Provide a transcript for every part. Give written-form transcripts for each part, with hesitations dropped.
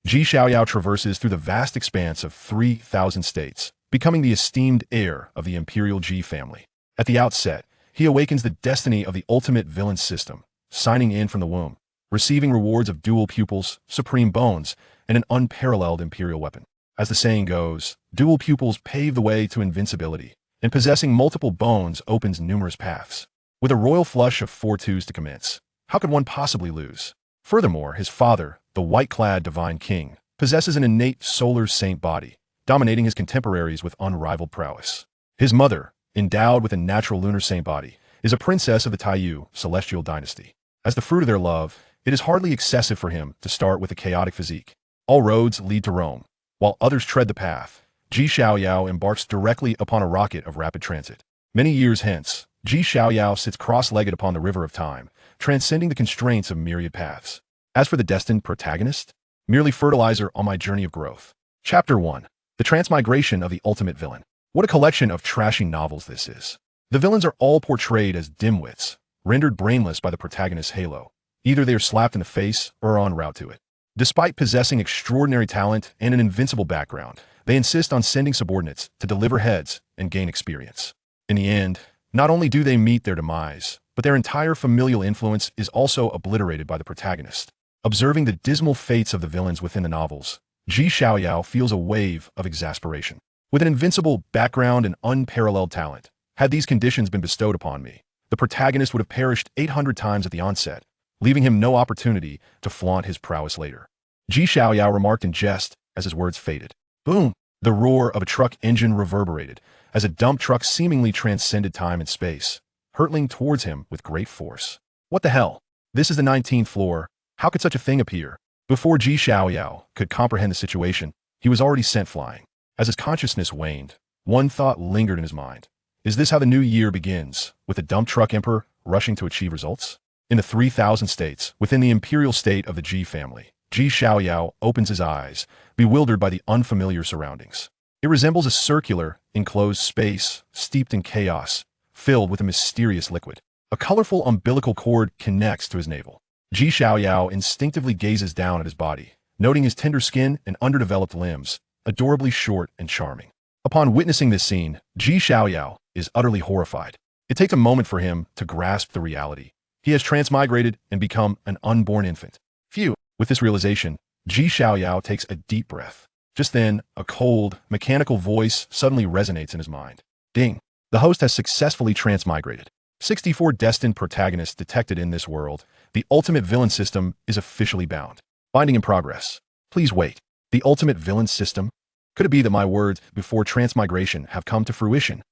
Xiaoyao traverses through the vast expanse of 3,000 states, becoming the esteemed heir of the imperial G family. At the outset, he awakens the destiny of the ultimate villain system, signing in from the womb, receiving rewards of dual pupils, supreme bones, and an unparalleled imperial weapon. As the saying goes, dual pupils pave the way to invincibility, and possessing multiple bones opens numerous paths. With a royal flush of 4 twos to commence, how could one possibly lose? Furthermore, his father, the White-Clad Divine King, possesses an innate solar saint body, dominating his contemporaries with unrivaled prowess. His mother, endowed with a natural lunar saint body, is a princess of the Taiyu Celestial Dynasty. As the fruit of their love, it is hardly excessive for him to start with a chaotic physique. All roads lead to Rome. While others tread the path, Xiaoyao embarks directly upon a rocket of rapid transit. Many years hence, Xiaoyao sits cross-legged upon the river of time, transcending the constraints of myriad paths. As for the destined protagonist, merely fertilizer on my journey of growth. Chapter 1. The Transmigration of the Ultimate Villain. What a collection of trashy novels this is. The villains are all portrayed as dimwits, rendered brainless by the protagonist's halo. Either they are slapped in the face or are en route to it. Despite possessing extraordinary talent and an invincible background, they insist on sending subordinates to deliver heads and gain experience. In the end, not only do they meet their demise, but their entire familial influence is also obliterated by the protagonist. Observing the dismal fates of the villains within the novels, Xiaoyao feels a wave of exasperation. With an invincible background and unparalleled talent, had these conditions been bestowed upon me, the protagonist would have perished 800 times at the onset, leaving him no opportunity to flaunt his prowess later. Xiaoyao remarked in jest as his words faded. Boom! The roar of a truck engine reverberated as a dump truck seemingly transcended time and space, hurtling towards him with great force. What the hell? This is the 19th floor. How could such a thing appear? Before Xiaoyao could comprehend the situation, he was already sent flying. As his consciousness waned, one thought lingered in his mind. Is this how the new year begins, with a dump truck emperor rushing to achieve results? In the 3,000 states, within the imperial state of the G family, Xiaoyao opens his eyes, bewildered by the unfamiliar surroundings. It resembles a circular, enclosed space, steeped in chaos, filled with a mysterious liquid. A colorful umbilical cord connects to his navel. Xiaoyao instinctively gazes down at his body, noting his tender skin and underdeveloped limbs, adorably short and charming. Upon witnessing this scene, Xiaoyao is utterly horrified. It takes a moment for him to grasp the reality. He has transmigrated and become an unborn infant. Phew! With this realization, Xiaoyao takes a deep breath. Just then, a cold, mechanical voice suddenly resonates in his mind. Ding! The host has successfully transmigrated. 64 destined protagonists detected in this world. The ultimate villain system is officially bound. Binding in progress. Please wait. The ultimate villain system? Could it be that my words before transmigration have come to fruition?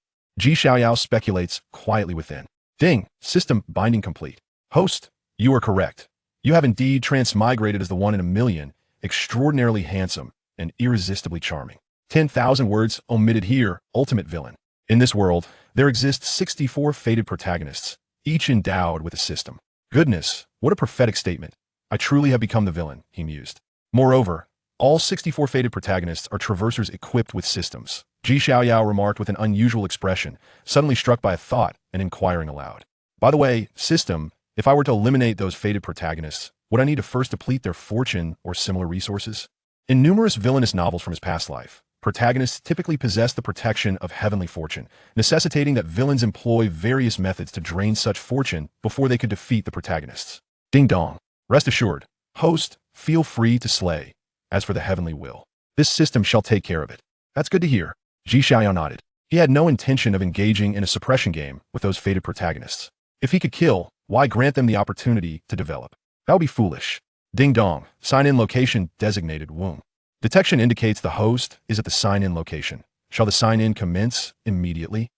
Xiaoyao speculates quietly within. Ding! System binding complete. Host, you are correct. You have indeed transmigrated as the one in a million, extraordinarily handsome and irresistibly charming. 10,000 words omitted here, ultimate villain. In this world, there exist 64 fated protagonists, each endowed with a system. Goodness, what a prophetic statement. I truly have become the villain, he mused. Moreover, all 64 fated protagonists are traversers equipped with systems. Xiaoyao remarked with an unusual expression, suddenly struck by a thought and inquiring aloud. By the way, system, if I were to eliminate those fated protagonists, would I need to first deplete their fortune or similar resources? In numerous villainous novels from his past life, protagonists typically possess the protection of heavenly fortune, necessitating that villains employ various methods to drain such fortune before they could defeat the protagonists. Ding dong. Rest assured, host, feel free to slay. As for the heavenly will, this system shall take care of it. That's good to hear. Xiaoyao nodded. He had no intention of engaging in a suppression game with those fated protagonists. If he could kill, why grant them the opportunity to develop? That would be foolish. Ding dong. Sign-in location designated womb. Detection indicates the host is at the sign-in location. Shall the sign-in commence immediately?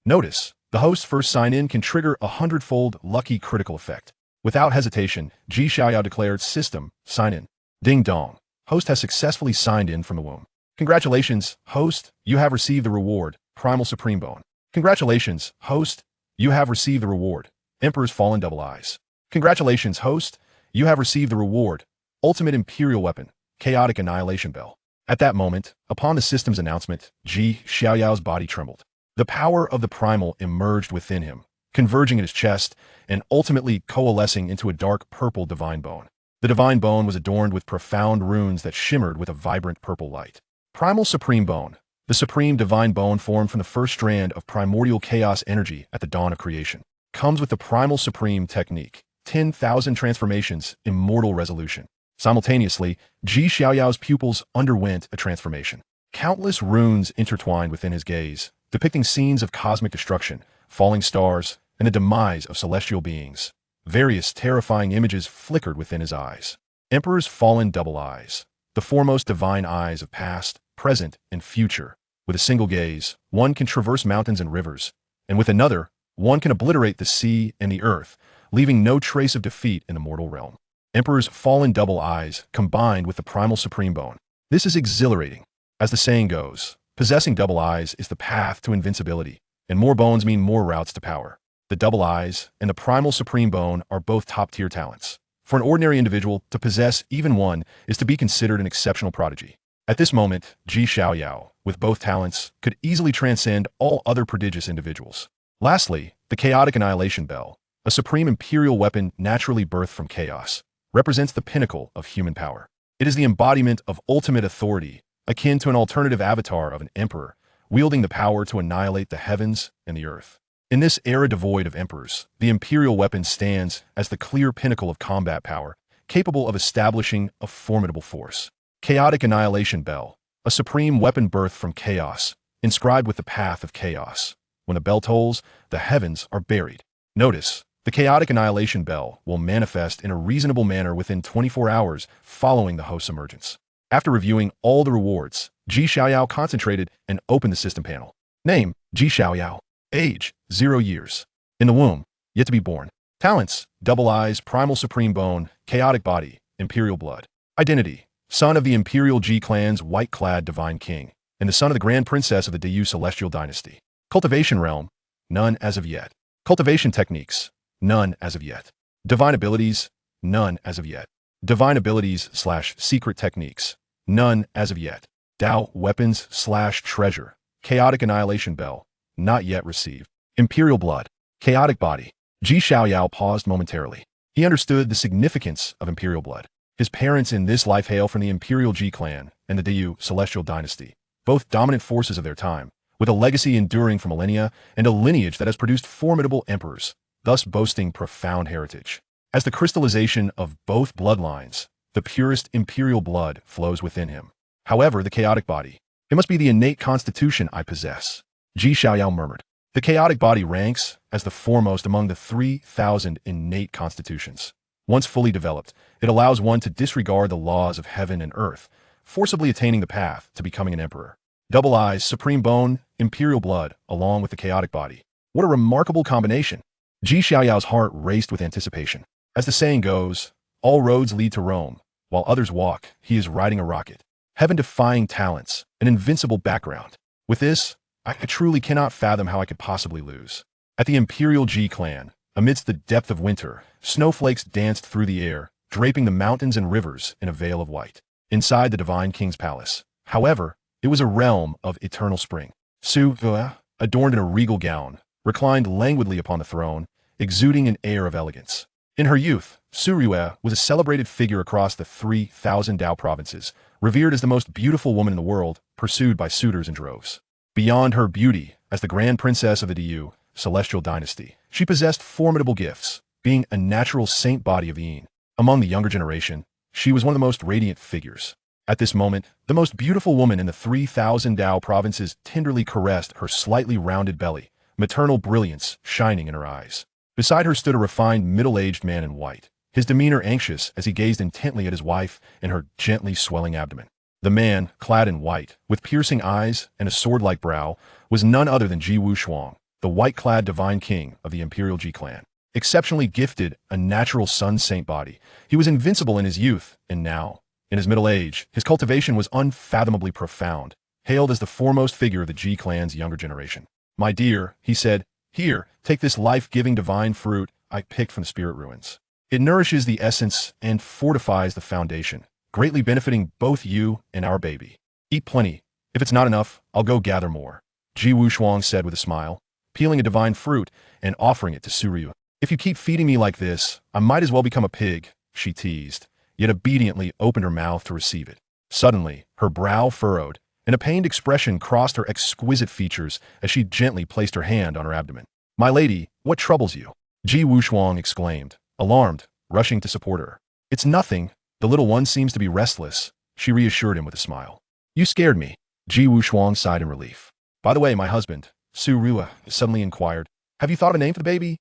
Notice, the host's first sign-in can trigger a 100-fold lucky critical effect. Without hesitation, Xiaoyao declared system, sign-in. Ding dong. Host has successfully signed in from the womb. Congratulations, host, you have received the reward, Primal Supreme Bone. Congratulations, host, you have received the reward, Emperor's Fallen Double Eyes. Congratulations, host, you have received the reward, Ultimate Imperial Weapon, Chaotic Annihilation Bell. At that moment, upon the system's announcement, Xiaoyao's body trembled. The power of the primal emerged within him, converging in his chest and ultimately coalescing into a dark purple divine bone. The divine bone was adorned with profound runes that shimmered with a vibrant purple light. Primal Supreme Bone. The supreme divine bone formed from the first strand of primordial chaos energy at the dawn of creation. Comes with the Primal Supreme technique. 10,000 transformations, immortal resolution. Simultaneously, Xiaoyao's pupils underwent a transformation. Countless runes intertwined within his gaze, depicting scenes of cosmic destruction, falling stars, and the demise of celestial beings. Various terrifying images flickered within his eyes. Emperor's fallen double eyes. The foremost divine eyes of past, present, and future. With a single gaze, one can traverse mountains and rivers, and with another, one can obliterate the sea and the earth, leaving no trace of defeat in the mortal realm. Emperor's fallen double eyes combined with the Primal Supreme Bone. This is exhilarating. As the saying goes, possessing double eyes is the path to invincibility, and more bones mean more routes to power. The double eyes and the Primal Supreme Bone are both top-tier talents. For an ordinary individual to possess even one is to be considered an exceptional prodigy. At this moment, Xiaoyao, with both talents, could easily transcend all other prodigious individuals. Lastly, the Chaotic Annihilation Bell, a supreme imperial weapon naturally birthed from chaos, represents the pinnacle of human power. It is the embodiment of ultimate authority, akin to an alternative avatar of an emperor, wielding the power to annihilate the heavens and the earth. In this era devoid of emperors, the imperial weapon stands as the clear pinnacle of combat power, capable of establishing a formidable force. Chaotic Annihilation Bell, a supreme weapon birthed from chaos, inscribed with the path of chaos. When the bell tolls, the heavens are buried. Notice, the Chaotic Annihilation Bell will manifest in a reasonable manner within 24 hours following the host's emergence. After reviewing all the rewards, Xiaoyao concentrated and opened the system panel. Name, Xiaoyao. Age, 0 years. In the womb, yet to be born. Talents, double eyes, Primal Supreme Bone, chaotic body, imperial blood. Identity, son of the imperial G clan's White-Clad Divine King, and the son of the Grand Princess of the Taiyu Celestial Dynasty. Cultivation realm, none as of yet. Cultivation techniques, none as of yet. Divine abilities, none as of yet. Divine abilities/secret techniques, none as of yet. Dao weapons/treasure, Chaotic Annihilation Bell, not yet received. Imperial blood, chaotic body. Xiaoyao paused momentarily. He understood the significance of imperial blood. His parents in this life hail from the imperial G clan and the Taiyu Celestial Dynasty, both dominant forces of their time, with a legacy enduring for millennia and a lineage that has produced formidable emperors, thus boasting profound heritage. As the crystallization of both bloodlines, the purest imperial blood flows within him. However, the chaotic body, it must be the innate constitution I possess. Xiaoyao murmured. The chaotic body ranks as the foremost among the 3,000 innate constitutions. Once fully developed, it allows one to disregard the laws of heaven and earth, forcibly attaining the path to becoming an emperor. Double eyes, supreme bone, imperial blood, along with the chaotic body. What a remarkable combination. Xiaoyao's heart raced with anticipation. As the saying goes, all roads lead to Rome. While others walk, he is riding a rocket. Heaven-defying talents, an invincible background. With this, I truly cannot fathom how I could possibly lose. At the Imperial G clan, amidst the depth of winter, snowflakes danced through the air, draping the mountains and rivers in a veil of white. Inside the Divine King's palace, however, it was a realm of eternal spring. Su, adorned in a regal gown, reclined languidly upon the throne, exuding an air of elegance. In her youth, Surue was a celebrated figure across the 3,000 Dao provinces, revered as the most beautiful woman in the world, pursued by suitors in droves. Beyond her beauty, as the Grand Princess of the Taiyu Celestial Dynasty, she possessed formidable gifts, being a natural saint body of the Yin. Among the younger generation, she was one of the most radiant figures. At this moment, the most beautiful woman in the 3,000 Dao provinces tenderly caressed her slightly rounded belly, maternal brilliance shining in her eyes. Beside her stood a refined middle-aged man in white, his demeanor anxious as he gazed intently at his wife and her gently swelling abdomen. The man, clad in white, with piercing eyes and a sword-like brow, was none other than Ji Wushuang, the white-clad divine king of the Imperial G clan. Exceptionally gifted, a natural sun-saint body, he was invincible in his youth, and now, in his middle age, his cultivation was unfathomably profound, hailed as the foremost figure of the G clan's younger generation. "My dear," he said, "here, take this life-giving divine fruit I picked from the spirit ruins. It nourishes the essence and fortifies the foundation, greatly benefiting both you and our baby. Eat plenty. If it's not enough, I'll go gather more," Ji Wushuang said with a smile, peeling a divine fruit and offering it to Suryu. "If you keep feeding me like this, I might as well become a pig," she teased, yet obediently opened her mouth to receive it. Suddenly, her brow furrowed, and a pained expression crossed her exquisite features as she gently placed her hand on her abdomen. "My lady, what troubles you?" Ji Wuxiang exclaimed, alarmed, rushing to support her. "It's nothing. The little one seems to be restless," she reassured him with a smile. "You scared me." Ji Wuxiang sighed in relief. "By the way, my husband," Su Rua suddenly inquired, "have you thought of a name for the baby?"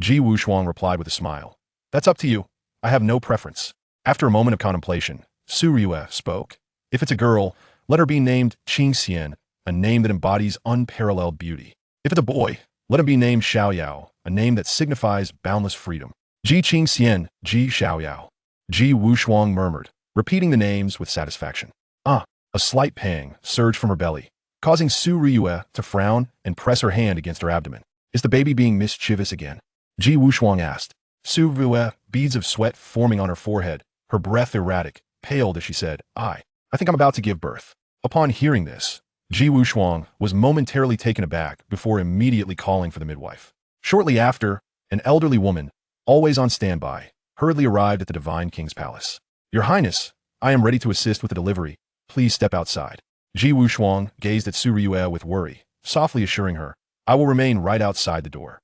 Ji Wuxiang replied with a smile. "That's up to you. I have no preference." After a moment of contemplation, Su Rua spoke. "If it's a girl, let her be named Qing Xian, a name that embodies unparalleled beauty. If it's a boy, let him be named Xiaoyao, a name that signifies boundless freedom." Ji Qing Xian, Ji Xiaoyao. Ji Wuxiang murmured, repeating the names with satisfaction. A slight pang surged from her belly, causing Su Rua to frown and press her hand against her abdomen. "Is the baby being mischievous again?" Ji Wuxiang asked. Su Rua, beads of sweat forming on her forehead, her breath erratic, paled as she said, I think I'm about to give birth." Upon hearing this, Ji Wuxiang was momentarily taken aback before immediately calling for the midwife. Shortly after, an elderly woman, always on standby, hurriedly arrived at the Divine King's palace. "Your Highness, I am ready to assist with the delivery. Please step outside." Ji Wuxiang gazed at Su Rua with worry, softly assuring her, "I will remain right outside the door."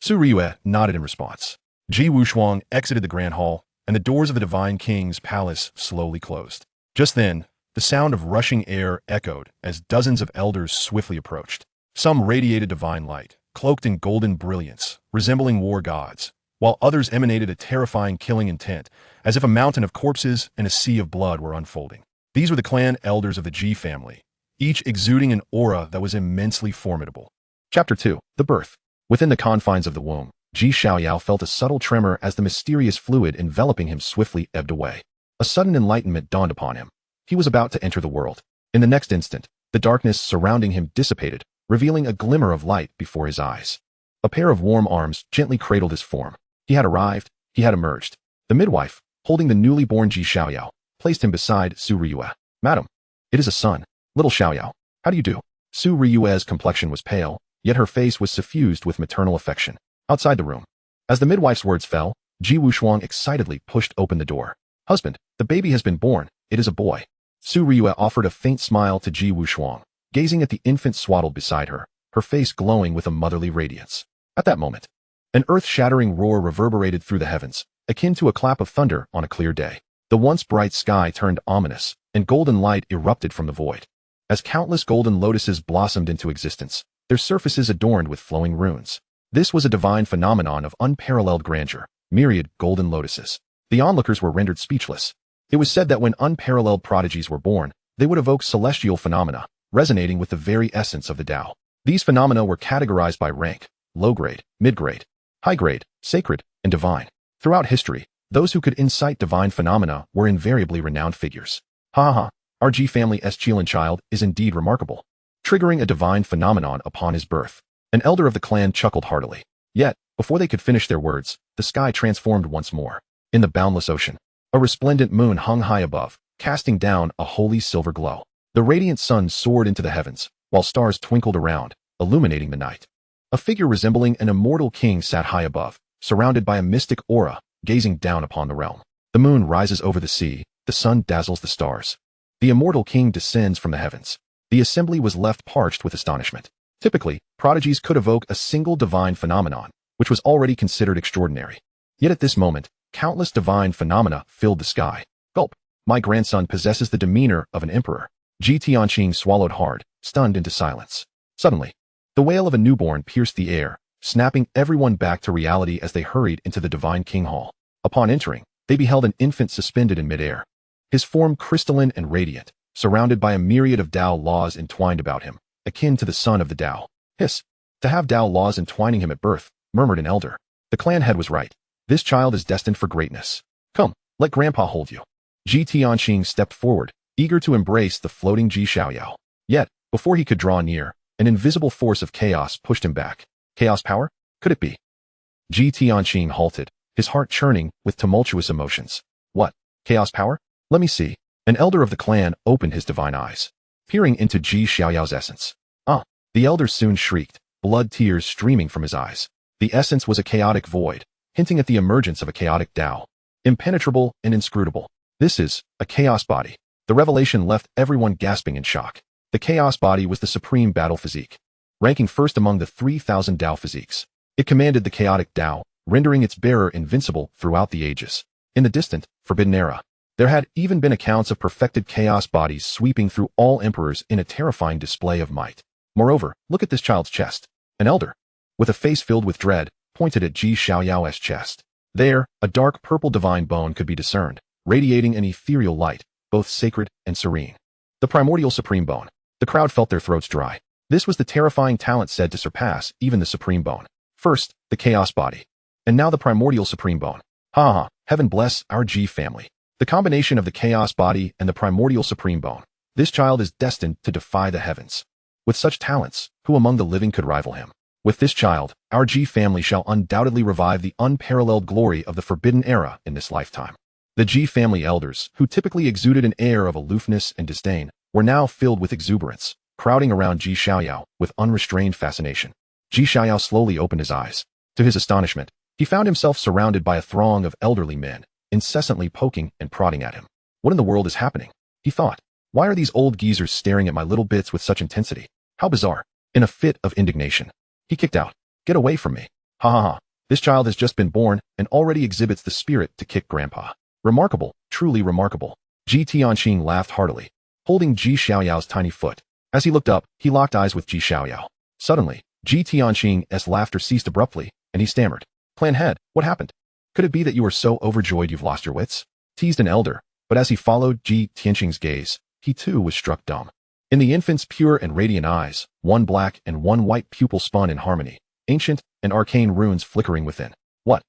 Su Rua nodded in response. Ji Wuxiang exited the grand hall, and the doors of the Divine King's palace slowly closed. Just then, the sound of rushing air echoed as dozens of elders swiftly approached. Some radiated divine light, cloaked in golden brilliance, resembling war gods, while others emanated a terrifying killing intent, as if a mountain of corpses and a sea of blood were unfolding. These were the clan elders of the Ji family, each exuding an aura that was immensely formidable. Chapter 2. The Birth. Within the confines of the womb, Ji Xiaoyao felt a subtle tremor as the mysterious fluid enveloping him swiftly ebbed away. A sudden enlightenment dawned upon him. He was about to enter the world. In the next instant, the darkness surrounding him dissipated, revealing a glimmer of light before his eyes. A pair of warm arms gently cradled his form. He had arrived, he had emerged. The midwife, holding the newly born Ji Xiaoyao, placed him beside Su Rua. "Madam, it is a son. Little Xiaoyao, how do you do?" Su Rua's complexion was pale, yet her face was suffused with maternal affection. Outside the room, as the midwife's words fell, Ji Wuxiang excitedly pushed open the door. "Husband, the baby has been born. It is a boy." Su Rua offered a faint smile to Ji Wuxiang, gazing at the infant swaddled beside her, her face glowing with a motherly radiance. At that moment, an earth-shattering roar reverberated through the heavens, akin to a clap of thunder on a clear day. The once bright sky turned ominous, and golden light erupted from the void. As countless golden lotuses blossomed into existence, their surfaces adorned with flowing runes. This was a divine phenomenon of unparalleled grandeur, myriad golden lotuses. The onlookers were rendered speechless. It was said that when unparalleled prodigies were born, they would evoke celestial phenomena, resonating with the very essence of the Tao. These phenomena were categorized by rank: low-grade, mid-grade, high-grade, sacred, and divine. Throughout history, those who could incite divine phenomena were invariably renowned figures. Our Ji family's Qilin child is indeed remarkable. Triggering a divine phenomenon upon his birth, an elder of the clan chuckled heartily. Yet, before they could finish their words, the sky transformed once more. In the boundless ocean, a resplendent moon hung high above, casting down a holy silver glow. The radiant sun soared into the heavens, while stars twinkled around, illuminating the night. A figure resembling an immortal king sat high above, surrounded by a mystic aura, gazing down upon the realm. The moon rises over the sea, the sun dazzles the stars. The immortal king descends from the heavens. The assembly was left parched with astonishment. Typically, prodigies could evoke a single divine phenomenon, which was already considered extraordinary. Yet at this moment, countless divine phenomena filled the sky. Gulp. My grandson possesses the demeanor of an emperor. Ji Tianqing swallowed hard, stunned into silence. Suddenly, the wail of a newborn pierced the air, snapping everyone back to reality as they hurried into the Divine King Hall. Upon entering, they beheld an infant suspended in midair. His form crystalline and radiant, surrounded by a myriad of Tao laws entwined about him, akin to the son of the Tao. Hiss. To have Tao laws entwining him at birth, murmured an elder. The clan head was right. This child is destined for greatness. Come, let Grandpa hold you. Ji Tianqing stepped forward, eager to embrace the floating Ji Xiaoyao. Yet, before he could draw near, an invisible force of chaos pushed him back. Chaos power? Could it be? Ji Tianqing halted, his heart churning with tumultuous emotions. What? Chaos power? Let me see. An elder of the clan opened his divine eyes, peering into Ji Xiaoyao's essence. The elder soon shrieked, blood tears streaming from his eyes. The essence was a chaotic void, hinting at the emergence of a chaotic Tao. impenetrable and inscrutable. This is a chaos body. The revelation left everyone gasping in shock. The chaos body was the supreme battle physique, ranking first among the 3,000 Dao physiques. It commanded the chaotic Dao, rendering its bearer invincible throughout the ages. In the distant, forbidden era, there had even been accounts of perfected chaos bodies sweeping through all emperors in a terrifying display of might. Moreover, look at this child's chest. An elder, with a face filled with dread, pointed at Xiaoyao's chest. There, a dark purple divine bone could be discerned, radiating an ethereal light, both sacred and serene. The primordial supreme bone. The crowd felt their throats dry. This was the terrifying talent said to surpass even the supreme bone. First, the chaos body. And now the primordial supreme bone. Ha ha, heaven bless our G family. The combination of the chaos body and the primordial supreme bone. This child is destined to defy the heavens. With such talents, who among the living could rival him? With this child, our G family shall undoubtedly revive the unparalleled glory of the forbidden era in this lifetime. The G family elders, who typically exuded an air of aloofness and disdain, were now filled with exuberance, crowding around Xiaoyao with unrestrained fascination. Xiaoyao slowly opened his eyes. To his astonishment, he found himself surrounded by a throng of elderly men, incessantly poking and prodding at him. What in the world is happening? He thought. Why are these old geezers staring at my little bits with such intensity? How bizarre. In a fit of indignation, he kicked out. Get away from me. Ha ha ha. This child has just been born and already exhibits the spirit to kick grandpa. Remarkable, truly remarkable. Ji Tianqing laughed heartily, holding Ji Xiaoyao's tiny foot. As he looked up, he locked eyes with Ji Xiaoyao. Suddenly, Ji Tianqing's laughter ceased abruptly, and he stammered. Plan head, what happened? Could it be that you are so overjoyed you've lost your wits? Teased an elder, but as he followed Ji Tianqing's gaze, he too was struck dumb. In the infant's pure and radiant eyes, one black and one white pupil spun in harmony, ancient and arcane runes flickering within. What?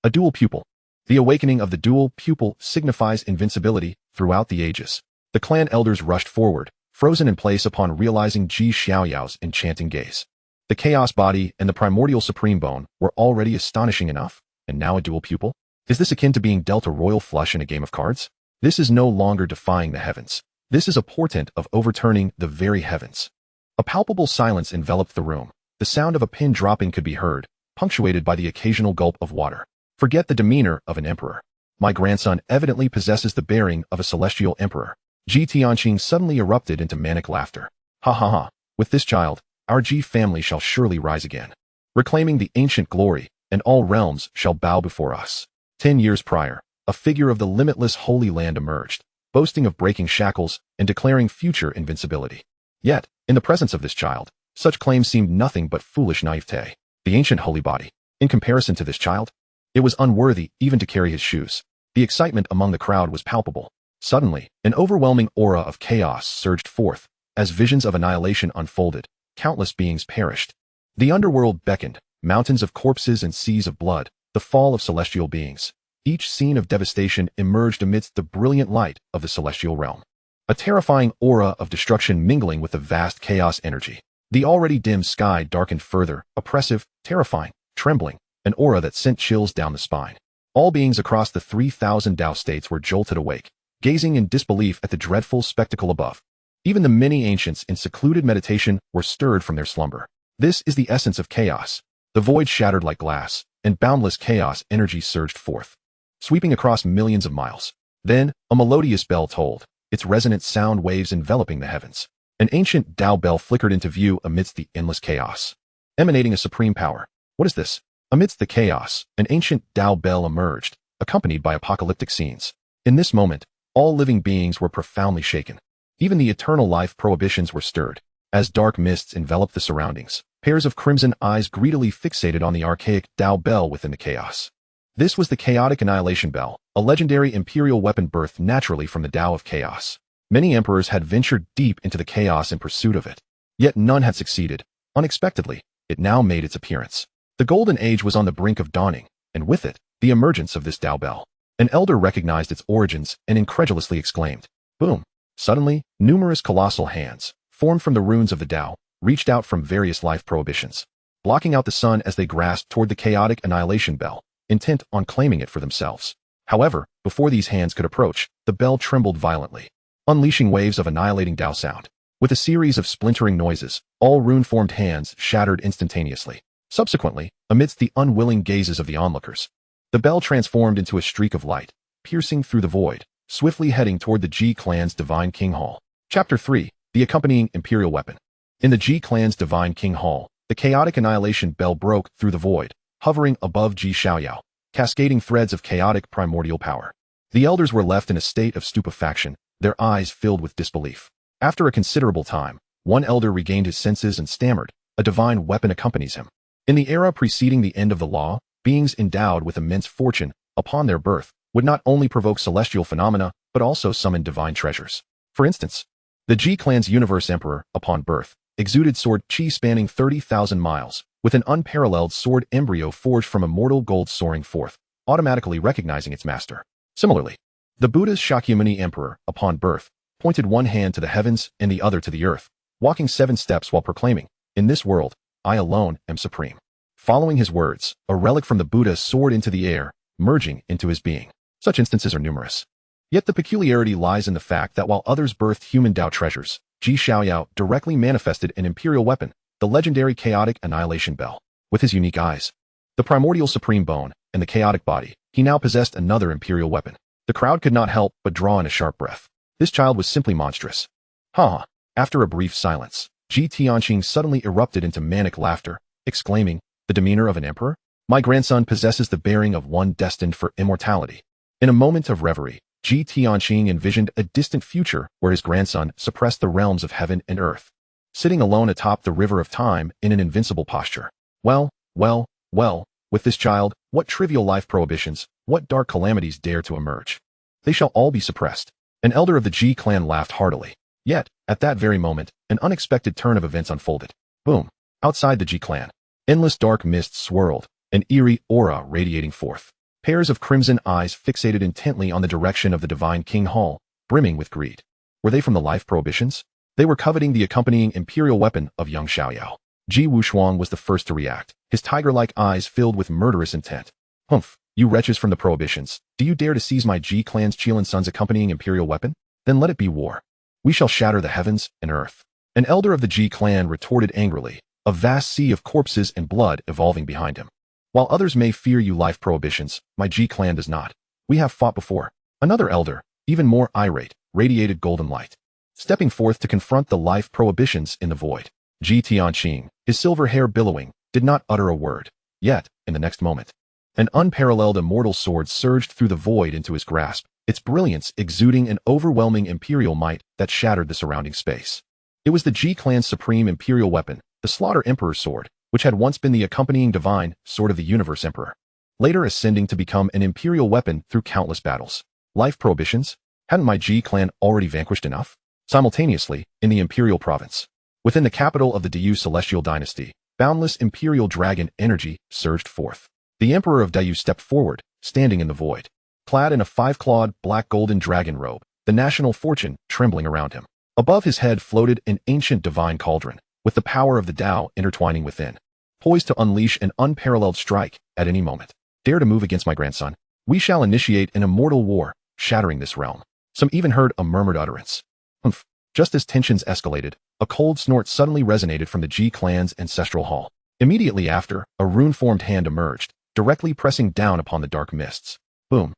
A dual pupil. The awakening of the dual pupil signifies invincibility throughout the ages. The clan elders rushed forward, frozen in place upon realizing Ji Xiaoyao's enchanting gaze. The chaos body and the primordial supreme bone were already astonishing enough, and now a dual pupil? Is this akin to being dealt a royal flush in a game of cards? This is no longer defying the heavens. This is a portent of overturning the very heavens. A palpable silence enveloped the room. The sound of a pin dropping could be heard, punctuated by the occasional gulp of water. Forget the demeanor of an emperor. My grandson evidently possesses the bearing of a celestial emperor. Ji Tianqing suddenly erupted into manic laughter. Ha ha ha. With this child, our Ji family shall surely rise again, reclaiming the ancient glory, and all realms shall bow before us. 10 years prior, a figure of the limitless Holy Land emerged, boasting of breaking shackles and declaring future invincibility. Yet, in the presence of this child, such claims seemed nothing but foolish naivete. The ancient holy body, in comparison to this child, it was unworthy even to carry his shoes. The excitement among the crowd was palpable. Suddenly, an overwhelming aura of chaos surged forth. As visions of annihilation unfolded, countless beings perished. The underworld beckoned, mountains of corpses and seas of blood, the fall of celestial beings. Each scene of devastation emerged amidst the brilliant light of the celestial realm. A terrifying aura of destruction mingling with the vast chaos energy. The already dim sky darkened further, oppressive, terrifying, trembling, an aura that sent chills down the spine. All beings across the 3,000 Dao States were jolted awake, gazing in disbelief at the dreadful spectacle above. Even the many ancients in secluded meditation were stirred from their slumber. This is the essence of chaos. The void shattered like glass, and boundless chaos energy surged forth, sweeping across millions of miles. Then, a melodious bell tolled, its resonant sound waves enveloping the heavens. An ancient Dao bell flickered into view amidst the endless chaos, emanating a supreme power. What is this? Amidst the chaos, an ancient Dao bell emerged, accompanied by apocalyptic scenes. In this moment, all living beings were profoundly shaken. Even the eternal life prohibitions were stirred. As dark mists enveloped the surroundings, pairs of crimson eyes greedily fixated on the archaic Dao bell within the chaos. This was the chaotic annihilation bell, a legendary imperial weapon birthed naturally from the Dao of chaos. Many emperors had ventured deep into the chaos in pursuit of it, yet none had succeeded. Unexpectedly, it now made its appearance. The golden age was on the brink of dawning, and with it, the emergence of this Dao bell. An elder recognized its origins and incredulously exclaimed, "Boom!" Suddenly, numerous colossal hands, formed from the runes of the Dao, reached out from various life prohibitions, blocking out the sun as they grasped toward the chaotic annihilation bell, intent on claiming it for themselves. However, before these hands could approach, the bell trembled violently, unleashing waves of annihilating Dao sound. With a series of splintering noises, all rune-formed hands shattered instantaneously. Subsequently, amidst the unwilling gazes of the onlookers, The bell transformed into a streak of light, piercing through the void, swiftly heading toward the G clan's Divine King Hall. Chapter 3. The accompanying imperial weapon. In the G clan's Divine King Hall, the chaotic annihilation bell broke through the void, hovering above Xiaoyao, cascading threads of chaotic primordial power. The elders were left in a state of stupefaction, their eyes filled with disbelief. After a considerable time, one elder regained his senses and stammered, "A divine weapon accompanies him." In the era preceding the end of the law, beings endowed with immense fortune, upon their birth, would not only provoke celestial phenomena, but also summon divine treasures. For instance, the G clan's universe emperor, upon birth, exuded sword chi spanning 30,000 miles, with an unparalleled sword embryo forged from immortal gold soaring forth, automatically recognizing its master. Similarly, the Buddha's Shakyamuni emperor, upon birth, pointed one hand to the heavens and the other to the earth, walking 7 steps while proclaiming, "In this world, I alone am supreme." Following his words, a relic from the Buddha soared into the air, merging into his being. Such instances are numerous. Yet the peculiarity lies in the fact that while others birthed human Dao treasures, Xiaoyao directly manifested an imperial weapon, the legendary chaotic annihilation bell. With his unique eyes, the primordial supreme bone, and the chaotic body, he now possessed another imperial weapon. The crowd could not help but draw in a sharp breath. This child was simply monstrous. Ha! After a brief silence, Ji Tianqing suddenly erupted into manic laughter, exclaiming, "The demeanor of an emperor? My grandson possesses the bearing of one destined for immortality." In a moment of reverie, Ji Tianqing envisioned a distant future where his grandson suppressed the realms of heaven and earth, sitting alone atop the river of time in an invincible posture. Well, with this child, what trivial life prohibitions, what dark calamities dare to emerge? They shall all be suppressed. An elder of the G clan laughed heartily. Yet, at that very moment, an unexpected turn of events unfolded. Boom! Outside the G clan, endless dark mists swirled, an eerie aura radiating forth. Pairs of crimson eyes fixated intently on the direction of the Divine King Hall, brimming with greed. Were they from the life prohibitions? They were coveting the accompanying imperial weapon of young Xiaoyao. Ji Wushuang was the first to react, his tiger-like eyes filled with murderous intent. "Humph, you wretches from the prohibitions, do you dare to seize my G clan's Qilin son's accompanying imperial weapon? Then let it be war. We shall shatter the heavens and earth." An elder of the G clan retorted angrily, a vast sea of corpses and blood evolving behind him. "While others may fear you life prohibitions, my G clan does not. We have fought before." Another elder, even more irate, radiated golden light, stepping forth to confront the life prohibitions in the void. Ji Tianqing, his silver hair billowing, did not utter a word. Yet, in the next moment, an unparalleled immortal sword surged through the void into his grasp, its brilliance exuding an overwhelming imperial might that shattered the surrounding space. It was the G clan's supreme imperial weapon, the Slaughter Emperor's sword, which had once been the accompanying divine sword of the Universe Emperor, later ascending to become an imperial weapon through countless battles. Life prohibitions? Hadn't my G clan already vanquished enough? Simultaneously, in the imperial province, within the capital of the Taiyu Celestial Dynasty, boundless imperial dragon energy surged forth. The Emperor of Taiyu stepped forward, standing in the void, clad in a 5-clawed black golden dragon robe, the national fortune trembling around him. Above his head floated an ancient divine cauldron, with the power of the Tao intertwining within, poised to unleash an unparalleled strike at any moment. "Dare to move against my grandson? We shall initiate an immortal war, shattering this realm." Some even heard a murmured utterance. Humph. Just as tensions escalated, a cold snort suddenly resonated from the G clan's ancestral hall. Immediately after, a rune-formed hand emerged, directly pressing down upon the dark mists. Boom.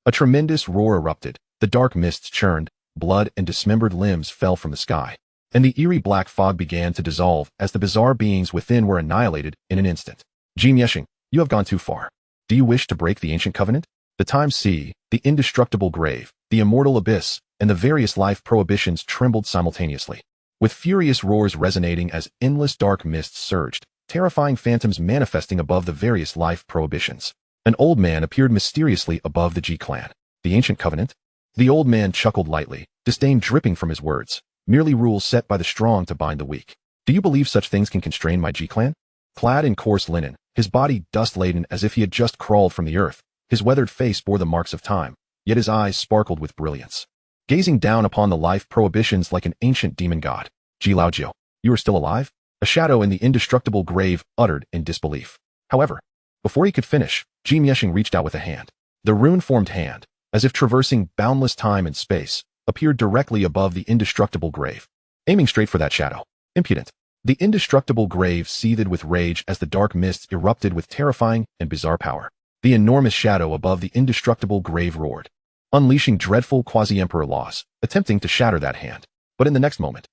A tremendous roar erupted, the dark mists churned, blood and dismembered limbs fell from the sky, and the eerie black fog began to dissolve as the bizarre beings within were annihilated in an instant. "Ji Mieshing, you have gone too far. Do you wish to break the ancient covenant? The time sea, the indestructible grave, the immortal abyss, and the various life prohibitions trembled simultaneously, with furious roars resonating as endless dark mists surged, terrifying phantoms manifesting above the various life prohibitions. An old man appeared mysteriously above the G clan. "The ancient covenant?" The old man chuckled lightly, disdain dripping from his words. "Merely rules set by the strong to bind the weak. Do you believe such things can constrain my G clan?" Clad in coarse linen, his body dust-laden as if he had just crawled from the earth, his weathered face bore the marks of time, yet his eyes sparkled with brilliance, gazing down upon the life prohibitions like an ancient demon god. "Ji Laojiu, you are still alive?" A shadow in the indestructible grave uttered in disbelief. However, before he could finish, Ji Mieshing reached out with a hand. The rune-formed hand, as if traversing boundless time and space, appeared directly above the indestructible grave, aiming straight for that shadow. Impudent. The indestructible grave seethed with rage as the dark mists erupted with terrifying and bizarre power. The enormous shadow above the indestructible grave roared, unleashing dreadful quasi-emperor laws, attempting to shatter that hand. But in the next moment,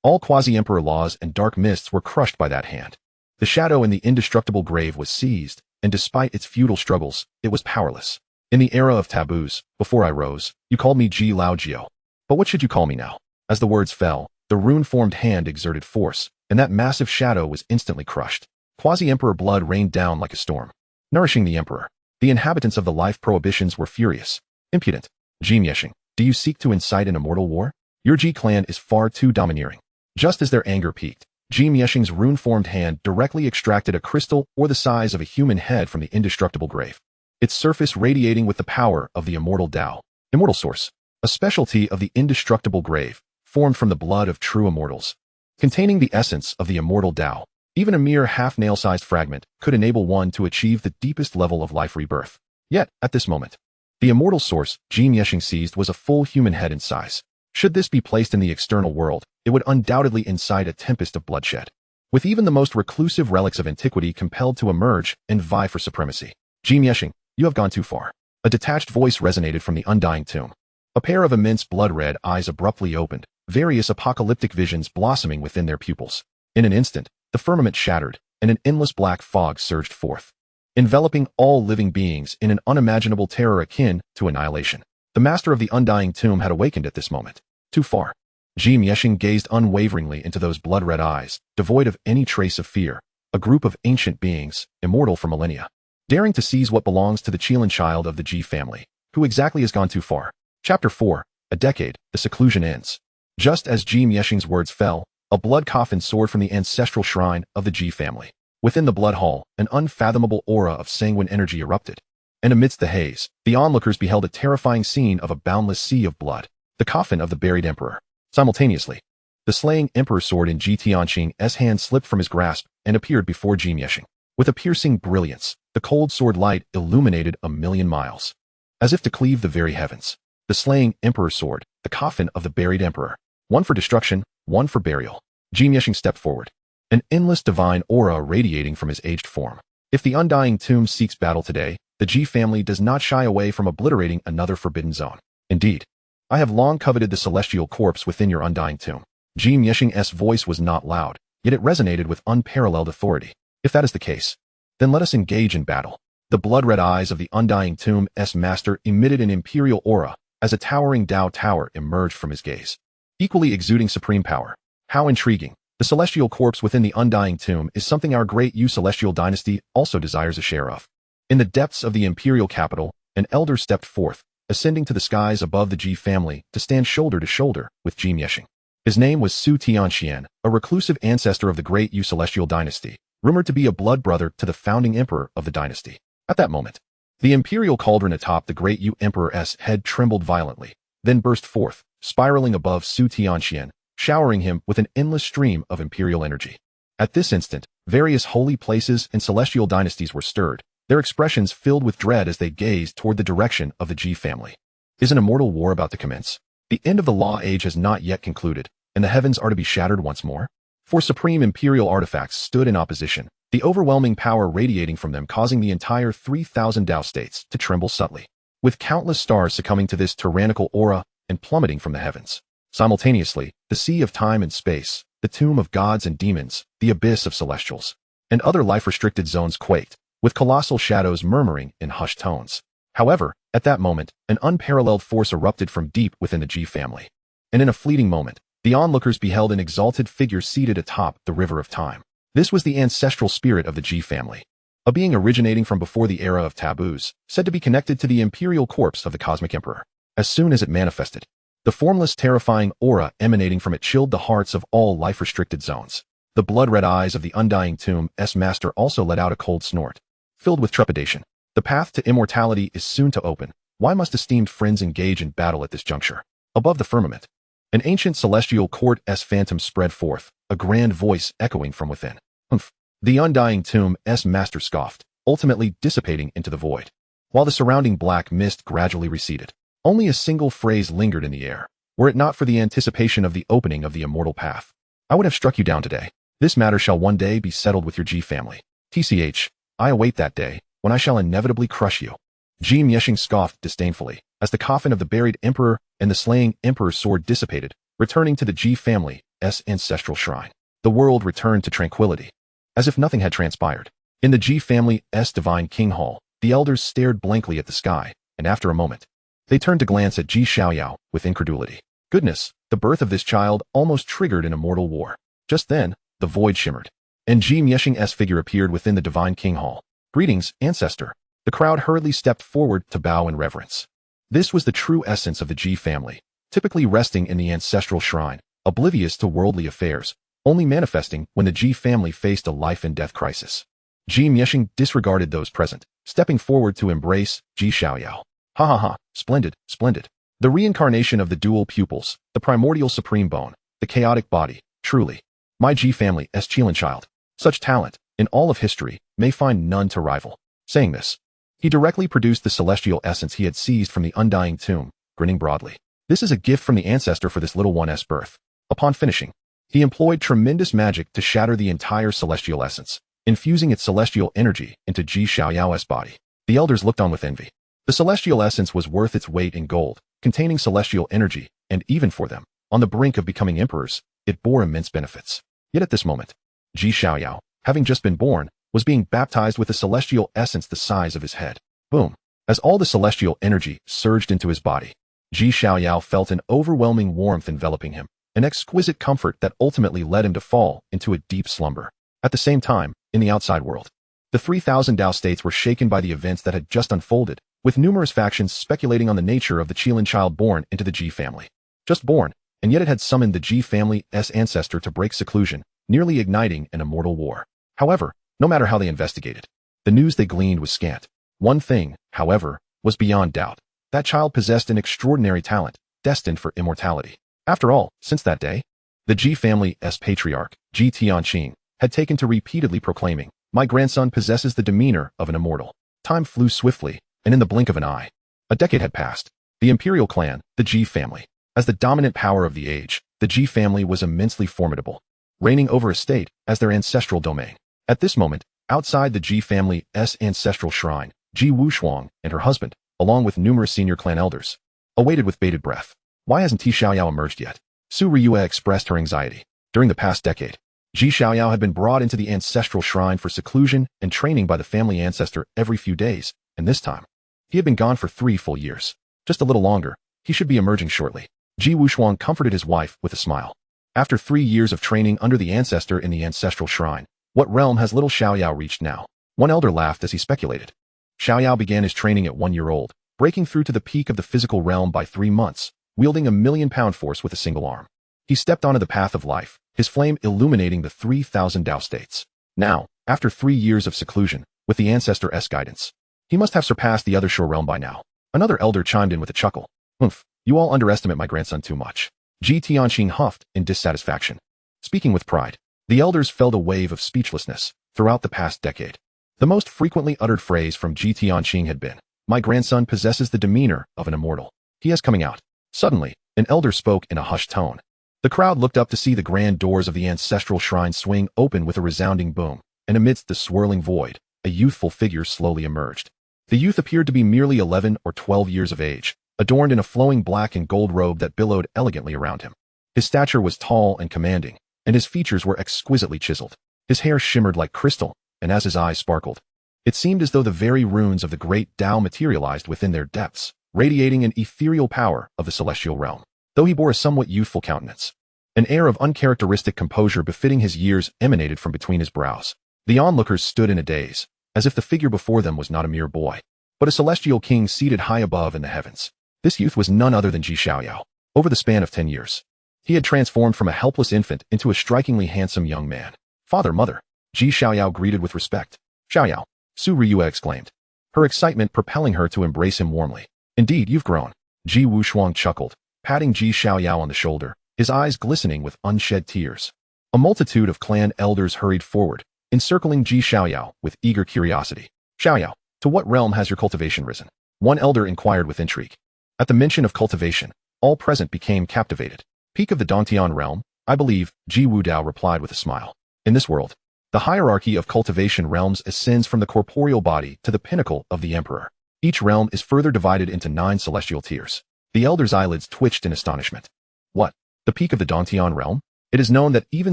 all quasi-emperor laws and dark mists were crushed by that hand. The shadow in the indestructible grave was seized, and despite its futile struggles, it was powerless. In the era of taboos, before I rose, you called me Ji Lao Jiao. But what should you call me now? As the words fell, the rune-formed hand exerted force, and that massive shadow was instantly crushed. Quasi-emperor blood rained down like a storm, nourishing the emperor. The inhabitants of the life prohibitions were furious. Impudent. Ji Mieshing, do you seek to incite an immortal war? Your Ji clan is far too domineering. Just as their anger peaked, Ji Mieshing's rune-formed hand directly extracted a crystal or the size of a human head from the indestructible grave, its surface radiating with the power of the immortal Tao. Immortal Source, a specialty of the indestructible grave, formed from the blood of true immortals. Containing the essence of the immortal Tao, even a mere half-nail-sized fragment could enable one to achieve the deepest level of life rebirth. Yet, at this moment, the immortal source Ji Mieshing seized was a full human head in size. Should this be placed in the external world, it would undoubtedly incite a tempest of bloodshed, with even the most reclusive relics of antiquity compelled to emerge and vie for supremacy. Ji Mieshing, you have gone too far. A detached voice resonated from the undying tomb. A pair of immense blood-red eyes abruptly opened, various apocalyptic visions blossoming within their pupils. In an instant, the firmament shattered, and an endless black fog surged forth, enveloping all living beings in an unimaginable terror akin to annihilation. The master of the undying tomb had awakened at this moment. Too far. Ji Mieshing gazed unwaveringly into those blood-red eyes, devoid of any trace of fear. A group of ancient beings, immortal for millennia, daring to seize what belongs to the Qilin child of the Ji family. Who exactly has gone too far? Chapter 4. A decade, the seclusion ends. Just as Ji Mieshing's words fell, a blood coffin soared from the ancestral shrine of the Ji family. Within the blood hall, an unfathomable aura of sanguine energy erupted. And amidst the haze, the onlookers beheld a terrifying scene of a boundless sea of blood, the coffin of the buried emperor. Simultaneously, the slaying emperor sword in Ji Tianqing's hand slipped from his grasp and appeared before Ji Mieshing. With a piercing brilliance, the cold sword light illuminated 1,000,000 miles. As if to cleave the very heavens, the slaying emperor sword, the coffin of the buried emperor, one for destruction, one for burial. Ji Mieshing stepped forward, an endless divine aura radiating from his aged form. If the undying tomb seeks battle today, the Ji family does not shy away from obliterating another forbidden zone. Indeed, I have long coveted the celestial corpse within your undying tomb. Ji Mieshing's voice was not loud, yet it resonated with unparalleled authority. If that is the case, then let us engage in battle. The blood-red eyes of the undying tomb's master emitted an imperial aura as a towering Dao tower emerged from his gaze, equally exuding supreme power. How intriguing. The celestial corpse within the undying tomb is something our great Celestial dynasty also desires a share of. In the depths of the imperial capital, an elder stepped forth, ascending to the skies above the Ji family to stand shoulder to shoulder with Ji Mieshing. His name was Su Tianxian, a reclusive ancestor of the great Celestial dynasty, rumored to be a blood brother to the founding emperor of the dynasty. At that moment, the imperial cauldron atop the great emperor's head trembled violently, then burst forth, spiraling above Su Tianxian, showering him with an endless stream of imperial energy. At this instant, various holy places and celestial dynasties were stirred, their expressions filled with dread as they gazed toward the direction of the Ji family. Is an immortal war about to commence? The end of the Law Age has not yet concluded, and the heavens are to be shattered once more? For supreme imperial artifacts stood in opposition, the overwhelming power radiating from them causing the entire 3,000 Dao States to tremble subtly, with countless stars succumbing to this tyrannical aura and plummeting from the heavens. Simultaneously, the sea of time and space, the tomb of gods and demons, the abyss of celestials, and other life-restricted zones quaked, with colossal shadows murmuring in hushed tones. However, at that moment, an unparalleled force erupted from deep within the Ji family. And in a fleeting moment, the onlookers beheld an exalted figure seated atop the river of time. This was the ancestral spirit of the Ji family, a being originating from before the era of taboos, said to be connected to the imperial corpse of the cosmic emperor. As soon as it manifested, the formless, terrifying aura emanating from it chilled the hearts of all life-restricted zones. The blood-red eyes of the undying tomb's master also let out a cold snort, filled with trepidation. The path to immortality is soon to open. Why must esteemed friends engage in battle at this juncture? Above the firmament, an ancient celestial court's phantom spread forth, a grand voice echoing from within. Humph. The undying tomb's master scoffed, ultimately dissipating into the void. While the surrounding black mist gradually receded, only a single phrase lingered in the air. Were it not for the anticipation of the opening of the immortal path, I would have struck you down today. This matter shall one day be settled with your Ji family. TCH, I await that day. when I shall inevitably crush you. Ji Miexing scoffed disdainfully, as the coffin of the buried emperor and the slaying emperor's sword dissipated, returning to the Ji family's ancestral shrine. The world returned to tranquility, as if nothing had transpired. In the Ji family's divine king hall, the elders stared blankly at the sky, and after a moment, they turned to glance at Ji Xiaoyao with incredulity. Goodness, the birth of this child almost triggered an immortal war. Just then, the void shimmered, and Ji Miexing's figure appeared within the divine king hall. Greetings, ancestor. The crowd hurriedly stepped forward to bow in reverence. This was the true essence of the Ji family, typically resting in the ancestral shrine, oblivious to worldly affairs, only manifesting when the Ji family faced a life-and-death crisis. Ji Miexing disregarded those present, stepping forward to embrace Ji Xiaoyao. Ha ha ha, splendid, splendid. The reincarnation of the dual pupils, the primordial supreme bone, the chaotic body, truly. My Ji family's Qilin child. Such talent, in all of history, may find none to rival. Saying this, he directly produced the celestial essence he had seized from the undying tomb, grinning broadly. This is a gift from the ancestor for this little one's birth. Upon finishing, he employed tremendous magic to shatter the entire celestial essence, infusing its celestial energy into Ji Xiaoyao's body. The elders looked on with envy. The celestial essence was worth its weight in gold, containing celestial energy, and even for them, on the brink of becoming emperors, it bore immense benefits. Yet at this moment, Ji Xiaoyao, having just been born, was being baptized with a celestial essence the size of his head. Boom! As all the celestial energy surged into his body, Ji Xiaoyao felt an overwhelming warmth enveloping him, an exquisite comfort that ultimately led him to fall into a deep slumber. At the same time, in the outside world, the 3,000 Dao States were shaken by the events that had just unfolded, with numerous factions speculating on the nature of the Qilin child born into the Ji family. Just born, and yet it had summoned the Ji family's ancestor to break seclusion, nearly igniting an immortal war. However, no matter how they investigated, the news they gleaned was scant. One thing, however, was beyond doubt. That child possessed an extraordinary talent, destined for immortality. After all, since that day, the Ji family's patriarch, Ji Tianqing, had taken to repeatedly proclaiming, "My grandson possesses the demeanor of an immortal." Time flew swiftly, and in the blink of an eye, a decade had passed. The imperial clan, the Ji family, as the dominant power of the age, the Ji family was immensely formidable, reigning over a state as their ancestral domain. At this moment, outside the Ji family's ancestral shrine, Ji Wuxiang and her husband, along with numerous senior clan elders, awaited with bated breath. Why hasn't Ji Xiaoyao emerged yet? Su Ryue expressed her anxiety. During the past decade, Ji Xiaoyao had been brought into the ancestral shrine for seclusion and training by the family ancestor every few days, and this time, he had been gone for 3 full years. Just a little longer, he should be emerging shortly. Ji Wuxiang comforted his wife with a smile. After 3 years of training under the ancestor in the ancestral shrine, what realm has little Xiaoyao reached now? One elder laughed as he speculated. Xiaoyao began his training at 1 year old, breaking through to the peak of the physical realm by 3 months, wielding a 1,000,000-pound force with a single arm. He stepped onto the path of life, his flame illuminating the 3,000 Dao States. Now, after 3 years of seclusion, with the ancestor's guidance, he must have surpassed the other shore realm by now. Another elder chimed in with a chuckle. Oomph, you all underestimate my grandson too much. Ji Tianqing huffed in dissatisfaction. Speaking with pride, the elders felt a wave of speechlessness throughout the past decade. The most frequently uttered phrase from Ji Tianqing had been, "My grandson possesses the demeanor of an immortal. He is coming out." Suddenly, an elder spoke in a hushed tone. The crowd looked up to see the grand doors of the ancestral shrine swing open with a resounding boom, and amidst the swirling void, a youthful figure slowly emerged. The youth appeared to be merely 11 or 12 years of age, adorned in a flowing black and gold robe that billowed elegantly around him. His stature was tall and commanding, and his features were exquisitely chiseled. His hair shimmered like crystal, and as his eyes sparkled, it seemed as though the very runes of the great Tao materialized within their depths, radiating an ethereal power of the celestial realm. Though he bore a somewhat youthful countenance, an air of uncharacteristic composure befitting his years emanated from between his brows. The onlookers stood in a daze, as if the figure before them was not a mere boy, but a celestial king seated high above in the heavens. This youth was none other than Ji Xiaoyao. Over the span of 10 years, he had transformed from a helpless infant into a strikingly handsome young man. "Father, mother," Ji Xiaoyao greeted with respect. "Xiaoyao," Su Ryue exclaimed, her excitement propelling her to embrace him warmly. "Indeed, you've grown." Ji Wuxiang chuckled, patting Ji Xiaoyao on the shoulder, his eyes glistening with unshed tears. A multitude of clan elders hurried forward, encircling Ji Xiaoyao with eager curiosity. "Xiaoyao, to what realm has your cultivation risen?" One elder inquired with intrigue. At the mention of cultivation, all present became captivated. "Peak of the Dantian realm, I believe," Ji Wudao replied with a smile. "In this world, The hierarchy of cultivation realms ascends from the corporeal body to the pinnacle of the emperor. Each realm is further divided into 9 celestial tiers. The elder's eyelids twitched in astonishment. What? The peak of the Dantian realm? It is known that even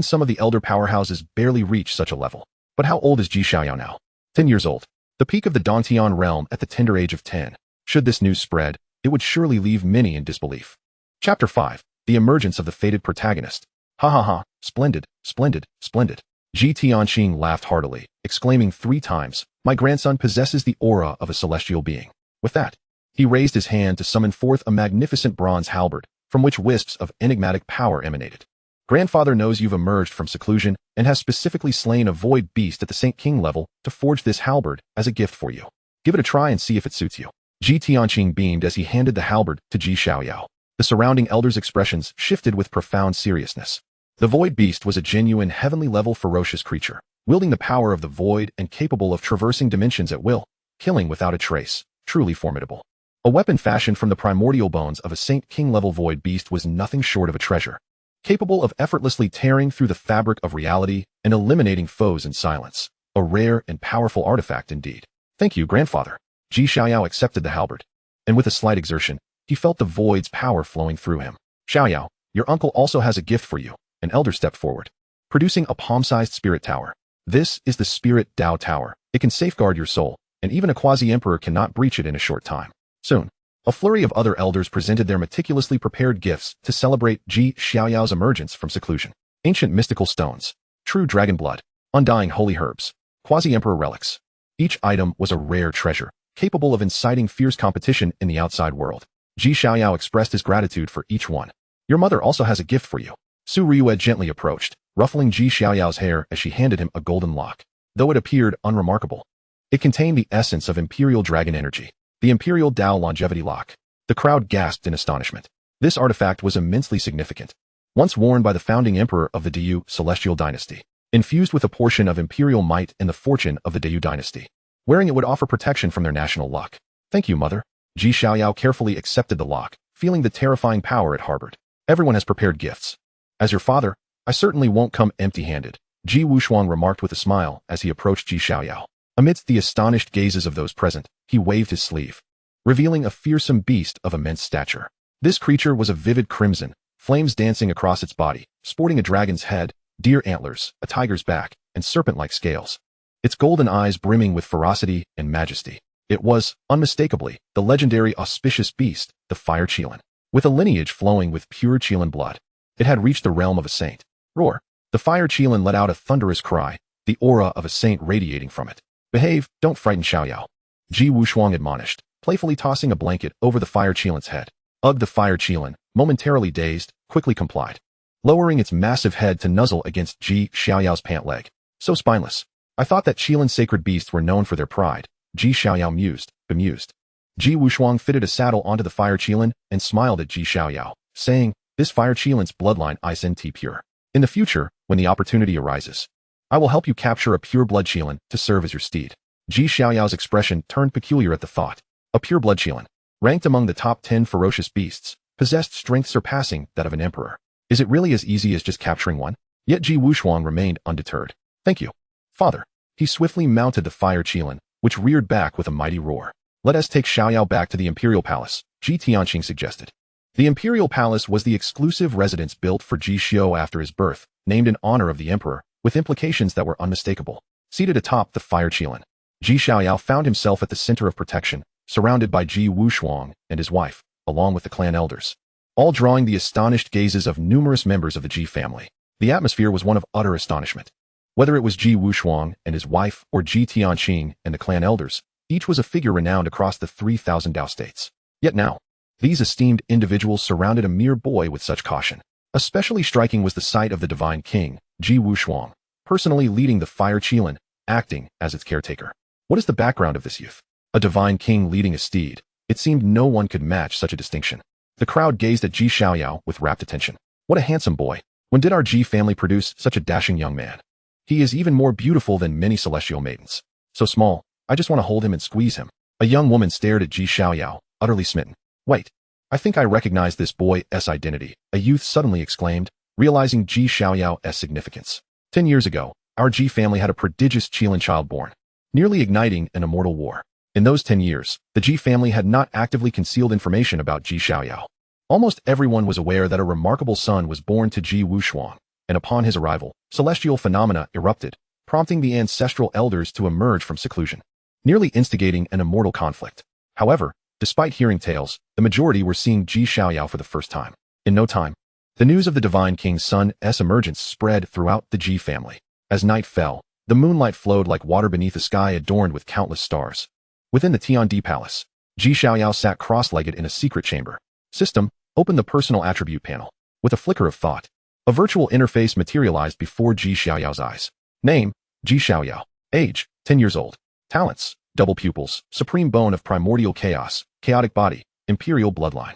some of the elder powerhouses barely reach such a level. But how old is Xiaoyao now? 10 years old. The peak of the Dantian realm at the tender age of 10. Should this news spread, it would surely leave many in disbelief. Chapter 5. The emergence of the fated protagonist. Ha ha ha, splendid, splendid, splendid. Ji Tianqing laughed heartily, exclaiming 3 times, my grandson possesses the aura of a celestial being. With that, he raised his hand to summon forth a magnificent bronze halberd, from which wisps of enigmatic power emanated. Grandfather knows you've emerged from seclusion and has specifically slain a void beast at the Saint King level to forge this halberd as a gift for you. Give it a try and see if it suits you. Ji Tianqing beamed as he handed the halberd to Ji Xiaoyao. The surrounding elders' expressions shifted with profound seriousness. The void beast was a genuine heavenly-level ferocious creature, wielding the power of the void and capable of traversing dimensions at will, killing without a trace, truly formidable. A weapon fashioned from the primordial bones of a Saint King-level void beast was nothing short of a treasure, capable of effortlessly tearing through the fabric of reality and eliminating foes in silence. A rare and powerful artifact indeed. Thank you, grandfather. Ji Xiaoyao accepted the halberd, and with a slight exertion, he felt the void's power flowing through him. Xiaoyao, your uncle also has a gift for you. An elder stepped forward, producing a palm-sized spirit tower. This is the Spirit Dao Tower. It can safeguard your soul, and even a quasi-emperor cannot breach it in a short time. Soon, a flurry of other elders presented their meticulously prepared gifts to celebrate Ji Xiaoyao's emergence from seclusion. Ancient mystical stones, true dragon blood, undying holy herbs, quasi-emperor relics. Each item was a rare treasure, capable of inciting fierce competition in the outside world. Ji Xiaoyao expressed his gratitude for each one. Your mother also has a gift for you. Su Ryue gently approached, ruffling Ji Xiaoyao's hair as she handed him a golden lock. Though it appeared unremarkable, it contained the essence of imperial dragon energy, the imperial Dao longevity lock. The crowd gasped in astonishment. This artifact was immensely significant. Once worn by the founding emperor of the Taiyu celestial dynasty, infused with a portion of imperial might and the fortune of the Taiyu dynasty. Wearing it would offer protection from their national luck. Thank you, mother. Ji Xiaoyao carefully accepted the lock, feeling the terrifying power it harbored. Everyone has prepared gifts. As your father, I certainly won't come empty-handed, Ji Wushuang remarked with a smile as he approached Ji Xiaoyao. Amidst the astonished gazes of those present, he waved his sleeve, revealing a fearsome beast of immense stature. This creature was a vivid crimson, flames dancing across its body, sporting a dragon's head, deer antlers, a tiger's back, and serpent-like scales. Its golden eyes brimming with ferocity and majesty. It was, unmistakably, the legendary auspicious beast, the Fire Qilin. With a lineage flowing with pure Qilin blood, it had reached the realm of a saint. Roar! The Fire Qilin let out a thunderous cry, the aura of a saint radiating from it. Behave, don't frighten Xiaoyao. Ji Wushuang admonished, playfully tossing a blanket over the Fire Qilin's head. Ugh! The Fire Qilin, momentarily dazed, quickly complied, lowering its massive head to nuzzle against Ji Xiaoyao's pant leg. So spineless. I thought that Qilin sacred beasts were known for their pride, Ji Xiaoyao mused, bemused. Ji Wushuang fitted a saddle onto the Fire Qilin and smiled at Ji Xiaoyao, saying, this Fire Qilin's bloodline is pure. In the future, when the opportunity arises, I will help you capture a pure blood Qilin to serve as your steed. Ji Xiaoyao's expression turned peculiar at the thought. A pure blood Qilin, ranked among the top 10 ferocious beasts, possessed strength surpassing that of an emperor. Is it really as easy as just capturing one? Yet Ji Wushuang remained undeterred. Thank you, father. He swiftly mounted the Fire Qilin, which reared back with a mighty roar. Let us take Xiaoyao back to the imperial palace, Ji Tianqing suggested. The imperial palace was the exclusive residence built for Ji Xiao after his birth, named in honor of the emperor, with implications that were unmistakable. Seated atop the Fire Qilin, Ji Xiaoyao found himself at the center of protection, surrounded by Ji Wushuang and his wife, along with the clan elders, all drawing the astonished gazes of numerous members of the Ji family. The atmosphere was one of utter astonishment. Whether it was Ji Wushuang and his wife or Ji Tianqing and the clan elders, each was a figure renowned across the 3,000 Dao States. Yet now, these esteemed individuals surrounded a mere boy with such caution. Especially striking was the sight of the divine king, Ji Wushuang, personally leading the Fire Qilin, acting as its caretaker. What is the background of this youth? A divine king leading a steed. It seemed no one could match such a distinction. The crowd gazed at Ji Xiaoyao with rapt attention. What a handsome boy. When did our Ji family produce such a dashing young man? He is even more beautiful than many celestial maidens. So small, I just want to hold him and squeeze him. A young woman stared at Ji Xiaoyao, utterly smitten. Wait, I think I recognize this boy's identity, a youth suddenly exclaimed, realizing Ji Xiaoyao's significance. 10 years ago, our Ji family had a prodigious Qilin child born, nearly igniting an immortal war. In those 10 years, the Ji family had not actively concealed information about Ji Xiaoyao. Almost everyone was aware that a remarkable son was born to Ji Wuxuan, and upon his arrival, celestial phenomena erupted, prompting the ancestral elders to emerge from seclusion, nearly instigating an immortal conflict. However, despite hearing tales, the majority were seeing Ji Xiaoyao for the first time. In no time, the news of the Divine King's son's emergence spread throughout the Ji family. As night fell, the moonlight flowed like water beneath a sky adorned with countless stars. Within the Tiandi Palace, Ji Xiaoyao sat cross-legged in a secret chamber. System, open the personal attribute panel. With a flicker of thought, a virtual interface materialized before Ji Xiaoyao's eyes. Name, Ji Xiaoyao. Age, 10 years old. Talents, double pupils, supreme bone of primordial chaos, chaotic body, imperial bloodline.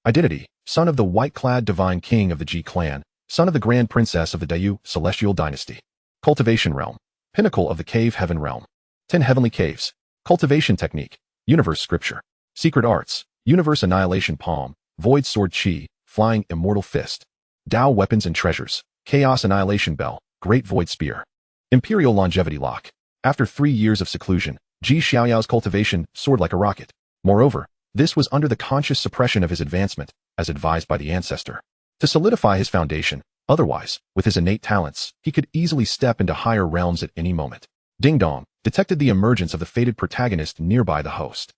Identity, son of the White-Clad Divine King of the Ji clan, son of the Grand Princess of the Taiyu Celestial Dynasty. Cultivation realm, pinnacle of the cave heaven realm. 10 heavenly caves. Cultivation technique, universe scripture. Secret arts, universe annihilation palm, void sword chi, flying immortal fist. Dao weapons and treasures, chaos annihilation bell, great void spear. Imperial longevity lock. After 3 years of seclusion, Ji Xiaoyao's cultivation soared like a rocket. Moreover, this was under the conscious suppression of his advancement, as advised by the ancestor. To solidify his foundation, otherwise, with his innate talents, he could easily step into higher realms at any moment. Ding dong, detected the emergence of the fated protagonist nearby the host.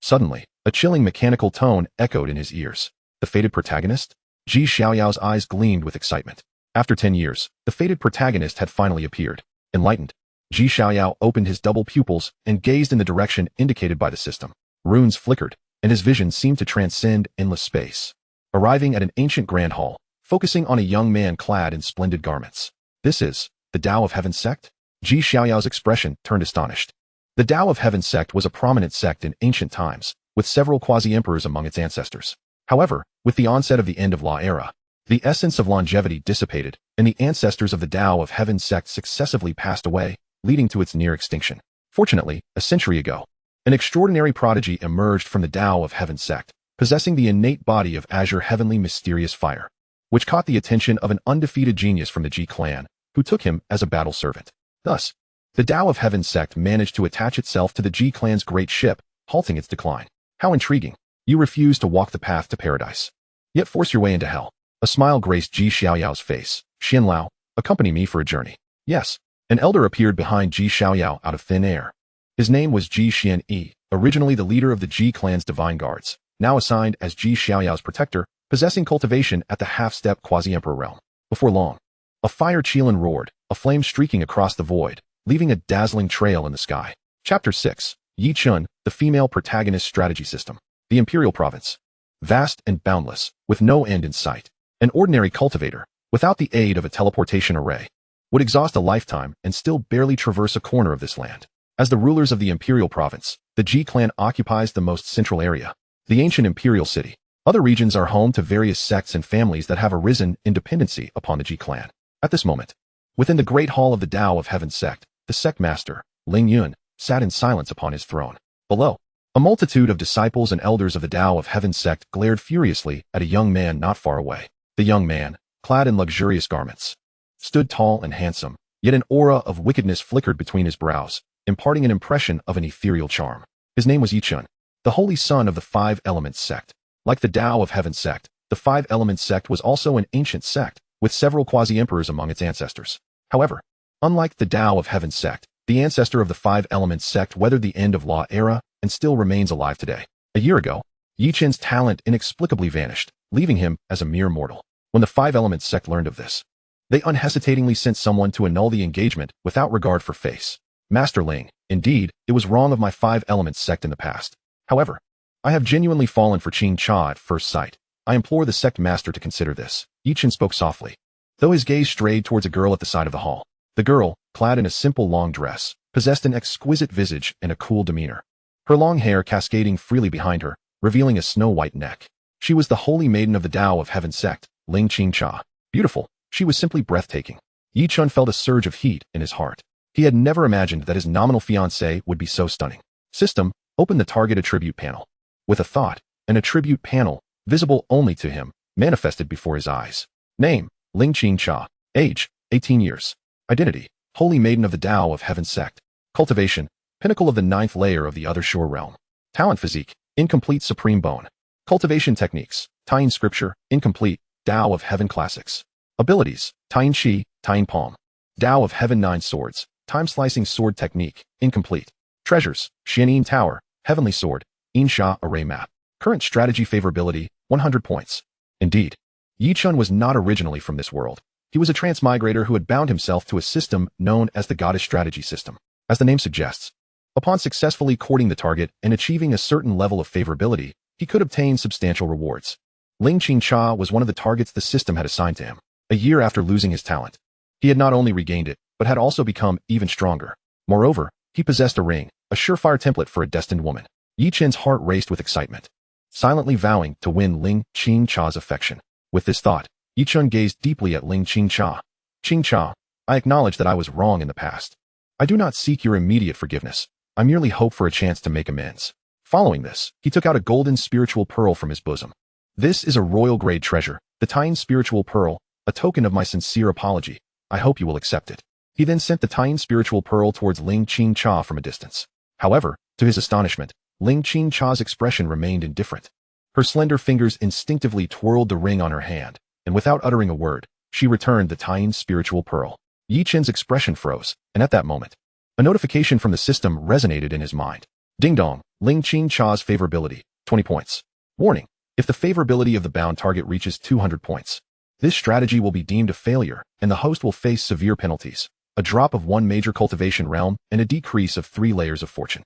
Suddenly, a chilling mechanical tone echoed in his ears. The fated protagonist? Ji Xiaoyao's eyes gleamed with excitement. After 10 years, the fated protagonist had finally appeared. Enlightened, Ji Xiaoyao opened his double pupils and gazed in the direction indicated by the system. Runes flickered, and his vision seemed to transcend endless space. Arriving at an ancient grand hall, focusing on a young man clad in splendid garments. This is the Tao of Heaven sect? Ji Xiaoyao's expression turned astonished. The Tao of Heaven sect was a prominent sect in ancient times, with several quasi-emperors among its ancestors. However, with the onset of the end of Law era, the essence of longevity dissipated, and the ancestors of the Tao of Heaven sect successively passed away, leading to its near extinction. Fortunately, a century ago, an extraordinary prodigy emerged from the Tao of Heaven sect, possessing the innate body of azure heavenly mysterious fire, which caught the attention of an undefeated genius from the Ji clan, who took him as a battle servant. Thus, the Tao of Heaven sect managed to attach itself to the Ji clan's great ship, halting its decline. How intriguing. You refuse to walk the path to paradise, yet force your way into hell. A smile graced Ji Xiaoyao's face. Xianlao, accompany me for a journey. Yes. An elder appeared behind Ji Xiaoyao out of thin air. His name was Ji Xianyi, originally the leader of the Ji clan's divine guards, now assigned as Ji Xiaoyao's protector, possessing cultivation at the half-step quasi-emperor realm. Before long, a fire Qilin roared, a flame streaking across the void, leaving a dazzling trail in the sky. Chapter 6. Yi Chun, the female protagonist strategy system. The Imperial Province. Vast and boundless, with no end in sight. An ordinary cultivator, without the aid of a teleportation array, would exhaust a lifetime and still barely traverse a corner of this land. As the rulers of the Imperial Province, the Ji clan occupies the most central area, the ancient Imperial City. Other regions are home to various sects and families that have arisen in dependency upon the Ji clan. At this moment, within the great hall of the Tao of Heaven sect, the sect master, Ling Yun, sat in silence upon his throne. Below, a multitude of disciples and elders of the Tao of Heaven sect glared furiously at a young man not far away. The young man, clad in luxurious garments, stood tall and handsome, yet an aura of wickedness flickered between his brows, imparting an impression of an ethereal charm. His name was Yi Chun, the holy son of the Five Elements sect. Like the Tao of Heaven sect, the Five Elements sect was also an ancient sect, with several quasi-emperors among its ancestors. However, unlike the Tao of Heaven sect, the ancestor of the Five Elements sect weathered the end of Law era and still remains alive today. A year ago, Yi Chun's talent inexplicably vanished, leaving him as a mere mortal. When the Five Elements sect learned of this, they unhesitatingly sent someone to annul the engagement without regard for face. Master Ling, indeed, it was wrong of my Five Elements sect in the past. However, I have genuinely fallen for Qing Cha at first sight. I implore the sect master to consider this. Yi Chun spoke softly, though his gaze strayed towards a girl at the side of the hall. The girl, clad in a simple long dress, possessed an exquisite visage and a cool demeanor. Her long hair cascading freely behind her, revealing a snow-white neck. She was the holy maiden of the Tao of Heaven sect, Ling Qingcha. Beautiful, she was simply breathtaking. Yi Chun felt a surge of heat in his heart. He had never imagined that his nominal fiancée would be so stunning. System, open the target attribute panel. With a thought, an attribute panel, visible only to him, manifested before his eyes. Name, Ling Qingcha. Age, 18 years. Identity, Holy Maiden of the Tao of Heaven Sect. Cultivation, pinnacle of the 9th layer of the Other Shore Realm. Talent Physique, incomplete Supreme Bone. Cultivation Techniques, Taiyin Scripture, incomplete, Tao of Heaven Classics. Abilities, Taiyin Chi, Taiyin Palm. Tao of Heaven 9 Swords, Time-Slicing Sword Technique, incomplete. Treasures, Xianin Tower, Heavenly Sword, Insha Array Map. Current Strategy Favorability, 100 points. Indeed, Yichun was not originally from this world. He was a transmigrator who had bound himself to a system known as the Goddess Strategy System. As the name suggests, upon successfully courting the target and achieving a certain level of favorability, he could obtain substantial rewards. Ling Qingcha was one of the targets the system had assigned to him. A year after losing his talent, he had not only regained it, but had also become even stronger. Moreover, he possessed a ring, a surefire template for a destined woman. Yi Chen's heart raced with excitement, silently vowing to win Ling Qingcha's affection. With this thought, Yi Chen gazed deeply at Ling Qingcha. Qingcha, I acknowledge that I was wrong in the past. I do not seek your immediate forgiveness. I merely hope for a chance to make amends. Following this, he took out a golden spiritual pearl from his bosom. This is a royal-grade treasure, the Taiyin spiritual pearl, a token of my sincere apology. I hope you will accept it. He then sent the Taiyin spiritual pearl towards Ling Qingcha from a distance. However, to his astonishment, Ling Qingcha's expression remained indifferent. Her slender fingers instinctively twirled the ring on her hand, and without uttering a word, she returned the Taiyin spiritual pearl. Yi Chen's expression froze, and at that moment, a notification from the system resonated in his mind. Ding dong, Ling Qingcha's favorability, 20 points. Warning, if the favorability of the bound target reaches 200 points, this strategy will be deemed a failure, and the host will face severe penalties, a drop of 1 major cultivation realm, and a decrease of 3 layers of fortune.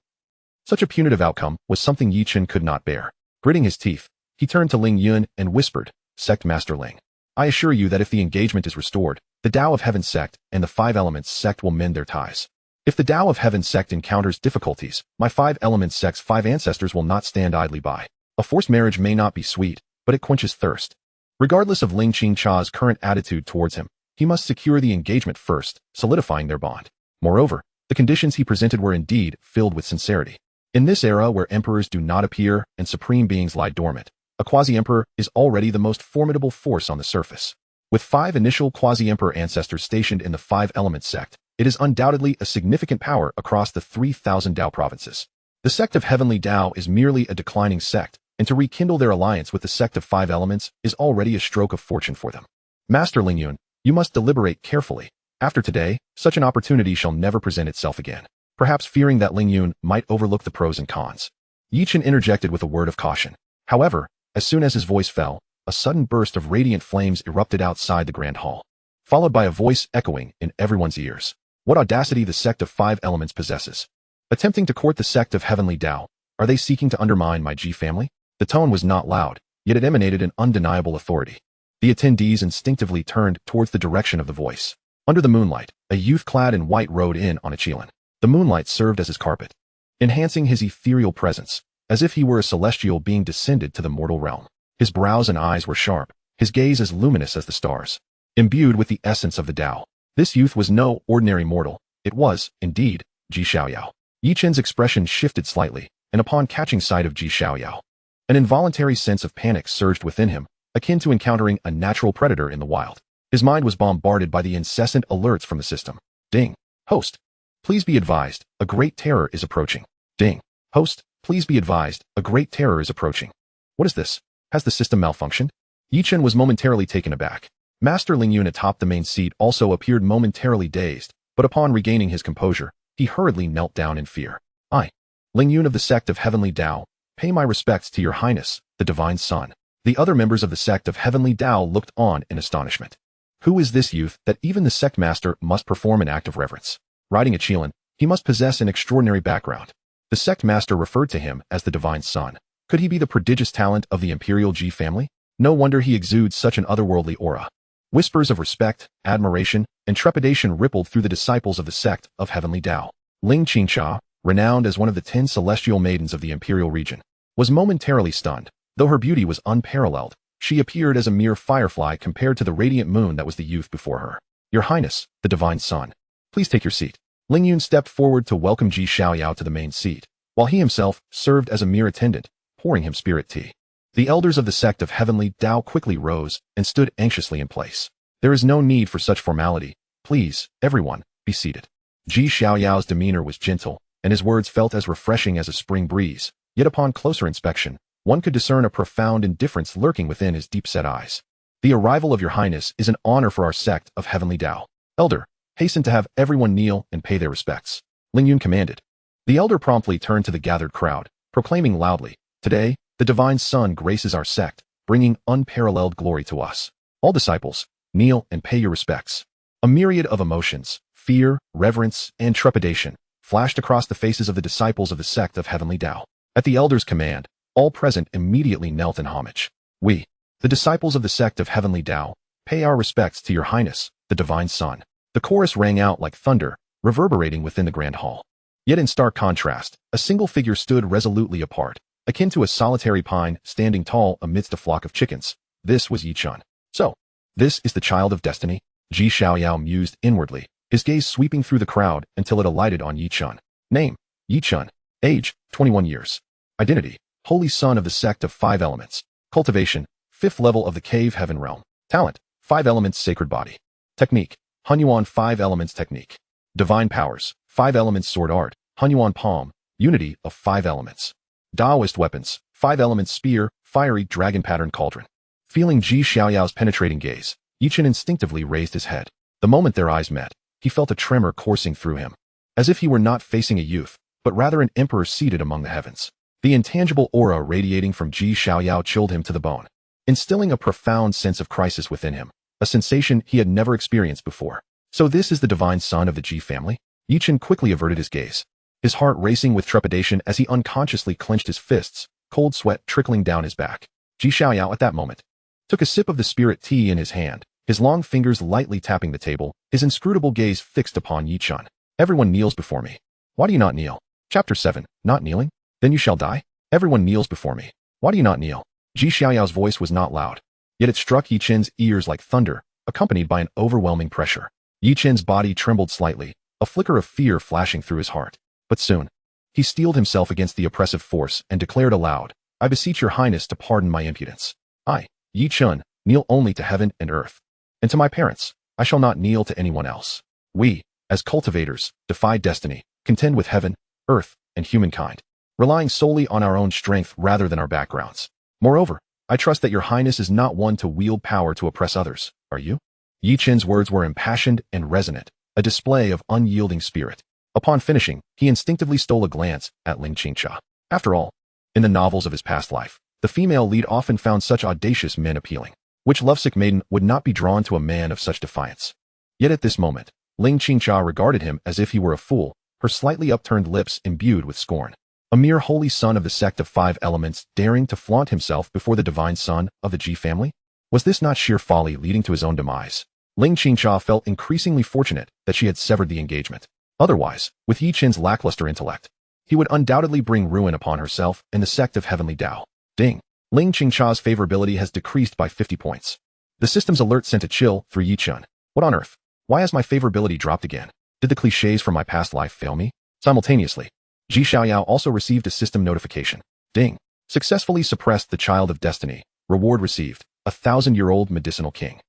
Such a punitive outcome was something Yi Chen could not bear. Gritting his teeth, he turned to Ling Yun and whispered, Sect Master Ling, I assure you that if the engagement is restored, the Tao of Heaven Sect and the 5 Elements Sect will mend their ties. If the Tao of Heaven Sect encounters difficulties, my 5 Elements Sect's 5 ancestors will not stand idly by. A forced marriage may not be sweet, but it quenches thirst. Regardless of Ling Qingcha's current attitude towards him, he must secure the engagement first, solidifying their bond. Moreover, the conditions he presented were indeed filled with sincerity. In this era where emperors do not appear and supreme beings lie dormant, a quasi-emperor is already the most formidable force on the surface. With 5 initial quasi-emperor ancestors stationed in the 5 Elements Sect, it is undoubtedly a significant power across the 3,000 Dao provinces. The sect of Heavenly Dao is merely a declining sect, and to rekindle their alliance with the sect of 5 Elements is already a stroke of fortune for them. Master Ling Yun, you must deliberate carefully. After today, such an opportunity shall never present itself again. Perhaps fearing that Ling Yun might overlook the pros and cons, Yi Chen interjected with a word of caution. However, as soon as his voice fell, a sudden burst of radiant flames erupted outside the Grand Hall, followed by a voice echoing in everyone's ears. What audacity the sect of 5 Elements possesses. Attempting to court the sect of Heavenly Dao, are they seeking to undermine my Ji family? The tone was not loud, yet it emanated an undeniable authority. The attendees instinctively turned towards the direction of the voice. Under the moonlight, a youth clad in white rode in on a qilin. The moonlight served as his carpet, enhancing his ethereal presence, as if he were a celestial being descended to the mortal realm. His brows and eyes were sharp, his gaze as luminous as the stars. Imbued with the essence of the Tao, this youth was no ordinary mortal. It was, indeed, Ji Xiaoyao. Yi Chen's expression shifted slightly, and upon catching sight of Ji Xiaoyao, an involuntary sense of panic surged within him, akin to encountering a natural predator in the wild. His mind was bombarded by the incessant alerts from the system. Ding. Host. Please be advised, a great terror is approaching. Ding. Host. Please be advised, a great terror is approaching. What is this? Has the system malfunctioned? Yi Chen was momentarily taken aback. Master Ling Yun atop the main seat also appeared momentarily dazed, but upon regaining his composure, he hurriedly knelt down in fear. I, Ling Yun of the sect of Heavenly Dao, pay my respects to your highness, the divine son. The other members of the sect of Heavenly Dao looked on in astonishment. Who is this youth that even the sect master must perform an act of reverence? Riding a qilin, he must possess an extraordinary background. The sect master referred to him as the divine son. Could he be the prodigious talent of the imperial Ji family? No wonder he exudes such an otherworldly aura. Whispers of respect, admiration, and trepidation rippled through the disciples of the sect of Heavenly Dao. Ling Qingcha, renowned as one of the 10 celestial maidens of the imperial region, was momentarily stunned. Though her beauty was unparalleled, she appeared as a mere firefly compared to the radiant moon that was the youth before her. Your Highness, the divine son, please take your seat. Ling Yun stepped forward to welcome Ji Xiaoyao to the main seat, while he himself served as a mere attendant, pouring him spirit tea. The elders of the sect of Heavenly Dao quickly rose and stood anxiously in place. There is no need for such formality. Please, everyone, be seated. Xiaoyao's demeanor was gentle, and his words felt as refreshing as a spring breeze, yet upon closer inspection, one could discern a profound indifference lurking within his deep-set eyes. The arrival of your highness is an honor for our sect of Heavenly Dao. Elder, hasten to have everyone kneel and pay their respects. Ling Yun commanded. The elder promptly turned to the gathered crowd, proclaiming loudly, "Today, the divine sun graces our sect, bringing unparalleled glory to us. All disciples, kneel and pay your respects." A myriad of emotions, fear, reverence, and trepidation, flashed across the faces of the disciples of the sect of Heavenly Dao. At the elder's command, all present immediately knelt in homage. "We, the disciples of the sect of Heavenly Dao, pay our respects to your highness, the divine sun." The chorus rang out like thunder, reverberating within the grand hall. Yet in stark contrast, a single figure stood resolutely apart, akin to a solitary pine standing tall amidst a flock of chickens. This was Yi Chun. "So, this is the child of destiny?" Xiaoyao mused inwardly, his gaze sweeping through the crowd until it alighted on Yi Chun. Name, Yi Chun. Age, 21 years. Identity, holy son of the sect of 5 elements. Cultivation, 5th level of the cave heaven realm. Talent, 5 elements sacred body. Technique, Hunyuan 5 elements technique. Divine powers, 5 elements sword art, Hunyuan palm, unity of 5 elements. Daoist weapons, 5 elements spear, fiery dragon pattern cauldron. Feeling Xiaoyao's penetrating gaze, Yi Chun instinctively raised his head. The moment their eyes met, he felt a tremor coursing through him, as if he were not facing a youth, but rather an emperor seated among the heavens. The intangible aura radiating from Xiaoyao chilled him to the bone, instilling a profound sense of crisis within him, a sensation he had never experienced before. So this is the divine son of the Ji family? Yi Chun quickly averted his gaze, his heart racing with trepidation as he unconsciously clenched his fists, cold sweat trickling down his back. Xiaoyao at that moment took a sip of the spirit tea in his hand, his long fingers lightly tapping the table, his inscrutable gaze fixed upon Yi Chun. "Everyone kneels before me. Why do you not kneel?" Chapter 7, Not Kneeling? Then you shall die? Everyone kneels before me. Why do you not kneel? Xiaoyao's voice was not loud, yet it struck Yi Chun's ears like thunder, accompanied by an overwhelming pressure. Yi Chun's body trembled slightly, a flicker of fear flashing through his heart. But soon, he steeled himself against the oppressive force and declared aloud, "I beseech your highness to pardon my impudence. I, Yi Chun, kneel only to heaven and earth. And to my parents, I shall not kneel to anyone else. We, as cultivators, defy destiny, contend with heaven, earth, and humankind, relying solely on our own strength rather than our backgrounds. Moreover, I trust that your highness is not one to wield power to oppress others, are you?" Yi Chun's words were impassioned and resonant, a display of unyielding spirit. Upon finishing, he instinctively stole a glance at Ling Qingcha. After all, in the novels of his past life, the female lead often found such audacious men appealing. Which lovesick maiden would not be drawn to a man of such defiance? Yet at this moment, Ling Qingcha regarded him as if he were a fool, her slightly upturned lips imbued with scorn. A mere holy son of the sect of 5 elements daring to flaunt himself before the divine son of the Ji family? Was this not sheer folly leading to his own demise? Ling Qingcha felt increasingly fortunate that she had severed the engagement. Otherwise, with Yi Chun's lackluster intellect, he would undoubtedly bring ruin upon herself and the sect of Heavenly Dao. Ding! Ling Qingcha's favorability has decreased by 50 points. The system's alert sent a chill through Yi Chun. What on earth? Why has my favorability dropped again? Did the cliches from my past life fail me? Simultaneously, Xiaoyao also received a system notification. Ding! Successfully suppressed the child of destiny. Reward received, 1,000-year-old medicinal king.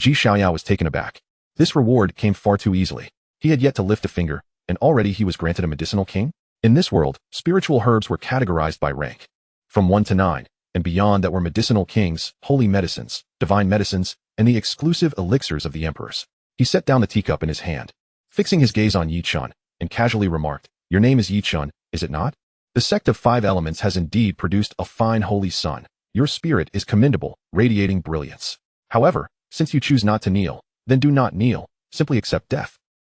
Xiaoyao was taken aback. This reward came far too easily. He had yet to lift a finger, and already he was granted a medicinal king? In this world, spiritual herbs were categorized by rank. From 1 to 9, and beyond that were medicinal kings, holy medicines, divine medicines, and the exclusive elixirs of the emperors. He set down the teacup in his hand, fixing his gaze on Yi Chun, and casually remarked, "Your name is Yi Chun, is it not? The sect of 5 elements has indeed produced a fine holy son. Your spirit is commendable, radiating brilliance. However, since you choose not to kneel, then do not kneel, simply accept death."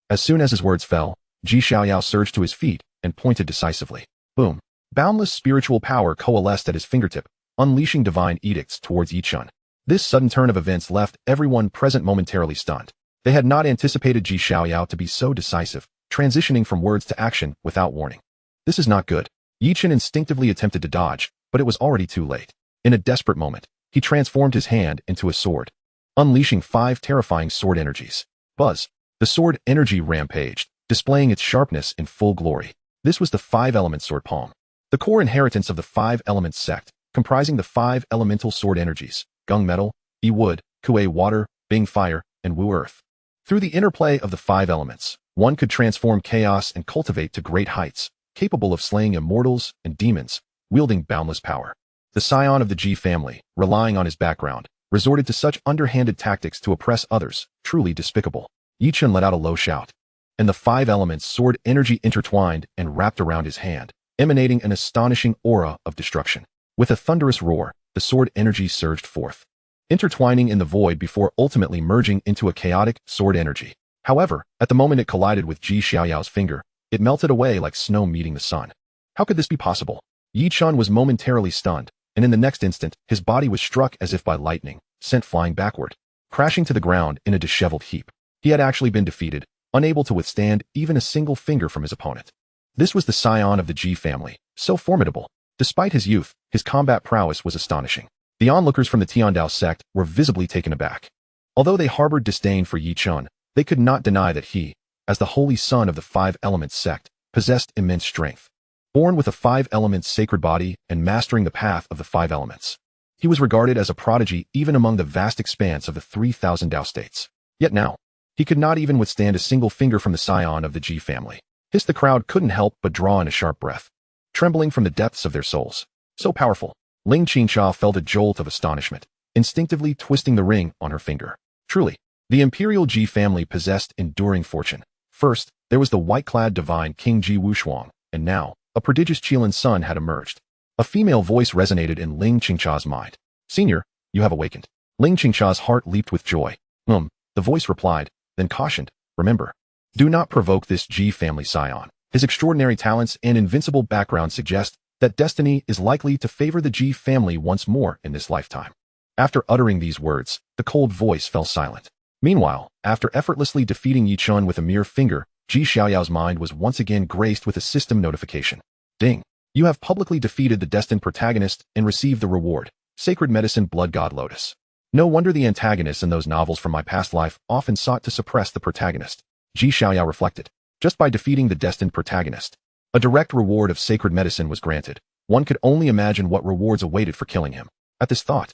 As soon as his words fell, Xiaoyao surged to his feet and pointed decisively. Boom! Boundless spiritual power coalesced at his fingertip, unleashing divine edicts towards Yi Chun. This sudden turn of events left everyone present momentarily stunned. They had not anticipated Xiaoyao to be so decisive, transitioning from words to action without warning. This is not good. Yi Chun instinctively attempted to dodge, but it was already too late. In a desperate moment, he transformed his hand into a sword, unleashing 5 terrifying sword energies. Buzz! The sword energy rampaged, displaying its sharpness in full glory. This was the 5-element sword palm, the core inheritance of the 5-element sect, comprising the 5 elemental sword energies, Gung metal, Yi wood, Kuei water, Bing fire, and Wu earth. Through the interplay of the 5 elements, One could transform chaos and cultivate to great heights, capable of slaying immortals and demons, wielding boundless power. The scion of the Ji family, relying on his background, resorted to such underhanded tactics to oppress others, truly despicable. Yichun let out a low shout, and the five elements sword energy intertwined and wrapped around his hand, emanating an astonishing aura of destruction. With a thunderous roar, the sword energy surged forth, intertwining in the void before ultimately merging into a chaotic sword energy. However, at the moment it collided with Ji Xiaoyao's finger, it melted away like snow meeting the sun. How could this be possible? Yichun was momentarily stunned, and in the next instant, his body was struck as if by lightning, sent flying backward, crashing to the ground in a disheveled heap. He had actually been defeated, unable to withstand even a single finger from his opponent. This was the scion of the Ji family, so formidable. Despite his youth, his combat prowess was astonishing. The onlookers from the Tiandao sect were visibly taken aback. Although they harbored disdain for Yichun, they could not deny that he, as the holy son of the Five Elements sect, possessed immense strength. Born with a Five Elements sacred body and mastering the path of the Five Elements, he was regarded as a prodigy even among the vast expanse of the 3,000 Dao States. Yet now, he could not even withstand a single finger from the scion of the Ji family. The crowd couldn't help but draw in a sharp breath, trembling from the depths of their souls. So powerful, Ling Qingsha felt a jolt of astonishment, instinctively twisting the ring on her finger. Truly, the imperial Ji family possessed enduring fortune. First, there was the white-clad divine King Ji Wushuang, and now, a prodigious Qilin son had emerged. A female voice resonated in Ling Qingsha's mind. Senior, you have awakened. Ling Qingsha's heart leaped with joy. The voice replied, then cautioned, remember, do not provoke this Ji family scion. His extraordinary talents and invincible background suggest that destiny is likely to favor the Ji family once more in this lifetime. After uttering these words, the cold voice fell silent. Meanwhile, after effortlessly defeating Yichun with a mere finger, Ji Xiaoyao's mind was once again graced with a system notification. Ding! You have publicly defeated the destined protagonist and received the reward, Sacred Medicine Blood God Lotus. No wonder the antagonists in those novels from my past life often sought to suppress the protagonist. Ji Xiaoyao reflected. Just by defeating the destined protagonist, a direct reward of sacred medicine was granted. One could only imagine what rewards awaited for killing him. At this thought,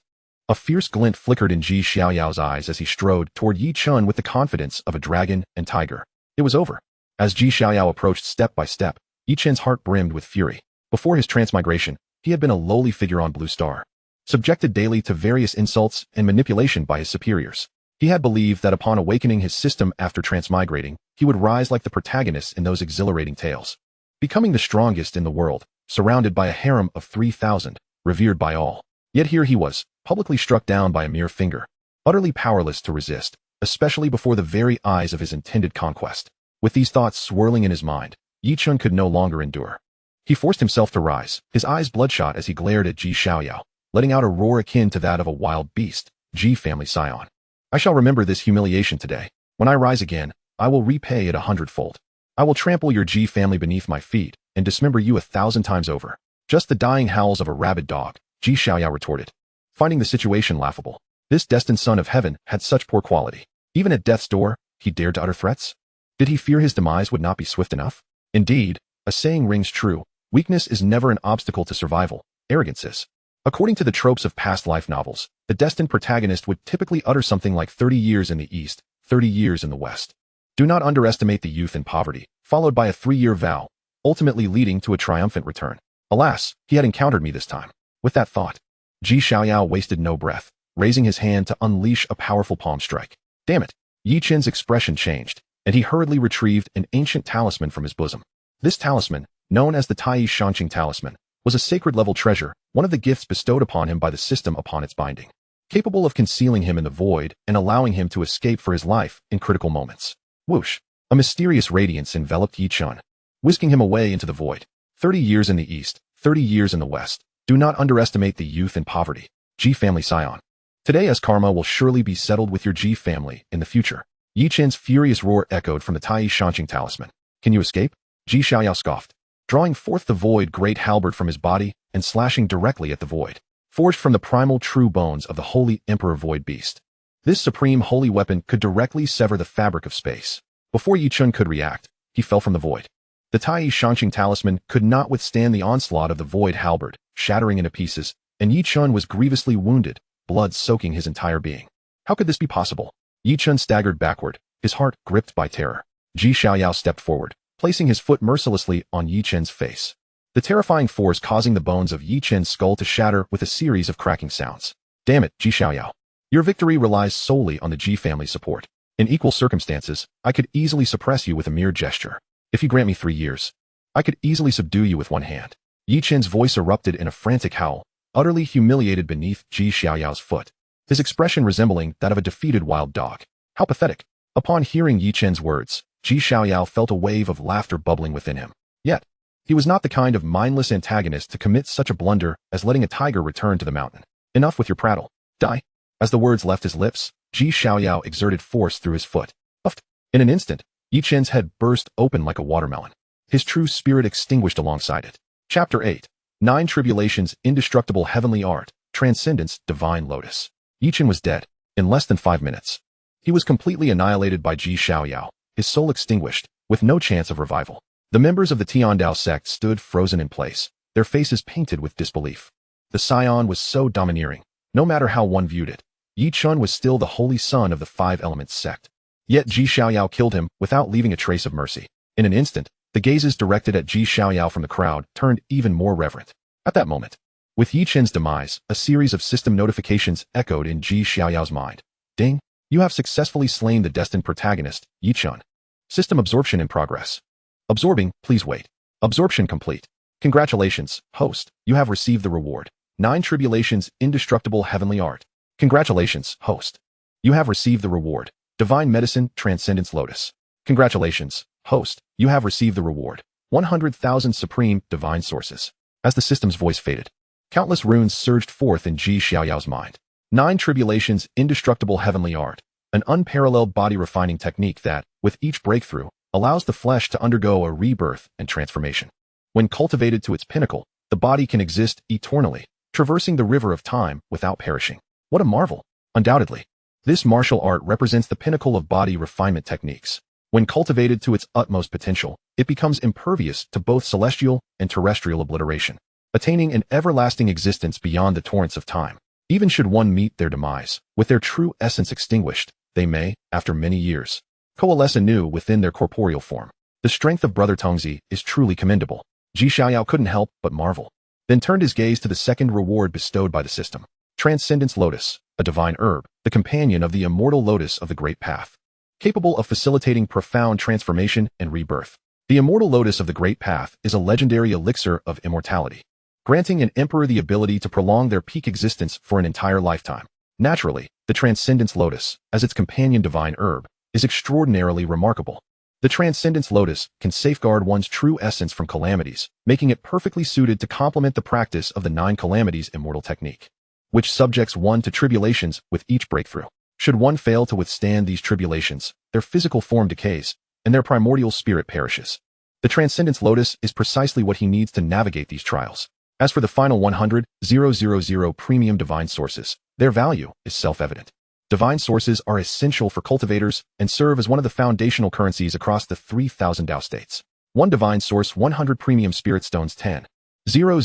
a fierce glint flickered in Ji Xiaoyao's eyes as he strode toward Yichun with the confidence of a dragon and tiger. It was over. As Ji Xiaoyao approached step by step, Yichun's heart brimmed with fury. Before his transmigration, he had been a lowly figure on Blue Star, subjected daily to various insults and manipulation by his superiors. He had believed that upon awakening his system after transmigrating, he would rise like the protagonists in those exhilarating tales, becoming the strongest in the world, surrounded by a harem of 3,000, revered by all. Yet here he was, publicly struck down by a mere finger, utterly powerless to resist, especially before the very eyes of his intended conquest. With these thoughts swirling in his mind, Yichun could no longer endure. He forced himself to rise, his eyes bloodshot as he glared at Ji Xiaoyao, letting out a roar akin to that of a wild beast. Ji family scion. I shall remember this humiliation today. When I rise again, I will repay it 100-fold. I will trample your Ji family beneath my feet and dismember you 1,000 times over. Just the dying howls of a rabid dog, Ji Xiaoyao retorted, finding the situation laughable. This destined son of heaven had such poor quality. Even at death's door, he dared to utter threats? Did he fear his demise would not be swift enough? Indeed, a saying rings true, weakness is never an obstacle to survival, arrogance is. According to the tropes of past life novels, the destined protagonist would typically utter something like 30 years in the East, 30 years in the West. Do not underestimate the youth in poverty, followed by a 3-year vow, ultimately leading to a triumphant return. Alas, he had encountered me this time. With that thought, Ji Xiaoyao wasted no breath, raising his hand to unleash a powerful palm strike. Damn it! Yichun's expression changed, and he hurriedly retrieved an ancient talisman from his bosom. This talisman, known as the Taiyu talisman, was a sacred-level treasure, one of the gifts bestowed upon him by the system upon its binding, capable of concealing him in the void and allowing him to escape for his life in critical moments. Whoosh! A mysterious radiance enveloped Yichun, whisking him away into the void. 30 years in the East, 30 years in the West. Do not underestimate the youth in poverty. Ji family scion. Today as karma will surely be settled with your Ji family in the future. Yichun's furious roar echoed from the Taiyu talisman. Can you escape? Ji Xiaoyao scoffed, drawing forth the void great halberd from his body and slashing directly at the void, forged from the primal true bones of the holy Emperor Void Beast. This supreme holy weapon could directly sever the fabric of space. Before Yichun could react, he fell from the void. The Taiyu talisman could not withstand the onslaught of the void halberd, shattering into pieces, and Yichun was grievously wounded, blood soaking his entire being. How could this be possible? Yichun staggered backward, his heart gripped by terror. Xiaoyao stepped forward, placing his foot mercilessly on Yi Chen's face. The terrifying force causing the bones of Yi Chen's skull to shatter with a series of cracking sounds. Damn it, Xiaoyao. Your victory relies solely on the Ji family's support. In equal circumstances, I could easily suppress you with a mere gesture. If you grant me 3 years, I could easily subdue you with one hand. Yi Chen's voice erupted in a frantic howl, utterly humiliated beneath Xiaoyao's foot, his expression resembling that of a defeated wild dog. How pathetic. Upon hearing Yi Chen's words, Xiaoyao felt a wave of laughter bubbling within him. Yet, he was not the kind of mindless antagonist to commit such a blunder as letting a tiger return to the mountain. Enough with your prattle. Die. As the words left his lips, Xiaoyao exerted force through his foot. Puffed. In an instant, Yi Chen's head burst open like a watermelon. His true spirit extinguished alongside it. Chapter 8. 9 Tribulations, Indestructible Heavenly Art, Transcendence, Divine Lotus. Yi Chen was dead. In less than 5 minutes. He was completely annihilated by Xiaoyao, his soul extinguished, with no chance of revival. The members of the Tian Dao sect stood frozen in place, their faces painted with disbelief. The scion was so domineering. No matter how one viewed it, Yi Chen was still the holy son of the Five Elements sect. Yet Xiaoyao killed him without leaving a trace of mercy. In an instant, the gazes directed at Xiaoyao from the crowd turned even more reverent. At that moment, with Yi Chen's demise, a series of system notifications echoed in Xiaoyao's mind. Ding! You have successfully slain the destined protagonist, Yi Chen. System absorption in progress. Absorbing, please wait. Absorption complete. Congratulations, host, you have received the reward. 9 Tribulations, Indestructible Heavenly Art. Congratulations, host. You have received the reward. Divine Medicine, Transcendence Lotus. Congratulations, host, you have received the reward. 100,000 Supreme Divine Sources. As the system's voice faded, countless runes surged forth in Xiaoyao's mind. 9 Tribulations, Indestructible Heavenly Art. An unparalleled body-refining technique that, with each breakthrough, allows the flesh to undergo a rebirth and transformation. When cultivated to its pinnacle, the body can exist eternally, traversing the river of time without perishing. What a marvel! Undoubtedly, this martial art represents the pinnacle of body refinement techniques. When cultivated to its utmost potential, it becomes impervious to both celestial and terrestrial obliteration, attaining an everlasting existence beyond the torrents of time. Even should one meet their demise, with their true essence extinguished, they may, after many years, coalesce anew within their corporeal form. The strength of Brother Tongzi is truly commendable. Xiaoyao couldn't help but marvel, then turned his gaze to the second reward bestowed by the system. Transcendence Lotus, a divine herb, the companion of the immortal lotus of the Great Path, capable of facilitating profound transformation and rebirth. The immortal lotus of the Great Path is a legendary elixir of immortality, granting an emperor the ability to prolong their peak existence for an entire lifetime. Naturally, the Transcendence Lotus, as its companion divine herb, is extraordinarily remarkable. The Transcendence Lotus can safeguard one's true essence from calamities, making it perfectly suited to complement the practice of the 9 Calamities Immortal Technique, which subjects one to tribulations with each breakthrough. Should one fail to withstand these tribulations, their physical form decays, and their primordial spirit perishes. The Transcendence Lotus is precisely what he needs to navigate these trials. As for the final 100,000 premium divine sources, their value is self-evident. Divine sources are essential for cultivators and serve as one of the foundational currencies across the 3,000 Dao States. 1 divine source 100 premium spirit stones 10. 000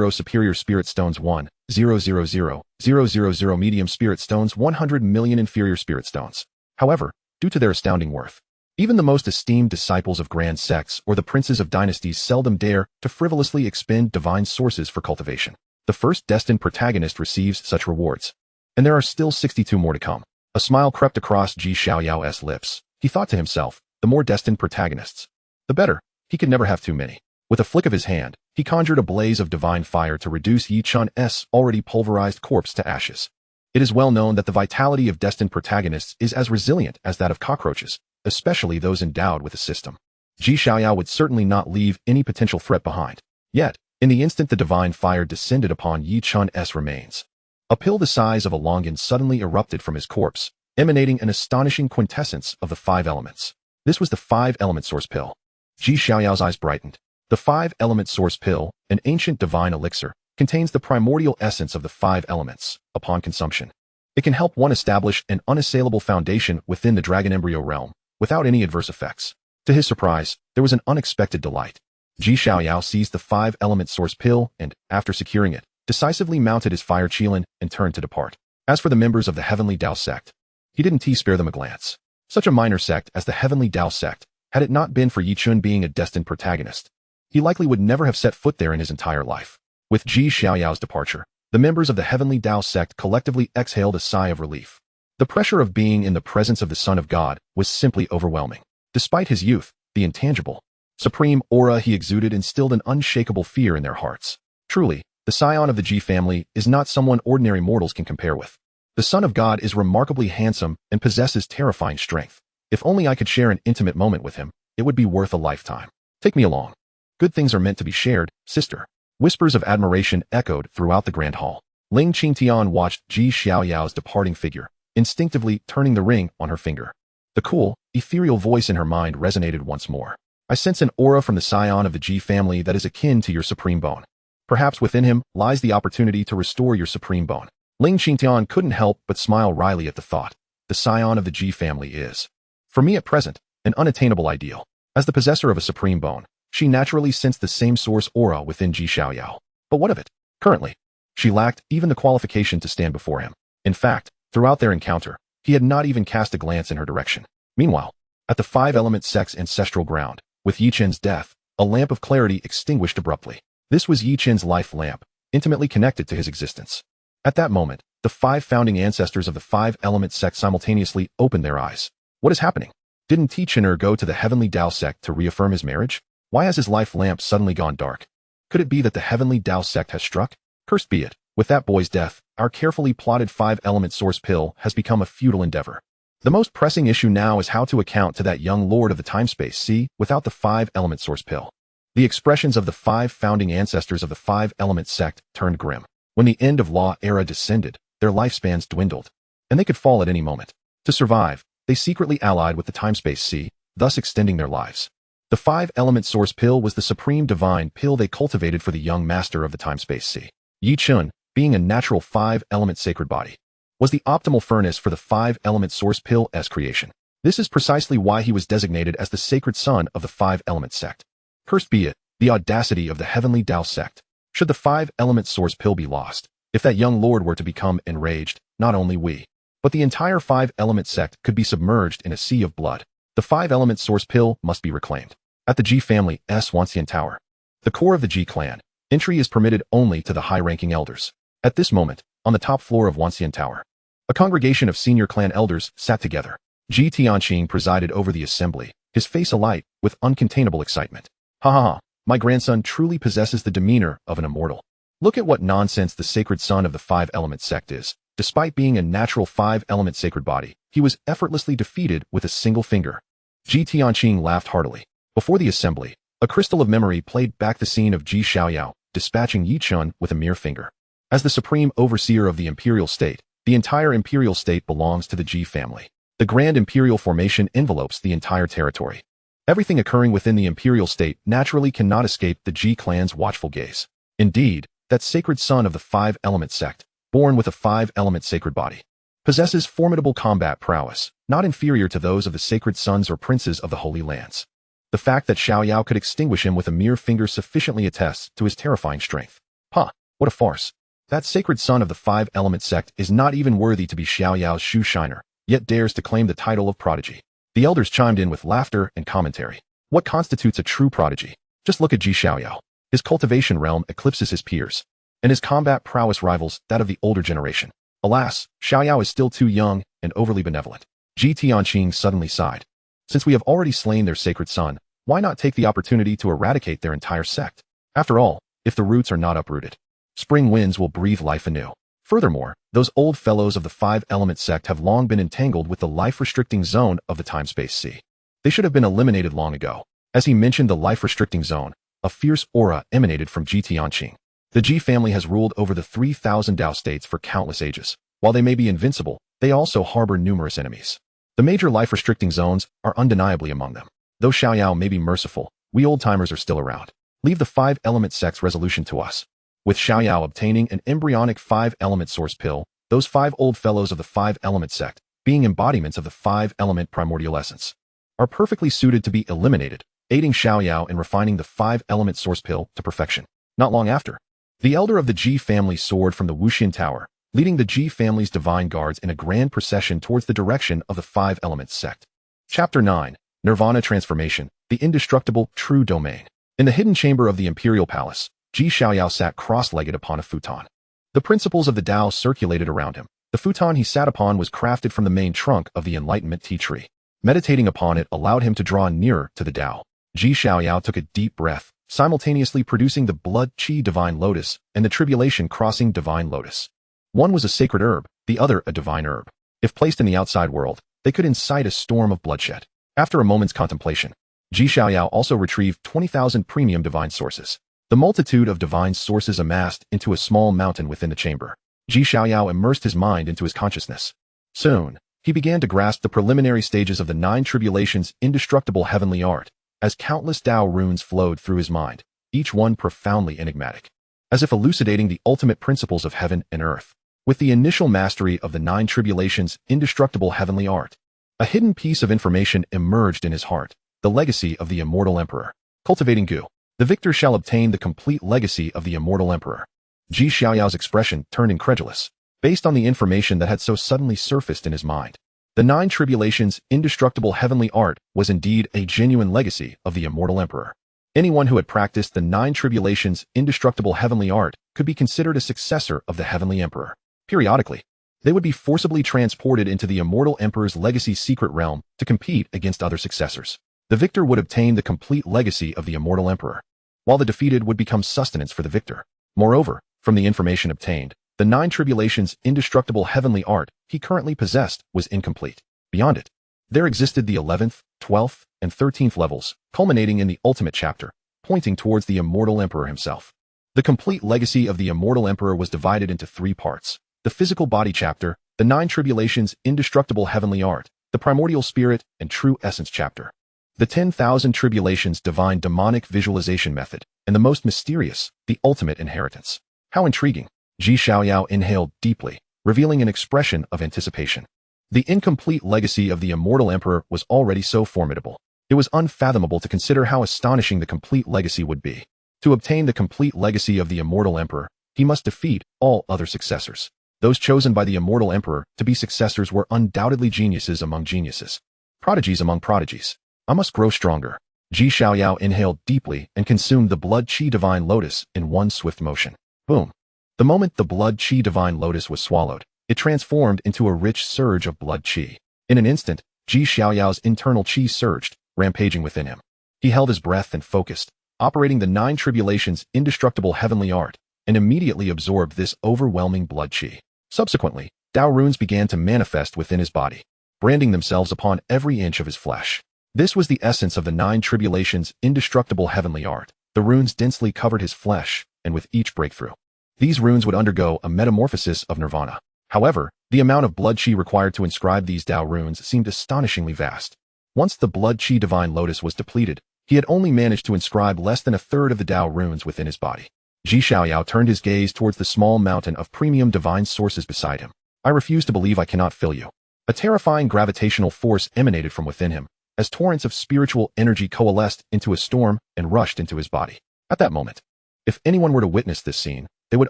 superior spirit stones 1. 000 medium spirit stones 100 million inferior spirit stones. However, due to their astounding worth, even the most esteemed disciples of grand sects or the princes of dynasties seldom dare to frivolously expend divine sources for cultivation. The first destined protagonist receives such rewards, and there are still 62 more to come. A smile crept across Xiaoyao's lips. He thought to himself, the more destined protagonists, the better. He could never have too many. With a flick of his hand, he conjured a blaze of divine fire to reduce Yi Chen's already pulverized corpse to ashes. It is well known that the vitality of destined protagonists is as resilient as that of cockroaches, especially those endowed with a system. Xiaoyao would certainly not leave any potential threat behind. Yet, in the instant the divine fire descended upon Yi Chen's remains, a pill the size of a longan suddenly erupted from his corpse, emanating an astonishing quintessence of the 5 elements. This was the 5-element source pill. Xiaoyao's eyes brightened. The 5-element source pill, an ancient divine elixir, contains the primordial essence of the 5 elements. Upon consumption, it can help one establish an unassailable foundation within the dragon embryo realm, without any adverse effects. To his surprise, there was an unexpected delight. Xiaoyao seized the 5-element source pill and, after securing it, decisively mounted his fire qilin and turned to depart. As for the members of the Heavenly Dao sect, he didn't spare them a glance. Such a minor sect as the Heavenly Dao sect, Had it not been for Yi Chun being a destined protagonist, he likely would never have set foot there in his entire life. With Ji Xiaoyao's departure, the members of the Heavenly Dao sect collectively exhaled a sigh of relief. The pressure of being in the presence of the Son of God was simply overwhelming. Despite his youth, the intangible, supreme aura he exuded instilled an unshakable fear in their hearts. Truly, the scion of the Ji family is not someone ordinary mortals can compare with. The Son of God is remarkably handsome and possesses terrifying strength. If only I could share an intimate moment with him, it would be worth a lifetime. Take me along. Good things are meant to be shared, sister. Whispers of admiration echoed throughout the grand hall. Ling Qingtian watched Ji Xiaoyao's departing figure, instinctively turning the ring on her finger. The cool, ethereal voice in her mind resonated once more. I sense an aura from the scion of the Ji family that is akin to your supreme bone. Perhaps within him lies the opportunity to restore your supreme bone. Ling Qingtian couldn't help but smile wryly at the thought. The scion of the Ji family is, for me at present, an unattainable ideal. As the possessor of a supreme bone, she naturally sensed the same source aura within Ji Xiaoyao. But what of it? Currently, she lacked even the qualification to stand before him. In fact, throughout their encounter, he had not even cast a glance in her direction. Meanwhile, at the five-element sect's ancestral ground, with Yi Chen's death, a lamp of clarity extinguished abruptly. This was Yi Chen's life lamp, intimately connected to his existence. At that moment, the five founding ancestors of the five-element sect simultaneously opened their eyes. What is happening? Didn't Yi Chen go to the Heavenly Dao sect to reaffirm his marriage? Why has his life lamp suddenly gone dark? Could it be that the Heavenly Dao sect has struck? Cursed be it. With that boy's death, our carefully plotted five-element source pill has become a futile endeavor. The most pressing issue now is how to account to that young lord of the time-space sea without the five-element source pill. The expressions of the five founding ancestors of the five-element sect turned grim. When the end of law era descended, their lifespans dwindled, and they could fall at any moment. To survive, they secretly allied with the time-space sea, thus extending their lives. The five-element source pill was the supreme divine pill they cultivated for the young master of the time-space sea. Yi Chun, being a natural five-element sacred body, was the optimal furnace for the five-element source pill's creation. This is precisely why he was designated as the sacred son of the five-element sect. Cursed be it, the audacity of the Heavenly Dao sect. Should the five-element source pill be lost, if that young lord were to become enraged, not only we, but the entire five-element sect could be submerged in a sea of blood. The five-element source pill must be reclaimed. At the Ji family's Wanxian Tower, the core of the Ji clan, entry is permitted only to the high-ranking elders. At this moment, on the top floor of Wanxian Tower, a congregation of senior clan elders sat together. Ji Tianqing presided over the assembly, his face alight with uncontainable excitement. Ha ha ha, my grandson truly possesses the demeanor of an immortal. Look at what nonsense the sacred son of the five-element sect is. Despite being a natural five-element sacred body, he was effortlessly defeated with a single finger. Ji Tianqing laughed heartily. Before the assembly, a crystal of memory played back the scene of Ji Xiaoyao dispatching Yi Chun with a mere finger. As the supreme overseer of the imperial state, the entire imperial state belongs to the Ji family. The grand imperial formation envelopes the entire territory. Everything occurring within the imperial state naturally cannot escape the Ji clan's watchful gaze. Indeed, that sacred son of the five-element sect, born with a five-element sacred body, possesses formidable combat prowess, not inferior to those of the sacred sons or princes of the Holy Lands. The fact that Xiaoyao could extinguish him with a mere finger sufficiently attests to his terrifying strength. What a farce. That sacred son of the five-element sect is not even worthy to be Xiaoyao's shoe shiner, yet dares to claim the title of prodigy. The elders chimed in with laughter and commentary. What constitutes a true prodigy? Just look at Ji Xiaoyao. His cultivation realm eclipses his peers, and his combat prowess rivals that of the older generation. Alas, Xiaoyao is still too young and overly benevolent. Ji Tianqing suddenly sighed. Since we have already slain their sacred son, why not take the opportunity to eradicate their entire sect? After all, if the roots are not uprooted, spring winds will breathe life anew. Furthermore, those old fellows of the five-element sect have long been entangled with the life-restricting zone of the time-space sea. They should have been eliminated long ago. As he mentioned the life-restricting zone, a fierce aura emanated from Ji Tianqing. The Ji family has ruled over the 3,000 Dao States for countless ages. While they may be invincible, they also harbor numerous enemies. The major life-restricting zones are undeniably among them. Though Xiaoyao may be merciful, we old-timers are still around. Leave the five-element sect's resolution to us. With Xiaoyao obtaining an embryonic five-element source pill, those five old fellows of the five-element sect, being embodiments of the five-element primordial essence, are perfectly suited to be eliminated, aiding Xiaoyao in refining the five-element source pill to perfection. Not long after, the elder of the Ji family soared from the Wuxian Tower, leading the Ji family's divine guards in a grand procession towards the direction of the five-element sect. Chapter 9. Nirvana transformation, the indestructible, true domain. In the hidden chamber of the imperial palace, Xiaoyao sat cross-legged upon a futon. The principles of the Tao circulated around him. The futon he sat upon was crafted from the main trunk of the enlightenment tea tree. Meditating upon it allowed him to draw nearer to the Tao. Xiaoyao took a deep breath, simultaneously producing the blood qi divine lotus and the tribulation crossing divine lotus. One was a sacred herb, the other a divine herb. If placed in the outside world, they could incite a storm of bloodshed. After a moment's contemplation, Xiaoyao also retrieved 20,000 premium divine sources. The multitude of divine sources amassed into a small mountain within the chamber. Xiaoyao immersed his mind into his consciousness. Soon, he began to grasp the preliminary stages of the 9 tribulations' indestructible heavenly art, as countless Tao runes flowed through his mind, each one profoundly enigmatic, as if elucidating the ultimate principles of heaven and earth. With the initial mastery of the 9 tribulations' indestructible heavenly art, a hidden piece of information emerged in his heart, the legacy of the immortal emperor. Cultivating Gu. The victor shall obtain the complete legacy of the immortal emperor. Xiaoyao's expression turned incredulous, based on the information that had so suddenly surfaced in his mind. The 9 tribulations' indestructible heavenly art was indeed a genuine legacy of the immortal emperor. Anyone who had practiced the 9 tribulations' indestructible heavenly art could be considered a successor of the heavenly emperor. Periodically, they would be forcibly transported into the immortal emperor's legacy secret realm to compete against other successors. The victor would obtain the complete legacy of the immortal emperor, while the defeated would become sustenance for the victor. Moreover, from the information obtained, the 9 tribulations' indestructible heavenly art he currently possessed was incomplete. Beyond it, there existed the 11th, 12th, and 13th levels, culminating in the ultimate chapter, pointing towards the immortal emperor himself. The complete legacy of the immortal emperor was divided into 3 parts. The physical body chapter, the 9 tribulations' indestructible heavenly art, the primordial spirit and true essence chapter, the 10,000 tribulations divine demonic visualization method, and the most mysterious, the ultimate inheritance. How intriguing! Xiaoyao inhaled deeply, revealing an expression of anticipation. The incomplete legacy of the immortal emperor was already so formidable. It was unfathomable to consider how astonishing the complete legacy would be. To obtain the complete legacy of the immortal emperor, he must defeat all other successors. Those chosen by the immortal emperor to be successors were undoubtedly geniuses among geniuses, prodigies among prodigies. I must grow stronger. Xiaoyao inhaled deeply and consumed the blood qi divine lotus in one swift motion. Boom. The moment the blood qi divine lotus was swallowed, it transformed into a rich surge of blood qi. In an instant, Xiaoyao's internal qi surged, rampaging within him. He held his breath and focused, operating the 9 tribulations' indestructible heavenly art, and immediately absorbed this overwhelming blood qi. Subsequently, Tao runes began to manifest within his body, branding themselves upon every inch of his flesh. This was the essence of the 9 tribulations' indestructible heavenly art. The runes densely covered his flesh, and with each breakthrough, these runes would undergo a metamorphosis of nirvana. However, the amount of blood qi required to inscribe these Tao runes seemed astonishingly vast. Once the blood qi divine lotus was depleted, he had only managed to inscribe less than a third of the Tao runes within his body. Xiaoyao turned his gaze towards the small mountain of premium divine sources beside him. I refuse to believe I cannot fill you. A terrifying gravitational force emanated from within him, as torrents of spiritual energy coalesced into a storm and rushed into his body. At that moment, if anyone were to witness this scene, they would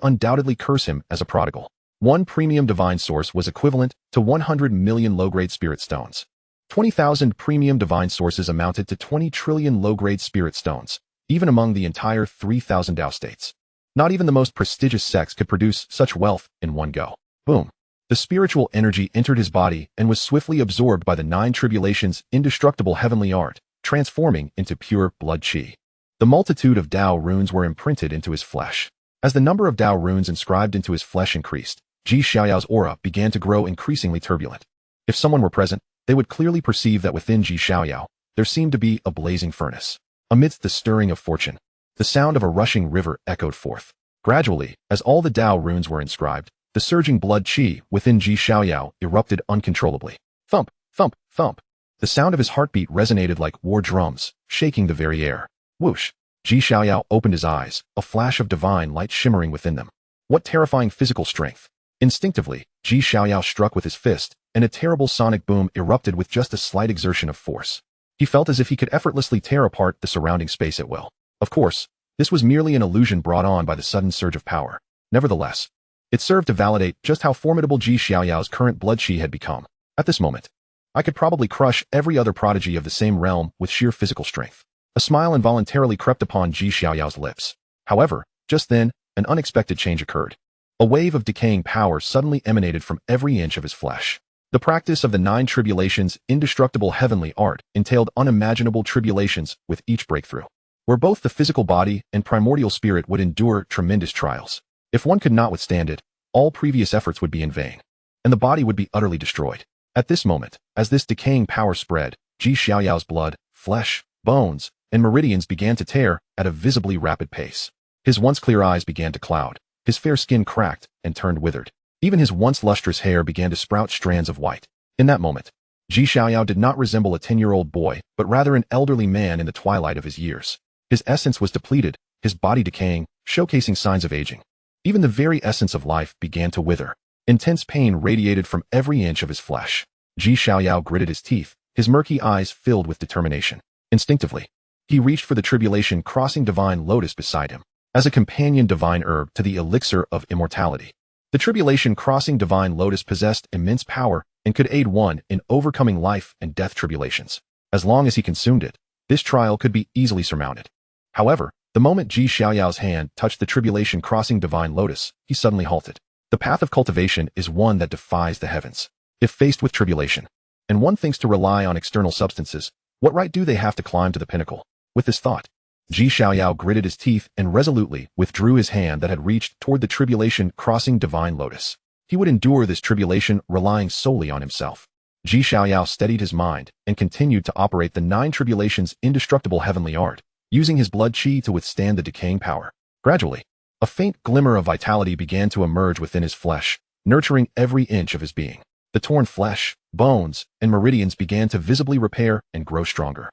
undoubtedly curse him as a prodigal. One premium divine source was equivalent to 100 million low-grade spirit stones. 20,000 premium divine sources amounted to 20 trillion low-grade spirit stones, even among the entire 3,000 Dao States. Not even the most prestigious sects could produce such wealth in one go. Boom. The spiritual energy entered his body and was swiftly absorbed by the 9 tribulations' indestructible heavenly art, transforming into pure blood qi. The multitude of Tao runes were imprinted into his flesh. As the number of Tao runes inscribed into his flesh increased, Xiaoyao's aura began to grow increasingly turbulent. If someone were present, they would clearly perceive that within Xiaoyao, there seemed to be a blazing furnace. Amidst the stirring of fortune, the sound of a rushing river echoed forth. Gradually, as all the Tao runes were inscribed, the surging blood qi within Xiaoyao erupted uncontrollably. Thump, thump, thump. The sound of his heartbeat resonated like war drums, shaking the very air. Whoosh. Xiaoyao opened his eyes, a flash of divine light shimmering within them. What terrifying physical strength! Instinctively, Xiaoyao struck with his fist, and a terrible sonic boom erupted with just a slight exertion of force. He felt as if he could effortlessly tear apart the surrounding space at will. Of course, this was merely an illusion brought on by the sudden surge of power. Nevertheless, it served to validate just how formidable Xiaoyao's current blood qi had become. At this moment, I could probably crush every other prodigy of the same realm with sheer physical strength. A smile involuntarily crept upon Xiaoyao's lips. However, just then, an unexpected change occurred. A wave of decaying power suddenly emanated from every inch of his flesh. The practice of the 9 tribulations' indestructible heavenly art entailed unimaginable tribulations with each breakthrough, where both the physical body and primordial spirit would endure tremendous trials. If one could not withstand it, all previous efforts would be in vain, and the body would be utterly destroyed. At this moment, as this decaying power spread, Xiaoyao's blood, flesh, bones, and meridians began to tear at a visibly rapid pace. His once clear eyes began to cloud, his fair skin cracked and turned withered. Even his once lustrous hair began to sprout strands of white. In that moment, Xiaoyao did not resemble a 10-year-old boy, but rather an elderly man in the twilight of his years. His essence was depleted, his body decaying, showcasing signs of aging. Even the very essence of life began to wither. Intense pain radiated from every inch of his flesh. Xiaoyao gritted his teeth, his murky eyes filled with determination. Instinctively, he reached for the tribulation-crossing divine lotus beside him, as a companion divine herb to the elixir of immortality. The tribulation-crossing divine lotus possessed immense power and could aid one in overcoming life and death tribulations. As long as he consumed it, this trial could be easily surmounted. However, the moment Xiaoyao's hand touched the tribulation-crossing divine lotus, he suddenly halted. The path of cultivation is one that defies the heavens. If faced with tribulation, and one thinks to rely on external substances, what right do they have to climb to the pinnacle? With this thought, Xiaoyao gritted his teeth and resolutely withdrew his hand that had reached toward the tribulation-crossing divine lotus. He would endure this tribulation relying solely on himself. Xiaoyao steadied his mind and continued to operate the 9 tribulations' indestructible heavenly art, using his blood qi to withstand the decaying power. Gradually, a faint glimmer of vitality began to emerge within his flesh, nurturing every inch of his being. The torn flesh, bones, and meridians began to visibly repair and grow stronger,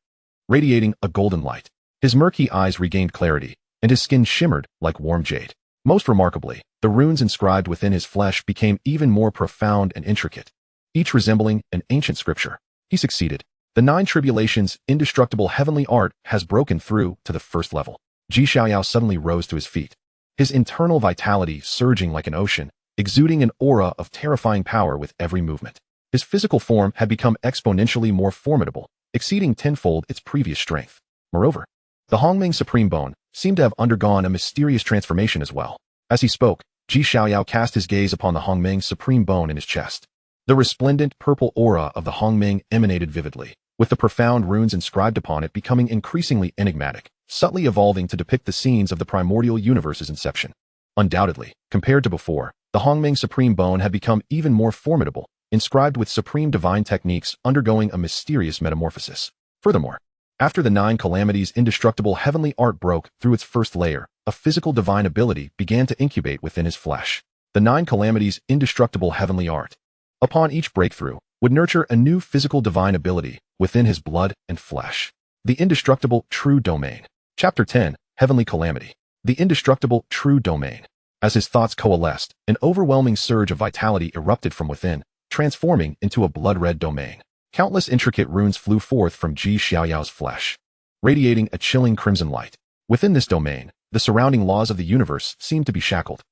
radiating a golden light. His murky eyes regained clarity, and his skin shimmered like warm jade. Most remarkably, the runes inscribed within his flesh became even more profound and intricate, each resembling an ancient scripture. He succeeded. The 9 tribulations' indestructible heavenly art has broken through to the first level. Xiaoyao suddenly rose to his feet, his internal vitality surging like an ocean, exuding an aura of terrifying power with every movement. His physical form had become exponentially more formidable, exceeding tenfold its previous strength. Moreover, the Hongming Supreme Bone seemed to have undergone a mysterious transformation as well. As he spoke, Xiaoyao cast his gaze upon the Hongming Supreme Bone in his chest. The resplendent purple aura of the Hongming emanated vividly, with the profound runes inscribed upon it becoming increasingly enigmatic, subtly evolving to depict the scenes of the primordial universe's inception. Undoubtedly, compared to before, the Hongming Supreme Bone had become even more formidable, inscribed with supreme divine techniques undergoing a mysterious metamorphosis. Furthermore, after the 9 calamities' indestructible heavenly art broke through its first layer, a physical divine ability began to incubate within his flesh. The 9 calamities' indestructible heavenly art, upon each breakthrough, would nurture a new physical divine ability within his blood and flesh. The indestructible true domain. Chapter 10, Heavenly Calamity. The indestructible true domain. As his thoughts coalesced, an overwhelming surge of vitality erupted from within, transforming into a blood-red domain. Countless intricate runes flew forth from Xiaoyao's flesh, radiating a chilling crimson light. Within this domain, the surrounding laws of the universe seemed to be shackled.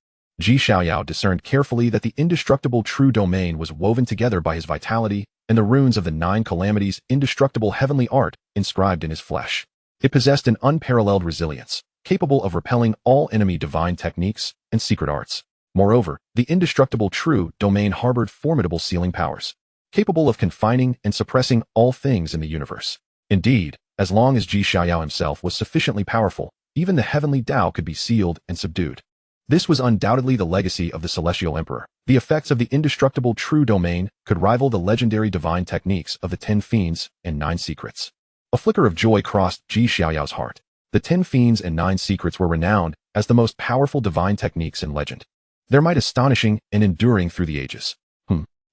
Xiaoyao discerned carefully that the indestructible true domain was woven together by his vitality and the runes of the 9 calamities' indestructible heavenly art inscribed in his flesh. It possessed an unparalleled resilience, capable of repelling all enemy divine techniques and secret arts. Moreover, the indestructible true domain harbored formidable sealing powers, capable of confining and suppressing all things in the universe. Indeed, as long as Xiaoyao himself was sufficiently powerful, even the heavenly Tao could be sealed and subdued. This was undoubtedly the legacy of the Celestial Emperor. The effects of the indestructible true domain could rival the legendary divine techniques of the 10 Fiends and 9 Secrets. A flicker of joy crossed Xiaoyao's heart. The 10 Fiends and 9 Secrets were renowned as the most powerful divine techniques in legend, their might astonishing and enduring through the ages.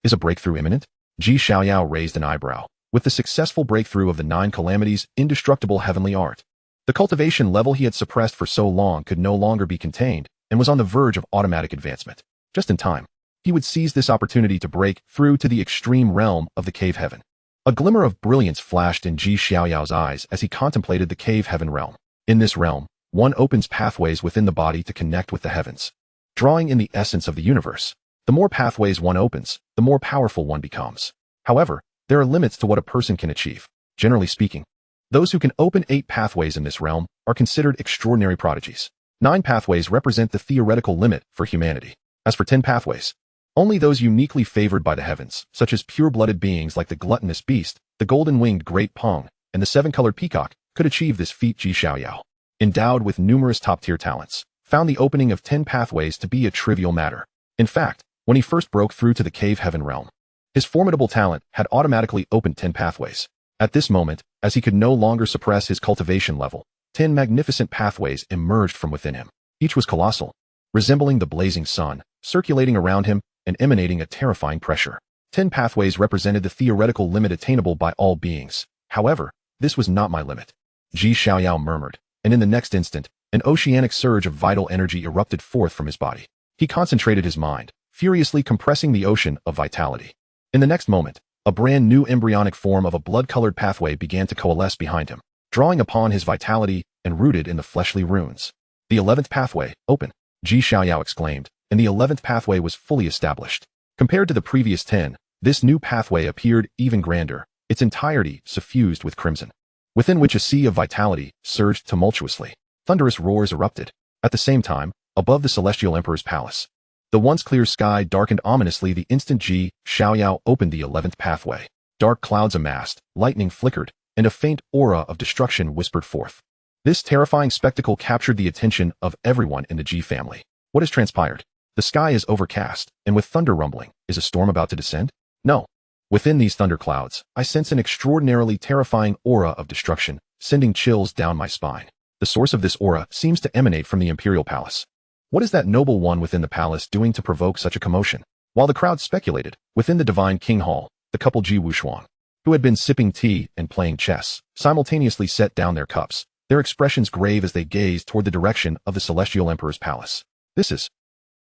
Is a breakthrough imminent? Xiaoyao raised an eyebrow. With the successful breakthrough of the 9 calamities' indestructible heavenly art, the cultivation level he had suppressed for so long could no longer be contained and was on the verge of automatic advancement. Just in time, he would seize this opportunity to break through to the extreme realm of the cave heaven. A glimmer of brilliance flashed in Xiaoyao's eyes as he contemplated the cave heaven realm. In this realm, one opens pathways within the body to connect with the heavens, drawing in the essence of the universe. The more pathways one opens, the more powerful one becomes. However, There are limits to what a person can achieve. Generally speaking, those who can open 8 pathways in this realm are considered extraordinary prodigies. 9 pathways represent the theoretical limit for humanity. As for 10 pathways, only those uniquely favored by the heavens, such as pure-blooded beings like the gluttonous beast, the golden-winged great Pong, and the 7-colored peacock, could achieve this feat. Xiaoyao, endowed with numerous top-tier talents, found the opening of 10 pathways to be a trivial matter. In fact, when he first broke through to the cave heaven realm, his formidable talent had automatically opened 10 pathways. At this moment, as he could no longer suppress his cultivation level, 10 magnificent pathways emerged from within him. Each was colossal, resembling the blazing sun, circulating around him and emanating a terrifying pressure. 10 pathways represented the theoretical limit attainable by all beings. However, this was not my limit. Xiaoyao murmured, and in the next instant, an oceanic surge of vital energy erupted forth from his body. He concentrated his mind, furiously compressing the ocean of vitality. In the next moment, a brand new embryonic form of a blood-colored pathway began to coalesce behind him, drawing upon his vitality and rooted in the fleshly runes. The 11th pathway, open, Xiaoyao exclaimed, and the 11th pathway was fully established. Compared to the previous 10, this new pathway appeared even grander, its entirety suffused with crimson, within which a sea of vitality surged tumultuously. Thunderous roars erupted. At the same time, above the Celestial Emperor's palace, the once clear sky darkened ominously the instant Xiaoyao opened the 11th pathway. Dark clouds amassed, lightning flickered, and a faint aura of destruction whispered forth. This terrifying spectacle captured the attention of everyone in the G family. What has transpired? The sky is overcast, and with thunder rumbling, is a storm about to descend? No. Within these thunder clouds, I sense an extraordinarily terrifying aura of destruction, sending chills down my spine. The source of this aura seems to emanate from the imperial palace. What is that noble one within the palace doing to provoke such a commotion? While the crowd speculated, within the divine king hall, the couple Ji Wuxuan, who had been sipping tea and playing chess, simultaneously set down their cups, their expressions grave as they gazed toward the direction of the celestial emperor's palace. This is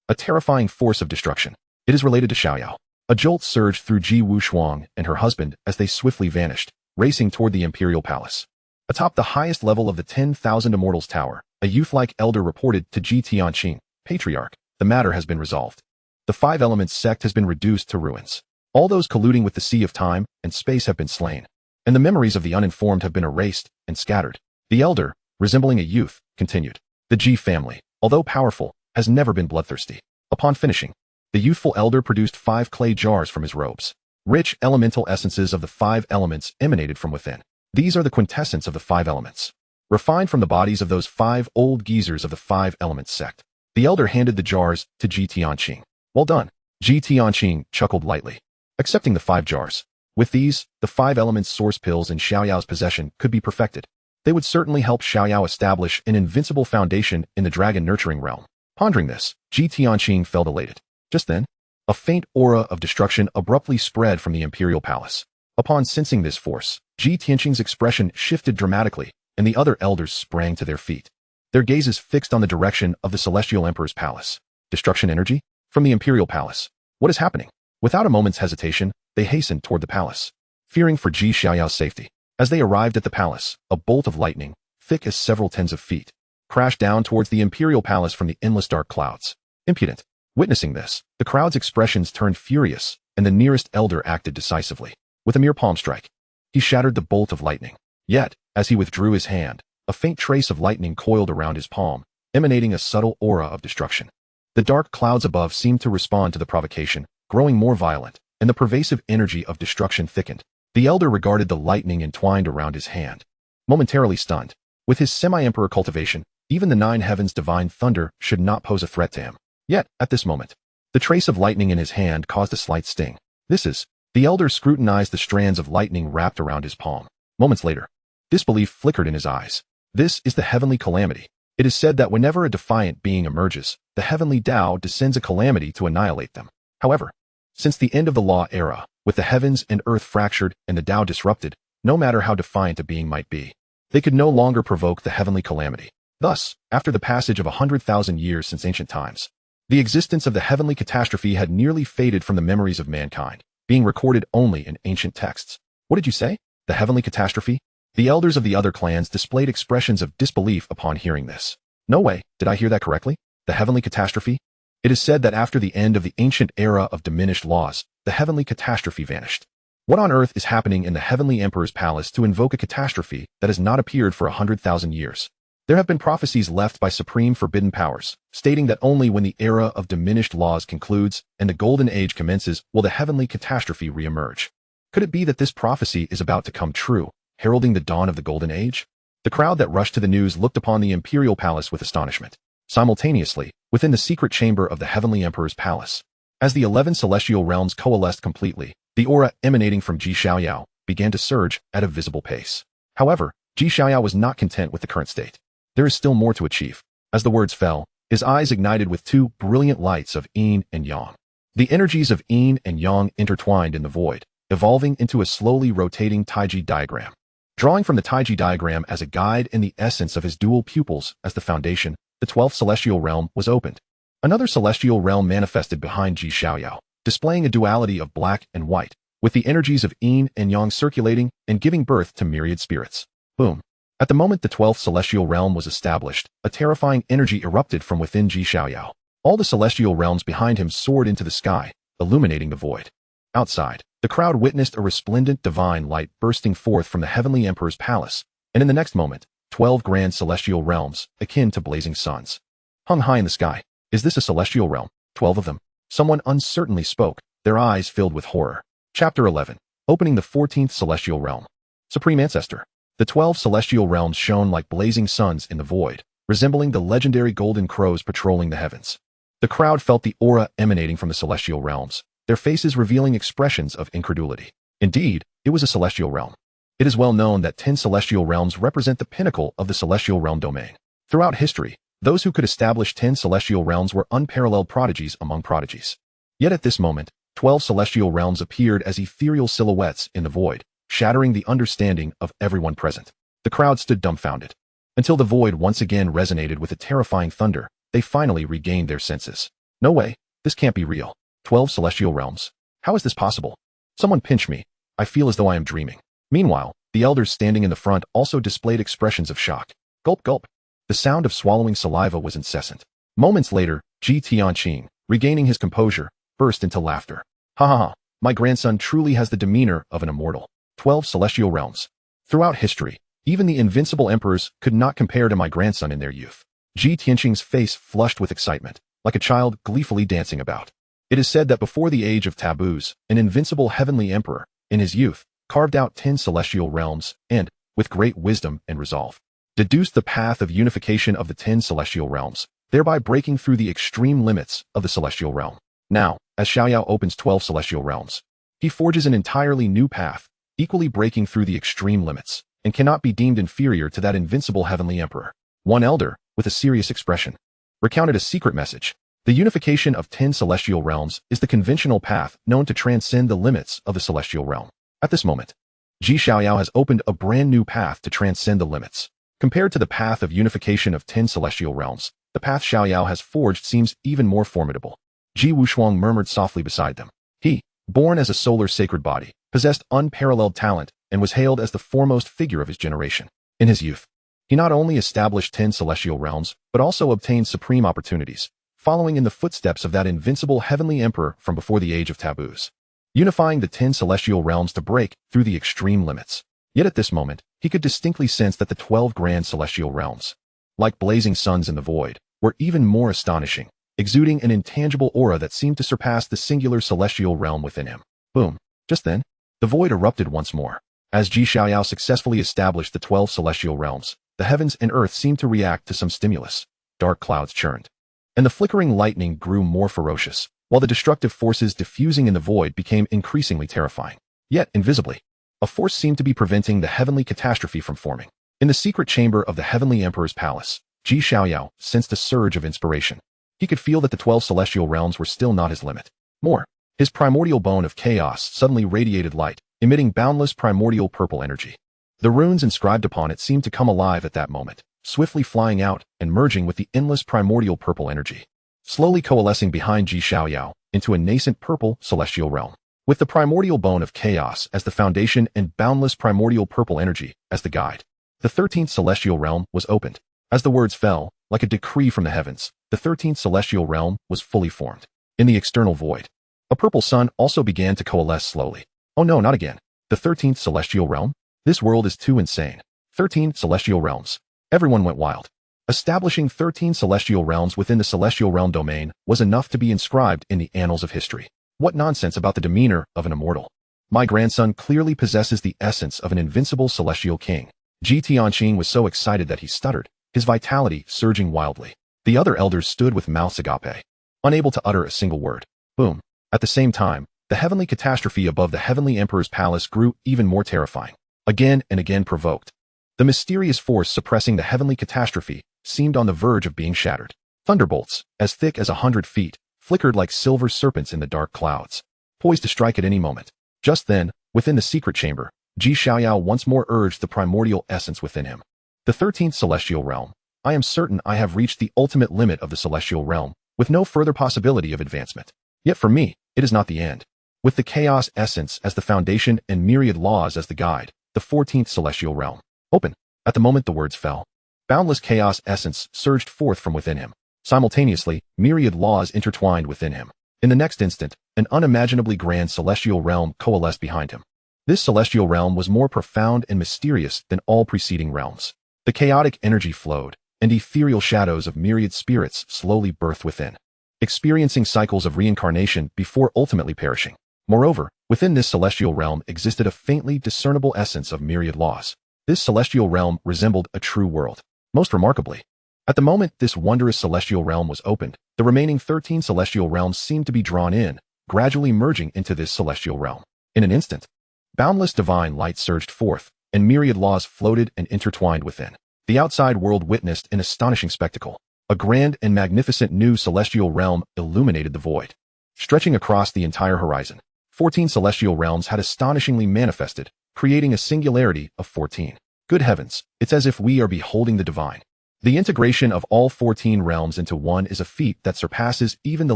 a terrifying force of destruction. It is related to Xiaoyao. A jolt surged through Ji Wuxuan and her husband as they swiftly vanished, racing toward the imperial palace. Atop the highest level of the 10,000 Immortals Tower, a youth-like elder reported to Ji Tianqing, Patriarch, the matter has been resolved. The 5 Elements sect has been reduced to ruins. All those colluding with the Sea of Time and Space have been slain, and the memories of the uninformed have been erased and scattered. The elder, resembling a youth, continued. The Ji family, although powerful, has never been bloodthirsty. Upon finishing, the youthful elder produced 5 clay jars from his robes. Rich elemental essences of the 5 elements emanated from within. These are the quintessence of the 5 elements, refined from the bodies of those 5 old geezers of the 5 Elements sect. The elder handed the jars to Ji Tianqing. Well done. Ji Tianqing chuckled lightly, accepting the 5 jars. With these, the 5 Elements source pills in Xiaoyao's possession could be perfected. They would certainly help Xiaoyao establish an invincible foundation in the dragon nurturing realm. Pondering this, Ji Tianqing felt elated. Just then, a faint aura of destruction abruptly spread from the imperial palace. Upon sensing this force, Ji Tianqing's expression shifted dramatically, and the other elders sprang to their feet, their gazes fixed on the direction of the celestial emperor's palace. Destruction energy? From the imperial palace. What is happening? Without a moment's hesitation, they hastened toward the palace, fearing for Xiaoyao's safety. As they arrived at the palace, a bolt of lightning, thick as several tens of feet, crashed down towards the imperial palace from the endless dark clouds. Impudent. Witnessing this, the crowd's expressions turned furious, and the nearest elder acted decisively. With a mere palm strike, he shattered the bolt of lightning. Yet, as he withdrew his hand, a faint trace of lightning coiled around his palm, emanating a subtle aura of destruction. The dark clouds above seemed to respond to the provocation, growing more violent, and the pervasive energy of destruction thickened. The elder regarded the lightning entwined around his hand, momentarily stunned. With his semi-emperor cultivation, even the 9 heavens' divine thunder should not pose a threat to him. Yet, at this moment, the trace of lightning in his hand caused a slight sting. The elder scrutinized the strands of lightning wrapped around his palm. Moments later, disbelief flickered in his eyes. This is the heavenly calamity. It is said that whenever a defiant being emerges, the heavenly Tao descends a calamity to annihilate them. However, since the end of the Law era, with the heavens and earth fractured and the Tao disrupted, no matter how defiant a being might be, they could no longer provoke the heavenly calamity. Thus, after the passage of 100,000 years since ancient times, the existence of the heavenly catastrophe had nearly faded from the memories of mankind, being recorded only in ancient texts. What did you say? The heavenly catastrophe? The elders of the other clans displayed expressions of disbelief upon hearing this. No way, did I hear that correctly? The heavenly catastrophe? It is said that after the end of the ancient era of diminished laws, the heavenly catastrophe vanished. What on earth is happening in the Heavenly Emperor's palace to invoke a catastrophe that has not appeared for 100,000 years? There have been prophecies left by supreme forbidden powers, stating that only when the era of diminished laws concludes and the Golden Age commences will the heavenly catastrophe re-emerge. Could it be that this prophecy is about to come true, heralding the dawn of the Golden Age? The crowd that rushed to the news looked upon the imperial palace with astonishment. Simultaneously, within the secret chamber of the Heavenly Emperor's palace, as the 11 celestial realms coalesced completely, the aura emanating from Xiaoyao began to surge at a visible pace. However, Xiaoyao was not content with the current state. There is still more to achieve. As the words fell, his eyes ignited with two brilliant lights of yin and yang. The energies of yin and yang intertwined in the void, evolving into a slowly rotating Taiyu diagram. Drawing from the Taiyu diagram as a guide and the essence of his dual pupils as the foundation, the 12th celestial realm was opened. Another celestial realm manifested behind Xiaoyao, displaying a duality of black and white, with the energies of yin and yang circulating and giving birth to myriad spirits. Boom. At the moment the 12th celestial realm was established, a terrifying energy erupted from within Xiaoyao. All the celestial realms behind him soared into the sky, illuminating the void. Outside, the crowd witnessed a resplendent divine light bursting forth from the Heavenly Emperor's palace, and in the next moment, 12 grand celestial realms, akin to blazing suns, hung high in the sky. Is this a celestial realm? 12 of them. Someone uncertainly spoke, their eyes filled with horror. Chapter 11. Opening the 14th celestial realm. Supreme Ancestor. The 12 celestial realms shone like blazing suns in the void, resembling the legendary golden crows patrolling the heavens. The crowd felt the aura emanating from the celestial realms, their faces revealing expressions of incredulity. Indeed, it was a celestial realm. It is well known that 10 celestial realms represent the pinnacle of the celestial realm domain. Throughout history, those who could establish 10 celestial realms were unparalleled prodigies among prodigies. Yet at this moment, 12 celestial realms appeared as ethereal silhouettes in the void, shattering the understanding of everyone present. The crowd stood dumbfounded. Until the void once again resonated with a terrifying thunder, they finally regained their senses. No way, this can't be real. 12 celestial realms. How is this possible? Someone pinch me. I feel as though I am dreaming. Meanwhile, the elders standing in the front also displayed expressions of shock. Gulp gulp. The sound of swallowing saliva was incessant. Moments later, Ji Tianqing, regaining his composure, burst into laughter. Ha ha ha, my grandson truly has the demeanor of an immortal. 12 celestial realms. Throughout history, even the invincible emperors could not compare to my grandson in their youth. Ji Tianqing's face flushed with excitement, like a child gleefully dancing about. It is said that before the age of taboos, an invincible heavenly emperor, in his youth, carved out 10 celestial realms and, with great wisdom and resolve, deduced the path of unification of the 10 celestial realms, thereby breaking through the extreme limits of the celestial realm. Now, as Xiaoyao opens 12 celestial realms, he forges an entirely new path, equally breaking through the extreme limits, and cannot be deemed inferior to that invincible heavenly emperor. One elder, with a serious expression, recounted a secret message. The unification of 10 celestial realms is the conventional path known to transcend the limits of the celestial realm. At this moment, Xiaoyao has opened a brand new path to transcend the limits. Compared to the path of unification of 10 celestial realms, the path Xiaoyao has forged seems even more formidable. Ji Wushuang murmured softly beside them. He, born as a solar sacred body, possessed unparalleled talent and was hailed as the foremost figure of his generation. In his youth, he not only established 10 celestial realms, but also obtained supreme opportunities, following in the footsteps of that invincible heavenly emperor from before the age of taboos, unifying the 10 celestial realms to break through the extreme limits. Yet at this moment, he could distinctly sense that the 12 grand celestial realms, like blazing suns in the void, were even more astonishing, exuding an intangible aura that seemed to surpass the singular celestial realm within him. Boom. Just then, the void erupted once more. As Xiaoyao successfully established the 12 celestial realms, the heavens and earth seemed to react to some stimulus. Dark clouds churned, and the flickering lightning grew more ferocious, while the destructive forces diffusing in the void became increasingly terrifying. Yet, invisibly, a force seemed to be preventing the heavenly catastrophe from forming. In the secret chamber of the Heavenly Emperor's palace, Xiaoyao sensed a surge of inspiration. He could feel that the 12 celestial realms were still not his limit. More, his primordial bone of chaos suddenly radiated light, emitting boundless primordial purple energy. The runes inscribed upon it seemed to come alive at that moment, swiftly flying out and merging with the endless primordial purple energy, slowly coalescing behind Xiaoyao into a nascent purple celestial realm. With the primordial bone of chaos as the foundation and boundless primordial purple energy as the guide, the 13th celestial realm was opened. As the words fell, like a decree from the heavens, the 13th celestial realm was fully formed. In the external void, a purple sun also began to coalesce slowly. Oh no, not again. The 13th Celestial Realm? This world is too insane. 13 Celestial Realms. Everyone went wild. Establishing 13 Celestial Realms within the Celestial Realm domain was enough to be inscribed in the annals of history. What nonsense about the demeanor of an immortal. My grandson clearly possesses the essence of an invincible Celestial King. Ji Tianqing was so excited that he stuttered, his vitality surging wildly. The other elders stood with mouths agape, unable to utter a single word. Boom. At the same time, the heavenly catastrophe above the heavenly emperor's palace grew even more terrifying. Again and again provoked. The mysterious force suppressing the heavenly catastrophe seemed on the verge of being shattered. Thunderbolts, as thick as 100 feet, flickered like silver serpents in the dark clouds, poised to strike at any moment. Just then, within the secret chamber, Xiaoyao once more urged the primordial essence within him. The 13th Celestial Realm. I am certain I have reached the ultimate limit of the Celestial Realm, with no further possibility of advancement. Yet for me, it is not the end. With the chaos essence as the foundation and myriad laws as the guide, the 14th Celestial Realm. Open. At the moment the words fell, boundless chaos essence surged forth from within him. Simultaneously, myriad laws intertwined within him. In the next instant, an unimaginably grand celestial realm coalesced behind him. This celestial realm was more profound and mysterious than all preceding realms. The chaotic energy flowed, and ethereal shadows of myriad spirits slowly birthed within, experiencing cycles of reincarnation before ultimately perishing. Moreover, within this celestial realm existed a faintly discernible essence of myriad laws. This celestial realm resembled a true world. Most remarkably, at the moment this wondrous celestial realm was opened, the remaining 13 celestial realms seemed to be drawn in, gradually merging into this celestial realm. In an instant, boundless divine light surged forth, and myriad laws floated and intertwined within. The outside world witnessed an astonishing spectacle. A grand and magnificent new celestial realm illuminated the void, stretching across the entire horizon. 14 celestial realms had astonishingly manifested, creating a singularity of 14. Good heavens, it's as if we are beholding the divine. The integration of all 14 realms into one is a feat that surpasses even the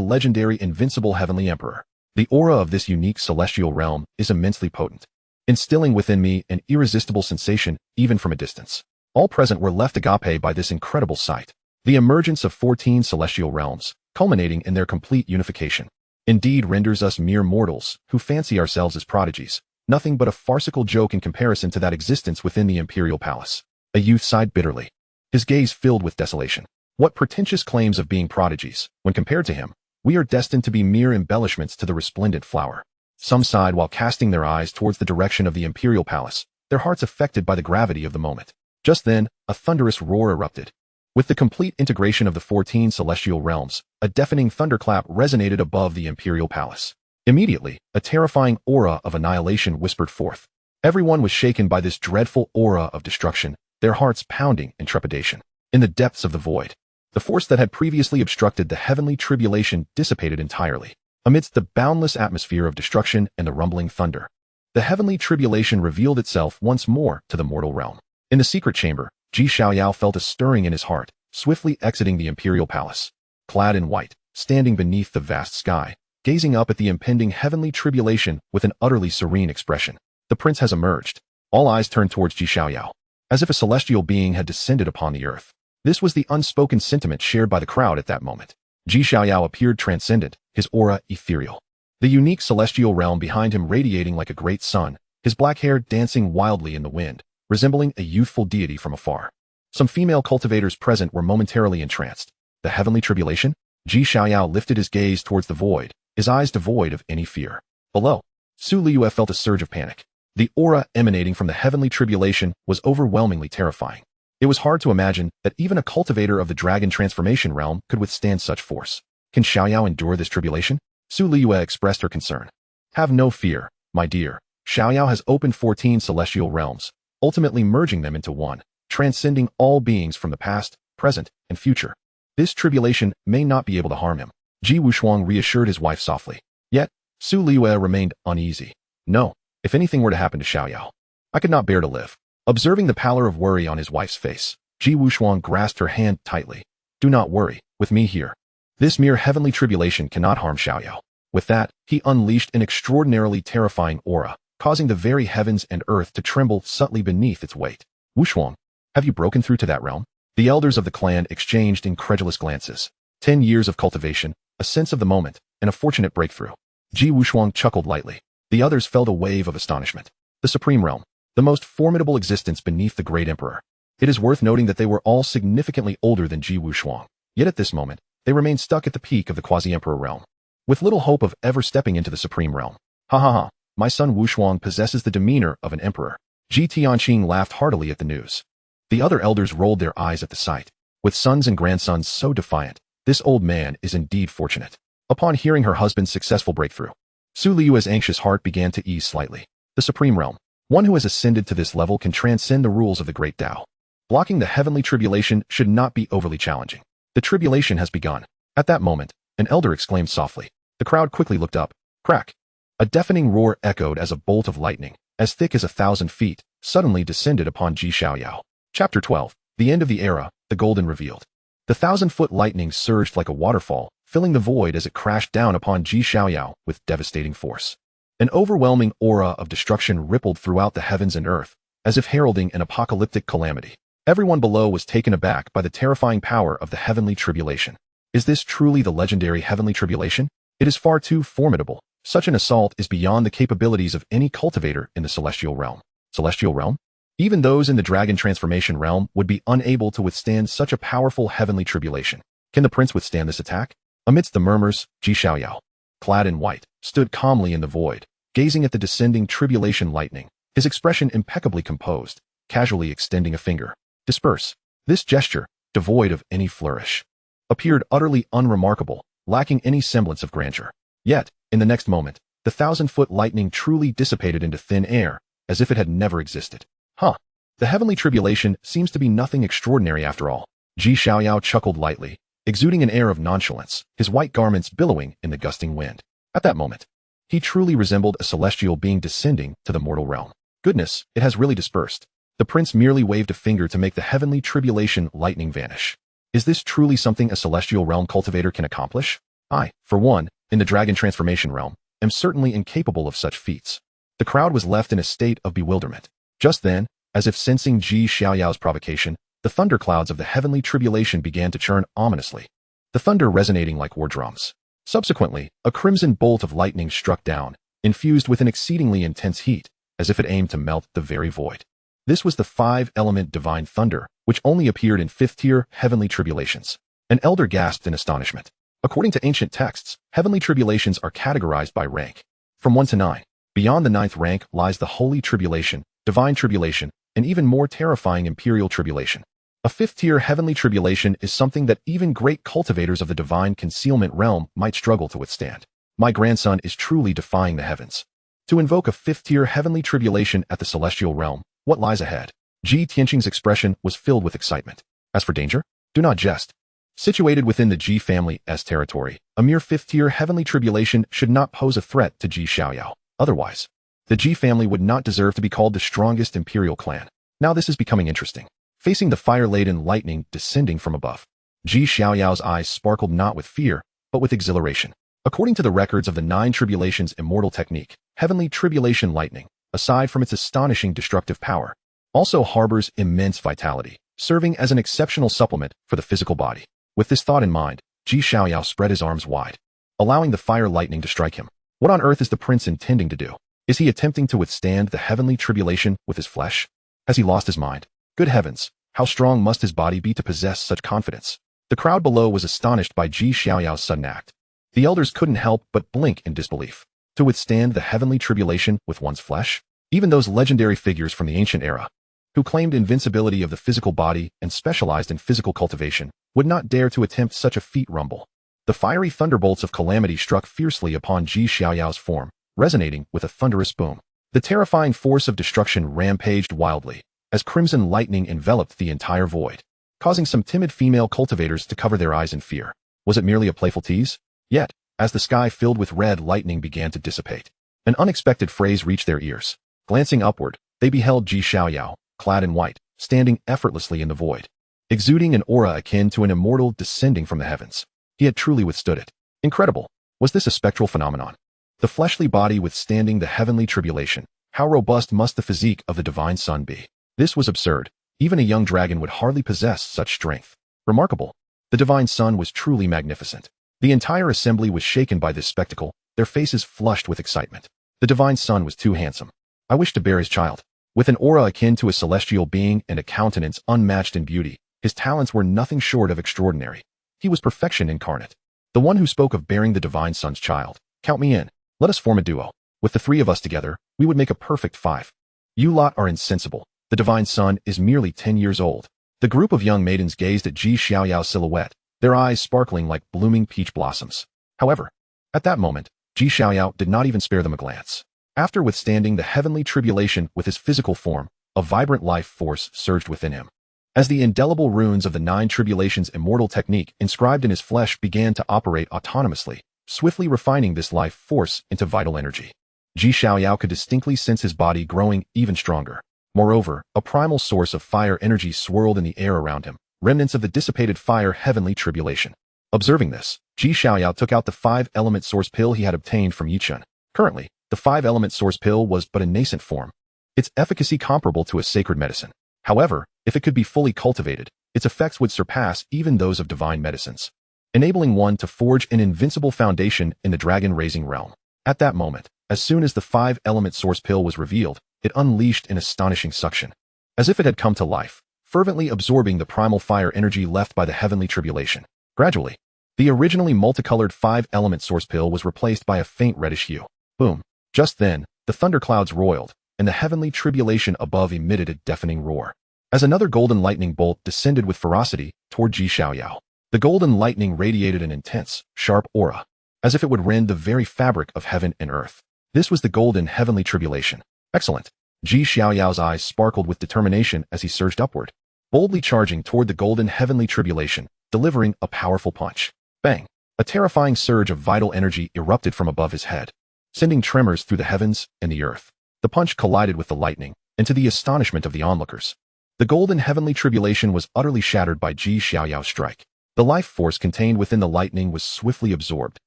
legendary invincible heavenly emperor. The aura of this unique celestial realm is immensely potent, instilling within me an irresistible sensation even from a distance. All present were left agape by this incredible sight. The emergence of 14 celestial realms, culminating in their complete unification, indeed renders us mere mortals, who fancy ourselves as prodigies, nothing but a farcical joke in comparison to that existence within the imperial palace. A youth sighed bitterly, his gaze filled with desolation. What pretentious claims of being prodigies, when compared to him, we are destined to be mere embellishments to the resplendent flower. Some sighed while casting their eyes towards the direction of the imperial palace, their hearts affected by the gravity of the moment. Just then, a thunderous roar erupted. With the complete integration of the 14 celestial realms, a deafening thunderclap resonated above the imperial palace. Immediately, a terrifying aura of annihilation whispered forth. Everyone was shaken by this dreadful aura of destruction, their hearts pounding in trepidation. In the depths of the void, the force that had previously obstructed the heavenly tribulation dissipated entirely. Amidst the boundless atmosphere of destruction and the rumbling thunder, the heavenly tribulation revealed itself once more to the mortal realm. In the secret chamber, Xiaoyao felt a stirring in his heart, swiftly exiting the imperial palace. Clad in white, standing beneath the vast sky, gazing up at the impending heavenly tribulation with an utterly serene expression. The prince has emerged. All eyes turned towards Xiaoyao, as if a celestial being had descended upon the earth. This was the unspoken sentiment shared by the crowd at that moment. Xiaoyao appeared transcendent, his aura ethereal. The unique celestial realm behind him radiating like a great sun, his black hair dancing wildly in the wind, resembling a youthful deity from afar. Some female cultivators present were momentarily entranced. The heavenly tribulation? Xiaoyao lifted his gaze towards the void, his eyes devoid of any fear. Below, Su Liyue felt a surge of panic. The aura emanating from the heavenly tribulation was overwhelmingly terrifying. It was hard to imagine that even a cultivator of the dragon transformation realm could withstand such force. Can Xiaoyao endure this tribulation? Su Liyue expressed her concern. Have no fear, my dear. Xiaoyao has opened 14 celestial realms, ultimately merging them into one, transcending all beings from the past, present, and future. This tribulation may not be able to harm him. Ji Wushuang reassured his wife softly. Yet, Su Liyue remained uneasy. No, if anything were to happen to Xiaoyao, I could not bear to live. Observing the pallor of worry on his wife's face, Ji Wushuang grasped her hand tightly. Do not worry, with me here. This mere heavenly tribulation cannot harm Xiaoyao. With that, he unleashed an extraordinarily terrifying aura, causing the very heavens and earth to tremble subtly beneath its weight. Wushuang, have you broken through to that realm? The elders of the clan exchanged incredulous glances. 10 years of cultivation, a sense of the moment, and a fortunate breakthrough. Ji Wushuang chuckled lightly. The others felt a wave of astonishment. The Supreme Realm, the most formidable existence beneath the Great Emperor. It is worth noting that they were all significantly older than Ji Wushuang, yet at this moment, they remained stuck at the peak of the quasi-emperor realm, with little hope of ever stepping into the Supreme Realm. Ha ha ha, my son Wushuang possesses the demeanor of an emperor. Ji Tianqing laughed heartily at the news. The other elders rolled their eyes at the sight. With sons and grandsons so defiant, this old man is indeed fortunate. Upon hearing her husband's successful breakthrough, Su Liu's anxious heart began to ease slightly. The Supreme Realm. One who has ascended to this level can transcend the rules of the Great Tao. Blocking the heavenly tribulation should not be overly challenging. The tribulation has begun. At that moment, an elder exclaimed softly. The crowd quickly looked up. Crack! A deafening roar echoed as a bolt of lightning, as thick as 1,000 feet, suddenly descended upon Ji Xiaoyao. Chapter 12. The End of the Era, the Golden Revealed. The 1,000-foot lightning surged like a waterfall, filling the void as it crashed down upon Ji Xiaoyao with devastating force. An overwhelming aura of destruction rippled throughout the heavens and earth, as if heralding an apocalyptic calamity. Everyone below was taken aback by the terrifying power of the heavenly tribulation. Is this truly the legendary heavenly tribulation? It is far too formidable. Such an assault is beyond the capabilities of any cultivator in the celestial realm. Celestial realm? Even those in the dragon transformation realm would be unable to withstand such a powerful heavenly tribulation. Can the prince withstand this attack? Amidst the murmurs, Ji Xiaoyao, clad in white, stood calmly in the void, gazing at the descending tribulation lightning, his expression impeccably composed, casually extending a finger. Disperse. This gesture, devoid of any flourish, appeared utterly unremarkable, lacking any semblance of grandeur. Yet, in the next moment, the 1,000-foot lightning truly dissipated into thin air, as if it had never existed. Huh. The heavenly tribulation seems to be nothing extraordinary after all. Ji Xiaoyao chuckled lightly, exuding an air of nonchalance, his white garments billowing in the gusting wind. At that moment, he truly resembled a celestial being descending to the mortal realm. Goodness, it has really dispersed. The prince merely waved a finger to make the heavenly tribulation lightning vanish. Is this truly something a celestial realm cultivator can accomplish? I, for one, in the dragon transformation realm, am certainly incapable of such feats. The crowd was left in a state of bewilderment. Just then, as if sensing Ji Xiaoyao's provocation, the thunderclouds of the heavenly tribulation began to churn ominously, the thunder resonating like war drums. Subsequently, a crimson bolt of lightning struck down, infused with an exceedingly intense heat, as if it aimed to melt the very void. This was the 5-element divine thunder, which only appeared in 5th-tier heavenly tribulations. An elder gasped in astonishment. According to ancient texts, heavenly tribulations are categorized by rank, from 1 to 9. Beyond the 9th rank lies the holy tribulation, divine tribulation, and even more terrifying imperial tribulation. A 5th-tier heavenly tribulation is something that even great cultivators of the divine concealment realm might struggle to withstand. My grandson is truly defying the heavens. To invoke a 5th-tier heavenly tribulation at the celestial realm, what lies ahead? Ji Tianqing's expression was filled with excitement. As for danger, do not jest. Situated within the Ji family's territory, a mere 5th-tier heavenly tribulation should not pose a threat to Ji Xiaoyao. Otherwise, the Ji family would not deserve to be called the strongest imperial clan. Now this is becoming interesting. Facing the fire-laden lightning descending from above, Ji Xiaoyao's eyes sparkled not with fear, but with exhilaration. According to the records of the 9 Tribulations Immortal Technique, heavenly tribulation lightning, aside from its astonishing destructive power, also harbors immense vitality, serving as an exceptional supplement for the physical body. With this thought in mind, Ji Xiaoyao spread his arms wide, allowing the fire lightning to strike him. What on earth is the prince intending to do? Is he attempting to withstand the heavenly tribulation with his flesh? Has he lost his mind? Good heavens, how strong must his body be to possess such confidence? The crowd below was astonished by Ji Xiaoyao's sudden act. The elders couldn't help but blink in disbelief. To withstand the heavenly tribulation with one's flesh? Even those legendary figures from the ancient era, who claimed invincibility of the physical body and specialized in physical cultivation, would not dare to attempt such a feat. Rumble. The fiery thunderbolts of calamity struck fiercely upon Ji Xiaoyao's form, resonating with a thunderous boom. The terrifying force of destruction rampaged wildly, as crimson lightning enveloped the entire void, causing some timid female cultivators to cover their eyes in fear. Was it merely a playful tease? Yet, as the sky filled with red lightning began to dissipate, an unexpected phrase reached their ears. Glancing upward, they beheld Ji Xiaoyao, clad in white, standing effortlessly in the void, exuding an aura akin to an immortal descending from the heavens. He had truly withstood it. Incredible. Was this a spectral phenomenon? The fleshly body withstanding the heavenly tribulation. How robust must the physique of the divine son be? This was absurd. Even a young dragon would hardly possess such strength. Remarkable. The divine son was truly magnificent. The entire assembly was shaken by this spectacle, their faces flushed with excitement. The divine son was too handsome. I wished to bear his child. With an aura akin to a celestial being and a countenance unmatched in beauty, his talents were nothing short of extraordinary. He was perfection incarnate. The one who spoke of bearing the divine son's child. Count me in. Let us form a duo. With the three of us together, we would make a perfect five. You lot are insensible. The divine son is merely 10 years old. The group of young maidens gazed at Xiaoyao's silhouette, their eyes sparkling like blooming peach blossoms. However, at that moment, Xiaoyao did not even spare them a glance. After withstanding the heavenly tribulation with his physical form, a vibrant life force surged within him. As the indelible runes of the 9 tribulations immortal technique inscribed in his flesh began to operate autonomously, swiftly refining this life force into vital energy. Xiaoyao could distinctly sense his body growing even stronger. Moreover, a primal source of fire energy swirled in the air around him, remnants of the dissipated fire heavenly tribulation. Observing this, Xiaoyao took out the 5-element source pill he had obtained from Yichun. Currently, the 5-element source pill was but a nascent form. Its efficacy comparable to a sacred medicine. However, if it could be fully cultivated, its effects would surpass even those of divine medicines, enabling one to forge an invincible foundation in the dragon-raising realm. At that moment, as soon as the 5-element source pill was revealed, it unleashed an astonishing suction. As if it had come to life, fervently absorbing the primal fire energy left by the heavenly tribulation. Gradually, the originally multicolored 5-element source pill was replaced by a faint reddish hue. Boom. Just then, the thunderclouds roiled, and the heavenly tribulation above emitted a deafening roar. As another golden lightning bolt descended with ferocity toward Xiaoyao, the golden lightning radiated an intense, sharp aura, as if it would rend the very fabric of heaven and earth. This was the golden heavenly tribulation. Excellent. Xiaoyao's eyes sparkled with determination as he surged upward, boldly charging toward the golden heavenly tribulation, delivering a powerful punch. Bang! A terrifying surge of vital energy erupted from above his head, sending tremors through the heavens and the earth. The punch collided with the lightning, and to the astonishment of the onlookers, the golden heavenly tribulation was utterly shattered by Xiaoyao's strike. The life force contained within the lightning was swiftly absorbed,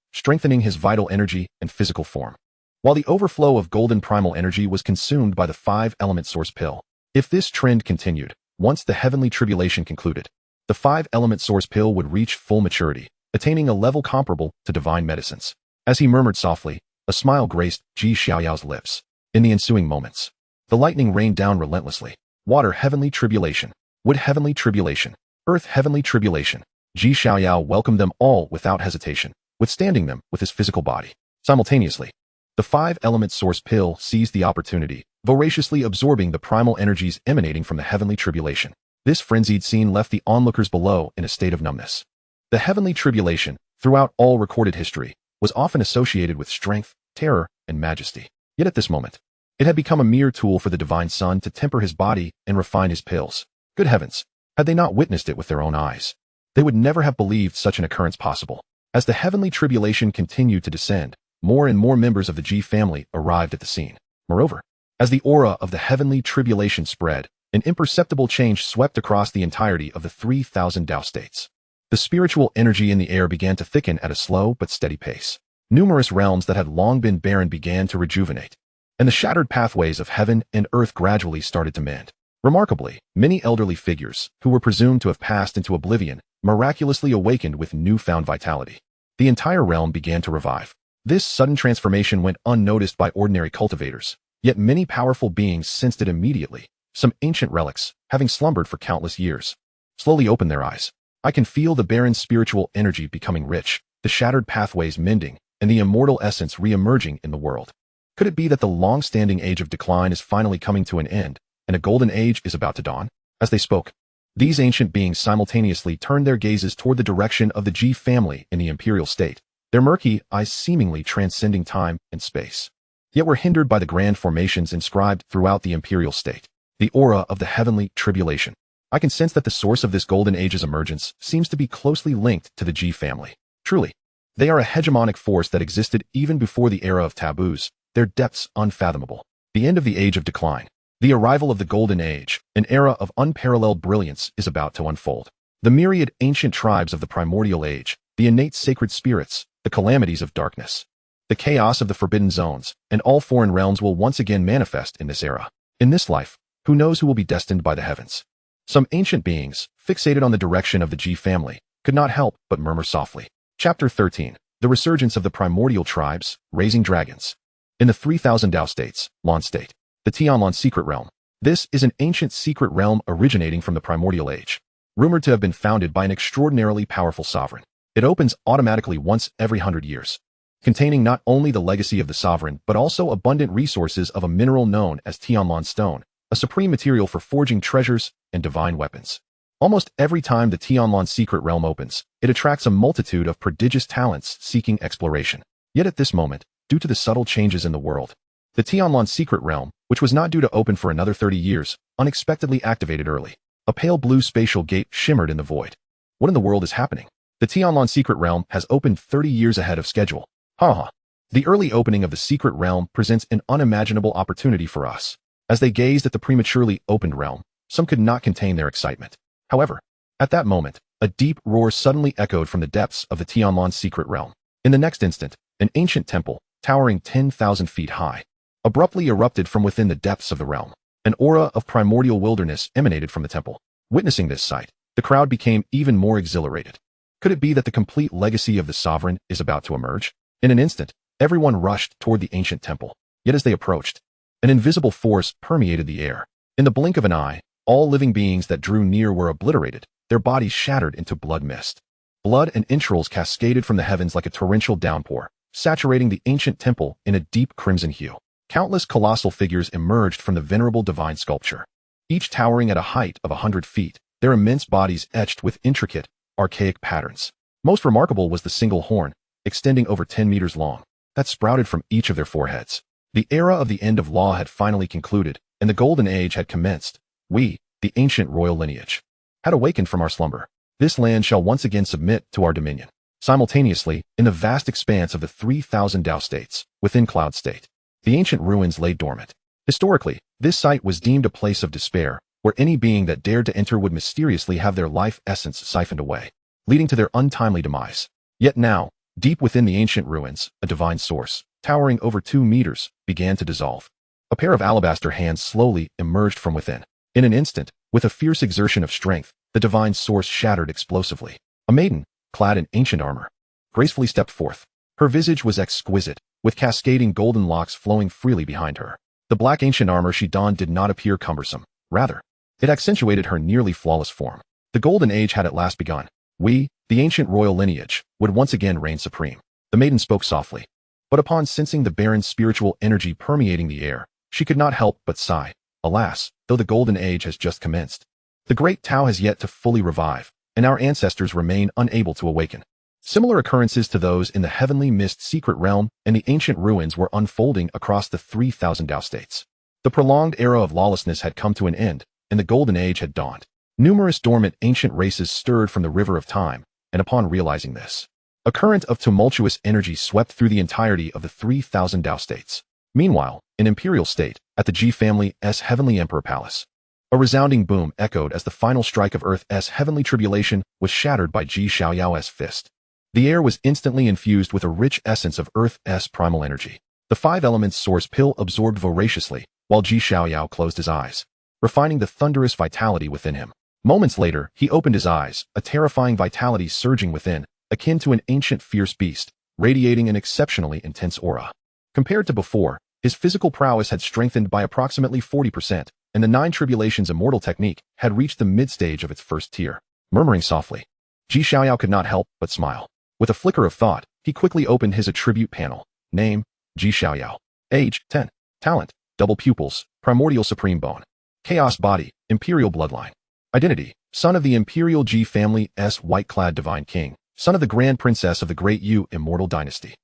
strengthening his vital energy and physical form, while the overflow of golden primal energy was consumed by the 5-element source pill. If this trend continued, once the heavenly tribulation concluded, the 5-element source pill would reach full maturity, attaining a level comparable to divine medicines. As he murmured softly, a smile graced Xiaoyao's lips. In the ensuing moments, the lightning rained down relentlessly. Water heavenly tribulation, wood heavenly tribulation, earth heavenly tribulation. Xiaoyao welcomed them all without hesitation, withstanding them with his physical body. Simultaneously, the 5-element source pill seized the opportunity, voraciously absorbing the primal energies emanating from the heavenly tribulation. This frenzied scene left the onlookers below in a state of numbness. The heavenly tribulation, throughout all recorded history, was often associated with strength, terror, and majesty. Yet at this moment, it had become a mere tool for the divine son to temper his body and refine his pills. Good heavens, had they not witnessed it with their own eyes, they would never have believed such an occurrence possible. As the heavenly tribulation continued to descend, more and more members of the G family arrived at the scene. Moreover, as the aura of the heavenly tribulation spread, an imperceptible change swept across the entirety of the 3,000 Dao States. The spiritual energy in the air began to thicken at a slow but steady pace. Numerous realms that had long been barren began to rejuvenate, and the shattered pathways of heaven and earth gradually started to mend. Remarkably, many elderly figures, who were presumed to have passed into oblivion, miraculously awakened with newfound vitality. The entire realm began to revive. This sudden transformation went unnoticed by ordinary cultivators, yet many powerful beings sensed it immediately. Some ancient relics, having slumbered for countless years, slowly opened their eyes. I can feel the barren spiritual energy becoming rich, the shattered pathways mending, and the immortal essence re-emerging in the world. Could it be that the long-standing age of decline is finally coming to an end, and a golden age is about to dawn? As they spoke, these ancient beings simultaneously turned their gazes toward the direction of the G family in the imperial state, their murky eyes seemingly transcending time and space, yet were hindered by the grand formations inscribed throughout the imperial state. The aura of the heavenly tribulation. I can sense that the source of this golden age's emergence seems to be closely linked to the G family. Truly, they are a hegemonic force that existed even before the era of taboos, their depths unfathomable. The end of the age of decline. The arrival of the golden age, an era of unparalleled brilliance, is about to unfold. The myriad ancient tribes of the primordial age, the innate sacred spirits, the calamities of darkness, the chaos of the forbidden zones, and all foreign realms will once again manifest in this era. In this life, who knows who will be destined by the heavens? Some ancient beings, fixated on the direction of the G family, could not help but murmur softly. Chapter 13. The resurgence of the primordial tribes, raising dragons. In the 3000 Dao States, Lan State, the Tianlan Secret Realm. This is an ancient secret realm originating from the primordial age, rumored to have been founded by an extraordinarily powerful sovereign. It opens automatically once every 100 years, containing not only the legacy of the sovereign but also abundant resources of a mineral known as Tianlan Stone, a supreme material for forging treasures and divine weapons. Almost every time the Tianlan Secret Realm opens, it attracts a multitude of prodigious talents seeking exploration. Yet at this moment, due to the subtle changes in the world, the Tianlan Secret Realm, which was not due to open for another 30 years, unexpectedly activated early. A pale blue spatial gate shimmered in the void. What in the world is happening? The Tianlan Secret Realm has opened 30 years ahead of schedule. Haha. The early opening of the Secret Realm presents an unimaginable opportunity for us. As they gazed at the prematurely opened realm, some could not contain their excitement. However, at that moment, a deep roar suddenly echoed from the depths of the Tianlan Secret Realm. In the next instant, an ancient temple, towering 10,000 feet high, abruptly erupted from within the depths of the realm. An aura of primordial wilderness emanated from the temple. Witnessing this sight, the crowd became even more exhilarated. Could it be that the complete legacy of the sovereign is about to emerge? In an instant, everyone rushed toward the ancient temple. Yet as they approached, an invisible force permeated the air. In the blink of an eye, all living beings that drew near were obliterated, their bodies shattered into blood mist. Blood and entrails cascaded from the heavens like a torrential downpour, saturating the ancient temple in a deep crimson hue. Countless colossal figures emerged from the venerable divine sculpture, each towering at a height of 100 feet, their immense bodies etched with intricate, archaic patterns. Most remarkable was the single horn, extending over 10 meters long, that sprouted from each of their foreheads. The era of the end of law had finally concluded, and the golden age had commenced. We, the ancient royal lineage, had awakened from our slumber. This land shall once again submit to our dominion. Simultaneously, in the vast expanse of the 3000 Dao States, within Cloud State, the ancient ruins lay dormant. Historically, this site was deemed a place of despair, where any being that dared to enter would mysteriously have their life essence siphoned away, leading to their untimely demise. Yet now, deep within the ancient ruins, a divine source, towering over 2 meters, began to dissolve. A pair of alabaster hands slowly emerged from within. In an instant, with a fierce exertion of strength, the divine source shattered explosively. A maiden, clad in ancient armor, gracefully stepped forth. Her visage was exquisite, with cascading golden locks flowing freely behind her. The black ancient armor she donned did not appear cumbersome. Rather, it accentuated her nearly flawless form. The golden age had at last begun. We, the ancient royal lineage, would once again reign supreme. The maiden spoke softly, but upon sensing the barren spiritual energy permeating the air, she could not help but sigh. Alas, though the golden age has just commenced, the great Tao has yet to fully revive, and our ancestors remain unable to awaken. Similar occurrences to those in the heavenly mist secret realm and the ancient ruins were unfolding across the 3000 Dao States. The prolonged era of lawlessness had come to an end, and the golden age had dawned. Numerous dormant ancient races stirred from the river of time, and upon realizing this, a current of tumultuous energy swept through the entirety of the 3000 Dao States. Meanwhile, in imperial state, at the Ji family's heavenly emperor palace, a resounding boom echoed as the final strike of Earth's heavenly tribulation was shattered by Ji Xiaoyao's fist. The air was instantly infused with a rich essence of Earth's primal energy. The 5 elements source pill absorbed voraciously, while Ji Xiaoyao closed his eyes, refining the thunderous vitality within him. Moments later, he opened his eyes, a terrifying vitality surging within, akin to an ancient fierce beast, radiating an exceptionally intense aura. Compared to before, his physical prowess had strengthened by approximately 40%, and the 9 Tribulations Immortal technique had reached the mid-stage of its first tier. Murmuring softly, Ji Xiaoyao could not help but smile. With a flicker of thought, he quickly opened his attribute panel. Name, Ji Xiaoyao. Age, 10. Talent, double pupils, primordial supreme bone. Chaos body, imperial bloodline. Identity, son of the imperial Ji family's White-Clad divine king, son of the grand princess of the great Taiyu Immortal Dynasty.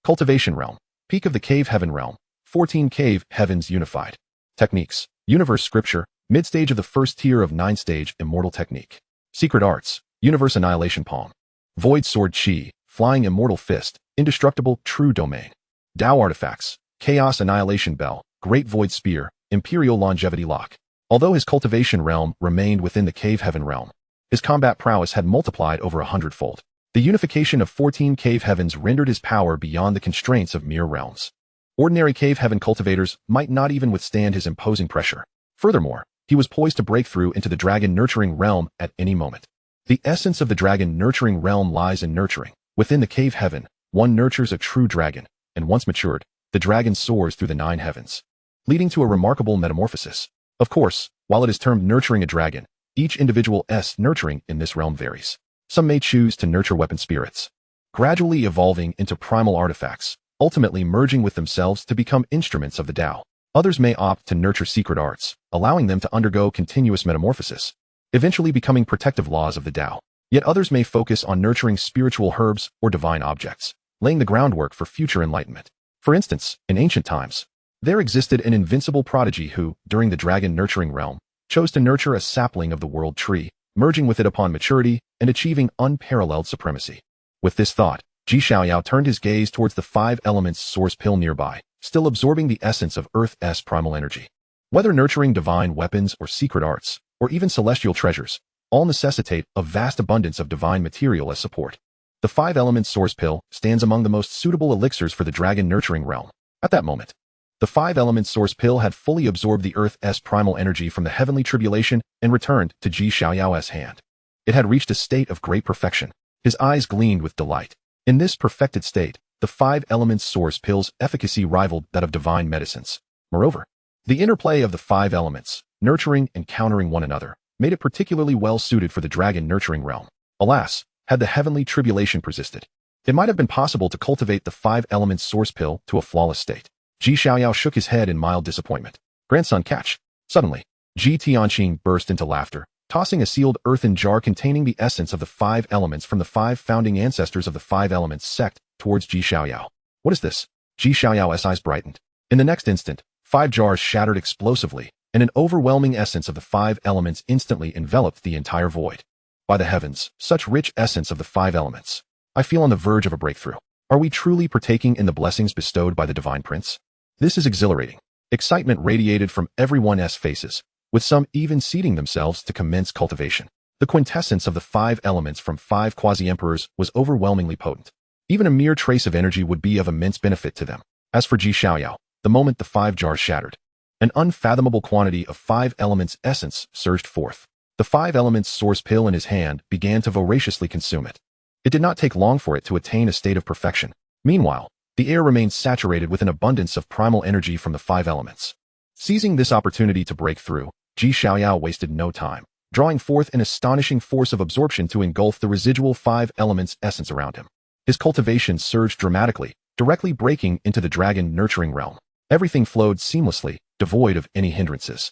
Cultivation realm, peak of the cave heaven realm, 14 cave heavens unified. Techniques, universe scripture, mid-stage of the first tier of 9-stage immortal technique. Secret arts, universe annihilation palm. Void sword chi, flying immortal fist, indestructible true domain. Dao artifacts, chaos annihilation bell, great void spear, imperial longevity lock. Although his cultivation realm remained within the cave heaven realm, his combat prowess had multiplied over 100-fold. The unification of 14 cave heavens rendered his power beyond the constraints of mere realms. Ordinary cave heaven cultivators might not even withstand his imposing pressure. Furthermore, he was poised to break through into the dragon nurturing realm at any moment. The essence of the dragon nurturing realm lies in nurturing. Within the cave heaven, one nurtures a true dragon, and once matured, the dragon soars through the 9 heavens, leading to a remarkable metamorphosis. Of course, while it is termed nurturing a dragon, each individual's nurturing in this realm varies. Some may choose to nurture weapon spirits, gradually evolving into primal artifacts, ultimately merging with themselves to become instruments of the Tao. Others may opt to nurture secret arts, allowing them to undergo continuous metamorphosis, eventually becoming protective laws of the Tao. Yet others may focus on nurturing spiritual herbs or divine objects, laying the groundwork for future enlightenment. For instance, in ancient times, there existed an invincible prodigy who, during the dragon nurturing realm, chose to nurture a sapling of the world tree, merging with it upon maturity and achieving unparalleled supremacy. With this thought, Xiaoyao turned his gaze towards the 5 elements source pill nearby, still absorbing the essence of Earth's primal energy. Whether nurturing divine weapons or secret arts, or even celestial treasures, all necessitate a vast abundance of divine material as support. The 5 elements source pill stands among the most suitable elixirs for the dragon nurturing realm. At that moment, the 5 elements source pill had fully absorbed the Earth's primal energy from the heavenly tribulation and returned to Xiaoyao's hand. It had reached a state of great perfection. His eyes gleamed with delight. In this perfected state, the 5 elements source pill's efficacy rivaled that of divine medicines. Moreover, the interplay of the 5 elements, nurturing and countering one another, made it particularly well suited for the dragon nurturing realm. Alas, had the heavenly tribulation persisted, it might have been possible to cultivate the 5 elements source pill to a flawless state. Xiaoyao shook his head in mild disappointment. Grandson, catch. Suddenly, Tianqing burst into laughter, tossing a sealed earthen jar containing the essence of the 5 elements from the 5 founding ancestors of the 5 elements sect towards Xiaoyao. What is this? Xiaoyao's eyes brightened. In the next instant, 5 jars shattered explosively, and an overwhelming essence of the 5 elements instantly enveloped the entire void. By the heavens, such rich essence of the 5 elements. I feel on the verge of a breakthrough. Are we truly partaking in the blessings bestowed by the Divine Prince? This is exhilarating. Excitement radiated from everyone's faces, with some even seating themselves to commence cultivation. The quintessence of the 5 elements from 5 quasi-emperors was overwhelmingly potent. Even a mere trace of energy would be of immense benefit to them. As for Xiaoyao, the moment the 5 jars shattered, an unfathomable quantity of 5 elements essence surged forth. The 5 elements source pill in his hand began to voraciously consume it. It did not take long for it to attain a state of perfection. Meanwhile, the air remained saturated with an abundance of primal energy from the 5 elements. Seizing this opportunity to break through, Xiaoyao wasted no time, drawing forth an astonishing force of absorption to engulf the residual 5 elements essence around him. His cultivation surged dramatically, directly breaking into the dragon nurturing realm. Everything flowed seamlessly, devoid of any hindrances.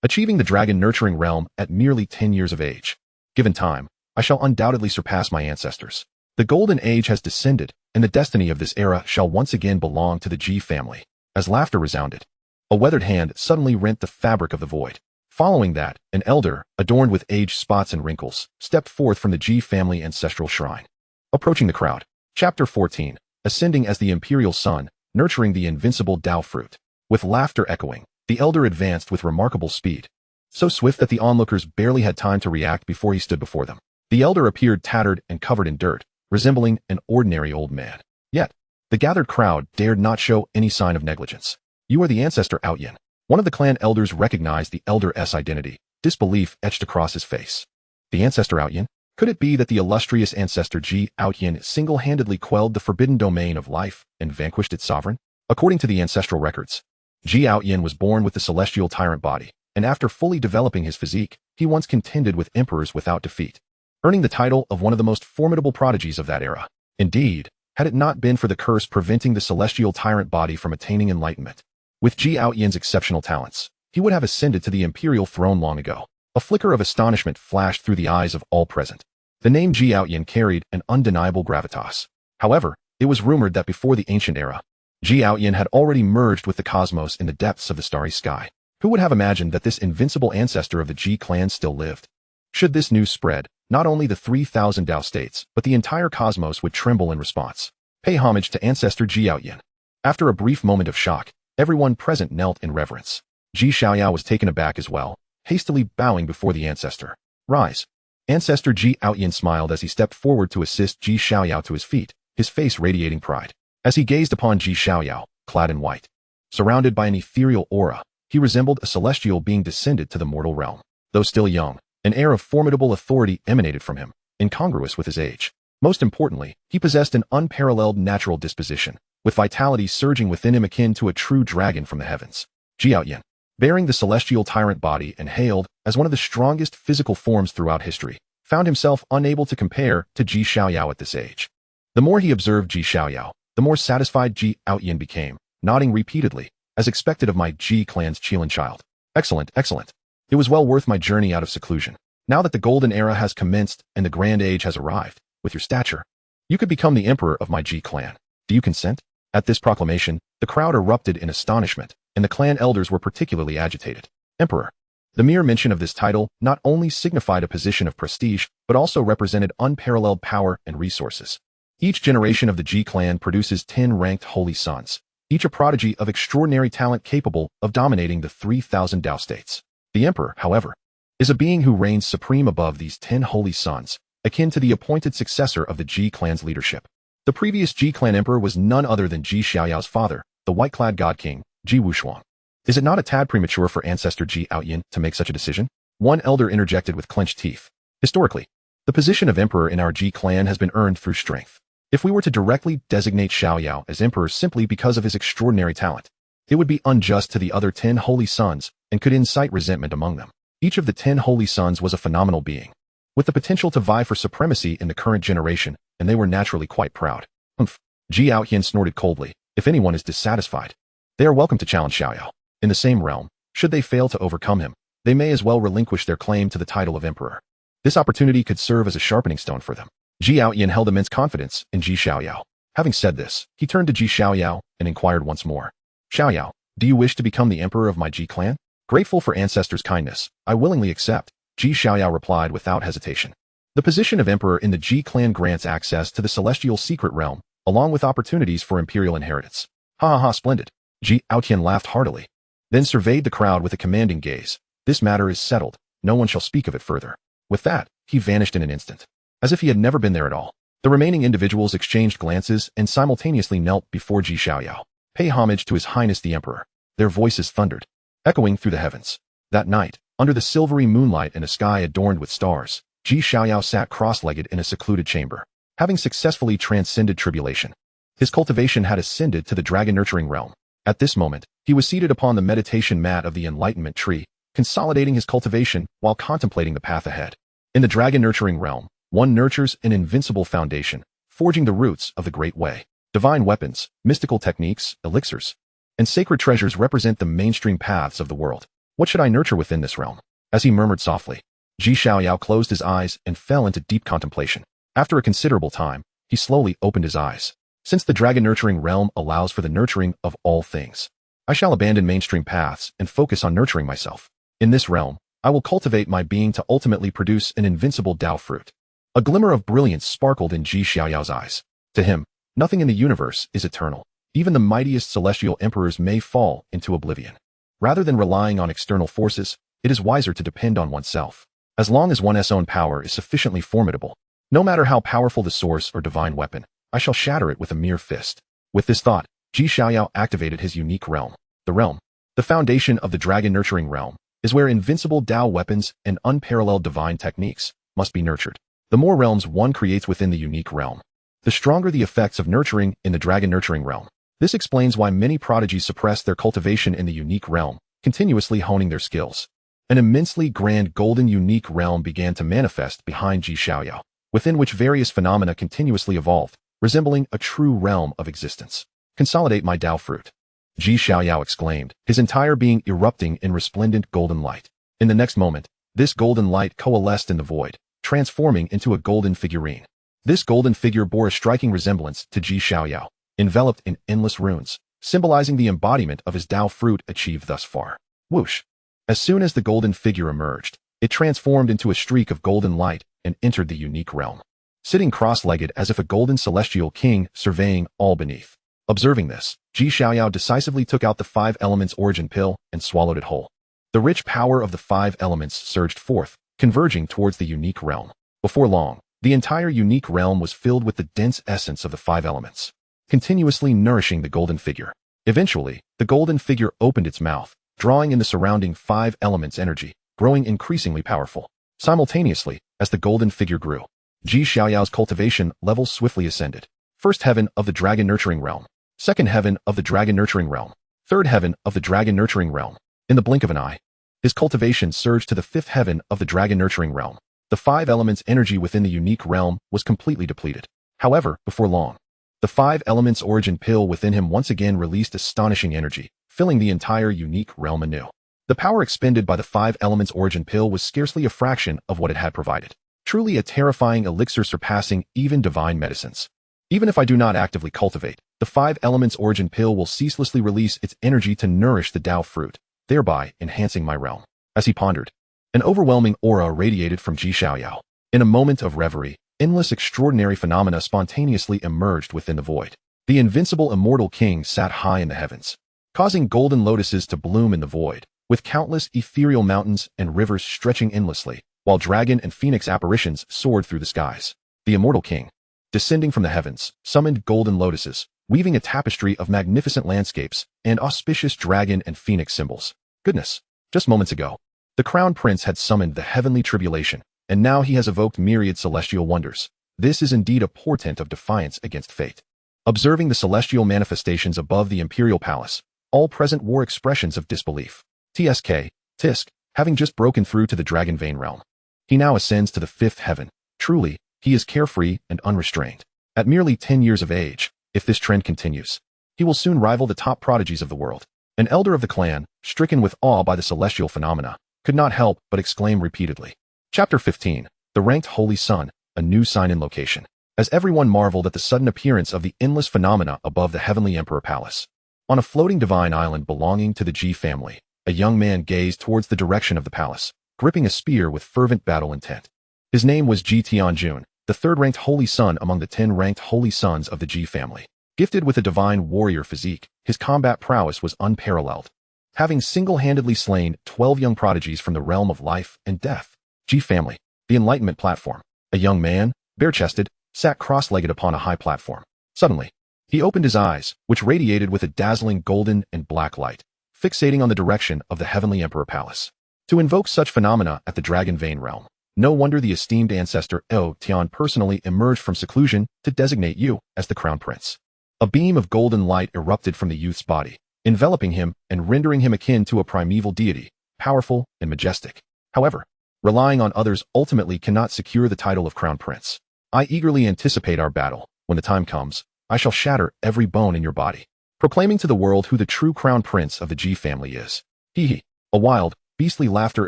Achieving the dragon nurturing realm at merely 10 years of age. Given time, I shall undoubtedly surpass my ancestors. The golden age has descended, and the destiny of this era shall once again belong to the G family. As laughter resounded, a weathered hand suddenly rent the fabric of the void. Following that, an elder, adorned with age spots and wrinkles, stepped forth from the G family ancestral shrine. Approaching the crowd. Chapter 14. Ascending as the imperial sun, nurturing the invincible Tao fruit. With laughter echoing, the elder advanced with remarkable speed. So swift that the onlookers barely had time to react before he stood before them. The elder appeared tattered and covered in dirt, resembling an ordinary old man. Yet, the gathered crowd dared not show any sign of negligence. You are the ancestor Outyin. One of the clan elders recognized the elder's identity, disbelief etched across his face. The ancestor Outyin? Could it be that the illustrious ancestor Outyin single-handedly quelled the forbidden domain of life and vanquished its sovereign? According to the ancestral records, Outyin was born with the celestial tyrant body, and after fully developing his physique, he once contended with emperors without defeat, earning the title of one of the most formidable prodigies of that era. Indeed, had it not been for the curse preventing the celestial tyrant body from attaining enlightenment, with Outyin's exceptional talents, he would have ascended to the imperial throne long ago. A flicker of astonishment flashed through the eyes of all present. The name Outyin carried an undeniable gravitas. However, it was rumored that before the ancient era, Outyin had already merged with the cosmos in the depths of the starry sky. Who would have imagined that this invincible ancestor of the G clan still lived? Should this news spread, not only the 3,000 Dao States, but the entire cosmos would tremble in response. Pay homage to ancestor Outyin. After a brief moment of shock, everyone present knelt in reverence. Xiaoyao was taken aback as well, hastily bowing before the ancestor. Rise. Ancestor Outyin smiled as he stepped forward to assist Xiaoyao to his feet, his face radiating pride. As he gazed upon Xiaoyao, clad in white, surrounded by an ethereal aura, he resembled a celestial being descended to the mortal realm. Though still young, an air of formidable authority emanated from him, incongruous with his age. Most importantly, he possessed an unparalleled natural disposition, with vitality surging within him akin to a true dragon from the heavens. Xiaoyan, bearing the celestial tyrant body and hailed as one of the strongest physical forms throughout history, found himself unable to compare to Xiaoyao at this age. The more he observed Xiaoyao, the more satisfied Xiaoyan became, nodding repeatedly, as expected of my Ji clan's Qilin child. Excellent, excellent. It was well worth my journey out of seclusion. Now that the golden era has commenced and the grand age has arrived, with your stature, you could become the emperor of my Ji clan. Do you consent? At this proclamation, the crowd erupted in astonishment, and the clan elders were particularly agitated. Emperor. The mere mention of this title not only signified a position of prestige, but also represented unparalleled power and resources. Each generation of the Ji clan produces 10 ranked holy sons, each a prodigy of extraordinary talent capable of dominating the 3,000 Dao States. The emperor, however, is a being who reigns supreme above these 10 holy sons, akin to the appointed successor of the Ji clan's leadership. The previous Ji clan emperor was none other than Ji Xiaoyao's father, the White-Clad God King, Ji Wuxian. Is it not a tad premature for ancestor Xiaoyan to make such a decision? One elder interjected with clenched teeth. Historically, the position of emperor in our Ji clan has been earned through strength. If we were to directly designate Xiaoyao as emperor simply because of his extraordinary talent, it would be unjust to the other 10 holy sons and could incite resentment among them. Each of the 10 holy sons was a phenomenal being, with the potential to vie for supremacy in the current generation, and they were naturally quite proud. Humph. Xiaoyan snorted coldly. If anyone is dissatisfied, they are welcome to challenge Xiaoyao. In the same realm, should they fail to overcome him, they may as well relinquish their claim to the title of emperor. This opportunity could serve as a sharpening stone for them. Xiaoyan held immense confidence in Ji Xiaoyao. Having said this, he turned to Ji Xiaoyao and inquired once more. Xiaoyao, do you wish to become the emperor of my Ji clan? Grateful for ancestors' kindness, I willingly accept, Ji Xiaoyao replied without hesitation. The position of emperor in the Ji clan grants access to the celestial secret realm, along with opportunities for imperial inheritance. Ha ha ha, splendid. Ji Xiaoyan laughed heartily, then surveyed the crowd with a commanding gaze. This matter is settled, no one shall speak of it further. With that, he vanished in an instant, as if he had never been there at all. The remaining individuals exchanged glances and simultaneously knelt before Ji Xiaoyao. Pay homage to His Highness the Emperor. Their voices thundered, echoing through the heavens. That night, under the silvery moonlight and a sky adorned with stars, Ji Xiaoyao sat cross-legged in a secluded chamber, having successfully transcended tribulation. His cultivation had ascended to the dragon-nurturing realm. At this moment, he was seated upon the meditation mat of the enlightenment tree, consolidating his cultivation while contemplating the path ahead. In the dragon-nurturing realm, one nurtures an invincible foundation, forging the roots of the great way. Divine weapons, mystical techniques, elixirs, and sacred treasures represent the mainstream paths of the world. What should I nurture within this realm? As he murmured softly, Ji Xiaoyao closed his eyes and fell into deep contemplation. After a considerable time, he slowly opened his eyes. Since the dragon-nurturing realm allows for the nurturing of all things, I shall abandon mainstream paths and focus on nurturing myself. In this realm, I will cultivate my being to ultimately produce an invincible Dao fruit. A glimmer of brilliance sparkled in Ji Xiaoyao's eyes. To him, nothing in the universe is eternal. Even the mightiest celestial emperors may fall into oblivion. Rather than relying on external forces, it is wiser to depend on oneself. As long as one's own power is sufficiently formidable, no matter how powerful the source or divine weapon, I shall shatter it with a mere fist. With this thought, Ji Xiaoyao activated his unique realm. The realm, the foundation of the dragon-nurturing realm, is where invincible Dao weapons and unparalleled divine techniques must be nurtured. The more realms one creates within the unique realm, the stronger the effects of nurturing in the dragon-nurturing realm. This explains why many prodigies suppress their cultivation in the unique realm, continuously honing their skills. An immensely grand golden unique realm began to manifest behind Ji Xiaoyao, within which various phenomena continuously evolved, resembling a true realm of existence. Consolidate my Dao fruit, Ji Xiaoyao exclaimed, his entire being erupting in resplendent golden light. In the next moment, this golden light coalesced in the void, transforming into a golden figurine. This golden figure bore a striking resemblance to Ji Xiaoyao, enveloped in endless runes, symbolizing the embodiment of his Dao fruit achieved thus far. Whoosh! As soon as the golden figure emerged, it transformed into a streak of golden light and entered the unique realm, sitting cross-legged as if a golden celestial king surveying all beneath. Observing this, Ji Xiaoyao decisively took out the 5 elements origin pill and swallowed it whole. The rich power of the 5 elements surged forth, converging towards the unique realm. Before long, the entire unique realm was filled with the dense essence of the 5 elements, continuously nourishing the golden figure. Eventually, the golden figure opened its mouth, drawing in the surrounding 5 elements' energy, growing increasingly powerful. Simultaneously, as the golden figure grew, Ji Xiaoyao's cultivation level swiftly ascended. First heaven of the dragon nurturing realm. Second heaven of the dragon nurturing realm. Third heaven of the dragon nurturing realm. In the blink of an eye, his cultivation surged to the fifth heaven of the dragon nurturing realm. The five elements energy within the unique realm was completely depleted. However, before long, the five elements origin pill within him once again released astonishing energy, filling the entire unique realm anew. The power expended by the five elements origin pill was scarcely a fraction of what it had provided. Truly a terrifying elixir surpassing even divine medicines. Even if I do not actively cultivate, the five elements origin pill will ceaselessly release its energy to nourish the Tao fruit, thereby enhancing my realm. As he pondered, an overwhelming aura radiated from Xiaoyao. In a moment of reverie, endless extraordinary phenomena spontaneously emerged within the void. The invincible immortal king sat high in the heavens, causing golden lotuses to bloom in the void, with countless ethereal mountains and rivers stretching endlessly, while dragon and phoenix apparitions soared through the skies. The immortal king, descending from the heavens, summoned golden lotuses, weaving a tapestry of magnificent landscapes and auspicious dragon and phoenix symbols. Goodness, just moments ago, the crown prince had summoned the heavenly tribulation, and now he has evoked myriad celestial wonders. This is indeed a portent of defiance against fate. Observing the celestial manifestations above the imperial palace, all present wore expressions of disbelief. Tisk, having just broken through to the dragon vein realm, he now ascends to the fifth heaven. Truly, he is carefree and unrestrained. At merely 10 years of age, if this trend continues, he will soon rival the top prodigies of the world. An elder of the clan, stricken with awe by the celestial phenomena, could not help but exclaim repeatedly. Chapter 15. The Ranked Holy Sun, a new sign-in location. As everyone marveled at the sudden appearance of the endless phenomena above the heavenly emperor palace, on a floating divine island belonging to the Ji family, a young man gazed towards the direction of the palace, gripping a spear with fervent battle intent. His name was Ji Tianjun, the third-ranked holy son among the 10 ranked holy sons of the Ji family. Gifted with a divine warrior physique, his combat prowess was unparalleled, having single-handedly slain 12 young prodigies from the realm of life and death. Ji family, the Enlightenment platform. A young man, bare-chested, sat cross-legged upon a high platform. Suddenly, he opened his eyes, which radiated with a dazzling golden and black light, fixating on the direction of the heavenly emperor palace. To invoke such phenomena at the dragon vein realm, no wonder the esteemed ancestor Tian personally emerged from seclusion to designate you as the crown prince. A beam of golden light erupted from the youth's body, enveloping him and rendering him akin to a primeval deity, powerful and majestic. However, relying on others ultimately cannot secure the title of crown prince. I eagerly anticipate our battle. When the time comes, I shall shatter every bone in your body, proclaiming to the world who the true crown prince of the Ji family is. Hee. A wild, beastly laughter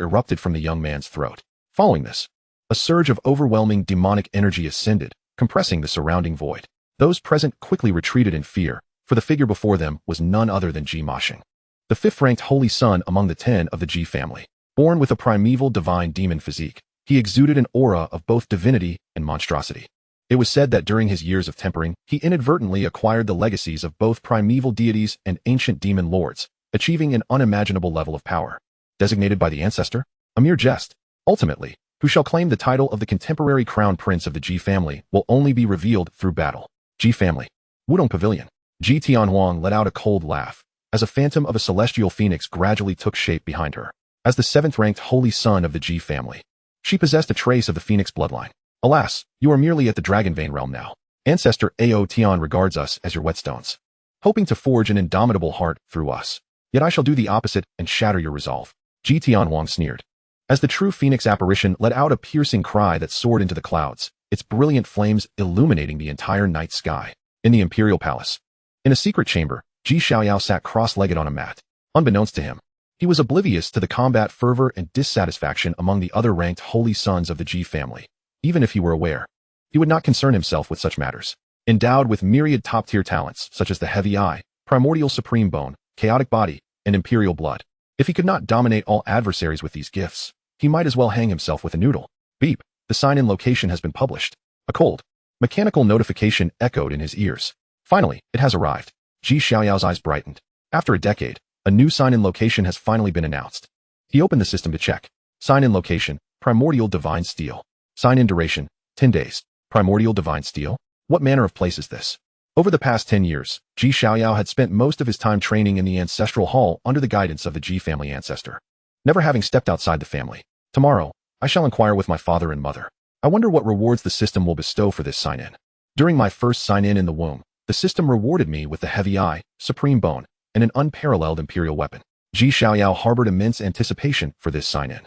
erupted from the young man's throat. Following this, a surge of overwhelming demonic energy ascended, compressing the surrounding void. Those present quickly retreated in fear, for the figure before them was none other than Ji Mashing, the fifth-ranked holy son among the 10 of the Ji family. Born with a primeval divine demon physique, he exuded an aura of both divinity and monstrosity. It was said that during his years of tempering, he inadvertently acquired the legacies of both primeval deities and ancient demon lords, achieving an unimaginable level of power. Designated by the ancestor? A mere jest. Ultimately, who shall claim the title of the contemporary crown prince of the Ji family will only be revealed through battle. Ji family. Wudong Pavilion. Ji Tianhuang let out a cold laugh, as a phantom of a celestial phoenix gradually took shape behind her. As the seventh-ranked holy son of the Ji family, she possessed a trace of the phoenix bloodline. Alas, you are merely at the dragon vein realm now. Ancestor Ao Tian regards us as your whetstones, hoping to forge an indomitable heart through us. Yet I shall do the opposite and shatter your resolve. Ji Tianhuang sneered, as the true phoenix apparition let out a piercing cry that soared into the clouds, its brilliant flames illuminating the entire night sky. In the imperial palace, in a secret chamber, Ji Xiaoyao sat cross-legged on a mat. Unbeknownst to him, he was oblivious to the combat fervor and dissatisfaction among the other ranked holy sons of the Ji family. Even if he were aware, he would not concern himself with such matters. Endowed with myriad top-tier talents such as the heavy eye, primordial supreme bone, chaotic body, and imperial blood, if he could not dominate all adversaries with these gifts, he might as well hang himself with a noodle. Beep, the sign-in location has been published. A cold, mechanical notification echoed in his ears. Finally, it has arrived. Ji Xiaoyao's eyes brightened. After a decade, a new sign-in location has finally been announced. He opened the system to check. Sign-in location, Primordial Divine Steel. Sign-in duration, 10 days. Primordial Divine Steel? What manner of place is this? Over the past 10 years, Ji Xiaoyao had spent most of his time training in the ancestral hall under the guidance of the Ji family ancestor, never having stepped outside the family. Tomorrow, I shall inquire with my father and mother. I wonder what rewards the system will bestow for this sign-in. During my first sign-in the womb, The system rewarded me with the heavy eye, supreme bone, and an unparalleled imperial weapon. Xiaoyao harbored immense anticipation for this sign-in.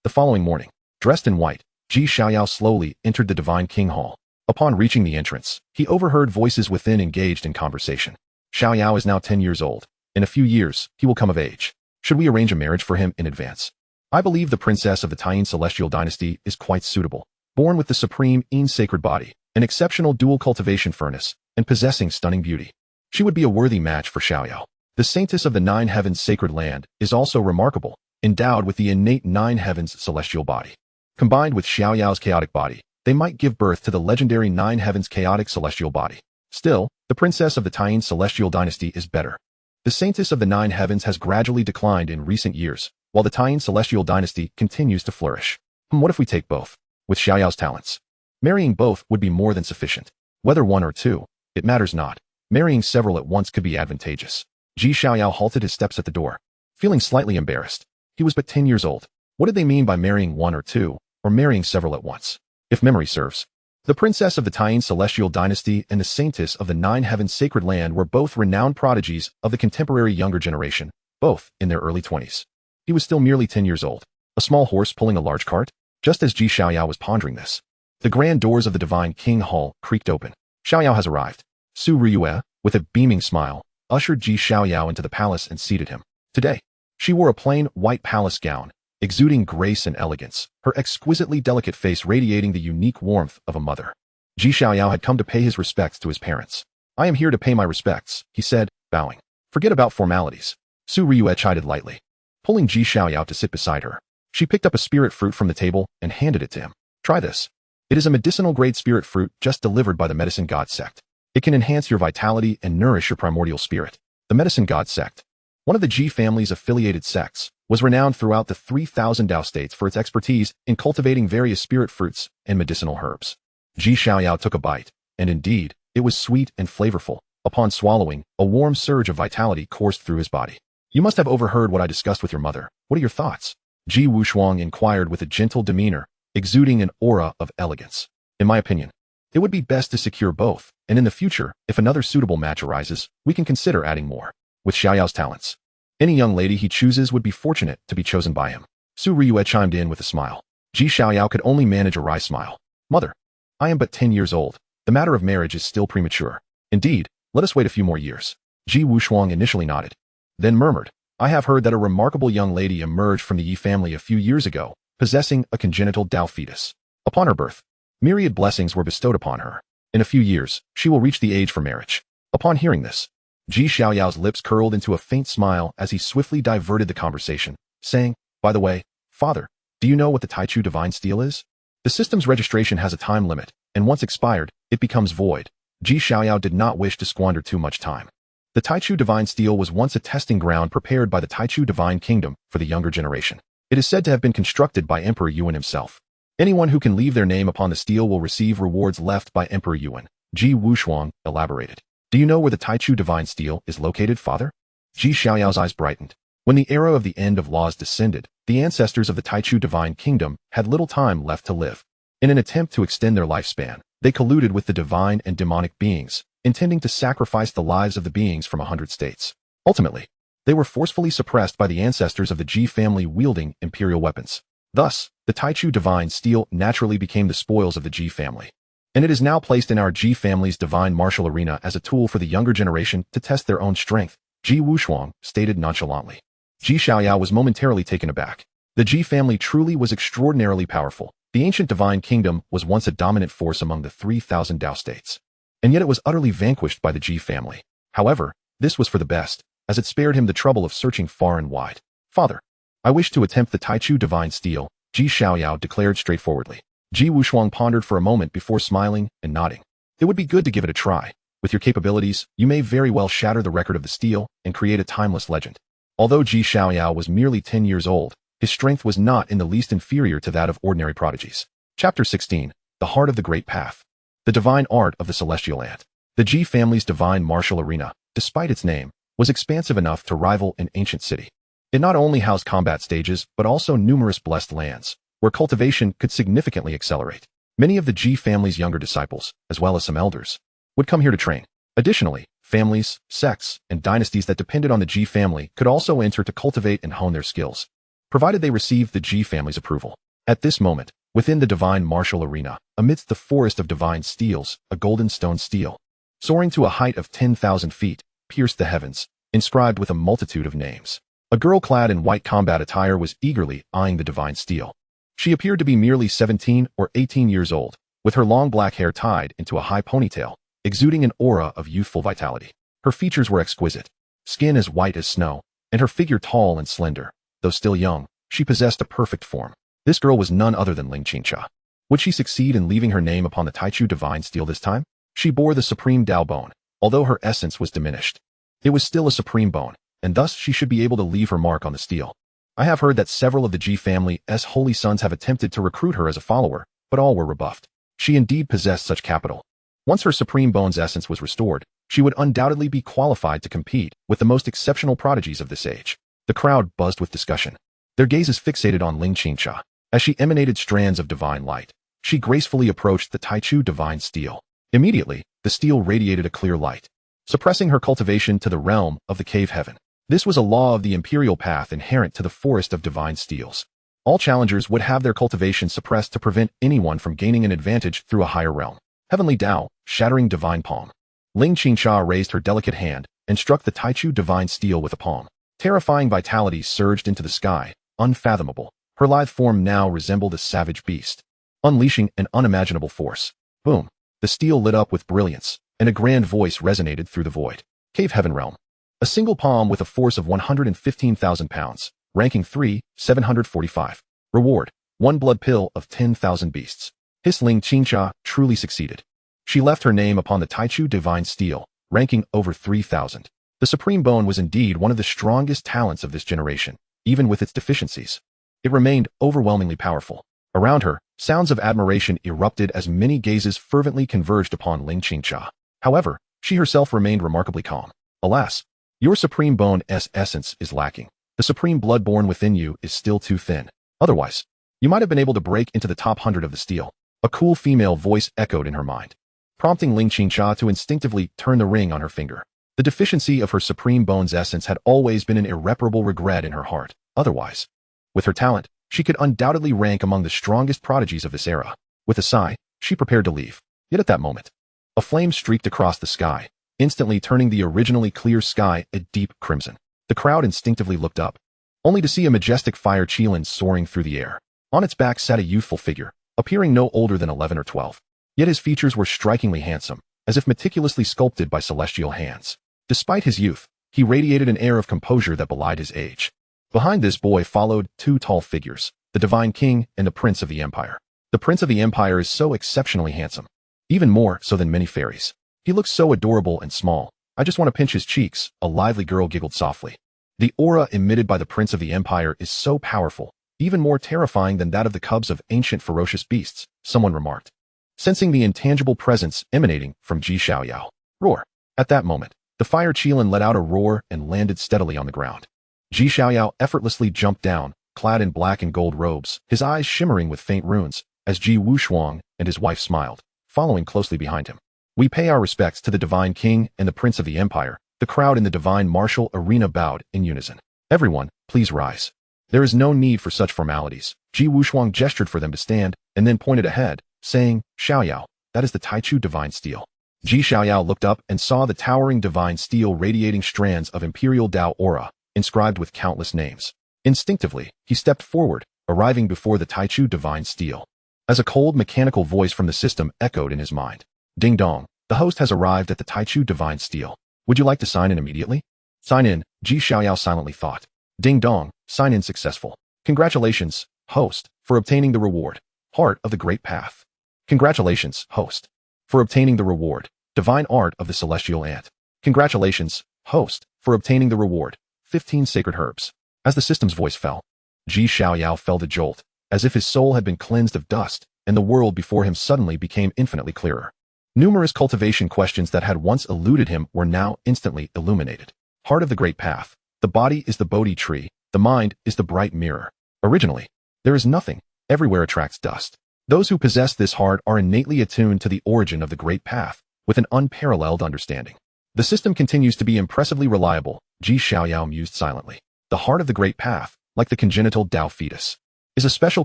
The following morning, dressed in white, Xiaoyao slowly entered the Divine King Hall. Upon reaching the entrance, he overheard voices within engaged in conversation. Xiaoyao is now 10 years old. In a few years, he will come of age. Should we arrange a marriage for him in advance? I believe the princess of the Taiyu Celestial Dynasty is quite suitable. Born with the supreme sacred body, an exceptional dual cultivation furnace, and possessing stunning beauty, she would be a worthy match for Xiaoyao. The saintess of the Nine Heavens sacred land is also remarkable, endowed with the innate Nine Heavens celestial body. Combined with Xiaoyao's chaotic body, they might give birth to the legendary Nine Heavens chaotic celestial body. Still, the princess of the Taiyu Celestial Dynasty is better. The saintess of the Nine Heavens has gradually declined in recent years, while the Taiyu Celestial Dynasty continues to flourish. What if we take both? With Xiaoyao's talents, marrying both would be more than sufficient. Whether one or two, it matters not. Marrying several at once could be advantageous. Xiaoyao halted his steps at the door, feeling slightly embarrassed. He was but 10 years old. What did they mean by marrying one or two, or marrying several at once? If memory serves, the princess of the Taiyu Celestial Dynasty and the saintess of the Nine Heavens sacred land were both renowned prodigies of the contemporary younger generation, both in their early 20s. He was still merely 10 years old, a small horse pulling a large cart. Just as Xiaoyao was pondering this, the grand doors of the Divine King Hall creaked open. Xiaoyao has arrived. Su Riyue, with a beaming smile, ushered Xiaoyao into the palace and seated him. Today, she wore a plain white palace gown, exuding grace and elegance, her exquisitely delicate face radiating the unique warmth of a mother. Xiaoyao had come to pay his respects to his parents. I am here to pay my respects, he said, bowing. Forget about formalities. Su Riyue chided lightly, pulling Xiaoyao to sit beside her. She picked up a spirit fruit from the table and handed it to him. Try this. It is a medicinal-grade spirit fruit just delivered by the Medicine God sect. It can enhance your vitality and nourish your primordial spirit. The Medicine God sect, one of the Ji family's affiliated sects, was renowned throughout the 3,000 Dao States for its expertise in cultivating various spirit fruits and medicinal herbs. Xiaoyao took a bite, and indeed, it was sweet and flavorful. Upon swallowing, a warm surge of vitality coursed through his body. You must have overheard what I discussed with your mother. What are your thoughts? Ji Wushuang inquired with a gentle demeanor, exuding an aura of elegance. In my opinion, it would be best to secure both, and in the future, if another suitable match arises, we can consider adding more. With Xiaoyao's talents, any young lady he chooses would be fortunate to be chosen by him. Su Riyue chimed in with a smile. Xiaoyao could only manage a wry smile. Mother, I am but 10 years old. The matter of marriage is still premature. Indeed, let us wait a few more years. Ji Wushuang initially nodded, then murmured, I have heard that a remarkable young lady emerged from the Yi family a few years ago, possessing a congenital Dao fetus. Upon her birth, myriad blessings were bestowed upon her. In a few years, she will reach the age for marriage. Upon hearing this, Xiaoyao's lips curled into a faint smile as he swiftly diverted the conversation, saying, by the way, father, do you know what the Taiyu Divine Steel is? The system's registration has a time limit, and once expired, it becomes void. Xiaoyao did not wish to squander too much time. The Taiyu Divine Steel was once a testing ground prepared by the Taiyu Divine Kingdom for the younger generation. It is said to have been constructed by Emperor Yuan himself. Anyone who can leave their name upon the steel will receive rewards left by Emperor Yuan. Ji Wushuang elaborated. Do you know where the Taiyu Divine Steel is located, father? Xiaoyao's eyes brightened. When the era of the end of laws descended, the ancestors of the Taiyu Divine Kingdom had little time left to live. In an attempt to extend their lifespan, they colluded with the divine and demonic beings, intending to sacrifice the lives of the beings from 100 states. Ultimately, they were forcefully suppressed by the ancestors of the Ji family wielding imperial weapons. Thus, the Taiyu Divine Steel naturally became the spoils of the Ji family. And it is now placed in our Ji family's divine martial arena as a tool for the younger generation to test their own strength, Ji Wushuang stated nonchalantly. Xiaoyao was momentarily taken aback. The Ji family truly was extraordinarily powerful. The ancient divine kingdom was once a dominant force among the 3,000 Dao States. And yet it was utterly vanquished by the Ji family. However, this was for the best, as it spared him the trouble of searching far and wide. Father, I wish to attempt the Taiyu Divine Steel, Xiaoyao declared straightforwardly. Ji Wushuang pondered for a moment before smiling and nodding. It would be good to give it a try. With your capabilities, you may very well shatter the record of the steel and create a timeless legend. Although Xiaoyao was merely 10 years old, his strength was not in the least inferior to that of ordinary prodigies. Chapter 16. The Heart of the Great Path. The Divine Art of the Celestial Ant. The Ji family's divine martial arena, despite its name, was expansive enough to rival an ancient city. It not only housed combat stages, but also numerous blessed lands, where cultivation could significantly accelerate. Many of the Ji family's younger disciples, as well as some elders, would come here to train. Additionally, families, sects, and dynasties that depended on the Ji family could also enter to cultivate and hone their skills, provided they received the Ji family's approval. At this moment, within the divine martial arena, amidst the forest of divine steels, a golden stone stele, soaring to a height of 10,000 feet, pierced the heavens, inscribed with a multitude of names. A girl clad in white combat attire was eagerly eyeing the divine stele. She appeared to be merely 17 or 18 years old, with her long black hair tied into a high ponytail, exuding an aura of youthful vitality. Her features were exquisite, skin as white as snow, and her figure tall and slender. Though still young, she possessed a perfect form. This girl was none other than Ling Qingxia. Would she succeed in leaving her name upon the Taiyu divine stele this time? She bore the supreme Dao bone, although her essence was diminished. It was still a supreme bone, and thus she should be able to leave her mark on the stele. I have heard that several of the Ji family's holy sons have attempted to recruit her as a follower, but all were rebuffed. She indeed possessed such capital. Once her supreme bone's essence was restored, she would undoubtedly be qualified to compete with the most exceptional prodigies of this age. The crowd buzzed with discussion. Their gazes fixated on Ling Qingxia. As she emanated strands of divine light, she gracefully approached the Taiyu divine stele. Immediately, the stele radiated a clear light, suppressing her cultivation to the realm of the cave heaven. This was a law of the imperial path inherent to the forest of divine steles. All challengers would have their cultivation suppressed to prevent anyone from gaining an advantage through a higher realm. Heavenly Dao, shattering divine palm. Ling Qingxia raised her delicate hand and struck the Taiyu divine stele with a palm. Terrifying vitality surged into the sky, unfathomable. Her lithe form now resembled a savage beast, unleashing an unimaginable force. Boom! The stele lit up with brilliance, and a grand voice resonated through the void. Cave Heaven Realm. A single palm with a force of 115,000 pounds, ranking 3, 745. Reward, 1 blood pill of 10,000 beasts. His Ling Qingxia truly succeeded. She left her name upon the Taiyu divine stele, ranking over 3,000. The supreme bone was indeed one of the strongest talents of this generation, even with its deficiencies. It remained overwhelmingly powerful. Around her, sounds of admiration erupted as many gazes fervently converged upon Ling Qingxia. However, she herself remained remarkably calm. Alas, your supreme bone's essence is lacking. The supreme blood born within you is still too thin. Otherwise, you might have been able to break into the top 100 of the stele. A cool female voice echoed in her mind, prompting Ling Qingxia to instinctively turn the ring on her finger. The deficiency of her supreme bone's essence had always been an irreparable regret in her heart. Otherwise, with her talent, she could undoubtedly rank among the strongest prodigies of this era. With a sigh, she prepared to leave. Yet at that moment, a flame streaked across the sky, instantly turning the originally clear sky a deep crimson. The crowd instinctively looked up, only to see a majestic fire qilin soaring through the air. On its back sat a youthful figure, appearing no older than 11 or 12. Yet his features were strikingly handsome, as if meticulously sculpted by celestial hands. Despite his youth, he radiated an air of composure that belied his age. Behind this boy followed 2 tall figures, the Divine King and the Prince of the Empire. The Prince of the Empire is so exceptionally handsome, even more so than many fairies. He looks so adorable and small. I just want to pinch his cheeks, a lively girl giggled softly. The aura emitted by the Prince of the Empire is so powerful, even more terrifying than that of the cubs of ancient ferocious beasts, someone remarked, sensing the intangible presence emanating from Xiaoyao. Roar! At that moment, the fire qilin let out a roar and landed steadily on the ground. Xiaoyao effortlessly jumped down, clad in black and gold robes, his eyes shimmering with faint runes, as Ji Wushuang and his wife smiled, following closely behind him. We pay our respects to the Divine King and the Prince of the Empire. The crowd in the divine martial arena bowed in unison. Everyone, please rise. There is no need for such formalities. Ji Wushuang gestured for them to stand, and then pointed ahead, saying, Xiaoyao, that is the Taiyu divine stele. Ji Xiaoyao looked up and saw the towering divine stele radiating strands of imperial Dao aura, inscribed with countless names. Instinctively, he stepped forward, arriving before the Taiyu divine stele. As a cold mechanical voice from the system echoed in his mind. Ding dong, the host has arrived at the Taiyu divine stele. Would you like to sign in immediately? Sign in, Ji Xiaoyao silently thought. Ding dong, sign in successful. Congratulations, host, for obtaining the reward. Heart of the Great Path. Congratulations, host, for obtaining the reward. Divine Art of the Celestial Ant. Congratulations, host, for obtaining the reward. 15 Sacred Herbs. As the system's voice fell, Ji Xiaoyao felt a jolt, as if his soul had been cleansed of dust, and the world before him suddenly became infinitely clearer. Numerous cultivation questions that had once eluded him were now instantly illuminated. Heart of the Great Path. The body is the Bodhi tree, the mind is the bright mirror. Originally, there is nothing, everywhere attracts dust. Those who possess this heart are innately attuned to the origin of the Great Path, with an unparalleled understanding. The system continues to be impressively reliable, Xiaoyao mused silently. The heart of the Great Path, like the congenital Tao fetus, is a special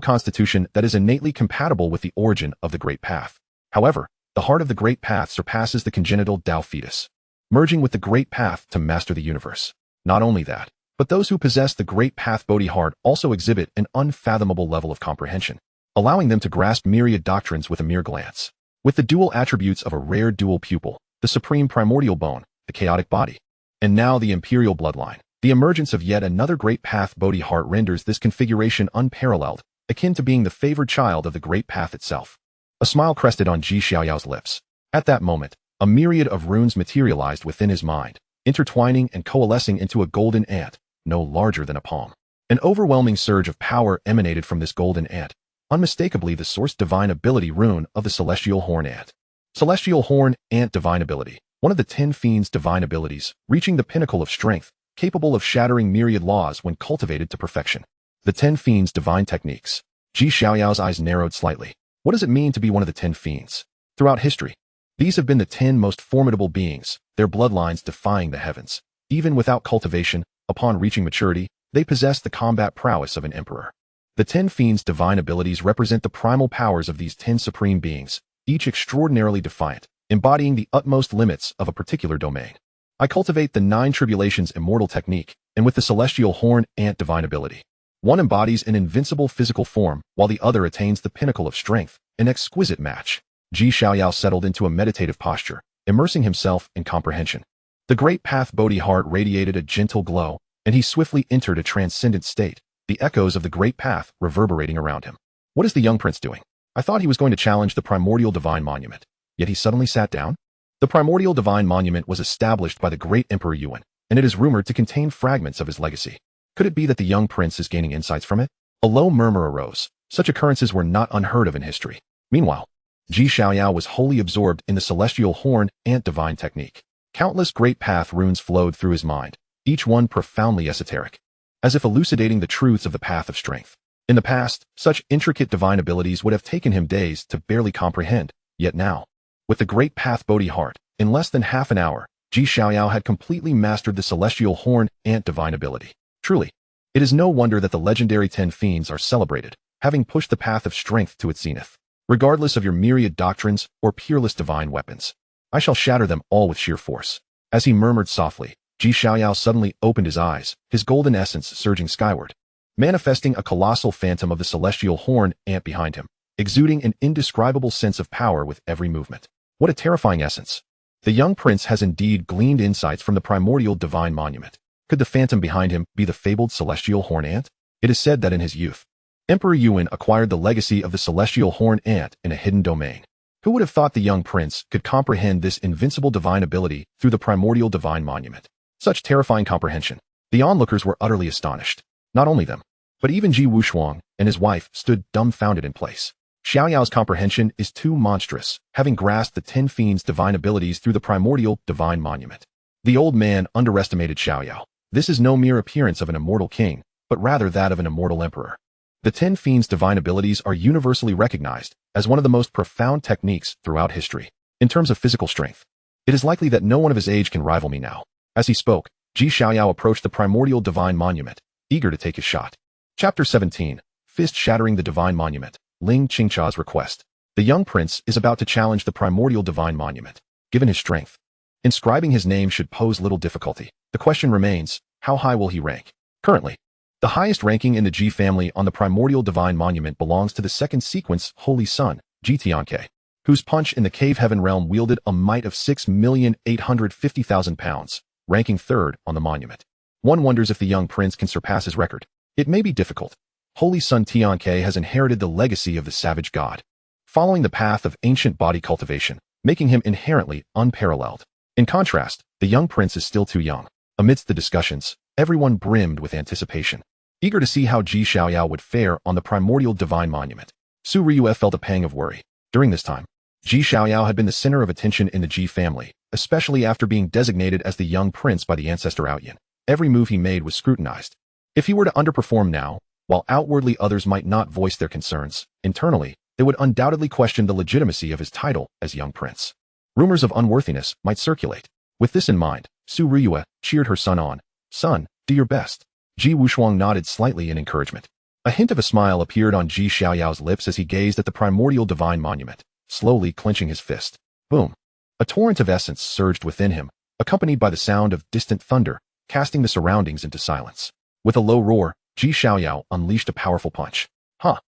constitution that is innately compatible with the origin of the Great Path. However, the heart of the Great Path surpasses the congenital Tao fetus, merging with the Great Path to master the universe. Not only that, but those who possess the Great Path Bodhi heart also exhibit an unfathomable level of comprehension, allowing them to grasp myriad doctrines with a mere glance. With the dual attributes of a rare dual pupil, the supreme primordial bone, the chaotic body, and now the imperial bloodline, the emergence of yet another Great Path Bodhi heart renders this configuration unparalleled, akin to being the favored child of the Great Path itself. A smile crested on Xiaoyao's lips. At that moment, a myriad of runes materialized within his mind, intertwining and coalescing into a golden ant, no larger than a palm. An overwhelming surge of power emanated from this golden ant, unmistakably the source divine ability rune of the Celestial Horn Ant. Celestial Horn Ant Divine Ability, one of the 10 Fiends' divine abilities, reaching the pinnacle of strength, capable of shattering myriad laws when cultivated to perfection. The 10 Fiends' divine techniques. Xiaoyao's eyes narrowed slightly. What does it mean to be one of the 10 Fiends? Throughout history, these have been the 10 most formidable beings, their bloodlines defying the heavens. Even without cultivation, upon reaching maturity, they possess the combat prowess of an emperor. The 10 Fiends' divine abilities represent the primal powers of these 10 supreme beings, each extraordinarily defiant, embodying the utmost limits of a particular domain. I cultivate the 9 Tribulations Immortal Technique, and with the Celestial Horn Ant Divine Ability. One embodies an invincible physical form, while the other attains the pinnacle of strength, an exquisite match. Xiaoyao settled into a meditative posture, immersing himself in comprehension. The Great Path Bodhi heart radiated a gentle glow, and he swiftly entered a transcendent state, the echoes of the Great Path reverberating around him. What is the young prince doing? I thought he was going to challenge the primordial divine monument, yet he suddenly sat down? The primordial divine monument was established by the great Emperor Yuan, and it is rumored to contain fragments of his legacy. Could it be that the young prince is gaining insights from it? A low murmur arose. Such occurrences were not unheard of in history. Meanwhile, Xiaoyao was wholly absorbed in the Celestial Horn Ant Divine Technique. Countless Great Path runes flowed through his mind, each one profoundly esoteric, as if elucidating the truths of the path of strength. In the past, such intricate divine abilities would have taken him days to barely comprehend, yet now, with the Great Path Bodhi heart, in less than half an hour, Xiaoyao had completely mastered the Celestial Horn Ant Divine Ability. Truly, it is no wonder that the legendary 10 Fiends are celebrated, having pushed the path of strength to its zenith. Regardless of your myriad doctrines or peerless divine weapons, I shall shatter them all with sheer force. As he murmured softly, Xiaoyao suddenly opened his eyes, his golden essence surging skyward, manifesting a colossal phantom of the Celestial Horn Ant behind him, exuding an indescribable sense of power with every movement. What a terrifying essence! The young prince has indeed gleaned insights from the primordial divine monument. Could the phantom behind him be the fabled Celestial Horn Ant? It is said that in his youth, Emperor Yuan acquired the legacy of the Celestial Horn Ant in a hidden domain. Who would have thought the young prince could comprehend this invincible divine ability through the primordial divine monument? Such terrifying comprehension. The onlookers were utterly astonished. Not only them, but even Ji Wushuang and his wife stood dumbfounded in place. Xiaoyao's comprehension is too monstrous, having grasped the 10 Fiends' divine abilities through the primordial divine monument. The old man underestimated Xiaoyao. This is no mere appearance of an immortal king, but rather that of an immortal emperor. The 10 Fiends' divine abilities are universally recognized as one of the most profound techniques throughout history. In terms of physical strength, it is likely that no one of his age can rival me now. As he spoke, Xiaoyao approached the primordial divine monument, eager to take his shot. Chapter 17, Fist Shattering the Divine Monument, Ling Qingcha's Request. The young prince is about to challenge the primordial divine monument. Given his strength, inscribing his name should pose little difficulty. The question remains, how high will he rank? Currently, the highest ranking in the Ji family on the primordial divine monument belongs to the second sequence Holy Son, Ji Tianke, whose punch in the cave heaven realm wielded a might of 6,850,000 pounds, ranking third on the monument. One wonders if the young prince can surpass his record. It may be difficult. Holy Son Tianke has inherited the legacy of the savage god, following the path of ancient body cultivation, making him inherently unparalleled. In contrast, the young prince is still too young. Amidst the discussions, everyone brimmed with anticipation, eager to see how Xiaoyao would fare on the primordial divine monument. Su Ryue felt a pang of worry. During this time, Xiaoyao had been the center of attention in the Ji family, especially after being designated as the young prince by the ancestor Ouyan. Every move he made was scrutinized. If he were to underperform now, while outwardly others might not voice their concerns, internally, they would undoubtedly question the legitimacy of his title as young prince. Rumors of unworthiness might circulate. With this in mind, Su Riyue cheered her son on. Son, do your best. Ji Wushuang nodded slightly in encouragement. A hint of a smile appeared on Ji Xiaoyao's lips as he gazed at the primordial divine monument, slowly clenching his fist. Boom. A torrent of essence surged within him, accompanied by the sound of distant thunder, casting the surroundings into silence. With a low roar, Ji Xiaoyao unleashed a powerful punch. Huh.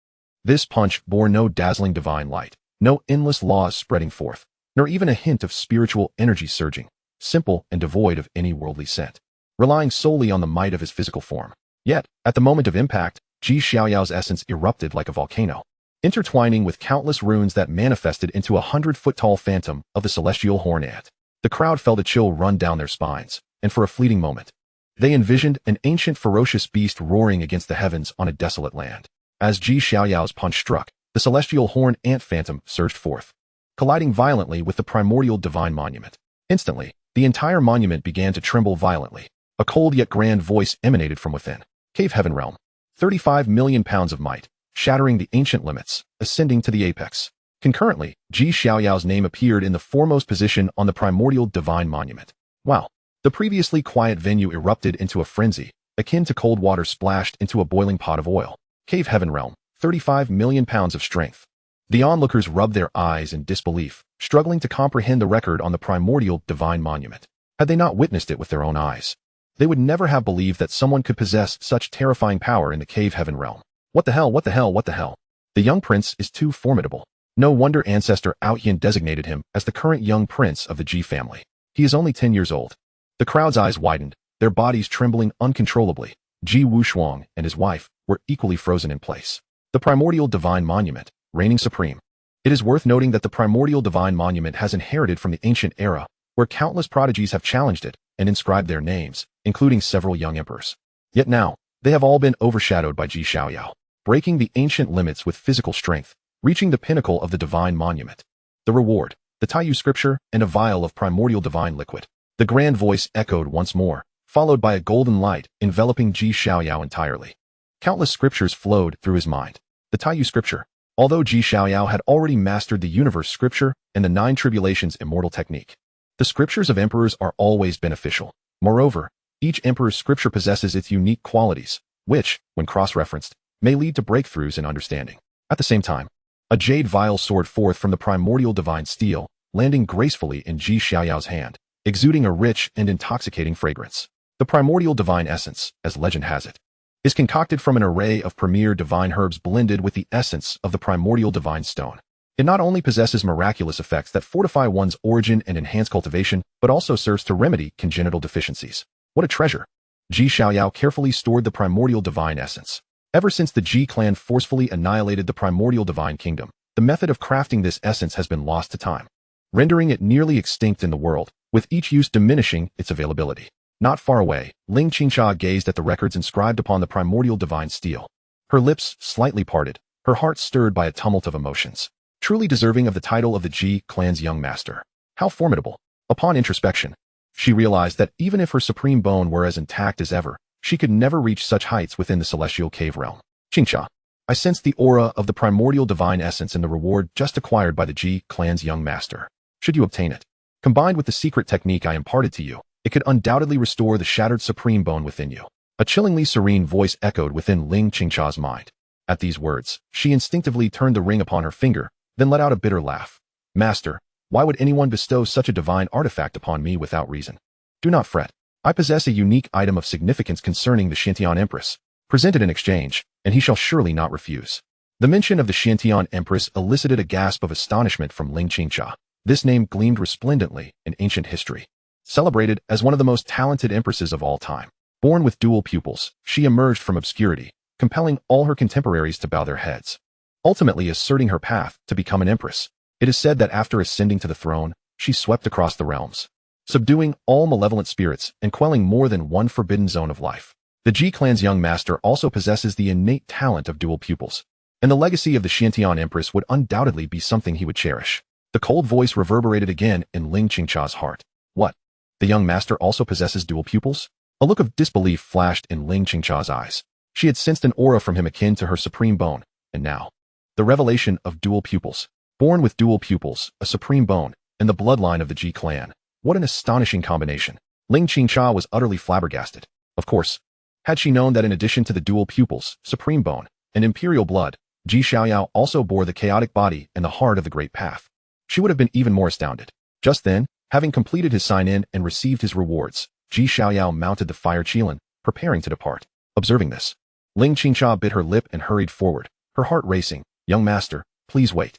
This punch bore no dazzling divine light, no endless laws spreading forth, nor even a hint of spiritual energy surging, simple and devoid of any worldly scent, relying solely on the might of his physical form. Yet, at the moment of impact, Ji Xiaoyao's essence erupted like a volcano, intertwining with countless runes that manifested into a 100-foot-tall phantom of the celestial horn ant. The crowd felt a chill run down their spines, and for a fleeting moment, they envisioned an ancient ferocious beast roaring against the heavens on a desolate land. As Ji Xiaoyao's punch struck, the celestial horn ant phantom surged forth, colliding violently with the primordial divine monument. Instantly, the entire monument began to tremble violently. A cold yet grand voice emanated from within. Cave Heaven Realm. 35 million pounds of might, shattering the ancient limits, ascending to the apex. Concurrently, Ji Xiaoyao's name appeared in the foremost position on the primordial divine monument. Wow. The previously quiet venue erupted into a frenzy, akin to cold water splashed into a boiling pot of oil. Cave Heaven Realm. 35 million pounds of strength. The onlookers rubbed their eyes in disbelief, struggling to comprehend the record on the primordial divine monument. Had they not witnessed it with their own eyes, they would never have believed that someone could possess such terrifying power in the Cave Heaven Realm. What the hell, what the hell, what the hell? The young prince is too formidable. No wonder ancestor Outyin designated him as the current young prince of the Ji family. He is only 10 years old. The crowd's eyes widened, their bodies trembling uncontrollably. Ji Wushuang and his wife were equally frozen in place. The primordial divine monument, reigning supreme. It is worth noting that the primordial divine monument has inherited from the ancient era, where countless prodigies have challenged it and inscribed their names, including several young emperors. Yet now, they have all been overshadowed by Ji Xiaoyao, breaking the ancient limits with physical strength, reaching the pinnacle of the divine monument. The reward, the Taiyu scripture, and a vial of primordial divine liquid. The grand voice echoed once more, followed by a golden light enveloping Ji Xiaoyao entirely. Countless scriptures flowed through his mind. The Taiyu scripture. Although Ji Xiaoyao had already mastered the universe scripture and the 9 tribulations immortal technique, the scriptures of emperors are always beneficial. Moreover, each emperor's scripture possesses its unique qualities, which, when cross-referenced, may lead to breakthroughs in understanding. At the same time, a jade vial soared forth from the primordial divine steel, landing gracefully in Ji Xiaoyao's hand, exuding a rich and intoxicating fragrance. The primordial divine essence, as legend has it, is concocted from an array of premier divine herbs blended with the essence of the primordial divine stone. It not only possesses miraculous effects that fortify one's origin and enhance cultivation, but also serves to remedy congenital deficiencies. What a treasure! Ji Xiaoyao carefully stored the primordial divine essence. Ever since the Ji clan forcefully annihilated the primordial divine kingdom, the method of crafting this essence has been lost to time, rendering it nearly extinct in the world, with each use diminishing its availability. Not far away, Ling Qingxia gazed at the records inscribed upon the primordial divine steel. Her lips slightly parted, her heart stirred by a tumult of emotions. Truly deserving of the title of the Ji clan's young master. How formidable! Upon introspection, she realized that even if her supreme bone were as intact as ever, she could never reach such heights within the celestial cave realm. Qingxia, I sense the aura of the primordial divine essence in the reward just acquired by the Ji clan's young master. Should you obtain it, combined with the secret technique I imparted to you, it could undoubtedly restore the shattered supreme bone within you. A chillingly serene voice echoed within Ling Qingxia's mind. At these words, she instinctively turned the ring upon her finger, then let out a bitter laugh. Master, why would anyone bestow such a divine artifact upon me without reason? Do not fret. I possess a unique item of significance concerning the Xiantian Empress. Present it in exchange, and he shall surely not refuse. The mention of the Xiantian Empress elicited a gasp of astonishment from Ling Qingxia. This name gleamed resplendently in ancient history. Celebrated as one of the most talented empresses of all time. Born with dual pupils, she emerged from obscurity, compelling all her contemporaries to bow their heads, ultimately asserting her path to become an empress. It is said that after ascending to the throne, she swept across the realms, subduing all malevolent spirits and quelling more than one forbidden zone of life. The Ji clan's young master also possesses the innate talent of dual pupils, and the legacy of the Xiantian Empress would undoubtedly be something he would cherish. The cold voice reverberated again in Ling Qingxia's heart. What? The young master also possesses dual pupils? A look of disbelief flashed in Ling Qingxia's eyes. She had sensed an aura from him akin to her supreme bone, and now, the revelation of dual pupils. Born with dual pupils, a supreme bone, and the bloodline of the Ji clan. What an astonishing combination. Ling Qingcha was utterly flabbergasted. Of course, had she known that in addition to the dual pupils, supreme bone, and imperial blood, Xiaoyao also bore the chaotic body and the heart of the Great Path, she would have been even more astounded. Just then, having completed his sign-in and received his rewards, Xiaoyao mounted the fire qilin, preparing to depart. Observing this, Ling Qingcha bit her lip and hurried forward, her heart racing. Young master, please wait.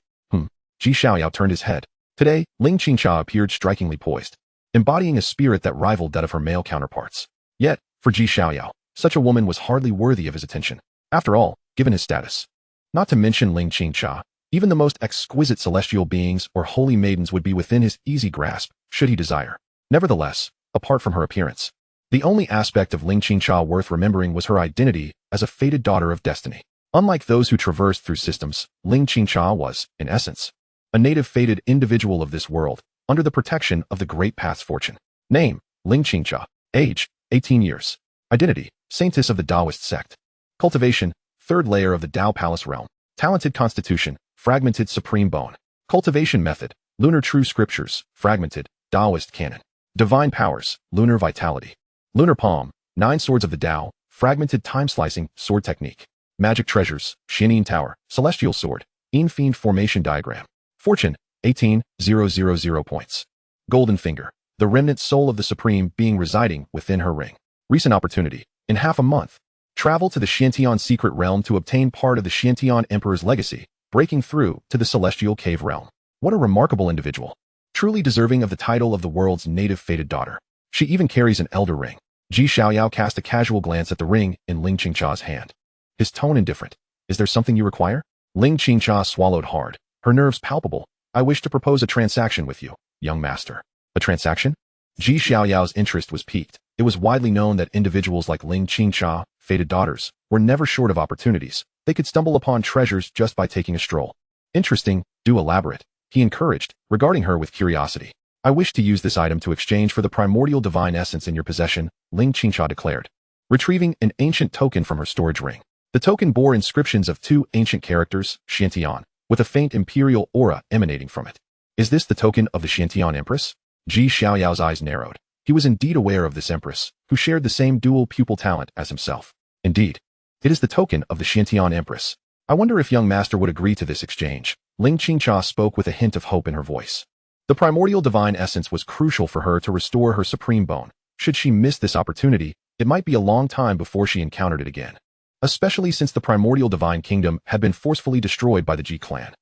Xiaoyao turned his head. Today, Ling Qingcha appeared strikingly poised, embodying a spirit that rivaled that of her male counterparts. Yet, for Xiaoyao, such a woman was hardly worthy of his attention. After all, given his status. Not to mention Ling Qingcha, even the most exquisite celestial beings or holy maidens would be within his easy grasp, should he desire. Nevertheless, apart from her appearance, the only aspect of Ling Qingcha worth remembering was her identity as a fated daughter of destiny. Unlike those who traversed through systems, Ling Qingcha was, in essence, a native fated individual of this world, under the protection of the Great Path's fortune. Name, Ling Qingcha. Age, 18 years. Identity, Saintess of the Taoist sect. Cultivation, third layer of the Tao Palace realm. Talented constitution, fragmented supreme bone. Cultivation method, lunar true scriptures, fragmented, Taoist canon. Divine powers, lunar vitality. Lunar palm, 9 swords of the Tao, fragmented time-slicing, sword technique. Magic treasures, Xianin Tower, celestial sword, Fiend formation diagram. Fortune, 18,000 points. Golden finger, the remnant soul of the supreme being residing within her ring. Recent opportunity, in half a month. Travel to the Xiantian secret realm to obtain part of the Xiantian Emperor's legacy, breaking through to the celestial cave realm. What a remarkable individual. Truly deserving of the title of the world's native fated daughter. She even carries an elder ring. Xiaoyao cast a casual glance at the ring in Ling Qingcha's hand. His tone indifferent. Is there something you require? Ling Qingcha swallowed hard, her nerves palpable. I wish to propose a transaction with you, young master. A transaction? Xiaoyao's interest was piqued. It was widely known that individuals like Ling Qingcha, fated daughters, were never short of opportunities. They could stumble upon treasures just by taking a stroll. Interesting, do elaborate, he encouraged, regarding her with curiosity. I wish to use this item to exchange for the primordial divine essence in your possession, Ling Qingcha declared, retrieving an ancient token from her storage ring. The token bore inscriptions of 2 ancient characters, Xiantian, with a faint imperial aura emanating from it. Is this the token of the Xiantian Empress? Xiaoyao's eyes narrowed. He was indeed aware of this empress, who shared the same dual pupil talent as himself. Indeed, it is the token of the Xiantian Empress. I wonder if young master would agree to this exchange. Ling Qingcha spoke with a hint of hope in her voice. The primordial divine essence was crucial for her to restore her supreme bone. Should she miss this opportunity, it might be a long time before she encountered it again. Especially since the primordial divine kingdom had been forcefully destroyed by the Ji clan.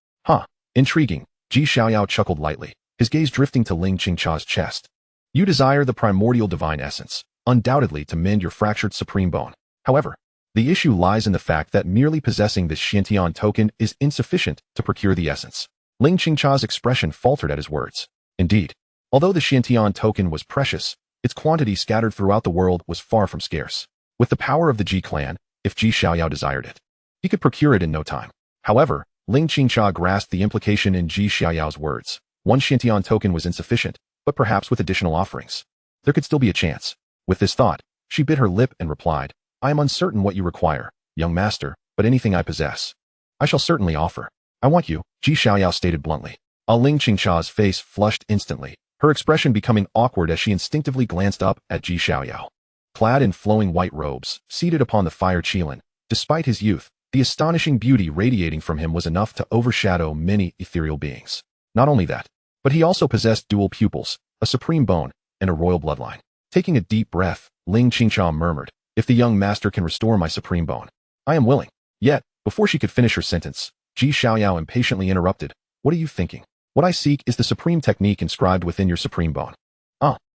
Intriguing, Xiaoyao chuckled lightly, his gaze drifting to Ling Qingcha's chest. You desire the primordial divine essence, undoubtedly to mend your fractured supreme bone. However, the issue lies in the fact that merely possessing this Xiantian token is insufficient to procure the essence. Ling Qingcha's expression faltered at his words. Indeed, although the Xiantian token was precious, its quantity scattered throughout the world was far from scarce. With the power of the Ji clan, if Xiaoyao desired it, he could procure it in no time. However, Ling Qingcha grasped the implication in Xiaoyao's words. One Xiantian token was insufficient, but perhaps with additional offerings, there could still be a chance. With this thought, she bit her lip and replied, I am uncertain what you require, young master, but anything I possess, I shall certainly offer. I want you, Xiaoyao stated bluntly. Ling Qingcha's face flushed instantly, her expression becoming awkward as she instinctively glanced up at Xiaoyao. Clad in flowing white robes, seated upon the fire qilin, despite his youth, the astonishing beauty radiating from him was enough to overshadow many ethereal beings. Not only that, but he also possessed dual pupils, a supreme bone, and a royal bloodline. Taking a deep breath, Ling Qingcha murmured, if the young master can restore my supreme bone, I am willing. Yet, before she could finish her sentence, Xiaoyao impatiently interrupted, what are you thinking? What I seek is the supreme technique inscribed within your supreme bone.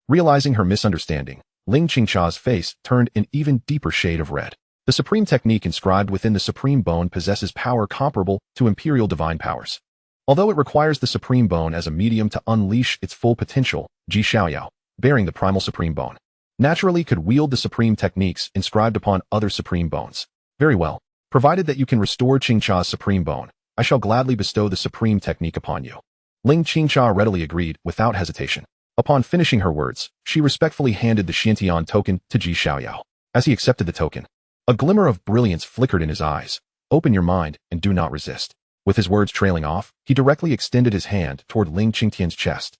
Realizing her misunderstanding, Ling Qingcha's face turned an even deeper shade of red. The supreme technique inscribed within the supreme bone possesses power comparable to imperial divine powers. Although it requires the supreme bone as a medium to unleash its full potential, Xiaoyao, bearing the primal supreme bone, naturally could wield the supreme techniques inscribed upon other supreme bones. Very well. Provided that you can restore Qingcha's supreme bone, I shall gladly bestow the supreme technique upon you. Ling Qingcha readily agreed without hesitation. Upon finishing her words, she respectfully handed the Xiantian token to Xiaoyao. As he accepted the token, a glimmer of brilliance flickered in his eyes. Open your mind and do not resist. With his words trailing off, he directly extended his hand toward Ling Qingtian's chest.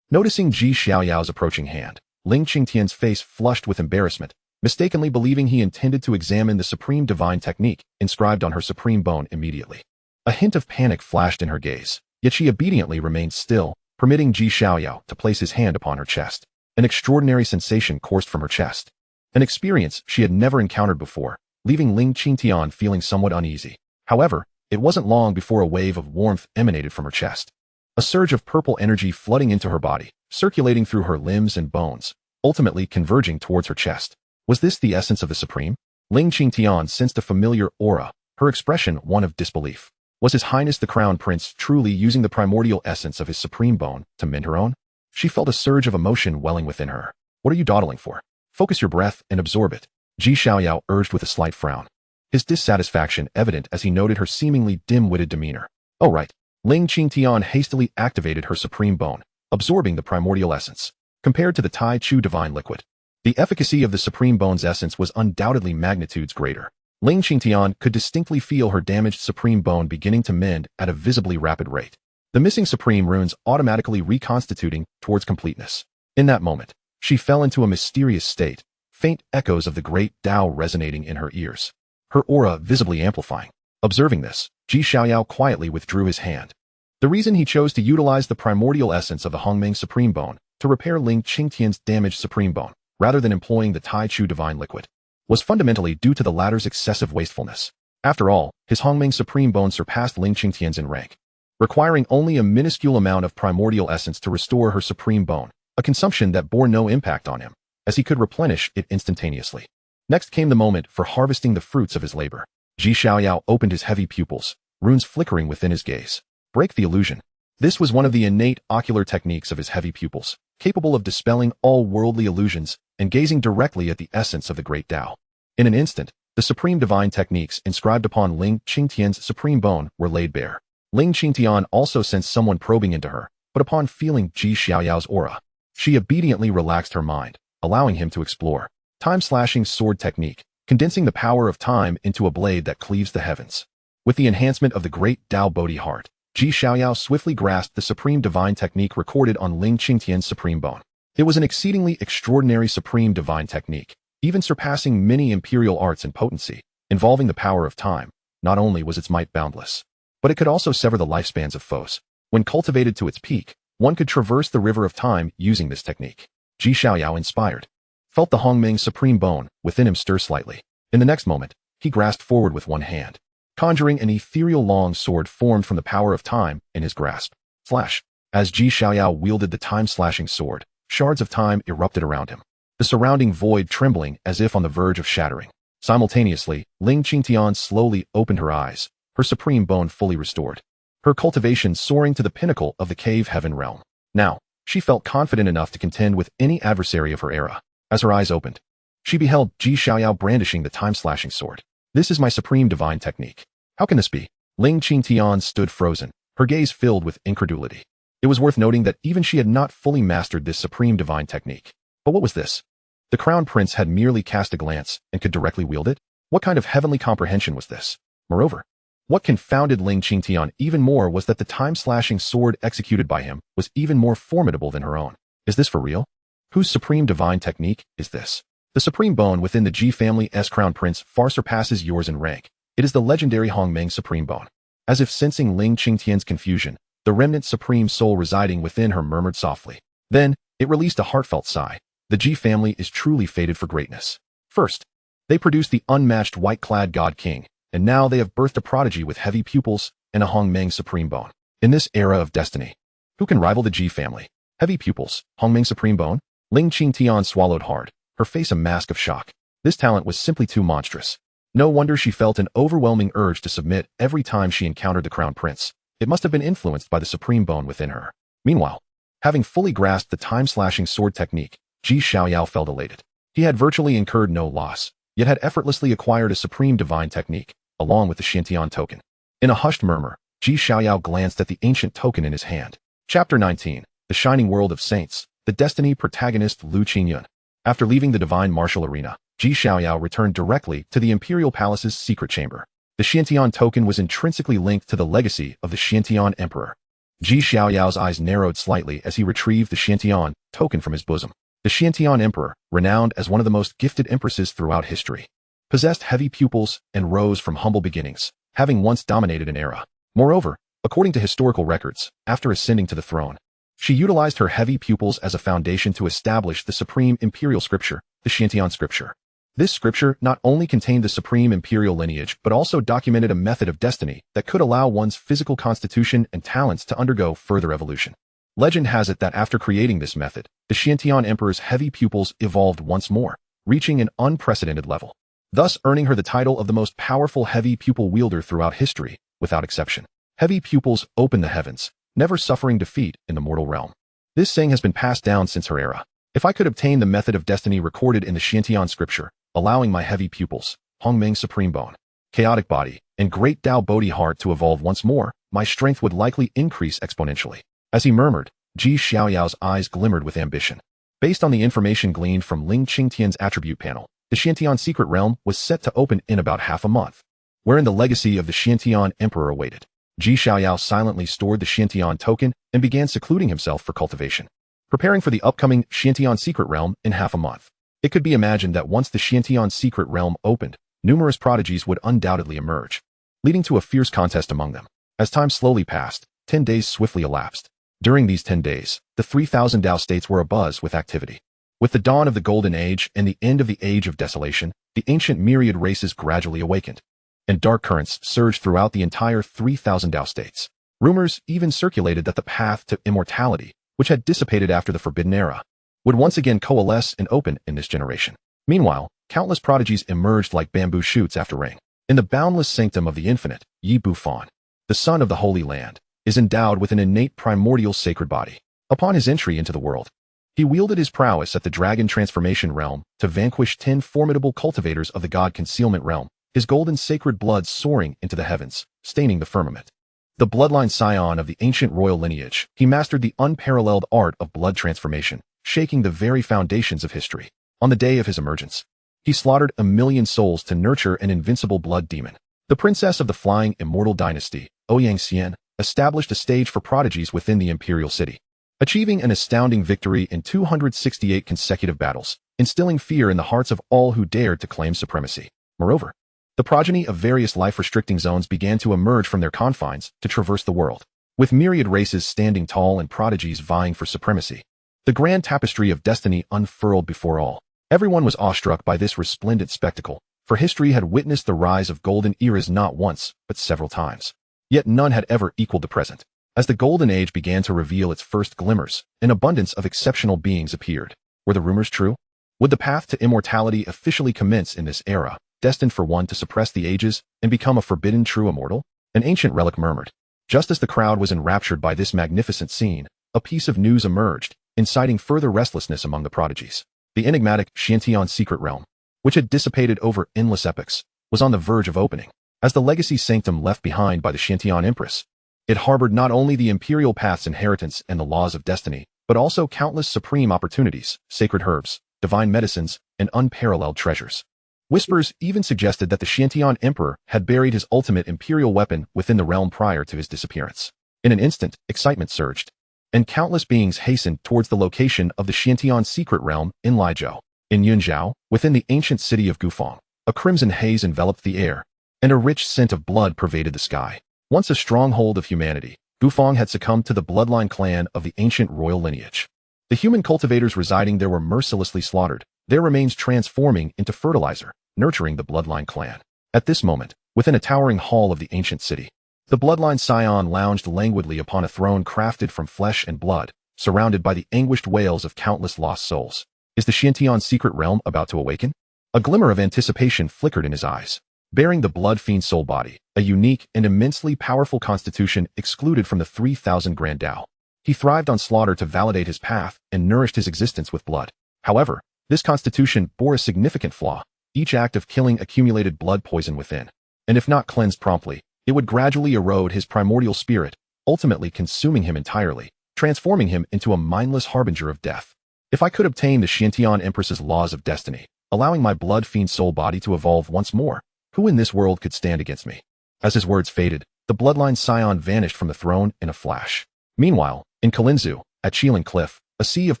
Noticing Ji Xiaoyao's approaching hand, Ling Qingtian's face flushed with embarrassment, mistakenly believing he intended to examine the supreme divine technique inscribed on her supreme bone immediately. A hint of panic flashed in her gaze, yet she obediently remained still, permitting Ji Xiaoyao to place his hand upon her chest. An extraordinary sensation coursed from her chest. An experience she had never encountered before, leaving Ling Qingtian feeling somewhat uneasy. However, it wasn't long before a wave of warmth emanated from her chest. A surge of purple energy flooding into her body, circulating through her limbs and bones, ultimately converging towards her chest. Was this the essence of the Supreme? Ling Qingtian sensed a familiar aura, her expression one of disbelief. Was His Highness the Crown Prince truly using the primordial essence of his supreme bone to mend her own? She felt a surge of emotion welling within her. What are you dawdling for? Focus your breath and absorb it, Ji Xiaoyao urged with a slight frown. His dissatisfaction evident as he noted her seemingly dim-witted demeanor. Oh right. Ling Qingtian hastily activated her supreme bone, absorbing the primordial essence. Compared to the Taiyu divine liquid, the efficacy of the supreme bone's essence was undoubtedly magnitudes greater. Ling Qingtian could distinctly feel her damaged supreme bone beginning to mend at a visibly rapid rate. The missing supreme runes automatically reconstituting towards completeness. In that moment, she fell into a mysterious state, faint echoes of the great Tao resonating in her ears, her aura visibly amplifying. Observing this, Ji Xiaoyao quietly withdrew his hand. The reason he chose to utilize the primordial essence of the Hongmeng supreme bone to repair Ling Qingtian's damaged supreme bone, rather than employing the Taiyu divine liquid, was fundamentally due to the latter's excessive wastefulness. After all, his Hongmeng supreme bone surpassed Ling Qingtian's in rank, requiring only a minuscule amount of primordial essence to restore her supreme bone, a consumption that bore no impact on him, as he could replenish it instantaneously. Next came the moment for harvesting the fruits of his labor. Ji Xiaoyao opened his heavy pupils, runes flickering within his gaze. Break the illusion. This was one of the innate ocular techniques of his heavy pupils, capable of dispelling all worldly illusions and gazing directly at the essence of the great Tao. In an instant, the supreme divine techniques inscribed upon Ling Qingtian's supreme bone were laid bare. Ling Qingtian also sensed someone probing into her, but upon feeling Ji Xiaoyao's aura, she obediently relaxed her mind, allowing him to explore. Time-slashing sword technique, condensing the power of time into a blade that cleaves the heavens. With the enhancement of the great Tao Bodhi heart, Ji Xiaoyao swiftly grasped the supreme divine technique recorded on Ling Qingtian's supreme bone. It was an exceedingly extraordinary supreme divine technique, even surpassing many imperial arts in potency, involving the power of time. Not only was its might boundless, but it could also sever the lifespans of foes. When cultivated to its peak, one could traverse the river of time using this technique. Ji Xiaoyao, inspired, felt the Hongmeng supreme bone within him stir slightly. In the next moment, he grasped forward with one hand, conjuring an ethereal long sword formed from the power of time in his grasp. Flash. As Ji Xiaoyao wielded the time-slashing sword, shards of time erupted around him, the surrounding void trembling as if on the verge of shattering. Simultaneously, Ling Qingtian slowly opened her eyes, her supreme bone fully restored, her cultivation soaring to the pinnacle of the cave heaven realm. Now, she felt confident enough to contend with any adversary of her era. As her eyes opened, she beheld Ji Xiaoyao brandishing the time-slashing sword. This is my supreme divine technique. How can this be? Ling Qingtian stood frozen, her gaze filled with incredulity. It was worth noting that even she had not fully mastered this supreme divine technique. But what was this? The crown prince had merely cast a glance and could directly wield it? What kind of heavenly comprehension was this? Moreover, what confounded Ling Qingtian even more was that the time-slashing sword executed by him was even more formidable than her own. Is this for real? Whose supreme divine technique is this? The supreme bone within the Ji family's crown prince far surpasses yours in rank. It is the legendary Hongmeng supreme bone. As if sensing Ling Qingtian's confusion, the remnant supreme soul residing within her murmured softly. Then, it released a heartfelt sigh. The Ji family is truly fated for greatness. First, they produced the unmatched White-Clad God King, and now they have birthed a prodigy with heavy pupils and a Hongmeng supreme bone. In this era of destiny, who can rival the Ji family? Heavy pupils, Hongmeng supreme bone? Ling Qingtian swallowed hard, her face a mask of shock. This talent was simply too monstrous. No wonder she felt an overwhelming urge to submit every time she encountered the crown prince. It must have been influenced by the supreme bone within her. Meanwhile, having fully grasped the time-slashing sword technique, Ji Xiaoyao felt elated. He had virtually incurred no loss, yet had effortlessly acquired a supreme divine technique, along with the Xiantian token. In a hushed murmur, Ji Xiaoyao glanced at the ancient token in his hand. Chapter 19, The Shining World of Saints, the Destiny protagonist Lu Qingyun. After leaving the divine martial arena, Ji Xiaoyao returned directly to the imperial palace's secret chamber. The Xiantian token was intrinsically linked to the legacy of the Xiantian emperor. Xiaoyao's eyes narrowed slightly as he retrieved the Xiantian token from his bosom. The Xiantian Emperor, renowned as one of the most gifted empresses throughout history, possessed heavy pupils and rose from humble beginnings, having once dominated an era. Moreover, according to historical records, after ascending to the throne, she utilized her heavy pupils as a foundation to establish the supreme imperial scripture, the Xiantian scripture. This scripture not only contained the supreme imperial lineage but also documented a method of destiny that could allow one's physical constitution and talents to undergo further evolution. Legend has it that after creating this method, the Xiantian Emperor's heavy pupils evolved once more, reaching an unprecedented level, thus earning her the title of the most powerful heavy pupil wielder throughout history, without exception. Heavy pupils open the heavens, never suffering defeat in the mortal realm. This saying has been passed down since her era. If I could obtain the method of destiny recorded in the Xiantian scripture, allowing my heavy pupils, Hongmeng Supreme Bone, Chaotic Body, and Great Tao Bodhi Heart to evolve once more, my strength would likely increase exponentially. As he murmured, Xiaoyao's eyes glimmered with ambition. Based on the information gleaned from Ling Qingtian's attribute panel, the Xiantian secret realm was set to open in about half a month, wherein the legacy of the Xiantian Emperor awaited. Xiaoyao silently stored the Xiantian token and began secluding himself for cultivation, preparing for the upcoming Xiantian secret realm in half a month. It could be imagined that once the Xiantian secret realm opened, numerous prodigies would undoubtedly emerge, leading to a fierce contest among them. As time slowly passed, 10 days swiftly elapsed. During these 10 days, the 3,000 Dao States were abuzz with activity. With the dawn of the Golden Age and the end of the Age of Desolation, the ancient myriad races gradually awakened, and dark currents surged throughout the entire 3,000 Dao States. Rumors even circulated that the path to immortality, which had dissipated after the Forbidden Era, would once again coalesce and open in this generation. Meanwhile, countless prodigies emerged like bamboo shoots after rain. In the boundless sanctum of the infinite, Yi Bufan, the son of the Holy Land, is endowed with an innate primordial sacred body. Upon his entry into the world, he wielded his prowess at the Dragon Transformation Realm to vanquish 10 formidable cultivators of the God Concealment Realm, his golden sacred blood soaring into the heavens, staining the firmament. The bloodline scion of the ancient royal lineage, he mastered the unparalleled art of blood transformation, shaking the very foundations of history. On the day of his emergence, he slaughtered 1,000,000 souls to nurture an invincible blood demon. The princess of the flying immortal dynasty, Ouyang Xian, established a stage for prodigies within the imperial city, achieving an astounding victory in 268 consecutive battles, instilling fear in the hearts of all who dared to claim supremacy. Moreover, the progeny of various life-restricting zones began to emerge from their confines to traverse the world, with myriad races standing tall and prodigies vying for supremacy. The grand tapestry of destiny unfurled before all. Everyone was awestruck by this resplendent spectacle, for history had witnessed the rise of golden eras not once, but several times. Yet none had ever equaled the present. As the Golden Age began to reveal its first glimmers, an abundance of exceptional beings appeared. Were the rumors true? Would the path to immortality officially commence in this era, destined for one to suppress the ages and become a forbidden true immortal? An ancient relic murmured. Just as the crowd was enraptured by this magnificent scene, a piece of news emerged, inciting further restlessness among the prodigies. The enigmatic Xiantian secret realm, which had dissipated over endless epochs, was on the verge of opening. As the legacy sanctum left behind by the Xiantian Empress, it harbored not only the imperial path's inheritance and the laws of destiny, but also countless supreme opportunities, sacred herbs, divine medicines, and unparalleled treasures. Whispers even suggested that the Xiantian Emperor had buried his ultimate imperial weapon within the realm prior to his disappearance. In an instant, excitement surged, and countless beings hastened towards the location of the Xiantian secret realm in Lijiao. In Yunzhao, within the ancient city of Gufang, a crimson haze enveloped the air, and a rich scent of blood pervaded the sky. Once a stronghold of humanity, Gufang had succumbed to the bloodline clan of the ancient royal lineage. The human cultivators residing there were mercilessly slaughtered, their remains transforming into fertilizer, nurturing the bloodline clan. At this moment, within a towering hall of the ancient city, the bloodline scion lounged languidly upon a throne crafted from flesh and blood, surrounded by the anguished wails of countless lost souls. Is the Xiantian secret realm about to awaken? A glimmer of anticipation flickered in his eyes. Bearing the blood fiend soul body, a unique and immensely powerful constitution excluded from the 3,000 Grand Tao, he thrived on slaughter to validate his path and nourished his existence with blood. However, this constitution bore a significant flaw. Each act of killing accumulated blood poison within, and if not cleansed promptly, it would gradually erode his primordial spirit, ultimately consuming him entirely, transforming him into a mindless harbinger of death. If I could obtain the Xiantian Empress's laws of destiny, allowing my blood fiend soul body to evolve once more, who in this world could stand against me? As his words faded, the bloodline scion vanished from the throne in a flash. Meanwhile, in Kalinzu, at Qilin Cliff, a sea of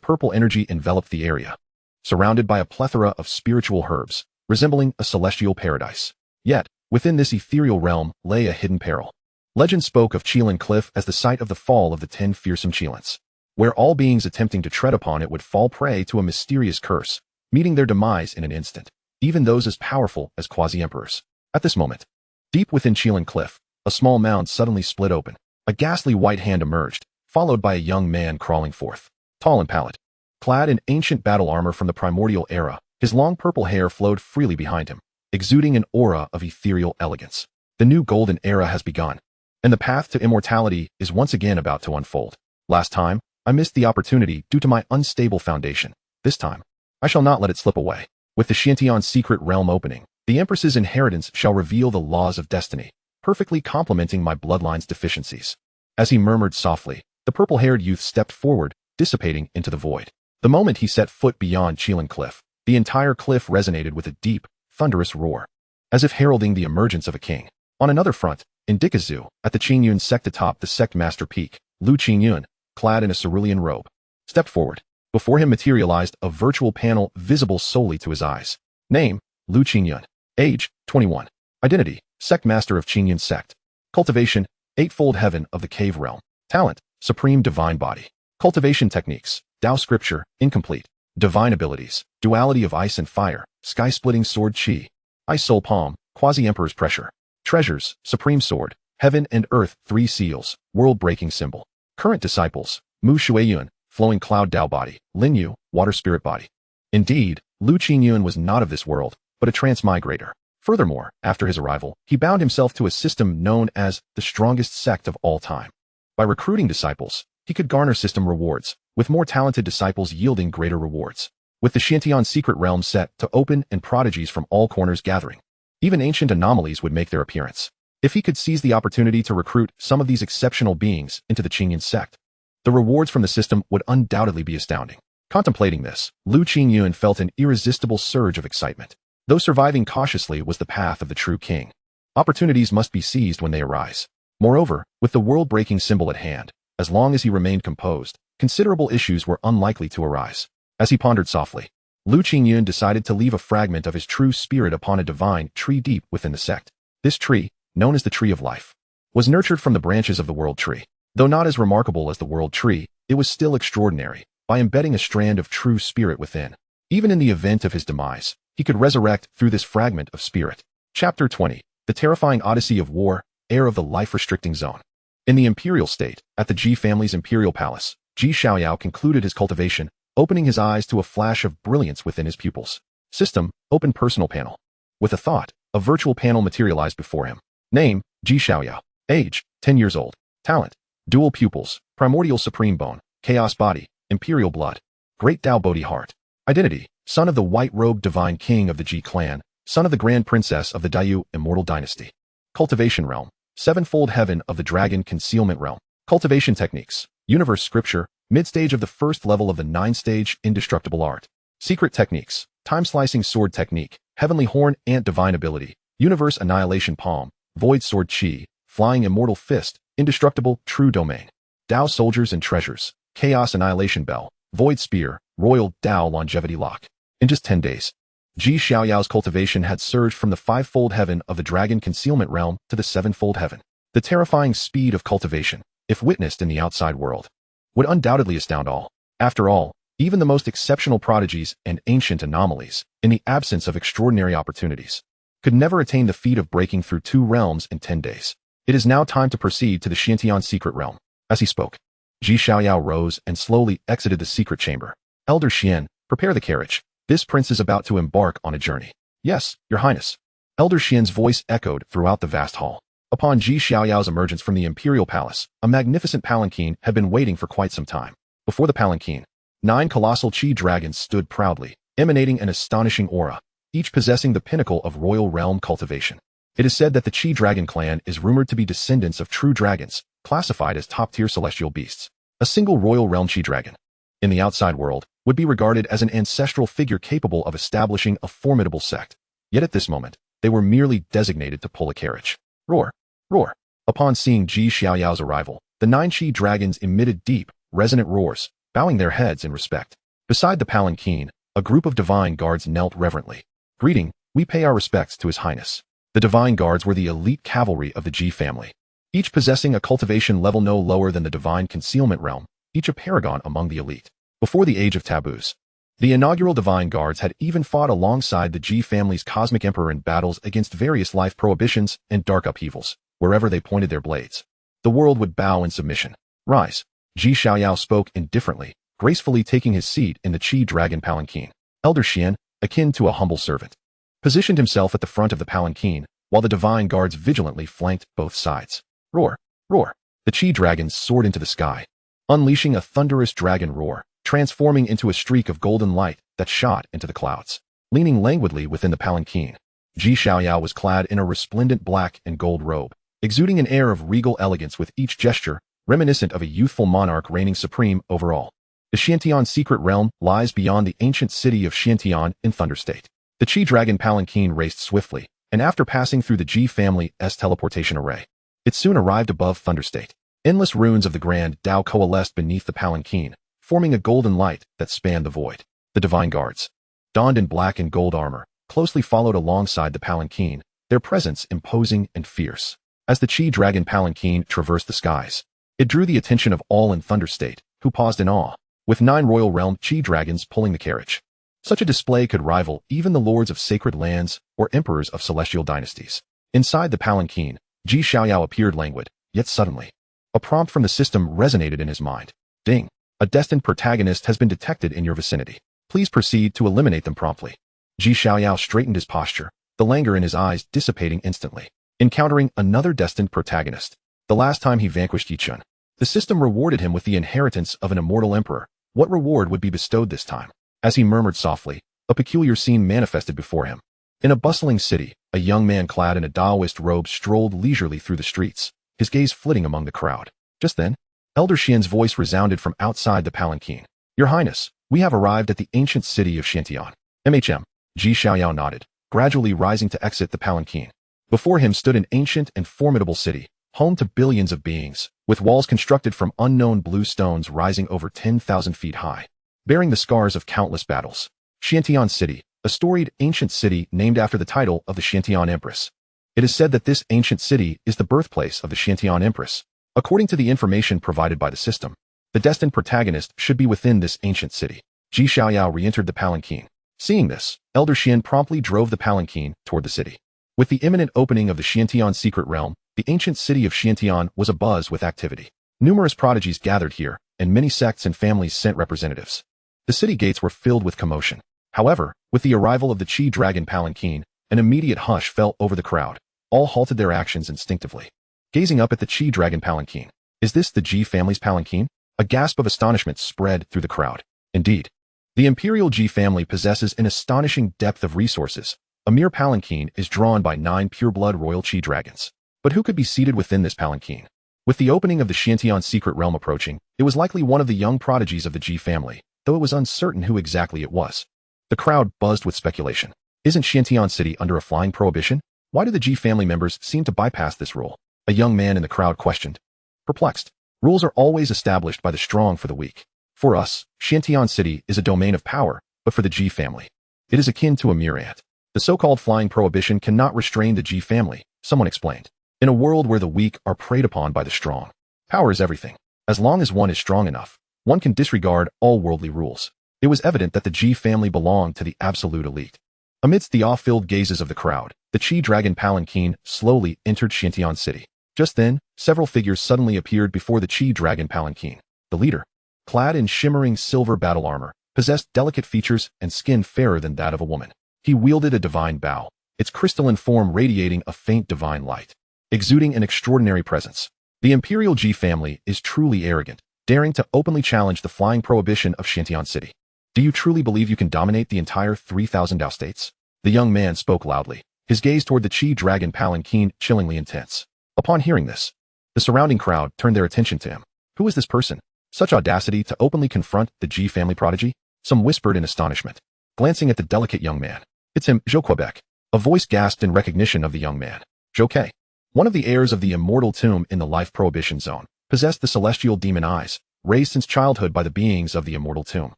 purple energy enveloped the area, surrounded by a plethora of spiritual herbs, resembling a celestial paradise. Yet, within this ethereal realm lay a hidden peril. Legend spoke of Qilin Cliff as the site of the fall of the 10 fearsome Qilins, where all beings attempting to tread upon it would fall prey to a mysterious curse, meeting their demise in an instant, even those as powerful as quasi-emperors. At this moment, deep within Qilin Cliff, a small mound suddenly split open. A ghastly white hand emerged, followed by a young man crawling forth. Tall and pallid, clad in ancient battle armor from the primordial era, his long purple hair flowed freely behind him, exuding an aura of ethereal elegance. The new golden era has begun, and the path to immortality is once again about to unfold. Last time, I missed the opportunity due to my unstable foundation. This time, I shall not let it slip away. With the Xiantian secret realm opening, the Empress's inheritance shall reveal the laws of destiny, perfectly complementing my bloodline's deficiencies. As he murmured softly, the purple-haired youth stepped forward, dissipating into the void. The moment he set foot beyond Qilin Cliff, the entire cliff resonated with a deep, thunderous roar, as if heralding the emergence of a king. On another front, in Dikazu, at the Qingyun sect atop the sect master peak, Lu Qingyun, clad in a cerulean robe, stepped forward. Before him materialized a virtual panel visible solely to his eyes. Name, Lu Qingyun. Age, 21. Identity, sect master of Qingyun sect. Cultivation, eightfold heaven of the cave realm. Talent, supreme divine body. Cultivation techniques, Dao scripture, incomplete. Divine abilities, duality of ice and fire, sky-splitting sword qi. Ice soul palm, quasi-emperor's pressure. Treasures, supreme sword, heaven and earth, 3 seals, world-breaking symbol. Current disciples, Mu Shuiyun, flowing cloud Dao body, Lin Yu, water spirit body. Indeed, Lu Qingyun was not of this world, but a transmigrator. Furthermore, after his arrival, he bound himself to a system known as the strongest sect of all time. By recruiting disciples, he could garner system rewards, with more talented disciples yielding greater rewards. With the Xiantian secret realm set to open and prodigies from all corners gathering, even ancient anomalies would make their appearance. If he could seize the opportunity to recruit some of these exceptional beings into the Qingyun sect, the rewards from the system would undoubtedly be astounding. Contemplating this, Lu Qingyun felt an irresistible surge of excitement. Though surviving cautiously was the path of the true king, opportunities must be seized when they arise. Moreover, with the world-breaking symbol at hand, as long as he remained composed, considerable issues were unlikely to arise. As he pondered softly, Lu Qingyun decided to leave a fragment of his true spirit upon a divine tree deep within the sect. This tree, known as the Tree of Life, was nurtured from the branches of the World Tree. Though not as remarkable as the World Tree, it was still extraordinary, by embedding a strand of true spirit within. Even in the event of his demise, he could resurrect through this fragment of spirit. Chapter 20. The Terrifying Odyssey of War, Heir of the Life-Restricting Zone. In the imperial state, at the Ji family's imperial palace, Ji Xiaoyao concluded his cultivation, opening his eyes to a flash of brilliance within his pupils. System, open personal panel. With a thought, a virtual panel materialized before him. Name, Ji Xiaoyao. Age, 10 years old. Talent, dual pupils, primordial supreme bone, chaos body, imperial blood, great Dao Bodhi heart. Identity, son of the white-robed divine king of the Ji clan, son of the grand princess of the Taiyu Immortal Dynasty. Cultivation realm, sevenfold heaven of the dragon concealment realm. Cultivation techniques, universe scripture, mid-stage of the first level of the 9-stage indestructible art. Secret techniques, time-slicing sword technique, heavenly horn ant divine ability, universe annihilation palm, void sword chi, flying immortal fist, indestructible true domain. Dao soldiers and treasures, chaos annihilation bell, void spear, royal Dao longevity lock. In just 10 days, Ji Xiaoyao's cultivation had surged from the 5-fold heaven of the dragon concealment realm to the 7-fold heaven. The terrifying speed of cultivation, if witnessed in the outside world, would undoubtedly astound all. After all, even the most exceptional prodigies and ancient anomalies, in the absence of extraordinary opportunities, could never attain the feat of breaking through 2 realms in 10 days. It is now time to proceed to the Xiantian secret realm. As he spoke, Ji Xiaoyao rose and slowly exited the secret chamber. Elder Xian, prepare the carriage. This prince is about to embark on a journey. Yes, your highness. Elder Xian's voice echoed throughout the vast hall. Upon Ji Xiaoyao's emergence from the imperial palace, a magnificent palanquin had been waiting for quite some time. Before the palanquin, 9 colossal chi dragons stood proudly, emanating an astonishing aura, each possessing the pinnacle of royal realm cultivation. It is said that the Chi Dragon clan is rumored to be descendants of true dragons, classified as top-tier celestial beasts. A single royal realm Chi Dragon, in the outside world, would be regarded as an ancestral figure capable of establishing a formidable sect. Yet at this moment, they were merely designated to pull a carriage. Roar! Roar! Upon seeing Ji Xiaoyao's arrival, The 9 Qi dragons emitted deep, resonant roars, bowing their heads in respect. Beside the palanquin, a group of divine guards knelt reverently. Greeting, we pay our respects to His Highness. The divine guards were the elite cavalry of the Ji family, each possessing a cultivation level no lower than the divine concealment realm, each a paragon among the elite. Before the age of taboos, the inaugural divine guards had even fought alongside the Ji family's cosmic emperor in battles against various life prohibitions and dark upheavals, wherever they pointed their blades. The world would bow in submission. Rise. Ji Xiaoyao spoke indifferently, gracefully taking his seat in the Qi dragon palanquin. Elder Xian, akin to a humble servant, positioned himself at the front of the palanquin, while the divine guards vigilantly flanked both sides. Roar! Roar! The Qi dragons soared into the sky, unleashing a thunderous dragon roar, transforming into a streak of golden light that shot into the clouds. Leaning languidly within the palanquin, Ji Xiaoyao was clad in a resplendent black and gold robe, exuding an air of regal elegance with each gesture, reminiscent of a youthful monarch reigning supreme over all. The Xiantian secret realm lies beyond the ancient city of Xiantian in Thunder State. The Qi dragon palanquin raced swiftly, and after passing through the Ji family's teleportation array, it soon arrived above Thunder State. Endless runes of the grand Tao coalesced beneath the palanquin, forming a golden light that spanned the void. The divine guards, donned in black and gold armor, closely followed alongside the palanquin, their presence imposing and fierce. As the Qi dragon palanquin traversed the skies, it drew the attention of all in Thunder State, who paused in awe, with 9 royal realm Qi dragons pulling the carriage. Such a display could rival even the lords of sacred lands or emperors of celestial dynasties. Inside the palanquin, Ji Xiaoyao appeared languid, yet suddenly, a prompt from the system resonated in his mind. Ding! A destined protagonist has been detected in your vicinity. Please proceed to eliminate them promptly. Ji Xiaoyao straightened his posture, the languor in his eyes dissipating instantly. Encountering another destined protagonist. The last time he vanquished Yichun, the system rewarded him with the inheritance of an immortal emperor. What reward would be bestowed this time? As he murmured softly, a peculiar scene manifested before him. In a bustling city, a young man clad in a Taoist robe strolled leisurely through the streets, his gaze flitting among the crowd. Just then, Elder Xian's voice resounded from outside the palanquin. Your Highness, we have arrived at the ancient city of Xiantian. MHM. Ji Xiaoyao nodded, gradually rising to exit the palanquin. Before him stood an ancient and formidable city, home to billions of beings, with walls constructed from unknown blue stones rising over 10,000 feet high, bearing the scars of countless battles. Xiantian City, a storied ancient city named after the title of the Xiantian Empress. It is said that this ancient city is the birthplace of the Xiantian Empress. According to the information provided by the system, the destined protagonist should be within this ancient city. Ji Xiaoyao re-entered the palanquin. Seeing this, Elder Xian promptly drove the palanquin toward the city. With the imminent opening of the Xiantian secret realm, the ancient city of Xiantian was abuzz with activity. Numerous prodigies gathered here, and many sects and families sent representatives. The city gates were filled with commotion. However, with the arrival of the Qi dragon palanquin, an immediate hush fell over the crowd. All halted their actions instinctively, gazing up at the Qi dragon palanquin. Is this the Ji family's palanquin? A gasp of astonishment spread through the crowd. Indeed, the imperial Ji family possesses an astonishing depth of resources. A mere palanquin is drawn by 9 pure-blood royal Qi dragons. But who could be seated within this palanquin? With the opening of the Xiantian secret realm approaching, it was likely one of the young prodigies of the Ji family, though it was uncertain who exactly it was. The crowd buzzed with speculation. Isn't Xiantian City under a flying prohibition? Why do the Ji family members seem to bypass this rule? A young man in the crowd questioned. Perplexed. Rules are always established by the strong for the weak. For us, Xiantian City is a domain of power, but for the Ji family, it is akin to a mere ant. The so-called flying prohibition cannot restrain the Ji family, someone explained. In a world where the weak are preyed upon by the strong, power is everything. As long as one is strong enough, one can disregard all worldly rules. It was evident that the Ji family belonged to the absolute elite. Amidst the awe-filled gazes of the crowd, the Qi dragon palanquin slowly entered Xiantian City. Just then, several figures suddenly appeared before the Qi dragon palanquin. The leader, clad in shimmering silver battle armor, possessed delicate features and skin fairer than that of a woman. He wielded a divine bow, its crystalline form radiating a faint divine light, exuding an extraordinary presence. The imperial Ji family is truly arrogant, daring to openly challenge the flying prohibition of Xiantian City. Do you truly believe you can dominate the entire 3,000 Dao States? The young man spoke loudly, his gaze toward the Qi dragon palanquin chillingly intense. Upon hearing this, the surrounding crowd turned their attention to him. Who is this person? Such audacity to openly confront the Ji family prodigy? Some whispered in astonishment, glancing at the delicate young man. It's him, Zhou Quebec. A voice gasped in recognition of the young man. Zhou Ke, one of the heirs of the immortal tomb in the life prohibition zone. possessed the celestial demon eyes, raised since childhood by the beings of the immortal tomb.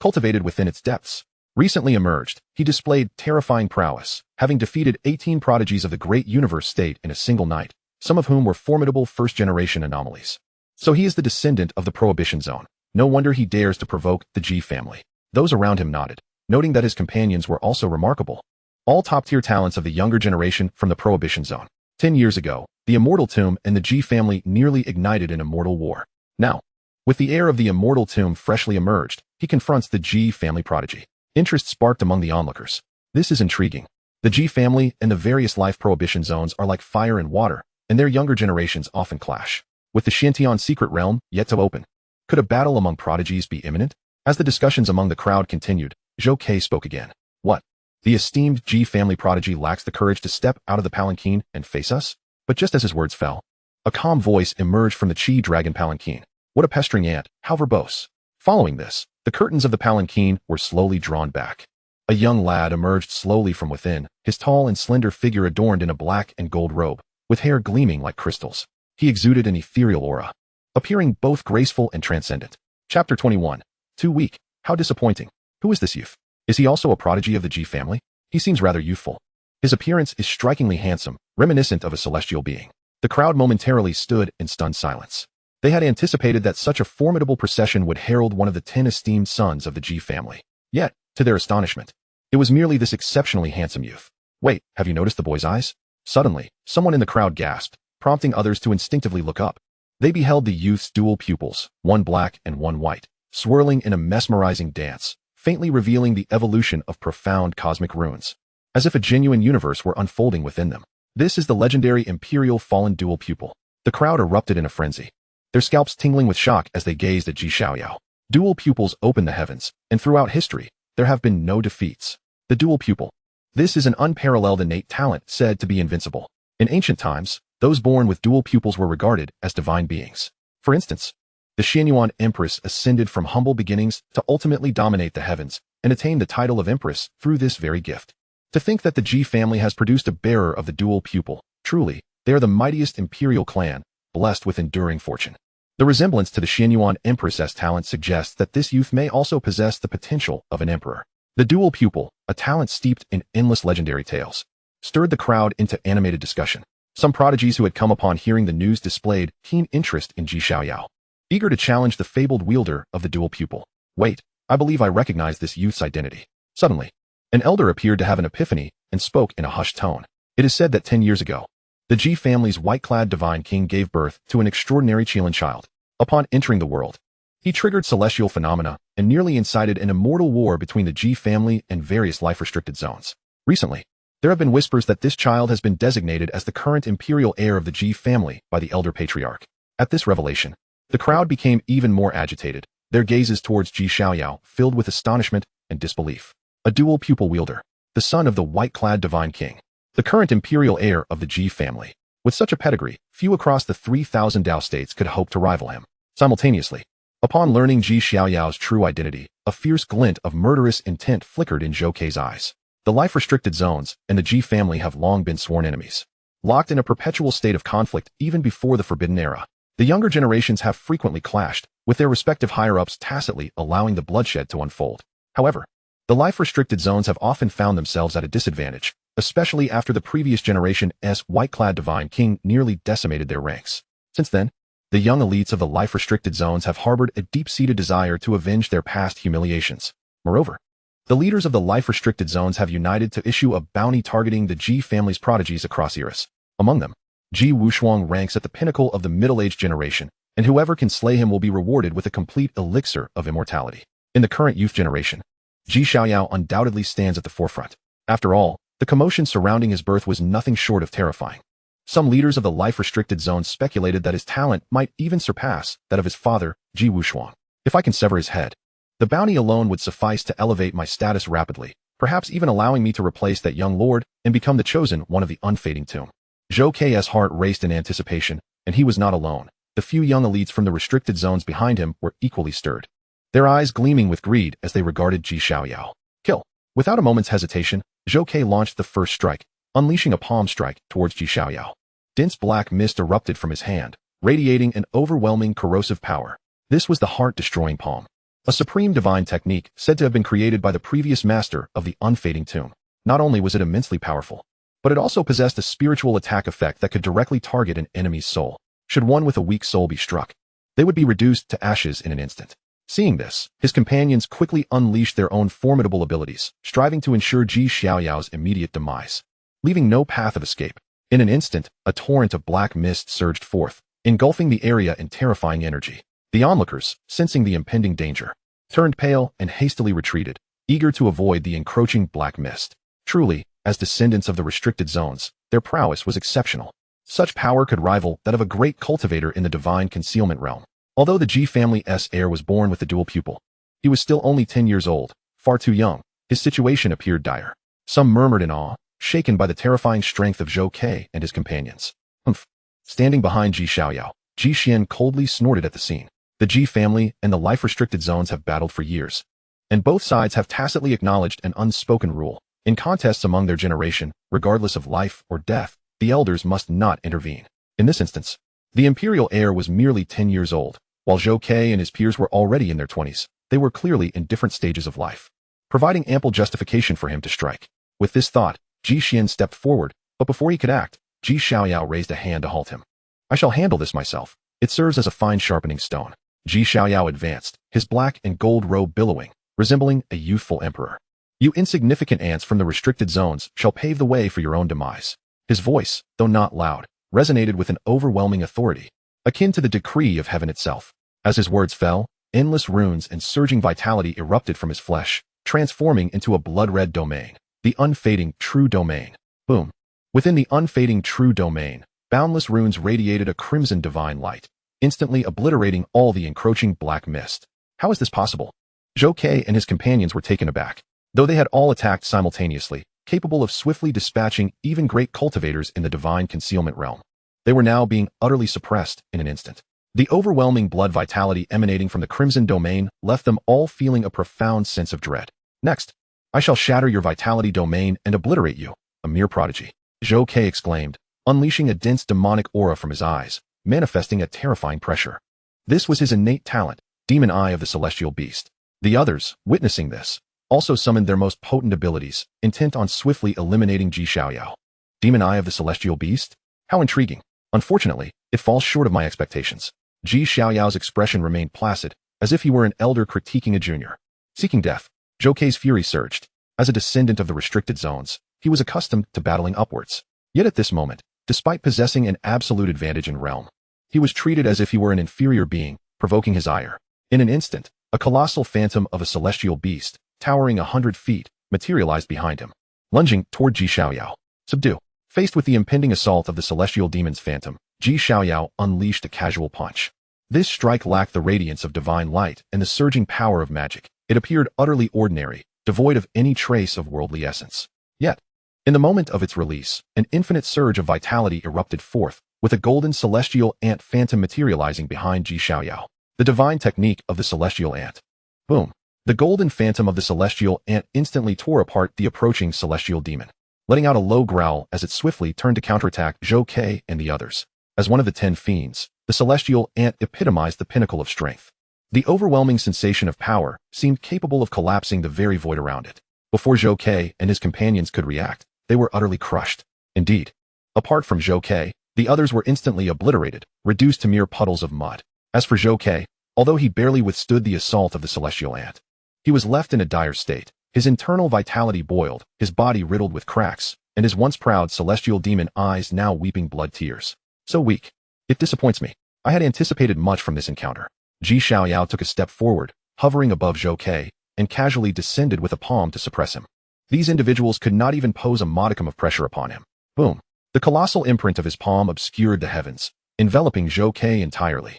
Cultivated within its depths. Recently emerged, he displayed terrifying prowess, having defeated 18 prodigies of the great universe state in a single night, some of whom were formidable first-generation anomalies. So he is the descendant of the Prohibition Zone. No wonder he dares to provoke the G family. Those around him nodded, noting that his companions were also remarkable. All top-tier talents of the younger generation from the Prohibition Zone. 10 years ago, the Immortal Tomb and the G family nearly ignited an immortal war. Now, with the heir of the Immortal Tomb freshly emerged, he confronts the G family prodigy. Interest sparked among the onlookers. This is intriguing. The G family and the various life prohibition zones are like fire and water, and their younger generations often clash. With the Shantian secret realm yet to open, could a battle among prodigies be imminent? As the discussions among the crowd continued, Zhou Ke spoke again. What? The esteemed G family prodigy lacks the courage to step out of the palanquin and face us? But just as his words fell, a calm voice emerged from the Chi dragon palanquin. What a pestering ant, how verbose. Following this, the curtains of the palanquin were slowly drawn back. A young lad emerged slowly from within, his tall and slender figure adorned in a black and gold robe, with hair gleaming like crystals. He exuded an ethereal aura, appearing both graceful and transcendent. Chapter 21. Too weak. How disappointing. Who is this youth? Is he also a prodigy of the G family? He seems rather youthful. His appearance is strikingly handsome, reminiscent of a celestial being. The crowd momentarily stood in stunned silence. They had anticipated that such a formidable procession would herald one of the 10 esteemed sons of the G family. Yet, to their astonishment, it was merely this exceptionally handsome youth. Wait, have you noticed the boy's eyes? Suddenly, someone in the crowd gasped, prompting others to instinctively look up. They beheld the youth's dual pupils, one black and one white, swirling in a mesmerizing dance, faintly revealing the evolution of profound cosmic runes, as if a genuine universe were unfolding within them. This is the legendary imperial fallen dual pupil. The crowd erupted in a frenzy, their scalps tingling with shock as they gazed at Xiaoyao. Dual pupils open the heavens, and throughout history, there have been no defeats. The dual pupil. This is an unparalleled innate talent said to be invincible. In ancient times, those born with dual pupils were regarded as divine beings. For instance, the Xianyuan Empress ascended from humble beginnings to ultimately dominate the heavens and attain the title of Empress through this very gift. To think that the G family has produced a bearer of the dual pupil, truly, they are the mightiest imperial clan, blessed with enduring fortune. The resemblance to the Xianyuan Empress's talent suggests that this youth may also possess the potential of an emperor. The dual pupil, a talent steeped in endless legendary tales, stirred the crowd into animated discussion. Some prodigies who had come upon hearing the news displayed keen interest in Xiaoyao, eager to challenge the fabled wielder of the dual pupil. Wait, I believe I recognize this youth's identity. Suddenly, an elder appeared to have an epiphany and spoke in a hushed tone. It is said that 10 years ago, the G family's White-Clad Divine King gave birth to an extraordinary Qilin child. Upon entering the world, he triggered celestial phenomena and nearly incited an immortal war between the G family and various life-restricted zones. Recently, there have been whispers that this child has been designated as the current imperial heir of the G family by the elder patriarch. At this revelation, the crowd became even more agitated, their gazes towards Xiaoyao filled with astonishment and disbelief. A dual pupil wielder, the son of the White-Clad Divine King, the current imperial heir of the G family. With such a pedigree, few across the 3,000 Dao States could hope to rival him. Simultaneously, upon learning Xiaoyao's true identity, a fierce glint of murderous intent flickered in Zhou Ke's eyes. The life-restricted zones and the G family have long been sworn enemies, locked in a perpetual state of conflict even before the Forbidden Era. The younger generations have frequently clashed, with their respective higher-ups tacitly allowing the bloodshed to unfold. However, the life-restricted zones have often found themselves at a disadvantage, especially after the previous generation's White-Clad Divine King nearly decimated their ranks. Since then, the young elites of the life-restricted zones have harbored a deep-seated desire to avenge their past humiliations. Moreover, the leaders of the life-restricted zones have united to issue a bounty targeting the G family's prodigies across eras. Among them, Ji Wushuang ranks at the pinnacle of the middle-aged generation, and whoever can slay him will be rewarded with a complete elixir of immortality. In the current youth generation, Ji Xiaoyao undoubtedly stands at the forefront. After all, the commotion surrounding his birth was nothing short of terrifying. Some leaders of the life-restricted zones speculated that his talent might even surpass that of his father, Ji Wushuang. If I can sever his head, the bounty alone would suffice to elevate my status rapidly, perhaps even allowing me to replace that young lord and become the chosen one of the unfading tomb. Zhou Ke's heart raced in anticipation, and he was not alone. The few young elites from the restricted zones behind him were equally stirred, their eyes gleaming with greed as they regarded Ji Xiaoyao. Kill. Without a moment's hesitation, Zhou Ke launched the first strike, unleashing a palm strike towards Ji Xiaoyao. Dense black mist erupted from his hand, radiating an overwhelming corrosive power. This was the heart-destroying palm, a supreme divine technique said to have been created by the previous master of the unfading tomb. Not only was it immensely powerful, but it also possessed a spiritual attack effect that could directly target an enemy's soul. Should one with a weak soul be struck, they would be reduced to ashes in an instant. Seeing this, his companions quickly unleashed their own formidable abilities, striving to ensure Xiaoyao's immediate demise, leaving no path of escape. In an instant, a torrent of black mist surged forth, engulfing the area in terrifying energy. The onlookers, sensing the impending danger, turned pale and hastily retreated, eager to avoid the encroaching black mist. Truly, as descendants of the restricted zones, their prowess was exceptional. Such power could rival that of a great cultivator in the divine concealment realm. Although the Ji family's heir was born with the dual pupil, he was still only 10 years old, far too young. His situation appeared dire. Some murmured in awe, shaken by the terrifying strength of Zhou Ke and his companions. Humph. Standing behind Ji Xiaoyao, Ji Xian coldly snorted at the scene. The Ji family and the life-restricted zones have battled for years, and both sides have tacitly acknowledged an unspoken rule. In contests among their generation, regardless of life or death, the elders must not intervene. In this instance, the imperial heir was merely 10 years old, while Zhou Ke and his peers were already in their 20s. They were clearly in different stages of life, providing ample justification for him to strike. With this thought, Ji Xian stepped forward, but before he could act, Ji Xiaoyao raised a hand to halt him. I shall handle this myself. It serves as a fine sharpening stone. Ji Xiaoyao advanced, his black and gold robe billowing, resembling a youthful emperor. You insignificant ants from the restricted zones shall pave the way for your own demise. His voice, though not loud, resonated with an overwhelming authority, akin to the decree of heaven itself. As his words fell, endless runes and surging vitality erupted from his flesh, transforming into a blood-red domain, the unfading true domain. Boom. Within the unfading true domain, boundless runes radiated a crimson divine light, instantly obliterating all the encroaching black mist. How is this possible? Zhou Ke and his companions were taken aback. Though they had all attacked simultaneously, capable of swiftly dispatching even great cultivators in the divine concealment realm, they were now being utterly suppressed in an instant. The overwhelming blood vitality emanating from the crimson domain left them all feeling a profound sense of dread. Next, I shall shatter your vitality domain and obliterate you, a mere prodigy. Zhou Ke exclaimed, unleashing a dense demonic aura from his eyes, manifesting a terrifying pressure. This was his innate talent, demon eye of the celestial beast. The others, witnessing this, also summoned their most potent abilities, intent on swiftly eliminating Ji Xiaoyao. Demon eye of the celestial beast? How intriguing. Unfortunately, it falls short of my expectations. Ji Xiaoyao's expression remained placid, as if he were an elder critiquing a junior. Seeking death, Zhou Ke's fury surged. As a descendant of the restricted zones, he was accustomed to battling upwards. Yet at this moment, despite possessing an absolute advantage in realm, he was treated as if he were an inferior being, provoking his ire. In an instant, a colossal phantom of a celestial beast, towering 100 feet, materialized behind him, lunging toward Ji Xiaoyao. Subdue. Faced with the impending assault of the celestial demon's phantom, Ji Xiaoyao unleashed a casual punch. This strike lacked the radiance of divine light and the surging power of magic. It appeared utterly ordinary, devoid of any trace of worldly essence. Yet, in the moment of its release, an infinite surge of vitality erupted forth, with a golden celestial ant phantom materializing behind Ji Xiaoyao. The divine technique of the celestial ant. Boom. The golden phantom of the celestial ant instantly tore apart the approaching celestial demon, letting out a low growl as it swiftly turned to counterattack Zhou Ke and the others. As one of the 10 fiends, the celestial ant epitomized the pinnacle of strength. The overwhelming sensation of power seemed capable of collapsing the very void around it. Before Zhou Ke and his companions could react, they were utterly crushed. Indeed, apart from Zhou Ke, the others were instantly obliterated, reduced to mere puddles of mud. As for Zhou Ke, although he barely withstood the assault of the celestial ant, he was left in a dire state. His internal vitality boiled, his body riddled with cracks, and his once proud celestial demon eyes now weeping blood tears. So weak. It disappoints me. I had anticipated much from this encounter. Ji Xiaoyao took a step forward, hovering above Zhou Ke, and casually descended with a palm to suppress him. These individuals could not even pose a modicum of pressure upon him. Boom. The colossal imprint of his palm obscured the heavens, enveloping Zhou Ke entirely.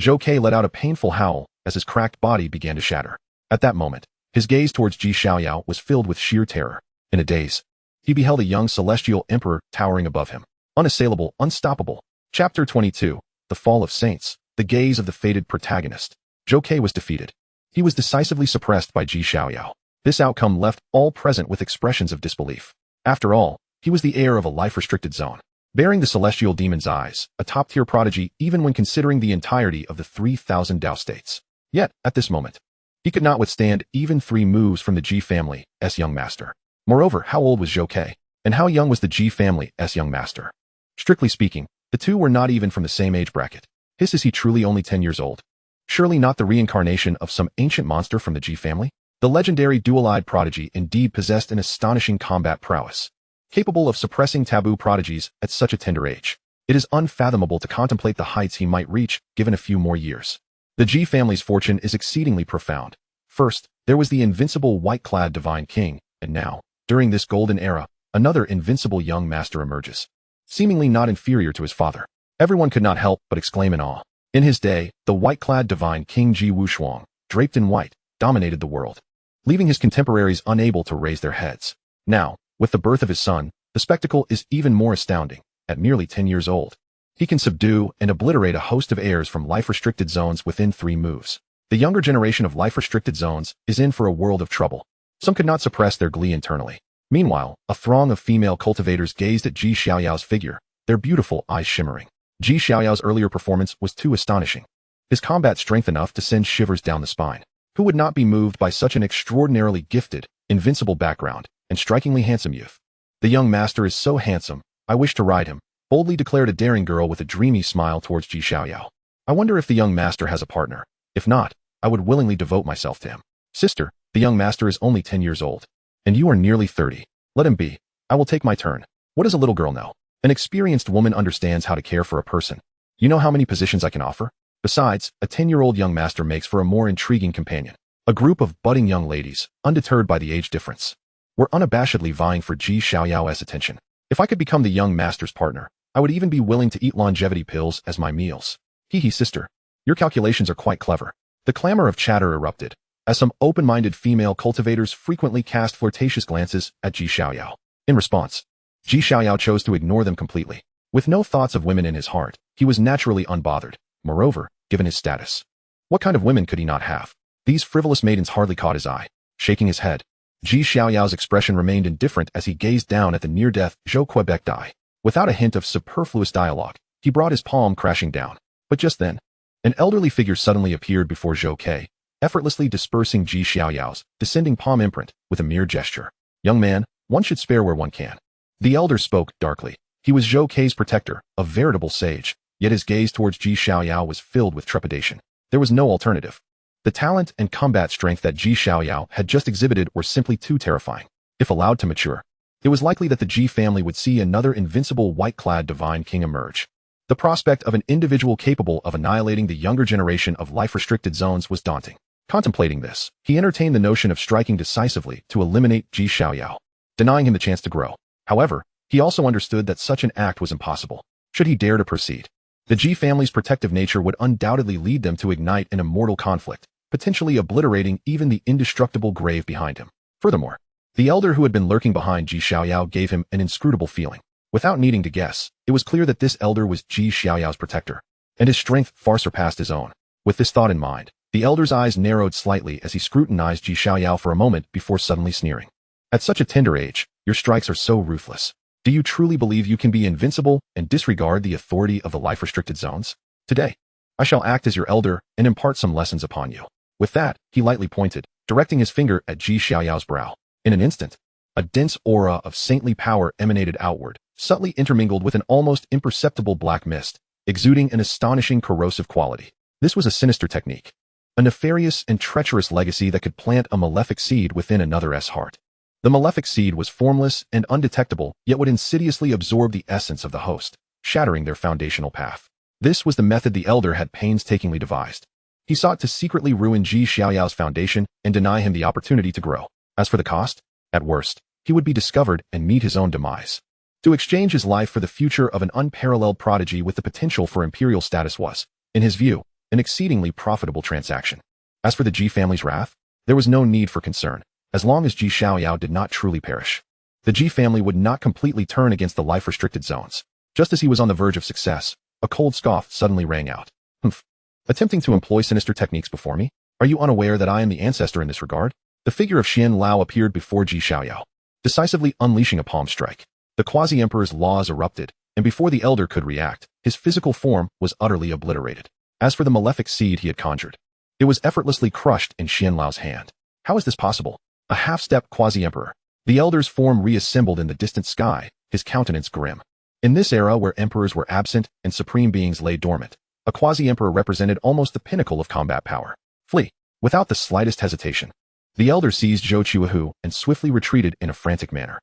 Zhou Ke let out a painful howl as his cracked body began to shatter. At that moment, his gaze towards Ji Xiaoyao was filled with sheer terror. In a daze, he beheld a young celestial emperor towering above him. Unassailable, unstoppable. Chapter 22, The Fall of Saints, the gaze of the fated protagonist. Zhou Ke was defeated. He was decisively suppressed by Ji Xiaoyao. This outcome left all present with expressions of disbelief. After all, he was the heir of a life-restricted zone. bearing the celestial demon's eyes, a top-tier prodigy even when considering the entirety of the 3,000 Dao States. Yet, at this moment, he could not withstand even 3 moves from the Ji family's young master. Moreover, how old was Zhou Ke? And how young was the Ji family's young master? Strictly speaking, the two were not even from the same age bracket. Is he truly only 10 years old? Surely not the reincarnation of some ancient monster from the Ji family? The legendary dual-eyed prodigy indeed possessed an astonishing combat prowess, capable of suppressing taboo prodigies at such a tender age. It is unfathomable to contemplate the heights he might reach given a few more years. The Ji family's fortune is exceedingly profound. First, there was the invincible White-Clad Divine King, and now, during this golden era, another invincible young master emerges, seemingly not inferior to his father. Everyone could not help but exclaim in awe. In his day, the white-clad divine King Ji Wushuang, draped in white, dominated the world, leaving his contemporaries unable to raise their heads. Now, with the birth of his son, the spectacle is even more astounding. At merely 10 years old, he can subdue and obliterate a host of heirs from life-restricted zones within 3 moves. The younger generation of life-restricted zones is in for a world of trouble. Some could not suppress their glee internally. Meanwhile, a throng of female cultivators gazed at Ji Xiaoyao's figure, their beautiful eyes shimmering. Ji Xiaoyao's earlier performance was too astonishing. His combat strength enough to send shivers down the spine. Who would not be moved by such an extraordinarily gifted, invincible background, and strikingly handsome youth? The young master is so handsome, I wish to ride him, boldly declared a daring girl with a dreamy smile towards Ji Xiaoyao. I wonder if the young master has a partner. If not, I would willingly devote myself to him. Sister, the young master is only 10 years old. And you are nearly 30. Let him be. I will take my turn. What does a little girl know? An experienced woman understands how to care for a person. You know how many positions I can offer? Besides, a 10-year-old young master makes for a more intriguing companion. A group of budding young ladies, undeterred by the age difference, were unabashedly vying for Ji Xiaoyao's attention. If I could become the young master's partner, I would even be willing to eat longevity pills as my meals. Hee sister. Your calculations are quite clever. The clamor of chatter erupted, as some open-minded female cultivators frequently cast flirtatious glances at Ji Xiaoyao. In response, Ji Xiaoyao chose to ignore them completely. With no thoughts of women in his heart, he was naturally unbothered. Moreover, given his status, what kind of women could he not have? These frivolous maidens hardly caught his eye. Shaking his head, Ji Xiaoyao's expression remained indifferent as he gazed down at the near-death Zhou Quebec Dai. Without a hint of superfluous dialogue, he brought his palm crashing down. But just then, an elderly figure suddenly appeared before Zhou Ke, effortlessly dispersing Ji Xiaoyao's descending palm imprint with a mere gesture. Young man, one should spare where one can. The elder spoke darkly. He was Zhou Ke's protector, a veritable sage, yet his gaze towards Ji Xiaoyao was filled with trepidation. There was no alternative. The talent and combat strength that Ji Xiaoyao had just exhibited were simply too terrifying. If allowed to mature, it was likely that the Ji family would see another invincible white-clad divine king emerge. The prospect of an individual capable of annihilating the younger generation of life-restricted zones was daunting. Contemplating this, he entertained the notion of striking decisively to eliminate Ji Xiaoyao, denying him the chance to grow. However, he also understood that such an act was impossible. Should he dare to proceed, the Ji family's protective nature would undoubtedly lead them to ignite an immortal conflict, potentially obliterating even the indestructible grave behind him. Furthermore, the elder who had been lurking behind Ji Xiaoyao gave him an inscrutable feeling. Without needing to guess, it was clear that this elder was Ji Xiaoyao's protector, and his strength far surpassed his own. With this thought in mind, the elder's eyes narrowed slightly as he scrutinized Ji Xiaoyao for a moment before suddenly sneering. At such a tender age, your strikes are so ruthless. Do you truly believe you can be invincible and disregard the authority of the life-restricted zones? Today, I shall act as your elder and impart some lessons upon you. With that, he lightly pointed, directing his finger at Ji Xiaoyao's brow. In an instant, a dense aura of saintly power emanated outward, subtly intermingled with an almost imperceptible black mist, exuding an astonishing corrosive quality. This was a sinister technique, a nefarious and treacherous legacy that could plant a malefic seed within another's heart. The malefic seed was formless and undetectable, yet would insidiously absorb the essence of the host, shattering their foundational path. This was the method the elder had painstakingly devised. He sought to secretly ruin Ji Xiaoyao's foundation and deny him the opportunity to grow. As for the cost, at worst, he would be discovered and meet his own demise. To exchange his life for the future of an unparalleled prodigy with the potential for imperial status was, in his view, an exceedingly profitable transaction. As for the Ji family's wrath, there was no need for concern, as long as Ji Xiaoyao did not truly perish. The Ji family would not completely turn against the life-restricted zones. Just as he was on the verge of success, a cold scoff suddenly rang out. Humph. Attempting to employ sinister techniques before me? Are you unaware that I am the ancestor in this regard? The figure of Xian Lao appeared before Ji Xiaoyao, decisively unleashing a palm strike. The quasi-emperor's laws erupted, and before the elder could react, his physical form was utterly obliterated. As for the malefic seed he had conjured, it was effortlessly crushed in Xianlao's hand. How is this possible? A half-step quasi-emperor. The elder's form reassembled in the distant sky, his countenance grim. In this era where emperors were absent and supreme beings lay dormant, a quasi-emperor represented almost the pinnacle of combat power. Flee. Without the slightest hesitation, the elder seized Zhou Chuahu and swiftly retreated in a frantic manner.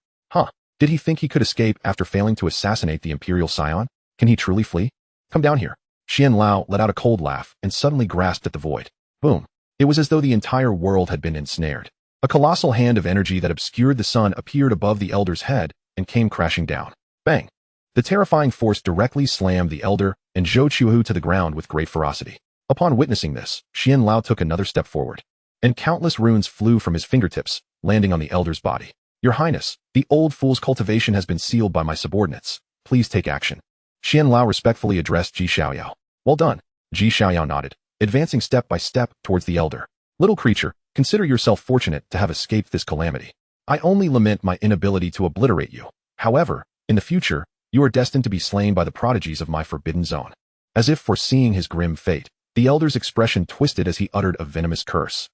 Did he think he could escape after failing to assassinate the imperial scion? Can he truly flee? Come down here. Xianlao let out a cold laugh and suddenly grasped at the void. Boom. It was as though the entire world had been ensnared. A colossal hand of energy that obscured the sun appeared above the elder's head and came crashing down. Bang. The terrifying force directly slammed the elder and Zhou Chuahu to the ground with great ferocity. Upon witnessing this, Xianlao took another step forward, and countless runes flew from his fingertips, landing on the elder's body. Your Highness, the old fool's cultivation has been sealed by my subordinates. Please take action. Xianlao respectfully addressed Ji Xiaoyao. Well done. Ji Xiaoyao nodded, advancing step by step towards the elder. Little creature, consider yourself fortunate to have escaped this calamity. I only lament my inability to obliterate you. However, in the future, you are destined to be slain by the prodigies of my forbidden zone. As if foreseeing his grim fate, the elder's expression twisted as he uttered a venomous curse.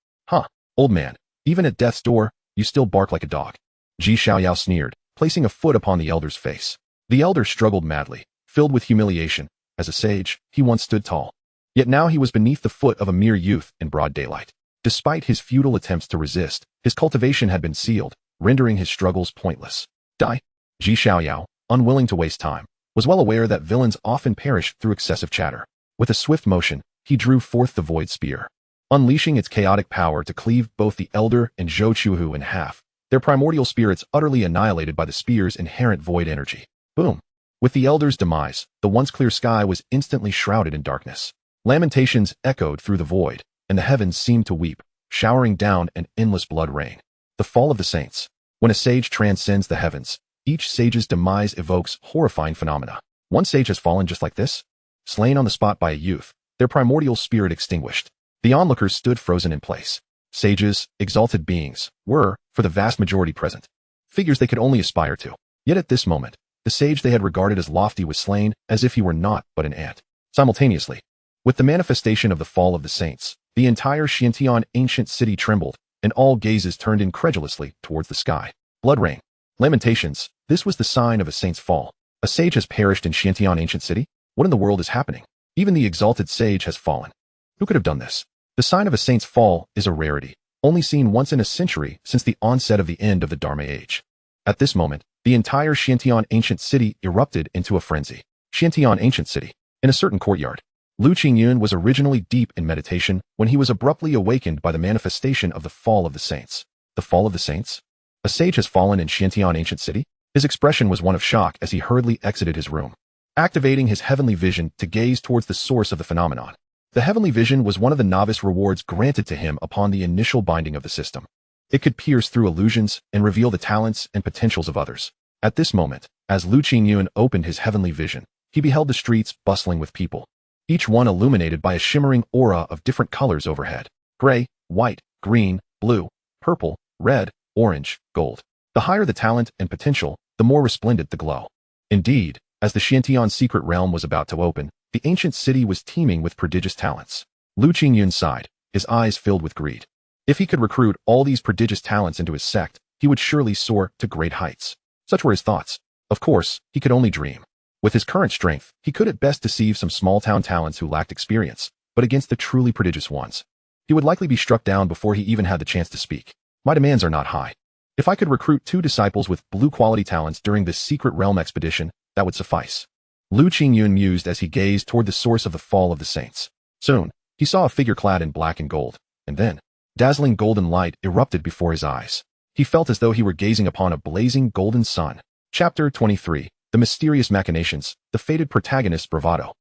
Old man, even at death's door, you still bark like a dog. Ji Xiaoyao sneered, placing a foot upon the elder's face. The elder struggled madly, filled with humiliation. As a sage, he once stood tall. Yet now he was beneath the foot of a mere youth in broad daylight. Despite his futile attempts to resist, his cultivation had been sealed, rendering his struggles pointless. Die. Ji Xiaoyao, unwilling to waste time, was well aware that villains often perish through excessive chatter. With a swift motion, he drew forth the void spear, unleashing its chaotic power to cleave both the elder and Zhou Chuahu in half, their primordial spirits utterly annihilated by the spear's inherent void energy. Boom. With the elder's demise, the once clear sky was instantly shrouded in darkness. Lamentations echoed through the void, and the heavens seemed to weep, showering down an endless blood rain. The fall of the saints. When a sage transcends the heavens, each sage's demise evokes horrifying phenomena. One sage has fallen just like this, slain on the spot by a youth, their primordial spirit extinguished. The onlookers stood frozen in place. Sages, exalted beings, were, for the vast majority present, figures they could only aspire to. Yet at this moment, the sage they had regarded as lofty was slain as if he were naught but an ant. Simultaneously, with the manifestation of the fall of the saints, the entire Xiantian ancient city trembled, and all gazes turned incredulously towards the sky. Blood rain. Lamentations. This was the sign of a saint's fall. A sage has perished in Xiantian ancient city? What in the world is happening? Even the exalted sage has fallen. Who could have done this? The sign of a saint's fall is a rarity, only seen once in a century since the onset of the end of the Dharma age. At this moment, the entire Xiantian ancient city erupted into a frenzy. Xiantian ancient city. In a certain courtyard, Lu Qingyun was originally deep in meditation when he was abruptly awakened by the manifestation of the fall of the saints. The fall of the saints? A sage has fallen in Xiantian ancient city? His expression was one of shock as he hurriedly exited his room, activating his heavenly vision to gaze towards the source of the phenomenon. The heavenly vision was one of the novice rewards granted to him upon the initial binding of the system. It could pierce through illusions and reveal the talents and potentials of others. At this moment, as Lu Qingyun opened his heavenly vision, he beheld the streets bustling with people, each one illuminated by a shimmering aura of different colors overhead. Gray, white, green, blue, purple, red, orange, gold. The higher the talent and potential, the more resplendent the glow. Indeed, as the Xiantian secret realm was about to open, the ancient city was teeming with prodigious talents. Lu Qingyun sighed, his eyes filled with greed. If he could recruit all these prodigious talents into his sect, he would surely soar to great heights. Such were his thoughts. Of course, he could only dream. With his current strength, he could at best deceive some small-town talents who lacked experience, but against the truly prodigious ones, he would likely be struck down before he even had the chance to speak. My demands are not high. If I could recruit 2 disciples with blue-quality talents during this secret realm expedition, that would suffice. Lu Qingyun mused as he gazed toward the source of the fall of the saints. Soon, he saw a figure clad in black and gold, and then, dazzling golden light erupted before his eyes. He felt as though he were gazing upon a blazing golden sun. Chapter 23. The Mysterious Machinations, the Fated Protagonist's Bravado.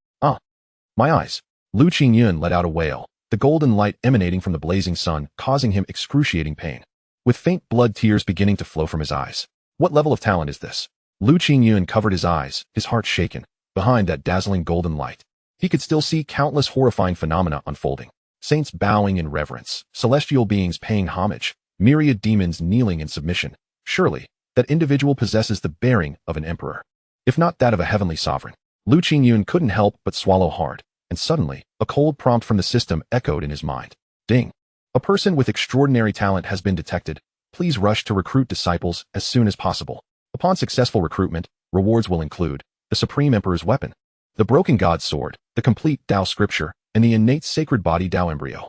My eyes. Lu Qingyun let out a wail, the golden light emanating from the blazing sun causing him excruciating pain, with faint blood tears beginning to flow from his eyes. What level of talent is this? Lu Qingyun covered his eyes, his heart shaken. Behind that dazzling golden light, he could still see countless horrifying phenomena unfolding. Saints bowing in reverence, celestial beings paying homage, myriad demons kneeling in submission. Surely, that individual possesses the bearing of an emperor. if not that of a heavenly sovereign. Lu Qingyun couldn't help but swallow hard, and suddenly, a cold prompt from the system echoed in his mind. Ding! A person with extraordinary talent has been detected. Please rush to recruit disciples as soon as possible. Upon successful recruitment, rewards will include the Supreme Emperor's weapon, the Broken God's sword, the complete Dao scripture, and the innate sacred body Dao embryo.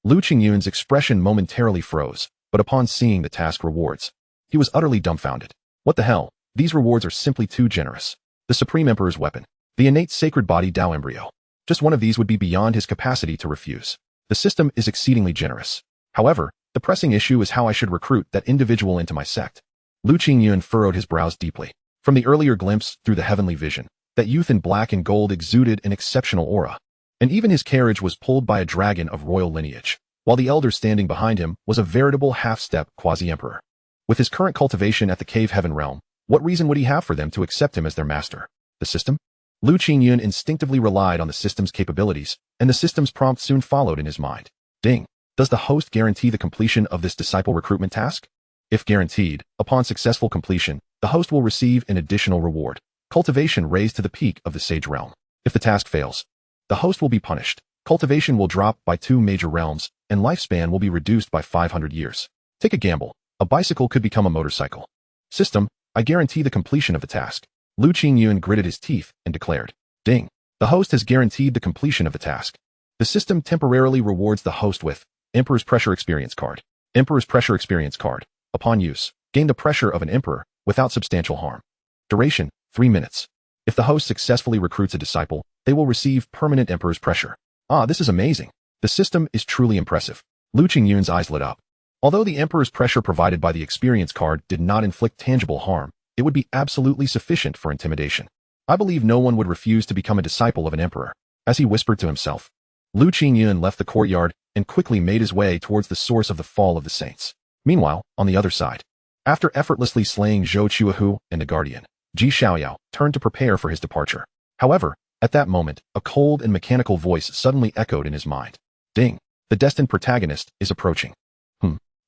Lu Qingyun's expression momentarily froze, but upon seeing the task rewards, he was utterly dumbfounded. What the hell? These rewards are simply too generous. The Supreme Emperor's weapon, the innate sacred body Dao embryo. Just one of these would be beyond his capacity to refuse. The system is exceedingly generous. However, the pressing issue is how I should recruit that individual into my sect. Lu Qingyun furrowed his brows deeply. From the earlier glimpse through the heavenly vision, that youth in black and gold exuded an exceptional aura. And even his carriage was pulled by a dragon of royal lineage, while the elder standing behind him was a veritable half-step quasi-emperor. With his current cultivation at the cave heaven realm, what reason would he have for them to accept him as their master? The system? Lu Qingyun instinctively relied on the system's capabilities, and the system's prompt soon followed in his mind. Ding! Does the host guarantee the completion of this disciple recruitment task? If guaranteed, upon successful completion, the host will receive an additional reward, cultivation raised to the peak of the sage realm. If the task fails, the host will be punished. Cultivation will drop by 2 major realms, and lifespan will be reduced by 500 years. Take a gamble. A bicycle could become a motorcycle. System, I guarantee the completion of the task. Lu Qingyun gritted his teeth and declared. Ding! The host has guaranteed the completion of the task. The system temporarily rewards the host with Emperor's Pressure Experience Card. Emperor's Pressure Experience Card. Upon use, gain the pressure of an emperor without substantial harm. Duration, 3 minutes. If the host successfully recruits a disciple, they will receive permanent Emperor's Pressure. Ah, this is amazing. The system is truly impressive. Lu Qingyun's eyes lit up. Although the Emperor's Pressure provided by the experience card did not inflict tangible harm, it would be absolutely sufficient for intimidation. I believe no one would refuse to become a disciple of an emperor. As he whispered to himself, Lu Qingyun left the courtyard and quickly made his way towards the source of the fall of the saints. Meanwhile, on the other side, after effortlessly slaying Zhou Chuahu and the Guardian, Xiaoyao turned to prepare for his departure. However, at that moment, a cold and mechanical voice suddenly echoed in his mind. Ding! The destined protagonist is approaching.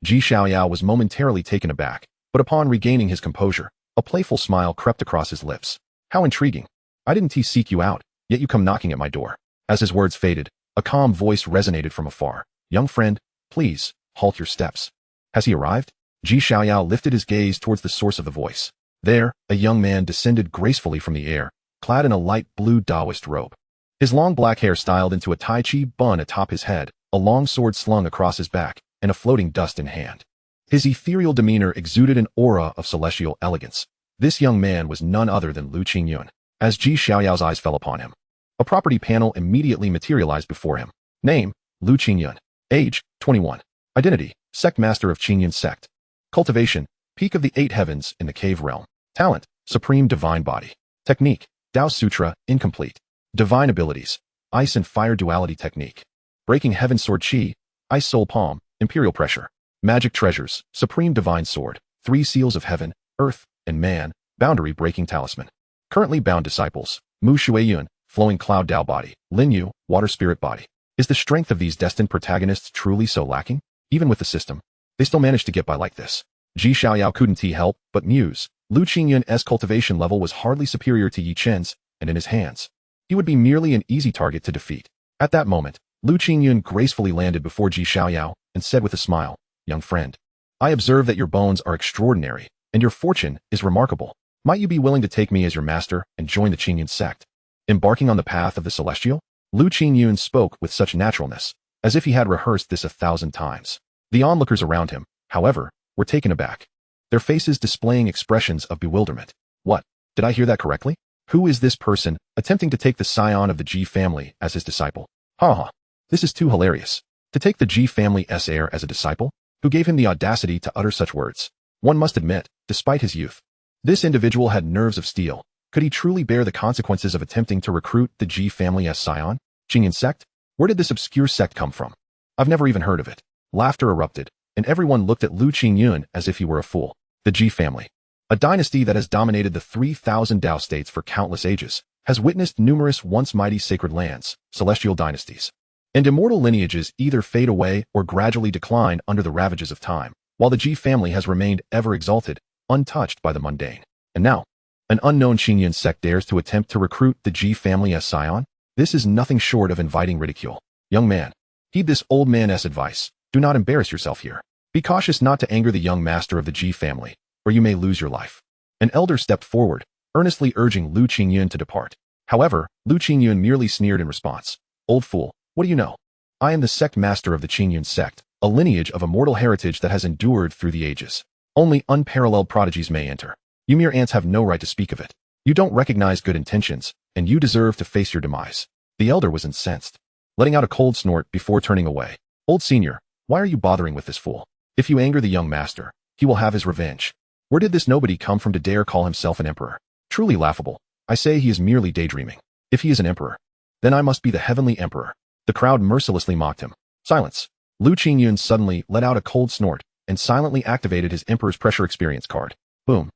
Xiaoyao was momentarily taken aback, but upon regaining his composure, a playful smile crept across his lips. How intriguing. I didn't seek you out, yet you come knocking at my door. As his words faded, a calm voice resonated from afar. Young friend, please, halt your steps. Has he arrived? Xiaoyao lifted his gaze towards the source of the voice. There, a young man descended gracefully from the air, clad in a light blue Taoist robe. His long black hair styled into a Tai Chi bun atop his head, a long sword slung across his back, and a floating dust in hand. His ethereal demeanor exuded an aura of celestial elegance. This young man was none other than Lu Qingyun. As Xiaoyao's eyes fell upon him, a property panel immediately materialized before him. Name, Lu Qingyun. Age, 21. Identity, Sect Master of Qingyun Sect. Cultivation, Peak of the 8 Heavens in the Cave Realm. Talent, Supreme Divine Body. Technique, Dao Sutra, Incomplete. Divine Abilities, Ice and Fire Duality Technique. Breaking Heaven Sword Chi, Ice Soul Palm, Imperial Pressure. Magic Treasures, Supreme Divine Sword, 3 Seals of Heaven, Earth, and Man, Boundary Breaking Talisman. Currently bound disciples, Mu Shuiyun, Flowing Cloud Dao Body, Lin Yu, Water Spirit Body. Is the strength of these destined protagonists truly so lacking? Even with the system, they still managed to get by like this. Xiaoyao couldn't help but muse. Lu Qingyun's cultivation level was hardly superior to Yi Chen's, and in his hands, he would be merely an easy target to defeat. At that moment, Lu Qingyun gracefully landed before Xiaoyao and said with a smile, Young friend, I observe that your bones are extraordinary, and your fortune is remarkable. Might you be willing to take me as your master and join the Qingyun sect? Embarking on the path of the celestial? Lu Qingyun spoke with such naturalness, as if he had rehearsed this 1,000 times. The onlookers around him, however, were taken aback, their faces displaying expressions of bewilderment. What? Did I hear that correctly? Who is this person attempting to take the scion of the G family as his disciple? Ha! This is too hilarious. To take the G family's heir as a disciple? Who gave him the audacity to utter such words? One must admit, despite his youth, this individual had nerves of steel. Could he truly bear the consequences of attempting to recruit the G family's scion? Qingyun sect? Where did this obscure sect come from? I've never even heard of it. Laughter erupted, and everyone looked at Lu Qingyun as if he were a fool. The G family, a dynasty that has dominated the 3,000 Dao States for countless ages, has witnessed numerous once mighty sacred lands, celestial dynasties, and immortal lineages either fade away or gradually decline under the ravages of time, while the G family has remained ever exalted, untouched by the mundane. And now, An unknown Qingyun sect dares to attempt to recruit the Ji family as scion? This is nothing short of inviting ridicule. Young man, heed this old man's advice. Do not embarrass yourself here. Be cautious not to anger the young master of the Ji family, or you may lose your life. An elder stepped forward, earnestly urging Lu Qingyun to depart. However, Lu Qingyun merely sneered in response. Old fool, what do you know? I am the sect master of the Qingyun sect, a lineage of immortal heritage that has endured through the ages. Only unparalleled prodigies may enter. You mere ants have no right to speak of it. You don't recognize good intentions, and you deserve to face your demise. The elder was incensed, letting out a cold snort before turning away. Old senior, why are you bothering with this fool? If you anger the young master, he will have his revenge. Where did this nobody come from to dare call himself an emperor? Truly laughable. I say he is merely daydreaming. If he is an emperor, then I must be the heavenly emperor. The crowd mercilessly mocked him. Silence. Lu Qingyun suddenly let out a cold snort and silently activated his emperor's pressure experience card. Boom.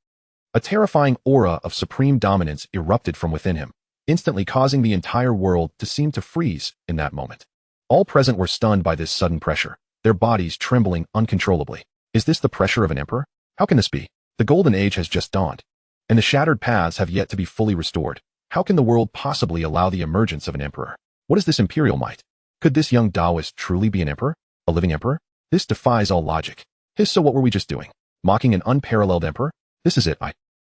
A terrifying aura of supreme dominance erupted from within him, instantly causing the entire world to seem to freeze in that moment. All present were stunned by this sudden pressure, their bodies trembling uncontrollably. Is this the pressure of an emperor? How can this be? The golden age has just dawned, and the shattered paths have yet to be fully restored. How can the world possibly allow the emergence of an emperor? What is this imperial might? Could this young Taoist truly be an emperor? A living emperor? This defies all logic. So what were we just doing? Mocking an unparalleled emperor? This is it,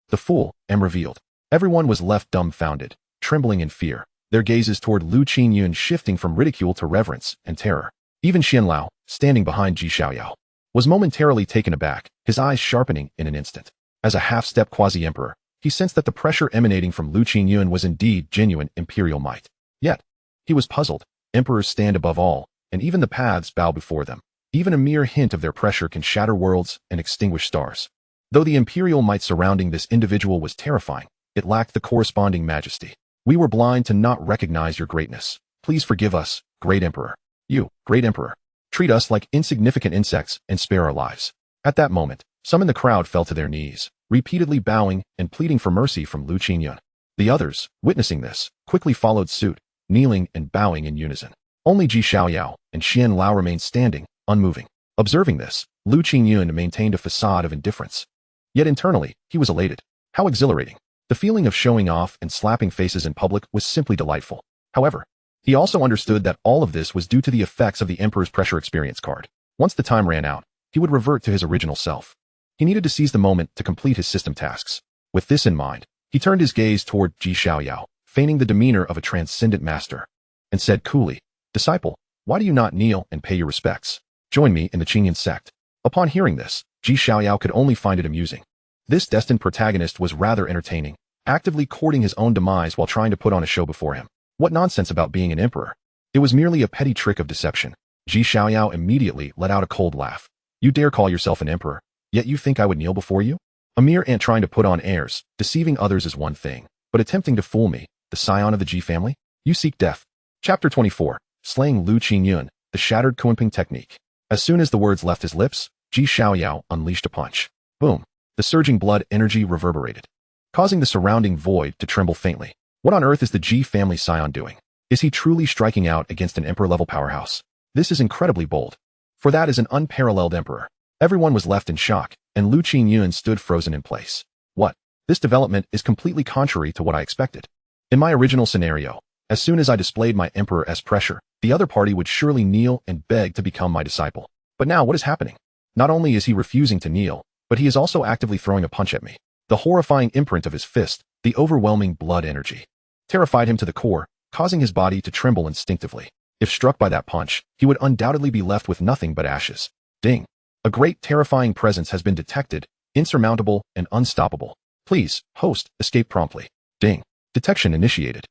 the fool, am revealed. Everyone was left dumbfounded, trembling in fear, their gazes toward Lu Qingyun shifting from ridicule to reverence and terror. Even Xiaoyao, standing behind Xiaoyao, was momentarily taken aback, his eyes sharpening in an instant. As a half-step quasi-emperor, he sensed that the pressure emanating from Lu Qingyun was indeed genuine imperial might. Yet, he was puzzled. Emperors stand above all, and even the paths bow before them. Even a mere hint of their pressure can shatter worlds and extinguish stars. Though the imperial might surrounding this individual was terrifying, it lacked the corresponding majesty. We were blind to not recognize your greatness. Please forgive us, great emperor. You, great emperor. Treat us like insignificant insects and spare our lives. At that moment, some in the crowd fell to their knees, repeatedly bowing and pleading for mercy from Lu Qingyun. The others, witnessing this, quickly followed suit, kneeling and bowing in unison. Only Xiaoyao and Xianlao remained standing, unmoving. Observing this, Lu Qingyun maintained a facade of indifference. Yet internally, he was elated. How exhilarating. The feeling of showing off and slapping faces in public was simply delightful. However, he also understood that all of this was due to the effects of the Emperor's pressure experience card. Once the time ran out, he would revert to his original self. He needed to seize the moment to complete his system tasks. With this in mind, he turned his gaze toward Xiaoyao, feigning the demeanor of a transcendent master, and said coolly, "Disciple, why do you not kneel and pay your respects? Join me in the Qingyun sect." Upon hearing this, Xiaoyao could only find it amusing. This destined protagonist was rather entertaining, actively courting his own demise while trying to put on a show before him. What nonsense about being an emperor? It was merely a petty trick of deception. Xiaoyao immediately let out a cold laugh. You dare call yourself an emperor, yet you think I would kneel before you? A mere ant trying to put on airs, deceiving others is one thing, but attempting to fool me, the scion of the Ji family? You seek death. Chapter 24, Slaying Lu Qingyun, the Shattered Kunping Technique. As soon as the words left his lips, Xiaoyao unleashed a punch. Boom. The surging blood energy reverberated, causing the surrounding void to tremble faintly. What on earth is the Ji family scion doing? Is he truly striking out against an emperor-level powerhouse? This is incredibly bold, for that is an unparalleled emperor. Everyone was left in shock, and Lu Qingyun stood frozen in place. What? This development is completely contrary to what I expected. In my original scenario, as soon as I displayed my emperor-esque pressure, the other party would surely kneel and beg to become my disciple. But now what is happening? Not only is he refusing to kneel, but he is also actively throwing a punch at me. The horrifying imprint of his fist, the overwhelming blood energy, terrified him to the core, causing his body to tremble instinctively. If struck by that punch, he would undoubtedly be left with nothing but ashes. Ding. A great terrifying presence has been detected, insurmountable and unstoppable. Please, host, escape promptly. Ding. Detection initiated.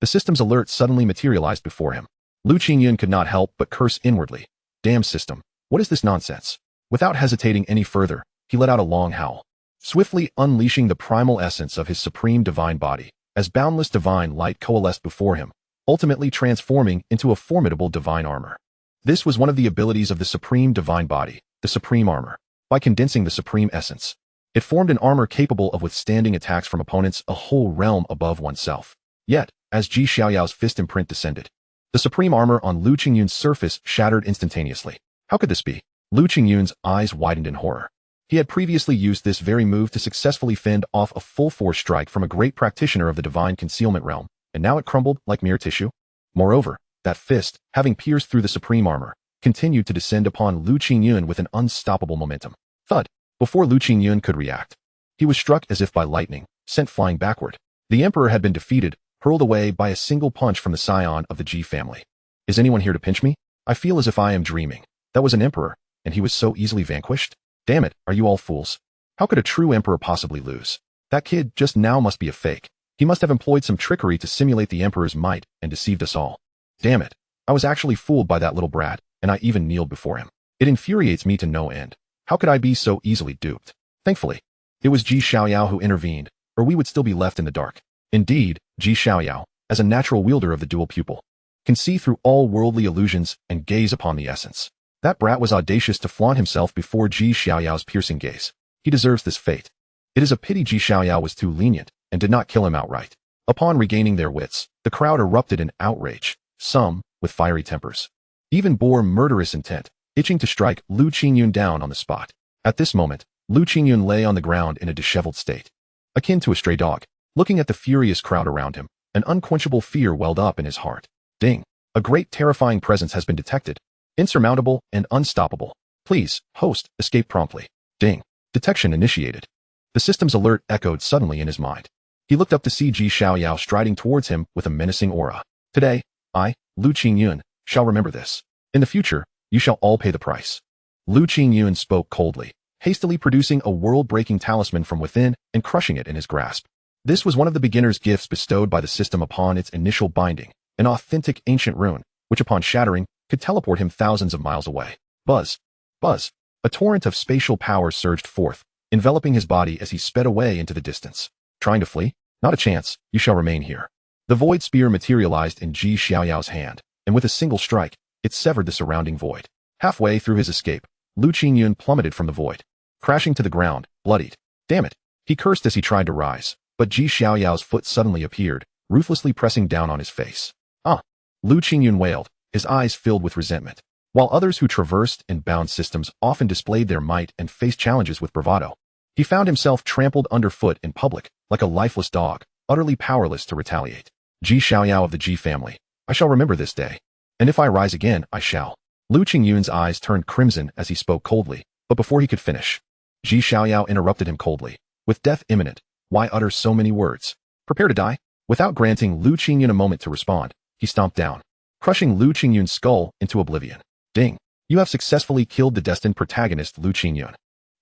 The system's alert suddenly materialized before him. Lu Qingyun could not help but curse inwardly. Damn system. What is this nonsense? Without hesitating any further, he let out a long howl, swiftly unleashing the primal essence of his supreme divine body, as boundless divine light coalesced before him, ultimately transforming into a formidable divine armor. This was one of the abilities of the supreme divine body, the supreme armor. By condensing the supreme essence, it formed an armor capable of withstanding attacks from opponents a whole realm above oneself. Yet, as Xiaoyao's fist imprint descended, the supreme armor on Lu Qingyun's surface shattered instantaneously. How could this be? Lu Qingyun's eyes widened in horror. He had previously used this very move to successfully fend off a full-force strike from a great practitioner of the divine concealment realm, and now it crumbled like mere tissue. Moreover, that fist, having pierced through the supreme armor, continued to descend upon Lu Qingyun with an unstoppable momentum. Thud! Before Lu Qingyun could react, he was struck as if by lightning, sent flying backward. The emperor had been defeated, hurled away by a single punch from the scion of the Ji family. Is anyone here to pinch me? I feel as if I am dreaming. That was an emperor, and he was so easily vanquished? Damn it, are you all fools? How could a true emperor possibly lose? That kid just now must be a fake. He must have employed some trickery to simulate the emperor's might and deceived us all. Damn it, I was actually fooled by that little brat, and I even kneeled before him. It infuriates me to no end. How could I be so easily duped? Thankfully, it was Ji Xiaoyao who intervened, or we would still be left in the dark. Indeed, Ji Xiaoyao, as a natural wielder of the dual pupil, can see through all worldly illusions and gaze upon the essence. That brat was audacious to flaunt himself before Ji Xiaoyao's piercing gaze. He deserves this fate. It is a pity Ji Xiaoyao was too lenient and did not kill him outright. Upon regaining their wits, the crowd erupted in outrage, some with fiery tempers. Even bore murderous intent, itching to strike Lu Qingyun down on the spot. At this moment, Lu Qingyun lay on the ground in a disheveled state, akin to a stray dog. Looking at the furious crowd around him, an unquenchable fear welled up in his heart. Ding! A great terrifying presence has been detected. Insurmountable and unstoppable. Please, host, escape promptly. Ding! Detection initiated. The system's alert echoed suddenly in his mind. He looked up to see Ji Xiaoyao striding towards him with a menacing aura. Today, I, Lu Qingyun, shall remember this. In the future, you shall all pay the price. Lu Qingyun spoke coldly, hastily producing a world-breaking talisman from within and crushing it in his grasp. This was one of the beginner's gifts bestowed by the system upon its initial binding, an authentic ancient rune, which upon shattering, could teleport him thousands of miles away. Buzz! Buzz! A torrent of spatial power surged forth, enveloping his body as he sped away into the distance. Trying to flee? Not a chance, you shall remain here. The void spear materialized in Ji Xiaoyao's hand, and with a single strike, it severed the surrounding void. Halfway through his escape, Lu Qingyun plummeted from the void, crashing to the ground, bloodied. Damn it! He cursed as he tried to rise, but Ji Xiaoyao's foot suddenly appeared, ruthlessly pressing down on his face. Ah! Lu Qingyun wailed, his eyes filled with resentment. While others who traversed and bound systems often displayed their might and faced challenges with bravado, he found himself trampled underfoot in public, like a lifeless dog, utterly powerless to retaliate. Ji Xiaoyao of the Ji family, I shall remember this day. And if I rise again, I shall. Lu Qingyun's eyes turned crimson as he spoke coldly, but before he could finish, Ji Xiaoyao interrupted him coldly. With death imminent, why utter so many words? Prepare to die? Without granting Lu Qingyun a moment to respond, he stomped down, crushing Lu Qingyun's skull into oblivion. Ding! You have successfully killed the destined protagonist Lu Qingyun.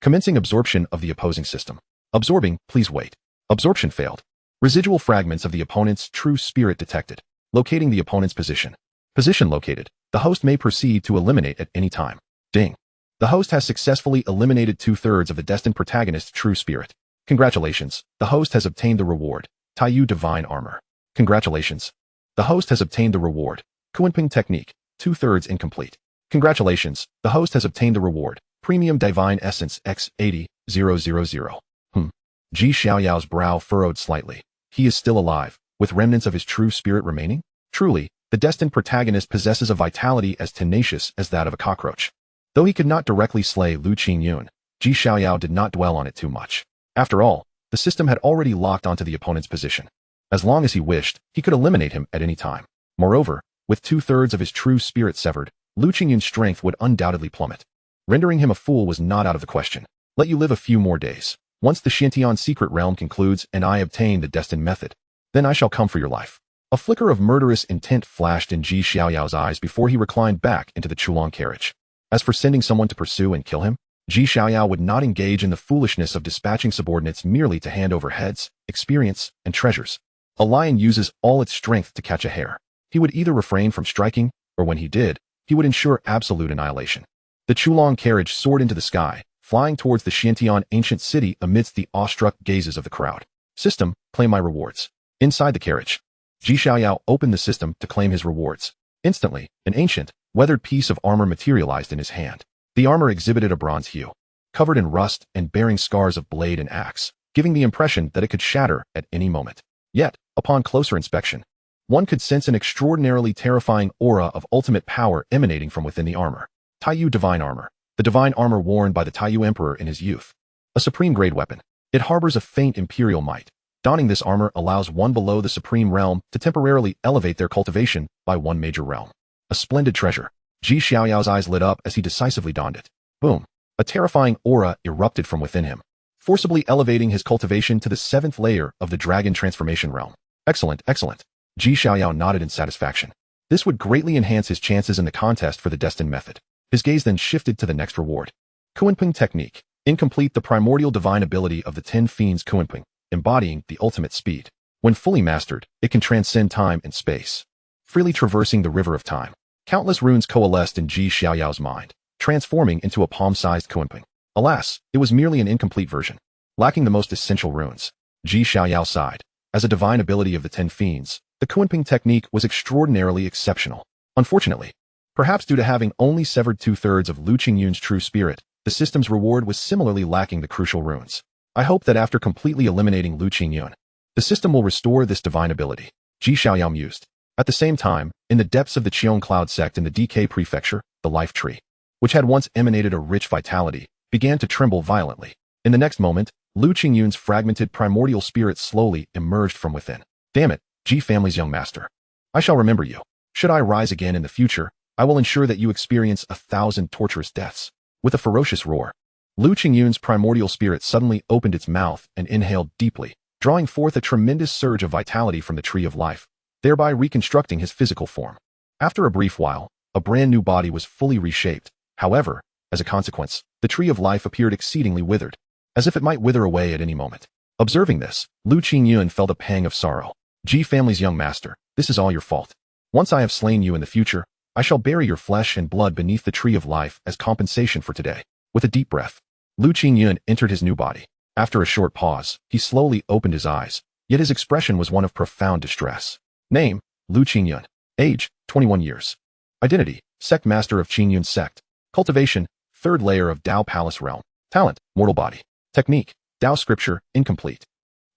Commencing absorption of the opposing system. Absorbing, please wait. Absorption failed. Residual fragments of the opponent's true spirit detected. Locating the opponent's position. Position located. The host may proceed to eliminate at any time. Ding! The host has successfully eliminated 2/3 of the destined protagonist's true spirit. Congratulations, the host has obtained the reward, Taiyu Divine Armor. Congratulations. The host has obtained the reward, Kuanping Technique, 2/3 incomplete. Congratulations, the host has obtained the reward, Premium Divine Essence X80000. Ji Xiaoyao's brow furrowed slightly. He is still alive, with remnants of his true spirit remaining? Truly, the destined protagonist possesses a vitality as tenacious as that of a cockroach. Though he could not directly slay Lu Qingyun, Ji Xiaoyao did not dwell on it too much. After all, the system had already locked onto the opponent's position. As long as he wished, he could eliminate him at any time. Moreover, with 2/3 of his true spirit severed, Lu Qingyun's strength would undoubtedly plummet. Rendering him a fool was not out of the question. Let you live a few more days. Once the Xiantian secret realm concludes and I obtain the destined method, then I shall come for your life. A flicker of murderous intent flashed in Ji Xiaoyao's eyes before he reclined back into the Chulong carriage. As for sending someone to pursue and kill him, Ji Xiaoyao would not engage in the foolishness of dispatching subordinates merely to hand over heads, experience, and treasures. A lion uses all its strength to catch a hare. He would either refrain from striking, or when he did, he would ensure absolute annihilation. The Chulong carriage soared into the sky, flying towards the Xiantian ancient city amidst the awestruck gazes of the crowd. System, claim my rewards. Inside the carriage, Ji Xiaoyao opened the system to claim his rewards. Instantly, an ancient, weathered piece of armor materialized in his hand. The armor exhibited a bronze hue, covered in rust and bearing scars of blade and axe, giving the impression that it could shatter at any moment. Yet, upon closer inspection, one could sense an extraordinarily terrifying aura of ultimate power emanating from within the armor. Taiyu Divine Armor, the divine armor worn by the Taiyu Emperor in his youth. A supreme-grade weapon. It harbors a faint imperial might. Donning this armor allows one below the supreme realm to temporarily elevate their cultivation by one major realm. A splendid treasure. Xiaoyao's eyes lit up as he decisively donned it. Boom. A terrifying aura erupted from within him, forcibly elevating his cultivation to the 7th layer of the dragon transformation realm. Excellent, excellent. Xiaoyao nodded in satisfaction. This would greatly enhance his chances in the contest for the destined method. His gaze then shifted to the next reward. Kuanping Technique. Incomplete, the primordial divine ability of the 10 Fiends Kuanping, embodying the ultimate speed. When fully mastered, it can transcend time and space, freely traversing the river of time. Countless runes coalesced in Xiaoyao's mind, transforming into a palm-sized Kuanping. Alas, it was merely an incomplete version, lacking the most essential runes. Xiaoyao sighed. As a divine ability of the 10 Fiends, the Kuanping technique was extraordinarily exceptional. Unfortunately, perhaps due to having only severed 2/3 of Lu Qingyun's true spirit, the system's reward was similarly lacking the crucial runes. I hope that after completely eliminating Lu Qingyun, the system will restore this divine ability. Xiaoyao mused. At the same time, in the depths of the Qiong Cloud sect in the DK prefecture, the life tree, which had once emanated a rich vitality, began to tremble violently. In the next moment, Lu Qingyun's fragmented primordial spirit slowly emerged from within. Damn it, Ji family's young master. I shall remember you. Should I rise again in the future, I will ensure that you experience 1,000 torturous deaths. With a ferocious roar, Lu Qingyun's primordial spirit suddenly opened its mouth and inhaled deeply, drawing forth a tremendous surge of vitality from the tree of life, thereby reconstructing his physical form. After a brief while, a brand new body was fully reshaped. However, as a consequence, the tree of life appeared exceedingly withered, as if it might wither away at any moment. Observing this, Lu Qingyun felt a pang of sorrow. Ji family's young master, this is all your fault. Once I have slain you in the future, I shall bury your flesh and blood beneath the tree of life as compensation for today. With a deep breath, Lu Qingyun entered his new body. After a short pause, he slowly opened his eyes, yet his expression was one of profound distress. Name, Lu Qingyun. Age, 21 years. Identity, Sect Master of Qingyun Sect. Cultivation, 3rd layer of Dao Palace Realm. Talent, Mortal Body. Technique, Dao Scripture, incomplete.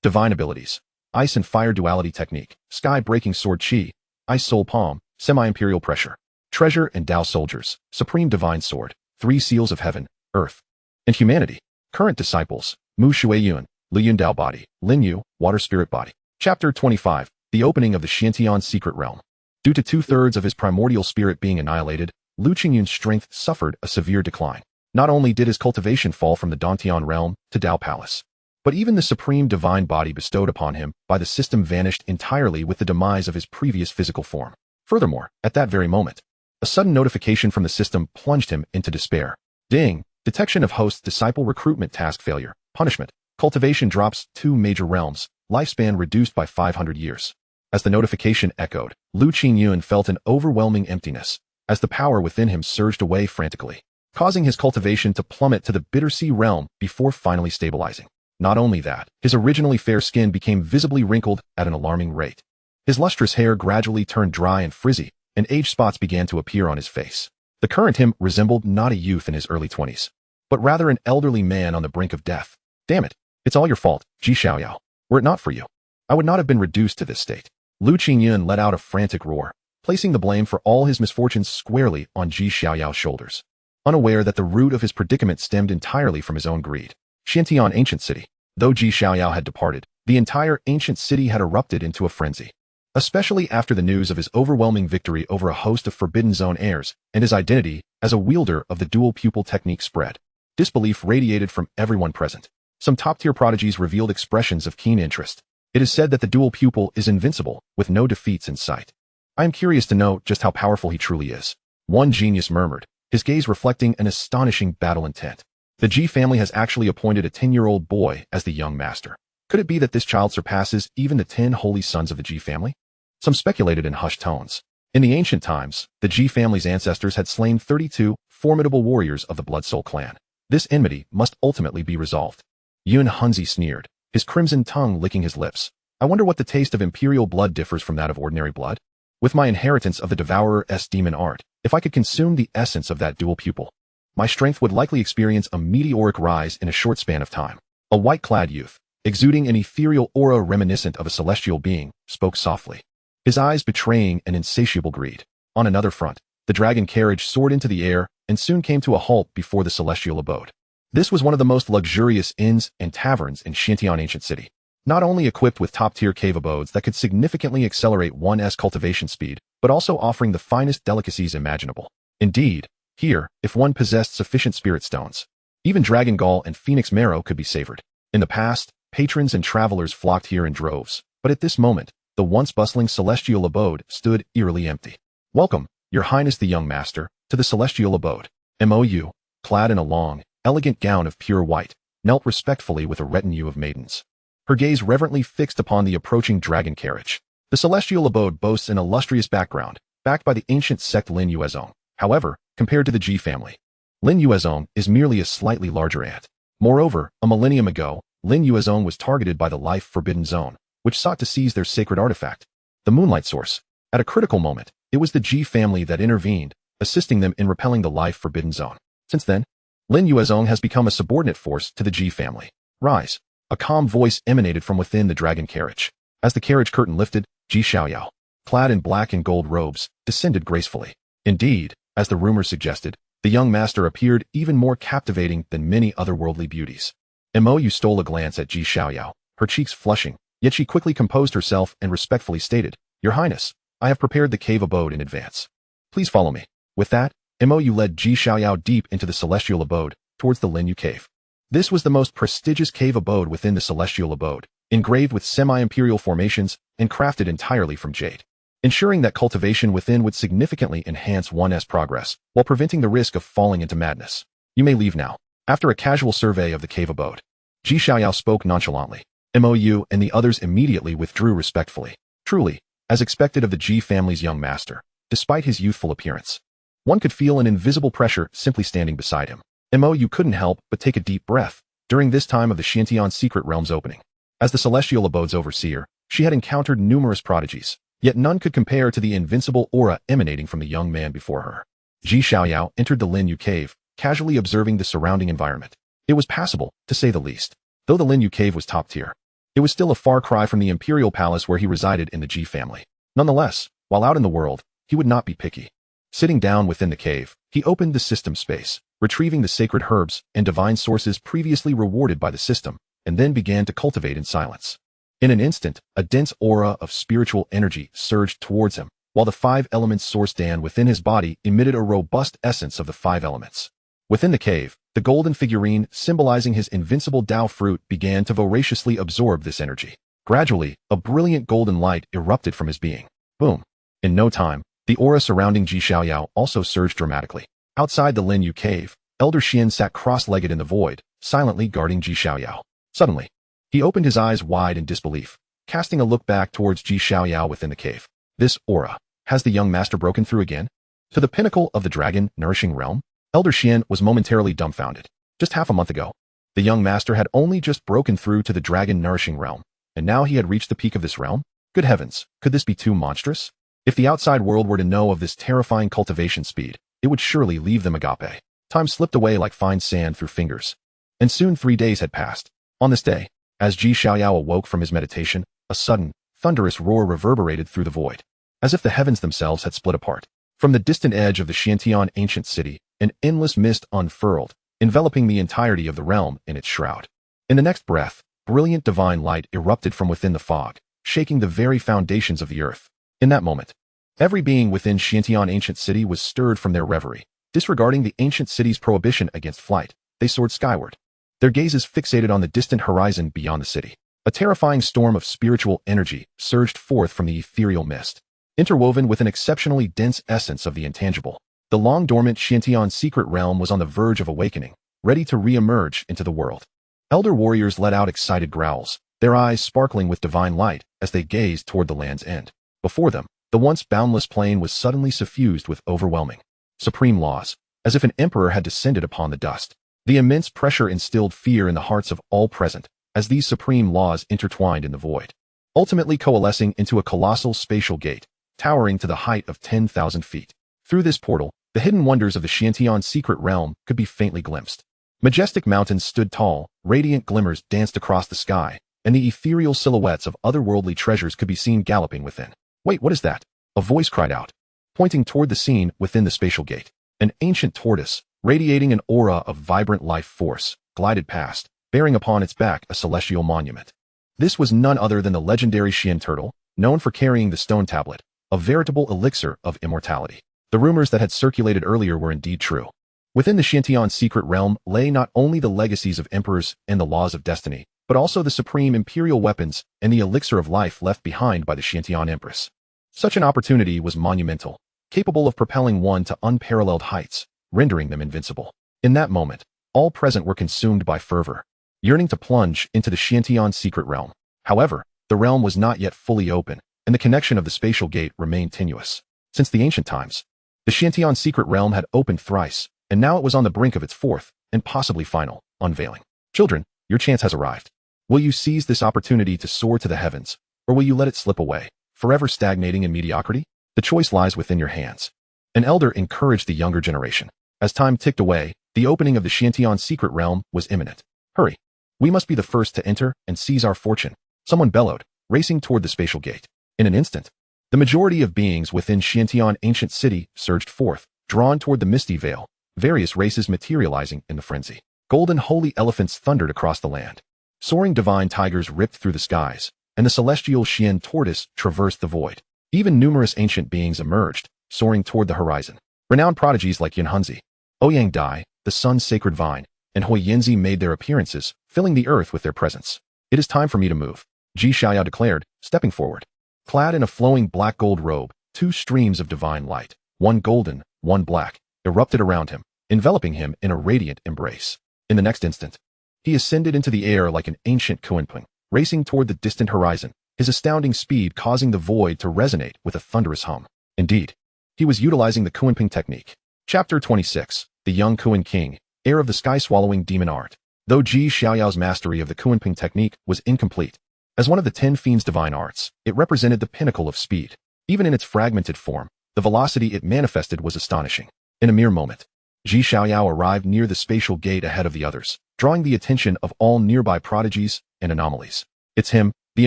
Divine abilities, Ice and Fire Duality Technique, Sky Breaking Sword Qi, Ice Soul Palm, Semi-Imperial Pressure. Treasure and Dao Soldiers, Supreme Divine Sword, 3 Seals of Heaven, Earth. And Humanity, Current Disciples, Mu Shuiyun, Liyun Dao Body, Lin Yu, Water Spirit Body. Chapter 25, The Opening of the Xiantian Secret Realm. Due to 2/3 of his primordial spirit being annihilated, Lu Qingyun's strength suffered a severe decline. Not only did his cultivation fall from the Dantian realm to Dao Palace, but even the supreme divine body bestowed upon him by the system vanished entirely with the demise of his previous physical form. Furthermore, at that very moment, a sudden notification from the system plunged him into despair. Ding! Detection of host's disciple recruitment task failure. Punishment. Cultivation drops 2 major realms. Lifespan reduced by 500 years. As the notification echoed, Lu Qingyun felt an overwhelming emptiness, as the power within him surged away frantically, causing his cultivation to plummet to the Bitter Sea realm before finally stabilizing. Not only that, his originally fair skin became visibly wrinkled at an alarming rate. His lustrous hair gradually turned dry and frizzy, and age spots began to appear on his face. The current him resembled not a youth in his early 20s, but rather an elderly man on the brink of death. Damn it, it's all your fault, Xiaoyao. Were it not for you, I would not have been reduced to this state. Lu Qingyun let out a frantic roar, placing the blame for all his misfortunes squarely on Xiaoyao's shoulders, unaware that the root of his predicament stemmed entirely from his own greed. Xiantian Ancient City. Though Xiaoyao had departed, the entire ancient city had erupted into a frenzy, especially after the news of his overwhelming victory over a host of Forbidden Zone heirs and his identity as a wielder of the dual pupil technique spread. Disbelief radiated from everyone present. Some top-tier prodigies revealed expressions of keen interest. It is said that the dual pupil is invincible, with no defeats in sight. I am curious to know just how powerful he truly is. One genius murmured, his gaze reflecting an astonishing battle intent. The Ji family has actually appointed a 10-year-old boy as the young master. Could it be that this child surpasses even the 10 holy sons of the Ji family? Some speculated in hushed tones. In the ancient times, the Ji family's ancestors had slain 32 formidable warriors of the Blood Soul clan. This enmity must ultimately be resolved. Yun Hunzi sneered, his crimson tongue licking his lips. I wonder what the taste of imperial blood differs from that of ordinary blood? With my inheritance of the Devourer's demon art, if I could consume the essence of that dual pupil, my strength would likely experience a meteoric rise in a short span of time. A white-clad youth, exuding an ethereal aura reminiscent of a celestial being, spoke softly, his eyes betraying an insatiable greed. On another front, the dragon carriage soared into the air and soon came to a halt before the celestial abode. This was one of the most luxurious inns and taverns in Xiantian Ancient City. Not only equipped with top-tier cave abodes that could significantly accelerate one's cultivation speed, but also offering the finest delicacies imaginable. Indeed, here, if one possessed sufficient spirit stones, even dragon gall and phoenix marrow could be savored. In the past, patrons and travelers flocked here in droves, but at this moment, the once bustling celestial abode stood eerily empty. Welcome, Your Highness the Young Master, to the celestial abode. Mou, clad in a long, elegant gown of pure white, knelt respectfully with a retinue of maidens. Her gaze reverently fixed upon the approaching dragon carriage. The celestial abode boasts an illustrious background, backed by the ancient sect Lin Yuezong. However, compared to the Ji family, Lin Yuezong is merely a slightly larger ant. Moreover, a millennium ago, Lin Yuezong was targeted by the Life Forbidden Zone, which sought to seize their sacred artifact, the Moonlight Source. At a critical moment, it was the Ji family that intervened, assisting them in repelling the Life Forbidden Zone. Since then, Lin Yuezong has become a subordinate force to the Ji family. Rise. A calm voice emanated from within the dragon carriage. As the carriage curtain lifted, Ji Xiaoyao, clad in black and gold robes, descended gracefully. Indeed, as the rumor suggested, the young master appeared even more captivating than many otherworldly beauties. Mou stole a glance at Ji Xiaoyao, her cheeks flushing, yet she quickly composed herself and respectfully stated, "Your Highness, I have prepared the cave abode in advance. Please follow me." With that, Mou led Ji Xiaoyao deep into the celestial abode, towards the Linyu cave. This was the most prestigious cave abode within the celestial abode, engraved with semi-imperial formations and crafted entirely from jade, ensuring that cultivation within would significantly enhance one's progress while preventing the risk of falling into madness. "You may leave now." After a casual survey of the cave abode, Ji Xiaoyao spoke nonchalantly. Mou and the others immediately withdrew respectfully. Truly, as expected of the Ji family's young master, despite his youthful appearance, one could feel an invisible pressure simply standing beside him. Mou couldn't help but take a deep breath during this time of the Xiantian Secret Realm's opening. As the celestial abode's overseer, she had encountered numerous prodigies, yet none could compare to the invincible aura emanating from the young man before her. Ji Xiaoyao entered the Linyu cave, casually observing the surrounding environment. It was passable, to say the least. Though the Linyu cave was top tier, it was still a far cry from the imperial palace where he resided in the Ji family. Nonetheless, while out in the world, he would not be picky. Sitting down within the cave, he opened the system space, retrieving the sacred herbs and divine sources previously rewarded by the system, and then began to cultivate in silence. In an instant, a dense aura of spiritual energy surged towards him, while the 5 elements source Dan within his body emitted a robust essence of the 5 elements. Within the cave, the golden figurine symbolizing his invincible Dao fruit began to voraciously absorb this energy. Gradually, a brilliant golden light erupted from his being. Boom. In no time, the aura surrounding Ji Xiaoyao also surged dramatically. Outside the Linyu cave, Elder Xian sat cross-legged in the void, silently guarding Ji Xiaoyao. Suddenly, he opened his eyes wide in disbelief, casting a look back towards Ji Xiaoyao within the cave. This aura, has the young master broken through again? To the pinnacle of the dragon nourishing realm? Elder Xian was momentarily dumbfounded. Just half a month ago, the young master had only just broken through to the dragon nourishing realm, and now he had reached the peak of this realm? Good heavens, could this be too monstrous? If the outside world were to know of this terrifying cultivation speed, it would surely leave them agape. Time slipped away like fine sand through fingers. And soon 3 days had passed. On this day, as Ji Xiaoyao awoke from his meditation, a sudden, thunderous roar reverberated through the void, as if the heavens themselves had split apart. From the distant edge of the Xiantian ancient city, an endless mist unfurled, enveloping the entirety of the realm in its shroud. In the next breath, brilliant divine light erupted from within the fog, shaking the very foundations of the earth. In that moment, every being within Xiantian ancient city was stirred from their reverie. Disregarding the ancient city's prohibition against flight, they soared skyward, their gazes fixated on the distant horizon beyond the city. A terrifying storm of spiritual energy surged forth from the ethereal mist, interwoven with an exceptionally dense essence of the intangible. The long-dormant Xiantian secret realm was on the verge of awakening, ready to re-emerge into the world. Elder warriors let out excited growls, their eyes sparkling with divine light as they gazed toward the land's end. Before them, the once boundless plain was suddenly suffused with overwhelming, supreme laws, as if an emperor had descended upon the dust. The immense pressure instilled fear in the hearts of all present, as these supreme laws intertwined in the void, ultimately coalescing into a colossal spatial gate, towering to the height of 10,000 feet. Through this portal, the hidden wonders of the Xiantian secret realm could be faintly glimpsed. Majestic mountains stood tall, radiant glimmers danced across the sky, and the ethereal silhouettes of otherworldly treasures could be seen galloping within. Wait, what is that? A voice cried out, pointing toward the scene within the spatial gate. An ancient tortoise, radiating an aura of vibrant life force, glided past, bearing upon its back a celestial monument. This was none other than the legendary Xian turtle, known for carrying the stone tablet, a veritable elixir of immortality. The rumors that had circulated earlier were indeed true. Within the Xiantian secret realm lay not only the legacies of emperors and the laws of destiny, but also the supreme imperial weapons and the elixir of life left behind by the Xiantian empress. Such an opportunity was monumental, capable of propelling one to unparalleled heights, rendering them invincible. In that moment, all present were consumed by fervor, yearning to plunge into the Xiantian secret realm. However, the realm was not yet fully open, and the connection of the spatial gate remained tenuous. Since the ancient times, the Xiantian secret realm had opened thrice, and now it was on the brink of its fourth, and possibly final, unveiling. Children, your chance has arrived. Will you seize this opportunity to soar to the heavens, or will you let it slip away, forever stagnating in mediocrity? The choice lies within your hands. An elder encouraged the younger generation. As time ticked away, the opening of the Xiantian secret realm was imminent. Hurry! We must be the first to enter and seize our fortune, someone bellowed, racing toward the spatial gate. In an instant, the majority of beings within Xiantian ancient city surged forth, drawn toward the misty veil, various races materializing in the frenzy. Golden holy elephants thundered across the land. Soaring divine tigers ripped through the skies, and the celestial Xian tortoise traversed the void. Even numerous ancient beings emerged, soaring toward the horizon. Renowned prodigies like Yanhunzi, Ouyang Dai, the sun's sacred vine, and Huiyanzi made their appearances, filling the earth with their presence. It is time for me to move, Xiaoyao declared, stepping forward. Clad in a flowing black gold robe, two streams of divine light, one golden, one black, erupted around him, enveloping him in a radiant embrace. In the next instant, he ascended into the air like an ancient kunpeng, racing toward the distant horizon, his astounding speed causing the void to resonate with a thunderous hum. Indeed, he was utilizing the kunpeng technique. Chapter 26, The Young Kun King, Heir of the Sky-Swallowing Demon Art. Though Xiaoyao's mastery of the kunpeng technique was incomplete, as one of the 10 Fiend's divine arts, it represented the pinnacle of speed. Even in its fragmented form, the velocity it manifested was astonishing. In a mere moment, Xiaoyao arrived near the spatial gate ahead of the others, drawing the attention of all nearby prodigies and anomalies. It's him, the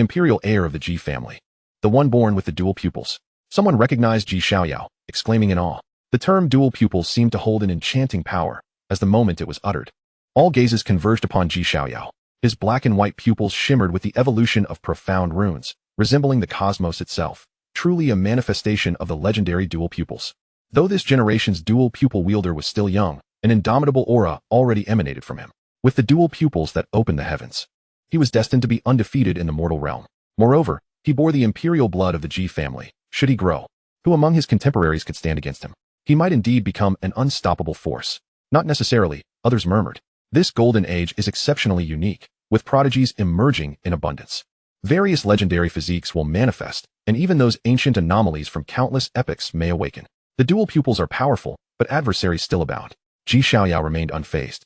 imperial heir of the Ji family. The one born with the dual pupils. Someone recognized Xiaoyao, exclaiming in awe. The term dual pupils seemed to hold an enchanting power, as the moment it was uttered. All gazes converged upon Xiaoyao. His black and white pupils shimmered with the evolution of profound runes, resembling the cosmos itself, truly a manifestation of the legendary dual pupils. Though this generation's dual pupil wielder was still young, an indomitable aura already emanated from him. With the dual pupils that opened the heavens, he was destined to be undefeated in the mortal realm. Moreover, he bore the imperial blood of the Ji family. Should he grow, who among his contemporaries could stand against him? He might indeed become an unstoppable force. Not necessarily, others murmured. This golden age is exceptionally unique, with prodigies emerging in abundance. Various legendary physiques will manifest, and even those ancient anomalies from countless epochs may awaken. The dual pupils are powerful, but adversaries still abound. Xiaoyao remained unfazed.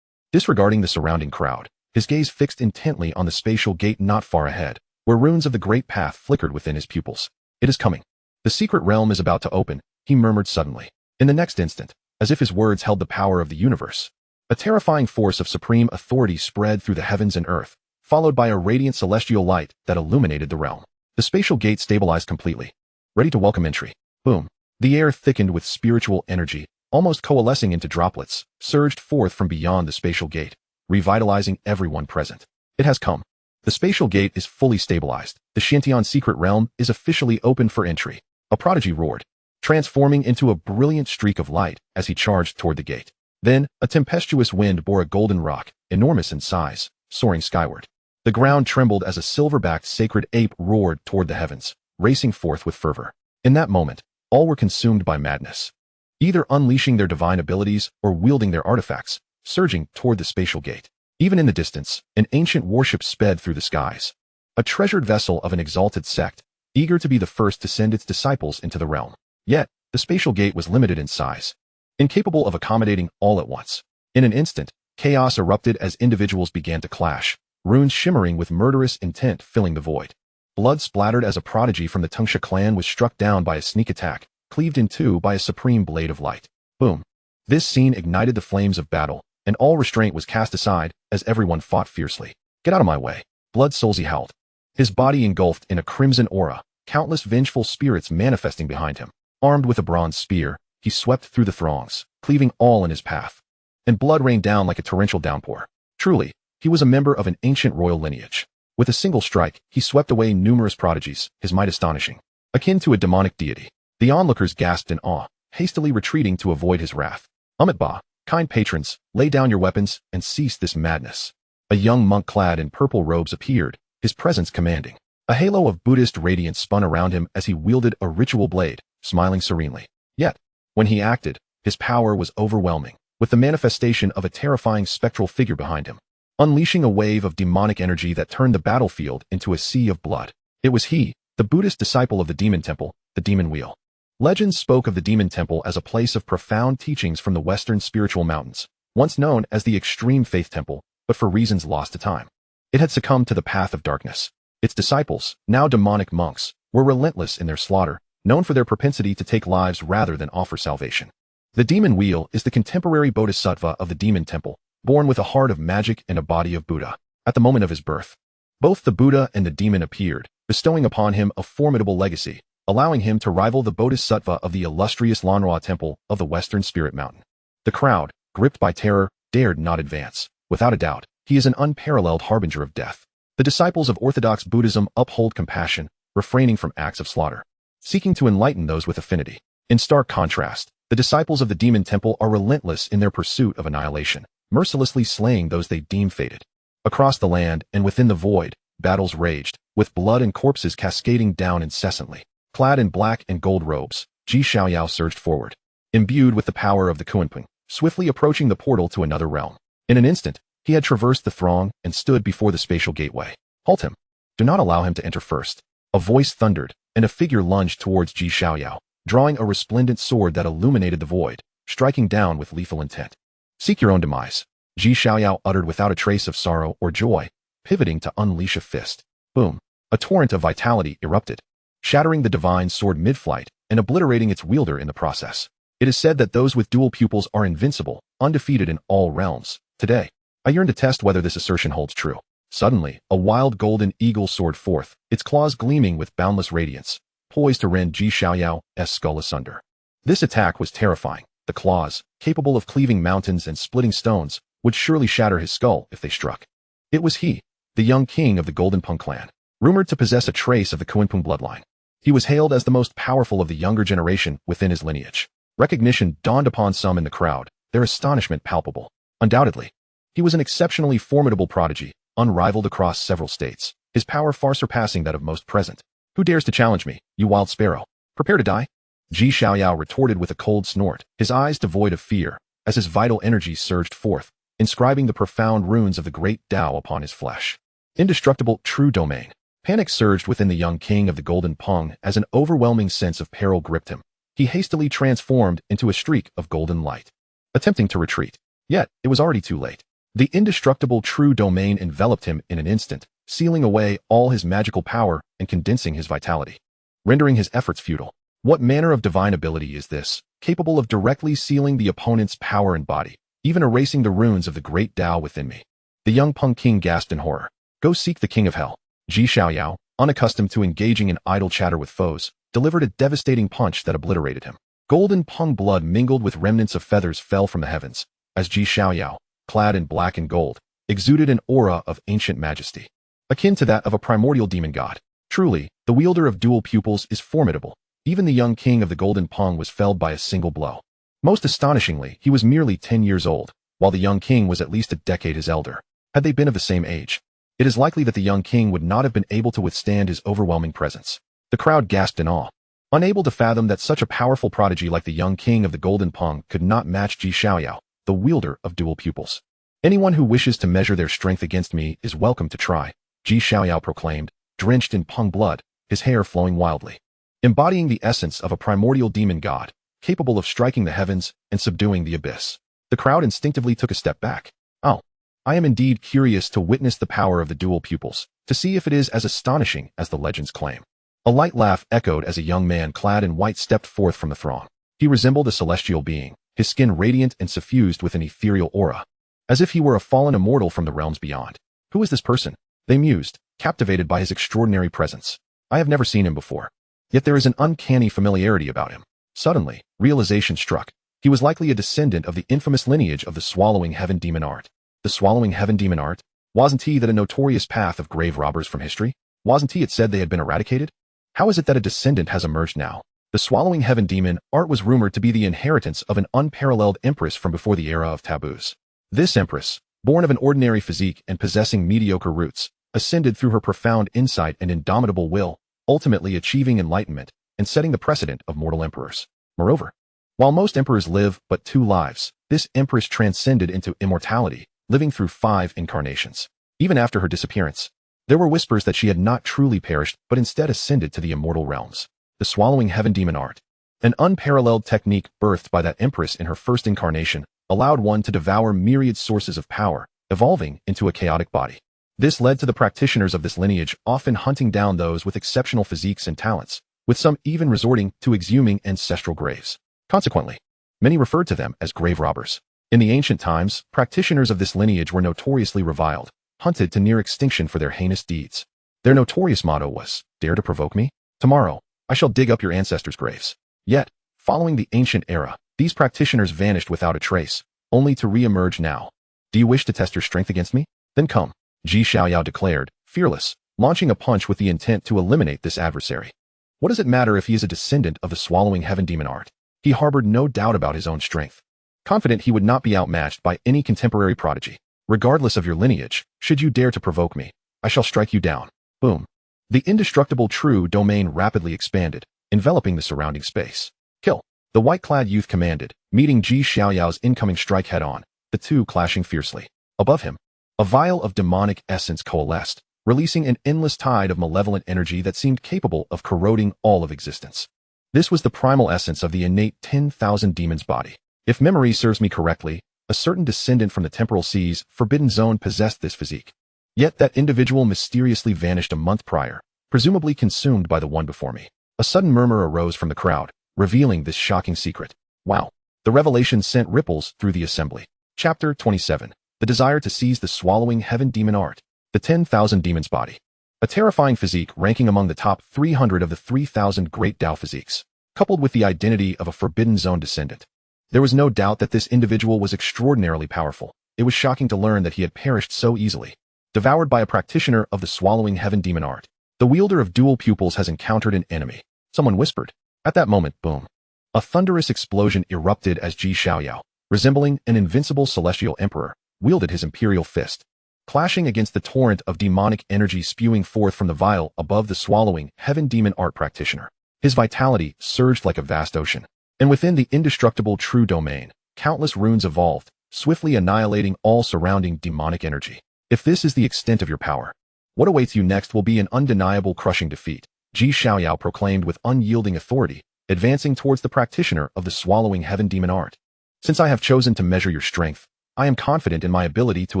Disregarding the surrounding crowd, his gaze fixed intently on the spatial gate not far ahead, where runes of the great path flickered within his pupils. It is coming. The secret realm is about to open, he murmured suddenly. In the next instant, as if his words held the power of the universe, a terrifying force of supreme authority spread through the heavens and earth, followed by a radiant celestial light that illuminated the realm. The spatial gate stabilized completely, ready to welcome entry. Boom. The air thickened with spiritual energy, almost coalescing into droplets, surged forth from beyond the spatial gate, revitalizing everyone present. It has come. The spatial gate is fully stabilized. The Xiantian secret realm is officially open for entry. A prodigy roared, transforming into a brilliant streak of light as he charged toward the gate. Then, a tempestuous wind bore a golden rock, enormous in size, soaring skyward. The ground trembled as a silver-backed sacred ape roared toward the heavens, racing forth with fervor. In that moment, all were consumed by madness, either unleashing their divine abilities or wielding their artifacts, surging toward the spatial gate. Even in the distance, an ancient warship sped through the skies, a treasured vessel of an exalted sect, eager to be the first to send its disciples into the realm. Yet, the spatial gate was limited in size, incapable of accommodating all at once. In an instant, chaos erupted as individuals began to clash, runes shimmering with murderous intent filling the void. Blood splattered as a prodigy from the Tungsha clan was struck down by a sneak attack, cleaved in two by a supreme blade of light. Boom. This scene ignited the flames of battle, and all restraint was cast aside as everyone fought fiercely. Get out of my way. Blood Soulsy howled, his body engulfed in a crimson aura, countless vengeful spirits manifesting behind him. Armed with a bronze spear, he swept through the throngs, cleaving all in his path. And blood rained down like a torrential downpour. Truly, he was a member of an ancient royal lineage. With a single strike, he swept away numerous prodigies, his might astonishing, akin to a demonic deity. The onlookers gasped in awe, hastily retreating to avoid his wrath. Ba, kind patrons, lay down your weapons and cease this madness. A young monk clad in purple robes appeared, his presence commanding. A halo of Buddhist radiance spun around him as he wielded a ritual blade, smiling serenely. Yet, when he acted, his power was overwhelming, with the manifestation of a terrifying spectral figure behind him, unleashing a wave of demonic energy that turned the battlefield into a sea of blood. It was he, the Buddhist disciple of the Demon Temple, the Demon Wheel. Legends spoke of the Demon Temple as a place of profound teachings from the Western spiritual mountains, once known as the Extreme Faith Temple, but for reasons lost to time. It had succumbed to the path of darkness. Its disciples, now demonic monks, were relentless in their slaughter, known for their propensity to take lives rather than offer salvation. The Demon Wheel is the contemporary bodhisattva of the Demon Temple, born with a heart of magic and a body of Buddha. At the moment of his birth, both the Buddha and the demon appeared, bestowing upon him a formidable legacy, allowing him to rival the bodhisattva of the illustrious Lanhua Temple of the Western Spirit Mountain. The crowd, gripped by terror, dared not advance. Without a doubt, he is an unparalleled harbinger of death. The disciples of Orthodox Buddhism uphold compassion, refraining from acts of slaughter, seeking to enlighten those with affinity. In stark contrast, the disciples of the Demon Temple are relentless in their pursuit of annihilation, mercilessly slaying those they deem fated. Across the land and within the void, battles raged, with blood and corpses cascading down incessantly. Clad in black and gold robes, Xiaoyao surged forward, imbued with the power of the Kunpeng, swiftly approaching the portal to another realm. In an instant, he had traversed the throng and stood before the spatial gateway. Halt him. Do not allow him to enter first. A voice thundered, and a figure lunged towards Xiaoyao, drawing a resplendent sword that illuminated the void, striking down with lethal intent. Seek your own demise, Xiaoyao uttered without a trace of sorrow or joy, pivoting to unleash a fist. Boom. A torrent of vitality erupted, shattering the divine sword mid-flight and obliterating its wielder in the process. It is said that those with dual pupils are invincible, undefeated in all realms. Today, I yearn to test whether this assertion holds true. Suddenly, a wild golden eagle soared forth, its claws gleaming with boundless radiance, poised to rend Xiaoyao's skull asunder. This attack was terrifying. The claws, capable of cleaving mountains and splitting stones, would surely shatter his skull if they struck. It was he, the young king of the Golden Peng clan, rumored to possess a trace of the Kunpeng bloodline. He was hailed as the most powerful of the younger generation within his lineage. Recognition dawned upon some in the crowd, their astonishment palpable. Undoubtedly, he was an exceptionally formidable prodigy, unrivaled across several states, his power far surpassing that of most present. Who dares to challenge me, you wild sparrow? Prepare to die? Xiaoyao retorted with a cold snort, his eyes devoid of fear, as his vital energy surged forth, inscribing the profound runes of the great Tao upon his flesh. Indestructible, true domain. Panic surged within the young king of the Golden Peng as an overwhelming sense of peril gripped him. He hastily transformed into a streak of golden light, attempting to retreat. Yet, it was already too late. The indestructible true domain enveloped him in an instant, sealing away all his magical power and condensing his vitality, rendering his efforts futile. What manner of divine ability is this, capable of directly sealing the opponent's power and body, even erasing the runes of the great Tao within me? The young Peng king gasped in horror. Go seek the king of hell. Xiaoyao, unaccustomed to engaging in idle chatter with foes, delivered a devastating punch that obliterated him. Golden Peng blood mingled with remnants of feathers fell from the heavens, as Xiaoyao, clad in black and gold, exuded an aura of ancient majesty, akin to that of a primordial demon god. Truly, the wielder of dual pupils is formidable. Even the young king of the Golden Peng was felled by a single blow. Most astonishingly, he was merely 10 years old, while the young king was at least a decade his elder. Had they been of the same age, it is likely that the young king would not have been able to withstand his overwhelming presence. The crowd gasped in awe, unable to fathom that such a powerful prodigy like the young king of the Golden Peng could not match Xiaoyao, the wielder of dual pupils. Anyone who wishes to measure their strength against me is welcome to try, Xiaoyao proclaimed, drenched in Peng blood, his hair flowing wildly, embodying the essence of a primordial demon god, capable of striking the heavens and subduing the abyss. The crowd instinctively took a step back. Oh, I am indeed curious to witness the power of the dual pupils, to see if it is as astonishing as the legends claim. A light laugh echoed as a young man clad in white stepped forth from the throng. He resembled a celestial being, his skin radiant and suffused with an ethereal aura, as if he were a fallen immortal from the realms beyond. Who is this person? They mused, captivated by his extraordinary presence. I have never seen him before. Yet there is an uncanny familiarity about him. Suddenly, realization struck. He was likely a descendant of the infamous lineage of the swallowing heaven demon art. The swallowing heaven demon art? Wasn't he that a notorious path of grave robbers from history? Wasn't he it said they had been eradicated? How is it that a descendant has emerged now? The swallowing heaven demon art was rumored to be the inheritance of an unparalleled empress from before the era of taboos. This empress, born of an ordinary physique and possessing mediocre roots, ascended through her profound insight and indomitable will, ultimately achieving enlightenment and setting the precedent of mortal emperors. Moreover, while most emperors live but 2 lives, this empress transcended into immortality, living through 5 incarnations. Even after her disappearance, there were whispers that she had not truly perished but instead ascended to the immortal realms. The swallowing heaven demon art, an unparalleled technique birthed by that empress in her first incarnation, allowed one to devour myriad sources of power, evolving into a chaotic body. This led to the practitioners of this lineage often hunting down those with exceptional physiques and talents, with some even resorting to exhuming ancestral graves. Consequently, many referred to them as grave robbers. In the ancient times, practitioners of this lineage were notoriously reviled, hunted to near extinction for their heinous deeds. Their notorious motto was, "Dare to provoke me? Tomorrow, I shall dig up your ancestors' graves." Yet, following the ancient era, these practitioners vanished without a trace, only to re-emerge now. "Do you wish to test your strength against me? Then come," Xiaoyao declared, fearless, launching a punch with the intent to eliminate this adversary. What does it matter if he is a descendant of the swallowing heaven demon art? He harbored no doubt about his own strength, confident he would not be outmatched by any contemporary prodigy. "Regardless of your lineage, should you dare to provoke me, I shall strike you down." Boom. The indestructible true domain rapidly expanded, enveloping the surrounding space. "Kill," the white-clad youth commanded, meeting Xiaoyao's incoming strike head-on, the two clashing fiercely. Above him, a vial of demonic essence coalesced, releasing an endless tide of malevolent energy that seemed capable of corroding all of existence. This was the primal essence of the innate 10,000 demons body. If memory serves me correctly, a certain descendant from the temporal sea's forbidden zone possessed this physique. Yet that individual mysteriously vanished a month prior, presumably consumed by the one before me. A sudden murmur arose from the crowd, revealing this shocking secret. Wow. The revelation sent ripples through the assembly. Chapter 27. The desire to seize the swallowing heaven demon art. The 10,000 demons body. A terrifying physique ranking among the top 300 of the 3,000 great Dao physiques, coupled with the identity of a forbidden zone descendant. There was no doubt that this individual was extraordinarily powerful. It was shocking to learn that he had perished so easily. Devoured by a practitioner of the swallowing heaven demon art. The wielder of dual pupils has encountered an enemy. Someone whispered. At that moment, boom. A thunderous explosion erupted as Xiaoyao, resembling an invincible celestial emperor, wielded his imperial fist, clashing against the torrent of demonic energy spewing forth from the vial above the swallowing heaven demon art practitioner. His vitality surged like a vast ocean, and within the indestructible true domain, countless runes evolved, swiftly annihilating all surrounding demonic energy. If this is the extent of your power, what awaits you next will be an undeniable crushing defeat, Xiaoyao proclaimed with unyielding authority, advancing towards the practitioner of the swallowing heaven demon art. "Since I have chosen to measure your strength, I am confident in my ability to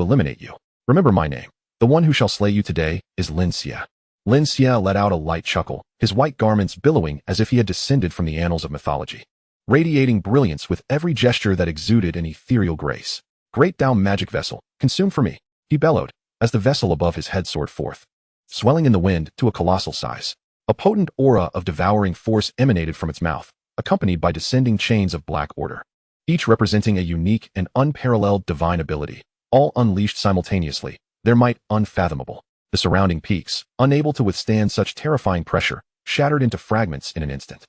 eliminate you. Remember my name. The one who shall slay you today is Lin Xia." Lin Xia let out a light chuckle, his white garments billowing as if he had descended from the annals of mythology, radiating brilliance with every gesture that exuded an ethereal grace. "Great Dao magic vessel, consume for me," he bellowed, as the vessel above his head soared forth, swelling in the wind to a colossal size. A potent aura of devouring force emanated from its mouth, accompanied by descending chains of black order, each representing a unique and unparalleled divine ability, all unleashed simultaneously, their might unfathomable. The surrounding peaks, unable to withstand such terrifying pressure, shattered into fragments in an instant.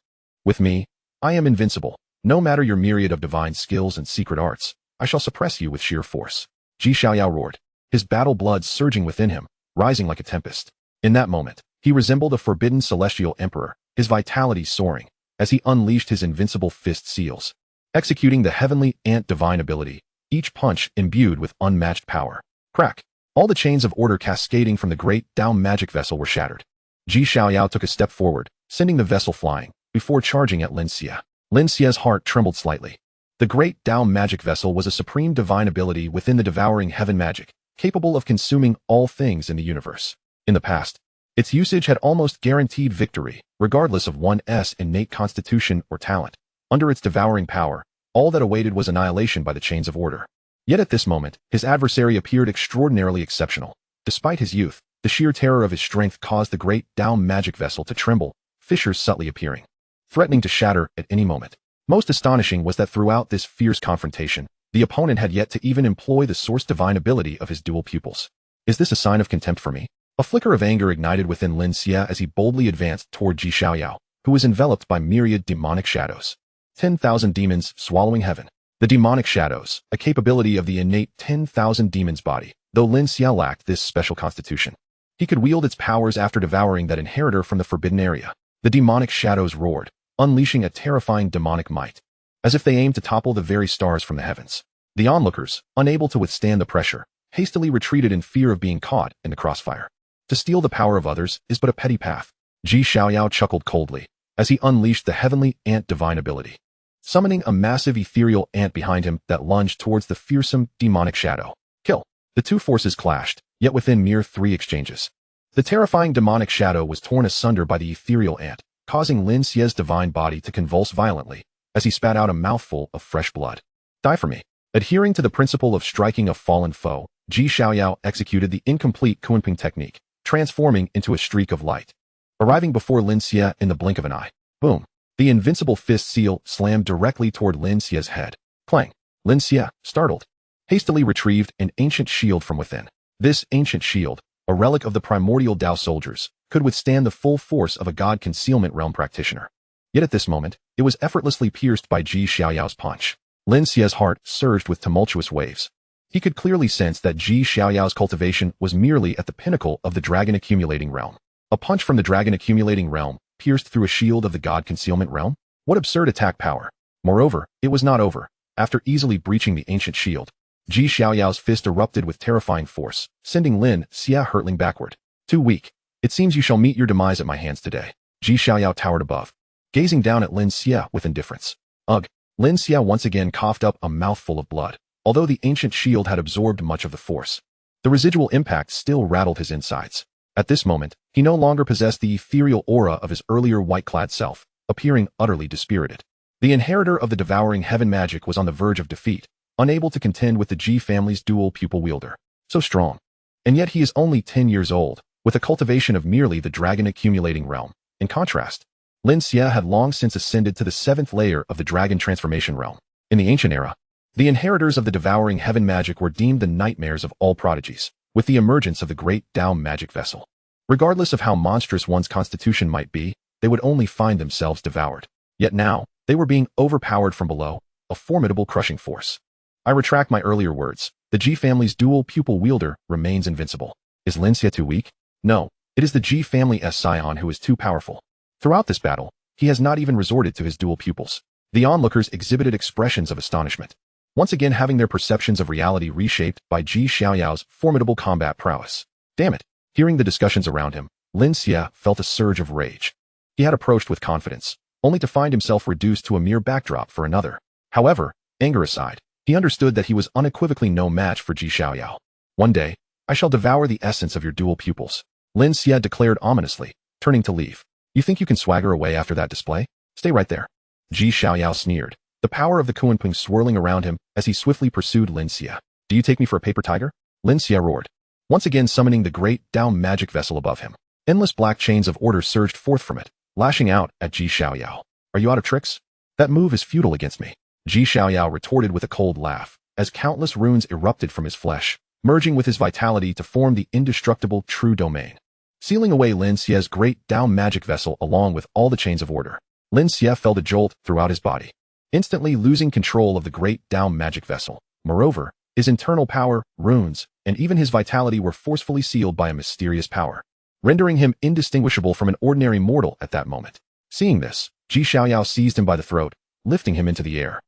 "With me, I am invincible. No matter your myriad of divine skills and secret arts, I shall suppress you with sheer force," Xiaoyao roared, his battle blood surging within him, rising like a tempest. In that moment, he resembled a forbidden celestial emperor, his vitality soaring, as he unleashed his invincible fist seals, executing the heavenly ant divine ability, each punch imbued with unmatched power. Crack! All the chains of order cascading from the great Dao magic vessel were shattered. Xiaoyao took a step forward, sending the vessel flying, before charging at Lin Xia. Lin Xia's heart trembled slightly. The great Dao magic vessel was a supreme divine ability within the devouring heaven magic, capable of consuming all things in the universe. In the past, its usage had almost guaranteed victory, regardless of one's innate constitution or talent. Under its devouring power, all that awaited was annihilation by the chains of order. Yet at this moment, his adversary appeared extraordinarily exceptional. Despite his youth, the sheer terror of his strength caused the great Dao magic vessel to tremble, fissures subtly appearing, threatening to shatter at any moment. Most astonishing was that throughout this fierce confrontation, The opponent had yet to even employ the source divine ability of his dual pupils. Is this a sign of contempt for me? A flicker of anger ignited within Lin Xie as he boldly advanced toward Xiaoyao, who was enveloped by myriad demonic shadows. 10,000 demons swallowing heaven. The demonic shadows, a capability of the innate 10,000 demons body, though Lin Xie lacked this special constitution. He could wield its powers after devouring that inheritor from the forbidden area. The demonic shadows roared, unleashing a terrifying demonic might, as if they aimed to topple the very stars from the heavens. The onlookers, unable to withstand the pressure, hastily retreated in fear of being caught in the crossfire. To steal the power of others is but a petty path. Xiaoyao chuckled coldly as he unleashed the heavenly ant divine ability, summoning a massive ethereal ant behind him that lunged towards the fearsome demonic shadow. Kill. The two forces clashed, yet within mere 3 exchanges. The terrifying demonic shadow was torn asunder by the ethereal ant, causing Lin Xie's divine body to convulse violently as he spat out a mouthful of fresh blood. Die for me. Adhering to the principle of striking a fallen foe, Xiaoyao executed the incomplete Kunping technique, transforming into a streak of light, arriving before Lin Xie in the blink of an eye. Boom. The invincible fist seal slammed directly toward Lin Xie's head. Clang. Lin Xie, startled, hastily retrieved an ancient shield from within. This ancient shield, a relic of the primordial Dao soldiers, could withstand the full force of a God Concealment Realm practitioner. Yet at this moment, it was effortlessly pierced by Xiaoyao's punch. Lin Xie's heart surged with tumultuous waves. He could clearly sense that Xiaoyao's cultivation was merely at the pinnacle of the dragon accumulating realm. A punch from the dragon accumulating realm pierced through a shield of the God Concealment Realm? What absurd attack power! Moreover, it was not over. After easily breaching the ancient shield, Xiaoyao's fist erupted with terrifying force, sending Lin Xie hurtling backward. Too weak. It seems you shall meet your demise at my hands today. Xiaoyao towered above, gazing down at Lin Xie with indifference. Ugh. Lin Xie once again coughed up a mouthful of blood. Although the ancient shield had absorbed much of the force, the residual impact still rattled his insides. At this moment, he no longer possessed the ethereal aura of his earlier white-clad self, appearing utterly dispirited. The inheritor of the devouring heaven magic was on the verge of defeat, unable to contend with the Ji family's dual pupil wielder. So strong. And yet he is only 10 years old, with a cultivation of merely the dragon accumulating realm. In contrast, Lin Xie had long since ascended to the 7th layer of the dragon transformation realm. In the ancient era, the inheritors of the devouring heaven magic were deemed the nightmares of all prodigies, with the emergence of the great Dao magic vessel. Regardless of how monstrous one's constitution might be, they would only find themselves devoured. Yet now, they were being overpowered from below, a formidable crushing force. I retract my earlier words. The Ji family's dual pupil wielder remains invincible. Is Lin Xie too weak? No, it is the Ji family's scion who is too powerful. Throughout this battle, he has not even resorted to his dual pupils. The onlookers exhibited expressions of astonishment, once again having their perceptions of reality reshaped by Xiaoyao's formidable combat prowess. Damn it! Hearing the discussions around him, Lin Xie felt a surge of rage. He had approached with confidence, only to find himself reduced to a mere backdrop for another. However, anger aside, he understood that he was unequivocally no match for Xiaoyao. One day, I shall devour the essence of your dual pupils, Lin Xie declared ominously, turning to leave. You think you can swagger away after that display? Stay right there. Xiaoyao sneered, the power of the Kunping swirling around him as he swiftly pursued Lin Xie. Do you take me for a paper tiger? Lin Xie roared, once again summoning the great Dao magic vessel above him. Endless black chains of order surged forth from it, lashing out at Xiaoyao. Are you out of tricks? That move is futile against me. Xiaoyao retorted with a cold laugh, as countless runes erupted from his flesh, merging with his vitality to form the indestructible true domain, sealing away Lin Xie's great Dao magic vessel along with all the chains of order. Lin Xie felt a jolt throughout his body, instantly losing control of the great Dao magic vessel. Moreover, his internal power, runes, and even his vitality were forcefully sealed by a mysterious power, rendering him indistinguishable from an ordinary mortal at that moment. Seeing this, Xiaoyao seized him by the throat, lifting him into the air.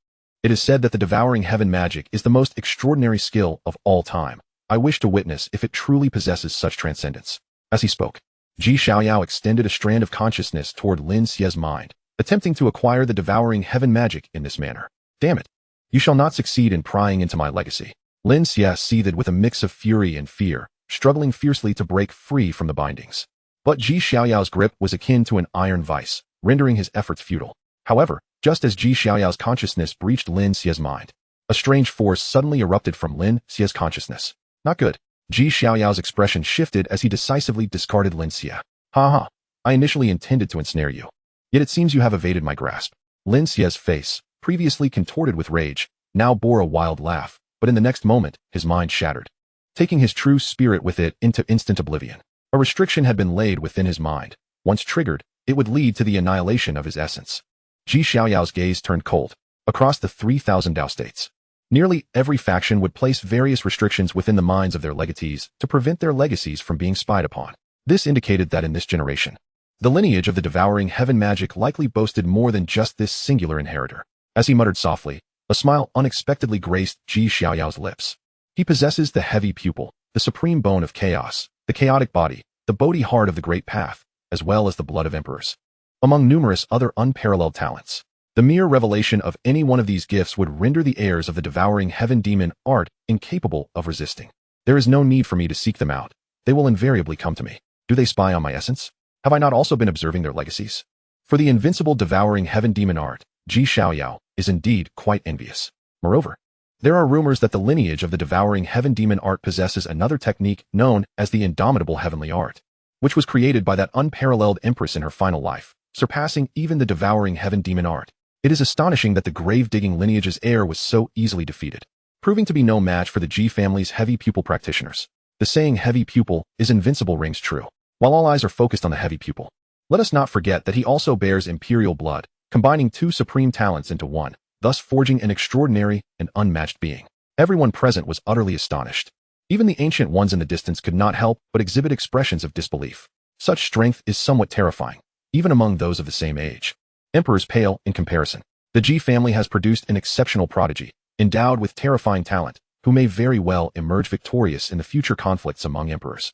It is said that the devouring heaven magic is the most extraordinary skill of all time. I wish to witness if it truly possesses such transcendence. As he spoke, Xiaoyao extended a strand of consciousness toward Lin Xie's mind, attempting to acquire the devouring heaven magic in this manner. Damn it! You shall not succeed in prying into my legacy. Lin Xie seethed with a mix of fury and fear, struggling fiercely to break free from the bindings. But Xiaoyao's grip was akin to an iron vice, rendering his efforts futile. However, just as Xiaoyao's consciousness breached Lin Xie's mind, a strange force suddenly erupted from Lin Xie's consciousness. Not good. Xiaoyao's expression shifted as he decisively discarded Lin Xie. Ha ha. I initially intended to ensnare you. Yet it seems you have evaded my grasp. Lin Xie's face, previously contorted with rage, now bore a wild laugh, but in the next moment, his mind shattered, taking his true spirit with it into instant oblivion. A restriction had been laid within his mind. Once triggered, it would lead to the annihilation of his essence. Xiaoyao's gaze turned cold. Across the 3,000 Dao States, nearly every faction would place various restrictions within the minds of their legatees to prevent their legacies from being spied upon. This indicated that in this generation, the lineage of the devouring heaven magic likely boasted more than just this singular inheritor. As he muttered softly, a smile unexpectedly graced Xiaoyao's lips. He possesses the heavy pupil, the supreme bone of chaos, the chaotic body, the Bodhi heart of the great path, as well as the blood of emperors. Among numerous other unparalleled talents, the mere revelation of any one of these gifts would render the heirs of the devouring heaven demon art incapable of resisting. There is no need for me to seek them out. They will invariably come to me. Do they spy on my essence? Have I not also been observing their legacies? For the invincible devouring heaven demon art, Xiaoyao is indeed quite envious. Moreover, there are rumors that the lineage of the devouring heaven demon art possesses another technique known as the indomitable heavenly art, which was created by that unparalleled empress in her final life, surpassing even the devouring heaven demon art. It is astonishing that the grave-digging lineage's heir was so easily defeated, proving to be no match for the G family's heavy pupil practitioners. The saying heavy pupil is invincible rings true. While all eyes are focused on the heavy pupil, let us not forget that he also bears imperial blood, combining two supreme talents into one, thus forging an extraordinary and unmatched being. Everyone present was utterly astonished. Even the ancient ones in the distance could not help but exhibit expressions of disbelief. Such strength is somewhat terrifying, even among those of the same age. Emperors pale in comparison. The G family has produced an exceptional prodigy, endowed with terrifying talent, who may very well emerge victorious in the future conflicts among emperors.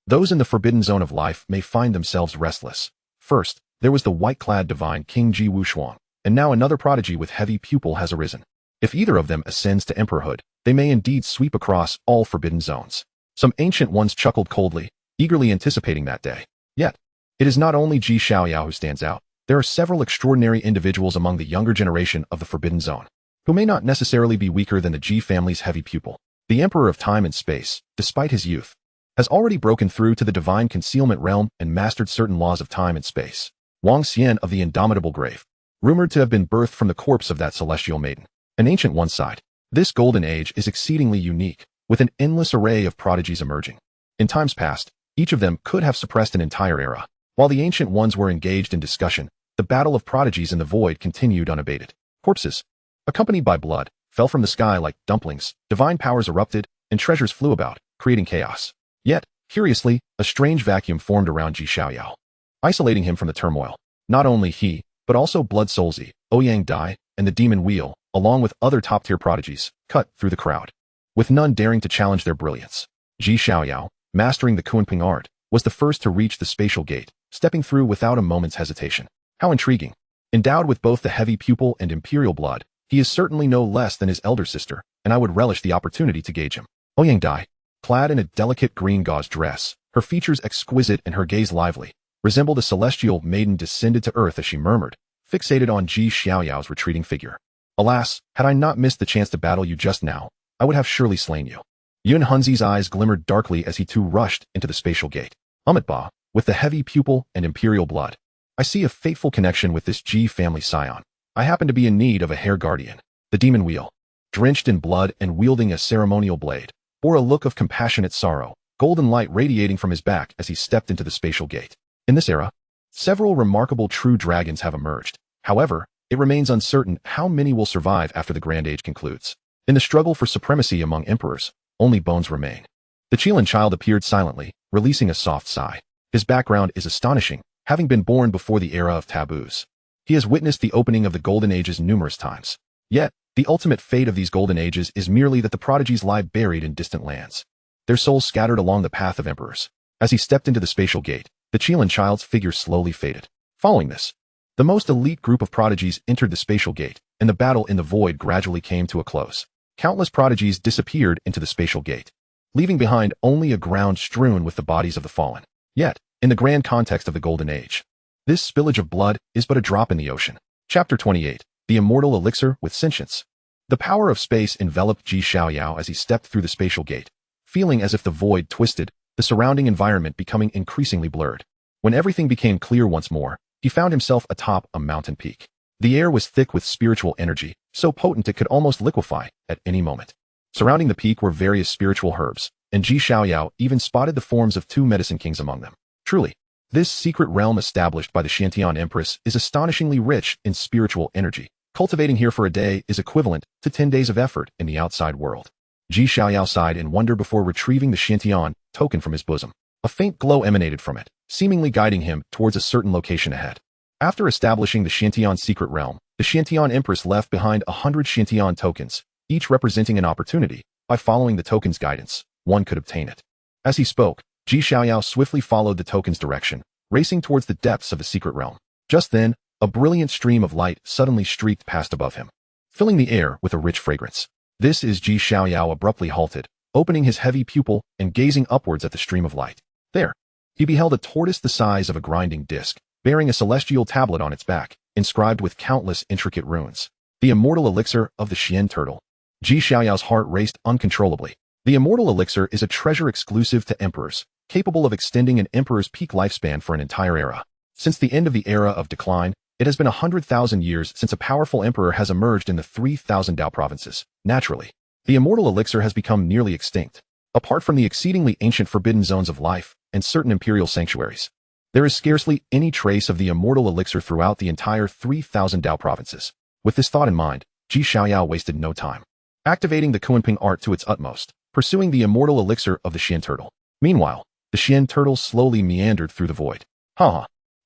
Those in the forbidden zone of life may find themselves restless. First, there was the white-clad divine King Ji Wuxuan, and now another prodigy with heavy pupil has arisen. If either of them ascends to emperorhood, they may indeed sweep across all forbidden zones. Some ancient ones chuckled coldly, eagerly anticipating that day. Yet, it is not only Xiaoyao who stands out. There are several extraordinary individuals among the younger generation of the forbidden zone, who may not necessarily be weaker than the G family's heavy pupil. The emperor of time and space, despite his youth, has already broken through to the divine concealment realm and mastered certain laws of time and space. Wang Xian of the indomitable grave, rumored to have been birthed from the corpse of that celestial maiden, an ancient one side. This golden age is exceedingly unique, with an endless array of prodigies emerging. In times past, each of them could have suppressed an entire era. While the ancient ones were engaged in discussion, the battle of prodigies in the void continued unabated. Corpses, accompanied by blood, fell from the sky like dumplings, divine powers erupted, and treasures flew about, creating chaos. Yet, curiously, a strange vacuum formed around Xiaoyao, isolating him from the turmoil. Not only he, but also Blood Soulzi, Ouyang Dai, and the Demon Wheel, along with other top-tier prodigies, cut through the crowd, with none daring to challenge their brilliance. Xiaoyao, mastering the Kunping art, was the first to reach the spatial gate, stepping through without a moment's hesitation. How intriguing. Endowed with both the heavy pupil and imperial blood, he is certainly no less than his elder sister, and I would relish the opportunity to gauge him. Ouyang Dai, clad in a delicate green gauze dress, her features exquisite and her gaze lively, resembled a celestial maiden descended to earth as she murmured, fixated on Xiaoyao's retreating figure. Alas, had I not missed the chance to battle you just now, I would have surely slain you. Yun Hunzi's eyes glimmered darkly as he too rushed into the spatial gate. Ba, with the heavy pupil and imperial blood, I see a fateful connection with this G family scion. I happen to be in need of a heir guardian. The demon wheel, drenched in blood and wielding a ceremonial blade, bore a look of compassionate sorrow, golden light radiating from his back as he stepped into the spatial gate. In this era, several remarkable true dragons have emerged. However, it remains uncertain how many will survive after the Grand Age concludes. In the struggle for supremacy among emperors, only bones remain. The Qilin child appeared silently, releasing a soft sigh. His background is astonishing, having been born before the era of taboos. He has witnessed the opening of the Golden Ages numerous times. Yet, the ultimate fate of these Golden Ages is merely that the prodigies lie buried in distant lands, their souls scattered along the path of emperors. As he stepped into the spatial gate, the Qilin child's figure slowly faded. Following this, the most elite group of prodigies entered the spatial gate, and the battle in the void gradually came to a close. Countless prodigies disappeared into the spatial gate, leaving behind only a ground strewn with the bodies of the fallen. Yet, in the grand context of the Golden Age, this spillage of blood is but a drop in the ocean. Chapter 28. The Immortal Elixir with Sentience. The power of space enveloped Xiaoyao as he stepped through the spatial gate, feeling as if the void twisted, the surrounding environment becoming increasingly blurred. When everything became clear once more, he found himself atop a mountain peak. The air was thick with spiritual energy, so potent it could almost liquefy at any moment. Surrounding the peak were various spiritual herbs, and Xiaoyao even spotted the forms of 2 medicine kings among them. Truly, this secret realm established by the Xiantian Empress is astonishingly rich in spiritual energy. Cultivating here for a day is equivalent to 10 days of effort in the outside world. Xiaoyao sighed in wonder before retrieving the Xiantian token from his bosom. A faint glow emanated from it, seemingly guiding him towards a certain location ahead. After establishing the Xiantian secret realm, the Xiantian Empress left behind 100 Xiantian tokens, each representing an opportunity. By following the token's guidance, one could obtain it. As he spoke, Xiaoyao swiftly followed the token's direction, racing towards the depths of the secret realm. Just then, a brilliant stream of light suddenly streaked past above him, filling the air with a rich fragrance. This is Xiaoyao abruptly halted, opening his heavy pupil and gazing upwards at the stream of light. There, he beheld a tortoise the size of a grinding disc, bearing a celestial tablet on its back, inscribed with countless intricate runes. The immortal elixir of the Xian turtle. Xiaoyao's heart raced uncontrollably. The immortal elixir is a treasure exclusive to emperors, capable of extending an emperor's peak lifespan for an entire era. Since the end of the era of decline, it has been 100,000 years since a powerful emperor has emerged in the 3,000 Dao provinces. Naturally, the immortal elixir has become nearly extinct. Apart from the exceedingly ancient forbidden zones of life and certain imperial sanctuaries, there is scarcely any trace of the immortal elixir throughout the entire 3,000 Dao provinces. With this thought in mind, Xiaoyao wasted no time, activating the Kunping art to its utmost, pursuing the immortal elixir of the Xian turtle. Meanwhile, the Xian turtle slowly meandered through the void.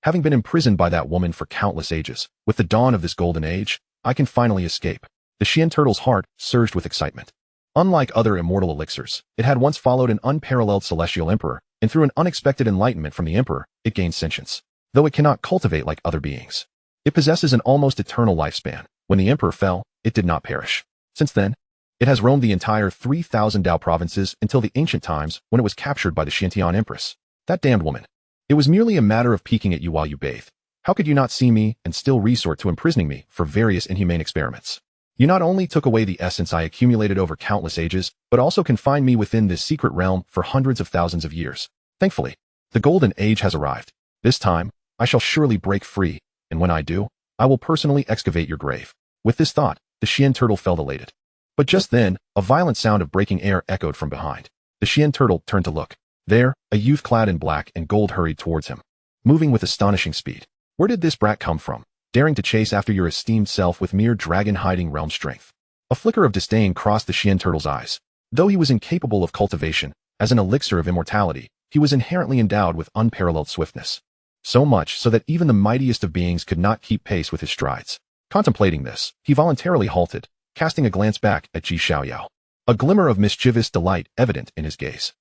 Having been imprisoned by that woman for countless ages, with the dawn of this golden age, I can finally escape. The Xian turtle's heart surged with excitement. Unlike other immortal elixirs, it had once followed an unparalleled celestial emperor, and through an unexpected enlightenment from the emperor, it gained sentience. Though it cannot cultivate like other beings, it possesses an almost eternal lifespan. When the emperor fell, it did not perish. Since then, it has roamed the entire 3,000 Dao provinces until the ancient times when it was captured by the Xiantian Empress. That damned woman. It was merely a matter of peeking at you while you bathe. How could you not see me and still resort to imprisoning me for various inhumane experiments? You not only took away the essence I accumulated over countless ages, but also confined me within this secret realm for hundreds of thousands of years. Thankfully, the golden age has arrived. This time, I shall surely break free, and when I do, I will personally excavate your grave. With this thought, the Xian turtle felt elated. But just then, a violent sound of breaking air echoed from behind. The Xian turtle turned to look. There, a youth clad in black and gold hurried towards him, moving with astonishing speed. Where did this brat come from, daring to chase after your esteemed self with mere dragon-hiding realm strength? A flicker of disdain crossed the Xian turtle's eyes. Though he was incapable of cultivation, as an elixir of immortality, he was inherently endowed with unparalleled swiftness. So much so that even the mightiest of beings could not keep pace with his strides. Contemplating this, he voluntarily halted, casting a glance back at Xiaoyao. A glimmer of mischievous delight evident in his gaze.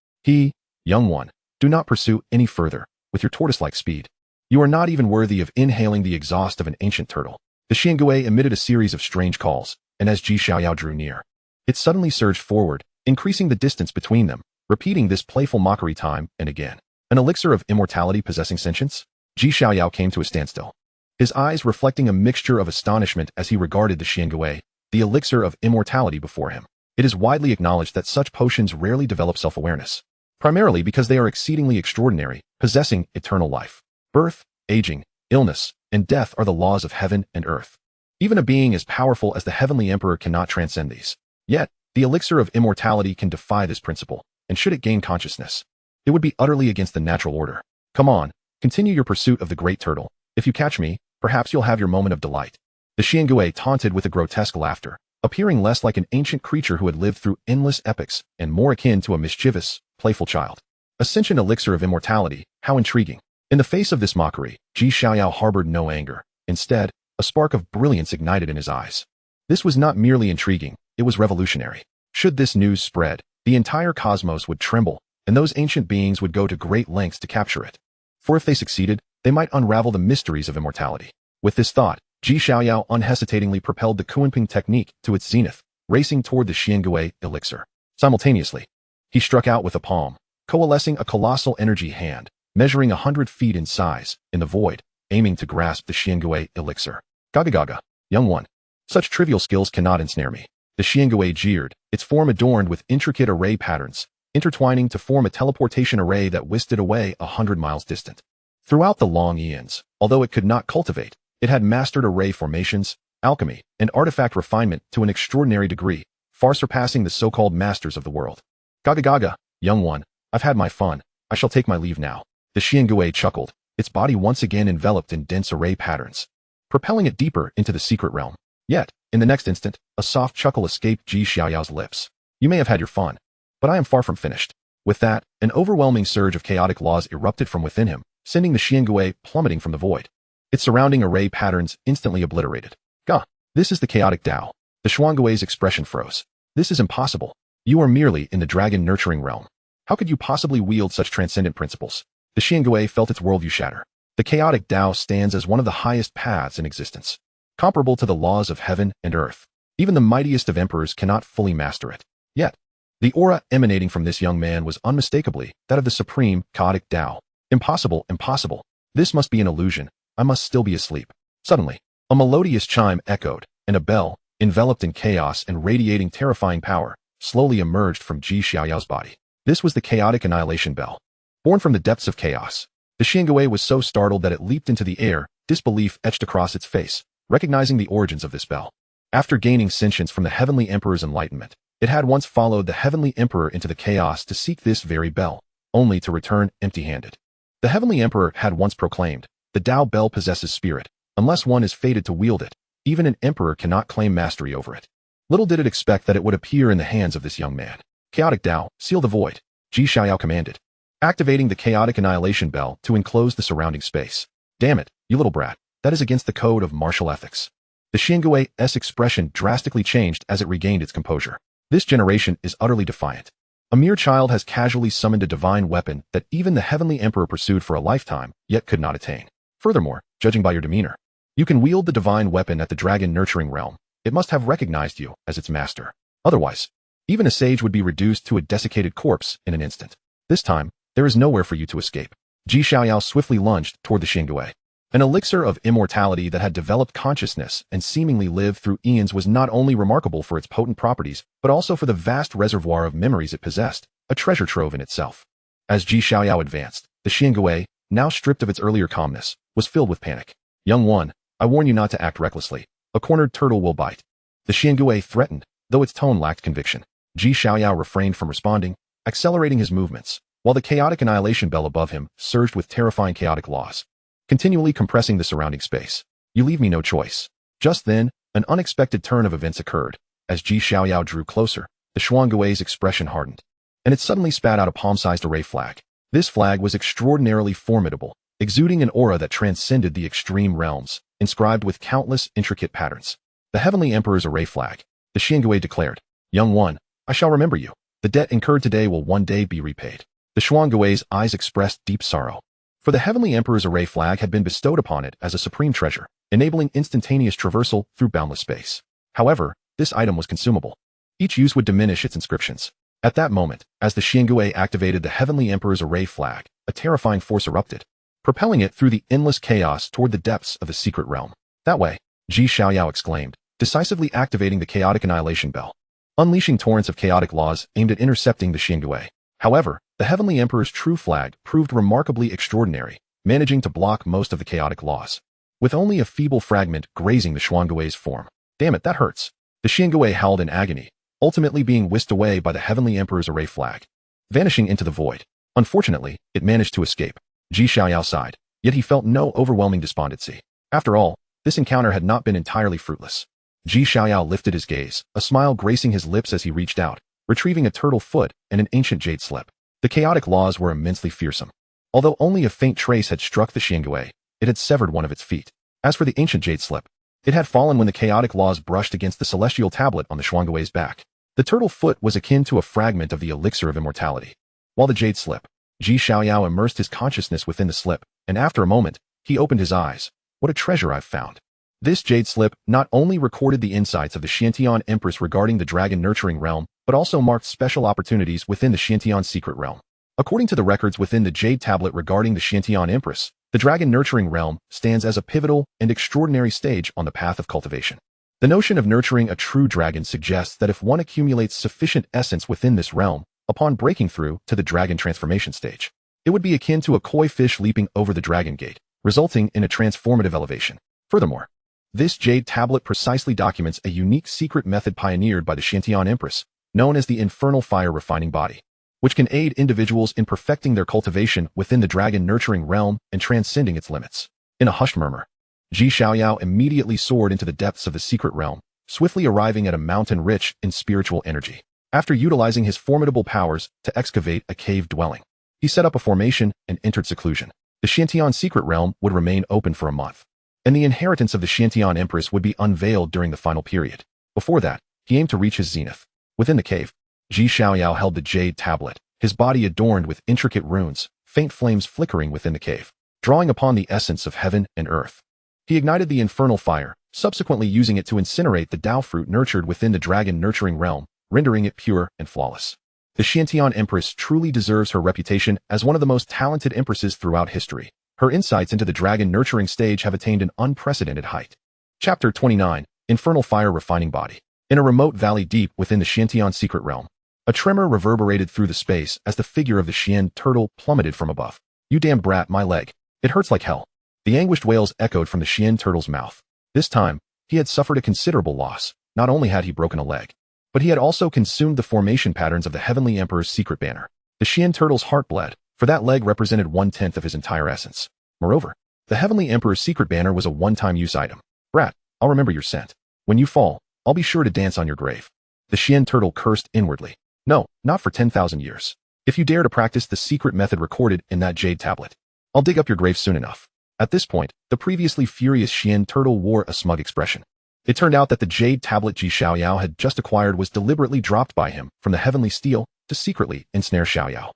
Young one, do not pursue any further, with your tortoise-like speed. You are not even worthy of inhaling the exhaust of an ancient turtle. The Xiangui emitted a series of strange calls, and as Xiaoyao drew near, it suddenly surged forward, increasing the distance between them, repeating this playful mockery time and again. An elixir of immortality possessing sentience? Xiaoyao came to a standstill, his eyes reflecting a mixture of astonishment as he regarded the Xiangui, the elixir of immortality before him. It is widely acknowledged that such potions rarely develop self-awareness, primarily because they are exceedingly extraordinary, possessing eternal life. Birth, aging, illness, and death are the laws of heaven and earth. Even a being as powerful as the heavenly emperor cannot transcend these. Yet, the elixir of immortality can defy this principle, and should it gain consciousness, it would be utterly against the natural order. Come on, continue your pursuit of the great turtle. If you catch me, perhaps you'll have your moment of delight. The Xiangui taunted with a grotesque laughter, appearing less like an ancient creature who had lived through endless epochs and more akin to a mischievous, playful child. A sentient elixir of immortality, how intriguing. In the face of this mockery, Xiaoyao harbored no anger. Instead, a spark of brilliance ignited in his eyes. This was not merely intriguing, it was revolutionary. Should this news spread, the entire cosmos would tremble, and those ancient beings would go to great lengths to capture it. For if they succeeded, they might unravel the mysteries of immortality. With this thought, Xiaoyao unhesitatingly propelled the Kunping technique to its zenith, racing toward the Xiangui elixir. Simultaneously, he struck out with a palm, coalescing a colossal energy hand, measuring 100 feet in size, in the void, aiming to grasp the Xiangui elixir. Gaga, young one. Such trivial skills cannot ensnare me. The Xiangui jeered, its form adorned with intricate array patterns, intertwining to form a teleportation array that whisked it away 100 miles distant. Throughout the long eons, although it could not cultivate, It had mastered array formations, alchemy, and artifact refinement to an extraordinary degree, far surpassing the so-called masters of the world. Gaga gaga, young one, I've had my fun, I shall take my leave now. The Xiangui chuckled, its body once again enveloped in dense array patterns, propelling it deeper into the secret realm. Yet, in the next instant, a soft chuckle escaped Ji Xiaoyao's lips. You may have had your fun, but I am far from finished. With that, an overwhelming surge of chaotic laws erupted from within him, sending the Xiangui plummeting from the void. Its surrounding array patterns instantly obliterated. Gah! This is the chaotic Dao. The Xuangui's expression froze. This is impossible. You are merely in the dragon-nurturing realm. How could you possibly wield such transcendent principles? The Xiangui felt its worldview shatter. The chaotic Dao stands as one of the highest paths in existence, comparable to the laws of heaven and earth. Even the mightiest of emperors cannot fully master it. Yet, the aura emanating from this young man was unmistakably that of the supreme chaotic Dao. Impossible, impossible. This must be an illusion. I must still be asleep. Suddenly, a melodious chime echoed, and a bell, enveloped in chaos and radiating terrifying power, slowly emerged from Ji Xiaoyao's body. This was the chaotic annihilation bell. Born from the depths of chaos, the Xiangui was so startled that it leaped into the air, disbelief etched across its face, recognizing the origins of this bell. After gaining sentience from the Heavenly Emperor's enlightenment, it had once followed the Heavenly Emperor into the chaos to seek this very bell, only to return empty-handed. The Heavenly Emperor had once proclaimed, the Dao bell possesses spirit. Unless one is fated to wield it, even an emperor cannot claim mastery over it. Little did it expect that it would appear in the hands of this young man. Chaotic Dao, seal the void, Ji Xiaoyao commanded, activating the chaotic annihilation bell to enclose the surrounding space. Damn it, you little brat, that is against the code of martial ethics. The Xiangui's expression drastically changed as it regained its composure. This generation is utterly defiant. A mere child has casually summoned a divine weapon that even the Heavenly Emperor pursued for a lifetime, yet could not attain. Furthermore, judging by your demeanor, you can wield the divine weapon at the dragon-nurturing realm. It must have recognized you as its master. Otherwise, even a sage would be reduced to a desiccated corpse in an instant. This time, there is nowhere for you to escape. Ji Xiaoyao swiftly lunged toward the Xiangui. An elixir of immortality that had developed consciousness and seemingly lived through eons was not only remarkable for its potent properties, but also for the vast reservoir of memories it possessed, a treasure trove in itself. As Ji Xiaoyao advanced, the Xiangui, now stripped of its earlier calmness, was filled with panic. Young one, I warn you not to act recklessly. A cornered turtle will bite. The Xiangui threatened, though its tone lacked conviction. Ji Xiaoyao refrained from responding, accelerating his movements, while the chaotic annihilation bell above him surged with terrifying chaotic laws, continually compressing the surrounding space. You leave me no choice. Just then, an unexpected turn of events occurred. As Ji Xiaoyao drew closer, the Xuangui's expression hardened, and it suddenly spat out a palm-sized array flag. This flag was extraordinarily formidable, exuding an aura that transcended the extreme realms, inscribed with countless intricate patterns. The Heavenly Emperor's array flag, the Xiangui declared. Young one, I shall remember you. The debt incurred today will one day be repaid. The Xuangui's eyes expressed deep sorrow, for the Heavenly Emperor's array flag had been bestowed upon it as a supreme treasure, enabling instantaneous traversal through boundless space. However, this item was consumable. Each use would diminish its inscriptions. At that moment, as the Xiangui activated the Heavenly Emperor's array flag, a terrifying force erupted, propelling it through the endless chaos toward the depths of the secret realm. That way, Ji Xiaoyao exclaimed, decisively activating the chaotic annihilation bell, unleashing torrents of chaotic laws aimed at intercepting the Xiangui. However, the Heavenly Emperor's true flag proved remarkably extraordinary, managing to block most of the chaotic laws, with only a feeble fragment grazing the Xuangui's form. Damn it, that hurts. The Xiangui howled in agony, ultimately being whisked away by the Heavenly Emperor's array flag, vanishing into the void. Unfortunately, it managed to escape. Ji Xiaoyao sighed, yet he felt no overwhelming despondency. After all, this encounter had not been entirely fruitless. Ji Xiaoyao lifted his gaze, a smile gracing his lips as he reached out, retrieving a turtle foot and an ancient jade slip. The chaotic laws were immensely fearsome. Although only a faint trace had struck the Xiangui, it had severed one of its feet. As for the ancient jade slip, it had fallen when the chaotic laws brushed against the celestial tablet on the Xuangui's back. The turtle foot was akin to a fragment of the elixir of immortality. While the jade slip, Ji Xiaoyao immersed his consciousness within the slip, and after a moment, he opened his eyes. What a treasure I've found. This jade slip not only recorded the insights of the Xiantian Empress regarding the dragon-nurturing realm, but also marked special opportunities within the Xiantian secret realm. According to the records within the Jade Tablet regarding the Xiantian Empress, the dragon-nurturing realm stands as a pivotal and extraordinary stage on the path of cultivation. The notion of nurturing a true dragon suggests that if one accumulates sufficient essence within this realm, upon breaking through to the dragon transformation stage, it would be akin to a koi fish leaping over the dragon gate, resulting in a transformative elevation. Furthermore, this jade tablet precisely documents a unique secret method pioneered by the Xiantian Empress, known as the infernal fire refining body, which can aid individuals in perfecting their cultivation within the dragon-nurturing realm and transcending its limits. In a hushed murmur, Xiaoyao immediately soared into the depths of the secret realm, swiftly arriving at a mountain rich in spiritual energy. After utilizing his formidable powers to excavate a cave dwelling, he set up a formation and entered seclusion. The Xiantian secret realm would remain open for a month, and the inheritance of the Xiantian Empress would be unveiled during the final period. Before that, he aimed to reach his zenith. Within the cave, Xiaoyao held the jade tablet, his body adorned with intricate runes, faint flames flickering within the cave, drawing upon the essence of heaven and earth. He ignited the infernal fire, subsequently using it to incinerate the Dao fruit nurtured within the dragon-nurturing realm, rendering it pure and flawless. The Xiantian Empress truly deserves her reputation as one of the most talented empresses throughout history. Her insights into the dragon-nurturing stage have attained an unprecedented height. Chapter 29, Infernal Fire Refining Body. In a remote valley deep within the Xiantian secret realm, a tremor reverberated through the space as the figure of the Xian turtle plummeted from above. "You damn brat, my leg. It hurts like hell." The anguished wails echoed from the Xian turtle's mouth. This time, he had suffered a considerable loss. Not only had he broken a leg, but he had also consumed the formation patterns of the Heavenly Emperor's secret banner. The Xian turtle's heart bled, for that leg represented 1/10 of his entire essence. Moreover, the Heavenly Emperor's secret banner was a one-time use item. "Brat, I'll remember your scent. When you fall, I'll be sure to dance on your grave." The Xian turtle cursed inwardly. "No, not for 10,000 years. If you dare to practice the secret method recorded in that jade tablet, I'll dig up your grave soon enough." At this point, the previously furious Xian turtle wore a smug expression. It turned out that the jade tablet Xiaoyao had just acquired was deliberately dropped by him from the heavenly steel to secretly ensnare Xiaoyao.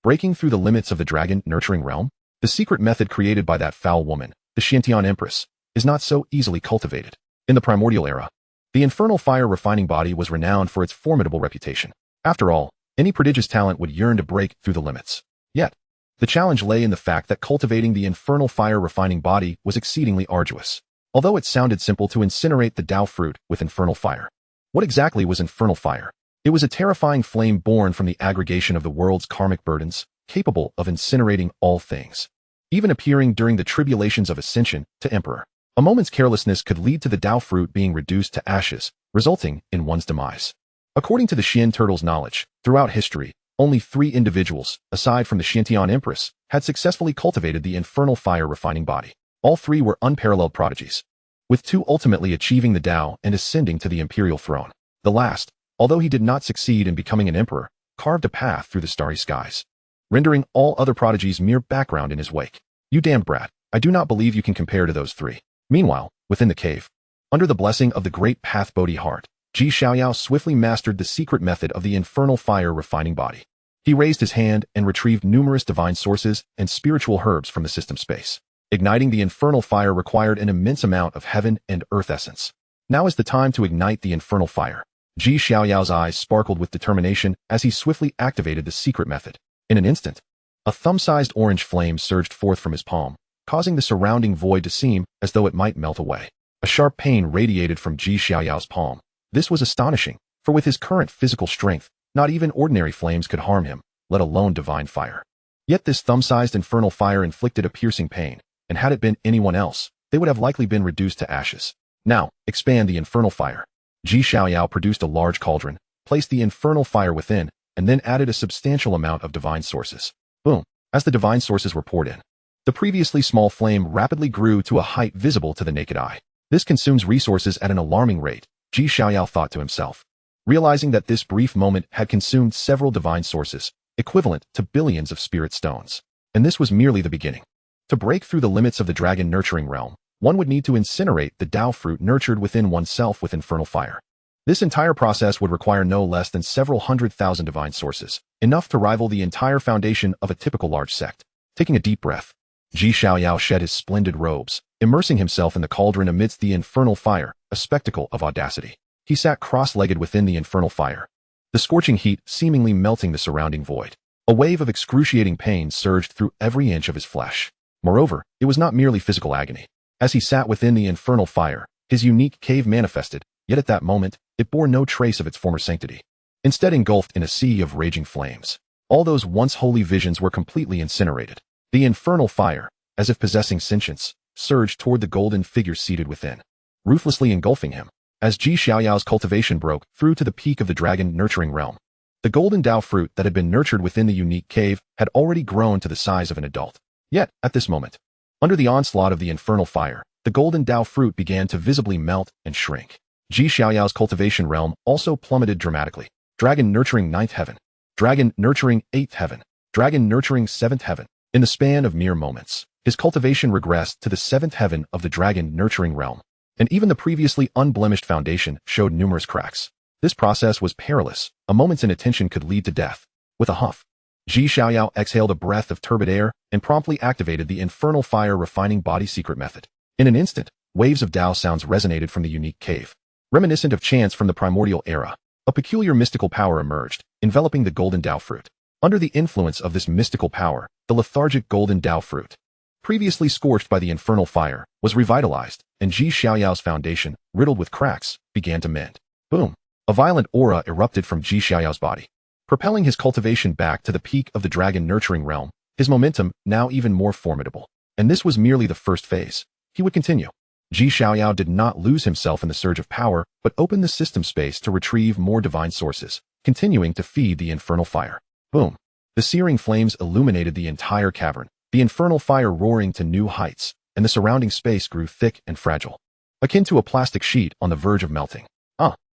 Breaking through the limits of the dragon-nurturing realm, the secret method created by that foul woman, the Xiantian Empress, is not so easily cultivated. In the primordial era, the infernal fire refining body was renowned for its formidable reputation. After all, any prodigious talent would yearn to break through the limits. Yet, the challenge lay in the fact that cultivating the infernal fire refining body was exceedingly arduous. Although it sounded simple to incinerate the Dao fruit with infernal fire, what exactly was infernal fire? It was a terrifying flame born from the aggregation of the world's karmic burdens, capable of incinerating all things, even appearing during the tribulations of ascension to emperor. A moment's carelessness could lead to the Dao fruit being reduced to ashes, resulting in one's demise. According to the Xian turtle's knowledge, throughout history, only 3 individuals, aside from the Xiantian Empress, had successfully cultivated the infernal fire refining body. All 3 were unparalleled prodigies, with 2 ultimately achieving the Dao and ascending to the imperial throne. The last, although he did not succeed in becoming an emperor, carved a path through the starry skies, rendering all other prodigies mere background in his wake. "You damned brat, I do not believe you can compare to those 3. Meanwhile, within the cave, under the blessing of the great Path Bodhi heart, Xiaoyao swiftly mastered the secret method of the infernal fire refining body. He raised his hand and retrieved numerous divine sources and spiritual herbs from the system space. Igniting the infernal fire required an immense amount of heaven and earth essence. Now is the time to ignite the infernal fire. Xiaoyao's eyes sparkled with determination as he swiftly activated the secret method. In an instant, a thumb-sized orange flame surged forth from his palm, causing the surrounding void to seem as though it might melt away. A sharp pain radiated from Xiaoyao's palm. This was astonishing, for with his current physical strength, not even ordinary flames could harm him, let alone divine fire. Yet this thumb-sized infernal fire inflicted a piercing pain, and had it been anyone else, they would have likely been reduced to ashes. Now, expand the infernal fire. Xiaoyao produced a large cauldron, placed the infernal fire within, and then added a substantial amount of divine sources. Boom! As the divine sources were poured in, the previously small flame rapidly grew to a height visible to the naked eye. This consumes resources at an alarming rate, Xiaoyao thought to himself, realizing that this brief moment had consumed several divine sources, equivalent to billions of spirit stones. And this was merely the beginning. To break through the limits of the dragon-nurturing realm, one would need to incinerate the Dao fruit nurtured within oneself with infernal fire. This entire process would require no less than several 100,000 divine sources, enough to rival the entire foundation of a typical large sect. Taking a deep breath, Xiaoyao shed his splendid robes, immersing himself in the cauldron amidst the infernal fire, a spectacle of audacity. He sat cross-legged within the infernal fire, the scorching heat seemingly melting the surrounding void. A wave of excruciating pain surged through every inch of his flesh. Moreover, it was not merely physical agony. As he sat within the infernal fire, his unique cave manifested, yet at that moment, it bore no trace of its former sanctity. Instead engulfed in a sea of raging flames, all those once holy visions were completely incinerated. The infernal fire, as if possessing sentience, surged toward the golden figure seated within, ruthlessly engulfing him. As Xiaoyao's cultivation broke through to the peak of the dragon nurturing realm, the golden Dao fruit that had been nurtured within the unique cave had already grown to the size of an adult. Yet, at this moment, under the onslaught of the infernal fire, the golden Dao fruit began to visibly melt and shrink. Xiaoyao's cultivation realm also plummeted dramatically. Dragon nurturing 9th heaven. Dragon nurturing 8th heaven. Dragon nurturing 7th heaven. In the span of mere moments, his cultivation regressed to the 7th heaven of the dragon nurturing realm, and even the previously unblemished foundation showed numerous cracks. This process was perilous. A moment's inattention could lead to death. With a huff, Xiaoyao exhaled a breath of turbid air and promptly activated the infernal fire refining body secret method. In an instant, waves of Dao sounds resonated from the unique cave. Reminiscent of chants from the primordial era, a peculiar mystical power emerged, enveloping the golden Dao fruit. Under the influence of this mystical power, the lethargic golden Dao fruit, previously scorched by the infernal fire, was revitalized, and Xiaoyao's foundation, riddled with cracks, began to mend. Boom! A violent aura erupted from Xiaoyao's body, propelling his cultivation back to the peak of the dragon nurturing realm, his momentum now even more formidable. And this was merely the first phase. He would continue. Xiaoyao did not lose himself in the surge of power, but opened the system space to retrieve more divine sources, continuing to feed the infernal fire. Boom! The searing flames illuminated the entire cavern, the infernal fire roaring to new heights, and the surrounding space grew thick and fragile, akin to a plastic sheet on the verge of melting.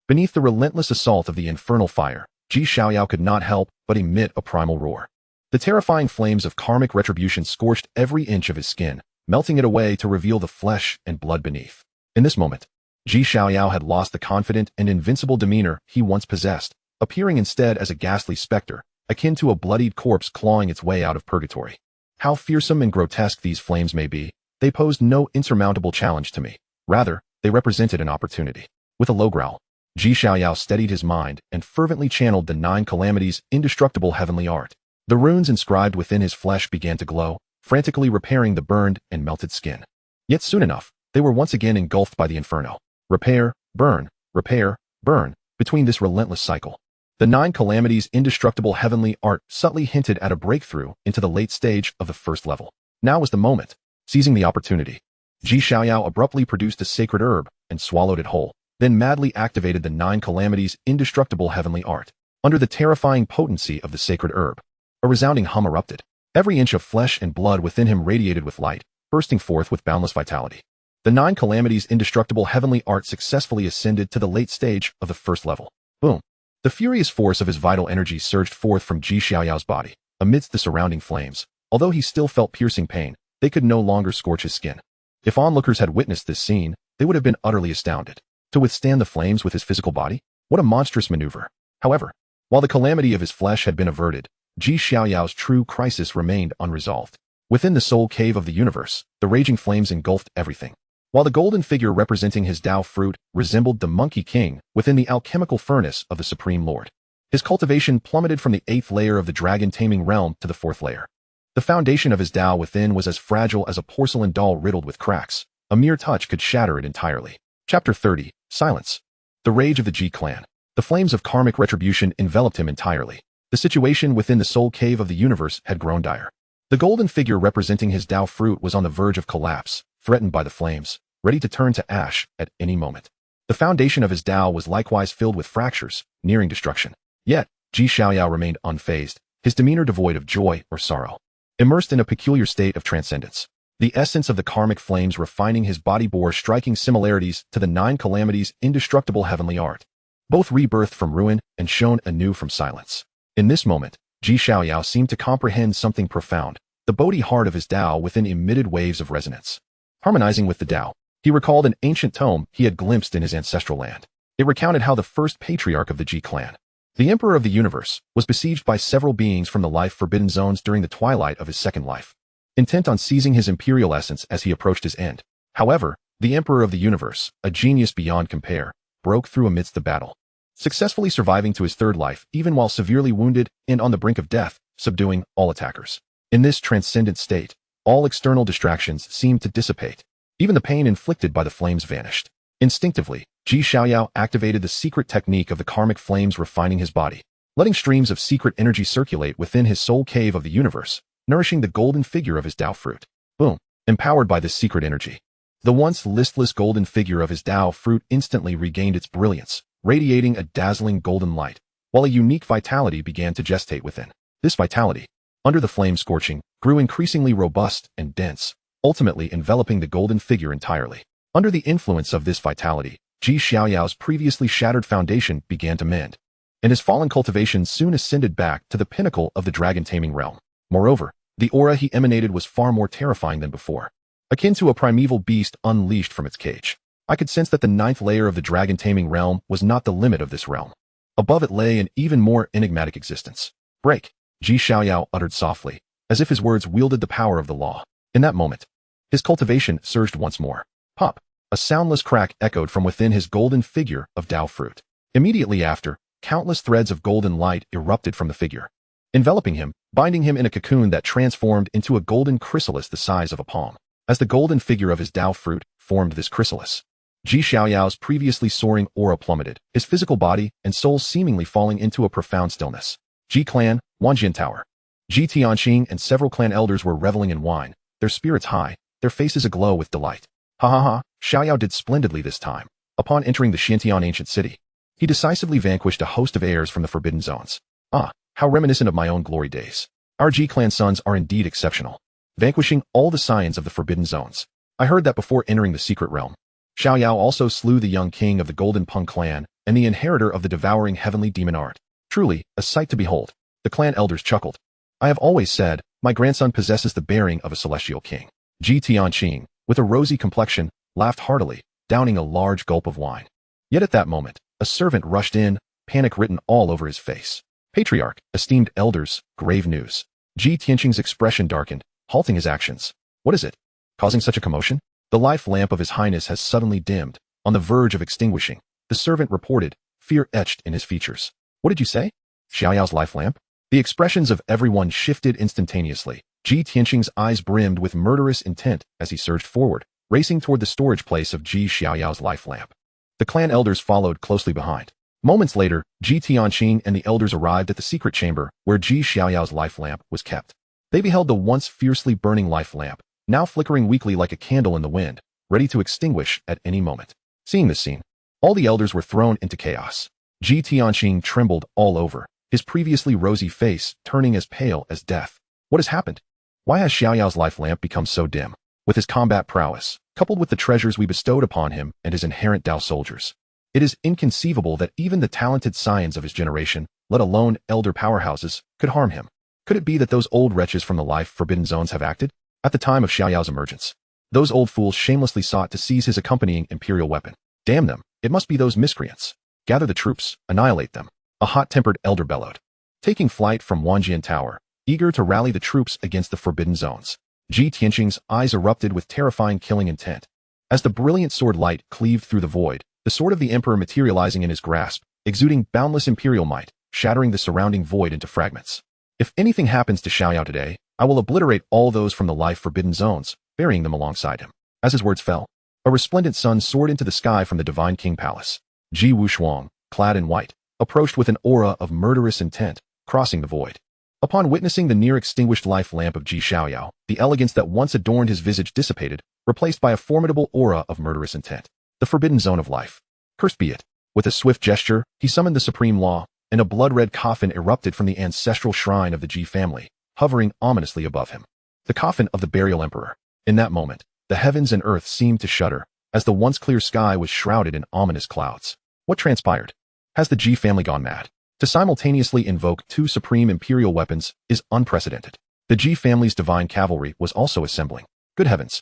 Beneath the relentless assault of the infernal fire, Xiaoyao could not help but emit a primal roar. The terrifying flames of karmic retribution scorched every inch of his skin, melting it away to reveal the flesh and blood beneath. In this moment, Xiaoyao had lost the confident and invincible demeanor he once possessed, appearing instead as a ghastly specter, akin to a bloodied corpse clawing its way out of purgatory. How fearsome and grotesque these flames may be, they posed no insurmountable challenge to me. Rather, they represented an opportunity. With a low growl, Xiaoyao steadied his mind and fervently channeled the 9 calamities' indestructible heavenly art. The runes inscribed within his flesh began to glow, frantically repairing the burned and melted skin. Yet soon enough, they were once again engulfed by the inferno. Repair, burn, between this relentless cycle. The 9 calamities' indestructible heavenly art subtly hinted at a breakthrough into the late stage of the first level. Now was the moment. Seizing the opportunity, Xiaoyao abruptly produced a sacred herb and swallowed it whole, then madly activated the 9 calamities' indestructible heavenly art. Under the terrifying potency of the sacred herb, a resounding hum erupted. Every inch of flesh and blood within him radiated with light, bursting forth with boundless vitality. The 9 calamities' indestructible heavenly art successfully ascended to the late stage of the first level. Boom! The furious force of his vital energy surged forth from Xiaoyao's body. Amidst the surrounding flames, although he still felt piercing pain, they could no longer scorch his skin. If onlookers had witnessed this scene, they would have been utterly astounded. To withstand the flames with his physical body? What a monstrous maneuver. However, while the calamity of his flesh had been averted, Xiaoyao's true crisis remained unresolved. Within the soul cave of the universe, the raging flames engulfed everything. While the golden figure representing his Dao fruit resembled the Monkey King within the alchemical furnace of the Supreme Lord, his cultivation plummeted from the 8th layer of the dragon-taming realm to the 4th layer. The foundation of his Dao within was as fragile as a porcelain doll riddled with cracks. A mere touch could shatter it entirely. Chapter 30. Silence. The rage of the G clan. The flames of karmic retribution enveloped him entirely. The situation within the soul cave of the universe had grown dire. The golden figure representing his Dao fruit was on the verge of collapse, threatened by the flames, ready to turn to ash at any moment. The foundation of his Dao was likewise filled with fractures, nearing destruction. Yet, Xiaoyao remained unfazed, his demeanor devoid of joy or sorrow. Immersed in a peculiar state of transcendence, the essence of the karmic flames refining his body bore striking similarities to the 9 calamities' indestructible heavenly art, both rebirthed from ruin and shone anew from silence. In this moment, Xiaoyao seemed to comprehend something profound. The Bodhi heart of his Dao within emitted waves of resonance. Harmonizing with the Dao, he recalled an ancient tome he had glimpsed in his ancestral land. It recounted how the first patriarch of the G clan, the Emperor of the Universe, was besieged by several beings from the life-forbidden zones during the twilight of his second life, intent on seizing his imperial essence as he approached his end. However, the Emperor of the Universe, a genius beyond compare, broke through amidst the battle, successfully surviving to his third life even while severely wounded and on the brink of death, subduing all attackers. In this transcendent state, all external distractions seemed to dissipate. Even the pain inflicted by the flames vanished. Instinctively, Xiaoyao activated the secret technique of the karmic flames refining his body, letting streams of secret energy circulate within his soul cave of the universe, nourishing the golden figure of his Dao fruit. Boom! empowered by this secret energy. The once listless golden figure of his Dao fruit instantly regained its brilliance, radiating a dazzling golden light, while a unique vitality began to gestate within. This vitality, under the flame scorching, grew increasingly robust and dense, ultimately enveloping the golden figure entirely. Under the influence of this vitality, Xiaoyao's previously shattered foundation began to mend, and his fallen cultivation soon ascended back to the pinnacle of the dragon-taming realm. Moreover, the aura he emanated was far more terrifying than before, akin to a primeval beast unleashed from its cage. I could sense that the 9th layer of the dragon-taming realm was not the limit of this realm. Above it lay an even more enigmatic existence. Break, Xiaoyao uttered softly, as if his words wielded the power of the law. In that moment, his cultivation surged once more. Pop! A soundless crack echoed from within his golden figure of Dao fruit. Immediately after, countless threads of golden light erupted from the figure, enveloping him, binding him in a cocoon that transformed into a golden chrysalis the size of a palm. As the golden figure of his Dao fruit formed this chrysalis, Xiaoyao's previously soaring aura plummeted, his physical body and soul seemingly falling into a profound stillness. Clan, Wanjian Tower. Tianqing and several clan elders were reveling in wine, their spirits high, their faces aglow with delight. Ha ha ha, Xiaoyao did splendidly this time. Upon entering the Xiantian ancient city, he decisively vanquished a host of heirs from the forbidden zones. Ah, how reminiscent of my own glory days. Our Clan sons are indeed exceptional, vanquishing all the scions of the forbidden zones. I heard that before entering the secret realm, Xiaoyao also slew the young king of the Golden Peng clan and the inheritor of the devouring heavenly demon art. Truly, a sight to behold. The clan elders chuckled. I have always said, my grandson possesses the bearing of a celestial king. Tianqing, with a rosy complexion, laughed heartily, downing a large gulp of wine. Yet at that moment, a servant rushed in, panic written all over his face. Patriarch, esteemed elders, grave news. Tianqing's expression darkened, halting his actions. What is it? Causing such a commotion? The life lamp of his highness has suddenly dimmed, on the verge of extinguishing. The servant reported, fear etched in his features. What did you say? Xiaoyao's life lamp? The expressions of everyone shifted instantaneously. Tianqing's eyes brimmed with murderous intent as he surged forward, racing toward the storage place of Xiaoyao's life lamp. The clan elders followed closely behind. Moments later, Tianqing and the elders arrived at the secret chamber where Xiaoyao's life lamp was kept. They beheld the once fiercely burning life lamp, now flickering weakly like a candle in the wind, ready to extinguish at any moment. Seeing this scene, all the elders were thrown into chaos. Tianqing trembled all over, his previously rosy face turning as pale as death. What has happened? Why has Xiaoyao's life lamp become so dim? With his combat prowess, coupled with the treasures we bestowed upon him and his inherent Dao soldiers, it is inconceivable that even the talented scions of his generation, let alone elder powerhouses, could harm him. Could it be that those old wretches from the life forbidden zones have acted? At the time of Xiaoyao's emergence, those old fools shamelessly sought to seize his accompanying imperial weapon. Damn them, it must be those miscreants. Gather the troops, annihilate them. A hot-tempered elder bellowed, taking flight from Wanjian Tower, eager to rally the troops against the forbidden zones. Tianqing's eyes erupted with terrifying killing intent. As the brilliant sword light cleaved through the void, the sword of the emperor materializing in his grasp, exuding boundless imperial might, shattering the surrounding void into fragments. If anything happens to Xiaoyao today, I will obliterate all those from the life forbidden zones, burying them alongside him. As his words fell, a resplendent sun soared into the sky from the divine king palace. Ji Wushuang, clad in white, approached with an aura of murderous intent, crossing the void. Upon witnessing the near-extinguished life lamp of Xiaoyao, the elegance that once adorned his visage dissipated, replaced by a formidable aura of murderous intent. The forbidden zone of life. Cursed be it. With a swift gesture, he summoned the supreme law, and a blood-red coffin erupted from the ancestral shrine of the Ji family, hovering ominously above him. The coffin of the burial emperor. In that moment, the heavens and earth seemed to shudder, as the once clear sky was shrouded in ominous clouds. What transpired? Has the Ji family gone mad? To simultaneously invoke two supreme imperial weapons is unprecedented. The Ji family's divine cavalry was also assembling. Good heavens!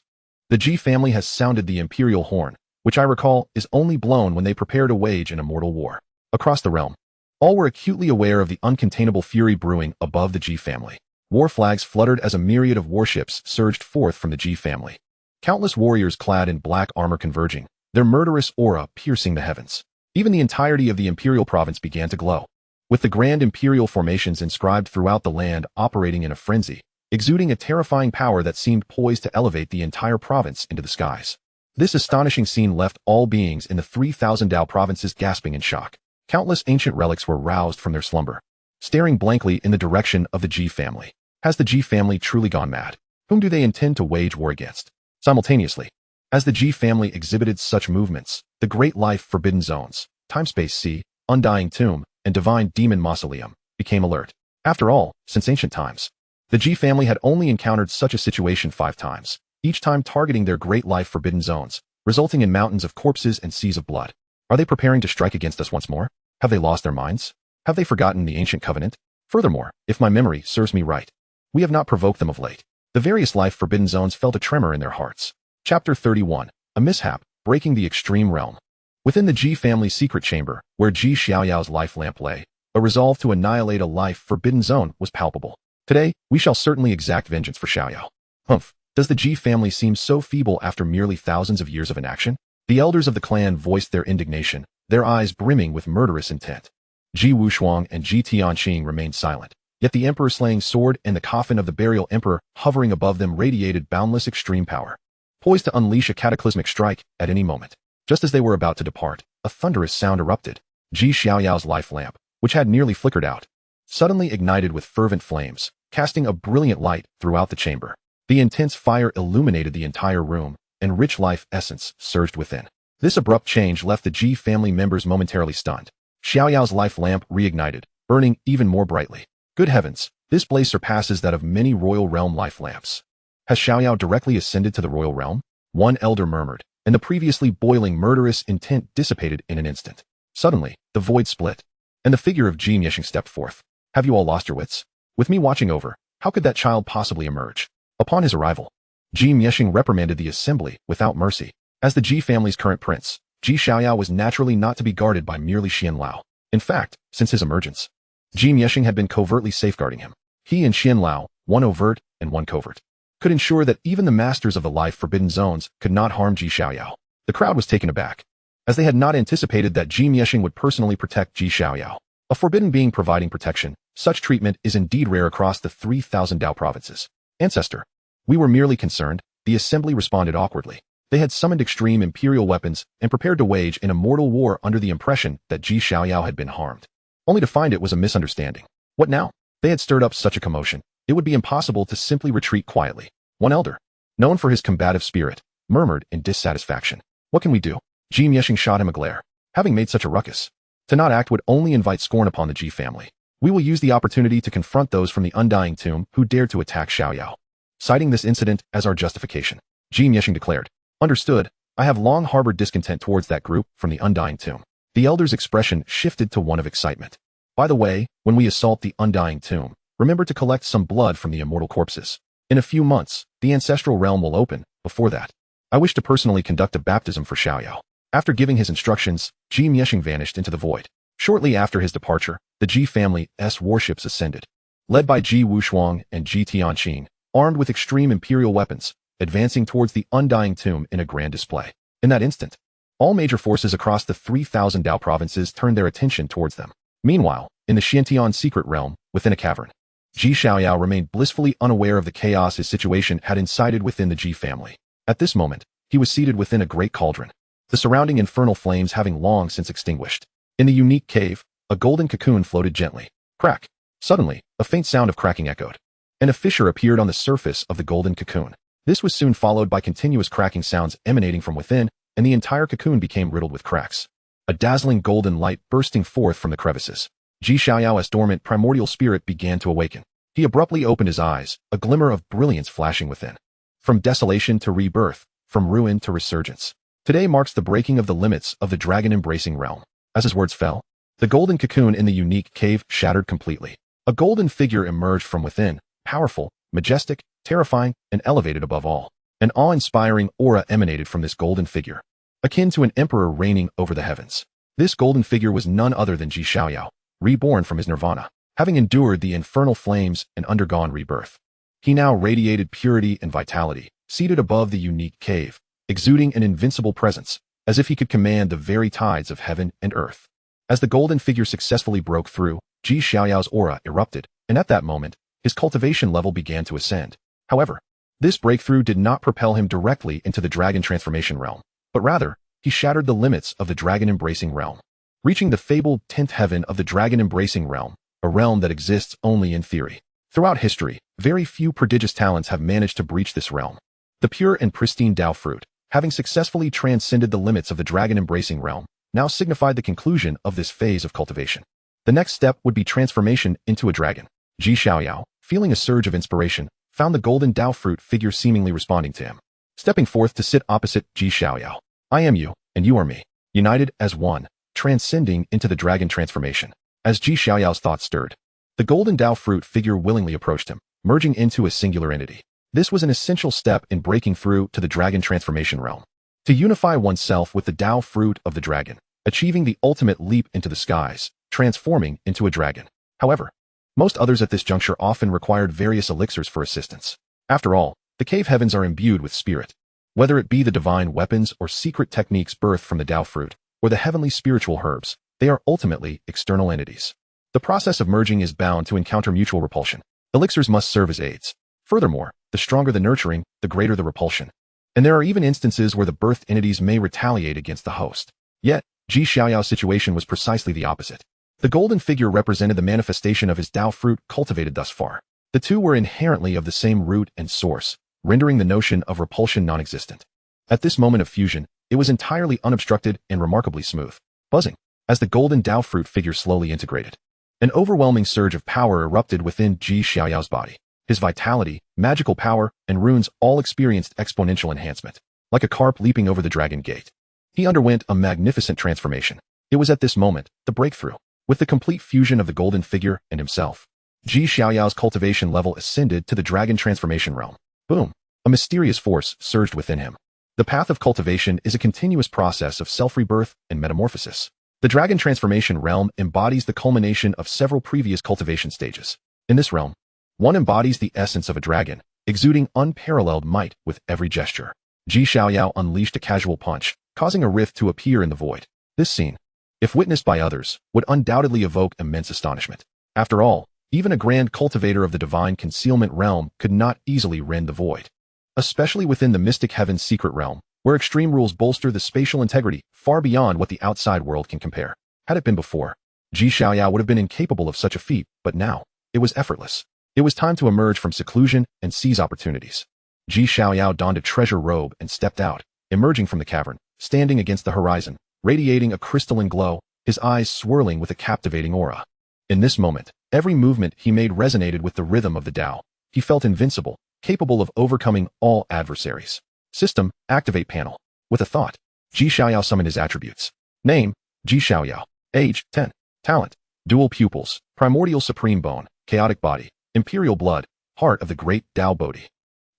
The Ji family has sounded the imperial horn, which I recall is only blown when they prepare to wage an immortal war. Across the realm, all were acutely aware of the uncontainable fury brewing above the Ji family. War flags fluttered as a myriad of warships surged forth from the Ji family. Countless warriors clad in black armor converging, their murderous aura piercing the heavens. Even the entirety of the imperial province began to glow, with the grand imperial formations inscribed throughout the land operating in a frenzy, exuding a terrifying power that seemed poised to elevate the entire province into the skies. This astonishing scene left all beings in the 3,000 Dao provinces gasping in shock. Countless ancient relics were roused from their slumber, staring blankly in the direction of the Ji family. Has the Ji family truly gone mad? Whom do they intend to wage war against? Simultaneously, as the G family exhibited such movements, the Great Life Forbidden Zones, Timespace Sea, Undying Tomb, and Divine Demon Mausoleum became alert. After all, since ancient times, the G family had only encountered such a situation 5 times, each time targeting their Great Life Forbidden Zones, resulting in mountains of corpses and seas of blood. Are they preparing to strike against us once more? Have they lost their minds? Have they forgotten the ancient covenant? Furthermore, if my memory serves me right, we have not provoked them of late. The various life forbidden zones felt a tremor in their hearts. Chapter 31. A mishap, breaking the extreme realm. Within the G family's secret chamber, where Ji Xiaoyao's life lamp lay, a resolve to annihilate a life forbidden zone was palpable. Today, we shall certainly exact vengeance for Xiaoyao. Humph, does the Ji family seem so feeble after merely thousands of years of inaction? The elders of the clan voiced their indignation, their eyes brimming with murderous intent. Ji Wushuang and Ji Tianqing remained silent, yet the emperor-slaying sword and the coffin of the burial emperor hovering above them radiated boundless extreme power, poised to unleash a cataclysmic strike at any moment. Just as they were about to depart, a thunderous sound erupted. Ji Xiaoyao's life lamp, which had nearly flickered out, suddenly ignited with fervent flames, casting a brilliant light throughout the chamber. The intense fire illuminated the entire room, and rich life essence surged within. This abrupt change left the Ji family members momentarily stunned. Xiaoyao's life lamp reignited, burning even more brightly. Good heavens, this blaze surpasses that of many royal realm life lamps. Has Xiaoyao directly ascended to the royal realm? One elder murmured, and the previously boiling murderous intent dissipated in an instant. Suddenly, the void split, and the figure of Ji Mieshing stepped forth. Have you all lost your wits? With me watching over, how could that child possibly emerge? Upon his arrival, Ji Mieshing reprimanded the assembly without mercy. As the Ji family's current prince, Ji Xiaoyao was naturally not to be guarded by merely Xianlao. In fact, since his emergence, Ji Mieshing had been covertly safeguarding him. He and Xianlao, one overt and one covert, could ensure that even the masters of the life forbidden zones could not harm Ji Xiaoyao. The crowd was taken aback, as they had not anticipated that Ji Mieshing would personally protect Ji Xiaoyao. A forbidden being providing protection, such treatment is indeed rare across the 3,000 Dao provinces. Ancestor, we were merely concerned, the assembly responded awkwardly. They had summoned extreme imperial weapons and prepared to wage an immortal war under the impression that Ji Xiaoyao had been harmed, only to find it was a misunderstanding. What now? They had stirred up such a commotion, it would be impossible to simply retreat quietly. One elder, known for his combative spirit, murmured in dissatisfaction. What can we do? Ji Mieshing shot him a glare. Having made such a ruckus, to not act would only invite scorn upon the Ji family. We will use the opportunity to confront those from the Undying Tomb who dared to attack Xiaoyao, citing this incident as our justification. Ji Mieshing declared. Understood, I have long harbored discontent towards that group from the Undying Tomb. The elder's expression shifted to one of excitement. By the way, when we assault the Undying Tomb, remember to collect some blood from the immortal corpses. In a few months, the ancestral realm will open. Before that, I wish to personally conduct a baptism for Xiaoyao. After giving his instructions, Ji Mieshing vanished into the void. Shortly after his departure, the Ji family's warships ascended, led by Ji Wushuang and Ji Tianqing, armed with extreme imperial weapons, advancing towards the Undying Tomb in a grand display. In that instant, all major forces across the 3,000 Dao provinces turned their attention towards them. Meanwhile, in the Xiantian secret realm, within a cavern, Ji Xiaoyao remained blissfully unaware of the chaos his situation had incited within the Ji family. At this moment, he was seated within a great cauldron, the surrounding infernal flames having long since extinguished. In the unique cave, a golden cocoon floated gently. Crack! Suddenly, a faint sound of cracking echoed, and a fissure appeared on the surface of the golden cocoon. This was soon followed by continuous cracking sounds emanating from within, and the entire cocoon became riddled with cracks. A dazzling golden light bursting forth from the crevices. Ji Xiaoyao's dormant primordial spirit began to awaken. He abruptly opened his eyes, a glimmer of brilliance flashing within. From desolation to rebirth, from ruin to resurgence. Today marks the breaking of the limits of the dragon-embracing realm. As his words fell, the golden cocoon in the unique cave shattered completely. A golden figure emerged from within, powerful, majestic, terrifying, and elevated above all. An awe-inspiring aura emanated from this golden figure, akin to an emperor reigning over the heavens. This golden figure was none other than Ji Xiaoyao, reborn from his nirvana, having endured the infernal flames and undergone rebirth. He now radiated purity and vitality, seated above the unique cave, exuding an invincible presence, as if he could command the very tides of heaven and earth. As the golden figure successfully broke through, Ji Xiaoyao's aura erupted, and at that moment, his cultivation level began to ascend. However, this breakthrough did not propel him directly into the dragon transformation realm, but rather, he shattered the limits of the dragon-embracing realm, reaching the fabled 10th heaven of the dragon-embracing realm, a realm that exists only in theory. Throughout history, Very few prodigious talents have managed to breach this realm. The pure and pristine Dao fruit, having successfully transcended the limits of the dragon-embracing realm, now signified the conclusion of this phase of cultivation. The next step would be transformation into a dragon. Xiaoyao, feeling a surge of inspiration, found the golden Dao fruit figure seemingly responding to him. Stepping forth to sit opposite Xiaoyao. I am you, and you are me, united as one, transcending into the dragon transformation. As Xiaoyao's thoughts stirred, the golden Dao fruit figure willingly approached him, merging into a singular entity. This was an essential step in breaking through to the dragon transformation realm. To unify oneself with the Dao fruit of the dragon, achieving the ultimate leap into the skies, transforming into a dragon. However, most others at this juncture often required various elixirs for assistance. After all, the cave heavens are imbued with spirit. Whether it be the divine weapons or secret techniques birthed from the Dao fruit, or the heavenly spiritual herbs, they are ultimately external entities. The process of merging is bound to encounter mutual repulsion. Elixirs must serve as aids. Furthermore, the stronger the nurturing, the greater the repulsion. And there are even instances where the birthed entities may retaliate against the host. Yet, Xiaoyao's situation was precisely the opposite. The golden figure represented the manifestation of his Dao fruit cultivated thus far. The two were inherently of the same root and source, rendering the notion of repulsion non-existent. At this moment of fusion, it was entirely unobstructed and remarkably smooth. Buzzing, as the golden Dao fruit figure slowly integrated. An overwhelming surge of power erupted within Xiaoyao's body. His vitality, magical power, and runes all experienced exponential enhancement, like a carp leaping over the dragon gate. He underwent a magnificent transformation. It was at this moment, the breakthrough. With the complete fusion of the golden figure and himself, Xiaoyao's cultivation level ascended to the dragon transformation realm. Boom! A mysterious force surged within him. The path of cultivation is a continuous process of self-rebirth and metamorphosis. The dragon transformation realm embodies the culmination of several previous cultivation stages. In this realm, one embodies the essence of a dragon, exuding unparalleled might with every gesture. Xiaoyao unleashed a casual punch, causing a rift to appear in the void. This scene, if witnessed by others, would undoubtedly evoke immense astonishment. After all, even a grand cultivator of the divine concealment realm could not easily rend the void. Especially within the mystic heaven's secret realm, where extreme rules bolster the spatial integrity far beyond what the outside world can compare. Had it been before, Xiaoyao would have been incapable of such a feat, but now, it was effortless. It was time to emerge from seclusion and seize opportunities. Xiaoyao donned a treasure robe and stepped out, emerging from the cavern, standing against the horizon, radiating a crystalline glow, his eyes swirling with a captivating aura. In this moment, every movement he made resonated with the rhythm of the Dao. He felt invincible, capable of overcoming all adversaries. System, activate panel. With a thought, Xiaoyao summoned his attributes. Name, Xiaoyao. Age, 10. Talent, dual pupils, primordial supreme bone, chaotic body, imperial blood, heart of the great Dao Bodhi.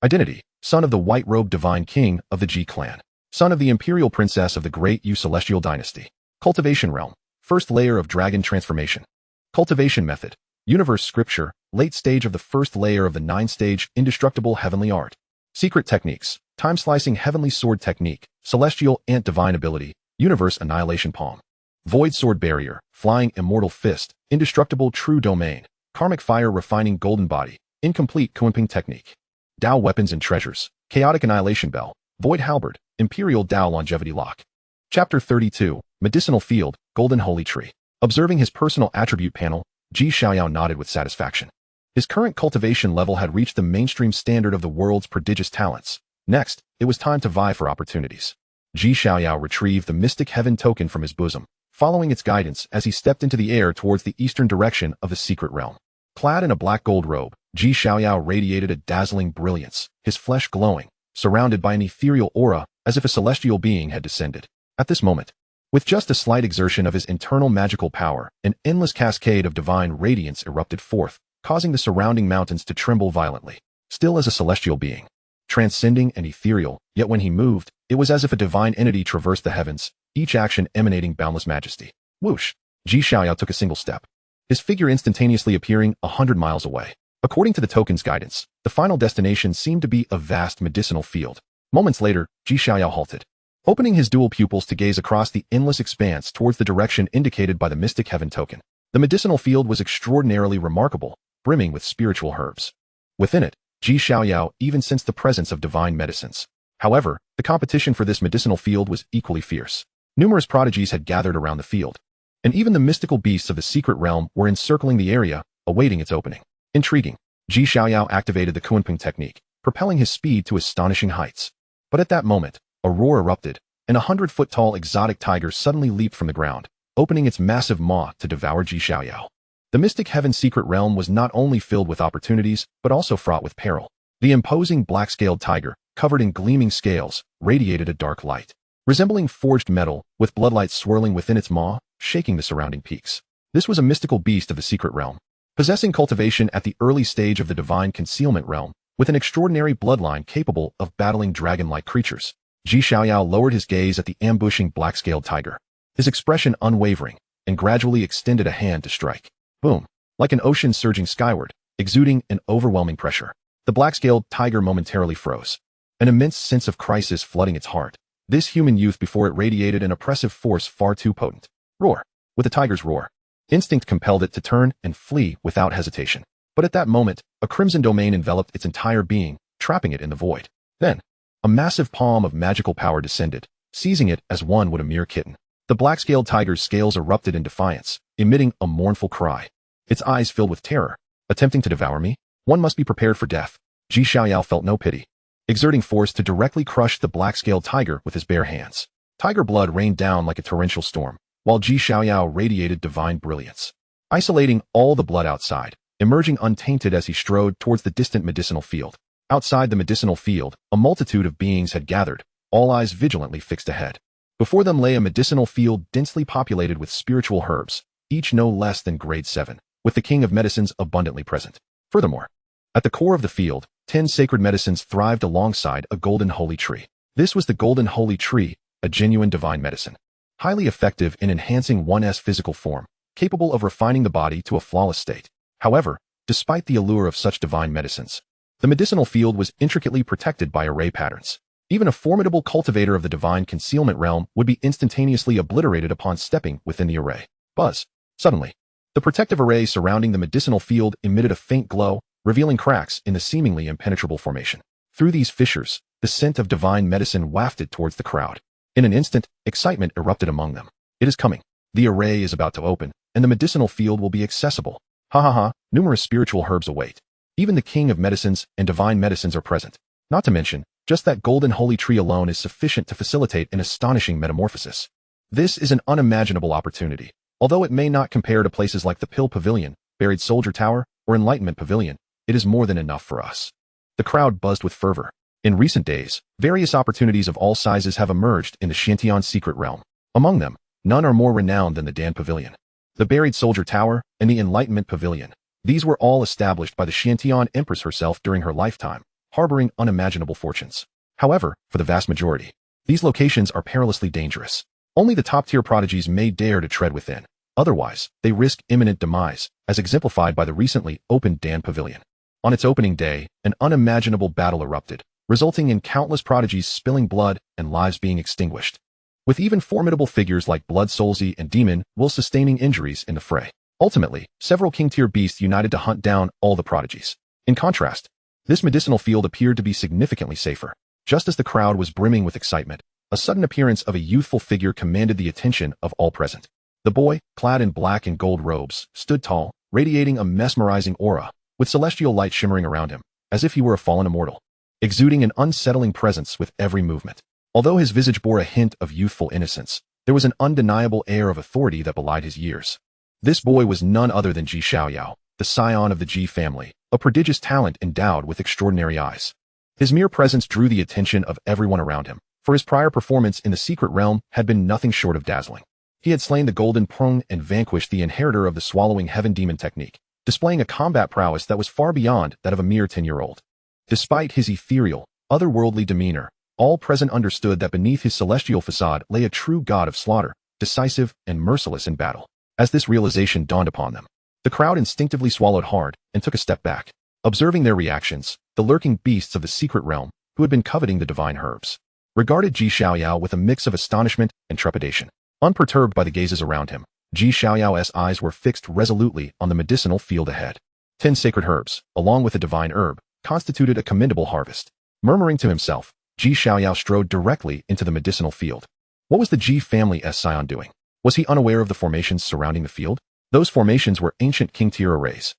Identity, son of the white-robed divine king of the Ji clan. Son of the imperial princess of the great Yu celestial dynasty. Cultivation realm, first layer of dragon transformation. Cultivation method, universe scripture, late stage of the first layer of the 9-stage indestructible heavenly art. Secret techniques, time-slicing heavenly sword technique, celestial ant divine ability, universe annihilation palm. Void sword barrier, flying immortal fist, indestructible true domain, karmic fire refining golden body, incomplete coimping technique. Dao weapons and treasures, chaotic annihilation bell, void halberd, imperial Dao longevity lock. Chapter 32, medicinal field, golden holy tree. Observing his personal attribute panel, Xiaoyao nodded with satisfaction. His current cultivation level had reached the mainstream standard of the world's prodigious talents. Next, it was time to vie for opportunities. Xiaoyao retrieved the mystic heaven token from his bosom, following its guidance as he stepped into the air towards the eastern direction of the secret realm. Clad in a black gold robe, Xiaoyao radiated a dazzling brilliance, his flesh glowing, surrounded by an ethereal aura as if a celestial being had descended. At this moment, with just a slight exertion of his internal magical power, an endless cascade of divine radiance erupted forth, causing the surrounding mountains to tremble violently. Still as a celestial being, transcending and ethereal, yet when he moved, it was as if a divine entity traversed the heavens, each action emanating boundless majesty. Whoosh! Xiaoyao took a single step, his figure instantaneously appearing 100 miles away. According to the token's guidance, the final destination seemed to be a vast medicinal field. Moments later, Xiaoyao halted, opening his dual pupils to gaze across the endless expanse towards the direction indicated by the mystic heaven token. The medicinal field was extraordinarily remarkable, brimming with spiritual herbs. Within it, Xiaoyao even sensed the presence of divine medicines. However, the competition for this medicinal field was equally fierce. Numerous prodigies had gathered around the field, and even the mystical beasts of the secret realm were encircling the area, awaiting its opening. Intriguing. Xiaoyao activated the Kunping technique, propelling his speed to astonishing heights. But at that moment, a roar erupted, and a 100-foot-tall exotic tiger suddenly leaped from the ground, opening its massive maw to devour Xiaoyao. The mystic heaven's secret realm was not only filled with opportunities, but also fraught with peril. The imposing black-scaled tiger, covered in gleaming scales, radiated a dark light, resembling forged metal, with bloodlight swirling within its maw, shaking the surrounding peaks. This was a mystical beast of the secret realm, possessing cultivation at the early stage of the divine concealment realm, with an extraordinary bloodline capable of battling dragon-like creatures. Xiaoyao lowered his gaze at the ambushing black-scaled tiger, his expression unwavering, and gradually extended a hand to strike. Boom! Like an ocean surging skyward, exuding an overwhelming pressure. The black-scaled tiger momentarily froze, an immense sense of crisis flooding its heart. This human youth before it radiated an oppressive force far too potent. Roar! With the tiger's roar, instinct compelled it to turn and flee without hesitation. But at that moment, a crimson domain enveloped its entire being, trapping it in the void. Then, a massive palm of magical power descended, seizing it as one would a mere kitten. The black-scaled tiger's scales erupted in defiance, emitting a mournful cry. Its eyes filled with terror. Attempting to devour me? One must be prepared for death. Xiaoyao felt no pity, exerting force to directly crush the black-scaled tiger with his bare hands. Tiger blood rained down like a torrential storm, while Xiaoyao radiated divine brilliance, isolating all the blood outside, emerging untainted as he strode towards the distant medicinal field. Outside the medicinal field, a multitude of beings had gathered, all eyes vigilantly fixed ahead. Before them lay a medicinal field densely populated with spiritual herbs, each no less than grade 7, with the king of medicines abundantly present. Furthermore, at the core of the field, 10 sacred medicines thrived alongside a golden holy tree. This was the golden holy tree, a genuine divine medicine, highly effective in enhancing one's physical form, capable of refining the body to a flawless state. However, despite the allure of such divine medicines, the medicinal field was intricately protected by array patterns. Even a formidable cultivator of the divine concealment realm would be instantaneously obliterated upon stepping within the array. Buzz! Suddenly, the protective array surrounding the medicinal field emitted a faint glow, revealing cracks in the seemingly impenetrable formation. Through these fissures, the scent of divine medicine wafted towards the crowd. In an instant, excitement erupted among them. It is coming. The array is about to open, and the medicinal field will be accessible. Ha ha ha, numerous spiritual herbs await. Even the king of medicines and divine medicines are present. Not to mention, just that golden holy tree alone is sufficient to facilitate an astonishing metamorphosis. This is an unimaginable opportunity. Although it may not compare to places like the Pill Pavilion, Buried Soldier Tower, or Enlightenment Pavilion, it is more than enough for us. The crowd buzzed with fervor. In recent days, various opportunities of all sizes have emerged in the Xiantian secret realm. Among them, none are more renowned than the Dan Pavilion, the Buried Soldier Tower, and the Enlightenment Pavilion. These were all established by the Xiantian Empress herself during her lifetime, harboring unimaginable fortunes. However, for the vast majority, these locations are perilously dangerous. Only the top-tier prodigies may dare to tread within. Otherwise, they risk imminent demise, as exemplified by the recently opened Dan Pavilion. On its opening day, an unimaginable battle erupted, resulting in countless prodigies spilling blood and lives being extinguished, with even formidable figures like Blood Soulsy and Demon Will sustaining injuries in the fray. Ultimately, several king-tier beasts united to hunt down all the prodigies. In contrast, this medicinal field appeared to be significantly safer. Just as the crowd was brimming with excitement, a sudden appearance of a youthful figure commanded the attention of all present. The boy, clad in black and gold robes, stood tall, radiating a mesmerizing aura, with celestial light shimmering around him, as if he were a fallen immortal, exuding an unsettling presence with every movement. Although his visage bore a hint of youthful innocence, there was an undeniable air of authority that belied his years. This boy was none other than Xiaoyao, the scion of the Ji family, a prodigious talent endowed with extraordinary eyes. His mere presence drew the attention of everyone around him, for his prior performance in the secret realm had been nothing short of dazzling. He had slain the Golden Prung and vanquished the inheritor of the Swallowing Heaven Demon technique, displaying a combat prowess that was far beyond that of a mere 10-year-old. Despite his ethereal, otherworldly demeanor, all present understood that beneath his celestial facade lay a true god of slaughter, decisive and merciless in battle. As this realization dawned upon them, the crowd instinctively swallowed hard and took a step back, observing their reactions. The lurking beasts of the secret realm, who had been coveting the divine herbs, regarded Xiaoyao with a mix of astonishment and trepidation. Unperturbed by the gazes around him, Xiaoyao's eyes were fixed resolutely on the medicinal field ahead. 10 sacred herbs, along with a divine herb, constituted a commendable harvest. Murmuring to himself, Xiaoyao strode directly into the medicinal field. What was the Ji family's scion doing? Was he unaware of the formations surrounding the field? Those formations were ancient king-tier arrays,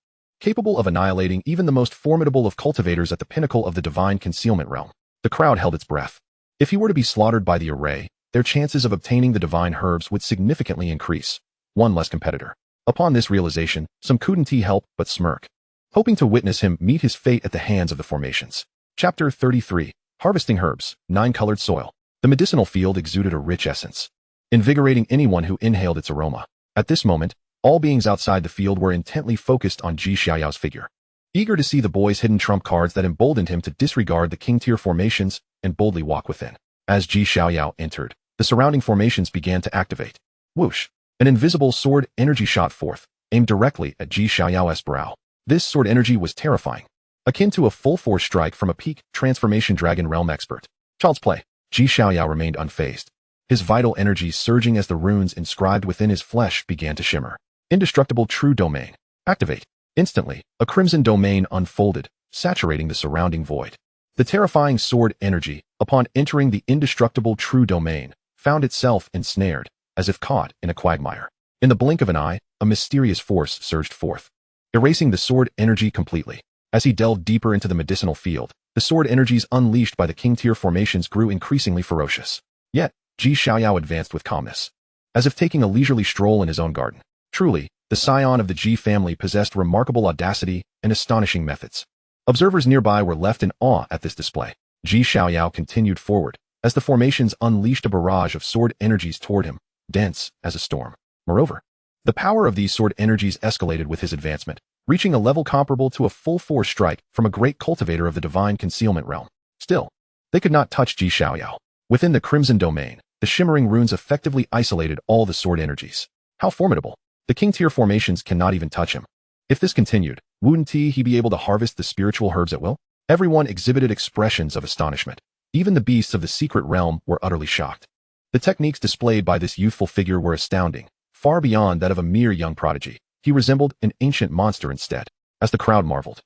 capable of annihilating even the most formidable of cultivators at the pinnacle of the divine concealment realm. The crowd held its breath. If he were to be slaughtered by the array, their chances of obtaining the divine herbs would significantly increase. One less competitor. Upon this realization, some couldn't help but smirk, hoping to witness him meet his fate at the hands of the formations. Chapter 33. Harvesting Herbs, 9-Colored Soil. The medicinal field exuded a rich essence, invigorating anyone who inhaled its aroma. At this moment, all beings outside the field were intently focused on Xiaoyao's figure, eager to see the boy's hidden trump cards that emboldened him to disregard the king-tier formations and boldly walk within. As Xiaoyao entered, the surrounding formations began to activate. Whoosh! An invisible sword energy shot forth, aimed directly at Xiaoyao's brow. This sword energy was terrifying, akin to a full-force strike from a peak transformation dragon realm expert. Child's play. Xiaoyao remained unfazed, his vital energy surging as the runes inscribed within his flesh began to shimmer. Indestructible True Domain. Activate. Instantly, a crimson domain unfolded, saturating the surrounding void. The terrifying sword energy, upon entering the indestructible True Domain, found itself ensnared, as if caught in a quagmire. In the blink of an eye, a mysterious force surged forth, erasing the sword energy completely. As he delved deeper into the medicinal field, the sword energies unleashed by the king-tier formations grew increasingly ferocious. Yet, Xiaoyao advanced with calmness, as if taking a leisurely stroll in his own garden. Truly, the scion of the Ji family possessed remarkable audacity and astonishing methods. Observers nearby were left in awe at this display. Xiaoyao continued forward, as the formations unleashed a barrage of sword energies toward him, dense as a storm. Moreover, the power of these sword energies escalated with his advancement, reaching a level comparable to a full-force strike from a great cultivator of the divine concealment realm. Still, they could not touch Xiaoyao. Within the crimson domain, the shimmering runes effectively isolated all the sword energies. How formidable! The king-tier formations cannot even touch him. If this continued, wouldn't he be able to harvest the spiritual herbs at will? Everyone exhibited expressions of astonishment. Even the beasts of the secret realm were utterly shocked. The techniques displayed by this youthful figure were astounding, far beyond that of a mere young prodigy. He resembled an ancient monster instead. As the crowd marveled,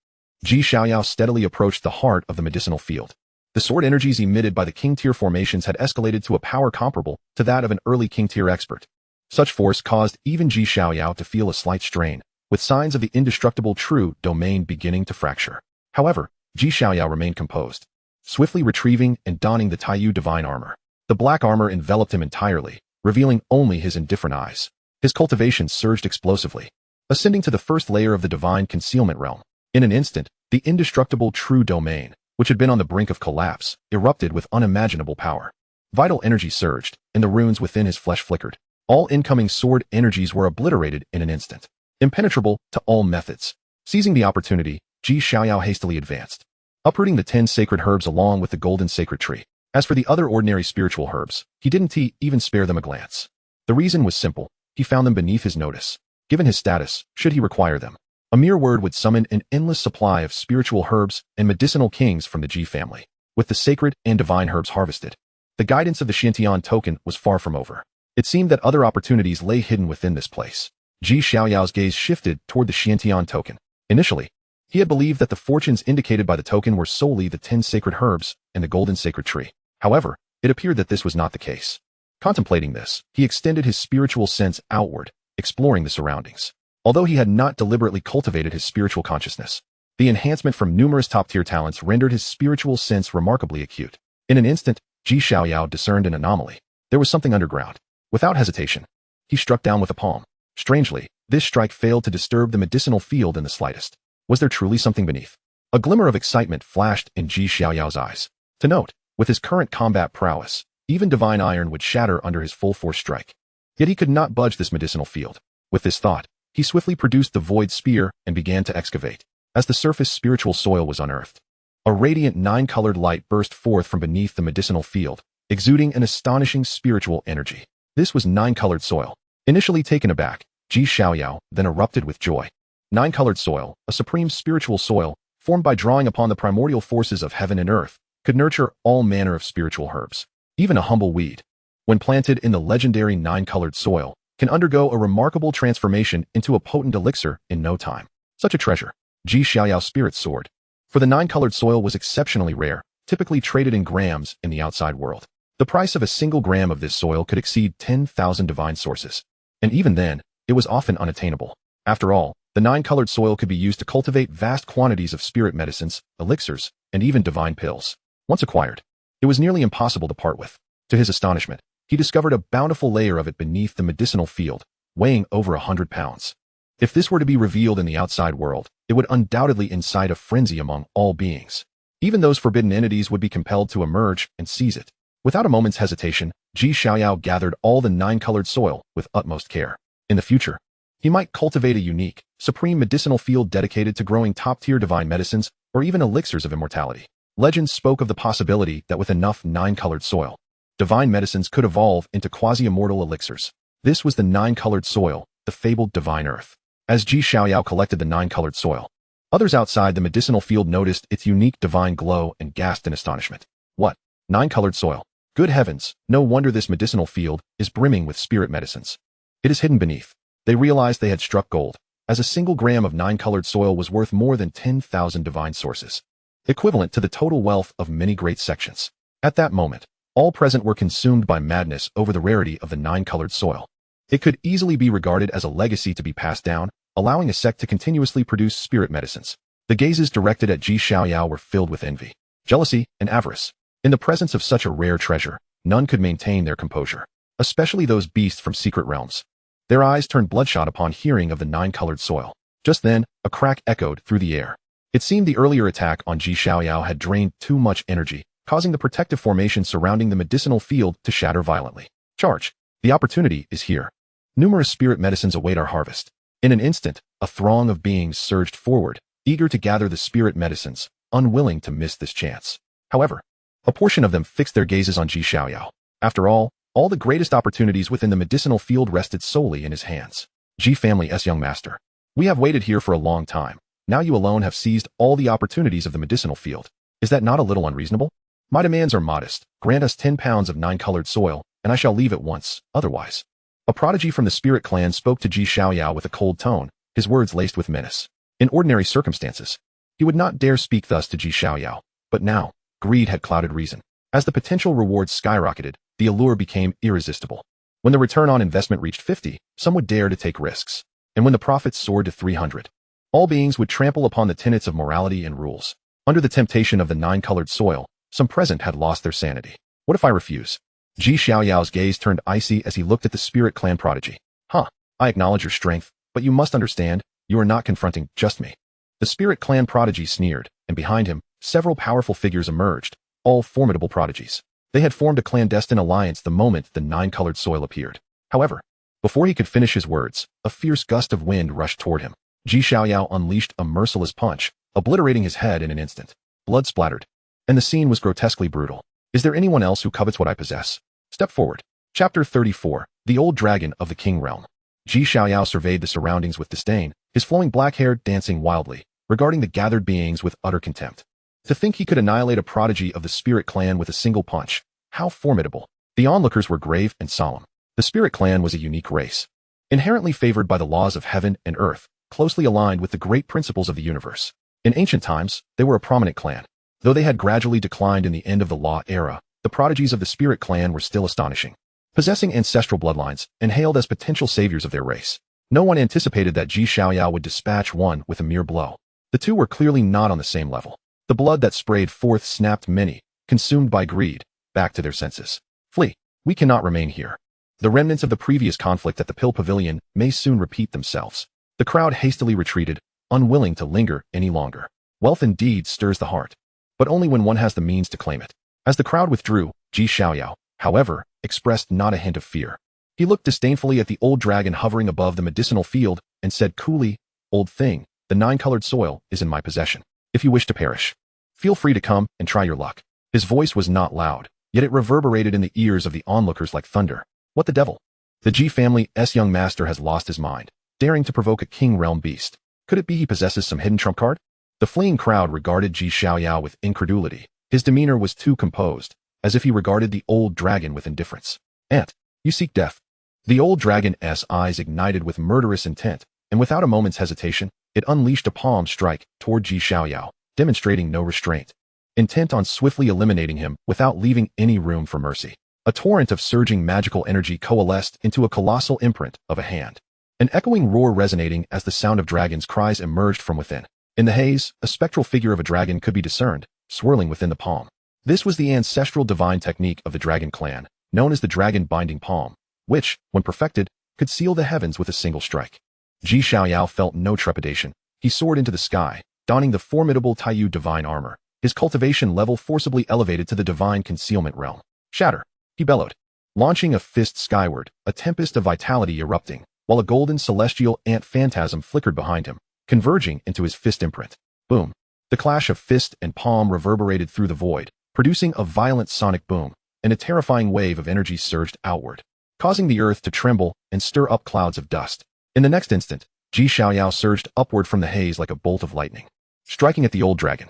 Xiaoyao steadily approached the heart of the medicinal field. The sword energies emitted by the king-tier formations had escalated to a power comparable to that of an early king-tier expert. Such force caused even Xiaoyao to feel a slight strain, with signs of the indestructible True Domain beginning to fracture. However, Xiaoyao remained composed, swiftly retrieving and donning the Taiyu divine armor. The black armor enveloped him entirely, revealing only his indifferent eyes. His cultivation surged explosively, ascending to the first layer of the divine concealment realm. In an instant, the indestructible True Domain, which had been on the brink of collapse, erupted with unimaginable power. Vital energy surged, and the runes within his flesh flickered. All incoming sword energies were obliterated in an instant, impenetrable to all methods. Seizing the opportunity, Xiaoyao hastily advanced, uprooting the 10 sacred herbs along with the golden sacred tree. As for the other ordinary spiritual herbs, he didn't even spare them a glance. The reason was simple. He found them beneath his notice. Given his status, should he require them, a mere word would summon an endless supply of spiritual herbs and medicinal kings from the Ji family. With the sacred and divine herbs harvested, the guidance of the Xiantian token was far from over. It seemed that other opportunities lay hidden within this place. Xiaoyao's gaze shifted toward the Xiantian token. Initially, he had believed that the fortunes indicated by the token were solely the 10 sacred herbs and the golden sacred tree. However, it appeared that this was not the case. Contemplating this, he extended his spiritual sense outward, exploring the surroundings. Although he had not deliberately cultivated his spiritual consciousness, the enhancement from numerous top-tier talents rendered his spiritual sense remarkably acute. In an instant, Xiaoyao discerned an anomaly. There was something underground. Without hesitation, he struck down with a palm. Strangely, this strike failed to disturb the medicinal field in the slightest. Was there truly something beneath? A glimmer of excitement flashed in Xiaoyao's eyes. To note, with his current combat prowess, even divine iron would shatter under his full-force strike. Yet he could not budge this medicinal field. With this thought, he swiftly produced the void spear and began to excavate. As the surface spiritual soil was unearthed, a radiant 9-colored light burst forth from beneath the medicinal field, exuding an astonishing spiritual energy. This was 9-colored soil. Initially taken aback, Xiaoyao then erupted with joy. 9-colored soil, a supreme spiritual soil, formed by drawing upon the primordial forces of heaven and earth, could nurture all manner of spiritual herbs. Even a humble weed, when planted in the legendary 9-colored soil, can undergo a remarkable transformation into a potent elixir in no time. Such a treasure, Xiaoyao's spirit soared. For the 9-colored soil was exceptionally rare, typically traded in grams in the outside world. The price of a single gram of this soil could exceed 10,000 divine sources. And even then, it was often unattainable. After all, the The nine-colored soil could be used to cultivate vast quantities of spirit medicines, elixirs, and even divine pills. Once acquired, it was nearly impossible to part with. To his astonishment, he discovered a bountiful layer of it beneath the medicinal field, weighing over 100 pounds. If this were to be revealed in the outside world, it would undoubtedly incite a frenzy among all beings. Even those forbidden entities would be compelled to emerge and seize it. Without a moment's hesitation, Xiaoyao gathered all the nine-colored soil with utmost care. In the future, he might cultivate a unique, supreme medicinal field dedicated to growing top-tier divine medicines or even elixirs of immortality. Legends spoke of the possibility that with enough nine-colored soil, divine medicines could evolve into quasi-immortal elixirs. This was the nine-colored soil, the fabled divine earth. As Xiaoyao collected the nine-colored soil, others outside the medicinal field noticed its unique divine glow and gasped in astonishment. What? Nine-colored soil? Good heavens, no wonder this medicinal field is brimming with spirit medicines. It is hidden beneath. They realized they had struck gold, as a single gram of nine-colored soil was worth more than 10,000 divine sources, equivalent to the total wealth of many great sections. At that moment, all present were consumed by madness over the rarity of the nine-colored soil. It could easily be regarded as a legacy to be passed down, allowing a sect to continuously produce spirit medicines. The gazes directed at Xiaoyao were filled with envy, jealousy, and avarice. In the presence of such a rare treasure, none could maintain their composure, especially those beasts from secret realms. Their eyes turned bloodshot upon hearing of the nine-colored soil. Just then, a crack echoed through the air. It seemed the earlier attack on Xiaoyao had drained too much energy, causing the protective formation surrounding the medicinal field to shatter violently. Charge! The opportunity is here. Numerous spirit medicines await our harvest. In an instant, a throng of beings surged forward, eager to gather the spirit medicines, unwilling to miss this chance. However, a portion of them fixed their gazes on Xiaoyao. After all the greatest opportunities within the medicinal field rested solely in his hands. Family's young master. We have waited here for a long time. Now you alone have seized all the opportunities of the medicinal field. Is that not a little unreasonable? My demands are modest. Grant us 10 pounds of nine-colored soil, and I shall leave at once, otherwise. A prodigy from the spirit clan spoke to Xiaoyao with a cold tone, his words laced with menace. In ordinary circumstances, he would not dare speak thus to Xiaoyao, but now, greed had clouded reason. As the potential rewards skyrocketed, the allure became irresistible. When the return on investment reached 50, some would dare to take risks. And when the profits soared to 300, all beings would trample upon the tenets of morality and rules. Under the temptation of the nine-colored soil, some present had lost their sanity. What if I refuse? Xiaoyao's gaze turned icy as he looked at the spirit clan prodigy. I acknowledge your strength, but you must understand, you are not confronting just me. The spirit clan prodigy sneered, and behind him, several powerful figures emerged, all formidable prodigies. They had formed a clandestine alliance the moment the nine-colored soil appeared. However, before he could finish his words, a fierce gust of wind rushed toward him. Xiaoyao unleashed a merciless punch, obliterating his head in an instant. Blood splattered, and the scene was grotesquely brutal. Is there anyone else who covets what I possess? Step forward. Chapter 34, The Old Dragon of the King Realm. Xiaoyao surveyed the surroundings with disdain, his flowing black hair dancing wildly, regarding the gathered beings with utter contempt. To think he could annihilate a prodigy of the spirit clan with a single punch. How formidable. The onlookers were grave and solemn. The spirit clan was a unique race, inherently favored by the laws of heaven and earth, closely aligned with the great principles of the universe. In ancient times, they were a prominent clan. Though they had gradually declined in the end of the law era, the prodigies of the spirit clan were still astonishing, possessing ancestral bloodlines and hailed as potential saviors of their race. No one anticipated that Xiaoyao would dispatch one with a mere blow. The two were clearly not on the same level. The blood that sprayed forth snapped many, consumed by greed, back to their senses. Flee. We cannot remain here. The remnants of the previous conflict at the Pill Pavilion may soon repeat themselves. The crowd hastily retreated, unwilling to linger any longer. Wealth indeed stirs the heart, but only when one has the means to claim it. As the crowd withdrew, Xiaoyao, however, expressed not a hint of fear. He looked disdainfully at the old dragon hovering above the medicinal field and said coolly, "Old thing, the nine-colored soil is in my possession. If you wish to perish, feel free to come and try your luck." His voice was not loud, yet it reverberated in the ears of the onlookers like thunder. What the devil? The family's young master has lost his mind, daring to provoke a king realm beast. Could it be he possesses some hidden trump card? The fleeing crowd regarded Xiaoyao with incredulity. His demeanor was too composed, as if he regarded the old dragon with indifference. "Ant, you seek death." The old dragon's eyes ignited with murderous intent, and without a moment's hesitation, it unleashed a palm strike toward Xiaoyao, demonstrating no restraint, intent on swiftly eliminating him without leaving any room for mercy. A torrent of surging magical energy coalesced into a colossal imprint of a hand. an echoing roar resonating as the sound of dragons' cries emerged from within. In the haze, a spectral figure of a dragon could be discerned, swirling within the palm. This was the ancestral divine technique of the dragon clan, known as the dragon binding palm, which, when perfected, could seal the heavens with a single strike. Xiaoyao felt no trepidation. He soared into the sky, donning the formidable Taiyu divine armor, his cultivation level forcibly elevated to the divine concealment realm. Shatter! He bellowed, launching a fist skyward, a tempest of vitality erupting, while a golden celestial ant phantasm flickered behind him, converging into his fist imprint. Boom! The clash of fist and palm reverberated through the void, producing a violent sonic boom, and a terrifying wave of energy surged outward, causing the earth to tremble and stir up clouds of dust. In the next instant, Xiaoyao surged upward from the haze like a bolt of lightning, striking at the old dragon.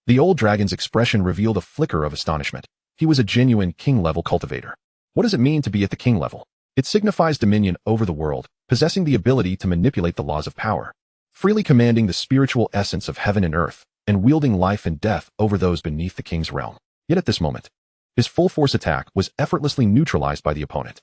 The old dragon's expression revealed a flicker of astonishment. He was a genuine king-level cultivator. What does it mean to be at the king level? It signifies dominion over the world, possessing the ability to manipulate the laws of power, freely commanding the spiritual essence of heaven and earth, and wielding life and death over those beneath the king's realm. Yet at this moment, his full-force attack was effortlessly neutralized by the opponent.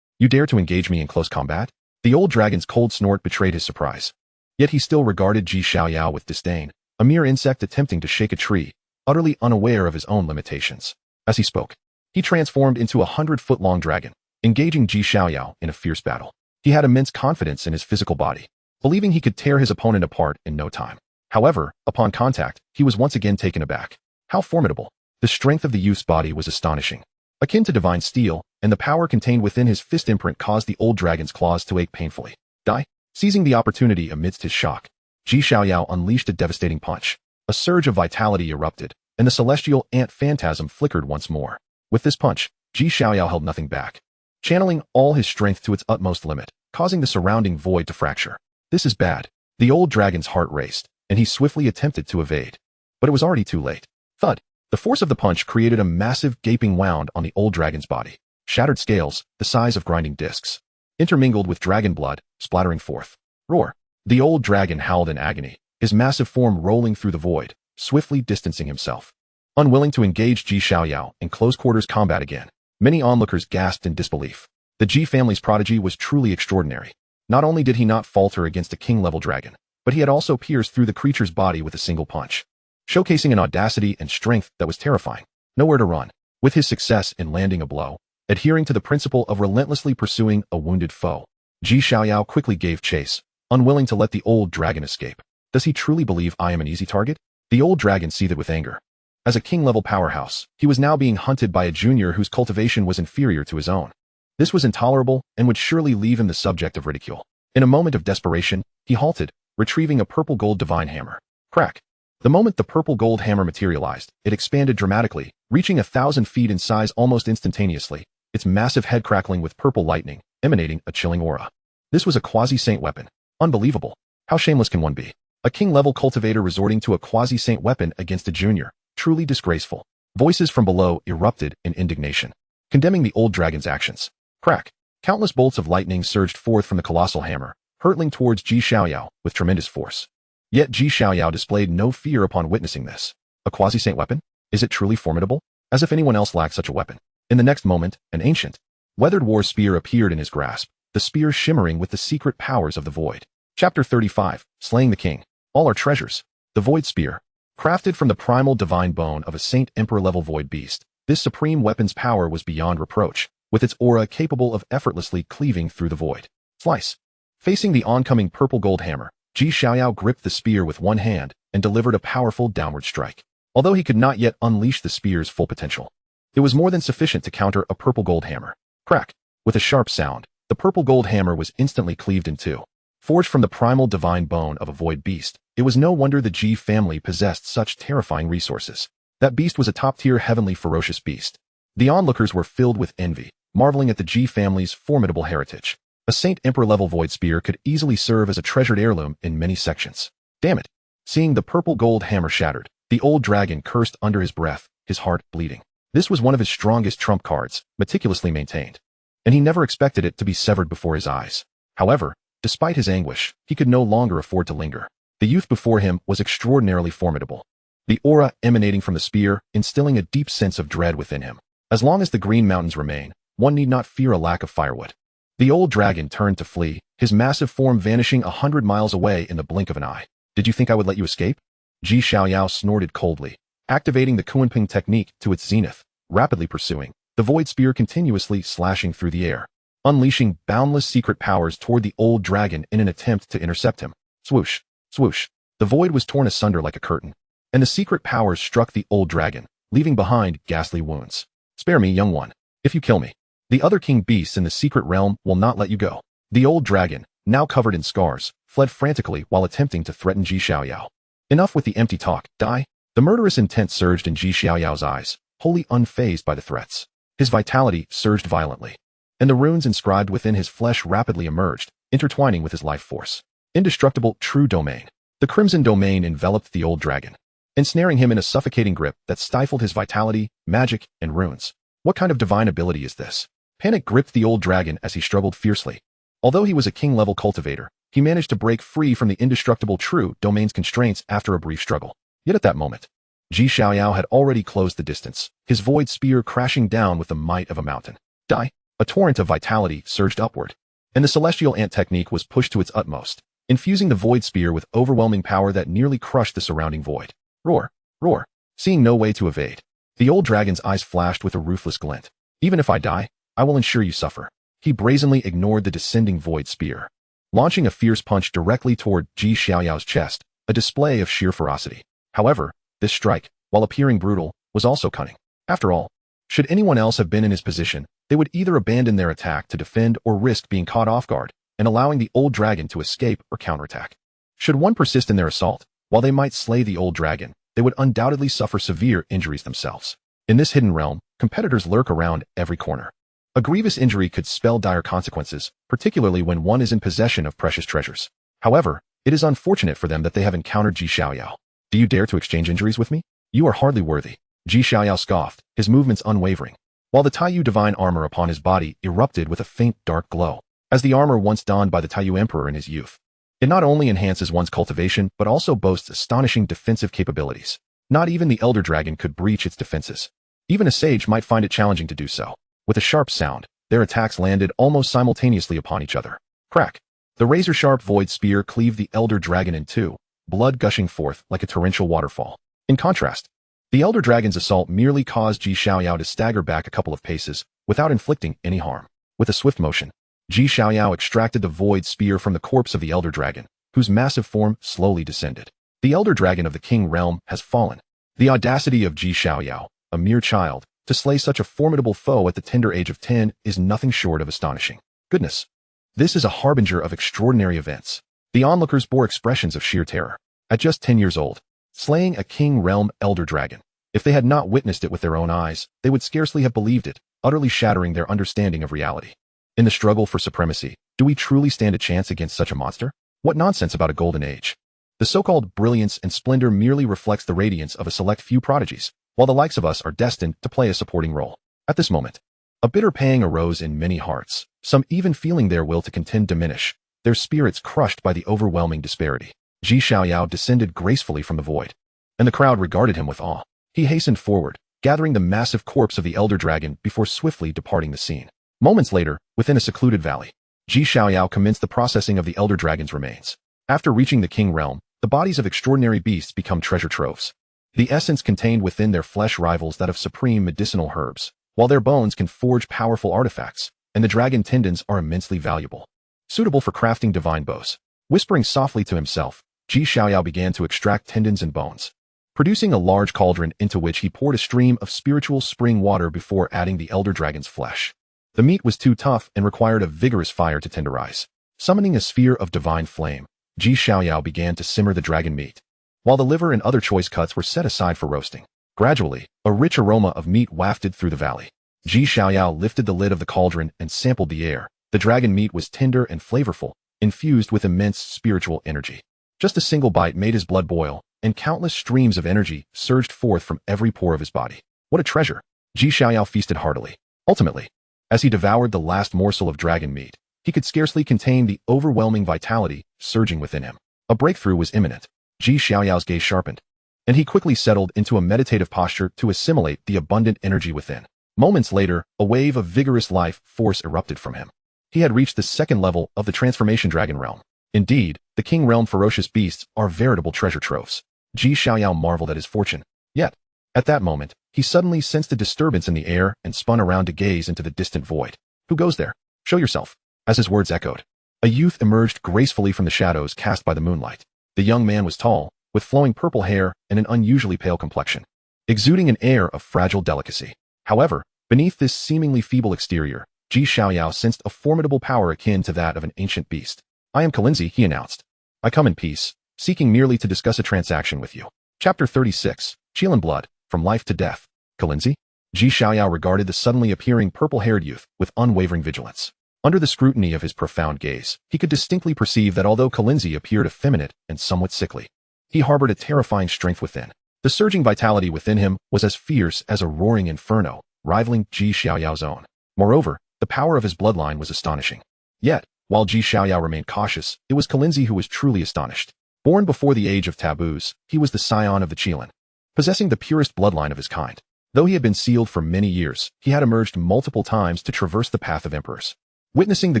You dare to engage me in close combat? The old dragon's cold snort betrayed his surprise. Yet he still regarded Xiaoyao with disdain, a mere insect attempting to shake a tree, utterly unaware of his own limitations. As he spoke, he transformed into a 100-foot-long dragon, engaging Xiaoyao in a fierce battle. He had immense confidence in his physical body, believing he could tear his opponent apart in no time. However, upon contact, he was once again taken aback. How formidable! The strength of the youth's body was astonishing, akin to divine steel, and the power contained within his fist imprint caused the old dragon's claws to ache painfully. Die! Seizing the opportunity amidst his shock, Xiaoyao unleashed a devastating punch. A surge of vitality erupted, and the celestial ant phantasm flickered once more. With this punch, Xiaoyao held nothing back, channeling all his strength to its utmost limit, causing the surrounding void to fracture. This is bad. The old dragon's heart raced, and he swiftly attempted to evade. But it was already too late. Thud! The force of the punch created a massive gaping wound on the old dragon's body. Shattered scales, the size of grinding discs, intermingled with dragon blood, splattering forth. Roar! The old dragon howled in agony, his massive form rolling through the void, swiftly distancing himself. Unwilling to engage Xiaoyao in close-quarters combat again, many onlookers gasped in disbelief. The Ji family's prodigy was truly extraordinary. Not only did he not falter against a king-level dragon, but he had also pierced through the creature's body with a single punch, showcasing an audacity and strength that was terrifying. Nowhere to run. With his success in landing a blow, adhering to the principle of relentlessly pursuing a wounded foe, Xiaoyao quickly gave chase, unwilling to let the old dragon escape. Does he truly believe I am an easy target? The old dragon seethed with anger. As a king-level powerhouse, he was now being hunted by a junior whose cultivation was inferior to his own. This was intolerable and would surely leave him the subject of ridicule. In a moment of desperation, he halted, retrieving a purple gold divine hammer. Crack! The moment the purple gold hammer materialized, it expanded dramatically, reaching 1,000 feet in size almost instantaneously, its massive head crackling with purple lightning, emanating a chilling aura. This was a quasi-saint weapon. Unbelievable. How shameless can one be? A king-level cultivator resorting to a quasi-saint weapon against a junior. Truly disgraceful. Voices from below erupted in indignation, condemning the old dragon's actions. Crack! Countless bolts of lightning surged forth from the colossal hammer, hurtling towards Xiaoyao with tremendous force. Yet Xiaoyao displayed no fear upon witnessing this. A quasi-saint weapon? Is it truly formidable? As if anyone else lacked such a weapon. In the next moment, an ancient, weathered war spear appeared in his grasp, the spear shimmering with the secret powers of the void. Chapter 35, Slaying the King. All our treasures. The Void Spear. Crafted from the primal divine bone of a Saint Emperor-level void beast, this supreme weapon's power was beyond reproach, with its aura capable of effortlessly cleaving through the void. Slice. Facing the oncoming purple gold hammer, Xiaoyao gripped the spear with one hand and delivered a powerful downward strike. Although he could not yet unleash the spear's full potential, it was more than sufficient to counter a purple gold hammer. Crack! With a sharp sound, the purple gold hammer was instantly cleaved in two. Forged from the primal divine bone of a void beast, it was no wonder the Ji family possessed such terrifying resources. That beast was a top-tier heavenly ferocious beast. The onlookers were filled with envy, marveling at the Ji family's formidable heritage. A Saint Emperor-level void spear could easily serve as a treasured heirloom in many sections. Damn it! Seeing the purple gold hammer shattered, the old dragon cursed under his breath, his heart bleeding. This was one of his strongest trump cards, meticulously maintained, and he never expected it to be severed before his eyes. However, despite his anguish, he could no longer afford to linger. The youth before him was extraordinarily formidable, the aura emanating from the spear instilling a deep sense of dread within him. As long as the Green Mountains remain, one need not fear a lack of firewood. The old dragon turned to flee, his massive form vanishing 100 miles away in the blink of an eye. Did you think I would let you escape? Xiaoyao snorted coldly, activating the Kunping technique to its zenith, rapidly pursuing, the void spear continuously slashing through the air, unleashing boundless secret powers toward the old dragon in an attempt to intercept him. Swoosh, swoosh. The void was torn asunder like a curtain, and the secret powers struck the old dragon, leaving behind ghastly wounds. Spare me, young one. If you kill me, the other king beasts in the secret realm will not let you go. The old dragon, now covered in scars, fled frantically while attempting to threaten Xiaoyao. Enough with the empty talk, die. The murderous intent surged in Xiaoyao's eyes, wholly unfazed by the threats. His vitality surged violently, and the runes inscribed within his flesh rapidly emerged, intertwining with his life force. Indestructible true domain. The crimson domain enveloped the old dragon, ensnaring him in a suffocating grip that stifled his vitality, magic, and runes. What kind of divine ability is this? Panic gripped the old dragon as he struggled fiercely. Although he was a king-level cultivator, he managed to break free from the indestructible true domain's constraints after a brief struggle. Yet at that moment, Xiaoyao had already closed the distance, his void spear crashing down with the might of a mountain. Die! A torrent of vitality surged upward, and the celestial ant technique was pushed to its utmost, infusing the void spear with overwhelming power that nearly crushed the surrounding void. Roar! Roar! Seeing no way to evade, the old dragon's eyes flashed with a ruthless glint. Even if I die, I will ensure you suffer. He brazenly ignored the descending void spear, launching a fierce punch directly toward Xiaoyao's chest, a display of sheer ferocity. However, this strike, while appearing brutal, was also cunning. After all, should anyone else have been in his position, they would either abandon their attack to defend or risk being caught off guard and allowing the old dragon to escape or counterattack. Should one persist in their assault, while they might slay the old dragon, they would undoubtedly suffer severe injuries themselves. In this hidden realm, competitors lurk around every corner. A grievous injury could spell dire consequences, particularly when one is in possession of precious treasures. However, it is unfortunate for them that they have encountered Xiaoyao. Do you dare to exchange injuries with me? You are hardly worthy. Xiaoyao scoffed, his movements unwavering, while the Taiyu divine armor upon his body erupted with a faint dark glow, as the armor once donned by the Taiyu Emperor in his youth. It not only enhances one's cultivation, but also boasts astonishing defensive capabilities. Not even the Elder Dragon could breach its defenses. Even a sage might find it challenging to do so. With a sharp sound, their attacks landed almost simultaneously upon each other. Crack! The razor-sharp void spear cleaved the Elder Dragon in two, blood gushing forth like a torrential waterfall. In contrast, the Elder Dragon's assault merely caused Xiaoyao to stagger back a couple of paces, without inflicting any harm. With a swift motion, Xiaoyao extracted the void spear from the corpse of the Elder Dragon, whose massive form slowly descended. The Elder Dragon of the King Realm has fallen. The audacity of Xiaoyao, a mere child, to slay such a formidable foe at the tender age of 10 is nothing short of astonishing. Goodness! This is a harbinger of extraordinary events. The onlookers bore expressions of sheer terror. At just 10 years old, slaying a King Realm Elder Dragon. If they had not witnessed it with their own eyes, they would scarcely have believed it, utterly shattering their understanding of reality. In the struggle for supremacy, do we truly stand a chance against such a monster? What nonsense about a golden age. The so-called brilliance and splendor merely reflects the radiance of a select few prodigies, while the likes of us are destined to play a supporting role. At this moment, a bitter pang arose in many hearts, some even feeling their will to contend diminish, their spirits crushed by the overwhelming disparity. Xiaoyao descended gracefully from the void, and the crowd regarded him with awe. He hastened forward, gathering the massive corpse of the Elder Dragon before swiftly departing the scene. Moments later, within a secluded valley, Xiaoyao commenced the processing of the Elder Dragon's remains. After reaching the King Realm, the bodies of extraordinary beasts become treasure troves. The essence contained within their flesh rivals that of supreme medicinal herbs, while their bones can forge powerful artifacts, and the dragon tendons are immensely valuable, suitable for crafting divine bows. Whispering softly to himself, Xiaoyao began to extract tendons and bones, producing a large cauldron into which he poured a stream of spiritual spring water before adding the Elder Dragon's flesh. The meat was too tough and required a vigorous fire to tenderize. Summoning a sphere of divine flame, Xiaoyao began to simmer the dragon meat, while the liver and other choice cuts were set aside for roasting. Gradually, a rich aroma of meat wafted through the valley. Xiaoyao lifted the lid of the cauldron and sampled the air. The dragon meat was tender and flavorful, infused with immense spiritual energy. Just a single bite made his blood boil, and countless streams of energy surged forth from every pore of his body. What a treasure! Xiaoyao feasted heartily. Ultimately, as he devoured the last morsel of dragon meat, he could scarcely contain the overwhelming vitality surging within him. A breakthrough was imminent. Xiaoyao's gaze sharpened, and he quickly settled into a meditative posture to assimilate the abundant energy within. Moments later, a wave of vigorous life force erupted from him. He had reached the second level of the transformation dragon realm. Indeed, the king realm ferocious beasts are veritable treasure troves. Xiaoyao marveled at his fortune. Yet, at that moment, he suddenly sensed a disturbance in the air and spun around to gaze into the distant void. Who goes there? Show yourself. As his words echoed, a youth emerged gracefully from the shadows cast by the moonlight. The young man was tall, with flowing purple hair and an unusually pale complexion, exuding an air of fragile delicacy. However, beneath this seemingly feeble exterior, Xiaoyao sensed a formidable power akin to that of an ancient beast. I am Kalinzi, he announced. I come in peace, seeking merely to discuss a transaction with you. Chapter 36, Qilin Blood, From Life to Death. Kalinzi? Xiaoyao regarded the suddenly appearing purple-haired youth with unwavering vigilance. Under the scrutiny of his profound gaze, he could distinctly perceive that although Kalinzi appeared effeminate and somewhat sickly, he harbored a terrifying strength within. The surging vitality within him was as fierce as a roaring inferno, rivaling Xiaoyao's own. Moreover, the power of his bloodline was astonishing. Yet, while Xiaoyao remained cautious, it was Kalinzi who was truly astonished. Born before the age of taboos, he was the scion of the Qilin, possessing the purest bloodline of his kind. Though he had been sealed for many years, he had emerged multiple times to traverse the path of emperors, witnessing the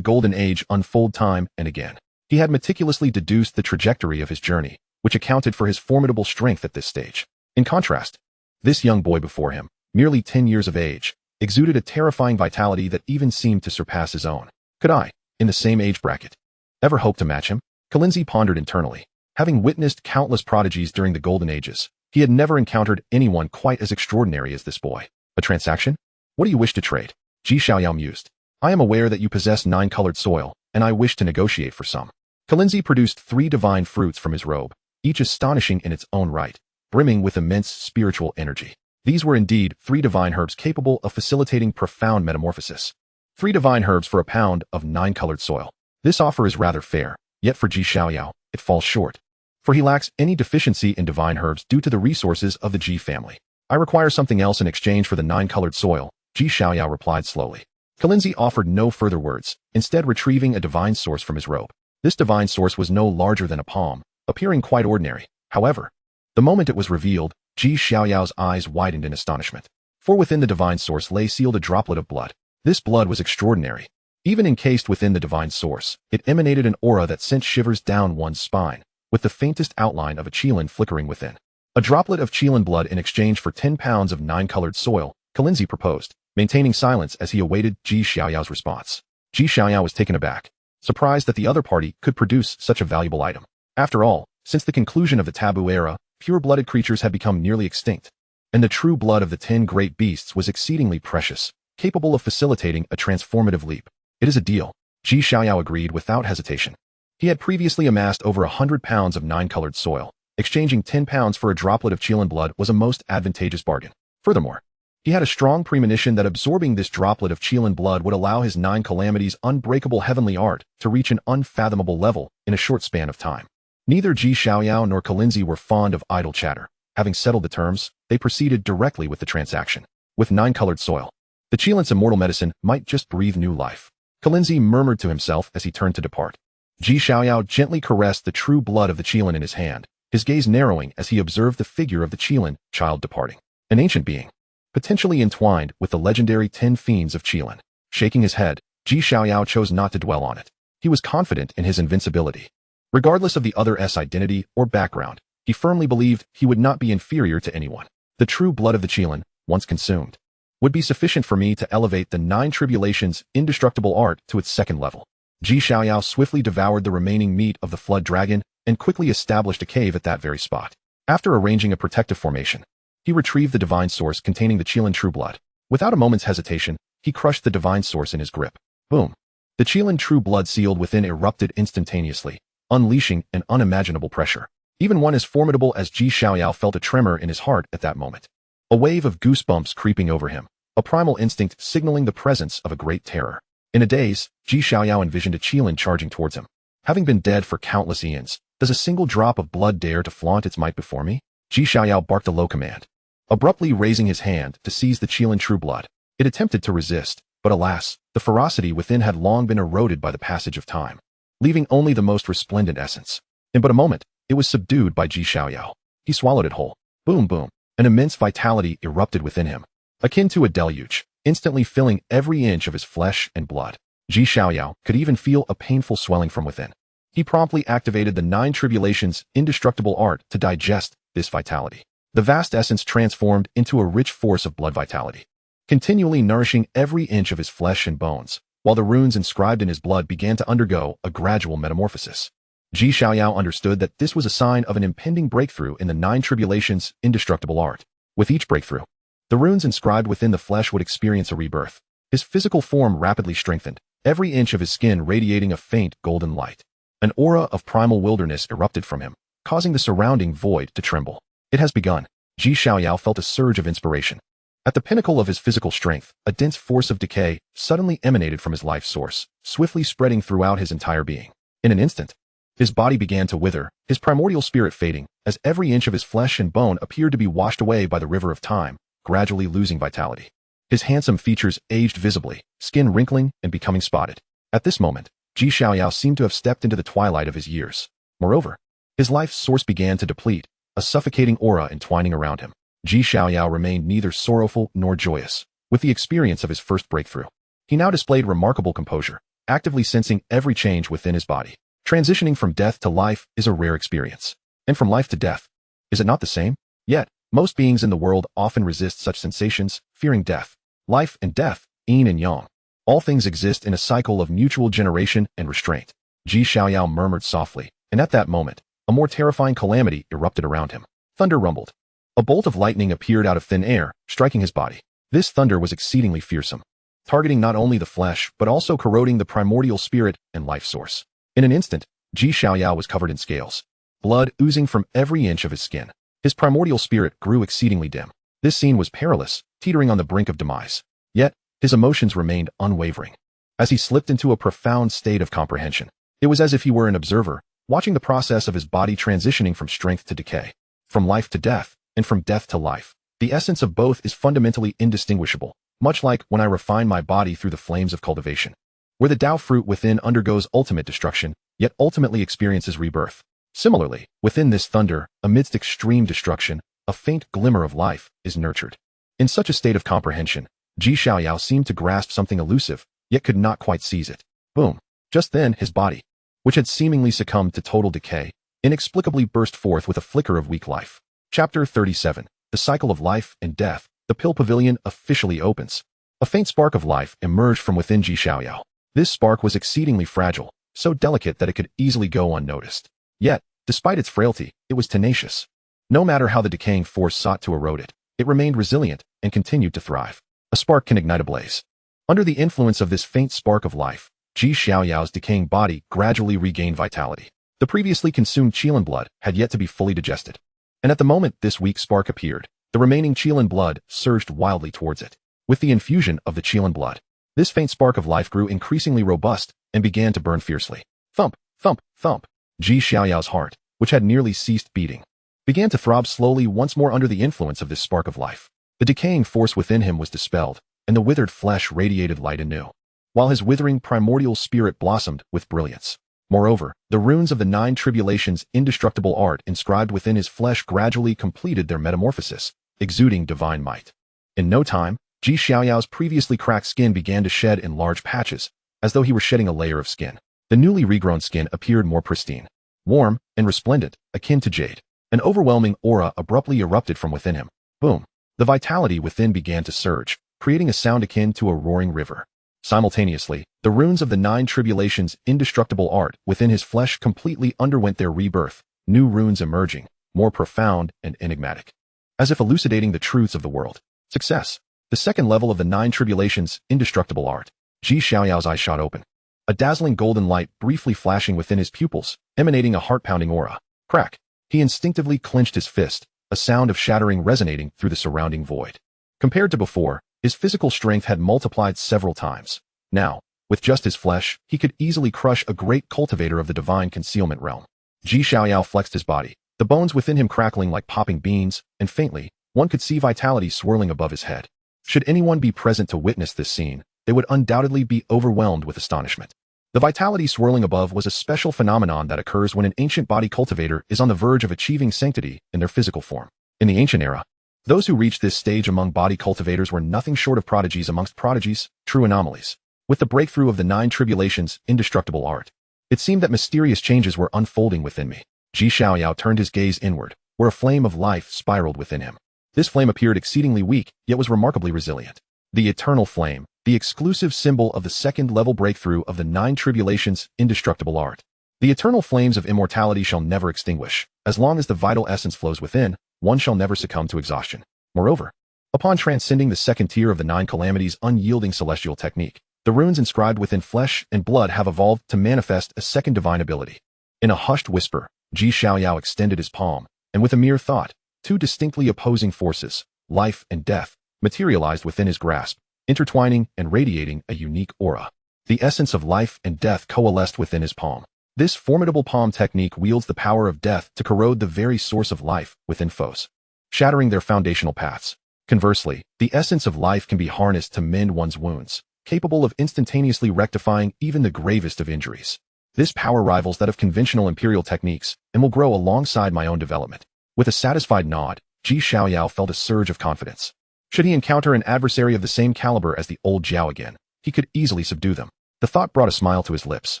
Golden Age unfold time and again. He had meticulously deduced the trajectory of his journey, which accounted for his formidable strength at this stage. In contrast, this young boy before him, merely 10 years of age, exuded a terrifying vitality that even seemed to surpass his own. Could I, in the same age bracket, ever hope to match him? Kalinzi pondered internally. Having witnessed countless prodigies during the Golden Ages, he had never encountered anyone quite as extraordinary as this boy. A transaction? What do you wish to trade? Xiaoyao mused. I am aware that you possess 9-colored soil, and I wish to negotiate for some. Kalinzi produced 3 divine fruits from his robe, each astonishing in its own right, brimming with immense spiritual energy. These were indeed 3 divine herbs capable of facilitating profound metamorphosis. 3 divine herbs for a pound of 9-colored soil. This offer is rather fair, yet for Xiaoyao, it falls short, for he lacks any deficiency in divine herbs due to the resources of the Ji family. I require something else in exchange for the 9-colored soil, Xiaoyao replied slowly. Kalinzi offered no further words, instead retrieving a divine source from his robe. This divine source was no larger than a palm, appearing quite ordinary. However, the moment it was revealed, Xiaoyao's eyes widened in astonishment. For within the divine source lay sealed a droplet of blood. This blood was extraordinary. Even encased within the divine source, it emanated an aura that sent shivers down one's spine, with the faintest outline of a Qilin flickering within. A droplet of Qilin blood in exchange for 10 pounds of 9-colored soil, Kalinzi proposed, maintaining silence as he awaited Xiaoyao's response. Xiaoyao was taken aback, surprised that the other party could produce such a valuable item. After all, since the conclusion of the taboo era, pure-blooded creatures had become nearly extinct, and the true blood of the 10 great beasts was exceedingly precious, capable of facilitating a transformative leap. It is a deal, Xiaoyao agreed without hesitation. He had previously amassed over 100 pounds of 9-colored soil. Exchanging 10 pounds for a droplet of Qilin blood was a most advantageous bargain. Furthermore, he had a strong premonition that absorbing this droplet of Qilin blood would allow his 9 calamities' unbreakable heavenly art to reach an unfathomable level in a short span of time. Neither Xiaoyao nor Kalinzi were fond of idle chatter. Having settled the terms, they proceeded directly with the transaction. With 9-colored soil, the Qilin's immortal medicine might just breathe new life. Kalinzi murmured to himself as he turned to depart. Xiaoyao gently caressed the true blood of the Qilin in his hand, his gaze narrowing as he observed the figure of the Qilin child departing. An ancient being, potentially entwined with the legendary 10 fiends of Qilin. Shaking his head, Xiaoyao chose not to dwell on it. He was confident in his invincibility. Regardless of the other's identity or background, he firmly believed he would not be inferior to anyone. The true blood of the Qilin, once consumed, would be sufficient for me to elevate the 9 tribulations' indestructible art to its second level. Xiaoyao swiftly devoured the remaining meat of the flood dragon and quickly established a cave at that very spot. After arranging a protective formation, he retrieved the divine source containing the Qilin true blood. Without a moment's hesitation, he crushed the divine source in his grip. Boom! The Qilin true blood sealed within erupted instantaneously, unleashing an unimaginable pressure. Even one as formidable as Xiaoyao felt a tremor in his heart at that moment. A wave of goosebumps creeping over him, a primal instinct signaling the presence of a great terror. In a daze, Xiaoyao envisioned a Qilin charging towards him. Having been dead for countless eons, does a single drop of blood dare to flaunt its might before me? Xiaoyao barked a low command, abruptly raising his hand to seize the Qilin true blood. It attempted to resist, but alas, the ferocity within had long been eroded by the passage of time, leaving only the most resplendent essence. In but a moment, it was subdued by Xiaoyao. He swallowed it whole. Boom, boom. An immense vitality erupted within him, akin to a deluge, instantly filling every inch of his flesh and blood. Xiaoyao could even feel a painful swelling from within. He promptly activated the Nine Tribulations' indestructible art to digest this vitality. The vast essence transformed into a rich force of blood vitality, continually nourishing every inch of his flesh and bones, while the runes inscribed in his blood began to undergo a gradual metamorphosis. Xiaoyao understood that this was a sign of an impending breakthrough in the Nine Tribulations' indestructible art. With each breakthrough, the runes inscribed within the flesh would experience a rebirth. His physical form rapidly strengthened, every inch of his skin radiating a faint golden light. An aura of primal wilderness erupted from him, causing the surrounding void to tremble. It has begun. Xiaoyao felt a surge of inspiration. At the pinnacle of his physical strength, a dense force of decay suddenly emanated from his life source, swiftly spreading throughout his entire being. In an instant, his body began to wither, his primordial spirit fading, as every inch of his flesh and bone appeared to be washed away by the river of time, gradually losing vitality. His handsome features aged visibly, skin wrinkling and becoming spotted. At this moment, Xiaoyao seemed to have stepped into the twilight of his years. Moreover, his life source began to deplete, a suffocating aura entwining around him. Xiaoyao remained neither sorrowful nor joyous. With the experience of his first breakthrough, he now displayed remarkable composure, actively sensing every change within his body. Transitioning from death to life is a rare experience. And from life to death, is it not the same? Yet, most beings in the world often resist such sensations, fearing death. Life and death, yin and yang. All things exist in a cycle of mutual generation and restraint. Xiaoyao murmured softly, and at that moment, a more terrifying calamity erupted around him. Thunder rumbled. A bolt of lightning appeared out of thin air, striking his body. This thunder was exceedingly fearsome, targeting not only the flesh but also corroding the primordial spirit and life source. In an instant, Xiaoyao was covered in scales, blood oozing from every inch of his skin. His primordial spirit grew exceedingly dim. This scene was perilous, teetering on the brink of demise. Yet, his emotions remained unwavering. As he slipped into a profound state of comprehension, it was as if he were an observer, watching the process of his body transitioning from strength to decay, from life to death, and from death to life. The essence of both is fundamentally indistinguishable, much like when I refine my body through the flames of cultivation, where the Tao fruit within undergoes ultimate destruction, yet ultimately experiences rebirth. Similarly, within this thunder, amidst extreme destruction, a faint glimmer of life is nurtured. In such a state of comprehension, Xiaoyao seemed to grasp something elusive, yet could not quite seize it. Boom! Just then, his body, which had seemingly succumbed to total decay, inexplicably burst forth with a flicker of weak life. Chapter 37. The Cycle of Life and Death. The Pill Pavilion officially opens. A faint spark of life emerged from within Xiaoyao. This spark was exceedingly fragile, so delicate that it could easily go unnoticed. Yet, despite its frailty, it was tenacious. No matter how the decaying force sought to erode it, it remained resilient and continued to thrive. A spark can ignite a blaze. Under the influence of this faint spark of life, Xiaoyao's decaying body gradually regained vitality. The previously consumed Qilin blood had yet to be fully digested. And at the moment this weak spark appeared, the remaining Qilin blood surged wildly towards it. With the infusion of the Qilin blood, this faint spark of life grew increasingly robust and began to burn fiercely. Thump, thump, thump. Xiaoyao's heart, which had nearly ceased beating, began to throb slowly once more under the influence of this spark of life. The decaying force within him was dispelled, and the withered flesh radiated light anew, while his withering primordial spirit blossomed with brilliance. Moreover, the runes of the Nine Tribulations' indestructible art inscribed within his flesh gradually completed their metamorphosis, exuding divine might. In no time, Xiaoyao's previously cracked skin began to shed in large patches, as though he were shedding a layer of skin. The newly regrown skin appeared more pristine, warm, and resplendent, akin to jade. An overwhelming aura abruptly erupted from within him. Boom! The vitality within began to surge, creating a sound akin to a roaring river. Simultaneously, the runes of the Nine Tribulations' indestructible art within his flesh completely underwent their rebirth, new runes emerging, more profound and enigmatic, as if elucidating the truths of the world. Success! The second level of the Nine Tribulations' indestructible art. Xiaoyao's eyes shot open, a dazzling golden light briefly flashing within his pupils, emanating a heart-pounding aura. Crack! He instinctively clenched his fist, a sound of shattering resonating through the surrounding void. Compared to before, his physical strength had multiplied several times. Now, with just his flesh, he could easily crush a great cultivator of the divine concealment realm. Xiaoyao flexed his body, the bones within him crackling like popping beans, and faintly, one could see vitality swirling above his head. Should anyone be present to witness this scene, they would undoubtedly be overwhelmed with astonishment. The vitality swirling above was a special phenomenon that occurs when an ancient body cultivator is on the verge of achieving sanctity in their physical form. In the ancient era, those who reached this stage among body cultivators were nothing short of prodigies amongst prodigies, true anomalies. With the breakthrough of the 9 tribulations' indestructible art, it seemed that mysterious changes were unfolding within me. Xiaoyao turned his gaze inward, where a flame of life spiraled within him. This flame appeared exceedingly weak, yet was remarkably resilient. The eternal flame, the exclusive symbol of the second-level breakthrough of the 9 tribulations' indestructible art. The eternal flames of immortality shall never extinguish. As long as the vital essence flows within, one shall never succumb to exhaustion. Moreover, upon transcending the second tier of the 9 calamities' unyielding celestial technique, the runes inscribed within flesh and blood have evolved to manifest a second divine ability. In a hushed whisper, Xiaoyao extended his palm, and with a mere thought, 2 distinctly opposing forces, life and death, materialized within his grasp, intertwining and radiating a unique aura. The essence of life and death coalesced within his palm. This formidable palm technique wields the power of death to corrode the very source of life within foes, shattering their foundational paths. Conversely, the essence of life can be harnessed to mend one's wounds, capable of instantaneously rectifying even the gravest of injuries. This power rivals that of conventional imperial techniques and will grow alongside my own development. With a satisfied nod, Xiaoyao felt a surge of confidence. Should he encounter an adversary of the same caliber as the old Jiao again, he could easily subdue them. The thought brought a smile to his lips.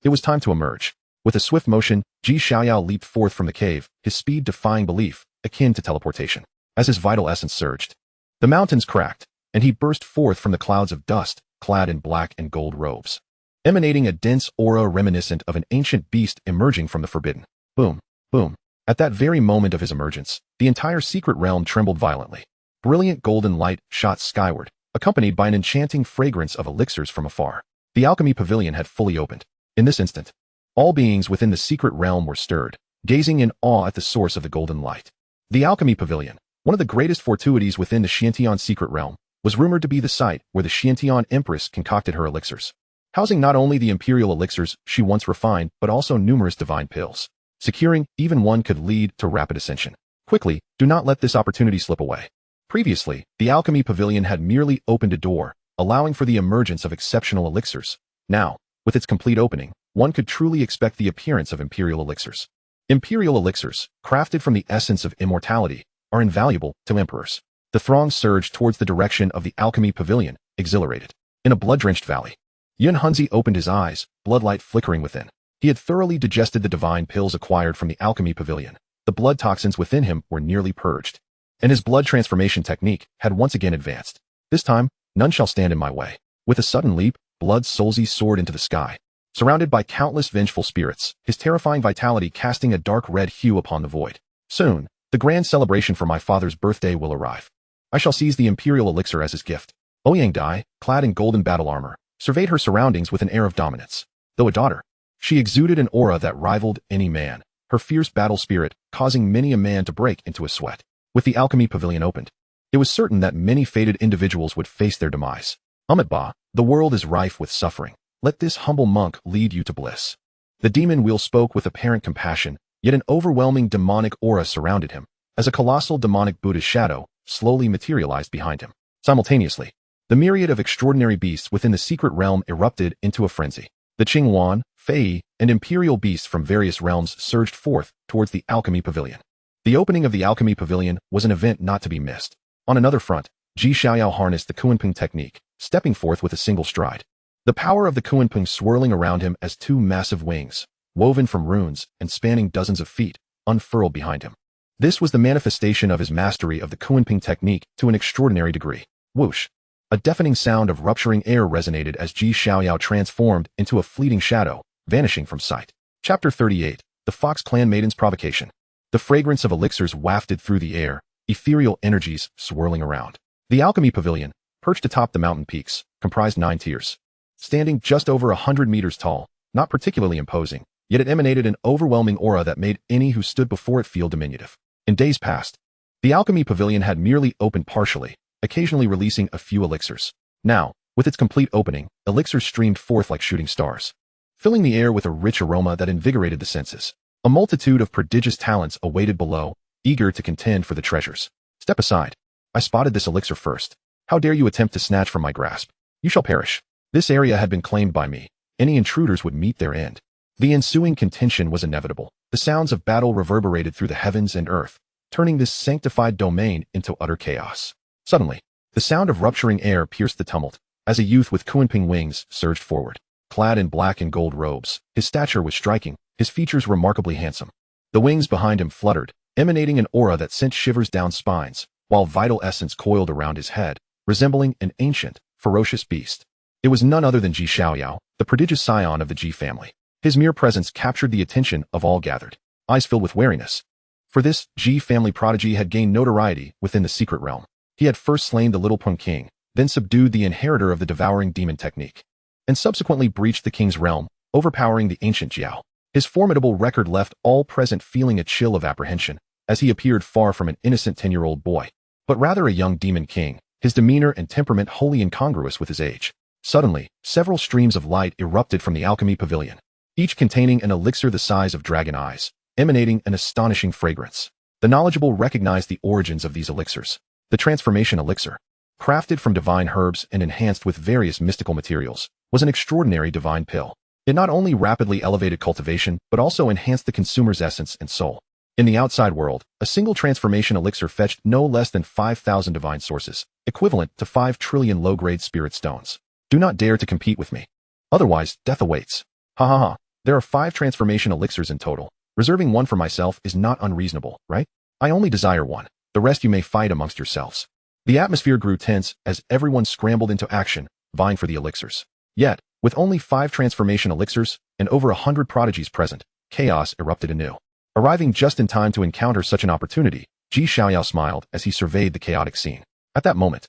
It was time to emerge. With a swift motion, Xiaoyao leaped forth from the cave, his speed defying belief, akin to teleportation. As his vital essence surged, the mountains cracked, and he burst forth from the clouds of dust, clad in black and gold robes, emanating a dense aura reminiscent of an ancient beast emerging from the forbidden. Boom, boom. At that very moment of his emergence, the entire secret realm trembled violently. Brilliant golden light shot skyward, accompanied by an enchanting fragrance of elixirs from afar. The alchemy pavilion had fully opened. In this instant, all beings within the secret realm were stirred, gazing in awe at the source of the golden light. The alchemy pavilion, one of the greatest fortuities within the Xiantian secret realm, was rumored to be the site where the Xiantian Empress concocted her elixirs, housing not only the imperial elixirs she once refined, but also numerous divine pills. Securing even one could lead to rapid ascension. Quickly, do not let this opportunity slip away. Previously, the alchemy pavilion had merely opened a door, allowing for the emergence of exceptional elixirs. Now, with its complete opening, one could truly expect the appearance of imperial elixirs. Imperial elixirs, crafted from the essence of immortality, are invaluable to emperors. The throng surged towards the direction of the alchemy pavilion, exhilarated. In a blood-drenched valley, Yun Hunzi opened his eyes, bloodlight flickering within. He had thoroughly digested the divine pills acquired from the alchemy pavilion. The blood toxins within him were nearly purged, and his blood transformation technique had once again advanced. This time, none shall stand in my way. With a sudden leap, Blood Solzi soared into the sky. Surrounded by countless vengeful spirits, his terrifying vitality casting a dark red hue upon the void. Soon, the grand celebration for my father's birthday will arrive. I shall seize the imperial elixir as his gift. Ouyang Dai, clad in golden battle armor, surveyed her surroundings with an air of dominance. Though a daughter, she exuded an aura that rivaled any man, her fierce battle spirit causing many a man to break into a sweat. With the alchemy pavilion opened, it was certain that many fated individuals would face their demise. Ba, the world is rife with suffering. Let this humble monk lead you to bliss. The demon wheel spoke with apparent compassion, yet an overwhelming demonic aura surrounded him, as a colossal demonic Buddha's shadow slowly materialized behind him. Simultaneously, the myriad of extraordinary beasts within the secret realm erupted into a frenzy. The Qingwan, Fei, and imperial beasts from various realms surged forth towards the alchemy pavilion. The opening of the alchemy pavilion was an event not to be missed. On another front, Xiaoyao harnessed the Kunpeng technique, stepping forth with a single stride. The power of the Kunpeng swirling around him as 2 massive wings, woven from runes and spanning dozens of feet, unfurled behind him. This was the manifestation of his mastery of the Kunpeng technique to an extraordinary degree. Whoosh! A deafening sound of rupturing air resonated as Xiaoyao transformed into a fleeting shadow, vanishing from sight. Chapter 38, The Fox Clan Maiden's Provocation. The fragrance of elixirs wafted through the air, ethereal energies swirling around. The alchemy pavilion, perched atop the mountain peaks, comprised 9 tiers. Standing just over 100 meters tall, not particularly imposing, yet it emanated an overwhelming aura that made any who stood before it feel diminutive. In days past, the alchemy pavilion had merely opened partially, occasionally releasing a few elixirs. Now, with its complete opening, elixirs streamed forth like shooting stars, filling the air with a rich aroma that invigorated the senses. A multitude of prodigious talents awaited below, eager to contend for the treasures. Step aside. I spotted this elixir first. How dare you attempt to snatch from my grasp? You shall perish. This area had been claimed by me. Any intruders would meet their end. The ensuing contention was inevitable. The sounds of battle reverberated through the heavens and earth, turning this sanctified domain into utter chaos. Suddenly, the sound of rupturing air pierced the tumult, as a youth with Kunping wings surged forward. Clad in black and gold robes, his stature was striking, his features remarkably handsome. The wings behind him fluttered, emanating an aura that sent shivers down spines, while vital essence coiled around his head, resembling an ancient, ferocious beast. It was none other than Xiaoyao, the prodigious scion of the Ji family. His mere presence captured the attention of all gathered, eyes filled with wariness. For this, Ji family prodigy had gained notoriety within the secret realm. He had first slain the Little Peng King, then subdued the inheritor of the devouring demon technique, and subsequently breached the king's realm, overpowering the ancient Jiao. His formidable record left all present feeling a chill of apprehension, as he appeared far from an innocent 10-year-old boy, but rather a young demon king, his demeanor and temperament wholly incongruous with his age. Suddenly, several streams of light erupted from the alchemy pavilion, each containing an elixir the size of dragon eyes, emanating an astonishing fragrance. The knowledgeable recognized the origins of these elixirs. The transformation elixir, crafted from divine herbs and enhanced with various mystical materials, was an extraordinary divine pill. It not only rapidly elevated cultivation, but also enhanced the consumer's essence and soul. In the outside world, a single transformation elixir fetched no less than 5,000 divine sources, equivalent to 5 trillion low-grade spirit stones. Do not dare to compete with me. Otherwise, death awaits. Ha ha ha. There are 5 transformation elixirs in total. Reserving one for myself is not unreasonable, right? I only desire one. The rest you may fight amongst yourselves. The atmosphere grew tense as everyone scrambled into action, vying for the elixirs. Yet, with only 5 transformation elixirs and over 100 prodigies present, chaos erupted anew. Arriving just in time to encounter such an opportunity, Ji Xiaoyao smiled as he surveyed the chaotic scene. At that moment,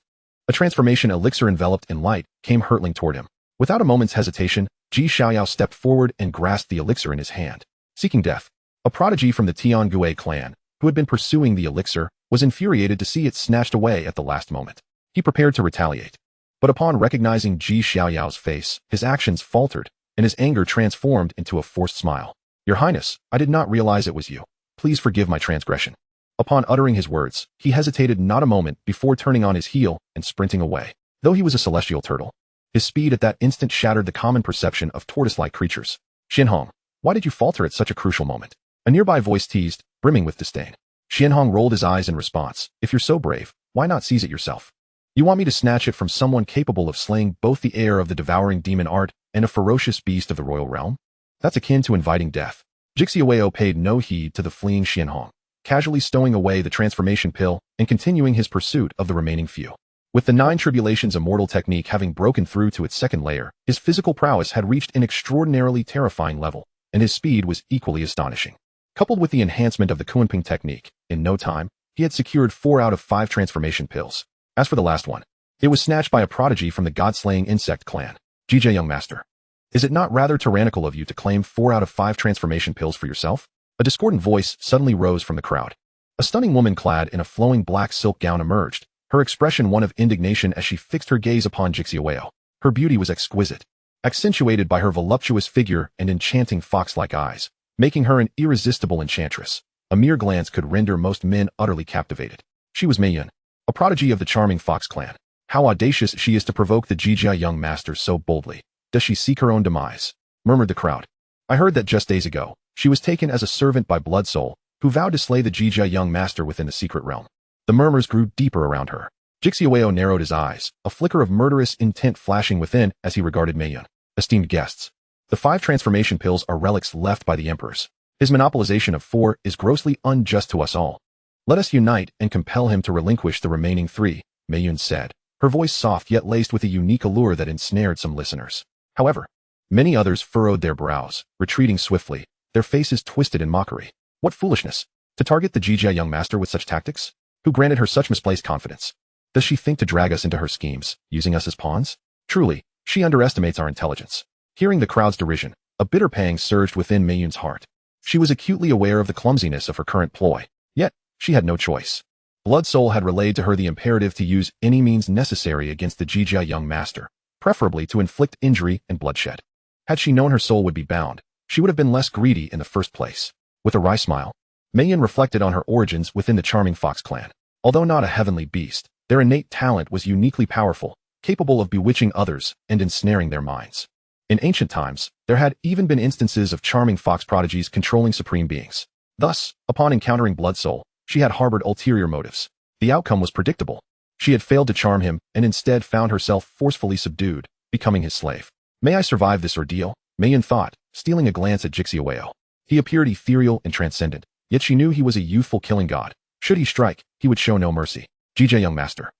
a transformation elixir enveloped in light came hurtling toward him. Without a moment's hesitation, Ji Xiaoyao stepped forward and grasped the elixir in his hand. Seeking death, a prodigy from the Tiangui clan, who had been pursuing the elixir, was infuriated to see it snatched away at the last moment. He prepared to retaliate. But upon recognizing Ji Xiaoyao's face, his actions faltered, and his anger transformed into a forced smile. Your Highness, I did not realize it was you. Please forgive my transgression. Upon uttering his words, he hesitated not a moment before turning on his heel and sprinting away. Though he was a celestial turtle, his speed at that instant shattered the common perception of tortoise-like creatures. Xianhong, why did you falter at such a crucial moment? A nearby voice teased, brimming with disdain. Xianhong rolled his eyes in response. If you're so brave, why not seize it yourself? You want me to snatch it from someone capable of slaying both the heir of the devouring demon art and a ferocious beast of the royal realm? That's akin to inviting death. Xiaoyao paid no heed to the fleeing Xianhong, casually stowing away the transformation pill and continuing his pursuit of the remaining few. With the 9 Tribulations immortal technique having broken through to its second layer, his physical prowess had reached an extraordinarily terrifying level, and his speed was equally astonishing. Coupled with the enhancement of the Kunping technique, in no time, he had secured 4 out of 5 transformation pills. As for the last one, it was snatched by a prodigy from the god-slaying insect clan. Jijie young master, is it not rather tyrannical of you to claim 4 out of 5 transformation pills for yourself? A discordant voice suddenly rose from the crowd. A stunning woman clad in a flowing black silk gown emerged, her expression one of indignation as she fixed her gaze upon Xiaoyao. Her beauty was exquisite, accentuated by her voluptuous figure and enchanting fox-like eyes, making her an irresistible enchantress. A mere glance could render most men utterly captivated. She was Meiyun, a prodigy of the charming fox clan. How audacious she is to provoke the Jijia young master so boldly. Does she seek her own demise? Murmured the crowd. I heard that just days ago, she was taken as a servant by Blood Soul, who vowed to slay the Jijia young master within the secret realm. The murmurs grew deeper around her. Xiaoyao narrowed his eyes, a flicker of murderous intent flashing within as he regarded Meiyun. Esteemed guests, the 5 transformation pills are relics left by the emperors. His monopolization of 4 is grossly unjust to us all. Let us unite and compel him to relinquish the remaining 3, Meiyun said, her voice soft yet laced with a unique allure that ensnared some listeners. However, many others furrowed their brows, retreating swiftly, their faces twisted in mockery. What foolishness! To target the Jijia young master with such tactics? Who granted her such misplaced confidence? Does she think to drag us into her schemes, using us as pawns? Truly, she underestimates our intelligence. Hearing the crowd's derision, a bitter pang surged within Meiyun's heart. She was acutely aware of the clumsiness of her current ploy, yet she had no choice. Blood Soul had relayed to her the imperative to use any means necessary against the Jijia young master, preferably to inflict injury and bloodshed. Had she known her soul would be bound, she would have been less greedy in the first place. With a wry smile, Meiyun reflected on her origins within the charming fox clan. Although not a heavenly beast, their innate talent was uniquely powerful, capable of bewitching others and ensnaring their minds. In ancient times, there had even been instances of charming fox prodigies controlling supreme beings. Thus, upon encountering Blood Soul, she had harbored ulterior motives. The outcome was predictable. She had failed to charm him and instead found herself forcefully subdued, becoming his slave. May I survive this ordeal? Maiyun thought, stealing a glance at Xiaoyao. He appeared ethereal and transcendent, yet she knew he was a youthful killing god. Should he strike, he would show no mercy. GJ young master.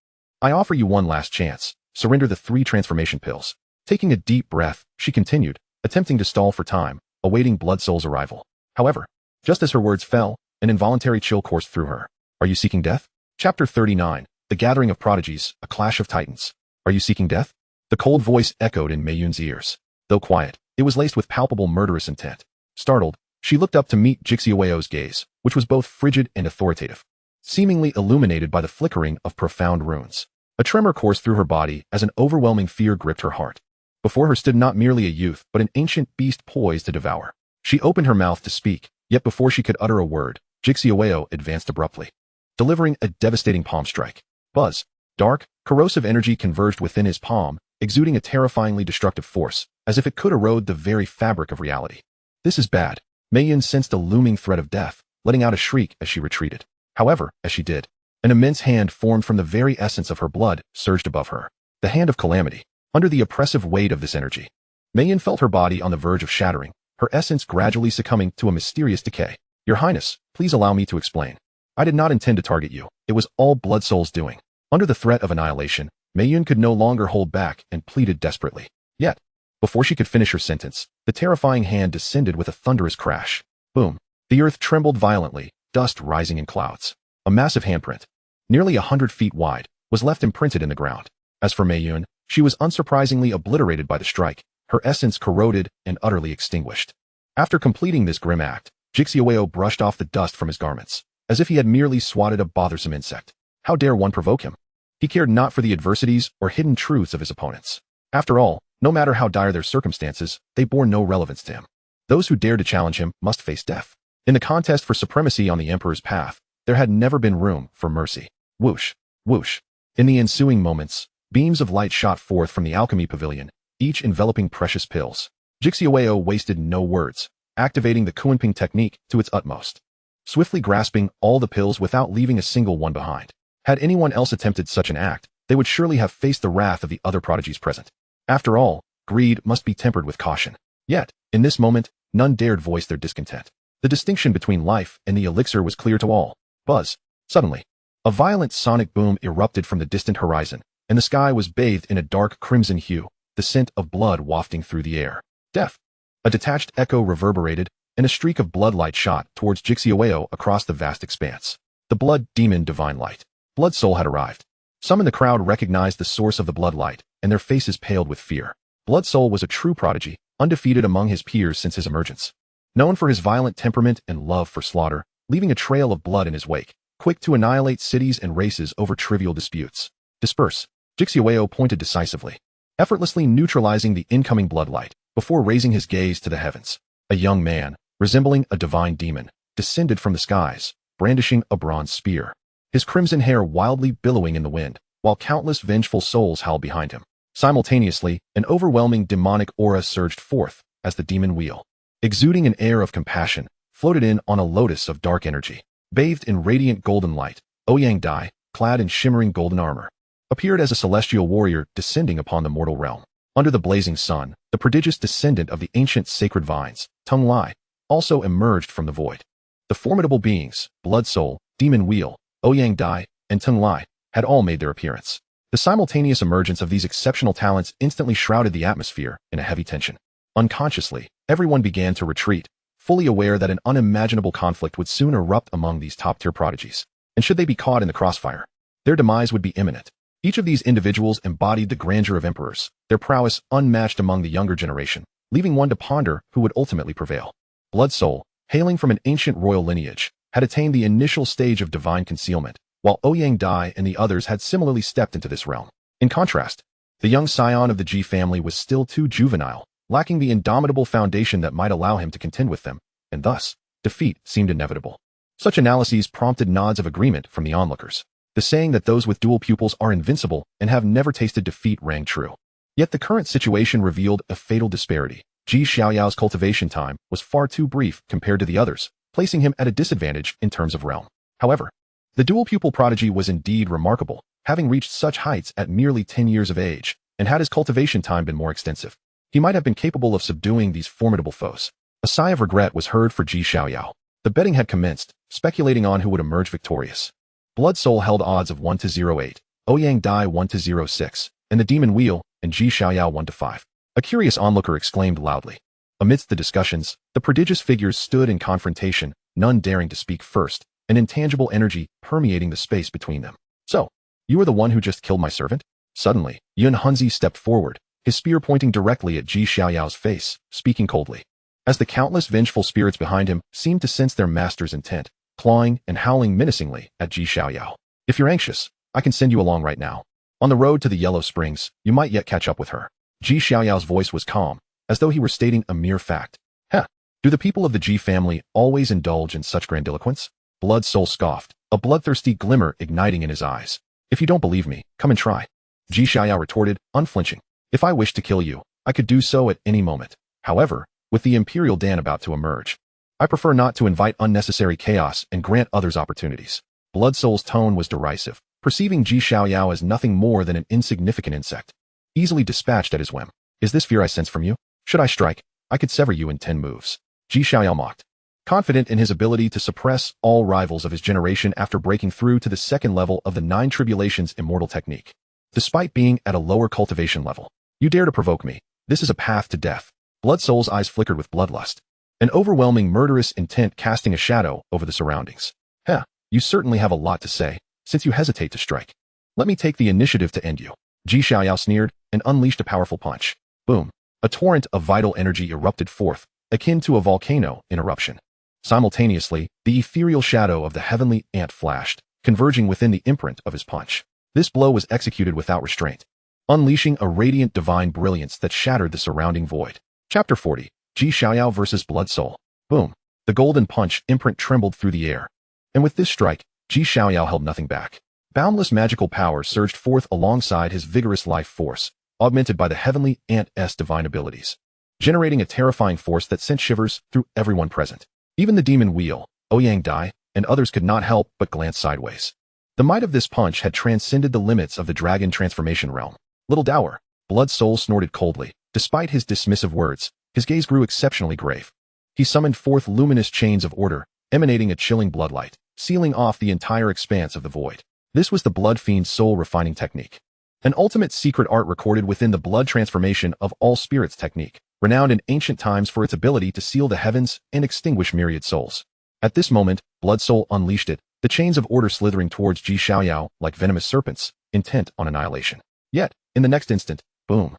I offer you one last chance. Surrender the 3 transformation pills. Taking a deep breath, she continued, attempting to stall for time, awaiting Blood Soul's arrival. However, just as her words fell, an involuntary chill coursed through her. Are you seeking death? Chapter 39, The Gathering of Prodigies, A Clash of Titans. Are you seeking death? The cold voice echoed in Maiyun's ears. Though quiet, it was laced with palpable murderous intent. Startled, she looked up to meet Xiaoyao's gaze, which was both frigid and authoritative, seemingly illuminated by the flickering of profound runes. A tremor coursed through her body as an overwhelming fear gripped her heart. Before her stood not merely a youth, but an ancient beast poised to devour. She opened her mouth to speak, yet before she could utter a word, Xiaoyao advanced abruptly, delivering a devastating palm strike. Buzz. Dark, corrosive energy converged within his palm, exuding a terrifyingly destructive force, as if it could erode the very fabric of reality. This is bad. Maiyun sensed a looming threat of death, letting out a shriek as she retreated. However, as she did, an immense hand formed from the very essence of her blood surged above her. The hand of calamity. Under the oppressive weight of this energy, Maiyun felt her body on the verge of shattering, her essence gradually succumbing to a mysterious decay. Your Highness, please allow me to explain. I did not intend to target you. It was all Blood Soul's doing. Under the threat of annihilation, Maiyun could no longer hold back and pleaded desperately. Yet, before she could finish her sentence, the terrifying hand descended with a thunderous crash. Boom. The earth trembled violently, dust rising in clouds. A massive handprint, nearly 100 feet wide, was left imprinted in the ground. As for Maiyun, she was unsurprisingly obliterated by the strike, her essence corroded and utterly extinguished. After completing this grim act, Xiaoyao brushed off the dust from his garments, as if he had merely swatted a bothersome insect. How dare one provoke him? He cared not for the adversities or hidden truths of his opponents. After all, no matter how dire their circumstances, they bore no relevance to him. Those who dared to challenge him must face death. In the contest for supremacy on the Emperor's path, there had never been room for mercy. Whoosh, whoosh. In the ensuing moments, beams of light shot forth from the alchemy pavilion, each enveloping precious pills. Xiaoyao wasted no words, activating the Kunping technique to its utmost, swiftly grasping all the pills without leaving a single one behind. Had anyone else attempted such an act, they would surely have faced the wrath of the other prodigies present. After all, greed must be tempered with caution. Yet, in this moment, none dared voice their discontent. The distinction between life and the elixir was clear to all. Buzz. Suddenly, a violent sonic boom erupted from the distant horizon, and the sky was bathed in a dark crimson hue, the scent of blood wafting through the air. Death. A detached echo reverberated, and a streak of bloodlight shot towards Xiaoyao across the vast expanse. The blood demon divine light. Blood Soul had arrived. Some in the crowd recognized the source of the bloodlight, and their faces paled with fear. Blood Soul was a true prodigy, undefeated among his peers since his emergence. Known for his violent temperament and love for slaughter, leaving a trail of blood in his wake, quick to annihilate cities and races over trivial disputes. Disperse. Xiaoyao pointed decisively, effortlessly neutralizing the incoming bloodlight, before raising his gaze to the heavens. A young man, resembling a divine demon, descended from the skies, brandishing a bronze spear, his crimson hair wildly billowing in the wind, while countless vengeful souls howled behind him. Simultaneously, an overwhelming demonic aura surged forth as the demon wheel, exuding an air of compassion, floated in on a lotus of dark energy. Bathed in radiant golden light, Ouyang Dai, clad in shimmering golden armor, appeared as a celestial warrior descending upon the mortal realm. Under the blazing sun, the prodigious descendant of the ancient sacred vines, Tung Lai, also emerged from the void. The formidable beings, Blood Soul, Demon Wheel, Ouyang Dai, and Tung Lai, had all made their appearance. The simultaneous emergence of these exceptional talents instantly shrouded the atmosphere in a heavy tension. Unconsciously, everyone began to retreat, fully aware that an unimaginable conflict would soon erupt among these top-tier prodigies. And should they be caught in the crossfire, their demise would be imminent. Each of these individuals embodied the grandeur of emperors, their prowess unmatched among the younger generation, leaving one to ponder who would ultimately prevail. Blood Soul, hailing from an ancient royal lineage, had attained the initial stage of divine concealment, while Ouyang Dai and the others had similarly stepped into this realm. In contrast, the young scion of the Ji family was still too juvenile, lacking the indomitable foundation that might allow him to contend with them, and thus, defeat seemed inevitable. Such analyses prompted nods of agreement from the onlookers. The saying that those with dual pupils are invincible and have never tasted defeat rang true. Yet the current situation revealed a fatal disparity. Ji Xiaoyao's cultivation time was far too brief compared to the others, placing him at a disadvantage in terms of realm. However, the dual pupil prodigy was indeed remarkable, having reached such heights at merely 10 years of age, and had his cultivation time been more extensive, he might have been capable of subduing these formidable foes. A sigh of regret was heard for Xiaoyao. The betting had commenced, speculating on who would emerge victorious. Blood Soul held odds of 1-08, Ouyang Dai 1-06, and the Demon Wheel, and Xiaoyao 1-5. A curious onlooker exclaimed loudly. Amidst the discussions, the prodigious figures stood in confrontation, none daring to speak first, an intangible energy permeating the space between them. So, you are the one who just killed my servant? Suddenly, Yun Hunzi stepped forward, his spear pointing directly at Xiaoyao's face, speaking coldly. As the countless vengeful spirits behind him seemed to sense their master's intent, clawing and howling menacingly at Xiaoyao. If you're anxious, I can send you along right now. On the road to the Yellow Springs, you might yet catch up with her. Xiaoyao's voice was calm, as though he were stating a mere fact. Heh, do the people of the Ji family always indulge in such grandiloquence? Blood Soul scoffed, a bloodthirsty glimmer igniting in his eyes. If you don't believe me, come and try. Xiaoyao retorted, unflinching. If I wished to kill you, I could do so at any moment. However, with the Imperial Dan about to emerge, I prefer not to invite unnecessary chaos and grant others opportunities. Blood Soul's tone was derisive, perceiving Xiaoyao as nothing more than an insignificant insect, easily dispatched at his whim. Is this fear I sense from you? Should I strike, I could sever you in 10 moves. Xiaoyao mocked, confident in his ability to suppress all rivals of his generation after breaking through to the second level of the 9 Tribulations immortal technique. Despite being at a lower cultivation level, you dare to provoke me. This is a path to death. Blood Soul's eyes flickered with bloodlust, an overwhelming murderous intent casting a shadow over the surroundings. Heh, you certainly have a lot to say, since you hesitate to strike. Let me take the initiative to end you. Xiaoyao sneered and unleashed a powerful punch. Boom. A torrent of vital energy erupted forth, akin to a volcano in eruption. Simultaneously, the ethereal shadow of the heavenly ant flashed, converging within the imprint of his punch. This blow was executed without restraint, unleashing a radiant divine brilliance that shattered the surrounding void. Chapter 40, Xiaoyao vs. Blood Soul. Boom. The golden punch imprint trembled through the air. And with this strike, Xiaoyao held nothing back. Boundless magical power surged forth alongside his vigorous life force, augmented by the heavenly ant's divine abilities, generating a terrifying force that sent shivers through everyone present. Even the Demon Wheel, Ouyang Dai, and others could not help but glance sideways. The might of this punch had transcended the limits of the dragon transformation realm. Little dower, Blood Soul snorted coldly. Despite his dismissive words, his gaze grew exceptionally grave. He summoned forth luminous chains of order, emanating a chilling bloodlight, sealing off the entire expanse of the void. This was the Blood Fiend's soul refining technique, an ultimate secret art recorded within the blood transformation of all spirits technique, renowned in ancient times for its ability to seal the heavens and extinguish myriad souls. At this moment, Blood Soul unleashed it, the chains of order slithering towards Xiaoyao like venomous serpents, intent on annihilation. Yet, in the next instant, boom.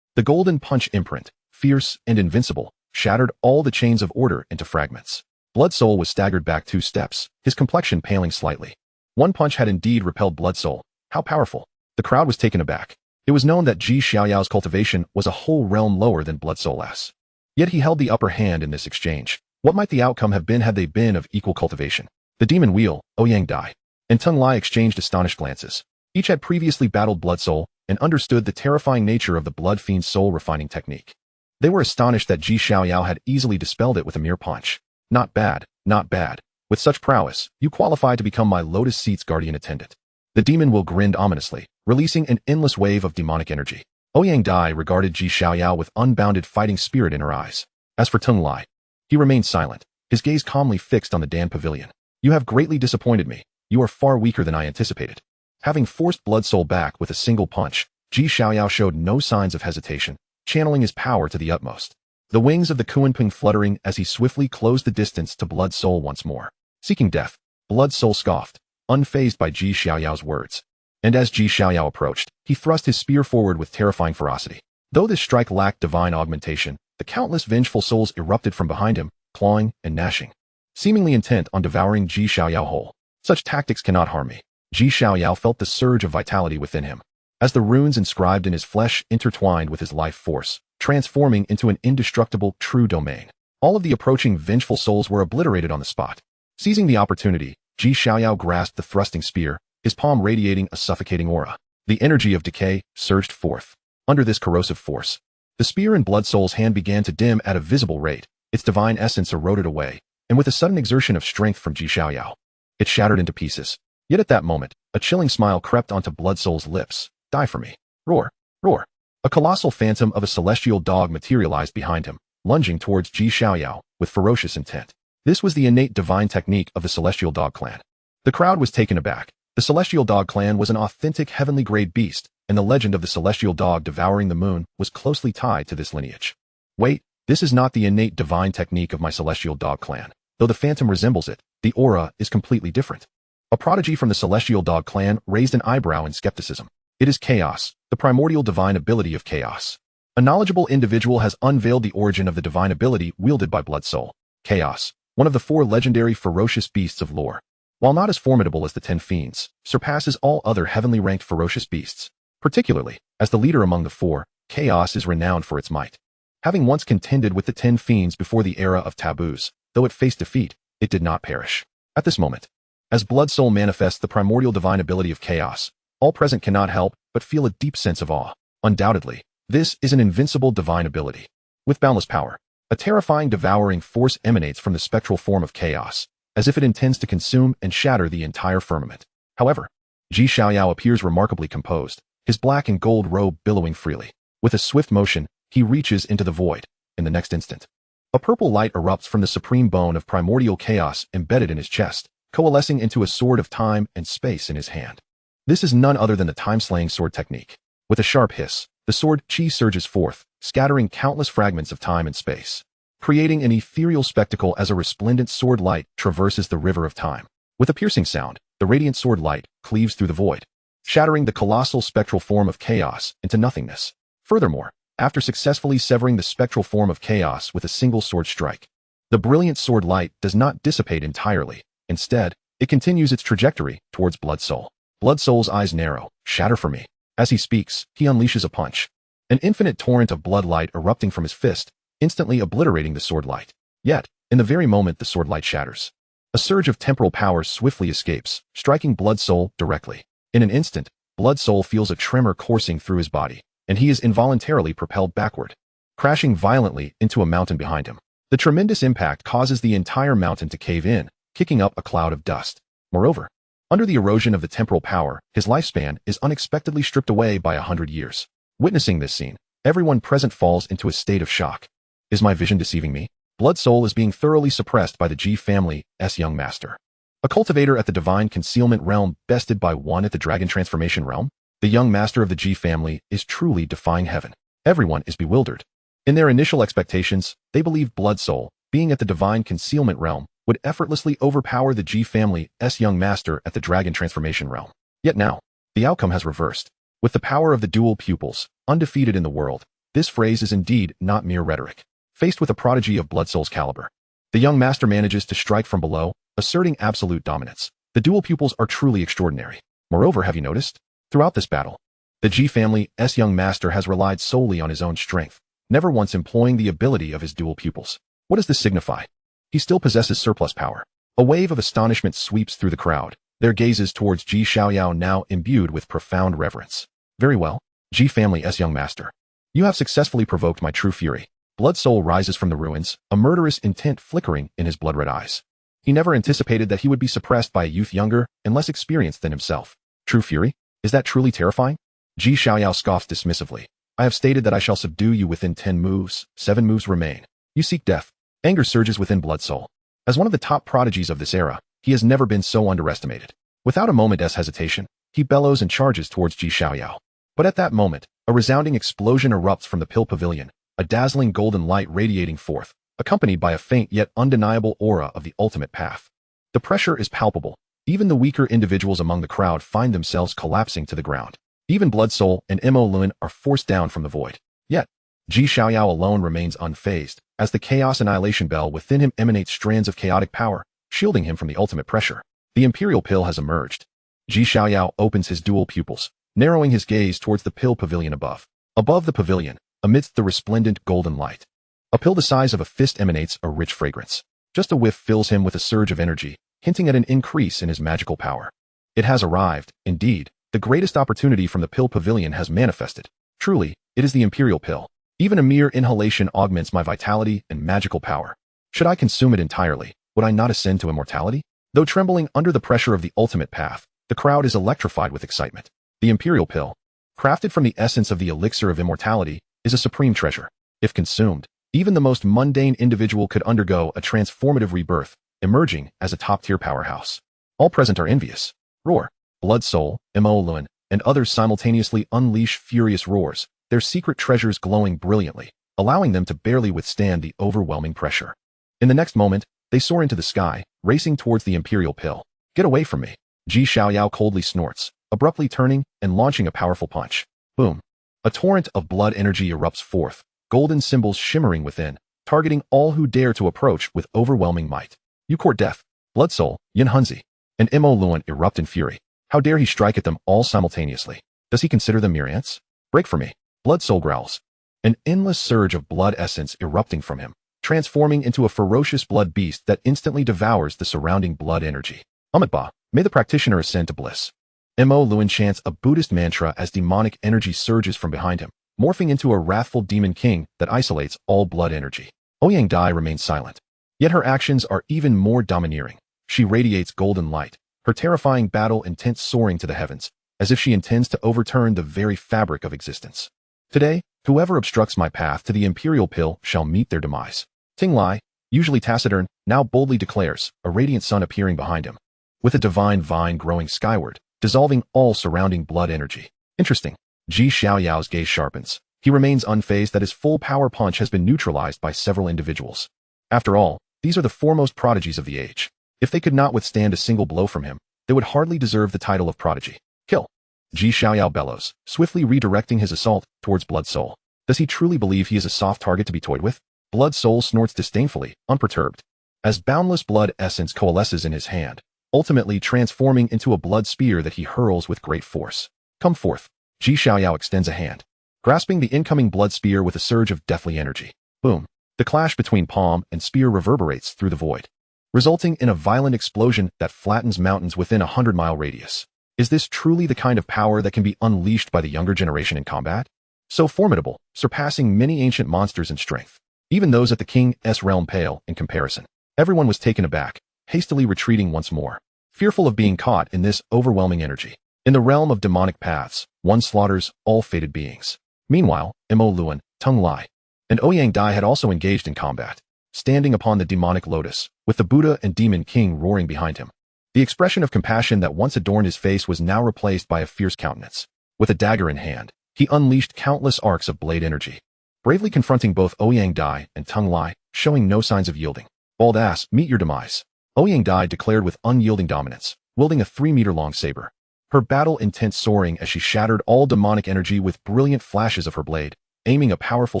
The golden punch imprint, fierce and invincible, shattered all the chains of order into fragments. Blood Soul was staggered back 2 steps, his complexion paling slightly. One punch had indeed repelled Blood Soul. How powerful! The crowd was taken aback. It was known that Xiaoyao's cultivation was a whole realm lower than Blood Soul's. Yet he held the upper hand in this exchange. What might the outcome have been had they been of equal cultivation? The Demon Wheel, Ouyang Dai, and Tung Lai exchanged astonished glances. Each had previously battled Blood Soul and understood the terrifying nature of the Blood Fiend's soul refining technique. They were astonished that Xiaoyao had easily dispelled it with a mere punch. Not bad, not bad. With such prowess, you qualify to become my Lotus Seat's guardian attendant. The Demon Will grinned ominously, releasing an endless wave of demonic energy. Ouyang Dai regarded Xiaoyao with unbounded fighting spirit in her eyes. As for Tung Lai, he remained silent, his gaze calmly fixed on the Dan Pavilion. You have greatly disappointed me. You are far weaker than I anticipated. Having forced Blood Soul back with a single punch, Xiaoyao showed no signs of hesitation, channeling his power to the utmost. The wings of the Kunping fluttering as he swiftly closed the distance to Blood Soul once more. Seeking death, Blood Soul scoffed, unfazed by Xiaoyao's words. And as Xiaoyao approached, he thrust his spear forward with terrifying ferocity. Though this strike lacked divine augmentation, the countless vengeful souls erupted from behind him, clawing and gnashing, seemingly intent on devouring Xiaoyao whole. Such tactics cannot harm me. Xiaoyao felt the surge of vitality within him, as the runes inscribed in his flesh intertwined with his life force, transforming into an indestructible true domain. All of the approaching vengeful souls were obliterated on the spot. Seizing the opportunity, Xiaoyao grasped the thrusting spear, his palm radiating a suffocating aura. The energy of decay surged forth. Under this corrosive force, the spear in Blood Soul's hand began to dim at a visible rate, its divine essence eroded away, and with a sudden exertion of strength from Xiaoyao, it shattered into pieces. Yet at that moment, a chilling smile crept onto Blood Soul's lips. Die for me. Roar. Roar. A colossal phantom of a celestial dog materialized behind him, lunging towards Xiaoyao with ferocious intent. This was the innate divine technique of the Celestial Dog Clan. The crowd was taken aback. The Celestial Dog Clan was an authentic heavenly-grade beast, and the legend of the celestial dog devouring the moon was closely tied to this lineage. Wait, this is not the innate divine technique of my Celestial Dog Clan. Though the phantom resembles it, the aura is completely different. A prodigy from the Celestial Dog Clan raised an eyebrow in skepticism. It is Chaos, the primordial divine ability of Chaos. A knowledgeable individual has unveiled the origin of the divine ability wielded by Blood Soul. Chaos, one of the 4 legendary ferocious beasts of lore. While not as formidable as the 10 fiends, surpasses all other heavenly ranked ferocious beasts. Particularly, as the leader among the 4, Chaos is renowned for its might. Having once contended with the 10 fiends before the era of taboos, though it faced defeat, it did not perish. At this moment, as Blood Soul manifests the primordial divine ability of Chaos, all present cannot help but feel a deep sense of awe. Undoubtedly, this is an invincible divine ability. With boundless power, a terrifying devouring force emanates from the spectral form of Chaos, as if it intends to consume and shatter the entire firmament. However, Xiaoyao appears remarkably composed, his black and gold robe billowing freely. With a swift motion, he reaches into the void. In the next instant, a purple light erupts from the supreme bone of primordial chaos embedded in his chest, coalescing into a sword of time and space in his hand. This is none other than the time-slaying sword technique. With a sharp hiss, the sword chi surges forth, scattering countless fragments of time and space, creating an ethereal spectacle as a resplendent sword light traverses the river of time. With a piercing sound, the radiant sword light cleaves through the void, shattering the colossal spectral form of Chaos into nothingness. Furthermore, after successfully severing the spectral form of Chaos with a single sword strike, the brilliant sword light does not dissipate entirely. Instead, it continues its trajectory towards Blood Soul. Blood Soul's eyes narrow. Shatter for me. As he speaks, he unleashes a punch. An infinite torrent of blood light erupting from his fist, instantly obliterating the sword light. Yet, in the very moment the sword light shatters, a surge of temporal power swiftly escapes, striking Blood Soul directly. In an instant, Blood Soul feels a tremor coursing through his body, and he is involuntarily propelled backward, crashing violently into a mountain behind him. The tremendous impact causes the entire mountain to cave in, kicking up a cloud of dust. Moreover, under the erosion of the temporal power, his lifespan is unexpectedly stripped away by 100 years. Witnessing this scene, everyone present falls into a state of shock. Is my vision deceiving me? Blood Soul is being thoroughly suppressed by the G family's young master. A cultivator at the Divine Concealment Realm bested by one at the Dragon Transformation Realm? The young master of the G family is truly defying heaven. Everyone is bewildered. In their initial expectations, they believed Blood Soul, being at the Divine Concealment Realm, would effortlessly overpower the G family's young master at the Dragon Transformation Realm. Yet now, the outcome has reversed. With the power of the dual pupils, undefeated in the world, this phrase is indeed not mere rhetoric. Faced with a prodigy of Blood Soul's caliber, the young master manages to strike from below, asserting absolute dominance. The dual pupils are truly extraordinary. Moreover, have you noticed? Throughout this battle, the G family's young master has relied solely on his own strength, never once employing the ability of his dual pupils. What does this signify? He still possesses surplus power. A wave of astonishment sweeps through the crowd, their gazes towards Xiaoyao now imbued with profound reverence. Very well, G family's young master. You have successfully provoked my true fury. Blood Soul rises from the ruins, a murderous intent flickering in his blood-red eyes. He never anticipated that he would be suppressed by a youth younger and less experienced than himself. True fury? Is that truly terrifying? Xiaoyao scoffs dismissively. I have stated that I shall subdue you within 10 moves. 7 moves remain. You seek death. Anger surges within Blood Soul. As one of the top prodigies of this era, he has never been so underestimated. Without a moment's hesitation, he bellows and charges towards Xiaoyao. But at that moment, a resounding explosion erupts from the Pill Pavilion, a dazzling golden light radiating forth, accompanied by a faint yet undeniable aura of the ultimate path. The pressure is palpable. Even the weaker individuals among the crowd find themselves collapsing to the ground. Even Blood Soul and Mo Lun are forced down from the void. Yet, Xiaoyao alone remains unfazed, as the Chaos Annihilation Bell within him emanates strands of chaotic power, shielding him from the ultimate pressure. The Imperial Pill has emerged. Xiaoyao opens his dual pupils, narrowing his gaze towards the Pill Pavilion above. Above the pavilion, amidst the resplendent golden light, a pill the size of a fist emanates a rich fragrance. Just a whiff fills him with a surge of energy, hinting at an increase in his magical power. It has arrived, indeed. The greatest opportunity from the Pill Pavilion has manifested. Truly, it is the Imperial Pill. Even a mere inhalation augments my vitality and magical power. Should I consume it entirely, would I not ascend to immortality? Though trembling under the pressure of the ultimate path, The crowd is electrified with excitement. The imperial pill, crafted from the essence of the elixir of immortality, is a supreme treasure. If consumed, even the most mundane individual could undergo a transformative rebirth, emerging as a top-tier powerhouse. All present are envious. Roar. Blood Soul, Imooluan, and others simultaneously unleash furious roars, their secret treasures glowing brilliantly, allowing them to barely withstand the overwhelming pressure. In the next moment, they soar into the sky, racing towards the imperial pill. Get away from me. Xiaoyao coldly snorts, abruptly turning and launching a powerful punch. Boom. A torrent of blood energy erupts forth, golden symbols shimmering within, targeting all who dare to approach with overwhelming might. You court death. Blood Soul, Yin Hunzi, and Imooluan erupt in fury. How dare he strike at them all simultaneously? Does he consider them mere ants? Break for me. Blood Soul growls. An endless surge of blood essence erupting from him, transforming into a ferocious blood beast that instantly devours the surrounding blood energy. Amitba, may the practitioner ascend to bliss. Imooluan chants a Buddhist mantra as demonic energy surges from behind him, morphing into a wrathful demon king that isolates all blood energy. Ouyang Dai remains silent. Yet her actions are even more domineering. She radiates golden light, her terrifying battle intent soaring to the heavens, as if she intends to overturn the very fabric of existence. Today, whoever obstructs my path to the imperial pill shall meet their demise. Ting Lai, usually taciturn, now boldly declares, a radiant sun appearing behind him, with a divine vine growing skyward, dissolving all surrounding blood energy. Interesting. Xiaoyao's gaze sharpens. He remains unfazed that his full power punch has been neutralized by several individuals. After all, these are the foremost prodigies of the age. If they could not withstand a single blow from him, they would hardly deserve the title of prodigy. Kill. Xiaoyao bellows, swiftly redirecting his assault towards Blood Soul. Does he truly believe he is a soft target to be toyed with? Blood Soul snorts disdainfully, unperturbed, as boundless blood essence coalesces in his hand, ultimately transforming into a blood spear that he hurls with great force. Come forth. Xiaoyao extends a hand, grasping the incoming blood spear with a surge of deathly energy. Boom. The clash between palm and spear reverberates through the void, resulting in a violent explosion that flattens mountains within a 100-mile radius. Is this truly the kind of power that can be unleashed by the younger generation in combat? So formidable, surpassing many ancient monsters in strength. Even those at the King's realm pale in comparison. Everyone was taken aback, hastily retreating once more, fearful of being caught in this overwhelming energy. In the realm of demonic paths, one slaughters all fated beings. Meanwhile, Imooluan, Tung Lai, and Ouyang Dai had also engaged in combat, standing upon the demonic lotus, with the Buddha and Demon King roaring behind him. The expression of compassion that once adorned his face was now replaced by a fierce countenance. With a dagger in hand, he unleashed countless arcs of blade energy, bravely confronting both Ouyang Dai and Tung Lai, showing no signs of yielding. Bald ass, meet your demise. Ouyang Dai declared with unyielding dominance, wielding a 3-meter-long saber. Her battle intent soaring as she shattered all demonic energy with brilliant flashes of her blade, aiming a powerful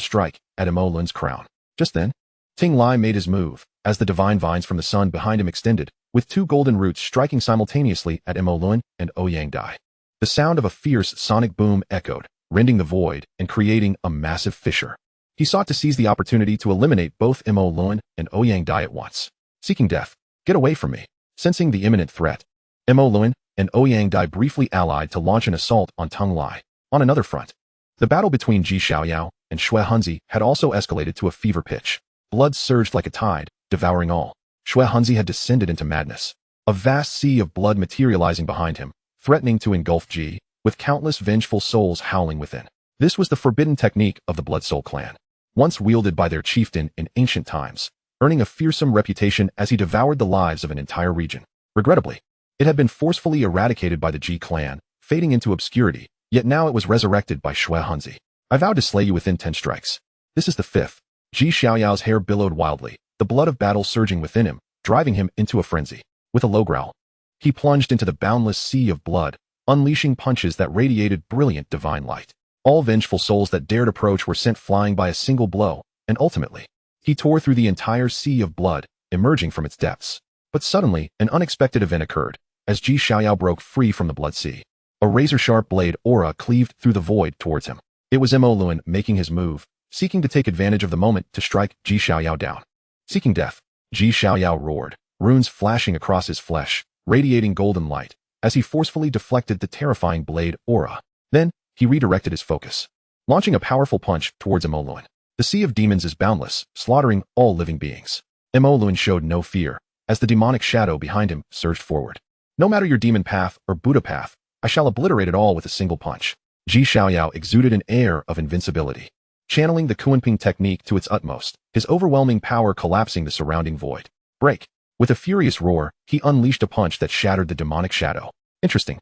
strike at Imooluan's crown. Just then, Ting Lai made his move, as the divine vines from the sun behind him extended, with 2 golden roots striking simultaneously at Imooluan and Ouyang Dai. The sound of a fierce sonic boom echoed, rending the void and creating a massive fissure. He sought to seize the opportunity to eliminate both Imooluan and Ouyang Dai at once. Seeking death. Get away from me. Sensing the imminent threat, Imooluan and Ouyang Dai briefly allied to launch an assault on Tung Lai. On another front, the battle between Xiaoyao and Shui Hunzi had also escalated to a fever pitch. Blood surged like a tide, devouring all. Shui Hunzi had descended into madness, a vast sea of blood materializing behind him, threatening to engulf Ji, with countless vengeful souls howling within. This was the forbidden technique of the Blood Soul clan, once wielded by their chieftain in ancient times, earning a fearsome reputation as he devoured the lives of an entire region. Regrettably, it had been forcefully eradicated by the Ji clan, fading into obscurity, yet now it was resurrected by Shui Hunzi. I vowed to slay you within 10 strikes. This is the 5th. Xiaoyao's hair billowed wildly, the blood of battle surging within him, driving him into a frenzy. With a low growl, he plunged into the boundless sea of blood, unleashing punches that radiated brilliant divine light. All vengeful souls that dared approach were sent flying by a single blow, and ultimately, he tore through the entire sea of blood, emerging from its depths. But suddenly, an unexpected event occurred, as Xiaoyao broke free from the blood sea. A razor-sharp blade aura cleaved through the void towards him. It was Imooluan making his move, seeking to take advantage of the moment to strike Xiaoyao down. Seeking death, Xiaoyao roared, runes flashing across his flesh, radiating golden light, as he forcefully deflected the terrifying blade aura. Then, he redirected his focus, launching a powerful punch towards Imooluan. The sea of demons is boundless, slaughtering all living beings. Imooluan showed no fear, as the demonic shadow behind him surged forward. No matter your demon path or Buddha path, I shall obliterate it all with a single punch. Xiaoyao exuded an air of invincibility. Channeling the Kunping technique to its utmost, his overwhelming power collapsing the surrounding void. Break. With a furious roar, he unleashed a punch that shattered the demonic shadow. Interesting.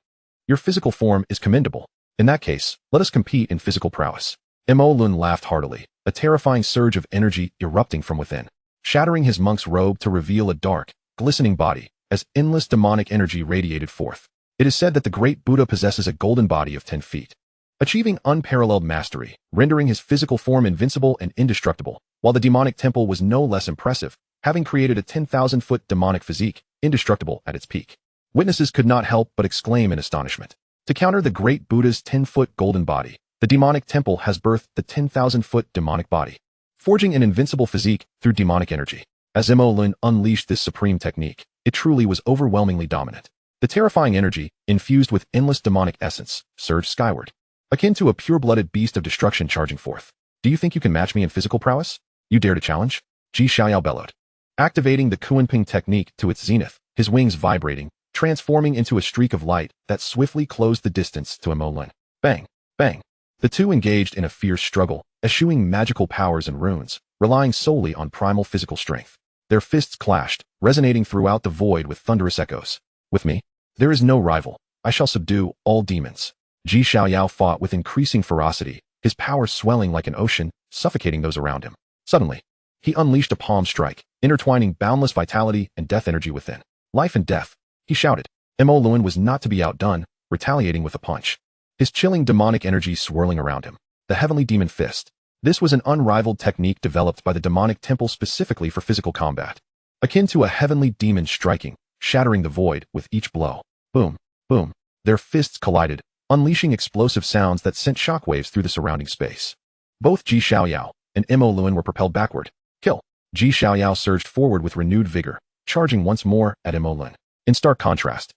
Your physical form is commendable. In that case, let us compete in physical prowess. Mo Lun laughed heartily, a terrifying surge of energy erupting from within, shattering his monk's robe to reveal a dark, glistening body, as endless demonic energy radiated forth. It is said that the great Buddha possesses a golden body of 10 feet. Achieving unparalleled mastery, rendering his physical form invincible and indestructible, while the demonic temple was no less impressive, having created a 10,000-foot demonic physique, indestructible at its peak. Witnesses could not help but exclaim in astonishment. To counter the great Buddha's 10-foot golden body, the demonic temple has birthed the 10,000-foot demonic body, forging an invincible physique through demonic energy. As Mo Lun unleashed this supreme technique, it truly was overwhelmingly dominant. The terrifying energy, infused with endless demonic essence, surged skyward, akin to a pure-blooded beast of destruction charging forth. Do you think you can match me in physical prowess? You dare to challenge? Xiaoyao bellowed. Activating the Kunping technique to its zenith, his wings vibrating, transforming into a streak of light that swiftly closed the distance to Mo Lun. Bang! Bang! The two engaged in a fierce struggle, eschewing magical powers and runes, relying solely on primal physical strength. Their fists clashed, resonating throughout the void with thunderous echoes. With me, there is no rival. I shall subdue all demons. Xiaoyao fought with increasing ferocity, his power swelling like an ocean, suffocating those around him. Suddenly, he unleashed a palm strike, intertwining boundless vitality and death energy within. Life and death, he shouted. Mo Lun was not to be outdone, retaliating with a punch. His chilling demonic energy swirling around him. The Heavenly Demon Fist. This was an unrivaled technique developed by the demonic temple specifically for physical combat. Akin to a heavenly demon striking, shattering the void with each blow. Boom, boom. Their fists collided, unleashing explosive sounds that sent shockwaves through the surrounding space. Both Xiaoyao and Mo Lun were propelled backward. Kill. Xiaoyao surged forward with renewed vigor, charging once more at Mo Lun. In stark contrast,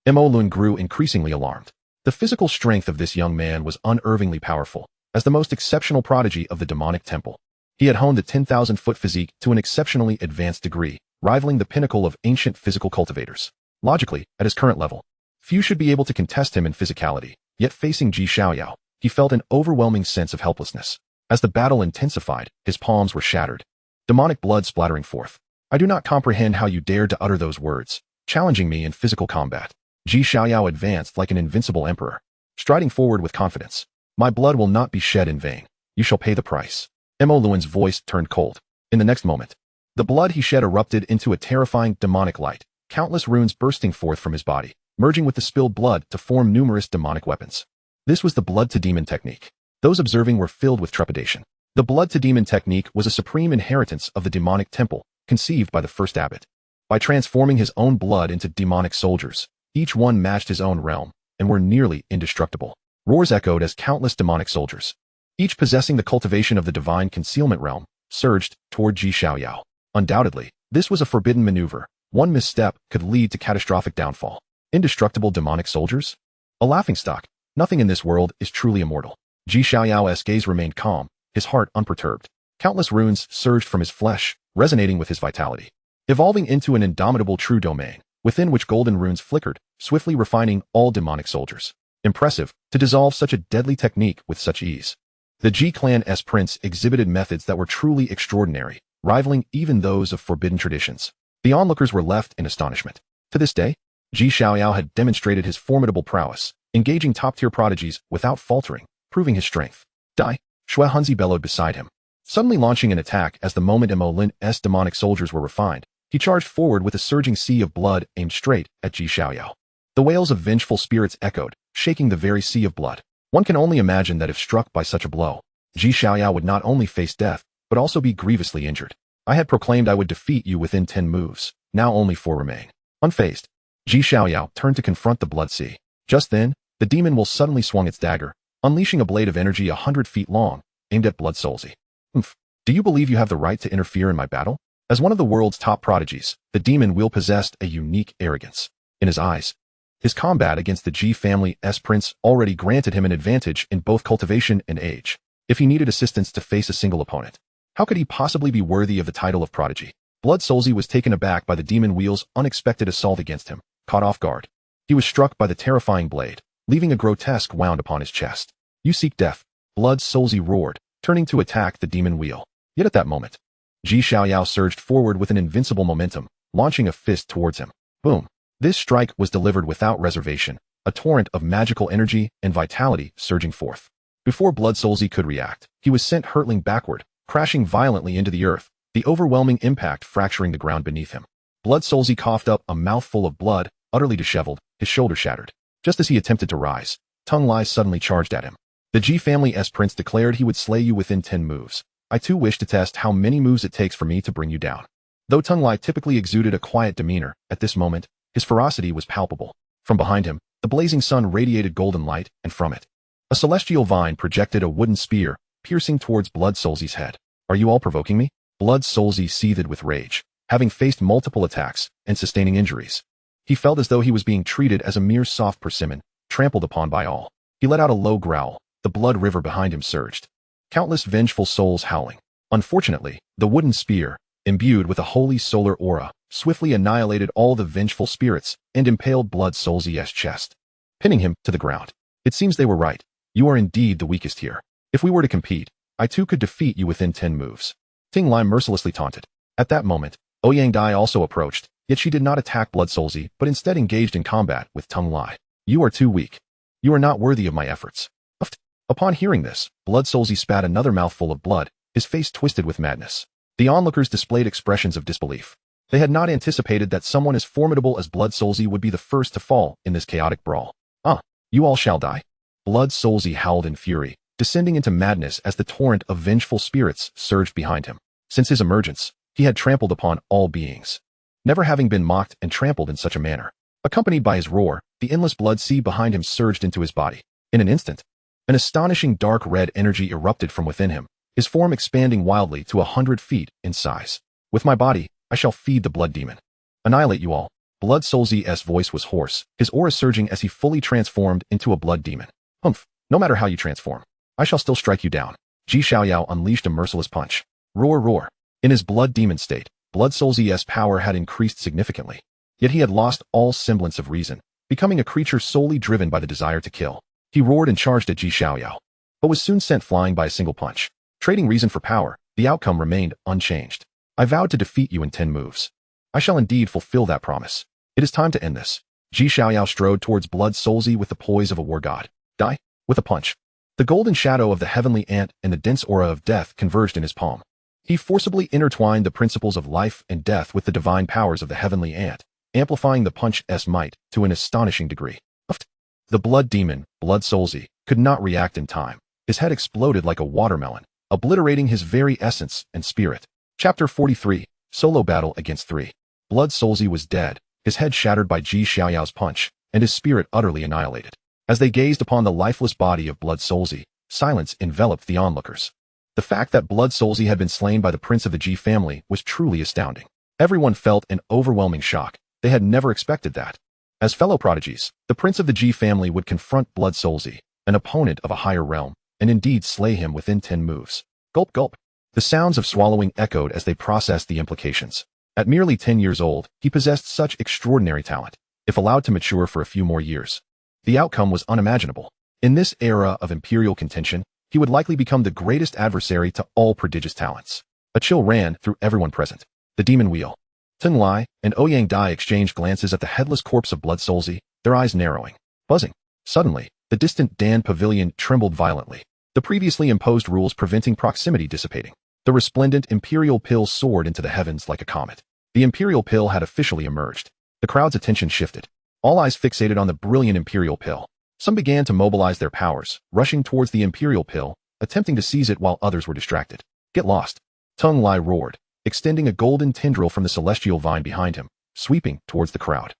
Mo Lun grew increasingly alarmed. The physical strength of this young man was unervingly powerful. As the most exceptional prodigy of the demonic temple, he had honed the 10,000-foot physique to an exceptionally advanced degree, rivaling the pinnacle of ancient physical cultivators. Logically, at his current level, few should be able to contest him in physicality. Yet facing Xiaoyao, he felt an overwhelming sense of helplessness. As the battle intensified, his palms were shattered, demonic blood splattering forth. I do not comprehend how you dared to utter those words, challenging me in physical combat. Xiaoyao advanced like an invincible emperor, striding forward with confidence. My blood will not be shed in vain. You shall pay the price. Mo Lun's voice turned cold. In the next moment, the blood he shed erupted into a terrifying demonic light, countless runes bursting forth from his body, merging with the spilled blood to form numerous demonic weapons. This was the blood-to-demon technique. Those observing were filled with trepidation. The blood-to-demon technique was a supreme inheritance of the demonic temple, conceived by the first abbot. By transforming his own blood into demonic soldiers, each one matched his own realm, and were nearly indestructible. Roars echoed as countless demonic soldiers, each possessing the cultivation of the divine concealment realm, surged toward Xiaoyao. Undoubtedly, this was a forbidden maneuver. One misstep could lead to catastrophic downfall. Indestructible demonic soldiers? A laughingstock. Nothing in this world is truly immortal. Xiaoyao's gaze remained calm, his heart unperturbed. Countless runes surged from his flesh, resonating with his vitality, evolving into an indomitable true domain, within which golden runes flickered, swiftly refining all demonic soldiers. Impressive, to dissolve such a deadly technique with such ease. The G-Clan's prince exhibited methods that were truly extraordinary, rivaling even those of forbidden traditions. The onlookers were left in astonishment. To this day, Xiaoyao had demonstrated his formidable prowess, engaging top-tier prodigies without faltering, proving his strength. Die! Shui Hunzi bellowed beside him. Suddenly launching an attack as the moment Mo Lun's demonic soldiers were refined, he charged forward with a surging sea of blood aimed straight at Xiaoyao. The wails of vengeful spirits echoed, shaking the very sea of blood. One can only imagine that if struck by such a blow, Xiaoyao would not only face death, but also be grievously injured. I had proclaimed I would defeat you within 10 moves, now only 4 remain. Unfazed, Xiaoyao turned to confront the blood sea. Just then, the demon will suddenly swung its dagger, unleashing a blade of energy 100 feet long, aimed at Blood Soulsy. Do you believe you have the right to interfere in my battle? As one of the world's top prodigies, the demon will possessed a unique arrogance. In his eyes, his combat against the G family's prince already granted him an advantage in both cultivation and age. If he needed assistance to face a single opponent, how could he possibly be worthy of the title of prodigy? Blood Soulsy was taken aback by the demon wheel's unexpected assault against him, caught off guard. He was struck by the terrifying blade, leaving a grotesque wound upon his chest. "You seek death," Blood Solzi roared, turning to attack the demon wheel. Yet at that moment, Xiaoyao surged forward with an invincible momentum, launching a fist towards him. Boom! This strike was delivered without reservation, a torrent of magical energy and vitality surging forth. Before Blood Solzi could react, he was sent hurtling backward, crashing violently into the earth, the overwhelming impact fracturing the ground beneath him. Blood Solzi coughed up a mouthful of blood, utterly disheveled, his shoulder shattered. Just as he attempted to rise, Tung Lai suddenly charged at him. "The Ji family's prince declared he would slay you within 10 moves. I too wish to test how many moves it takes for me to bring you down." Though Tung Lai typically exuded a quiet demeanor, at this moment, his ferocity was palpable. From behind him, the blazing sun radiated golden light, and from it, a celestial vine projected a wooden spear, piercing towards Blood Solzi's head. "Are you all provoking me?" Blood Solzi seethed with rage, having faced multiple attacks and sustaining injuries. He felt as though he was being treated as a mere soft persimmon, trampled upon by all. He let out a low growl. The blood river behind him surged, countless vengeful souls howling. Unfortunately, the wooden spear, imbued with a holy solar aura, swiftly annihilated all the vengeful spirits and impaled Blood Solzi's chest, pinning him to the ground. "It seems they were right. You are indeed the weakest here. If we were to compete, I too could defeat you within 10 moves." Ting Lai mercilessly taunted. At that moment, Ouyang Dai also approached, yet she did not attack Blood Solzi, but instead engaged in combat with Tung Lai. "You are too weak. You are not worthy of my efforts." Upon hearing this, Blood Solzi spat another mouthful of blood, his face twisted with madness. The onlookers displayed expressions of disbelief. They had not anticipated that someone as formidable as Blood Solzi would be the first to fall in this chaotic brawl. You all shall die." Blood Solzi howled in fury, descending into madness as the torrent of vengeful spirits surged behind him. Since his emergence, he had trampled upon all beings, never having been mocked and trampled in such a manner. Accompanied by his roar, the endless blood sea behind him surged into his body. In an instant, an astonishing dark red energy erupted from within him, his form expanding wildly to 100 feet in size. "With my body, I shall feed the blood demon. Annihilate you all." Blood Solzi's voice was hoarse, his aura surging as he fully transformed into a blood demon. "Humph, no matter how you transform, I shall still strike you down." Xiaoyao unleashed a merciless punch. Roar, roar. In his blood demon state, Blood Solzi's power had increased significantly, yet he had lost all semblance of reason, becoming a creature solely driven by the desire to kill. He roared and charged at Xiaoyao, but was soon sent flying by a single punch. Trading reason for power, the outcome remained unchanged. "I vowed to defeat you in 10 moves. I shall indeed fulfill that promise. It is time to end this." Xiaoyao strode towards Blood Solzi with the poise of a war god. "Die!" With a punch, the golden shadow of the heavenly ant and the dense aura of death converged in his palm. He forcibly intertwined the principles of life and death with the divine powers of the heavenly ant, amplifying the punch's might to an astonishing degree. The blood demon, Blood Solzi, could not react in time. His head exploded like a watermelon, obliterating his very essence and spirit. Chapter 43, Solo Battle Against 3. Blood Solzi was dead, his head shattered by Xiaoyao's punch, and his spirit utterly annihilated. As they gazed upon the lifeless body of Blood Solzi, silence enveloped the onlookers. The fact that Blood Solzi had been slain by the prince of the Ji family was truly astounding. Everyone felt an overwhelming shock. They had never expected that. As fellow prodigies, the prince of the Ji family would confront Blood Solzi, an opponent of a higher realm, and indeed slay him within 10 moves. Gulp, gulp. The sounds of swallowing echoed as they processed the implications. At merely 10 years old, he possessed such extraordinary talent. If allowed to mature for a few more years, the outcome was unimaginable. In this era of imperial contention, he would likely become the greatest adversary to all prodigious talents. A chill ran through everyone present. The demon wheel. Tung Lai and Ouyang Dai exchanged glances at the headless corpse of Blood Solzi, their eyes narrowing, buzzing. Suddenly, the distant Dan pavilion trembled violently, the previously imposed rules preventing proximity dissipating. The resplendent imperial pill soared into the heavens like a comet. The imperial pill had officially emerged. The crowd's attention shifted, all eyes fixated on the brilliant imperial pill. Some began to mobilize their powers, rushing towards the imperial pill, attempting to seize it while others were distracted. "Get lost!" Tung Lai roared, extending a golden tendril from the celestial vine behind him, sweeping towards the crowd.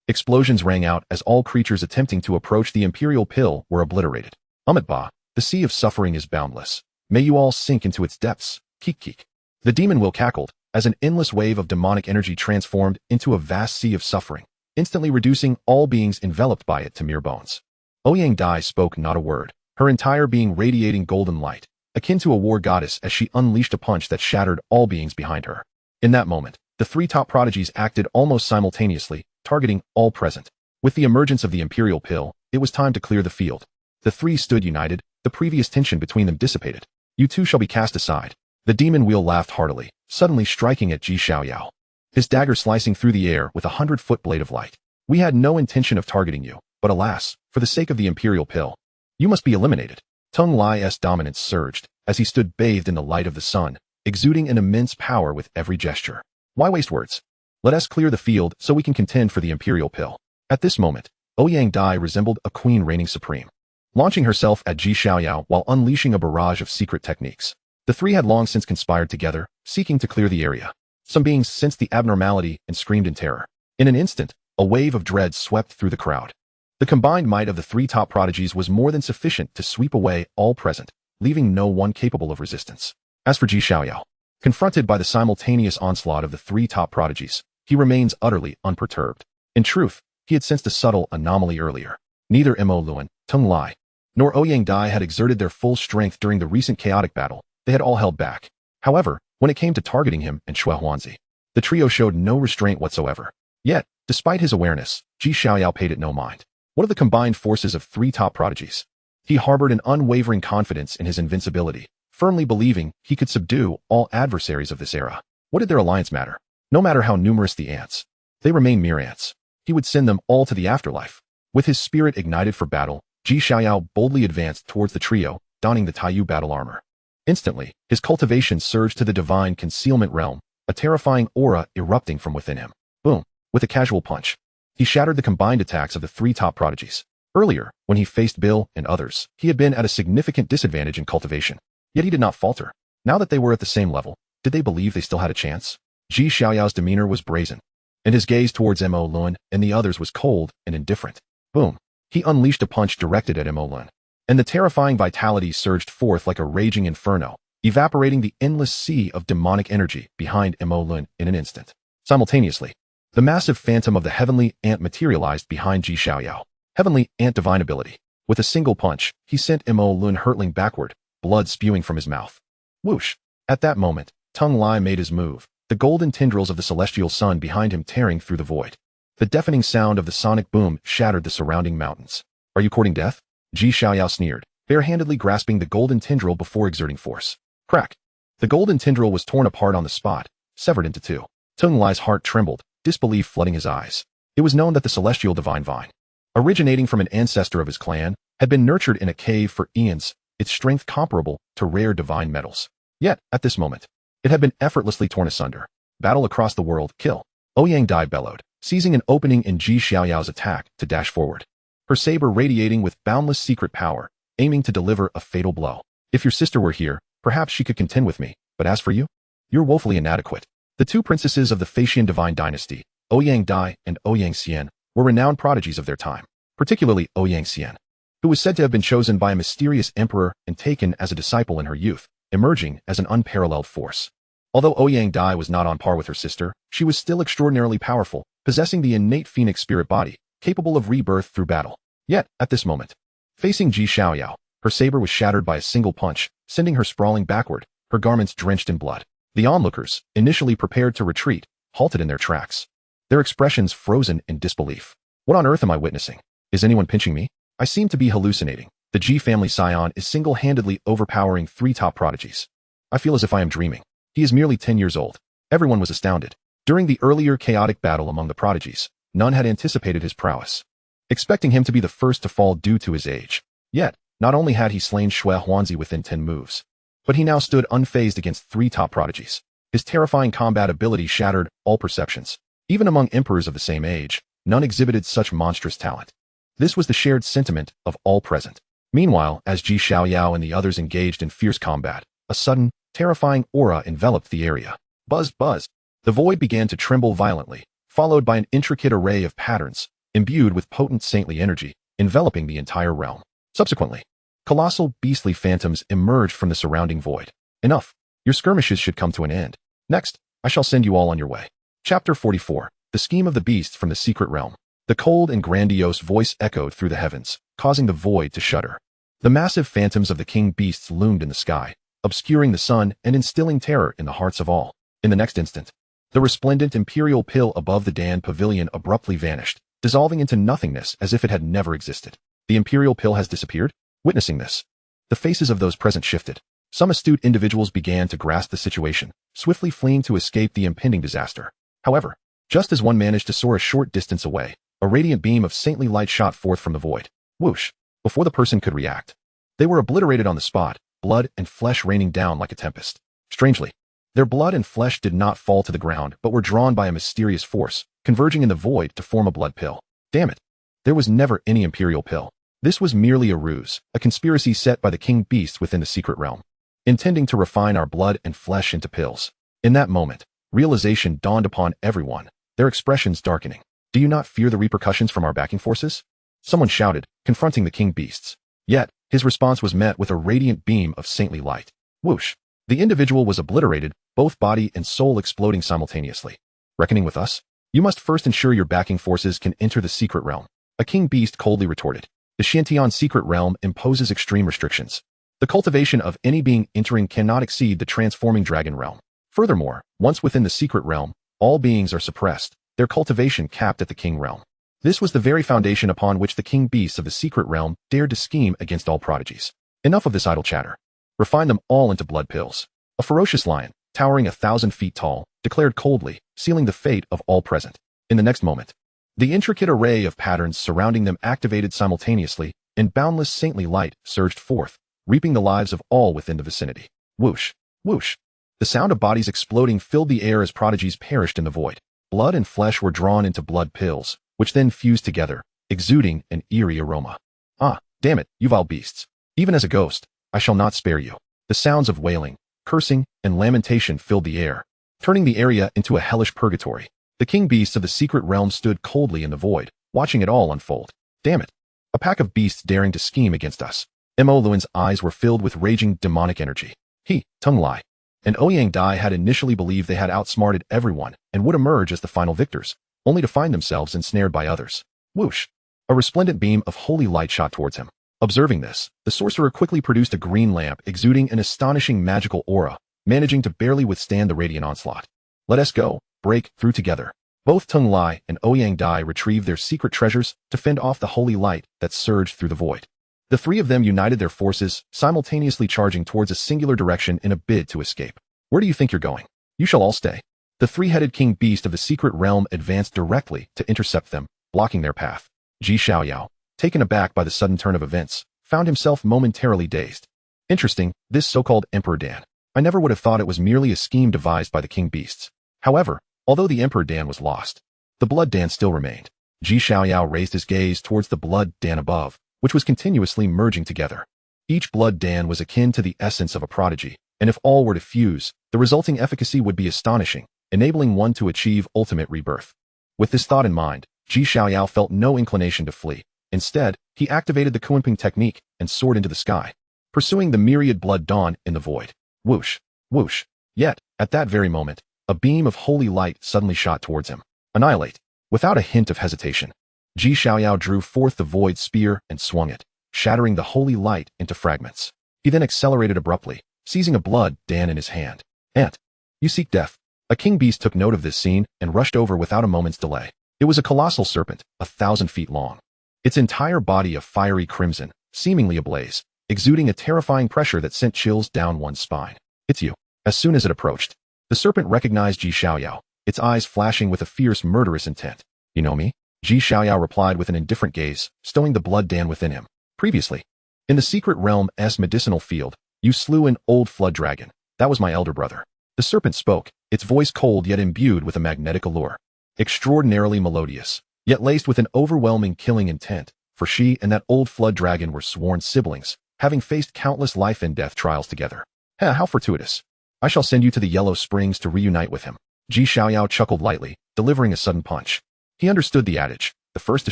Explosions rang out as all creatures attempting to approach the imperial pill were obliterated. Ba, the sea of suffering is boundless. May you all sink into its depths. Keek keek. The demon will cackled, as an endless wave of demonic energy transformed into a vast sea of suffering, instantly reducing all beings enveloped by it to mere bones. Ouyang Dai spoke not a word, her entire being radiating golden light, akin to a war goddess as she unleashed a punch that shattered all beings behind her. In that moment, the 3 top prodigies acted almost simultaneously, targeting all present. With the emergence of the imperial pill, it was time to clear the field. The three stood united, the previous tension between them dissipated. You two shall be cast aside. The demon wheel laughed heartily, suddenly striking at Xiaoyao. His dagger slicing through the air with 100-foot blade of light. We had no intention of targeting you, but alas, for the sake of the imperial pill, you must be eliminated. Tung Lai's dominance surged, as he stood bathed in the light of the sun, exuding an immense power with every gesture. Why waste words? Let us clear the field so we can contend for the imperial pill. At this moment, Ouyang Dai resembled a queen reigning supreme, launching herself at Xiaoyao while unleashing a barrage of secret techniques. The three had long since conspired together, seeking to clear the area. Some beings sensed the abnormality and screamed in terror. In an instant, a wave of dread swept through the crowd. The combined might of the three top prodigies was more than sufficient to sweep away all present, leaving no one capable of resistance. As for Xiaoyao, confronted by the simultaneous onslaught of the three top prodigies, he remains utterly unperturbed. In truth, he had sensed a subtle anomaly earlier. Neither Mo Luan, Tung Lai, nor Ouyang Dai had exerted their full strength during the recent chaotic battle. They had all held back. However, when it came to targeting him and Shui Huanzi, the trio showed no restraint whatsoever. Yet, despite his awareness, Xiaoyao paid it no mind. What of the combined forces of three top prodigies? He harbored an unwavering confidence in his invincibility, firmly believing he could subdue all adversaries of this era. What did their alliance matter? No matter how numerous the ants, they remain mere ants. He would send them all to the afterlife. With his spirit ignited for battle, Xiaoyao boldly advanced towards the trio, donning the Taiyu battle armor. Instantly, his cultivation surged to the divine concealment realm, a terrifying aura erupting from within him. Boom! With a casual punch, he shattered the combined attacks of the three top prodigies. Earlier, when he faced Bill and others, he had been at a significant disadvantage in cultivation. Yet he did not falter. Now that they were at the same level, did they believe they still had a chance? Xiaoyao's demeanor was brazen, and his gaze towards Mo Luan and the others was cold and indifferent. Boom! He unleashed a punch directed at Mo Luan, and the terrifying vitality surged forth like a raging inferno, evaporating the endless sea of demonic energy behind Mo Luan in an instant. Simultaneously, the massive phantom of the heavenly ant materialized behind Xiaoyao. Heavenly ant divine ability. With a single punch, he sent Mo Luan hurtling backward, blood spewing from his mouth. Whoosh! At that moment, Tung Lai made his move, the golden tendrils of the celestial sun behind him tearing through the void. The deafening sound of the sonic boom shattered the surrounding mountains. Are you courting death? Xiaoyao sneered, barehandedly grasping the golden tendril before exerting force. Crack! The golden tendril was torn apart on the spot, severed into two. Tung Lai's heart trembled, disbelief flooding his eyes. It was known that the celestial divine vine, originating from an ancestor of his clan, had been nurtured in a cave for eons, its strength comparable to rare divine metals. Yet, at this moment, it had been effortlessly torn asunder. Battle across the world, kill. Ouyang Dai bellowed, seizing an opening in Xiaoyao's attack to dash forward. Her saber radiating with boundless secret power, aiming to deliver a fatal blow. If your sister were here, perhaps she could contend with me, but as for you, you're woefully inadequate. The two princesses of the Faxian divine dynasty, Ouyang Dai and Ouyang Xian, were renowned prodigies of their time, particularly Ouyang Xian, who was said to have been chosen by a mysterious emperor and taken as a disciple in her youth, emerging as an unparalleled force. Although Ouyang Dai was not on par with her sister, she was still extraordinarily powerful, possessing the innate phoenix spirit body, capable of rebirth through battle. Yet, at this moment, facing Xiaoyao, her saber was shattered by a single punch, sending her sprawling backward, her garments drenched in blood. The onlookers, initially prepared to retreat, halted in their tracks, their expressions frozen in disbelief. What on earth am I witnessing? Is anyone pinching me? I seem to be hallucinating. The G family scion is single-handedly overpowering three top prodigies. I feel as if I am dreaming. He is merely 10 years old. Everyone was astounded. During the earlier chaotic battle among the prodigies, none had anticipated his prowess, expecting him to be the first to fall due to his age. Yet, not only had he slain Shui Huanzi within 10 moves, but he now stood unfazed against three top prodigies. His terrifying combat ability shattered all perceptions. Even among emperors of the same age, none exhibited such monstrous talent. This was the shared sentiment of all present. Meanwhile, as Xiaoyao and the others engaged in fierce combat, a sudden, terrifying aura enveloped the area. Buzz, buzz. The void began to tremble violently, followed by an intricate array of patterns, imbued with potent saintly energy, enveloping the entire realm. Subsequently, colossal beastly phantoms emerged from the surrounding void. Enough. Your skirmishes should come to an end. Next, I shall send you all on your way. Chapter 44. The Scheme of the Beasts from the Secret Realm. The cold and grandiose voice echoed through the heavens, causing the void to shudder. The massive phantoms of the king beasts loomed in the sky, obscuring the sun and instilling terror in the hearts of all. In the next instant, the resplendent imperial pill above the Dan pavilion abruptly vanished, dissolving into nothingness as if it had never existed. The imperial pill has disappeared? Witnessing this, the faces of those present shifted. Some astute individuals began to grasp the situation, swiftly fleeing to escape the impending disaster. However, just as one managed to soar a short distance away, a radiant beam of saintly light shot forth from the void. Whoosh! Before the person could react, they were obliterated on the spot, blood and flesh raining down like a tempest. Strangely, their blood and flesh did not fall to the ground but were drawn by a mysterious force, converging in the void to form a blood pill. Damn it! There was never any imperial pill. This was merely a ruse, a conspiracy set by the king beasts within the secret realm, intending to refine our blood and flesh into pills. In that moment, realization dawned upon everyone, their expressions darkening. Do you not fear the repercussions from our backing forces? Someone shouted, confronting the king beasts. Yet, his response was met with a radiant beam of saintly light. Whoosh! The individual was obliterated, both body and soul exploding simultaneously. Reckoning with us? You must first ensure your backing forces can enter the secret realm. A king beast coldly retorted. The Shantian secret realm imposes extreme restrictions. The cultivation of any being entering cannot exceed the transforming dragon realm. Furthermore, once within the secret realm, all beings are suppressed, their cultivation capped at the king realm. This was the very foundation upon which the king beasts of the secret realm dared to scheme against all prodigies. Enough of this idle chatter. Refine them all into blood pills. A ferocious lion, towering 1,000 feet tall, declared coldly, sealing the fate of all present. In the next moment, the intricate array of patterns surrounding them activated simultaneously, and boundless saintly light surged forth, reaping the lives of all within the vicinity. Whoosh! Whoosh! The sound of bodies exploding filled the air as prodigies perished in the void. Blood and flesh were drawn into blood pills, which then fused together, exuding an eerie aroma. Ah, damn it, you vile beasts. Even as a ghost, I shall not spare you. The sounds of wailing, cursing, and lamentation filled the air, turning the area into a hellish purgatory. The king beasts of the secret realm stood coldly in the void, watching it all unfold. Damn it. A pack of beasts daring to scheme against us. Mo Luan's eyes were filled with raging demonic energy. He, Tung Lai, and Ouyang Dai had initially believed they had outsmarted everyone and would emerge as the final victors, only to find themselves ensnared by others. Whoosh! A resplendent beam of holy light shot towards him. Observing this, the sorcerer quickly produced a green lamp exuding an astonishing magical aura, managing to barely withstand the radiant onslaught. Let us go, break through together. Both Tung Lai and Ouyang Dai retrieved their secret treasures to fend off the holy light that surged through the void. The three of them united their forces, simultaneously charging towards a singular direction in a bid to escape. Where do you think you're going? You shall all stay. The three-headed king beast of the secret realm advanced directly to intercept them, blocking their path. Xiaoyao, taken aback by the sudden turn of events, found himself momentarily dazed. Interesting, this so-called Emperor Dan. I never would have thought it was merely a scheme devised by the king beasts. However, although the Emperor Dan was lost, the Blood Dan still remained. Xiaoyao raised his gaze towards the Blood Dan above, which was continuously merging together. Each Blood Dan was akin to the essence of a prodigy, and if all were to fuse, the resulting efficacy would be astonishing, enabling one to achieve ultimate rebirth. With this thought in mind, Xiaoyao felt no inclination to flee. Instead, he activated the Kunping technique and soared into the sky, pursuing the myriad blood dawn in the void. Whoosh! Whoosh! Yet, at that very moment, a beam of holy light suddenly shot towards him. Annihilate! Without a hint of hesitation, Xiaoyao drew forth the void spear and swung it, shattering the holy light into fragments. He then accelerated abruptly, seizing a blood Dan in his hand. Ant! You seek death. A king beast took note of this scene and rushed over without a moment's delay. It was a colossal serpent, 1,000 feet long. Its entire body of fiery crimson, seemingly ablaze, exuding a terrifying pressure that sent chills down one's spine. It's you. As soon as it approached, the serpent recognized Xiaoyao, its eyes flashing with a fierce, murderous intent. You know me? Xiaoyao replied with an indifferent gaze, stowing the blood Dan within him. Previously, in the secret realm's medicinal field, you slew an old flood dragon. That was my elder brother. The serpent spoke, its voice cold yet imbued with a magnetic allure. Extraordinarily melodious, yet laced with an overwhelming killing intent, for she and that old flood dragon were sworn siblings, having faced countless life and death trials together. How fortuitous. I shall send you to the Yellow Springs to reunite with him. Xiaoyao chuckled lightly, delivering a sudden punch. He understood the adage, the first to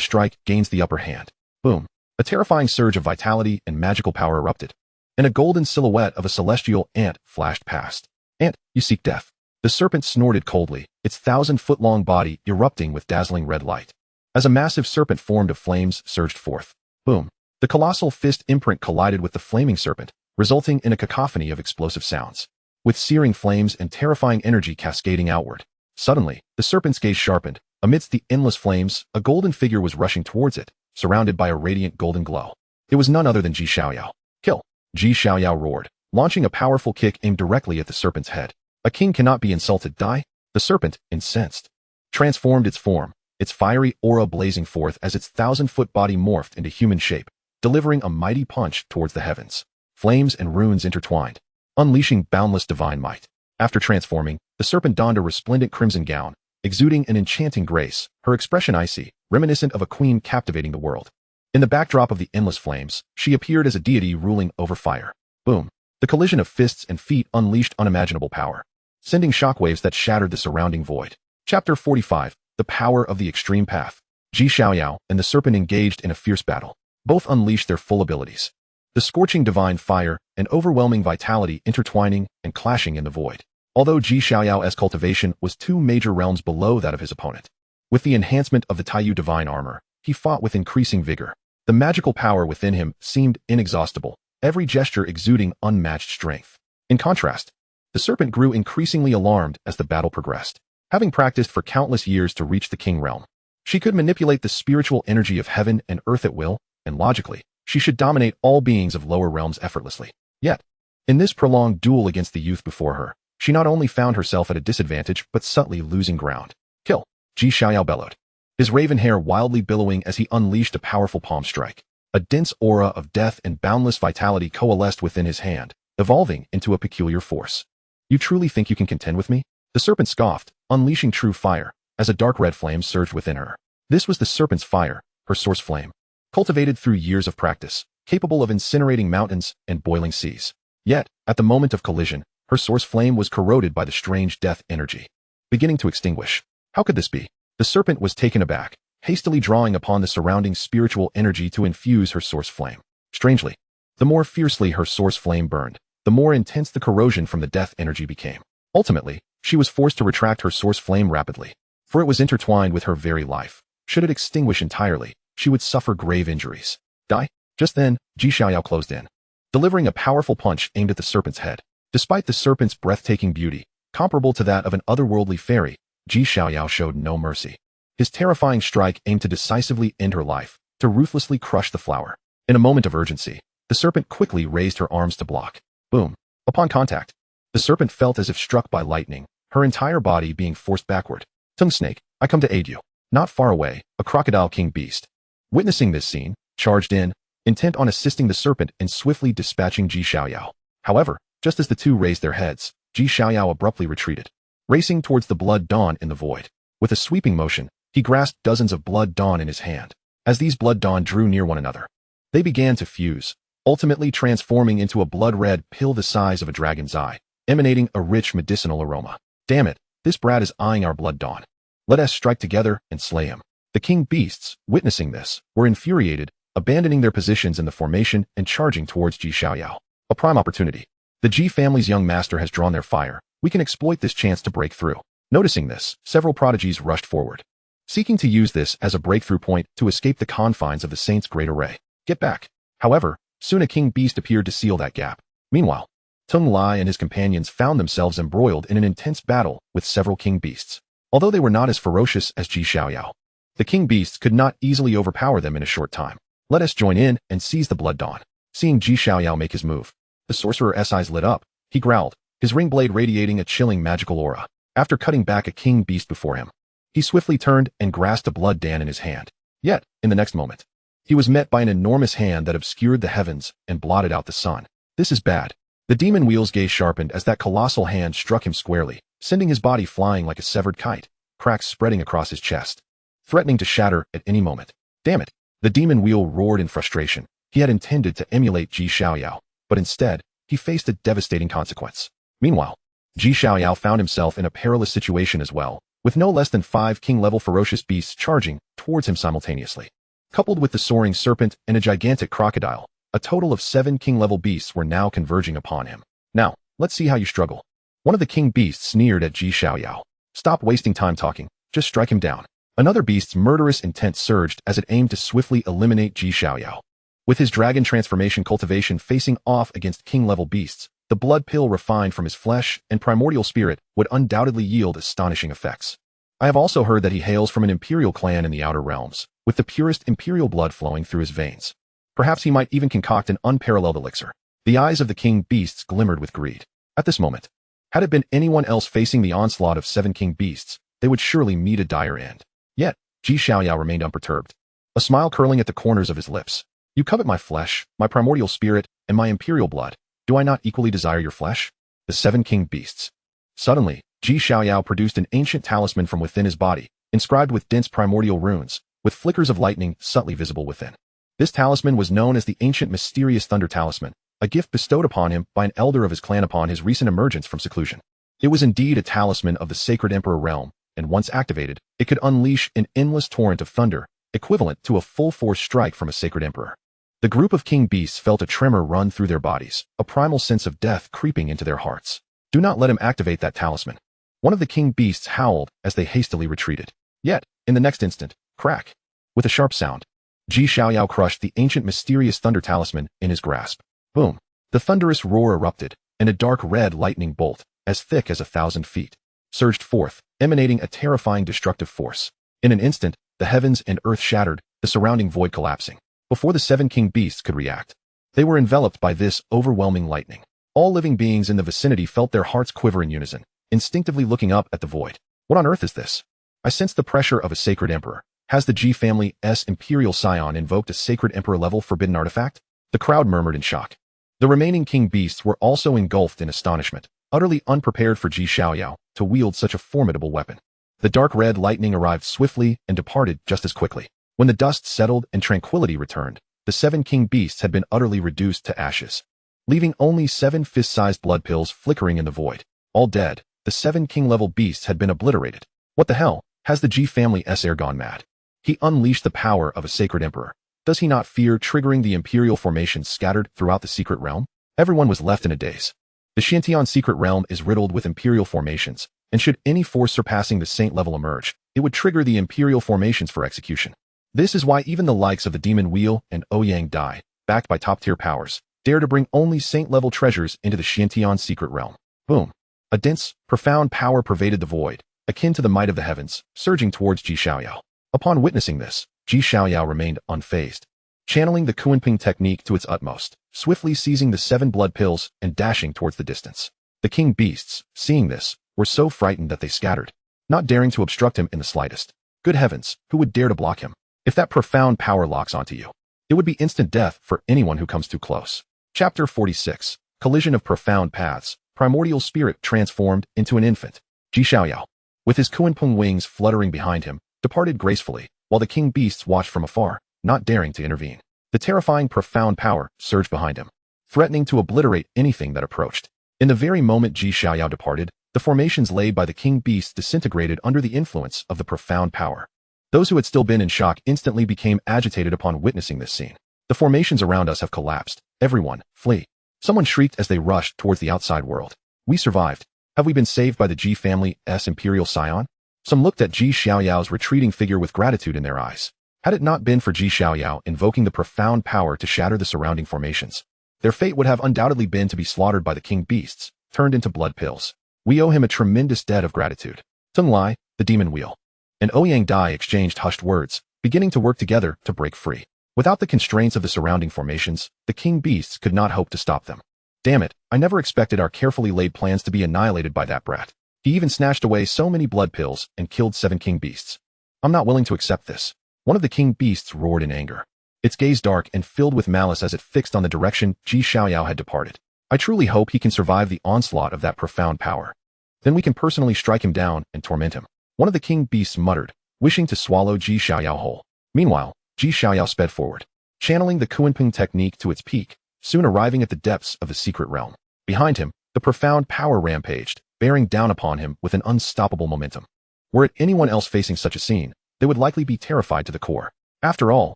strike gains the upper hand. Boom. A terrifying surge of vitality and magical power erupted, and a golden silhouette of a celestial ant flashed past. Ant, you seek death. The serpent snorted coldly, its 1,000-foot-long body erupting with dazzling red light. As a massive serpent formed of flames surged forth. Boom. The colossal fist imprint collided with the flaming serpent, resulting in a cacophony of explosive sounds, with searing flames and terrifying energy cascading outward. Suddenly, the serpent's gaze sharpened, Amidst the endless flames, a golden figure was rushing towards it, surrounded by a radiant golden glow. It was none other than Xiaoyao. Kill! Xiaoyao roared, launching a powerful kick aimed directly at the serpent's head. A king cannot be insulted, die? The serpent, incensed, transformed its form, its fiery aura blazing forth as its 1,000-foot body morphed into human shape, delivering a mighty punch towards the heavens. Flames and runes intertwined, unleashing boundless divine might. After transforming, the serpent donned a resplendent crimson gown, exuding an enchanting grace, her expression icy, reminiscent of a queen captivating the world. In the backdrop of the endless flames, she appeared as a deity ruling over fire. Boom! The collision of fists and feet unleashed unimaginable power, sending shockwaves that shattered the surrounding void. Chapter 45, The Power of the Extreme Path. Xiaoyao and the serpent engaged in a fierce battle. Both unleashed their full abilities. The scorching divine fire and overwhelming vitality intertwining and clashing in the void. Although Xiaoyao's cultivation was 2 major realms below that of his opponent. With the enhancement of the Taiyu divine armor, he fought with increasing vigor. The magical power within him seemed inexhaustible, every gesture exuding unmatched strength. In contrast, the serpent grew increasingly alarmed as the battle progressed. Having practiced for countless years to reach the king realm, she could manipulate the spiritual energy of heaven and earth at will, and logically, she should dominate all beings of lower realms effortlessly. Yet, in this prolonged duel against the youth before her, she not only found herself at a disadvantage but subtly losing ground. Kill! Xiaoyao bellowed, his raven hair wildly billowing as he unleashed a powerful palm strike. A dense aura of death and boundless vitality coalesced within his hand, evolving into a peculiar force. You truly think you can contend with me? The serpent scoffed, unleashing true fire, as a dark red flame surged within her. This was the serpent's fire, her source flame, cultivated through years of practice, capable of incinerating mountains and boiling seas. Yet, at the moment of collision, her source flame was corroded by the strange death energy, beginning to extinguish. How could this be? The serpent was taken aback, hastily drawing upon the surrounding spiritual energy to infuse her source flame. Strangely, the more fiercely her source flame burned, the more intense the corrosion from the death energy became. Ultimately, she was forced to retract her source flame rapidly, for it was intertwined with her very life. Should it extinguish entirely, she would suffer grave injuries. Die? Just then, Xiaoyao closed in, delivering a powerful punch aimed at the serpent's head. Despite the serpent's breathtaking beauty, comparable to that of an otherworldly fairy, Xiaoyao showed no mercy. His terrifying strike aimed to decisively end her life, to ruthlessly crush the flower. In a moment of urgency, the serpent quickly raised her arms to block. Boom! Upon contact, the serpent felt as if struck by lightning, her entire body being forced backward. Tongue snake, I come to aid you. Not far away, a crocodile king beast, witnessing this scene, charged in, intent on assisting the serpent in swiftly dispatching Xiaoyao. However, just as the two raised their heads, Xiaoyao abruptly retreated, racing towards the blood dawn in the void. With a sweeping motion, he grasped dozens of blood dawn in his hand. As these blood dawn drew near one another, they began to fuse, ultimately transforming into a blood-red pill the size of a dragon's eye, emanating a rich medicinal aroma. Damn it, this brat is eyeing our blood dawn. Let us strike together and slay him. The king beasts, witnessing this, were infuriated, abandoning their positions in the formation and charging towards Xiaoyao. A prime opportunity. The Ji family's young master has drawn their fire. We can exploit this chance to break through. Noticing this, several prodigies rushed forward, seeking to use this as a breakthrough point to escape the confines of the saint's great array. Get back. However, soon a king beast appeared to seal that gap. Meanwhile, Tung Lai and his companions found themselves embroiled in an intense battle with several king beasts. Although they were not as ferocious as Xiaoyao, the king beasts could not easily overpower them in a short time. Let us join in and seize the blood dawn. Seeing Xiaoyao make his move, the sorcerer's eyes lit up. He growled, his ring blade radiating a chilling magical aura. After cutting back a king beast before him, he swiftly turned and grasped a blood dawn in his hand. Yet, in the next moment, he was met by an enormous hand that obscured the heavens and blotted out the sun. This is bad. The demon wheel's gaze sharpened as that colossal hand struck him squarely, sending his body flying like a severed kite, cracks spreading across his chest, threatening to shatter at any moment. Damn it! The demon wheel roared in frustration. He had intended to emulate Xiaoyao, but instead, he faced a devastating consequence. Meanwhile, Xiaoyao found himself in a perilous situation as well, with no less than 5 king-level ferocious beasts charging towards him simultaneously. Coupled with the soaring serpent and a gigantic crocodile, a total of 7 king-level beasts were now converging upon him. Now, let's see how you struggle. One of the king beasts sneered at Xiaoyao. Stop wasting time talking, just strike him down. Another beast's murderous intent surged as it aimed to swiftly eliminate Xiaoyao. With his dragon transformation cultivation facing off against king-level beasts, the blood pill refined from his flesh and primordial spirit would undoubtedly yield astonishing effects. I have also heard that he hails from an imperial clan in the outer realms, with the purest imperial blood flowing through his veins. Perhaps he might even concoct an unparalleled elixir. The eyes of the king beasts glimmered with greed. At this moment, had it been anyone else facing the onslaught of 7 king beasts, they would surely meet a dire end. Yet, Xiaoyao remained unperturbed, a smile curling at the corners of his lips. You covet my flesh, my primordial spirit, and my imperial blood. Do I not equally desire your flesh? The 7 king beasts. Suddenly, Xiaoyao produced an ancient talisman from within his body, inscribed with dense primordial runes, with flickers of lightning subtly visible within. This talisman was known as the ancient mysterious thunder talisman, a gift bestowed upon him by an elder of his clan upon his recent emergence from seclusion. It was indeed a talisman of the sacred emperor realm, and once activated, it could unleash an endless torrent of thunder, equivalent to a full-force strike from a sacred emperor. The group of king beasts felt a tremor run through their bodies, a primal sense of death creeping into their hearts. Do not let him activate that talisman. One of the king beasts howled as they hastily retreated. Yet, in the next instant, crack! With a sharp sound, Xiaoyao crushed the ancient mysterious thunder talisman in his grasp. Boom! The thunderous roar erupted, and a dark red lightning bolt, as thick as 1,000 feet, surged forth, emanating a terrifying destructive force. In an instant, the heavens and earth shattered, the surrounding void collapsing. Before the 7 king beasts could react, they were enveloped by this overwhelming lightning. All living beings in the vicinity felt their hearts quiver in unison, instinctively looking up at the void. What on earth is this? I sense the pressure of a sacred emperor. Has the G family's imperial scion invoked a sacred emperor-level forbidden artifact? The crowd murmured in shock. The remaining king beasts were also engulfed in astonishment, utterly unprepared for Xiaoyao to wield such a formidable weapon. The dark red lightning arrived swiftly and departed just as quickly. When the dust settled and tranquility returned, the 7 king beasts had been utterly reduced to ashes, leaving only 7 fist-sized blood pills flickering in the void. All dead, the 7 king-level beasts had been obliterated. What the hell? Has the G family's heir gone mad? He unleashed the power of a sacred emperor. Does he not fear triggering the imperial formations scattered throughout the secret realm? Everyone was left in a daze. The Xiantian secret realm is riddled with imperial formations, and should any force surpassing the saint level emerge, it would trigger the imperial formations for execution. This is why even the likes of the Demon Wheel and Ouyang Dai, backed by top-tier powers, dare to bring only saint-level treasures into the Xiantian secret realm. Boom! A dense, profound power pervaded the void, akin to the might of the heavens, surging towards Xiaoyao. Upon witnessing this, Xiaoyao remained unfazed, channeling the Kunping technique to its utmost, swiftly seizing the 7 blood pills and dashing towards the distance. The king beasts, seeing this, were so frightened that they scattered, not daring to obstruct him in the slightest. Good heavens, who would dare to block him? If that profound power locks onto you, it would be instant death for anyone who comes too close. Chapter 46, Collision of Profound Paths, Primordial Spirit Transformed into an Infant. Xiaoyao, with his Kunpeng wings fluttering behind him, departed gracefully, while the king beasts watched from afar, not daring to intervene. The terrifying profound power surged behind him, threatening to obliterate anything that approached. In the very moment Xiaoyao departed, the formations laid by the king beasts disintegrated under the influence of the profound power. Those who had still been in shock instantly became agitated upon witnessing this scene. The formations around us have collapsed. Everyone, flee. Someone shrieked as they rushed towards the outside world. We survived. Have we been saved by the G family's imperial scion? Some looked at Xiaoyao's retreating figure with gratitude in their eyes. Had it not been for Xiaoyao invoking the profound power to shatter the surrounding formations, their fate would have undoubtedly been to be slaughtered by the king beasts, turned into blood pills. We owe him a tremendous debt of gratitude. Tung Lai, the demon wheel, and Ouyang Dai exchanged hushed words, beginning to work together to break free. Without the constraints of the surrounding formations, the king beasts could not hope to stop them. Damn it, I never expected our carefully laid plans to be annihilated by that brat. He even snatched away so many blood pills and killed 7 king beasts. I'm not willing to accept this. One of the king beasts roared in anger, its gaze dark and filled with malice as it fixed on the direction Xiaoyao had departed. I truly hope he can survive the onslaught of that profound power. Then we can personally strike him down and torment him. One of the king beasts muttered, wishing to swallow Xiaoyao whole. Meanwhile, Xiaoyao sped forward, channeling the Kunpeng technique to its peak, soon arriving at the depths of the secret realm. Behind him, the profound power rampaged, bearing down upon him with an unstoppable momentum. Were it anyone else facing such a scene, they would likely be terrified to the core. After all,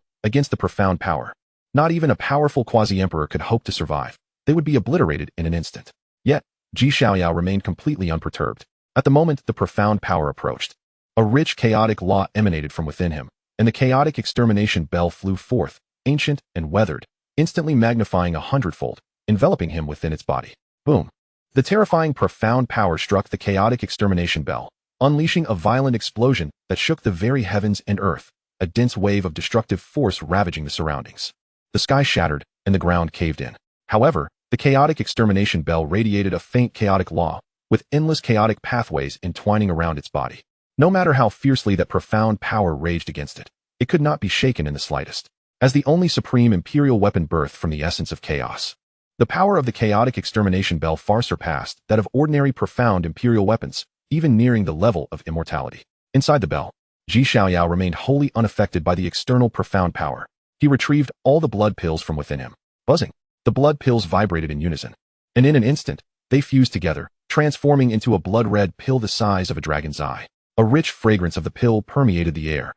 against the profound power, not even a powerful quasi-emperor could hope to survive. They would be obliterated in an instant. Yet, Xiaoyao remained completely unperturbed. At the moment the profound power approached, a rich chaotic law emanated from within him, and the chaotic extermination bell flew forth, ancient and weathered, instantly magnifying 100-fold, enveloping him within its body. Boom! The terrifying profound power struck the chaotic extermination bell, unleashing a violent explosion that shook the very heavens and earth, a dense wave of destructive force ravaging the surroundings. The sky shattered, and the ground caved in. However, the chaotic extermination bell radiated a faint chaotic law, with endless chaotic pathways entwining around its body. No matter how fiercely that profound power raged against it, it could not be shaken in the slightest. As the only supreme imperial weapon birthed from the essence of chaos, the power of the chaotic extermination bell far surpassed that of ordinary profound imperial weapons, even nearing the level of immortality. Inside the bell, Xiaoyao remained wholly unaffected by the external profound power. He retrieved all the blood pills from within him. Buzzing, the blood pills vibrated in unison, and in an instant, they fused together, transforming into a blood-red pill the size of a dragon's eye. A rich fragrance of the pill permeated the air,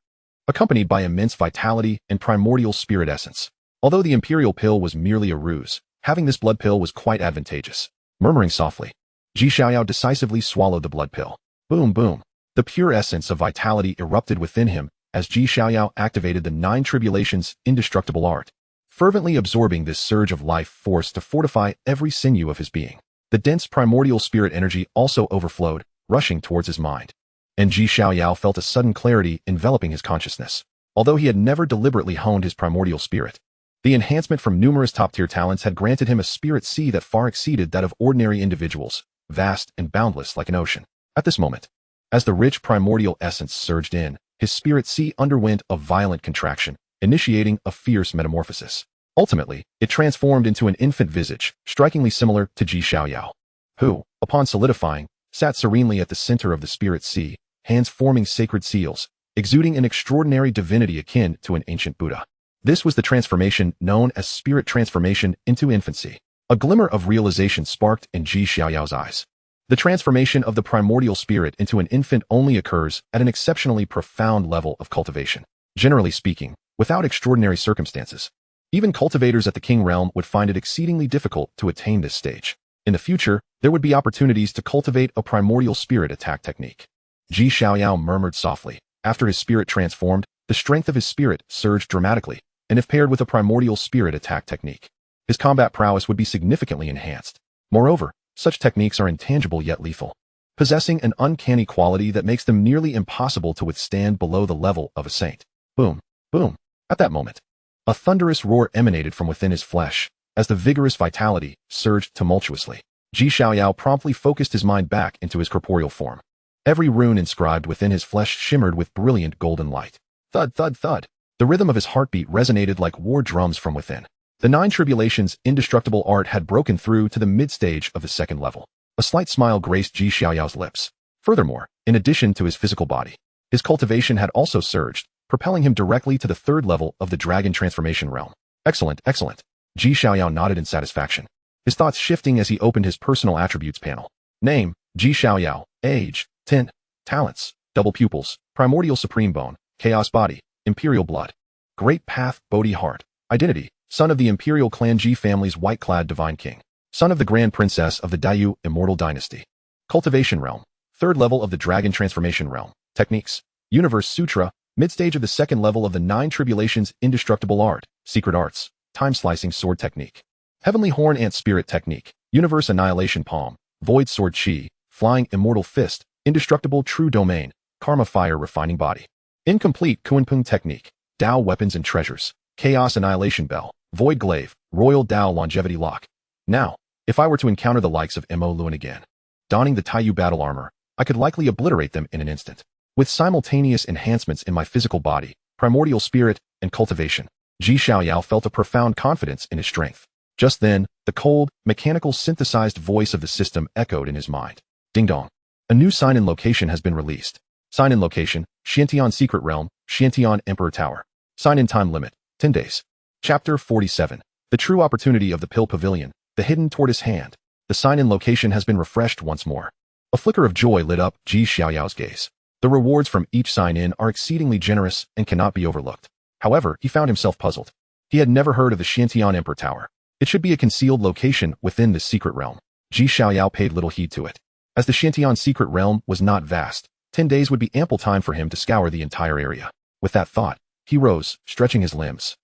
accompanied by immense vitality and primordial spirit essence. Although the imperial pill was merely a ruse, having this blood pill was quite advantageous. Murmuring softly, Xiaoyao decisively swallowed the blood pill. Boom, boom. The pure essence of vitality erupted within him as Xiaoyao activated the Nine Tribulations' indestructible art, fervently absorbing this surge of life force to fortify every sinew of his being. The dense primordial spirit energy also overflowed, rushing towards his mind. And Xiaoyao felt a sudden clarity enveloping his consciousness. Although he had never deliberately honed his primordial spirit, the enhancement from numerous top-tier talents had granted him a spirit sea that far exceeded that of ordinary individuals, vast and boundless like an ocean. At this moment, as the rich primordial essence surged in, his spirit sea underwent a violent contraction, initiating a fierce metamorphosis. Ultimately, it transformed into an infant visage, strikingly similar to Xiaoyao, who, upon solidifying, sat serenely at the center of the spirit sea, hands forming sacred seals, exuding an extraordinary divinity akin to an ancient Buddha. This was the transformation known as spirit transformation into infancy. A glimmer of realization sparked in Xiaoyao's eyes. The transformation of the primordial spirit into an infant only occurs at an exceptionally profound level of cultivation. Generally speaking, without extraordinary circumstances, even cultivators at the King realm would find it exceedingly difficult to attain this stage. In the future, there would be opportunities to cultivate a primordial spirit attack technique. Xiaoyao murmured softly. After his spirit transformed, the strength of his spirit surged dramatically, and if paired with a primordial spirit attack technique, his combat prowess would be significantly enhanced. Moreover, such techniques are intangible yet lethal, possessing an uncanny quality that makes them nearly impossible to withstand below the level of a saint. Boom, boom. At that moment, a thunderous roar emanated from within his flesh, as the vigorous vitality surged tumultuously. Xiaoyao promptly focused his mind back into his corporeal form. Every rune inscribed within his flesh shimmered with brilliant golden light. Thud, thud, thud. The rhythm of his heartbeat resonated like war drums from within. The Nine Tribulations' indestructible art had broken through to the mid-stage of the second level. A slight smile graced Xiaoyao's lips. Furthermore, in addition to his physical body, his cultivation had also surged, propelling him directly to the third level of the dragon transformation realm. Excellent, excellent. Xiaoyao nodded in satisfaction, his thoughts shifting as he opened his personal attributes panel. Name, Xiaoyao. Age, 10. Talents, double pupils, primordial supreme bone, chaos body, imperial blood. Great path, Bodhi heart. Identity, son of the imperial clan Ji family's White-Clad Divine King. Son of the Grand Princess of the Taiyu Immortal Dynasty. Cultivation realm, third level of the dragon transformation realm. Techniques, Universe Sutra, mid-stage of the second level of the Nine Tribulations' indestructible art, secret arts, time-slicing sword technique. Heavenly Horn Ant Spirit Technique, Universe Annihilation Palm, Void Sword Chi, Flying Immortal Fist, Indestructible True Domain, Karma Fire Refining Body. Incomplete Kunpeng Technique, Dao Weapons and Treasures, Chaos Annihilation Bell, Void Glaive, Royal Dao Longevity Lock. Now, if I were to encounter the likes of Mo Luan again, donning the Taiyu battle armor, I could likely obliterate them in an instant. With simultaneous enhancements in my physical body, primordial spirit, and cultivation, Xiaoyao felt a profound confidence in his strength. Just then, the cold, mechanical synthesized voice of the system echoed in his mind. Ding dong. A new sign-in location has been released. Sign-in location, Xiantian Secret Realm, Xiantian Emperor Tower. Sign-in time limit, 10 days. Chapter 47. The True Opportunity of the Pill Pavilion, the Hidden Tortoise Hand. The sign-in location has been refreshed once more. A flicker of joy lit up Xiaoyao's gaze. The rewards from each sign-in are exceedingly generous and cannot be overlooked. However, he found himself puzzled. He had never heard of the Xiantian Emperor Tower. It should be a concealed location within this secret realm. Xiaoyao paid little heed to it. As the Xiantian secret realm was not vast, 10 days would be ample time for him to scour the entire area. With that thought, he rose, stretching his limbs.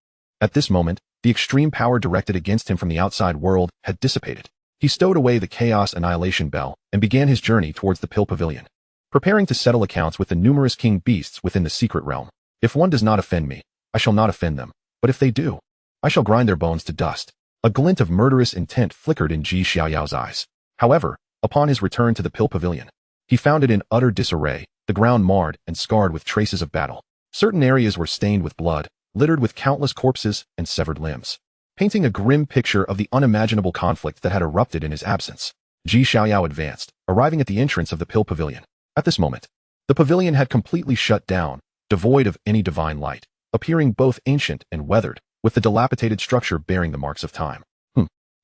At this moment, the extreme power directed against him from the outside world had dissipated. He stowed away the Chaos Annihilation Bell and began his journey towards the Pill Pavilion. preparing to settle accounts with the numerous king beasts within the secret realm. If one does not offend me, I shall not offend them, but if they do, I shall grind their bones to dust. A glint of murderous intent flickered in Xiaoyao's eyes. However, upon his return to the Pill Pavilion, he found it in utter disarray, the ground marred and scarred with traces of battle. Certain areas were stained with blood, littered with countless corpses and severed limbs, painting a grim picture of the unimaginable conflict that had erupted in his absence. Xiaoyao advanced, arriving at the entrance of the Pill Pavilion. At this moment, the pavilion had completely shut down, devoid of any divine light, appearing both ancient and weathered, with the dilapidated structure bearing the marks of time.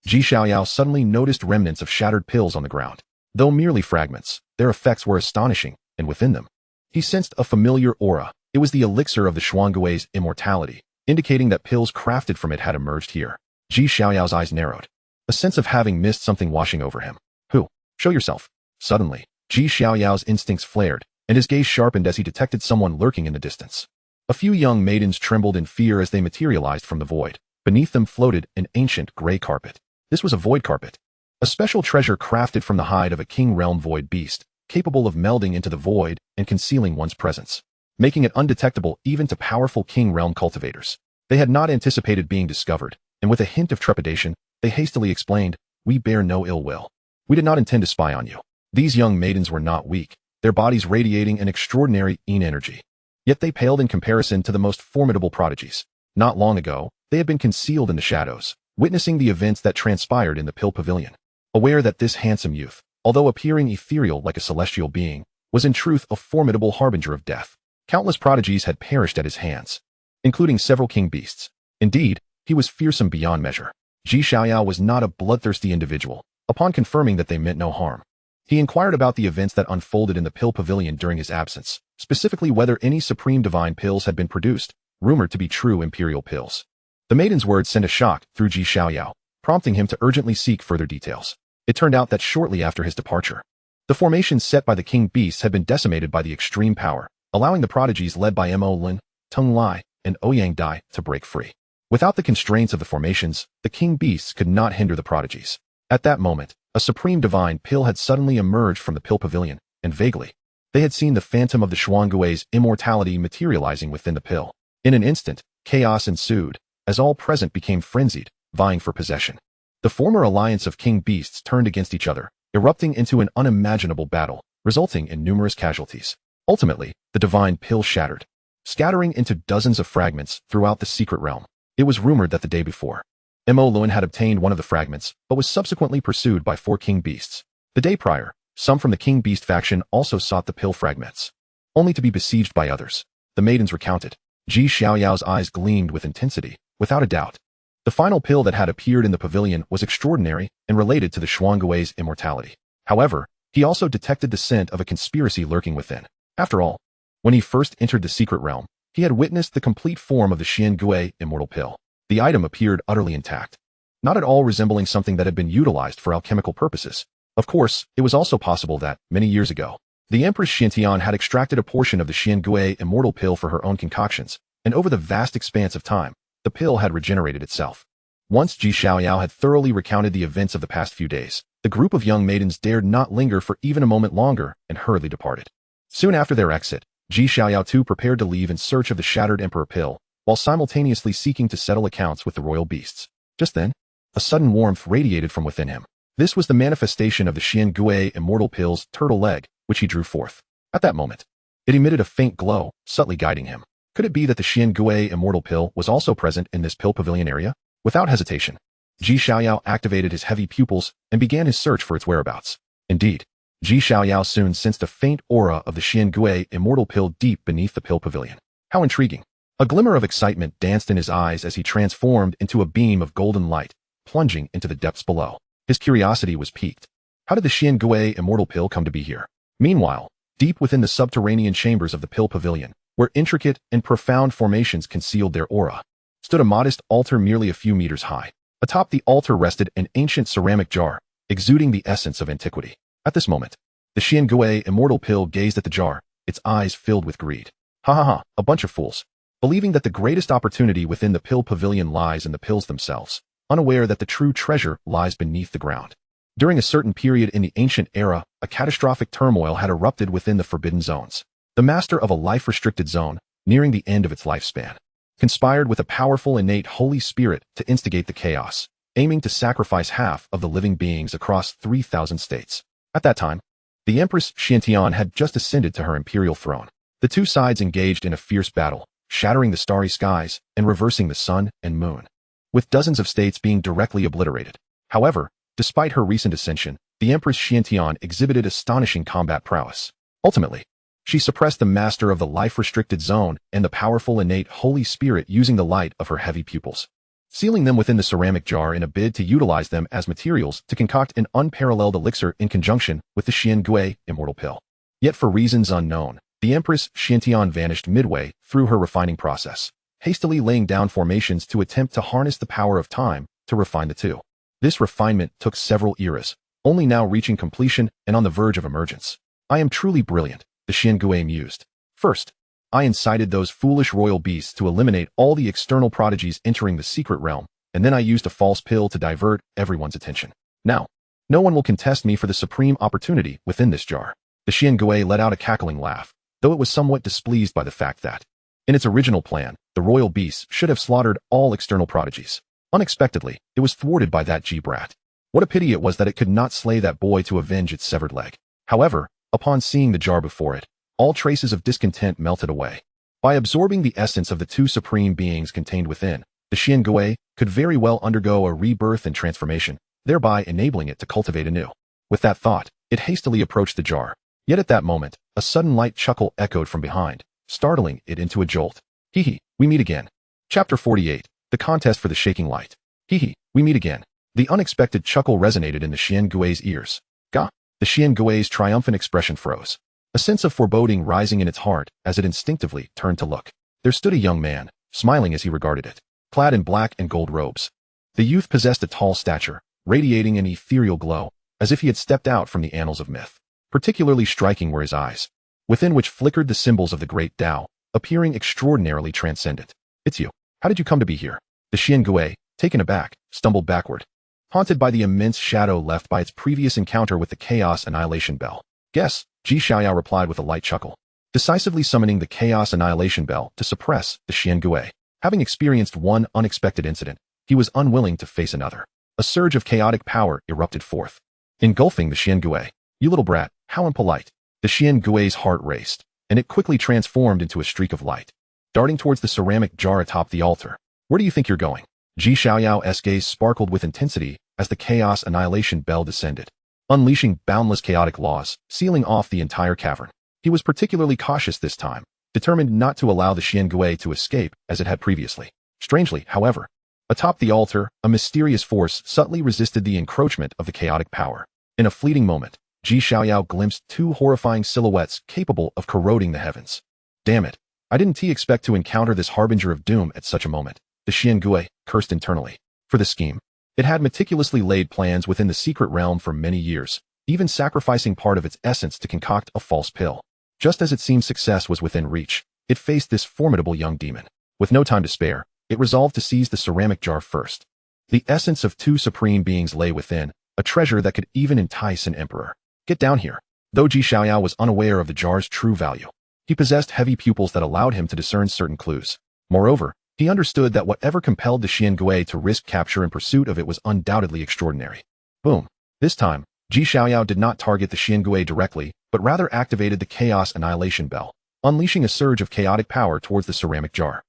Xiaoyao suddenly noticed remnants of shattered pills on the ground. Though merely fragments, their effects were astonishing, and within them, he sensed a familiar aura. It was the elixir of the Xuangui's immortality, indicating that pills crafted from it had emerged here. Xiaoyao's eyes narrowed, a sense of having missed something washing over him. Who? Show yourself. Suddenly, Xiaoyao's instincts flared, and his gaze sharpened as he detected someone lurking in the distance. A few young maidens trembled in fear as they materialized from the void. Beneath them floated an ancient gray carpet. This was a void carpet, a special treasure crafted from the hide of a king realm void beast, capable of melding into the void and concealing one's presence, making it undetectable even to powerful king realm cultivators. They had not anticipated being discovered, and with a hint of trepidation, they hastily explained, "We bear no ill will. We did not intend to spy on you." These young maidens were not weak, their bodies radiating an extraordinary energy. Yet they paled in comparison to the most formidable prodigies. Not long ago, they had been concealed in the shadows, witnessing the events that transpired in the Pill Pavilion. Aware that this handsome youth, although appearing ethereal like a celestial being, was in truth a formidable harbinger of death. Countless prodigies had perished at his hands, including several king beasts. Indeed, he was fearsome beyond measure. Xiaoyao was not a bloodthirsty individual. Upon confirming that they meant no harm, he inquired about the events that unfolded in the Pill Pavilion during his absence, specifically whether any supreme divine pills had been produced, rumored to be true imperial pills. The maiden's words sent a shock through Xiaoyao, prompting him to urgently seek further details. It turned out that shortly after his departure, the formations set by the king beasts had been decimated by the extreme power, allowing the prodigies led by Mo Lin, Tung Lai, and Ouyang Dai to break free. Without the constraints of the formations, the king beasts could not hinder the prodigies. At that moment, a supreme divine pill had suddenly emerged from the Pill Pavilion, and vaguely, they had seen the phantom of the Xuangui's immortality materializing within the pill. In an instant, chaos ensued, as all present became frenzied, vying for possession. The former alliance of king beasts turned against each other, erupting into an unimaginable battle, resulting in numerous casualties. Ultimately, the divine pill shattered, scattering into dozens of fragments throughout the secret realm. It was rumored that the day before, Mo Lin had obtained one of the fragments, but was subsequently pursued by 4 king beasts. The day prior, some from the king beast faction also sought the pill fragments, only to be besieged by others. The maidens recounted. Xiaoyao's eyes gleamed with intensity. Without a doubt, the final pill that had appeared in the pavilion was extraordinary and related to the Xuangui's immortality. However, he also detected the scent of a conspiracy lurking within. After all, when he first entered the secret realm, he had witnessed the complete form of the Xiangui immortal pill. The item appeared utterly intact, not at all resembling something that had been utilized for alchemical purposes. Of course, it was also possible that, many years ago, the Empress Xintian had extracted a portion of the Xiangui immortal pill for her own concoctions, and over the vast expanse of time, the pill had regenerated itself. Once Xiaoyao had thoroughly recounted the events of the past few days, the group of young maidens dared not linger for even a moment longer and hurriedly departed. Soon after their exit, Xiaoyao too prepared to leave in search of the shattered emperor pill, while simultaneously seeking to settle accounts with the royal beasts. Just then, a sudden warmth radiated from within him. This was the manifestation of the Xiangui immortal pill's turtle leg, which he drew forth. At that moment, it emitted a faint glow, subtly guiding him. Could it be that the Xiangui immortal pill was also present in this Pill Pavilion area? Without hesitation, Xiaoyao activated his heavy pupils and began his search for its whereabouts. Indeed, Xiaoyao soon sensed a faint aura of the Xiangui immortal pill deep beneath the Pill Pavilion. How intriguing! A glimmer of excitement danced in his eyes as he transformed into a beam of golden light, plunging into the depths below. His curiosity was piqued. How did the Xiangui immortal pill come to be here? Meanwhile, deep within the subterranean chambers of the Pill Pavilion, where intricate and profound formations concealed their aura, stood a modest altar merely a few meters high. Atop the altar rested an ancient ceramic jar, exuding the essence of antiquity. At this moment, the Xiangui immortal pill gazed at the jar, its eyes filled with greed. Ha ha ha, a bunch of fools. Believing that the greatest opportunity within the Pill Pavilion lies in the pills themselves, unaware that the true treasure lies beneath the ground. During a certain period in the ancient era, a catastrophic turmoil had erupted within the Forbidden Zones. The master of a life-restricted zone, nearing the end of its lifespan, conspired with a powerful innate Holy Spirit to instigate the chaos, aiming to sacrifice half of the living beings across 3,000 states. At that time, the Empress Xiantian had just ascended to her imperial throne. The two sides engaged in a fierce battle, shattering the starry skies and reversing the sun and moon, with dozens of states being directly obliterated. However, despite her recent ascension, the Empress Xiantian exhibited astonishing combat prowess. Ultimately, she suppressed the master of the life-restricted zone and the powerful innate Holy Spirit using the light of her heavy pupils, sealing them within the ceramic jar in a bid to utilize them as materials to concoct an unparalleled elixir in conjunction with the Xiangui Immortal Pill. Yet for reasons unknown, the Empress Xiantian vanished midway through her refining process, hastily laying down formations to attempt to harness the power of time to refine the two. This refinement took several eras, only now reaching completion and on the verge of emergence. I am truly brilliant, the Xiangui mused. First, I incited those foolish royal beasts to eliminate all the external prodigies entering the secret realm, and then I used a false pill to divert everyone's attention. Now, no one will contest me for the supreme opportunity within this jar. The Xiangui let out a cackling laugh, though it was somewhat displeased by the fact that, in its original plan, the royal beasts should have slaughtered all external prodigies. Unexpectedly, it was thwarted by that G-brat. What a pity it was that it could not slay that boy to avenge its severed leg. However, upon seeing the jar before it, all traces of discontent melted away. By absorbing the essence of the two supreme beings contained within, the Xiangui could very well undergo a rebirth and transformation, thereby enabling it to cultivate anew. With that thought, it hastily approached the jar. Yet at that moment, a sudden light chuckle echoed from behind, startling it into a jolt. Hee, we meet again. Chapter 48, The Contest for the Shaking Light. Hee, we meet again. The unexpected chuckle resonated in the Xiangui's ears. Gah! The Xiangui's triumphant expression froze, a sense of foreboding rising in its heart as it instinctively turned to look. There stood a young man, smiling as he regarded it, clad in black and gold robes. The youth possessed a tall stature, radiating an ethereal glow, as if he had stepped out from the annals of myth. Particularly striking were his eyes, within which flickered the symbols of the great Tao, appearing extraordinarily transcendent. It's you. How did you come to be here? The Xiangui, taken aback, stumbled backward, haunted by the immense shadow left by its previous encounter with the Chaos Annihilation Bell. Guess, Xiaoyao replied with a light chuckle, decisively summoning the Chaos Annihilation Bell to suppress the Xiangui. Having experienced one unexpected incident, he was unwilling to face another. A surge of chaotic power erupted forth, engulfing the Xiangui. You little brat, how impolite. The Xiangui's heart raced, and it quickly transformed into a streak of light, darting towards the ceramic jar atop the altar. Where do you think you're going? Xiaoyao's gaze sparkled with intensity as the Chaos Annihilation Bell descended, unleashing boundless chaotic laws, sealing off the entire cavern. He was particularly cautious this time, determined not to allow the Xiangui to escape as it had previously. Strangely, however, atop the altar, a mysterious force subtly resisted the encroachment of the chaotic power. In a fleeting moment, Xiaoyao glimpsed two horrifying silhouettes capable of corroding the heavens. Damn it, I didn't expect to encounter this harbinger of doom at such a moment. The Xiangui cursed internally. For the scheme, it had meticulously laid plans within the secret realm for many years, even sacrificing part of its essence to concoct a false pill. Just as it seemed success was within reach, it faced this formidable young demon. With no time to spare, it resolved to seize the ceramic jar first. The essence of two supreme beings lay within, a treasure that could even entice an emperor. Get down here. Though Xiaoyao was unaware of the jar's true value, he possessed heavy pupils that allowed him to discern certain clues. Moreover, he understood that whatever compelled the Xiangui to risk capture in pursuit of it was undoubtedly extraordinary. Boom. This time, Xiaoyao did not target the Xiangui directly, but rather activated the Chaos Annihilation Bell, unleashing a surge of chaotic power towards the ceramic jar.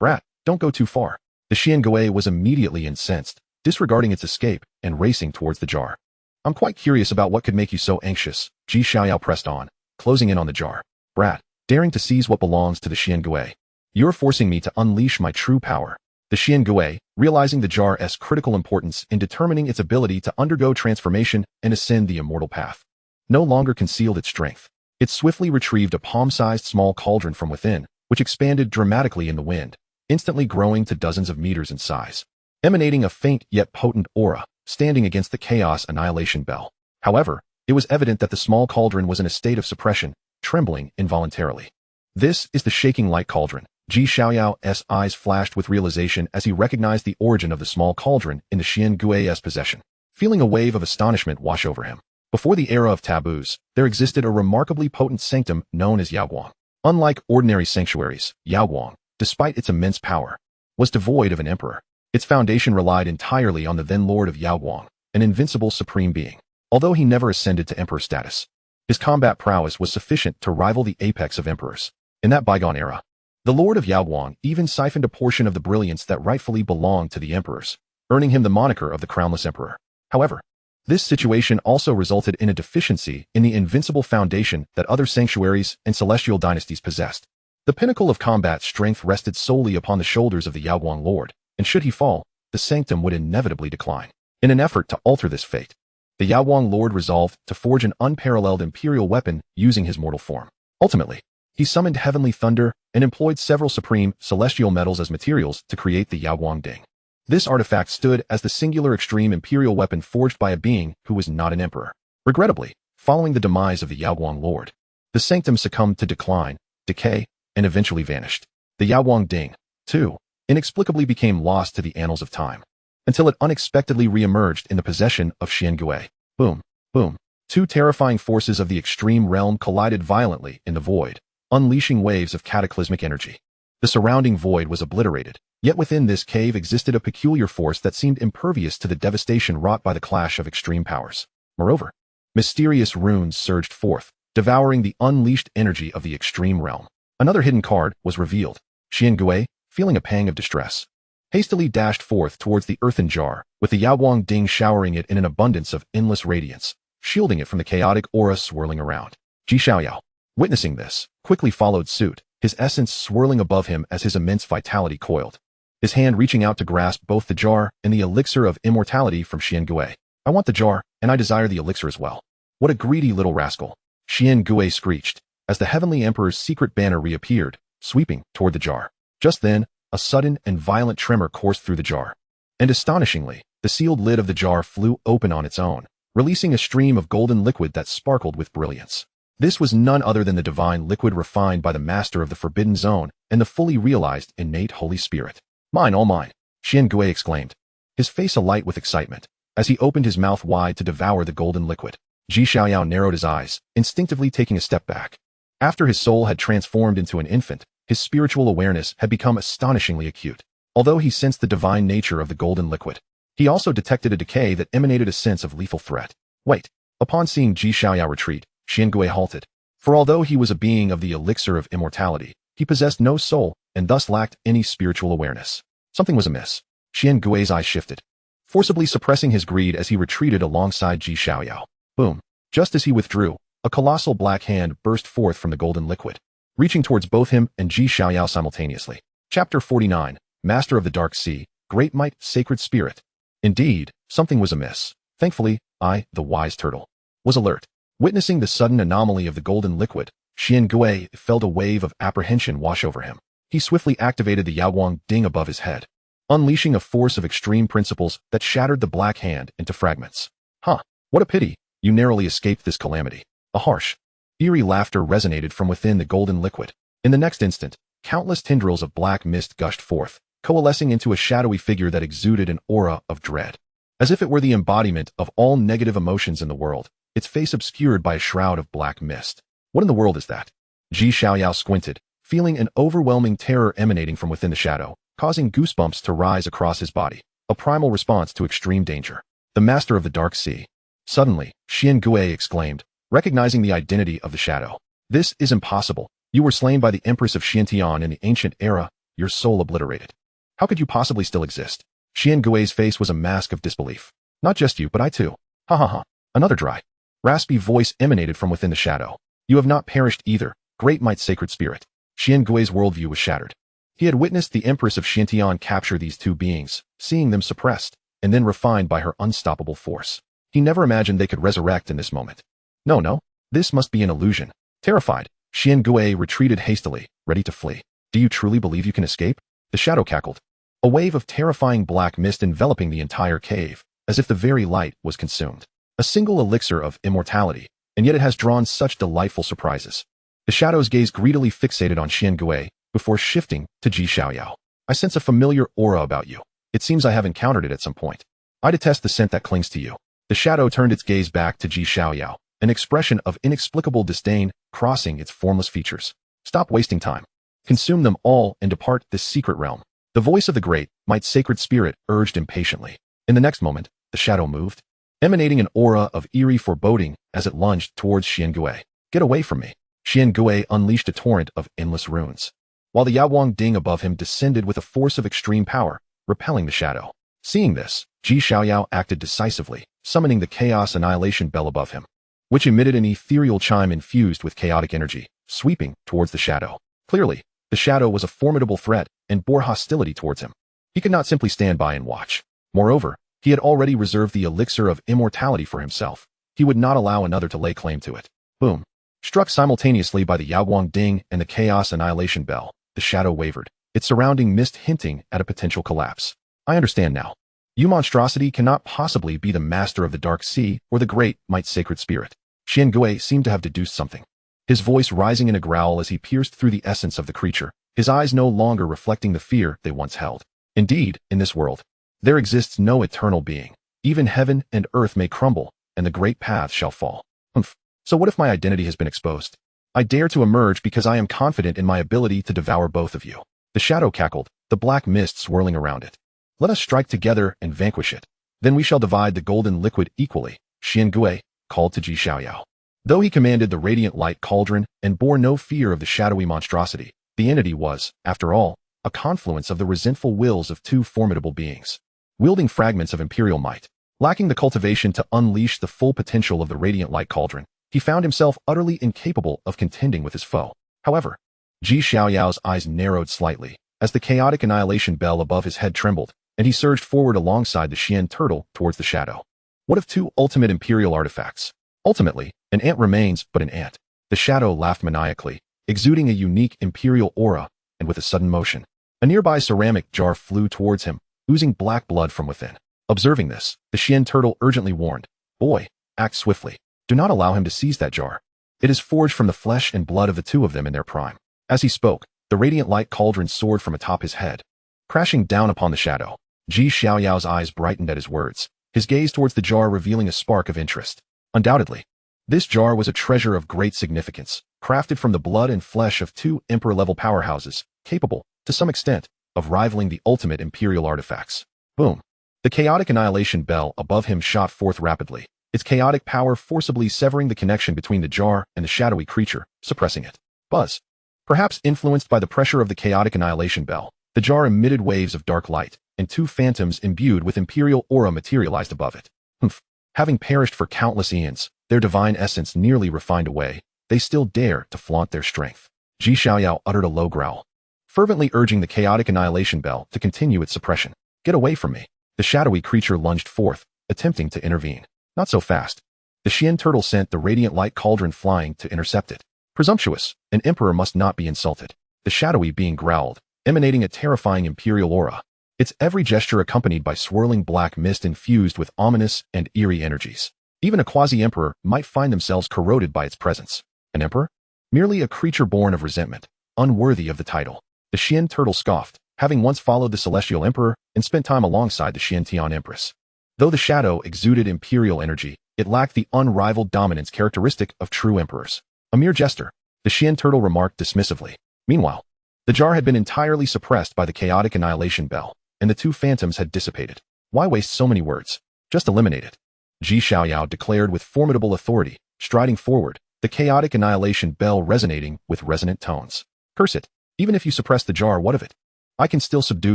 Brat, don't go too far. The Xiangui was immediately incensed, disregarding its escape and racing towards the jar. I'm quite curious about what could make you so anxious. Xiaoyao pressed on, closing in on the jar. Brat, daring to seize what belongs to the Xiangui. You're forcing me to unleash my true power. The Xiangui, realizing the jar's critical importance in determining its ability to undergo transformation and ascend the immortal path, no longer concealed its strength. It swiftly retrieved a palm-sized small cauldron from within, which expanded dramatically in the wind, instantly growing to dozens of meters in size, emanating a faint yet potent aura, standing against the Chaos Annihilation Bell. However, it was evident that the small cauldron was in a state of suppression, trembling involuntarily. This is the Shaking Light Cauldron. Xiaoyao's eyes flashed with realization as he recognized the origin of the small cauldron in the Xiangui's possession. Feeling a wave of astonishment wash over him, Before the era of taboos, there existed a remarkably potent sanctum known as Yaoguang. Unlike ordinary sanctuaries, Yaoguang, despite its immense power, was devoid of an emperor. Its foundation relied entirely on the then Lord of Yaoguang, an invincible supreme being. Although he never ascended to emperor status, his combat prowess was sufficient to rival the apex of emperors. In that bygone era, the Lord of Yaoguang even siphoned a portion of the brilliance that rightfully belonged to the emperors, earning him the moniker of the crownless emperor. However, this situation also resulted in a deficiency in the invincible foundation that other sanctuaries and celestial dynasties possessed. The pinnacle of combat strength rested solely upon the shoulders of the Yaoguang Lord, and should he fall, the sanctum would inevitably decline. In an effort to alter this fate, the Yaoguang Lord resolved to forge an unparalleled imperial weapon using his mortal form. Ultimately, he summoned heavenly thunder and employed several supreme celestial metals as materials to create the Yaoguang Ding. This artifact stood as the singular extreme imperial weapon forged by a being who was not an emperor. Regrettably, following the demise of the Yaoguang Lord, the sanctum succumbed to decline, decay, and eventually vanished. The Yaoguang Ding, too, inexplicably became lost to the annals of time, until it unexpectedly re-emerged in the possession of Xiangui. Boom, boom. Two terrifying forces of the extreme realm collided violently in the void, unleashing waves of cataclysmic energy. The surrounding void was obliterated, yet within this cave existed a peculiar force that seemed impervious to the devastation wrought by the clash of extreme powers. Moreover, mysterious runes surged forth, devouring the unleashed energy of the extreme realm. Another hidden card was revealed. Xiangui, feeling a pang of distress, hastily dashed forth towards the earthen jar, with the Yaoguang Ding showering it in an abundance of endless radiance, shielding it from the chaotic aura swirling around. Xiaoyao, witnessing this, quickly followed suit, his essence swirling above him as his immense vitality coiled, his hand reaching out to grasp both the jar and the elixir of immortality from Xiangui. I want the jar, and I desire the elixir as well. What a greedy little rascal, Xiangui screeched, as the Heavenly Emperor's secret banner reappeared, sweeping toward the jar. Just then, a sudden and violent tremor coursed through the jar, and astonishingly, the sealed lid of the jar flew open on its own, releasing a stream of golden liquid that sparkled with brilliance. This was none other than the divine liquid refined by the master of the Forbidden Zone and the fully realized innate Holy Spirit. Mine, all mine, Xiangui exclaimed, his face alight with excitement, as he opened his mouth wide to devour the golden liquid. Xiaoyao narrowed his eyes, instinctively taking a step back. After his soul had transformed into an infant, his spiritual awareness had become astonishingly acute. Although he sensed the divine nature of the golden liquid, he also detected a decay that emanated a sense of lethal threat. Wait. Upon seeing Xiaoyao retreat, Xiangui halted. For although he was a being of the elixir of immortality, he possessed no soul and thus lacked any spiritual awareness. Something was amiss. Xiangui's eyes shifted, forcibly suppressing his greed as he retreated alongside Xiaoyao. Boom. Just as he withdrew, a colossal black hand burst forth from the golden liquid, reaching towards both him and Xiaoyao simultaneously. Chapter 49, Master of the Dark Sea, Great Might, Sacred Spirit. Indeed, something was amiss. Thankfully, I, the wise turtle, was alert. Witnessing the sudden anomaly of the golden liquid, Xiangui felt a wave of apprehension wash over him. He swiftly activated the Yaoguang Ding above his head, unleashing a force of extreme principles that shattered the black hand into fragments. Huh, what a pity, you narrowly escaped this calamity. A harsh, eerie laughter resonated from within the golden liquid. In the next instant, countless tendrils of black mist gushed forth, coalescing into a shadowy figure that exuded an aura of dread. As if it were the embodiment of all negative emotions in the world, its face obscured by a shroud of black mist. What in the world is that? Xiaoyao squinted, feeling an overwhelming terror emanating from within the shadow, causing goosebumps to rise across his body, a primal response to extreme danger. The Master of the Dark Sea. Suddenly, Xiangui exclaimed, recognizing the identity of the shadow. This is impossible. You were slain by the Empress of Xiantian in the ancient era, your soul obliterated. How could you possibly still exist? Xiangui's face was a mask of disbelief. Not just you, but I too. Ha ha ha. Another dry, raspy voice emanated from within the shadow. You have not perished either, Great Might, Sacred Spirit. Xiangui's worldview was shattered. He had witnessed the Empress of Xiantian capture these two beings, seeing them suppressed, and then refined by her unstoppable force. He never imagined they could resurrect in this moment. No, this must be an illusion. Terrified, Xiangui retreated hastily, ready to flee. Do you truly believe you can escape? The shadow cackled, a wave of terrifying black mist enveloping the entire cave, as if the very light was consumed. A single elixir of immortality, and yet it has drawn such delightful surprises. The shadow's gaze greedily fixated on Xiangui before shifting to Xiaoyao. I sense a familiar aura about you. It seems I have encountered it at some point. I detest the scent that clings to you. The shadow turned its gaze back to Xiaoyao, an expression of inexplicable disdain crossing its formless features. Stop wasting time. Consume them all and depart this secret realm. The voice of the great, might sacred spirit urged impatiently. In the next moment, the shadow moved, emanating an aura of eerie foreboding as it lunged towards Xiangui. Get away from me. Xiangui unleashed a torrent of endless runes, while the Yaowang Ding above him descended with a force of extreme power, repelling the shadow. Seeing this, Xiaoyao acted decisively, summoning the Chaos Annihilation Bell above him, which emitted an ethereal chime infused with chaotic energy, sweeping towards the shadow. Clearly, the shadow was a formidable threat and bore hostility towards him. He could not simply stand by and watch. Moreover, he had already reserved the elixir of immortality for himself. He would not allow another to lay claim to it. Boom. Struck simultaneously by the Yaowang Ding and the Chaos Annihilation Bell, the shadow wavered, its surrounding mist hinting at a potential collapse. I understand now. You monstrosity cannot possibly be the master of the Dark Sea or the great, might sacred spirit. Xiangui seemed to have deduced something, his voice rising in a growl as he pierced through the essence of the creature, his eyes no longer reflecting the fear they once held. Indeed, in this world, there exists no eternal being. Even heaven and earth may crumble, and the great paths shall fall. Humph. So what if my identity has been exposed? I dare to emerge because I am confident in my ability to devour both of you. The shadow cackled, the black mist swirling around it. Let us strike together and vanquish it. Then we shall divide the golden liquid equally, Xiangui called to Xiaoyao. Though he commanded the radiant light cauldron and bore no fear of the shadowy monstrosity, the entity was, after all, a confluence of the resentful wills of two formidable beings, wielding fragments of imperial might. Lacking the cultivation to unleash the full potential of the radiant light cauldron, he found himself utterly incapable of contending with his foe. However, Xiaoyao's eyes narrowed slightly as the chaotic annihilation bell above his head trembled, and he surged forward alongside the Xian turtle towards the shadow. What of two ultimate imperial artifacts? Ultimately, an ant remains but an ant. The shadow laughed maniacally, exuding a unique imperial aura, and with a sudden motion, a nearby ceramic jar flew towards him, oozing black blood from within. Observing this, the Xian turtle urgently warned, "Boy, act swiftly. Do not allow him to seize that jar. It is forged from the flesh and blood of the two of them in their prime." As he spoke, the radiant light cauldron soared from atop his head, crashing down upon the shadow. Xiaoyao's eyes brightened at his words, his gaze towards the jar revealing a spark of interest. Undoubtedly, this jar was a treasure of great significance, crafted from the blood and flesh of two emperor-level powerhouses, capable, to some extent, of rivaling the ultimate imperial artifacts. Boom. The chaotic annihilation bell above him shot forth rapidly, its chaotic power forcibly severing the connection between the jar and the shadowy creature, suppressing it. Buzz. Perhaps influenced by the pressure of the chaotic annihilation bell, the jar emitted waves of dark light, and two phantoms imbued with imperial aura materialized above it. Humph. Having perished for countless eons, their divine essence nearly refined away, they still dare to flaunt their strength. Xiaoyao uttered a low growl, fervently urging the chaotic annihilation bell to continue its suppression. Get away from me. The shadowy creature lunged forth, attempting to intervene. Not so fast. The Xian turtle sent the radiant light cauldron flying to intercept it. Presumptuous, an emperor must not be insulted. The shadowy being growled, emanating a terrifying imperial aura, its every gesture accompanied by swirling black mist infused with ominous and eerie energies. Even a quasi-emperor might find themselves corroded by its presence. An emperor? Merely a creature born of resentment, unworthy of the title. The Xian turtle scoffed, having once followed the celestial emperor and spent time alongside the Xiantian empress. Though the shadow exuded imperial energy, it lacked the unrivaled dominance characteristic of true emperors. A mere jester, the Xian turtle remarked dismissively. Meanwhile, the jar had been entirely suppressed by the chaotic annihilation bell, and the two phantoms had dissipated. Why waste so many words? Just eliminate it. Xiaoyao declared with formidable authority, striding forward, the chaotic annihilation bell resonating with resonant tones. Curse it. Even if you suppress the jar, what of it? I can still subdue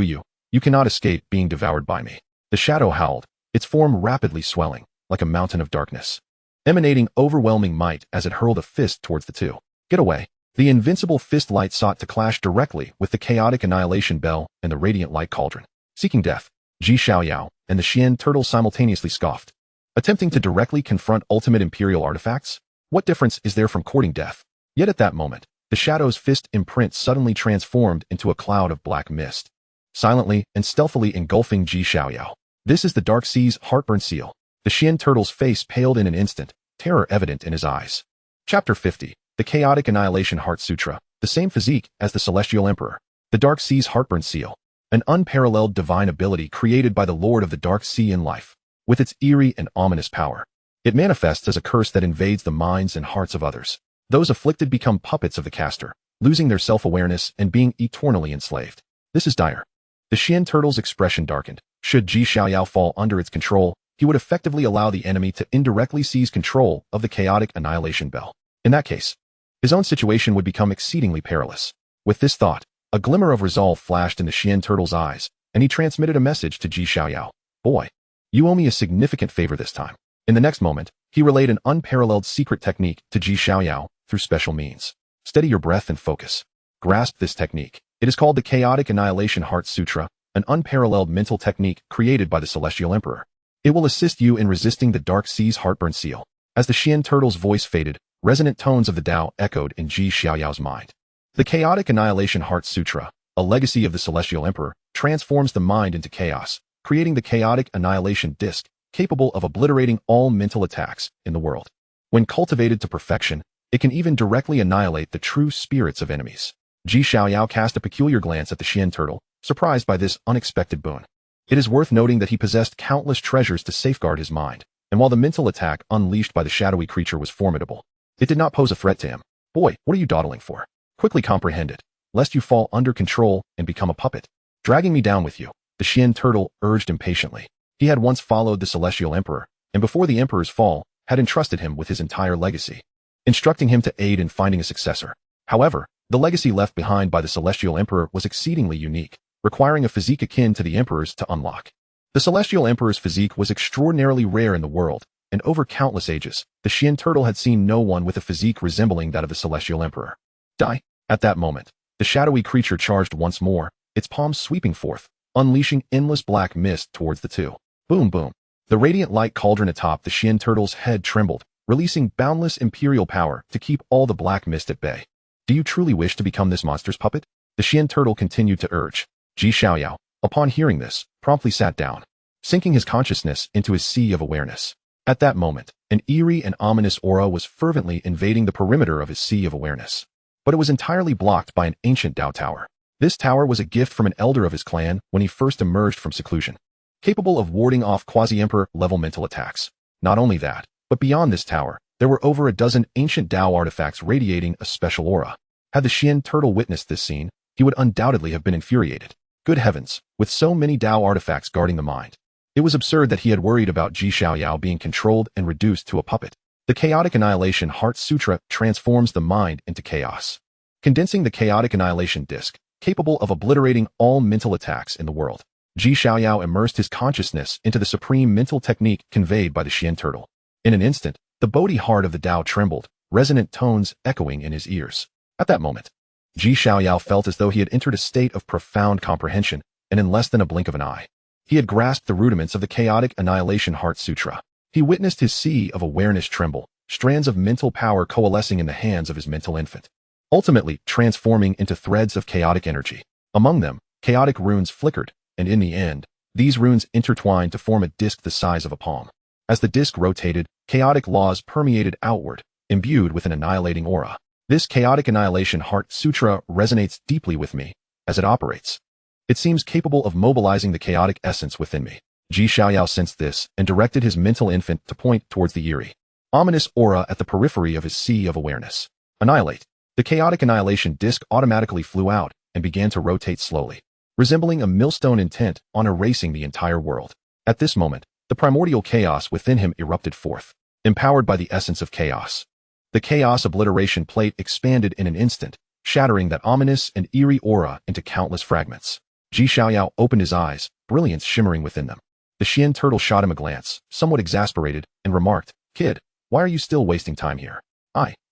you. You cannot escape being devoured by me. The shadow howled, its form rapidly swelling, like a mountain of darkness, emanating overwhelming might as it hurled a fist towards the two. Get away. The invincible fist light sought to clash directly with the chaotic annihilation bell and the radiant light cauldron. Seeking death, Xiaoyao and the Xian turtle simultaneously scoffed. Attempting to directly confront ultimate imperial artifacts? What difference is there from courting death? Yet at that moment, the shadow's fist imprint suddenly transformed into a cloud of black mist, silently and stealthily engulfing Xiaoyao. This is the Dark Sea's heartburn seal. The Xian turtle's face paled in an instant, terror evident in his eyes. Chapter 50. The Chaotic Annihilation Heart Sutra, the same physique as the Celestial Emperor. The Dark Sea's heartburn seal, an unparalleled divine ability created by the Lord of the Dark Sea in life. with its eerie and ominous power. It manifests as a curse that invades the minds and hearts of others. Those afflicted become puppets of the caster, losing their self-awareness and being eternally enslaved. This is dire. The Xian turtle's expression darkened. Should Xiaoyao fall under its control, he would effectively allow the enemy to indirectly seize control of the chaotic annihilation bell. In that case, his own situation would become exceedingly perilous. With this thought, a glimmer of resolve flashed in the Xian turtle's eyes, and he transmitted a message to Xiaoyao. Boy, you owe me a significant favor this time. In the next moment, he relayed an unparalleled secret technique to Xiaoyao through special means. Steady your breath and focus. Grasp this technique. It is called the Chaotic Annihilation Heart Sutra, an unparalleled mental technique created by the Celestial Emperor. It will assist you in resisting the Dark Sea's heartburn seal. As the Xian turtle's voice faded, resonant tones of the Tao echoed in Xiaoyao's mind. The Chaotic Annihilation Heart Sutra, a legacy of the Celestial Emperor, transforms the mind into chaos, creating the Chaotic Annihilation Disc, capable of obliterating all mental attacks in the world. When cultivated to perfection, it can even directly annihilate the true spirits of enemies. Xiaoyao cast a peculiar glance at the Xian turtle, surprised by this unexpected boon. It is worth noting that he possessed countless treasures to safeguard his mind, and while the mental attack unleashed by the shadowy creature was formidable, it did not pose a threat to him. Boy, what are you dawdling for? Quickly comprehend it, lest you fall under control and become a puppet. Dragging me down with you, the Xian turtle urged impatiently. He had once followed the Celestial Emperor, and before the Emperor's fall, had entrusted him with his entire legacy, instructing him to aid in finding a successor. However, the legacy left behind by the Celestial Emperor was exceedingly unique, requiring a physique akin to the Emperor's to unlock. The Celestial Emperor's physique was extraordinarily rare in the world, and over countless ages, the Xian turtle had seen no one with a physique resembling that of the Celestial Emperor. Die! At that moment, the shadowy creature charged once more, its palms sweeping forth, unleashing endless black mist towards the two. Boom boom. The radiant light cauldron atop the Xian turtle's head trembled, releasing boundless imperial power to keep all the black mist at bay. Do you truly wish to become this monster's puppet? The Xian turtle continued to urge. Xiaoyao, upon hearing this, promptly sat down, sinking his consciousness into his sea of awareness. At that moment, an eerie and ominous aura was fervently invading the perimeter of his sea of awareness. But it was entirely blocked by an ancient Dao tower. This tower was a gift from an elder of his clan when he first emerged from seclusion, capable of warding off quasi-emperor level mental attacks. Not only that, but beyond this tower, there were over a dozen ancient Dao artifacts radiating a special aura. Had the Xian turtle witnessed this scene, he would undoubtedly have been infuriated. Good heavens, with so many Dao artifacts guarding the mind. It was absurd that he had worried about Xiaoyao being controlled and reduced to a puppet. The Chaotic Annihilation Heart Sutra transforms the mind into chaos, condensing the Chaotic Annihilation Disc, capable of obliterating all mental attacks in the world. Xiaoyao immersed his consciousness into the supreme mental technique conveyed by the Xian turtle. In an instant, the Bodhi heart of the Tao trembled, resonant tones echoing in his ears. At that moment, Xiaoyao felt as though he had entered a state of profound comprehension, and in less than a blink of an eye, he had grasped the rudiments of the Chaotic Annihilation Heart Sutra. He witnessed his sea of awareness tremble, strands of mental power coalescing in the hands of his mental infant, ultimately transforming into threads of chaotic energy. Among them, chaotic runes flickered, and in the end, these runes intertwined to form a disc the size of a palm. As the disc rotated, chaotic laws permeated outward, imbued with an annihilating aura. This Chaotic Annihilation Heart Sutra resonates deeply with me as it operates. It seems capable of mobilizing the chaotic essence within me. Xiaoyao sensed this and directed his mental infant to point towards the eerie, ominous aura at the periphery of his sea of awareness. Annihilate. The Chaotic Annihilation Disc automatically flew out and began to rotate slowly, resembling a millstone intent on erasing the entire world. At this moment, the primordial chaos within him erupted forth, empowered by the essence of chaos. The chaos obliteration plate expanded in an instant, shattering that ominous and eerie aura into countless fragments. Xiaoyao opened his eyes, brilliance shimmering within them. The Xian turtle shot him a glance, somewhat exasperated, and remarked, "Kid, why are you still wasting time here?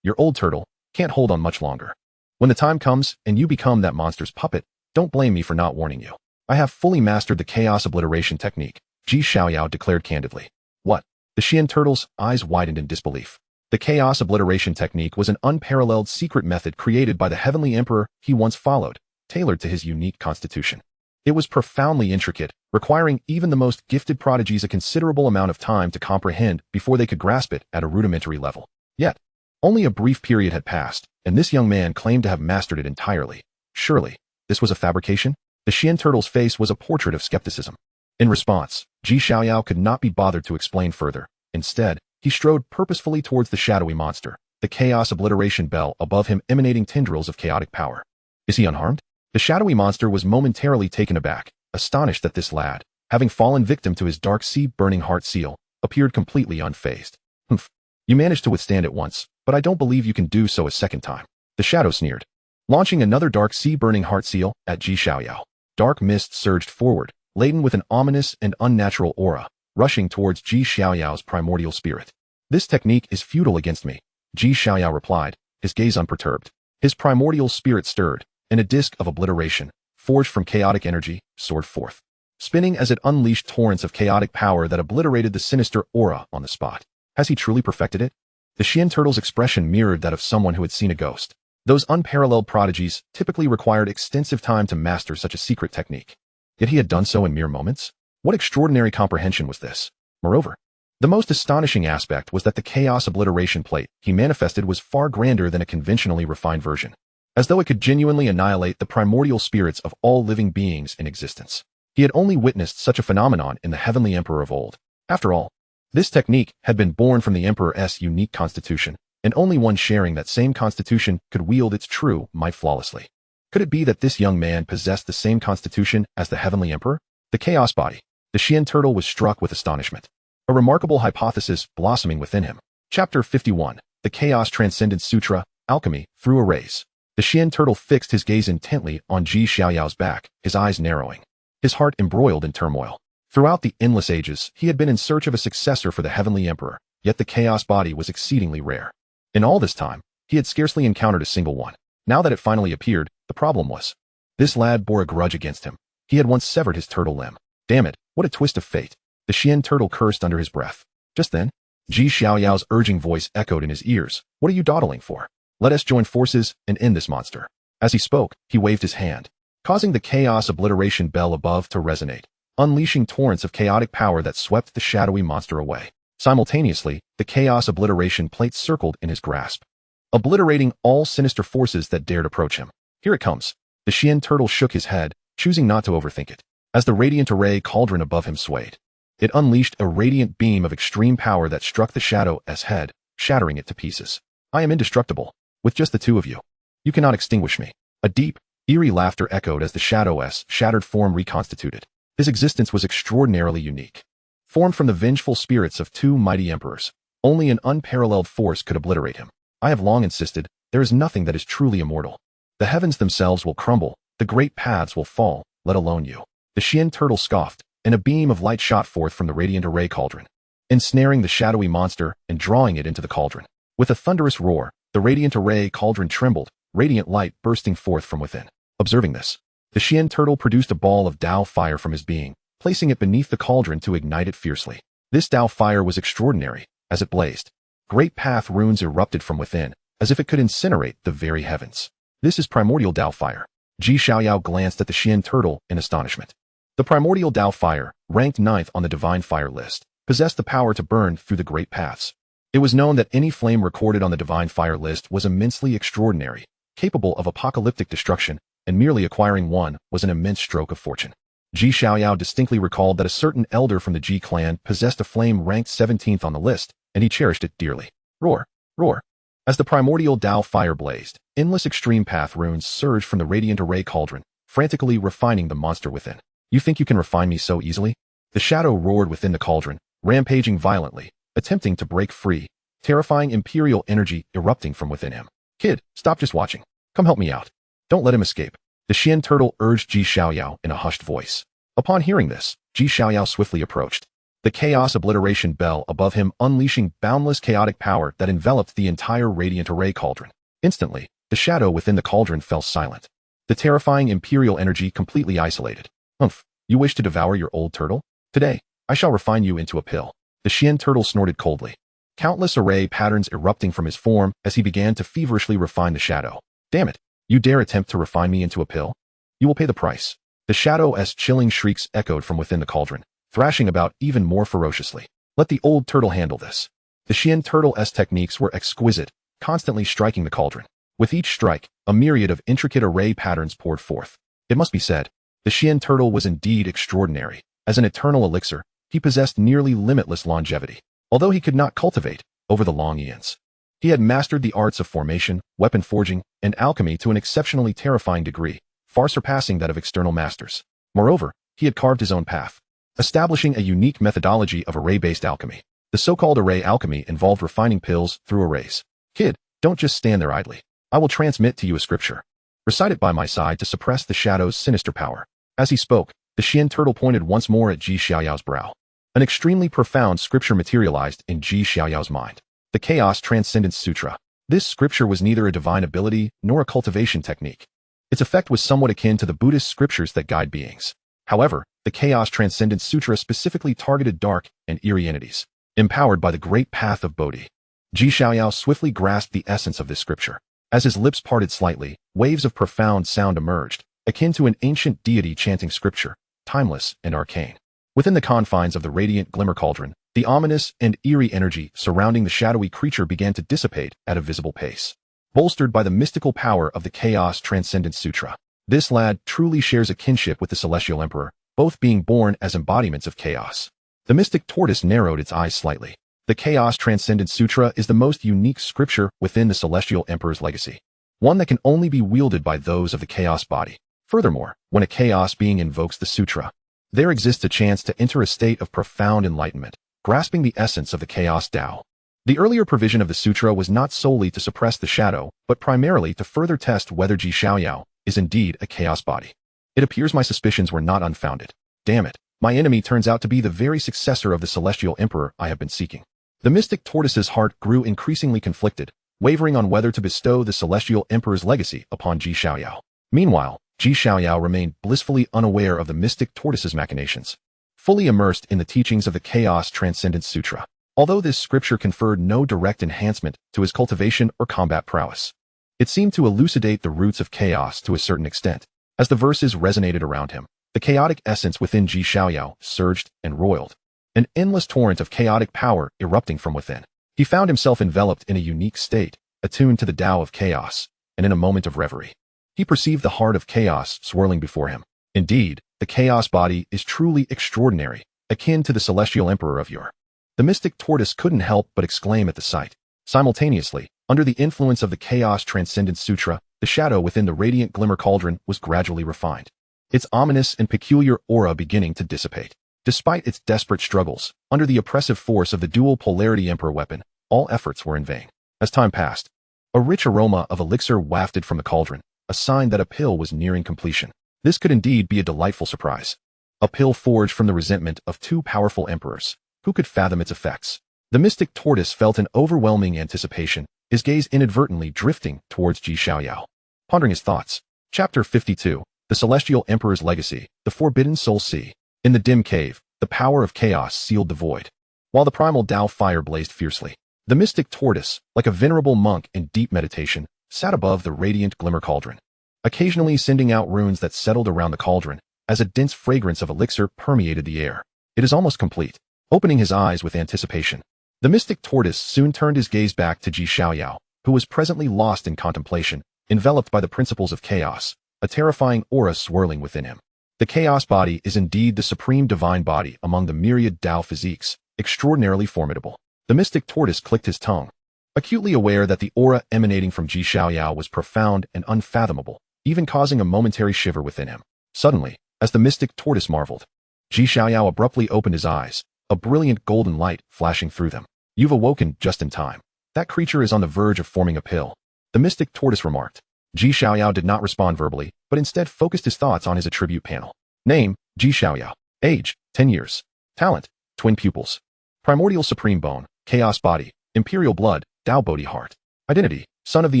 Your old turtle, can't hold on much longer. When the time comes and you become that monster's puppet, don't blame me for not warning you. I have fully mastered the chaos obliteration technique," Xiaoyao declared candidly. What? The Xian turtle's eyes widened in disbelief. The chaos obliteration technique was an unparalleled secret method created by the Heavenly Emperor he once followed, tailored to his unique constitution. It was profoundly intricate, requiring even the most gifted prodigies a considerable amount of time to comprehend before they could grasp it at a rudimentary level. Yet, only a brief period had passed, and this young man claimed to have mastered it entirely. Surely, this was a fabrication? The Xian turtle's face was a portrait of skepticism. In response, Xiaoyao could not be bothered to explain further. Instead, he strode purposefully towards the shadowy monster, the chaos obliteration bell above him emanating tendrils of chaotic power. Is he unharmed? The shadowy monster was momentarily taken aback, astonished that this lad, having fallen victim to his dark sea-burning heart seal, appeared completely unfazed. Humph. You managed to withstand it once, but I don't believe you can do so a second time. The shadow sneered, launching another dark sea-burning heart seal at Xiaoyao. Dark mist surged forward, laden with an ominous and unnatural aura, rushing towards Xiaoyao's primordial spirit. This technique is futile against me, Xiaoyao replied, his gaze unperturbed. His primordial spirit stirred, and a disk of obliteration, forged from chaotic energy, soared forth, spinning as it unleashed torrents of chaotic power that obliterated the sinister aura on the spot. Has he truly perfected it? The Xian turtle's expression mirrored that of someone who had seen a ghost. Those unparalleled prodigies typically required extensive time to master such a secret technique. Yet he had done so in mere moments? What extraordinary comprehension was this? Moreover, the most astonishing aspect was that the chaos obliteration plate he manifested was far grander than a conventionally refined version, as though it could genuinely annihilate the primordial spirits of all living beings in existence. He had only witnessed such a phenomenon in the heavenly emperor of old. After all, this technique had been born from the emperor's unique constitution, and only one sharing that same constitution could wield its true might flawlessly. Could it be that this young man possessed the same constitution as the heavenly emperor? The chaos body. The Xian turtle was struck with astonishment. A remarkable hypothesis blossoming within him. Chapter 51. The Chaos Transcendence Sutra, Alchemy, Through Arrays. The Xian turtle fixed his gaze intently on Xiaoyao's back, his eyes narrowing, his heart embroiled in turmoil. Throughout the endless ages, he had been in search of a successor for the heavenly emperor, yet the chaos body was exceedingly rare. In all this time, he had scarcely encountered a single one. Now that it finally appeared, the problem was, this lad bore a grudge against him. He had once severed his turtle limb. Damn it, what a twist of fate. The Xian turtle cursed under his breath. Just then, Xiaoyao's urging voice echoed in his ears. What are you dawdling for? Let us join forces and end this monster. As he spoke, he waved his hand, causing the chaos obliteration bell above to resonate, unleashing torrents of chaotic power that swept the shadowy monster away. Simultaneously, the chaos obliteration plate circled in his grasp, obliterating all sinister forces that dared approach him. Here it comes. The Xian turtle shook his head, choosing not to overthink it. As the radiant array cauldron above him swayed, it unleashed a radiant beam of extreme power that struck the shadow's head, shattering it to pieces. I am indestructible. With just the two of you, you cannot extinguish me. A deep, eerie laughter echoed as the shadow's shattered form reconstituted. His existence was extraordinarily unique. Formed from the vengeful spirits of two mighty emperors, only an unparalleled force could obliterate him. I have long insisted, there is nothing that is truly immortal. The heavens themselves will crumble, the great paths will fall, let alone you. The Xian turtle scoffed, and a beam of light shot forth from the radiant array cauldron, ensnaring the shadowy monster and drawing it into the cauldron. With a thunderous roar, the radiant array cauldron trembled, radiant light bursting forth from within. Observing this, the Xian turtle produced a ball of Dao fire from his being, placing it beneath the cauldron to ignite it fiercely. This Dao fire was extraordinary. As it blazed, great path runes erupted from within, as if it could incinerate the very heavens. This is primordial Dao fire. Xiaoyao glanced at the Xian turtle in astonishment. The primordial Dao fire, ranked 9th on the divine fire list, possessed the power to burn through the great paths. It was known that any flame recorded on the divine fire list was immensely extraordinary, capable of apocalyptic destruction, and merely acquiring one was an immense stroke of fortune. Xiaoyao distinctly recalled that a certain elder from the Ji clan possessed a flame ranked 17th on the list, and he cherished it dearly. Roar, roar. As the primordial Dao fire blazed, endless extreme path runes surged from the radiant array cauldron, frantically refining the monster within. You think you can refine me so easily? The shadow roared within the cauldron, rampaging violently, attempting to break free, terrifying imperial energy erupting from within him. Kid, stop just watching. Come help me out. Don't let him escape. The Xian turtle urged Xiaoyao in a hushed voice. Upon hearing this, Xiaoyao swiftly approached, the chaos obliteration bell above him unleashing boundless chaotic power that enveloped the entire radiant array cauldron. Instantly, the shadow within the cauldron fell silent, the terrifying imperial energy completely isolated. Humph, you wish to devour your old turtle? Today, I shall refine you into a pill. The Xian turtle snorted coldly, countless array patterns erupting from his form as he began to feverishly refine the shadow. Damn it, you dare attempt to refine me into a pill? You will pay the price. The shadow's chilling shrieks echoed from within the cauldron, thrashing about even more ferociously. Let the old turtle handle this. The Xian turtle's techniques were exquisite, constantly striking the cauldron. With each strike, a myriad of intricate array patterns poured forth. It must be said, the Xian turtle was indeed extraordinary, As an eternal elixir, he possessed nearly limitless longevity, although he could not cultivate over the long eons. He had mastered the arts of formation, weapon forging, and alchemy to an exceptionally terrifying degree, far surpassing that of external masters. Moreover, he had carved his own path, establishing a unique methodology of array-based alchemy. The so-called array alchemy involved refining pills through arrays. Kid, don't just stand there idly. I will transmit to you a scripture. Recite it by my side to suppress the shadow's sinister power. As he spoke, the Xian turtle pointed once more at Ji Xiaoyao's brow. An extremely profound scripture materialized in Ji Xiaoyao's mind. The Chaos Transcendence Sutra. This scripture was neither a divine ability nor a cultivation technique. Its effect was somewhat akin to the Buddhist scriptures that guide beings. However, the Chaos Transcendence Sutra specifically targeted dark and eerie entities, empowered by the great path of Bodhi. Ji Xiaoyao swiftly grasped the essence of this scripture. As his lips parted slightly, waves of profound sound emerged, akin to an ancient deity chanting scripture, timeless and arcane. Within the confines of the radiant glimmer cauldron, the ominous and eerie energy surrounding the shadowy creature began to dissipate at a visible pace. Bolstered by the mystical power of the Chaos Transcendence Sutra, this lad truly shares a kinship with the Celestial Emperor, both being born as embodiments of chaos. The mystic tortoise narrowed its eyes slightly. The Chaos Transcendence Sutra is the most unique scripture within the Celestial Emperor's legacy, one that can only be wielded by those of the Chaos body. Furthermore, when a chaos being invokes the sutra, there exists a chance to enter a state of profound enlightenment, grasping the essence of the Chaos Tao. The earlier provision of the sutra was not solely to suppress the shadow, but primarily to further test whether Ji Xiaoyao is indeed a chaos body. It appears my suspicions were not unfounded. Damn it, my enemy turns out to be the very successor of the Celestial Emperor I have been seeking. The mystic tortoise's heart grew increasingly conflicted, wavering on whether to bestow the Celestial Emperor's legacy upon Ji Xiaoyao. Meanwhile, Ji Xiaoyao remained blissfully unaware of the mystic tortoise's machinations, fully immersed in the teachings of the Chaos Transcendence Sutra. Although this scripture conferred no direct enhancement to his cultivation or combat prowess, it seemed to elucidate the roots of chaos to a certain extent. As the verses resonated around him, the chaotic essence within Ji Xiaoyao surged and roiled, an endless torrent of chaotic power erupting from within. He found himself enveloped in a unique state, attuned to the Tao of chaos, and in a moment of reverie, he perceived the heart of chaos swirling before him. Indeed, the chaos body is truly extraordinary, akin to the Celestial Emperor of yore. The mystic tortoise couldn't help but exclaim at the sight. Simultaneously, under the influence of the Chaos Transcendence Sutra, the shadow within the radiant glimmer cauldron was gradually refined, its ominous and peculiar aura beginning to dissipate. Despite its desperate struggles, under the oppressive force of the dual polarity Emperor weapon, all efforts were in vain. As time passed, a rich aroma of elixir wafted from the cauldron, a sign that a pill was nearing completion. This could indeed be a delightful surprise. A pill forged from the resentment of two powerful emperors. Who could fathom its effects? The mystic tortoise felt an overwhelming anticipation, his gaze inadvertently drifting towards Ji Xiaoyao. Pondering his thoughts. Chapter 52. The Celestial Emperor's Legacy, the Forbidden Soul Sea. In the dim cave, the power of chaos sealed the void. While the primal Tao fire blazed fiercely, the mystic tortoise, like a venerable monk in deep meditation, sat above the radiant glimmer cauldron, occasionally sending out runes that settled around the cauldron, as a dense fragrance of elixir permeated the air. It is almost complete. Opening his eyes with anticipation, the mystic tortoise soon turned his gaze back to Ji Xiaoyao, who was presently lost in contemplation, enveloped by the principles of chaos, a terrifying aura swirling within him. The chaos body is indeed the supreme divine body among the myriad Dao physiques, extraordinarily formidable. The mystic tortoise clicked his tongue, acutely aware that the aura emanating from Ji Xiaoyao was profound and unfathomable, even causing a momentary shiver within him. Suddenly, as the mystic tortoise marveled, Ji Xiaoyao abruptly opened his eyes, a brilliant golden light flashing through them. You've awoken just in time. That creature is on the verge of forming a pill, the mystic tortoise remarked. Ji Xiaoyao did not respond verbally, but instead focused his thoughts on his attribute panel. Name, Ji Xiaoyao. Age, 10 years. Talent, twin pupils. Primordial supreme bone, chaos body, imperial blood, Tao Bodhi heart. Identity, son of the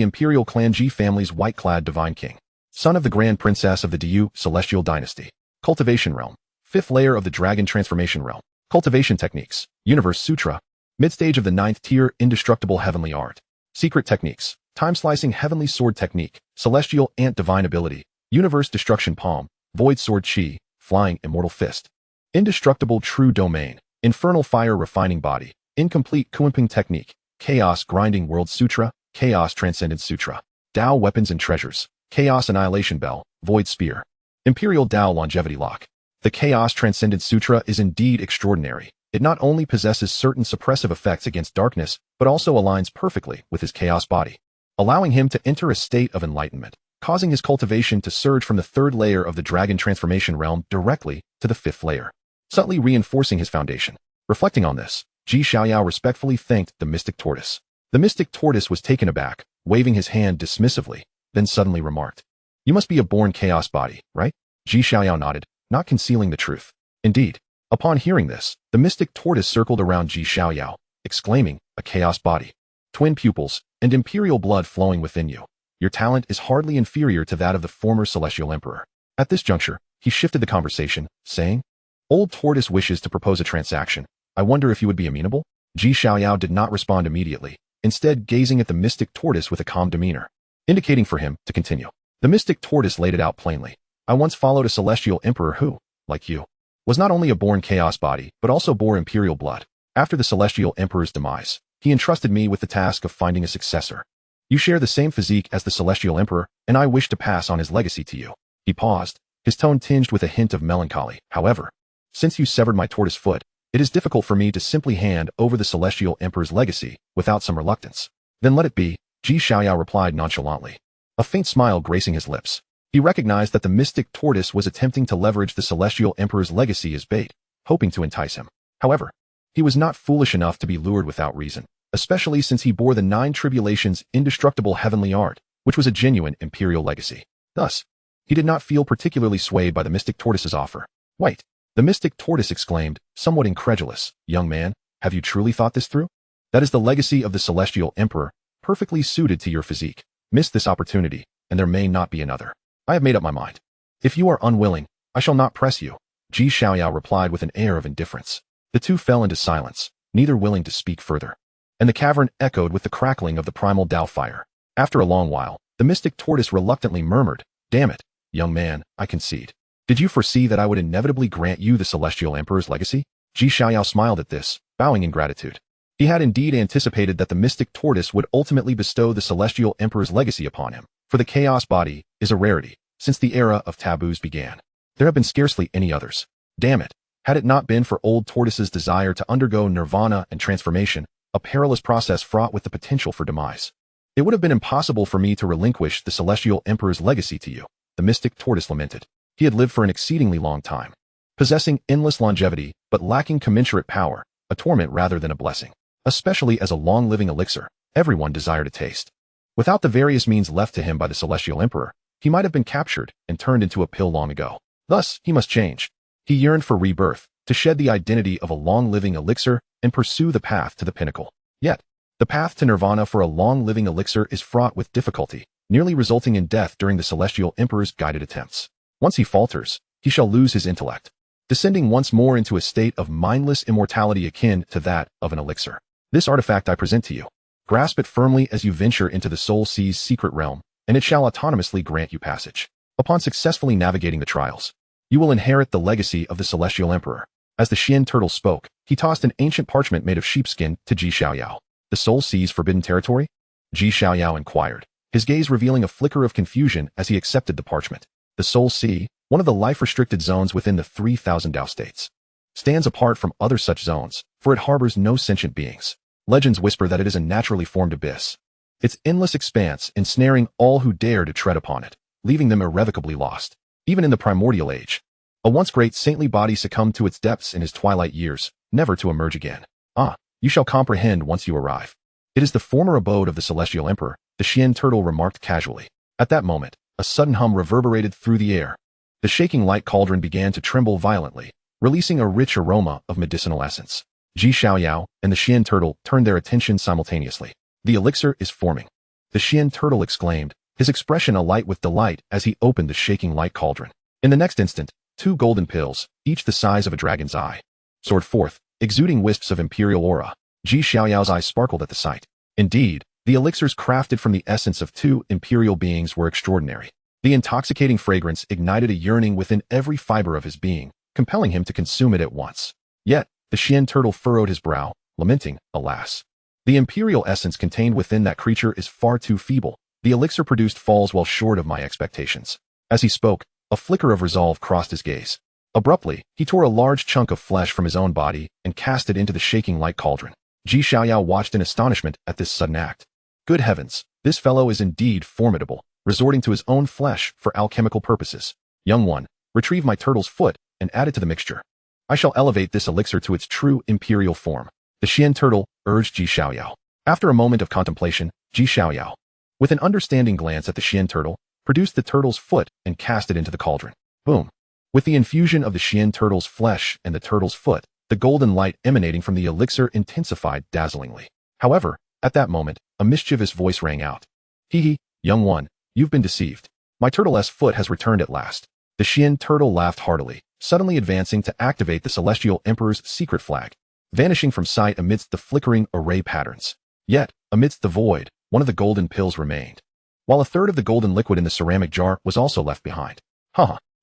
imperial clan Ji family's white-clad divine king. Son of the grand princess of the Taiyu celestial dynasty. Cultivation realm, fifth layer of the dragon transformation realm. Cultivation techniques, universe sutra. Mid-stage of the 9th tier indestructible heavenly art. Secret techniques, time-slicing heavenly sword technique, celestial ant divine ability, universe destruction palm, void sword chi, flying immortal fist. Indestructible true domain, infernal fire refining body, incomplete Kuanping technique, chaos grinding world sutra, chaos transcendence sutra. Tao weapons and treasures, chaos annihilation bell, void spear. Imperial Tao longevity lock. The Chaos Transcendent Sutra is indeed extraordinary. It not only possesses certain suppressive effects against darkness, but also aligns perfectly with his chaos body, allowing him to enter a state of enlightenment, causing his cultivation to surge from the third layer of the dragon transformation realm directly to the fifth layer, subtly reinforcing his foundation. Reflecting on this, Xiaoyao respectfully thanked the mystic tortoise. The mystic tortoise was taken aback, waving his hand dismissively, then suddenly remarked, "You must be a born chaos body, right?" Xiaoyao nodded, not concealing the truth. Indeed. Upon hearing this, the mystic tortoise circled around Xiaoyao, exclaiming, "A chaos body, twin pupils, and imperial blood flowing within you. Your talent is hardly inferior to that of the former celestial emperor." At this juncture, he shifted the conversation, saying, "Old tortoise wishes to propose a transaction. I wonder if you would be amenable?" Xiaoyao did not respond immediately, instead gazing at the mystic tortoise with a calm demeanor, indicating for him to continue. The mystic tortoise laid it out plainly. "I once followed a celestial emperor who, like you, was not only a born chaos body, but also bore imperial blood. After the celestial emperor's demise, he entrusted me with the task of finding a successor. You share the same physique as the celestial emperor, and I wish to pass on his legacy to you." He paused, his tone tinged with a hint of melancholy. "However, since you severed my tortoise foot, it is difficult for me to simply hand over the celestial emperor's legacy without some reluctance." "Then let it be," Xiaoyao replied nonchalantly, a faint smile gracing his lips. He recognized that the mystic tortoise was attempting to leverage the celestial emperor's legacy as bait, hoping to entice him. However, he was not foolish enough to be lured without reason, especially since he bore the 9 tribulations' indestructible heavenly art, which was a genuine imperial legacy. Thus, he did not feel particularly swayed by the mystic tortoise's offer. "Wait," the mystic tortoise exclaimed, somewhat incredulous. "Young man, have you truly thought this through? That is the legacy of the celestial emperor, perfectly suited to your physique. Miss this opportunity, and there may not be another. I have made up my mind. If you are unwilling, I shall not press you," Xiaoyao replied with an air of indifference. The two fell into silence, neither willing to speak further, and the cavern echoed with the crackling of the primal Dao fire. After a long while, the mystic tortoise reluctantly murmured, "Damn it, young man, I concede. Did you foresee that I would inevitably grant you the celestial emperor's legacy?" Xiaoyao smiled at this, bowing in gratitude. He had indeed anticipated that the mystic tortoise would ultimately bestow the celestial emperor's legacy upon him, for the chaos body is a rarity since the era of taboos began. There have been scarcely any others. Damn it, had it not been for old tortoise's desire to undergo nirvana and transformation, a perilous process fraught with the potential for demise, it would have been impossible for me to relinquish the celestial emperor's legacy to you, the mystic tortoise lamented. He had lived for an exceedingly long time, possessing endless longevity but lacking commensurate power, a torment rather than a blessing, especially as a long-living elixir everyone desired to taste. Without the various means left to him by the celestial emperor, he might have been captured and turned into a pill long ago. Thus, he must change. He yearned for rebirth, to shed the identity of a long-living elixir and pursue the path to the pinnacle. Yet, the path to nirvana for a long-living elixir is fraught with difficulty, nearly resulting in death during the celestial emperor's guided attempts. Once he falters, he shall lose his intellect, descending once more into a state of mindless immortality akin to that of an elixir. This artifact I present to you. Grasp it firmly as you venture into the Soul Sea's secret realm, and it shall autonomously grant you passage. Upon successfully navigating the trials, you will inherit the legacy of the celestial emperor." As the Xian turtle spoke, he tossed an ancient parchment made of sheepskin to Xiaoyao. "The Soul Sea's forbidden territory?" Xiaoyao inquired, his gaze revealing a flicker of confusion as he accepted the parchment. The Soul Sea, one of the life-restricted zones within the 3,000 Dao States, stands apart from other such zones, for it harbors no sentient beings. Legends whisper that it is a naturally formed abyss, its endless expanse ensnaring all who dare to tread upon it, leaving them irrevocably lost. Even in the primordial age, a once great saintly body succumbed to its depths in his twilight years, never to emerge again. "Ah, you shall comprehend once you arrive. It is the former abode of the celestial emperor," the Xian turtle remarked casually. At that moment, a sudden hum reverberated through the air. The shaking light cauldron began to tremble violently, releasing a rich aroma of medicinal essence. Xiaoyao and the Xian turtle turned their attention simultaneously. "The elixir is forming," the Xian turtle exclaimed, his expression alight with delight as he opened the shaking light cauldron. In the next instant, 2 golden pills, each the size of a dragon's eye, soared forth, exuding wisps of imperial aura. Xiaoyao's eyes sparkled at the sight. Indeed, the elixirs crafted from the essence of 2 imperial beings were extraordinary. The intoxicating fragrance ignited a yearning within every fiber of his being, compelling him to consume it at once. Yet, the Xian turtle furrowed his brow, lamenting, "Alas! The imperial essence contained within that creature is far too feeble. The elixir produced falls well short of my expectations." As he spoke, a flicker of resolve crossed his gaze. Abruptly, he tore a large chunk of flesh from his own body and cast it into the shaking light cauldron. Xiaoyao watched in astonishment at this sudden act. Good heavens, this fellow is indeed formidable, resorting to his own flesh for alchemical purposes. Young one, retrieve my turtle's foot and add it to the mixture. I shall elevate this elixir to its true imperial form. The Xian turtle urged Xiaoyao. After a moment of contemplation, Xiaoyao, with an understanding glance at the Xian turtle, produced the turtle's foot and cast it into the cauldron. Boom. With the infusion of the Xian turtle's flesh and the turtle's foot, the golden light emanating from the elixir intensified dazzlingly. However, at that moment, a mischievous voice rang out. Hee, young one, you've been deceived. My turtle's foot has returned at last. The Xian turtle laughed heartily, suddenly advancing to activate the Celestial Emperor's secret flag, vanishing from sight amidst the flickering array patterns. Yet, amidst the void, one of the golden pills remained, while a third of the golden liquid in the ceramic jar was also left behind.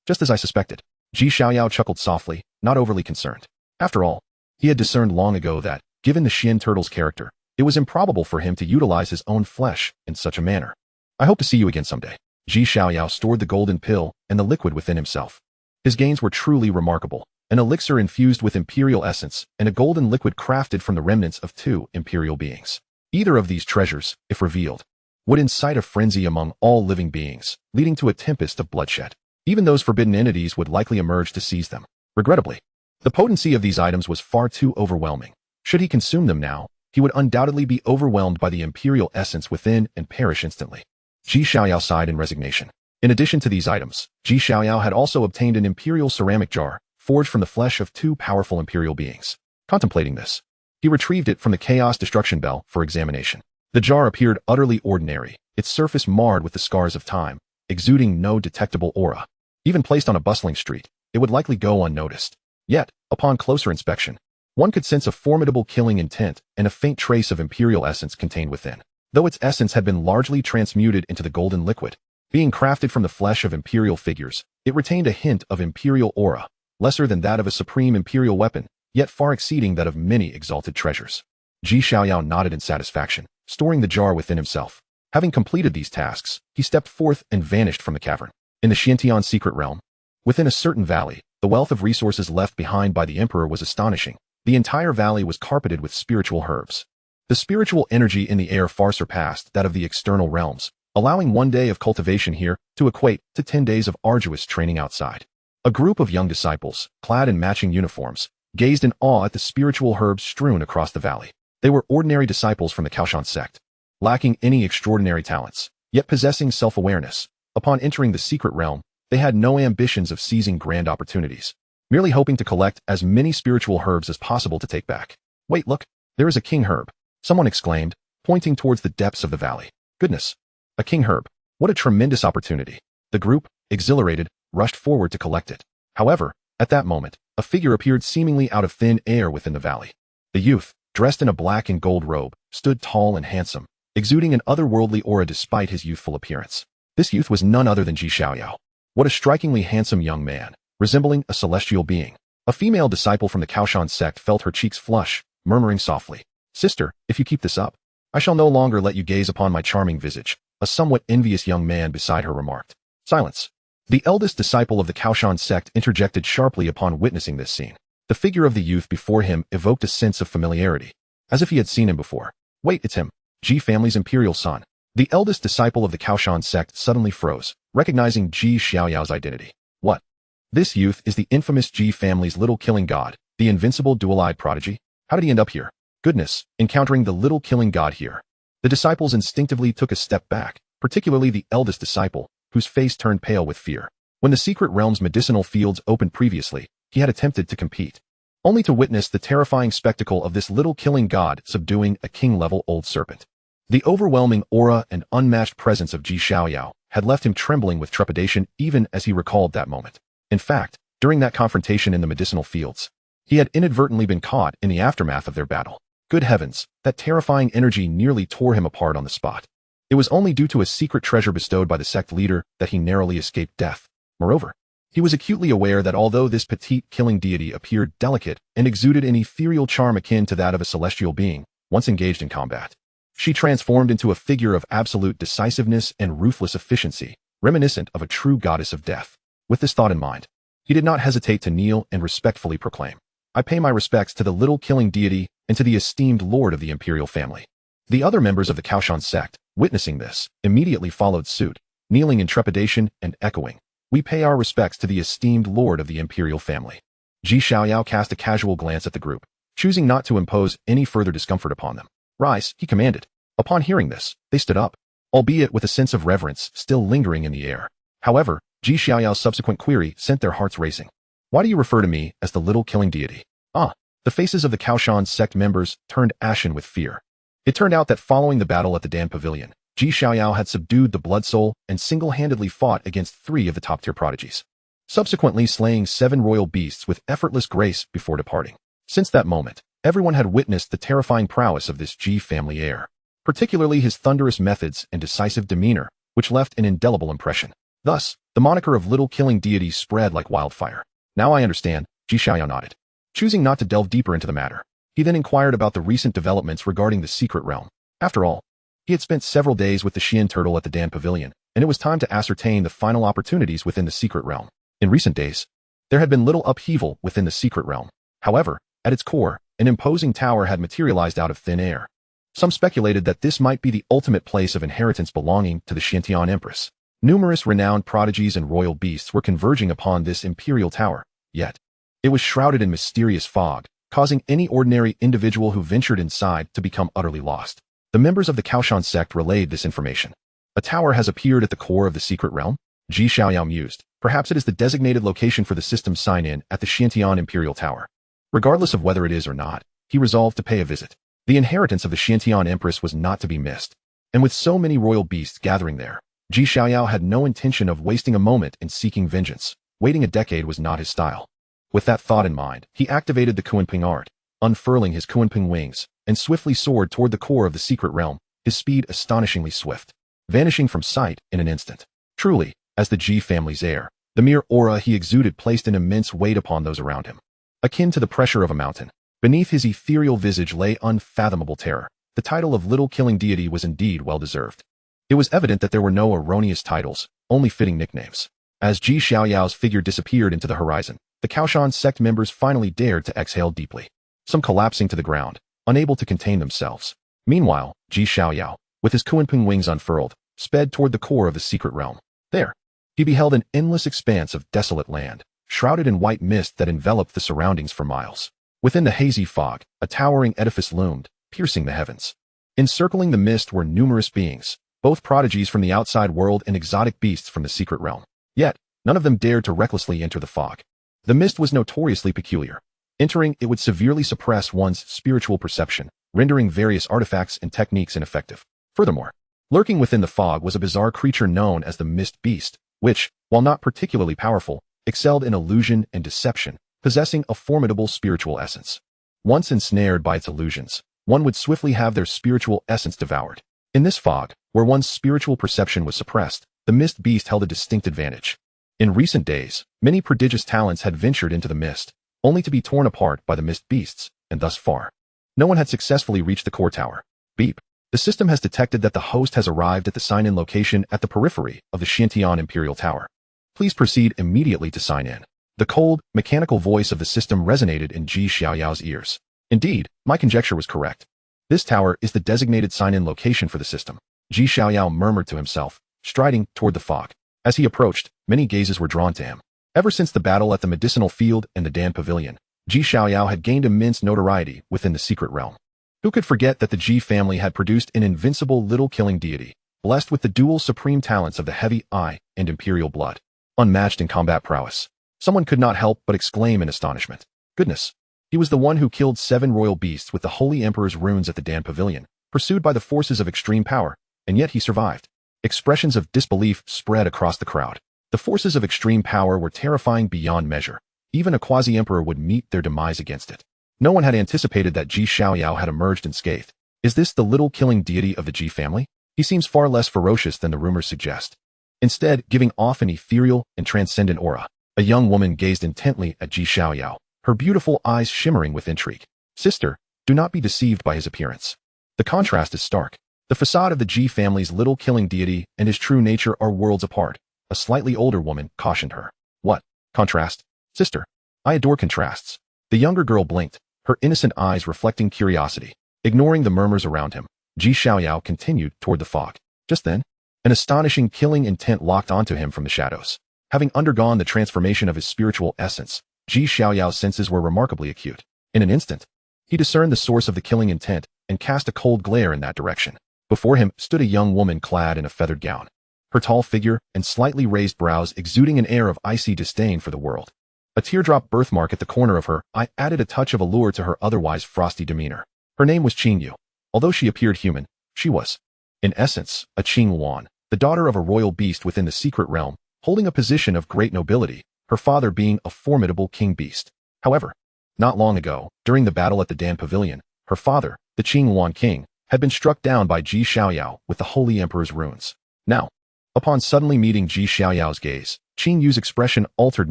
Just as I suspected. Xiaoyao chuckled softly, not overly concerned. After all, he had discerned long ago that, given the Xian turtle's character, it was improbable for him to utilize his own flesh in such a manner. I hope to see you again someday. Xiaoyao stored the golden pill and the liquid within himself. His gains were truly remarkable. An elixir infused with imperial essence and a golden liquid crafted from the remnants of 2 imperial beings. Either of these treasures, if revealed, would incite a frenzy among all living beings, leading to a tempest of bloodshed. Even those forbidden entities would likely emerge to seize them. Regrettably, the potency of these items was far too overwhelming. Should he consume them now, he would undoubtedly be overwhelmed by the imperial essence within and perish instantly. Xiaoyao sighed in resignation. In addition to these items, Xiaoyao had also obtained an imperial ceramic jar, forged from the flesh of 2 powerful imperial beings. Contemplating this, he retrieved it from the Chaos Destruction Bell for examination. The jar appeared utterly ordinary, its surface marred with the scars of time, exuding no detectable aura. Even placed on a bustling street, it would likely go unnoticed. Yet, upon closer inspection, one could sense a formidable killing intent and a faint trace of imperial essence contained within. Though its essence had been largely transmuted into the golden liquid, being crafted from the flesh of imperial figures, it retained a hint of imperial aura, lesser than that of a supreme imperial weapon, yet far exceeding that of many exalted treasures. Xiaoyao nodded in satisfaction, storing the jar within himself. Having completed these tasks, he stepped forth and vanished from the cavern. In the Xiantian secret realm, within a certain valley, the wealth of resources left behind by the emperor was astonishing. The entire valley was carpeted with spiritual herbs. The spiritual energy in the air far surpassed that of the external realms, allowing 1 day of cultivation here to equate to 10 days of arduous training outside. A group of young disciples, clad in matching uniforms, gazed in awe at the spiritual herbs strewn across the valley. They were ordinary disciples from the Kaoshan sect, lacking any extraordinary talents, yet possessing self-awareness. Upon entering the secret realm, they had no ambitions of seizing grand opportunities, merely hoping to collect as many spiritual herbs as possible to take back. Wait, look, there is a king herb, someone exclaimed, pointing towards the depths of the valley. Goodness, a king herb. What a tremendous opportunity. The group, exhilarated, rushed forward to collect it. However, at that moment, a figure appeared seemingly out of thin air within the valley. The youth, dressed in a black and gold robe, stood tall and handsome, exuding an otherworldly aura despite his youthful appearance. This youth was none other than Xiaoyao. What a strikingly handsome young man, resembling a celestial being. A female disciple from the Kaoshan sect felt her cheeks flush, murmuring softly, "Sister, if you keep this up, I shall no longer let you gaze upon my charming visage," a somewhat envious young man beside her remarked. Silence. The eldest disciple of the Kaoshan sect interjected sharply upon witnessing this scene. The figure of the youth before him evoked a sense of familiarity, as if he had seen him before. Wait, it's him, Ji family's imperial son. The eldest disciple of the Kaoshan sect suddenly froze, recognizing Ji Xiaoyao's identity. What? This youth is the infamous Ji family's little killing god, the invincible dual-eyed prodigy? How did he end up here? Goodness, encountering the little killing god here. The disciples instinctively took a step back, particularly the eldest disciple, whose face turned pale with fear. When the secret realm's medicinal fields opened previously, he had attempted to compete, only to witness the terrifying spectacle of this little killing god subduing a king-level old serpent. The overwhelming aura and unmatched presence of Ji Xiaoyao had left him trembling with trepidation even as he recalled that moment. In fact, during that confrontation in the medicinal fields, he had inadvertently been caught in the aftermath of their battle. Good heavens, that terrifying energy nearly tore him apart on the spot. It was only due to a secret treasure bestowed by the sect leader that he narrowly escaped death. Moreover, he was acutely aware that although this petite killing deity appeared delicate and exuded an ethereal charm akin to that of a celestial being, once engaged in combat, she transformed into a figure of absolute decisiveness and ruthless efficiency, reminiscent of a true goddess of death. With this thought in mind, he did not hesitate to kneel and respectfully proclaim, "I pay my respects to the little killing deity and to the esteemed lord of the imperial family." The other members of the Kaoshan sect, witnessing this, immediately followed suit, kneeling in trepidation and echoing, "We pay our respects to the esteemed lord of the imperial family." Xiaoyao cast a casual glance at the group, choosing not to impose any further discomfort upon them. "Rise," he commanded. Upon hearing this, they stood up, albeit with a sense of reverence still lingering in the air. However, Xiaoyao's subsequent query sent their hearts racing. "Why do you refer to me as the little killing deity?" The faces of the Kaoshan sect members turned ashen with fear. It turned out that following the battle at the Dan Pavilion, Xiaoyao had subdued the Blood Soul and single-handedly fought against 3 of the top-tier prodigies, subsequently slaying 7 royal beasts with effortless grace before departing. Since that moment, everyone had witnessed the terrifying prowess of this G family heir, particularly his thunderous methods and decisive demeanor, which left an indelible impression. Thus, the moniker of Little Killing Deity spread like wildfire. "Now I understand," Xiaoyao nodded. Choosing not to delve deeper into the matter, he then inquired about the recent developments regarding the secret realm. After all, he had spent several days with the Xian turtle at the Dan Pavilion, and it was time to ascertain the final opportunities within the secret realm. In recent days, there had been little upheaval within the secret realm. However, at its core, an imposing tower had materialized out of thin air. Some speculated that this might be the ultimate place of inheritance belonging to the Xiantian Empress. Numerous renowned prodigies and royal beasts were converging upon this imperial tower, yet it was shrouded in mysterious fog, causing any ordinary individual who ventured inside to become utterly lost. The members of the Kaoshan sect relayed this information. "A tower has appeared at the core of the secret realm?" Xiaoyao mused. "Perhaps it is the designated location for the system's sign-in at the Xiantian Imperial Tower." Regardless of whether it is or not, he resolved to pay a visit. The inheritance of the Xiantian Empress was not to be missed, and with so many royal beasts gathering there, Xiaoyao had no intention of wasting a moment in seeking vengeance. Waiting a decade was not his style. With that thought in mind, he activated the Kunping art, unfurling his Kunping wings, and swiftly soared toward the core of the secret realm, his speed astonishingly swift, vanishing from sight in an instant. Truly, as the G family's heir, the mere aura he exuded placed an immense weight upon those around him. Akin to the pressure of a mountain, beneath his ethereal visage lay unfathomable terror. The title of Little Killing Deity was indeed well-deserved. It was evident that there were no erroneous titles, only fitting nicknames. As Xiaoyao's figure disappeared into the horizon, the Kaoshan sect members finally dared to exhale deeply, some collapsing to the ground, unable to contain themselves. Meanwhile, Xiaoyao, with his Kunping wings unfurled, sped toward the core of the secret realm. There, he beheld an endless expanse of desolate land, shrouded in white mist that enveloped the surroundings for miles. Within the hazy fog, a towering edifice loomed, piercing the heavens. Encircling the mist were numerous beings, both prodigies from the outside world and exotic beasts from the secret realm. Yet, none of them dared to recklessly enter the fog. The mist was notoriously peculiar. Entering it would severely suppress one's spiritual perception, rendering various artifacts and techniques ineffective. Furthermore, lurking within the fog was a bizarre creature known as the Mist Beast, which, while not particularly powerful, excelled in illusion and deception, possessing a formidable spiritual essence. Once ensnared by its illusions, one would swiftly have their spiritual essence devoured. In this fog, where one's spiritual perception was suppressed, the Mist Beast held a distinct advantage. In recent days, many prodigious talents had ventured into the mist, only to be torn apart by the Mist Beasts, and thus far, no one had successfully reached the core tower. Beep. The system has detected that the host has arrived at the sign-in location at the periphery of the Xiantian Imperial Tower. Please proceed immediately to sign in. The cold, mechanical voice of the system resonated in Xiaoyao's ears. Indeed, my conjecture was correct. This tower is the designated sign-in location for the system. Xiaoyao murmured to himself, striding toward the fog. As he approached, many gazes were drawn to him. Ever since the battle at the medicinal field and the Dan Pavilion, Xiaoyao had gained immense notoriety within the secret realm. Who could forget that the G family had produced an invincible little killing deity, blessed with the dual supreme talents of the heavy eye and imperial blood, unmatched in combat prowess. Someone could not help but exclaim in astonishment. Goodness! He was the one who killed 7 royal beasts with the Holy Emperor's runes at the Dan Pavilion, pursued by the forces of extreme power, and yet he survived. Expressions of disbelief spread across the crowd. The forces of extreme power were terrifying beyond measure. Even a quasi-emperor would meet their demise against it. No one had anticipated that Xiaoyao had emerged unscathed. Is this the little killing deity of the G family? He seems far less ferocious than the rumors suggest. Instead, giving off an ethereal and transcendent aura. A young woman gazed intently at Xiaoyao, her beautiful eyes shimmering with intrigue. Sister, do not be deceived by his appearance. The contrast is stark. The facade of the G family's little killing deity and his true nature are worlds apart. A slightly older woman cautioned her. What? Contrast? Sister, I adore contrasts. The younger girl blinked, her innocent eyes reflecting curiosity. Ignoring the murmurs around him, Xiaoyao continued toward the fog. Just then, an astonishing killing intent locked onto him from the shadows. Having undergone the transformation of his spiritual essence, Xiaoyao's senses were remarkably acute. In an instant, he discerned the source of the killing intent and cast a cold glare in that direction. Before him stood a young woman clad in a feathered gown, her tall figure and slightly raised brows exuding an air of icy disdain for the world. A teardrop birthmark at the corner of her eye added a touch of allure to her otherwise frosty demeanor. Her name was Qingyu. Although she appeared human, she was, in essence, a Qingwan, the daughter of a royal beast within the secret realm, holding a position of great nobility, her father being a formidable king beast. However, not long ago, during the battle at the Dan Pavilion, her father, the Qingwan king, had been struck down by Xiaoyao with the Holy Emperor's runes. Now, upon suddenly meeting Xiaoyao's gaze, Qingyu's expression altered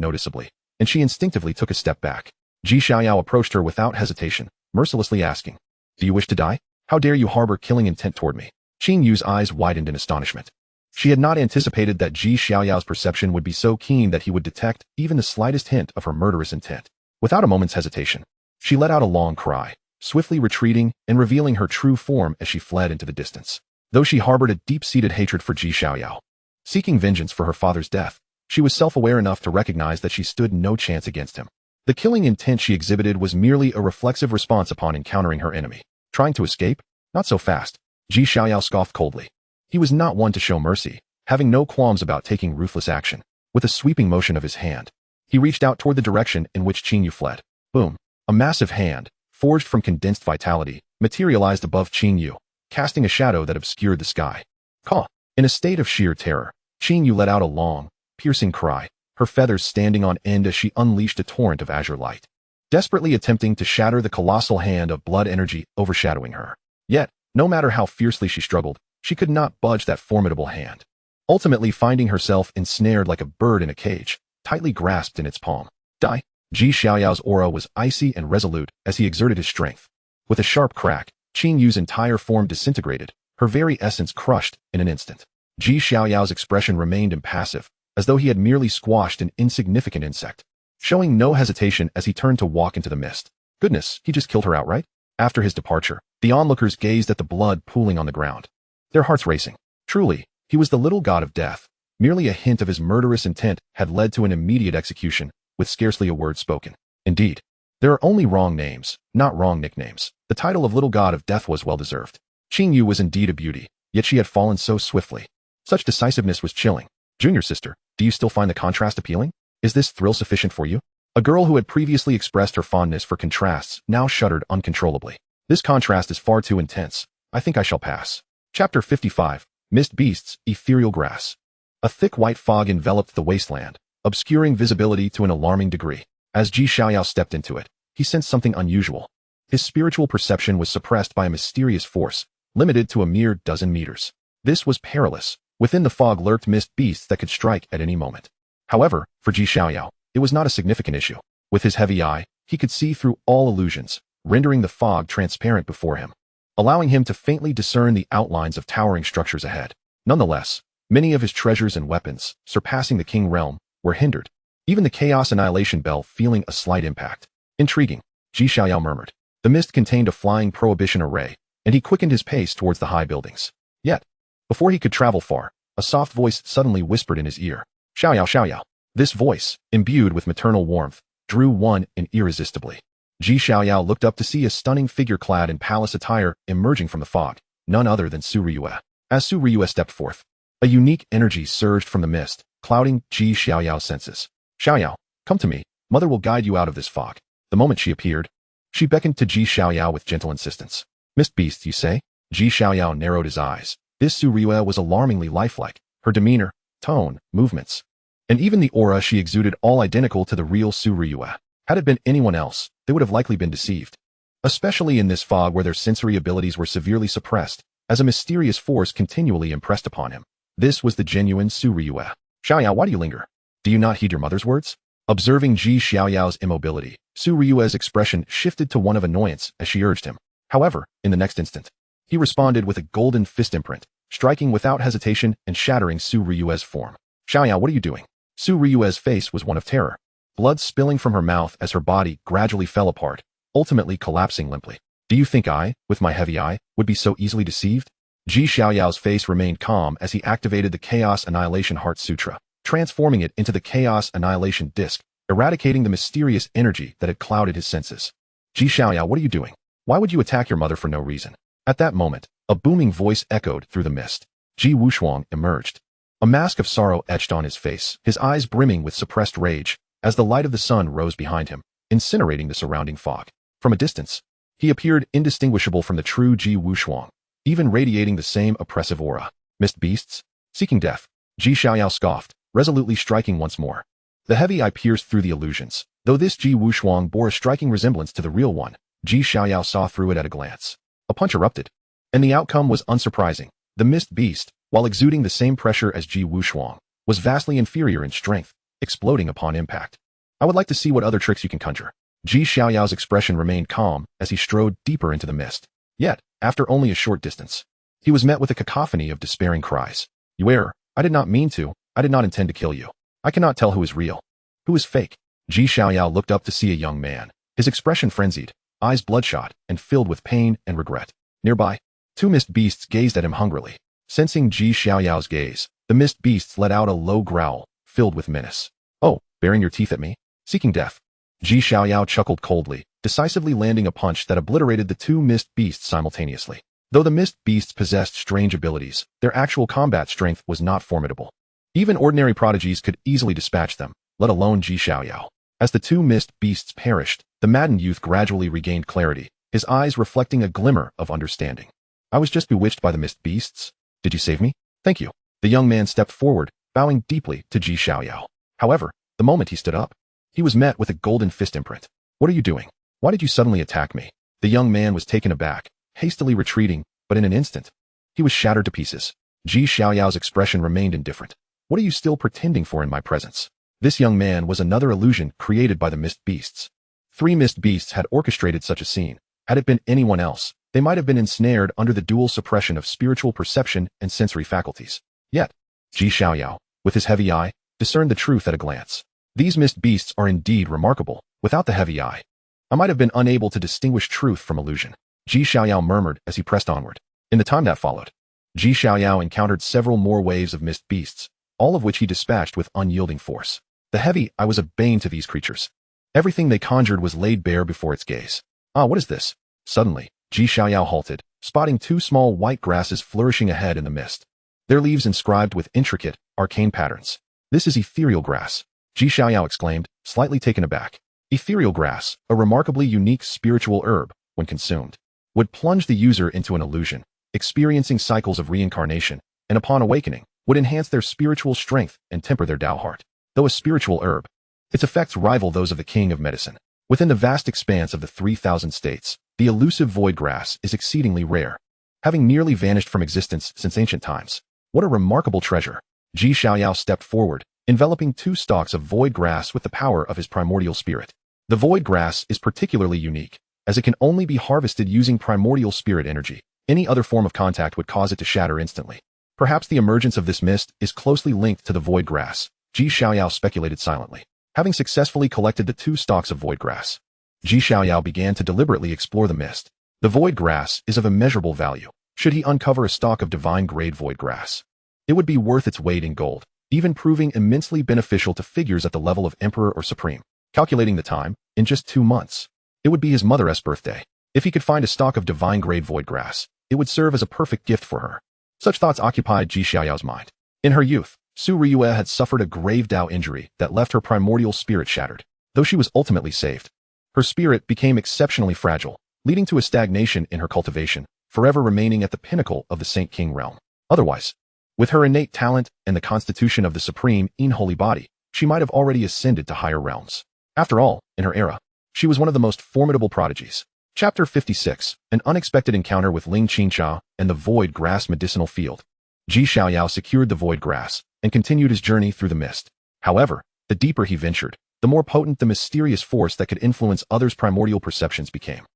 noticeably, and she instinctively took a step back. Xiaoyao approached her without hesitation, mercilessly asking, "Do you wish to die? How dare you harbor killing intent toward me?" Qingyu's eyes widened in astonishment. She had not anticipated that Xiaoyao's perception would be so keen that he would detect even the slightest hint of her murderous intent. Without a moment's hesitation, she let out a long cry, swiftly retreating and revealing her true form as she fled into the distance. Though she harbored a deep-seated hatred for Xiaoyao, seeking vengeance for her father's death, she was self-aware enough to recognize that she stood no chance against him. The killing intent she exhibited was merely a reflexive response upon encountering her enemy. Trying to escape? Not so fast. Xiaoyao scoffed coldly. He was not one to show mercy, having no qualms about taking ruthless action. With a sweeping motion of his hand, he reached out toward the direction in which Qingyu fled. Boom! A massive hand, forged from condensed vitality, materialized above Qingyu, casting a shadow that obscured the sky. Caw! In a state of sheer terror, Qingyu let out a long, piercing cry, her feathers standing on end as she unleashed a torrent of azure light, desperately attempting to shatter the colossal hand of blood energy overshadowing her. Yet, no matter how fiercely she struggled, she could not budge that formidable hand, ultimately finding herself ensnared like a bird in a cage, tightly grasped in its palm. Die! Xiaoyao's aura was icy and resolute as he exerted his strength. With a sharp crack, Qingyu's entire form disintegrated, her very essence crushed in an instant. Xiaoyao's expression remained impassive, as though he had merely squashed an insignificant insect, showing no hesitation as he turned to walk into the mist. Goodness, he just killed her outright? After his departure, the onlookers gazed at the blood pooling on the ground, their hearts racing. Truly, he was the little god of death. Merely a hint of his murderous intent had led to an immediate execution, with scarcely a word spoken. Indeed, there are only wrong names, not wrong nicknames. The title of little god of death was well-deserved. Qingyu was indeed a beauty, yet she had fallen so swiftly. Such decisiveness was chilling. Junior sister, do you still find the contrast appealing? Is this thrill sufficient for you? A girl who had previously expressed her fondness for contrasts now shuddered uncontrollably. This contrast is far too intense. I think I shall pass. Chapter 55. Mist Beasts, Ethereal Grass. A thick white fog enveloped the wasteland, obscuring visibility to an alarming degree. As Xiaoyao stepped into it, he sensed something unusual. His spiritual perception was suppressed by a mysterious force, limited to a mere dozen meters. This was perilous. Within the fog lurked mist beasts that could strike at any moment. However, for Xiaoyao, it was not a significant issue. With his heavy eye, he could see through all illusions, rendering the fog transparent before him, allowing him to faintly discern the outlines of towering structures ahead. Nonetheless, many of his treasures and weapons, surpassing the King realm, were hindered, even the Chaos Annihilation Bell feeling a slight impact. Intriguing, Xiaoyao murmured. The mist contained a flying prohibition array, and he quickened his pace towards the high buildings. Yet, before he could travel far, a soft voice suddenly whispered in his ear. Xiaoyao, Xiaoyao. This voice, imbued with maternal warmth, drew one in irresistibly. Xiaoyao looked up to see a stunning figure clad in palace attire emerging from the fog, none other than Su Ryue. As Su Ryue stepped forth, a unique energy surged from the mist, clouding Xiaoyao's senses. Xiaoyao, come to me. Mother will guide you out of this fog. The moment she appeared, she beckoned to Xiaoyao with gentle insistence. Mist beasts, you say? Xiaoyao narrowed his eyes. This Su Ryue was alarmingly lifelike, her demeanor, tone, movements, and even the aura she exuded all identical to the real Su Ryue. Had it been anyone else, they would have likely been deceived. Especially in this fog where their sensory abilities were severely suppressed, as a mysterious force continually impressed upon him. This was the genuine Su Ryue. Xiaoyao, why do you linger? Do you not heed your mother's words? Observing Xiaoyao's immobility, Su Ryue's expression shifted to one of annoyance as she urged him. However, in the next instant, he responded with a golden fist imprint, striking without hesitation and shattering Su Ryue's form. Xiaoyao, what are you doing? Su Ryue's face was one of terror. blood spilling from her mouth as her body gradually fell apart, ultimately collapsing limply. Do you think I, with my heavy eye, would be so easily deceived? Xiaoyao's face remained calm as he activated the Chaos Annihilation Heart Sutra, transforming it into the Chaos Annihilation Disc, eradicating the mysterious energy that had clouded his senses. Xiaoyao, what are you doing? Why would you attack your mother for no reason? At that moment, a booming voice echoed through the mist. Ji Wuxiang emerged. A mask of sorrow etched on his face, his eyes brimming with suppressed rage, as the light of the sun rose behind him, incinerating the surrounding fog. From a distance, he appeared indistinguishable from the true Ji Wuxiang, even radiating the same oppressive aura. Mist beasts? Seeking death. Ji Xiaoyao scoffed, resolutely striking once more. The heavy eye pierced through the illusions. Though this Ji Wuxiang bore a striking resemblance to the real one, Ji Xiaoyao saw through it at a glance. A punch erupted. And the outcome was unsurprising. The mist beast, while exuding the same pressure as Ji Wuxiang, was vastly inferior in strength, exploding upon impact. I would like to see what other tricks you can conjure. Ji Xiaoyao's expression remained calm as he strode deeper into the mist. Yet, after only a short distance, he was met with a cacophony of despairing cries. You err. I did not mean to. I did not intend to kill you. I cannot tell who is real. Who is fake? Ji Xiaoyao looked up to see a young man, his expression frenzied, eyes bloodshot and filled with pain and regret. Nearby, two mist beasts gazed at him hungrily. Sensing Ji Xiaoyao's gaze, the mist beasts let out a low growl, filled with menace. Oh, baring your teeth at me? Seeking death. Ji Xiaoyao chuckled coldly, decisively landing a punch that obliterated the two mist beasts simultaneously. Though the mist beasts possessed strange abilities, their actual combat strength was not formidable. Even ordinary prodigies could easily dispatch them, let alone Ji Xiaoyao. As the two mist beasts perished, the maddened youth gradually regained clarity, his eyes reflecting a glimmer of understanding. I was just bewitched by the mist beasts. Did you save me? Thank you. The young man stepped forward, bowing deeply to Ji Xiaoyao. However, the moment he stood up, he was met with a golden fist imprint. What are you doing? Why did you suddenly attack me? The young man was taken aback, hastily retreating, but in an instant, he was shattered to pieces. Ji Xiaoyao's expression remained indifferent. What are you still pretending for in my presence? This young man was another illusion created by the mist beasts. Three mist beasts had orchestrated such a scene. Had it been anyone else, they might have been ensnared under the dual suppression of spiritual perception and sensory faculties. Yet, Ji Xiaoyao, with his heavy eye, discerned the truth at a glance. These mist beasts are indeed remarkable. Without the heavy eye, I might have been unable to distinguish truth from illusion. Ji Xiaoyao murmured as he pressed onward. In the time that followed, Ji Xiaoyao encountered several more waves of mist beasts, all of which he dispatched with unyielding force. The heavy eye was a bane to these creatures. Everything they conjured was laid bare before its gaze. Ah, what is this? Suddenly, Ji Xiaoyao halted, spotting two small white grasses flourishing ahead in the mist. Their leaves inscribed with intricate, arcane patterns. This is ethereal grass, Ji Xiaoyao exclaimed, slightly taken aback. Ethereal grass, a remarkably unique spiritual herb, when consumed, would plunge the user into an illusion, experiencing cycles of reincarnation, and upon awakening, would enhance their spiritual strength and temper their Tao heart. Though a spiritual herb, its effects rival those of the king of medicine. Within the vast expanse of the 3,000 states, the elusive void grass is exceedingly rare, having nearly vanished from existence since ancient times. What a remarkable treasure! Ji Xiaoyao stepped forward, enveloping two stalks of void grass with the power of his primordial spirit. The void grass is particularly unique, as it can only be harvested using primordial spirit energy. Any other form of contact would cause it to shatter instantly. Perhaps the emergence of this mist is closely linked to the void grass, Ji Xiaoyao speculated silently. Having successfully collected the two stalks of void grass, Ji Xiaoyao began to deliberately explore the mist. The void grass is of immeasurable value. Should he uncover a stalk of divine-grade void grass, it would be worth its weight in gold, even proving immensely beneficial to figures at the level of emperor or supreme. Calculating the time, in just 2 months, it would be his mother's birthday. If he could find a stalk of divine-grade void grass, it would serve as a perfect gift for her. Such thoughts occupied Ji Xiaoyao's mind. In her youth, Su Ryue had suffered a grave Dao injury that left her primordial spirit shattered. Though she was ultimately saved, her spirit became exceptionally fragile, leading to a stagnation in her cultivation, forever remaining at the pinnacle of the Saint King realm. Otherwise, with her innate talent and the constitution of the supreme in-holy body, she might have already ascended to higher realms. After all, in her era, she was one of the most formidable prodigies. Chapter 56, An Unexpected Encounter with Ling Qingxia and the Void Grass Medicinal Field. Ji Xiaoyao secured the void grass and continued his journey through the mist. However, the deeper he ventured, the more potent the mysterious force that could influence others' primordial perceptions became.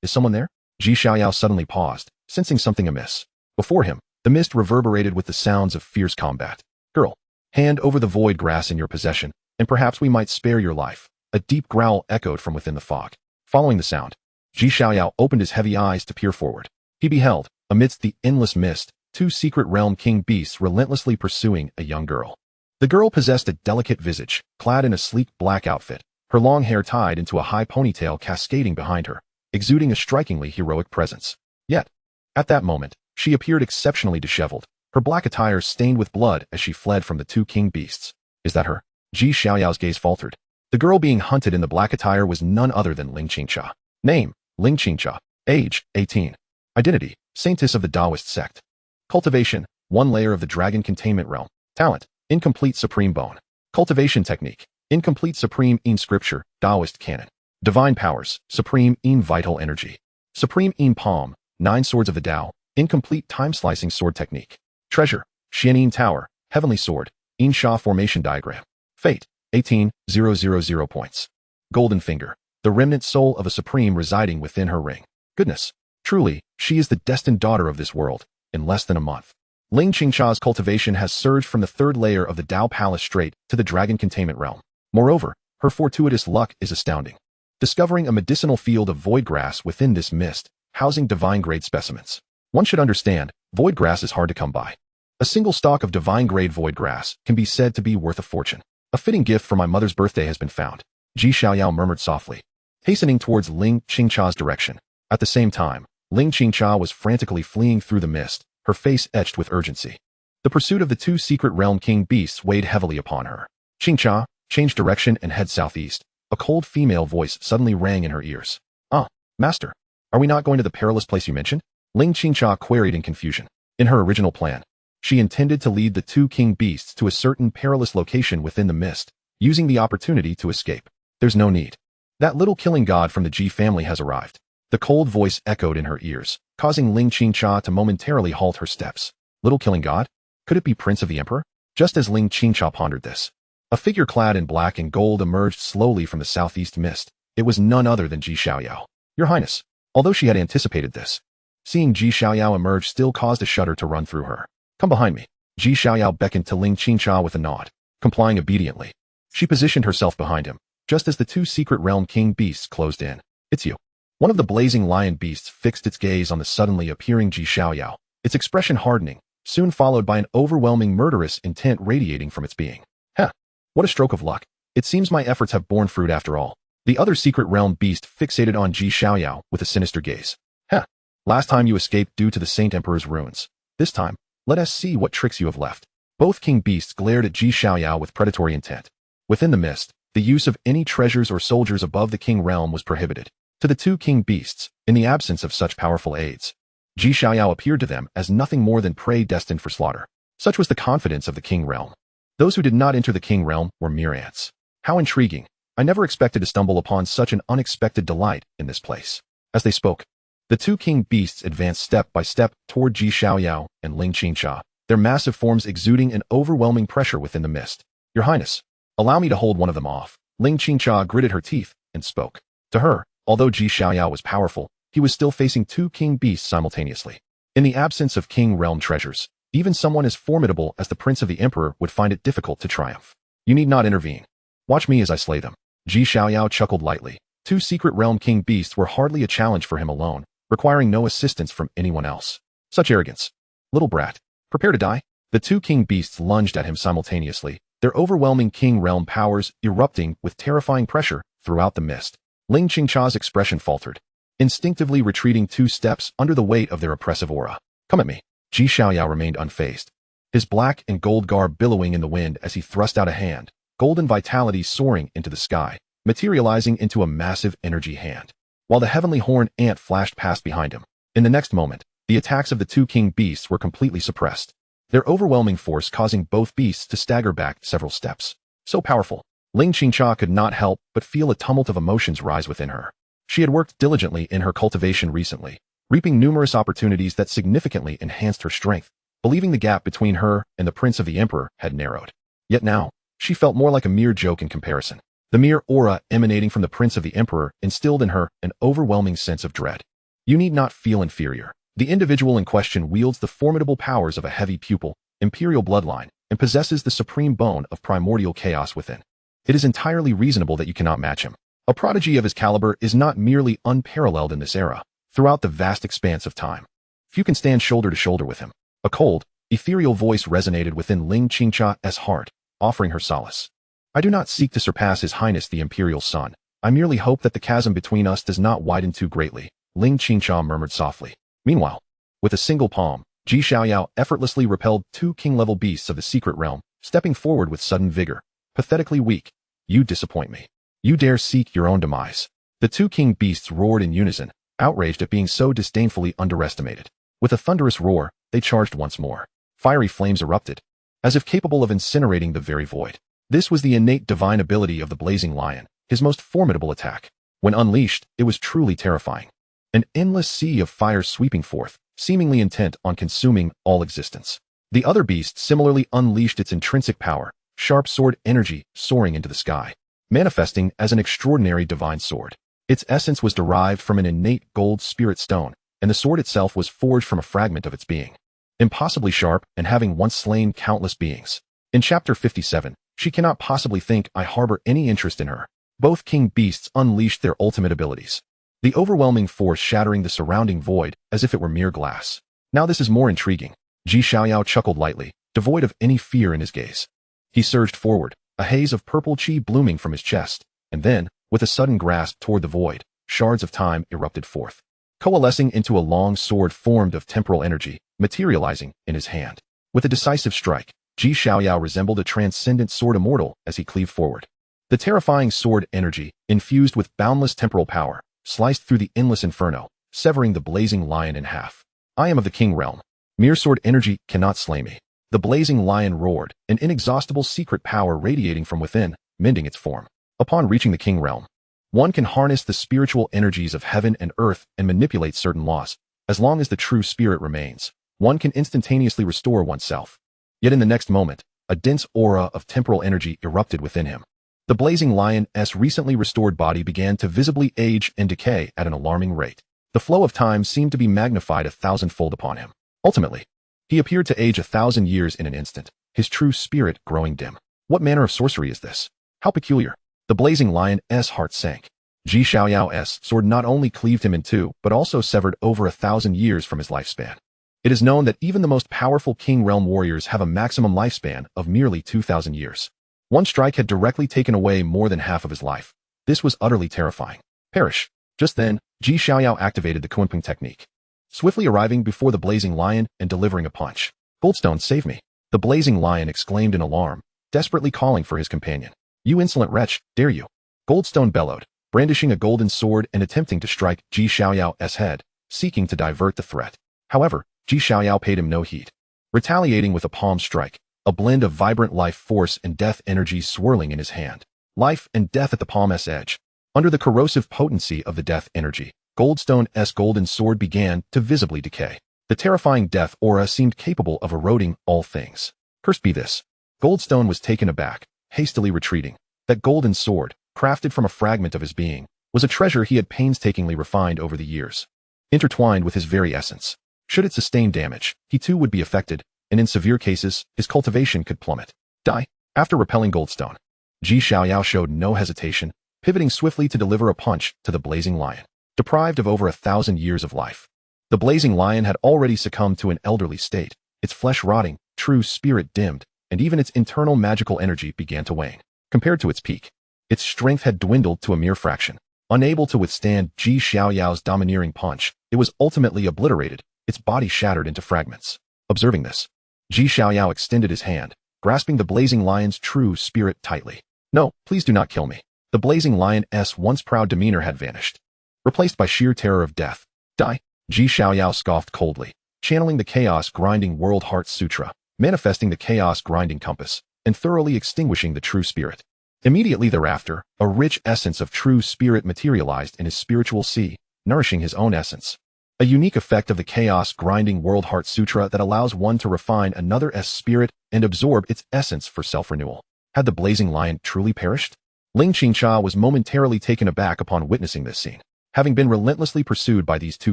Is someone there? Ji Xiaoyao suddenly paused, sensing something amiss. Before him, the mist reverberated with the sounds of fierce combat. Girl, hand over the void grass in your possession, and perhaps we might spare your life." A deep growl echoed from within the fog. Following the sound, Xiaoyao opened his heavy eyes to peer forward. He beheld, amidst the endless mist, two secret realm king beasts relentlessly pursuing a young girl. The girl possessed a delicate visage, clad in a sleek black outfit, her long hair tied into a high ponytail cascading behind her, exuding a strikingly heroic presence. Yet, at that moment, she appeared exceptionally disheveled, her black attire stained with blood as she fled from the two king beasts. "Is that her?" Xiaoyao's gaze faltered. The girl being hunted in the black attire was none other than Ling Qingxia. Name, Ling Qingxia. Age, 18. Identity, Saintess of the Taoist sect. Cultivation, 1 layer of the Dragon Containment Realm. Talent, Incomplete Supreme Bone. Cultivation Technique, Incomplete Supreme In Scripture, Taoist Canon. Divine Powers, Supreme In Vital Energy. Supreme In Palm, 9 Swords of the Tao, Incomplete Time-Slicing Sword Technique. Treasure, Xianin Tower, Heavenly Sword, In Sha Formation Diagram. Fate, 18,000 points. Golden Finger, the remnant soul of a supreme residing within her ring. Goodness, truly, she is the destined daughter of this world, in less than a month. Ling Qingxia's cultivation has surged from the 3rd layer of the Tao Palace straight to the Dragon Containment Realm. Moreover, her fortuitous luck is astounding. Discovering a medicinal field of void grass within this mist, housing divine-grade specimens. One should understand, void grass is hard to come by. A single stalk of divine-grade void grass can be said to be worth a fortune. "A fitting gift for my mother's birthday has been found," Xiaoyao murmured softly, hastening towards Ling Qingxia's direction. At the same time, Ling Qingxia was frantically fleeing through the mist, her face etched with urgency. The pursuit of the two secret realm king beasts weighed heavily upon her. "Qingxia, change direction and head southeast." A cold female voice suddenly rang in her ears. "Ah, master, are we not going to the perilous place you mentioned?" Ling Qingxia queried in confusion. In her original plan, she intended to lead the two king beasts to a certain perilous location within the mist, using the opportunity to escape. "There's no need. That little killing god from the Ji family has arrived." The cold voice echoed in her ears, causing Ling Qingxia to momentarily halt her steps. Little killing god? Could it be Prince of the Emperor? Just as Ling Qingxia pondered this, a figure clad in black and gold emerged slowly from the southeast mist. It was none other than Xiaoyao. "Your Highness." Although she had anticipated this, seeing Xiaoyao emerge still caused a shudder to run through her. "Come behind me." Xiaoyao beckoned to Ling Qingxia with a nod. Complying obediently, she positioned herself behind him, just as the two secret realm king beasts closed in. "It's you." One of the blazing lion beasts fixed its gaze on the suddenly appearing Xiaoyao, its expression hardening, soon followed by an overwhelming murderous intent radiating from its being. "Heh, what a stroke of luck. It seems my efforts have borne fruit after all." The other secret realm beast fixated on Xiaoyao with a sinister gaze. "Heh, last time you escaped due to the Saint Emperor's ruins. This time, let us see what tricks you have left." Both king beasts glared at Xiaoyao with predatory intent. Within the mist, the use of any treasures or soldiers above the king realm was prohibited. To the two king beasts, in the absence of such powerful aids, Xiaoyao appeared to them as nothing more than prey destined for slaughter. Such was the confidence of the king realm. Those who did not enter the king realm were mere ants. How intriguing. I never expected to stumble upon such an unexpected delight in this place. As they spoke, the two king beasts advanced step by step toward Xiaoyao and Ling Qingxia, their massive forms exuding an overwhelming pressure within the mist. "Your Highness, allow me to hold one of them off." Ling Qingxia gritted her teeth and spoke. To her, although Xiaoyao was powerful, he was still facing two king beasts simultaneously. In the absence of king realm treasures, even someone as formidable as the Prince of the Emperor would find it difficult to triumph. "You need not intervene. Watch me as I slay them." Xiaoyao chuckled lightly. Two secret realm king beasts were hardly a challenge for him alone, requiring no assistance from anyone else. Such arrogance. "Little brat, prepare to die." The two king beasts lunged at him simultaneously, their overwhelming king realm powers erupting with terrifying pressure throughout the mist. Ling Qingxia's expression faltered, instinctively retreating 2 steps under the weight of their oppressive aura. "Come at me." Xiaoyao remained unfazed, his black and gold garb billowing in the wind as he thrust out a hand, golden vitality soaring into the sky, materializing into a massive energy hand, while the heavenly horn ant flashed past behind him. In the next moment, the attacks of the two king beasts were completely suppressed, their overwhelming force causing both beasts to stagger back several steps. So powerful, Ling Qingxia could not help but feel a tumult of emotions rise within her. She had worked diligently in her cultivation recently, reaping numerous opportunities that significantly enhanced her strength, believing the gap between her and the Prince of the Emperor had narrowed. Yet now, she felt more like a mere joke in comparison. The mere aura emanating from the Prince of the Emperor instilled in her an overwhelming sense of dread. You need not feel inferior. The individual in question wields the formidable powers of a heavy pupil, imperial bloodline, and possesses the supreme bone of primordial chaos within. It is entirely reasonable that you cannot match him. A prodigy of his caliber is not merely unparalleled in this era, throughout the vast expanse of time. Few can stand shoulder to shoulder with him. A cold, ethereal voice resonated within Ling Qingcha's heart, offering her solace. I do not seek to surpass His Highness the Imperial Son. I merely hope that the chasm between us does not widen too greatly, Ling Qingcha murmured softly. Meanwhile, with a single palm, Xiaoyao effortlessly repelled 2 king-level beasts of the secret realm, stepping forward with sudden vigor. Pathetically weak. You disappoint me. You dare seek your own demise. The 2 king beasts roared in unison, outraged at being so disdainfully underestimated. With a thunderous roar, they charged once more. Fiery flames erupted, as if capable of incinerating the very void. This was the innate divine ability of the blazing lion, his most formidable attack. When unleashed, it was truly terrifying. An endless sea of fire sweeping forth, seemingly intent on consuming all existence. The other beast similarly unleashed its intrinsic power, sharp sword energy soaring into the sky, manifesting as an extraordinary divine sword. Its essence was derived from an innate gold spirit stone, and the sword itself was forged from a fragment of its being. Impossibly sharp and having once slain countless beings. In chapter 57, she cannot possibly think I harbor any interest in her. Both king beasts unleashed their ultimate abilities, the overwhelming force shattering the surrounding void as if it were mere glass. Now this is more intriguing. Xiaoyao chuckled lightly, devoid of any fear in his gaze. He surged forward, a haze of purple chi blooming from his chest, and then, with a sudden grasp toward the void, shards of time erupted forth, coalescing into a long sword formed of temporal energy, materializing in his hand. With a decisive strike, Xiaoyao resembled a transcendent sword immortal as he cleaved forward. The terrifying sword energy, infused with boundless temporal power, sliced through the endless inferno, severing the blazing lion in half. I am of the king realm. Mere sword energy cannot slay me. The blazing lion roared, an inexhaustible secret power radiating from within, mending its form. Upon reaching the king realm, one can harness the spiritual energies of heaven and earth and manipulate certain laws. As long as the true spirit remains, one can instantaneously restore oneself. Yet in the next moment, a dense aura of temporal energy erupted within him. The blazing lion's recently restored body began to visibly age and decay at an alarming rate. The flow of time seemed to be magnified 1,000-fold upon him. Ultimately, he appeared to age 1,000 years in an instant, his true spirit growing dim. What manner of sorcery is this? How peculiar. The blazing lion's heart sank. Xiaoyao's sword not only cleaved him in two, but also severed over 1,000 years from his lifespan. It is known that even the most powerful king realm warriors have a maximum lifespan of merely 2,000 years. One strike had directly taken away more than half of his life. This was utterly terrifying. Perish. Just then, Xiaoyao activated the Kunping technique, swiftly arriving before the blazing lion and delivering a punch. Goldstone, save me. The blazing lion exclaimed in alarm, desperately calling for his companion. You insolent wretch, dare you? Goldstone bellowed, brandishing a golden sword and attempting to strike Xiaoyao's head, seeking to divert the threat. However, Xiaoyao paid him no heed, retaliating with a palm strike, a blend of vibrant life force and death energy swirling in his hand. Life and death at the palm's edge. Under the corrosive potency of the death energy, Goldstone's golden sword began to visibly decay. The terrifying death aura seemed capable of eroding all things. Cursed be this. Goldstone was taken aback, hastily retreating. That golden sword, crafted from a fragment of his being, was a treasure he had painstakingly refined over the years, intertwined with his very essence. Should it sustain damage, he too would be affected, and in severe cases, his cultivation could plummet. Die. After repelling Goldstone, Xiaoyao showed no hesitation, pivoting swiftly to deliver a punch to the blazing lion. Deprived of over 1,000 years of life, the blazing lion had already succumbed to an elderly state, its flesh rotting, true spirit dimmed, and even its internal magical energy began to wane. Compared to its peak, its strength had dwindled to a mere fraction. Unable to withstand Xiaoyao's domineering punch, it was ultimately obliterated, its body shattered into fragments. Observing this, Xiaoyao extended his hand, grasping the blazing lion's true spirit tightly. No, please do not kill me. The blazing lion's once proud demeanor had vanished, replaced by sheer terror of death. Die. Xiaoyao scoffed coldly, channeling the Chaos Grinding World Heart Sutra, manifesting the Chaos Grinding Compass, and thoroughly extinguishing the true spirit. Immediately thereafter, a rich essence of true spirit materialized in his spiritual sea, nourishing his own essence. A unique effect of the Chaos Grinding World Heart Sutra that allows one to refine another's spirit and absorb its essence for self-renewal. Had the blazing lion truly perished? Ling Qingcha was momentarily taken aback upon witnessing this scene. Having been relentlessly pursued by these two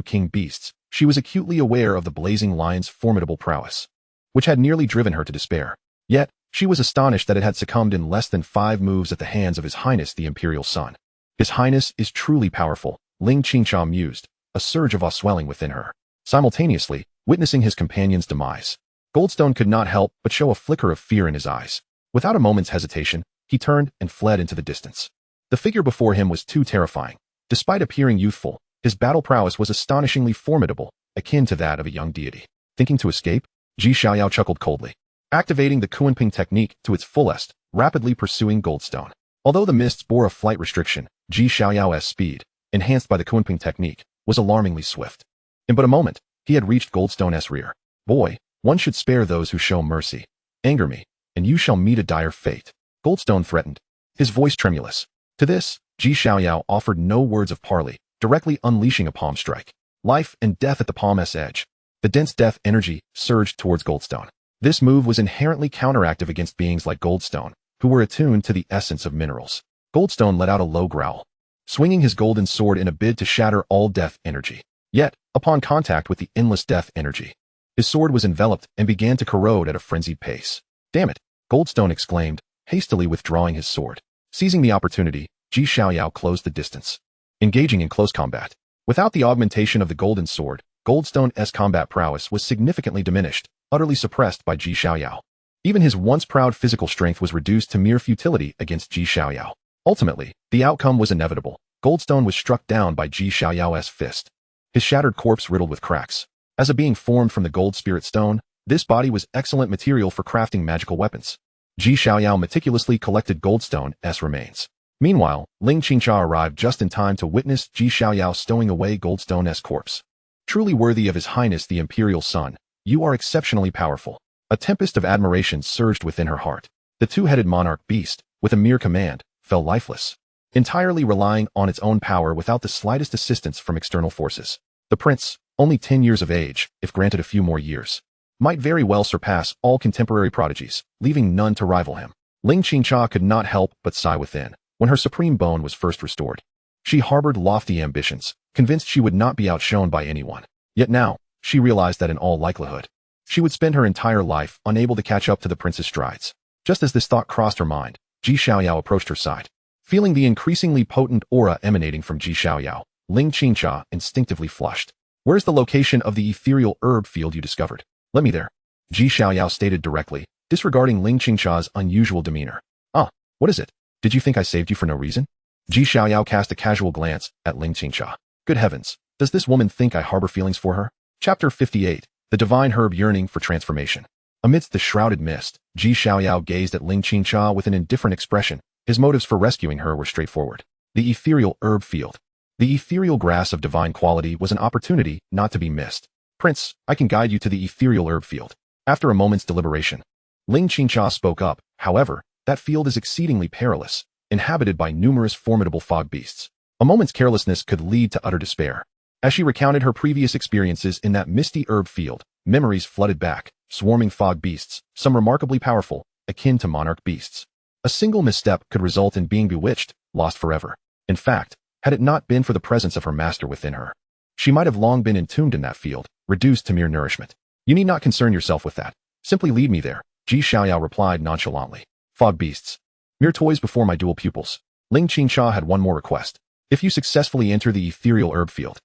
king beasts, she was acutely aware of the blazing lion's formidable prowess, which had nearly driven her to despair. Yet, She was astonished that it had succumbed in less than 5 moves at the hands of His Highness the Imperial Son. His Highness is truly powerful, Ling Qingxia mused, a surge of awe swelling within her. Simultaneously, witnessing his companion's demise, Goldstone could not help but show a flicker of fear in his eyes. Without a moment's hesitation, he turned and fled into the distance. The figure before him was too terrifying. Despite appearing youthful, his battle prowess was astonishingly formidable, akin to that of a young deity. Thinking to escape, Xiaoyao chuckled coldly, activating the Kunping technique to its fullest, rapidly pursuing Goldstone. Although the mists bore a flight restriction, Xiaoyao's speed, enhanced by the Kunping technique, was alarmingly swift. In but a moment, he had reached Goldstone's rear. Boy, one should spare those who show mercy. Anger me, and you shall meet a dire fate, Goldstone threatened, his voice tremulous. To this, Xiaoyao offered no words of parley, directly unleashing a palm strike. Life and death at the palm's edge. The dense death energy surged towards Goldstone. This move was inherently counteractive against beings like Goldstone, who were attuned to the essence of minerals. Goldstone let out a low growl, swinging his golden sword in a bid to shatter all death energy. Yet, upon contact with the endless death energy, his sword was enveloped and began to corrode at a frenzied pace. Damn it, Goldstone exclaimed, hastily withdrawing his sword. Seizing the opportunity, Xiaoyao closed the distance, engaging in close combat. Without the augmentation of the golden sword, Goldstone's combat prowess was significantly diminished, utterly suppressed by Xiaoyao. Even his once proud physical strength was reduced to mere futility against Xiaoyao. Ultimately, the outcome was inevitable. Goldstone was struck down by Xiaoyao's fist, his shattered corpse riddled with cracks. As a being formed from the gold spirit stone, this body was excellent material for crafting magical weapons. Xiaoyao meticulously collected Goldstone's remains. Meanwhile, Ling Qingxia arrived just in time to witness Xiaoyao stowing away Goldstone's corpse. Truly worthy of His Highness the Imperial Son, you are exceptionally powerful. A tempest of admiration surged within her heart. The two-headed monarch beast, with a mere command, fell lifeless, entirely relying on its own power without the slightest assistance from external forces. The prince, only 10 years of age, if granted a few more years, might very well surpass all contemporary prodigies, leaving none to rival him. Ling Qingxia could not help but sigh within when her supreme bone was first restored. She harbored lofty ambitions, convinced she would not be outshone by anyone. Yet now, she realized that in all likelihood, she would spend her entire life unable to catch up to the prince's strides. Just as this thought crossed her mind, Xiaoyao approached her side. Feeling the increasingly potent aura emanating from Xiaoyao, Ling Qingxia instinctively flushed. Where's the location of the ethereal herb field you discovered? Let me there, Xiaoyao stated directly, disregarding Ling Qingxia's unusual demeanor. Ah, what is it? Did you think I saved you for no reason? Xiaoyao cast a casual glance at Ling Qingxia. Good heavens, does this woman think I harbor feelings for her? Chapter 58, The Divine Herb Yearning for Transformation. Amidst the shrouded mist, Xiaoyao gazed at Ling Qingxia with an indifferent expression. His motives for rescuing her were straightforward. The ethereal herb field. The ethereal grass of divine quality was an opportunity not to be missed. Prince, I can guide you to the ethereal herb field. After a moment's deliberation, Ling Qingxia spoke up. However, that field is exceedingly perilous, inhabited by numerous formidable fog beasts. A moment's carelessness could lead to utter despair. As she recounted her previous experiences in that misty herb field, memories flooded back, swarming fog beasts, some remarkably powerful, akin to monarch beasts. A single misstep could result in being bewitched, lost forever. In fact, had it not been for the presence of her master within her, she might have long been entombed in that field, reduced to mere nourishment. You need not concern yourself with that. Simply lead me there, Xiaoyao replied nonchalantly. Fog beasts. Mere toys before my dual pupils. Ling Qingxia had one more request. If you successfully enter the ethereal herb field,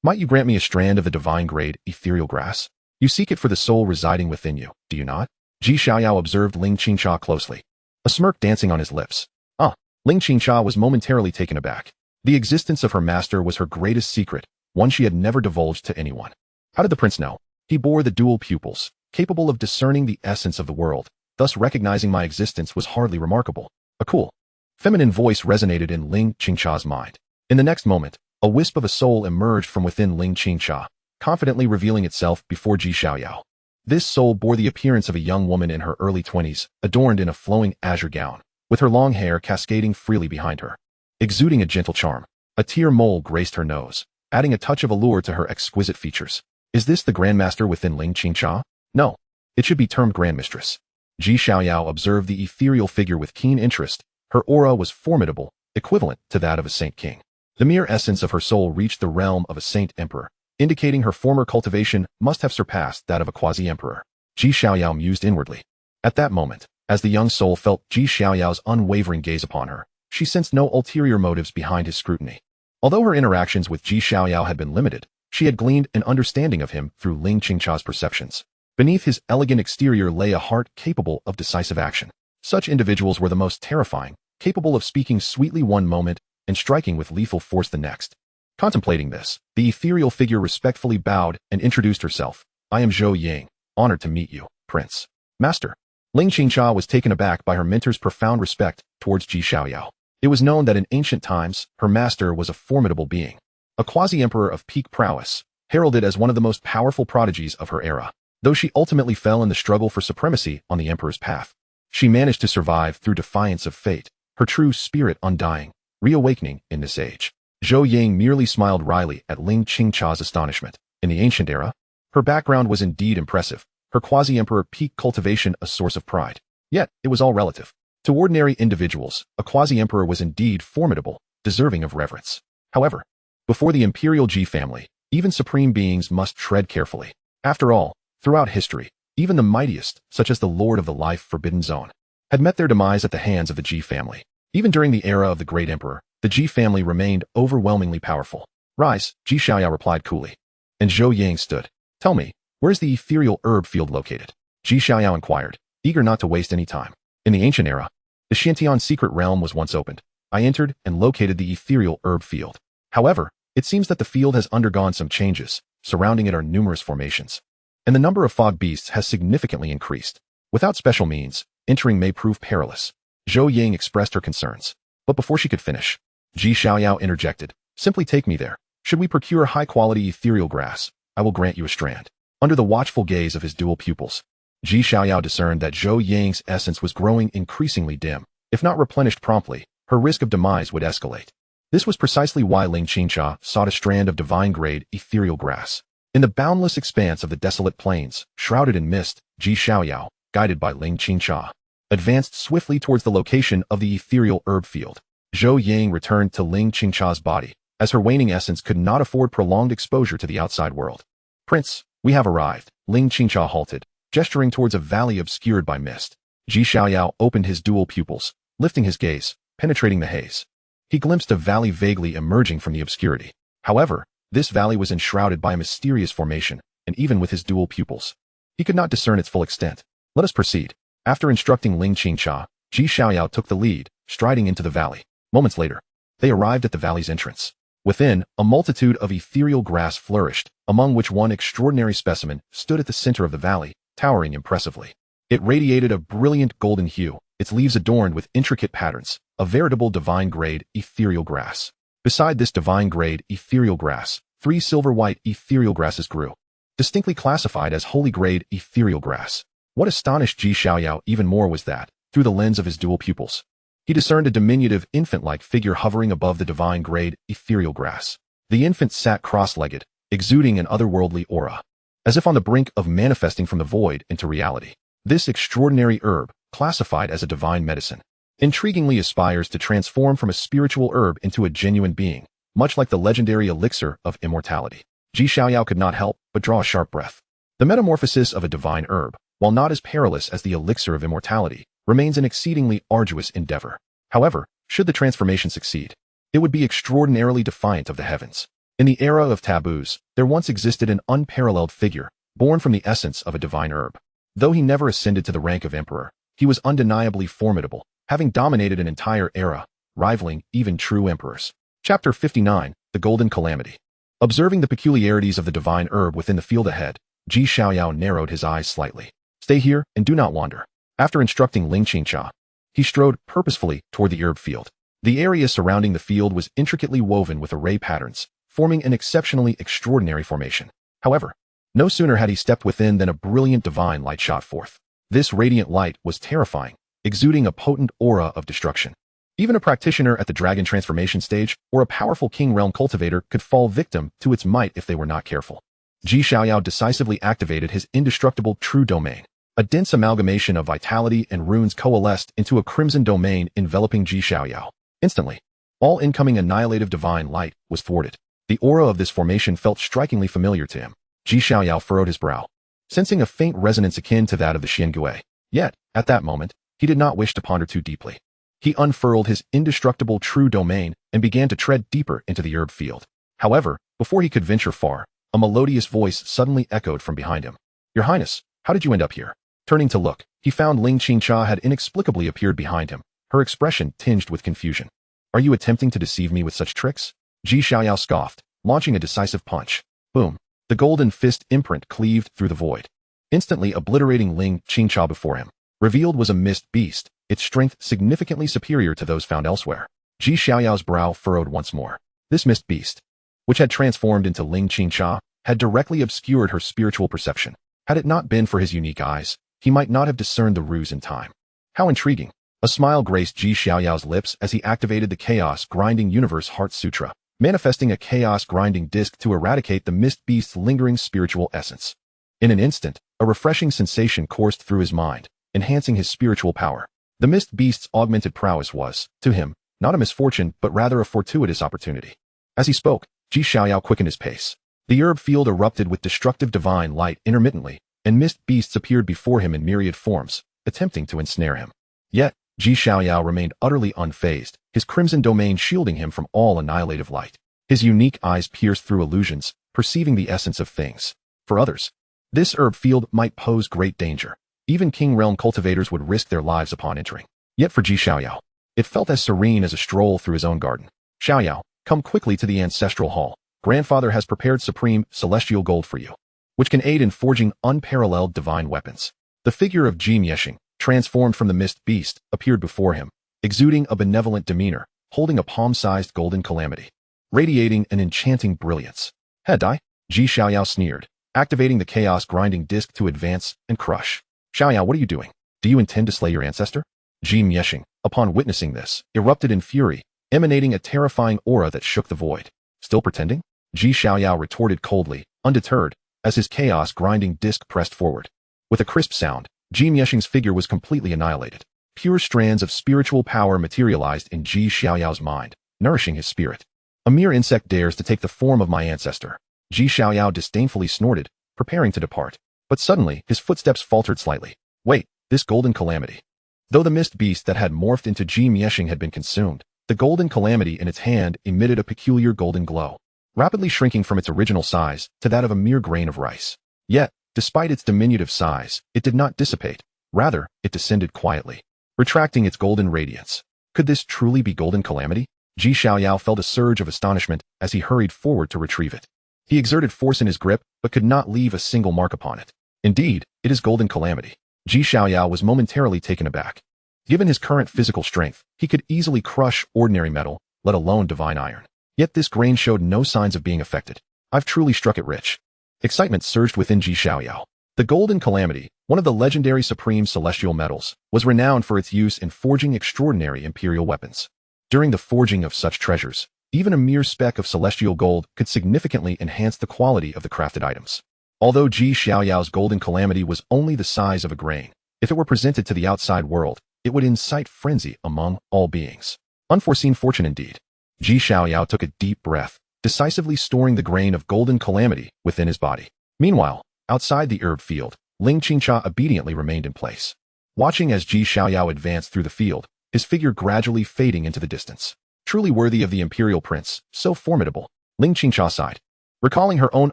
might you grant me a strand of the divine grade ethereal grass? You seek it for the soul residing within you, do you not? Xiaoyao observed Ling Qingxia closely, a smirk dancing on his lips. Ah, Ling Qingxia was momentarily taken aback. The existence of her master was her greatest secret, one she had never divulged to anyone. How did the prince know? He bore the dual pupils, capable of discerning the essence of the world, thus recognizing my existence was hardly remarkable. A cool, feminine voice resonated in Ling Qingxia's mind. In the next moment, a wisp of a soul emerged from within Ling Qingxia, confidently revealing itself before Xiaoyao. This soul bore the appearance of a young woman in her early 20s, adorned in a flowing azure gown, with her long hair cascading freely behind her. Exuding a gentle charm, a tear mole graced her nose, adding a touch of allure to her exquisite features. Is this the grandmaster within Ling Qingxia? No, it should be termed grandmistress. Xiaoyao observed the ethereal figure with keen interest. Her aura was formidable, equivalent to that of a saint king. The mere essence of her soul reached the realm of a saint emperor, indicating her former cultivation must have surpassed that of a quasi-emperor. Xiaoyao mused inwardly. At that moment, As the young soul felt Xiaoyao's unwavering gaze upon her, she sensed no ulterior motives behind his scrutiny. Although her interactions with Xiaoyao had been limited, she had gleaned an understanding of him through Ling Qingcha's perceptions. Beneath his elegant exterior lay a heart capable of decisive action. Such individuals were the most terrifying, capable of speaking sweetly one moment and striking with lethal force the next. Contemplating this, the ethereal figure respectfully bowed and introduced herself. I am Zhou Yang, honored to meet you, Prince. Master. Ling Qingcha was taken aback by her mentor's profound respect towards Xiaoyao. It was known that in ancient times, her master was a formidable being. A quasi-emperor of peak prowess, heralded as one of the most powerful prodigies of her era. Though she ultimately fell in the struggle for supremacy on the emperor's path, she managed to survive through defiance of fate, her true spirit undying, reawakening in this age. Zhou Yang merely smiled wryly at Ling Qingcha's astonishment. In the ancient era, her background was indeed impressive, her quasi-emperor peak cultivation a source of pride. Yet, it was all relative. To ordinary individuals, a quasi-emperor was indeed formidable, deserving of reverence. However, before the imperial G family, even supreme beings must tread carefully. After all, throughout history, even the mightiest, such as the Lord of the Life Forbidden Zone, had met their demise at the hands of the G family. Even during the era of the Great Emperor, the G family remained overwhelmingly powerful. Rise, Xiaoyao replied coolly. And Zhou Yang stood. Tell me, where's the ethereal herb field located? Xiaoyao inquired, eager not to waste any time. In the ancient era, the Xiantian secret realm was once opened. I entered and located the ethereal herb field. However, it seems that the field has undergone some changes. Surrounding it are numerous formations, and the number of fog beasts has significantly increased. Without special means, entering may prove perilous. Zhou Yang expressed her concerns, but before she could finish, Xiaoyao interjected, simply take me there. Should we procure high-quality ethereal grass, I will grant you a strand. Under the watchful gaze of his dual pupils, Xiaoyao discerned that Zhou Yang's essence was growing increasingly dim. If not replenished promptly, her risk of demise would escalate. This was precisely why Ling Qingcha sought a strand of divine-grade ethereal grass. In the boundless expanse of the desolate plains, shrouded in mist, Xiaoyao, guided by Ling Qingcha, advanced swiftly towards the location of the ethereal herb field. Zhou Yang returned to Ling Qingcha's body, as her waning essence could not afford prolonged exposure to the outside world. Prince, we have arrived. Ling Qingcha halted, gesturing towards a valley obscured by mist. Xiaoyao opened his dual pupils, lifting his gaze, penetrating the haze. He glimpsed a valley vaguely emerging from the obscurity. However, this valley was enshrouded by a mysterious formation, and even with his dual pupils, he could not discern its full extent. Let us proceed. After instructing Ling Qingcha, Xiaoyao took the lead, striding into the valley. Moments later, they arrived at the valley's entrance. Within, a multitude of ethereal grass flourished, among which one extraordinary specimen stood at the center of the valley, towering impressively. It radiated a brilliant golden hue, its leaves adorned with intricate patterns, a veritable divine-grade ethereal grass. Beside this divine-grade ethereal grass, 3 silver-white ethereal grasses grew, distinctly classified as holy-grade ethereal grass. What astonished Xiaoyao even more was that, through the lens of his dual pupils, he discerned a diminutive infant-like figure hovering above the divine-grade ethereal grass. The infant sat cross-legged, exuding an otherworldly aura, as if on the brink of manifesting from the void into reality. This extraordinary herb, classified as a divine medicine, intriguingly aspires to transform from a spiritual herb into a genuine being, much like the legendary elixir of immortality. Xiaoyao could not help but draw a sharp breath. The metamorphosis of a divine herb, while not as perilous as the elixir of immortality, remains an exceedingly arduous endeavor. However, should the transformation succeed, it would be extraordinarily defiant of the heavens. In the era of taboos, there once existed an unparalleled figure, born from the essence of a divine herb. Though he never ascended to the rank of emperor, he was undeniably formidable, having dominated an entire era, rivaling even true emperors. Chapter 59, The Golden Calamity. Observing the peculiarities of the divine herb within the field ahead, Xiaoyao narrowed his eyes slightly. Stay here and do not wander. After instructing Ling Qingcha, he strode purposefully toward the herb field. The area surrounding the field was intricately woven with array patterns, forming an exceptionally extraordinary formation. However, no sooner had he stepped within than a brilliant divine light shot forth. This radiant light was terrifying, exuding a potent aura of destruction. Even a practitioner at the dragon transformation stage or a powerful king realm cultivator could fall victim to its might if they were not careful. Xiaoyao decisively activated his indestructible true domain. A dense amalgamation of vitality and runes coalesced into a crimson domain enveloping Xiaoyao. Instantly, all incoming annihilative divine light was thwarted. The aura of this formation felt strikingly familiar to him. Xiaoyao furrowed his brow, sensing a faint resonance akin to that of the Xiangui. Yet, at that moment, he did not wish to ponder too deeply. He unfurled his indestructible true domain and began to tread deeper into the herb field. However, before he could venture far, a melodious voice suddenly echoed from behind him. "Your Highness, how did you end up here?" Turning to look, he found Ling Qingcha had inexplicably appeared behind him, her expression tinged with confusion. "Are you attempting to deceive me with such tricks?" Xiaoyao scoffed, launching a decisive punch. Boom! The golden fist imprint cleaved through the void, instantly obliterating Ling Qingcha before him. Revealed was a mist beast, its strength significantly superior to those found elsewhere. Xiaoyao's brow furrowed once more. This mist beast, which had transformed into Ling Qingcha, had directly obscured her spiritual perception. Had it not been for his unique eyes, he might not have discerned the ruse in time. How intriguing! A smile graced Xiaoyao's lips as he activated the Chaos Grinding Universe Heart Sutra, manifesting a chaos grinding disc to eradicate the mist beast's lingering spiritual essence. In an instant, a refreshing sensation coursed through his mind, enhancing his spiritual power. The mist beast's augmented prowess was, to him, not a misfortune but rather a fortuitous opportunity. As he spoke, Xiaoyao quickened his pace. The herb field erupted with destructive divine light intermittently, and mist beasts appeared before him in myriad forms, attempting to ensnare him. Yet, Xiaoyao remained utterly unfazed, his crimson domain shielding him from all annihilative light. His unique eyes pierced through illusions, perceiving the essence of things. For others, this herb field might pose great danger. Even King Realm cultivators would risk their lives upon entering. Yet for Xiaoyao, it felt as serene as a stroll through his own garden. "Xiaoyao, come quickly to the ancestral hall. Grandfather has prepared supreme celestial gold for you, which can aid in forging unparalleled divine weapons." The figure of Ji Mieshing, transformed from the mist beast, appeared before him, exuding a benevolent demeanor, holding a palm-sized golden calamity, radiating an enchanting brilliance. "Head die?" Xiaoyao sneered, activating the chaos grinding disc to advance and crush. "Xiaoyao, what are you doing? Do you intend to slay your ancestor?" Ji Mieshing, upon witnessing this, erupted in fury, emanating a terrifying aura that shook the void. "Still pretending?" Xiaoyao retorted coldly, undeterred, as his chaos grinding disc pressed forward. With a crisp sound, Ji Mieshing's figure was completely annihilated. Pure strands of spiritual power materialized in Xiaoyao's mind, nourishing his spirit. "A mere insect dares to take the form of my ancestor." Xiaoyao disdainfully snorted, preparing to depart. But suddenly, his footsteps faltered slightly. Wait, this golden calamity. Though the mist beast that had morphed into Ji Mieshing had been consumed, the golden calamity in its hand emitted a peculiar golden glow, rapidly shrinking from its original size to that of a mere grain of rice. Yet, despite its diminutive size, it did not dissipate. Rather, it descended quietly, retracting its golden radiance. Could this truly be golden calamity? Xiaoyao felt a surge of astonishment as he hurried forward to retrieve it. He exerted force in his grip, but could not leave a single mark upon it. Indeed, it is golden calamity. Xiaoyao was momentarily taken aback. Given his current physical strength, he could easily crush ordinary metal, let alone divine iron. Yet this grain showed no signs of being affected. I've truly struck it rich. Excitement surged within Xiaoyao. The golden calamity, one of the legendary supreme celestial metals, was renowned for its use in forging extraordinary imperial weapons. During the forging of such treasures, even a mere speck of celestial gold could significantly enhance the quality of the crafted items. Although Xiaoyao's golden calamity was only the size of a grain, if it were presented to the outside world, it would incite frenzy among all beings. Unforeseen fortune indeed. Xiaoyao took a deep breath, decisively storing the grain of golden calamity within his body. Meanwhile, outside the herb field, Ling Qingcha obediently remained in place. Watching as Xiaoyao advanced through the field, his figure gradually fading into the distance. Truly worthy of the imperial prince, so formidable, Ling Qingcha sighed, recalling her own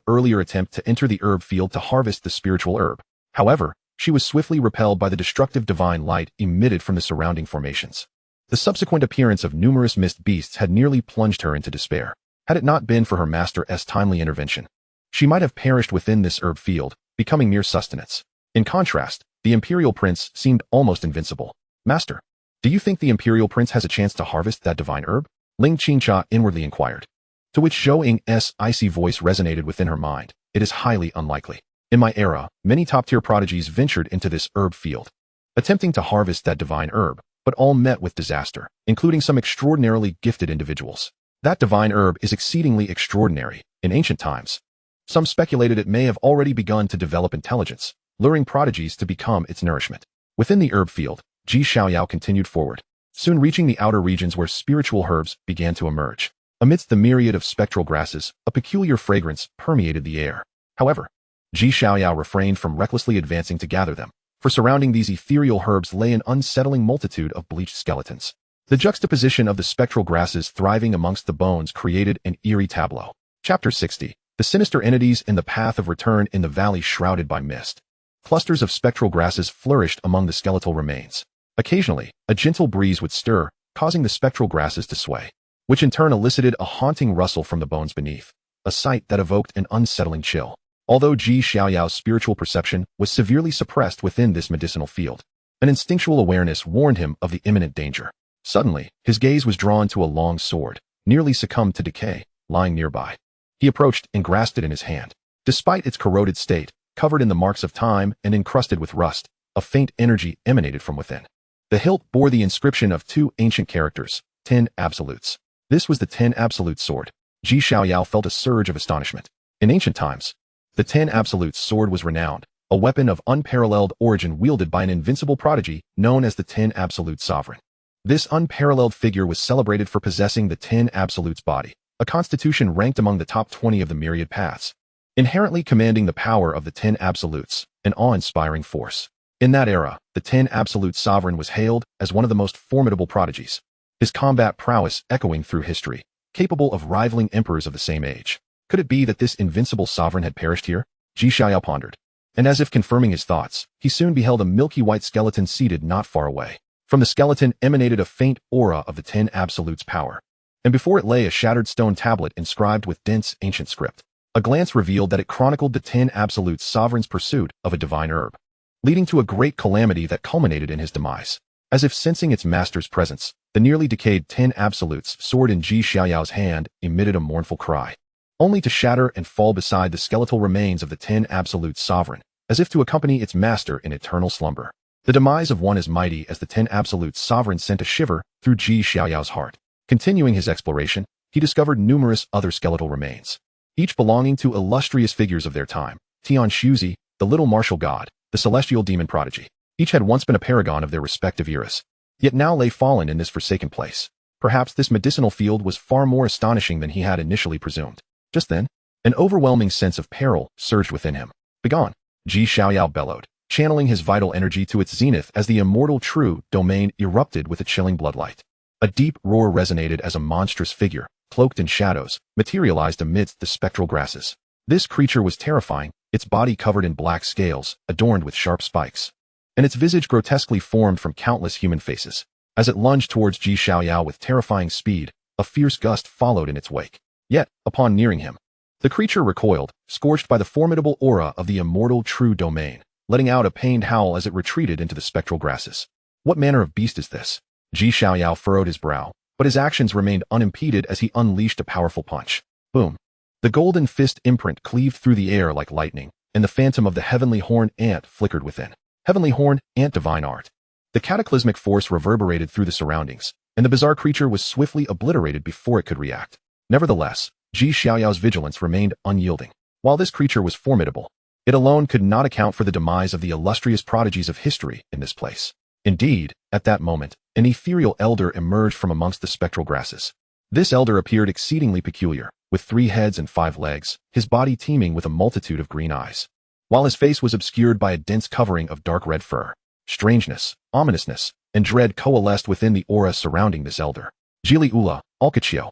earlier attempt to enter the herb field to harvest the spiritual herb. However, she was swiftly repelled by the destructive divine light emitted from the surrounding formations. The subsequent appearance of numerous mist beasts had nearly plunged her into despair. Had it not been for her master's timely intervention, she might have perished within this herb field, becoming mere sustenance. In contrast, the imperial prince seemed almost invincible. "Master, do you think the imperial prince has a chance to harvest that divine herb?" Ling Qingcha inwardly inquired. To which Zhou Ying's icy voice resonated within her mind. "It is highly unlikely. In my era, many top-tier prodigies ventured into this herb field, attempting to harvest that divine herb, but all met with disaster, including some extraordinarily gifted individuals. That divine herb is exceedingly extraordinary. In ancient times, some speculated it may have already begun to develop intelligence, luring prodigies to become its nourishment." Within the herb field, Xiaoyao continued forward, soon reaching the outer regions where spiritual herbs began to emerge. Amidst the myriad of spectral grasses, a peculiar fragrance permeated the air. However, Xiaoyao refrained from recklessly advancing to gather them, for surrounding these ethereal herbs lay an unsettling multitude of bleached skeletons. The juxtaposition of the spectral grasses thriving amongst the bones created an eerie tableau. Chapter 60. The sinister entities in the path of return in the valley shrouded by mist. Clusters of spectral grasses flourished among the skeletal remains. Occasionally, a gentle breeze would stir, causing the spectral grasses to sway, which in turn elicited a haunting rustle from the bones beneath, a sight that evoked an unsettling chill. Although Xiaoyao's spiritual perception was severely suppressed within this medicinal field, an instinctual awareness warned him of the imminent danger. Suddenly, his gaze was drawn to a long sword, nearly succumbed to decay, lying nearby. He approached and grasped it in his hand. Despite its corroded state, covered in the marks of time and encrusted with rust, a faint energy emanated from within. The hilt bore the inscription of two ancient characters, 10 absolutes. This was the 10 absolute sword. Xiaoyao felt a surge of astonishment. In ancient times, the 10 absolutes sword was renowned, a weapon of unparalleled origin wielded by an invincible prodigy known as the 10 absolute sovereign. This unparalleled figure was celebrated for possessing the 10 absolutes body, a constitution ranked among the top 20 of the myriad paths, inherently commanding the power of the 10 absolutes, an awe-inspiring force. In that era, the 10 absolute sovereign was hailed as one of the most formidable prodigies, his combat prowess echoing through history, capable of rivaling emperors of the same age. Could it be that this invincible sovereign had perished here? Xiaoyao pondered. And as if confirming his thoughts, he soon beheld a milky white skeleton seated not far away. From the skeleton emanated a faint aura of the 10 absolutes' power, and before it lay a shattered stone tablet inscribed with dense ancient script. A glance revealed that it chronicled the 10 absolutes' sovereign's pursuit of a divine herb, leading to a great calamity that culminated in his demise. As if sensing its master's presence, the nearly decayed 10 absolutes sword in Xiaoyao's hand emitted a mournful cry, only to shatter and fall beside the skeletal remains of the 10 absolute sovereign, as if to accompany its master in eternal slumber. The demise of one as mighty as the 10 absolute sovereign sent a shiver through Xiaoyao's heart. Continuing his exploration, he discovered numerous other skeletal remains, each belonging to illustrious figures of their time. Tian Shuzi, the little martial god, the celestial demon prodigy. Each had once been a paragon of their respective eras, yet now lay fallen in this forsaken place. Perhaps this medicinal field was far more astonishing than he had initially presumed. Just then, an overwhelming sense of peril surged within him. Begone! Xiaoyao bellowed, channeling his vital energy to its zenith as the immortal true domain erupted with a chilling bloodlight. A deep roar resonated as a monstrous figure, cloaked in shadows, materialized amidst the spectral grasses. This creature was terrifying, its body covered in black scales, adorned with sharp spikes, and its visage grotesquely formed from countless human faces. As it lunged towards Xiaoyao with terrifying speed, a fierce gust followed in its wake. Yet, upon nearing him, the creature recoiled, scorched by the formidable aura of the immortal true domain, letting out a pained howl as it retreated into the spectral grasses. What manner of beast is this? Xiaoyao furrowed his brow, but his actions remained unimpeded as he unleashed a powerful punch. Boom! The golden fist imprint cleaved through the air like lightning, and the phantom of the heavenly horned ant flickered within. Heavenly horned ant divine art. The cataclysmic force reverberated through the surroundings, and the bizarre creature was swiftly obliterated before it could react. Nevertheless, Xiaoyao's vigilance remained unyielding. While this creature was formidable, it alone could not account for the demise of the illustrious prodigies of history in this place. Indeed, at that moment, an ethereal elder emerged from amongst the spectral grasses. This elder appeared exceedingly peculiar, with 3 heads and 5 legs, his body teeming with a multitude of green eyes, while his face was obscured by a dense covering of dark red fur. Strangeness, ominousness, and dread coalesced within the aura surrounding this elder. Jili Ula, Alcachio.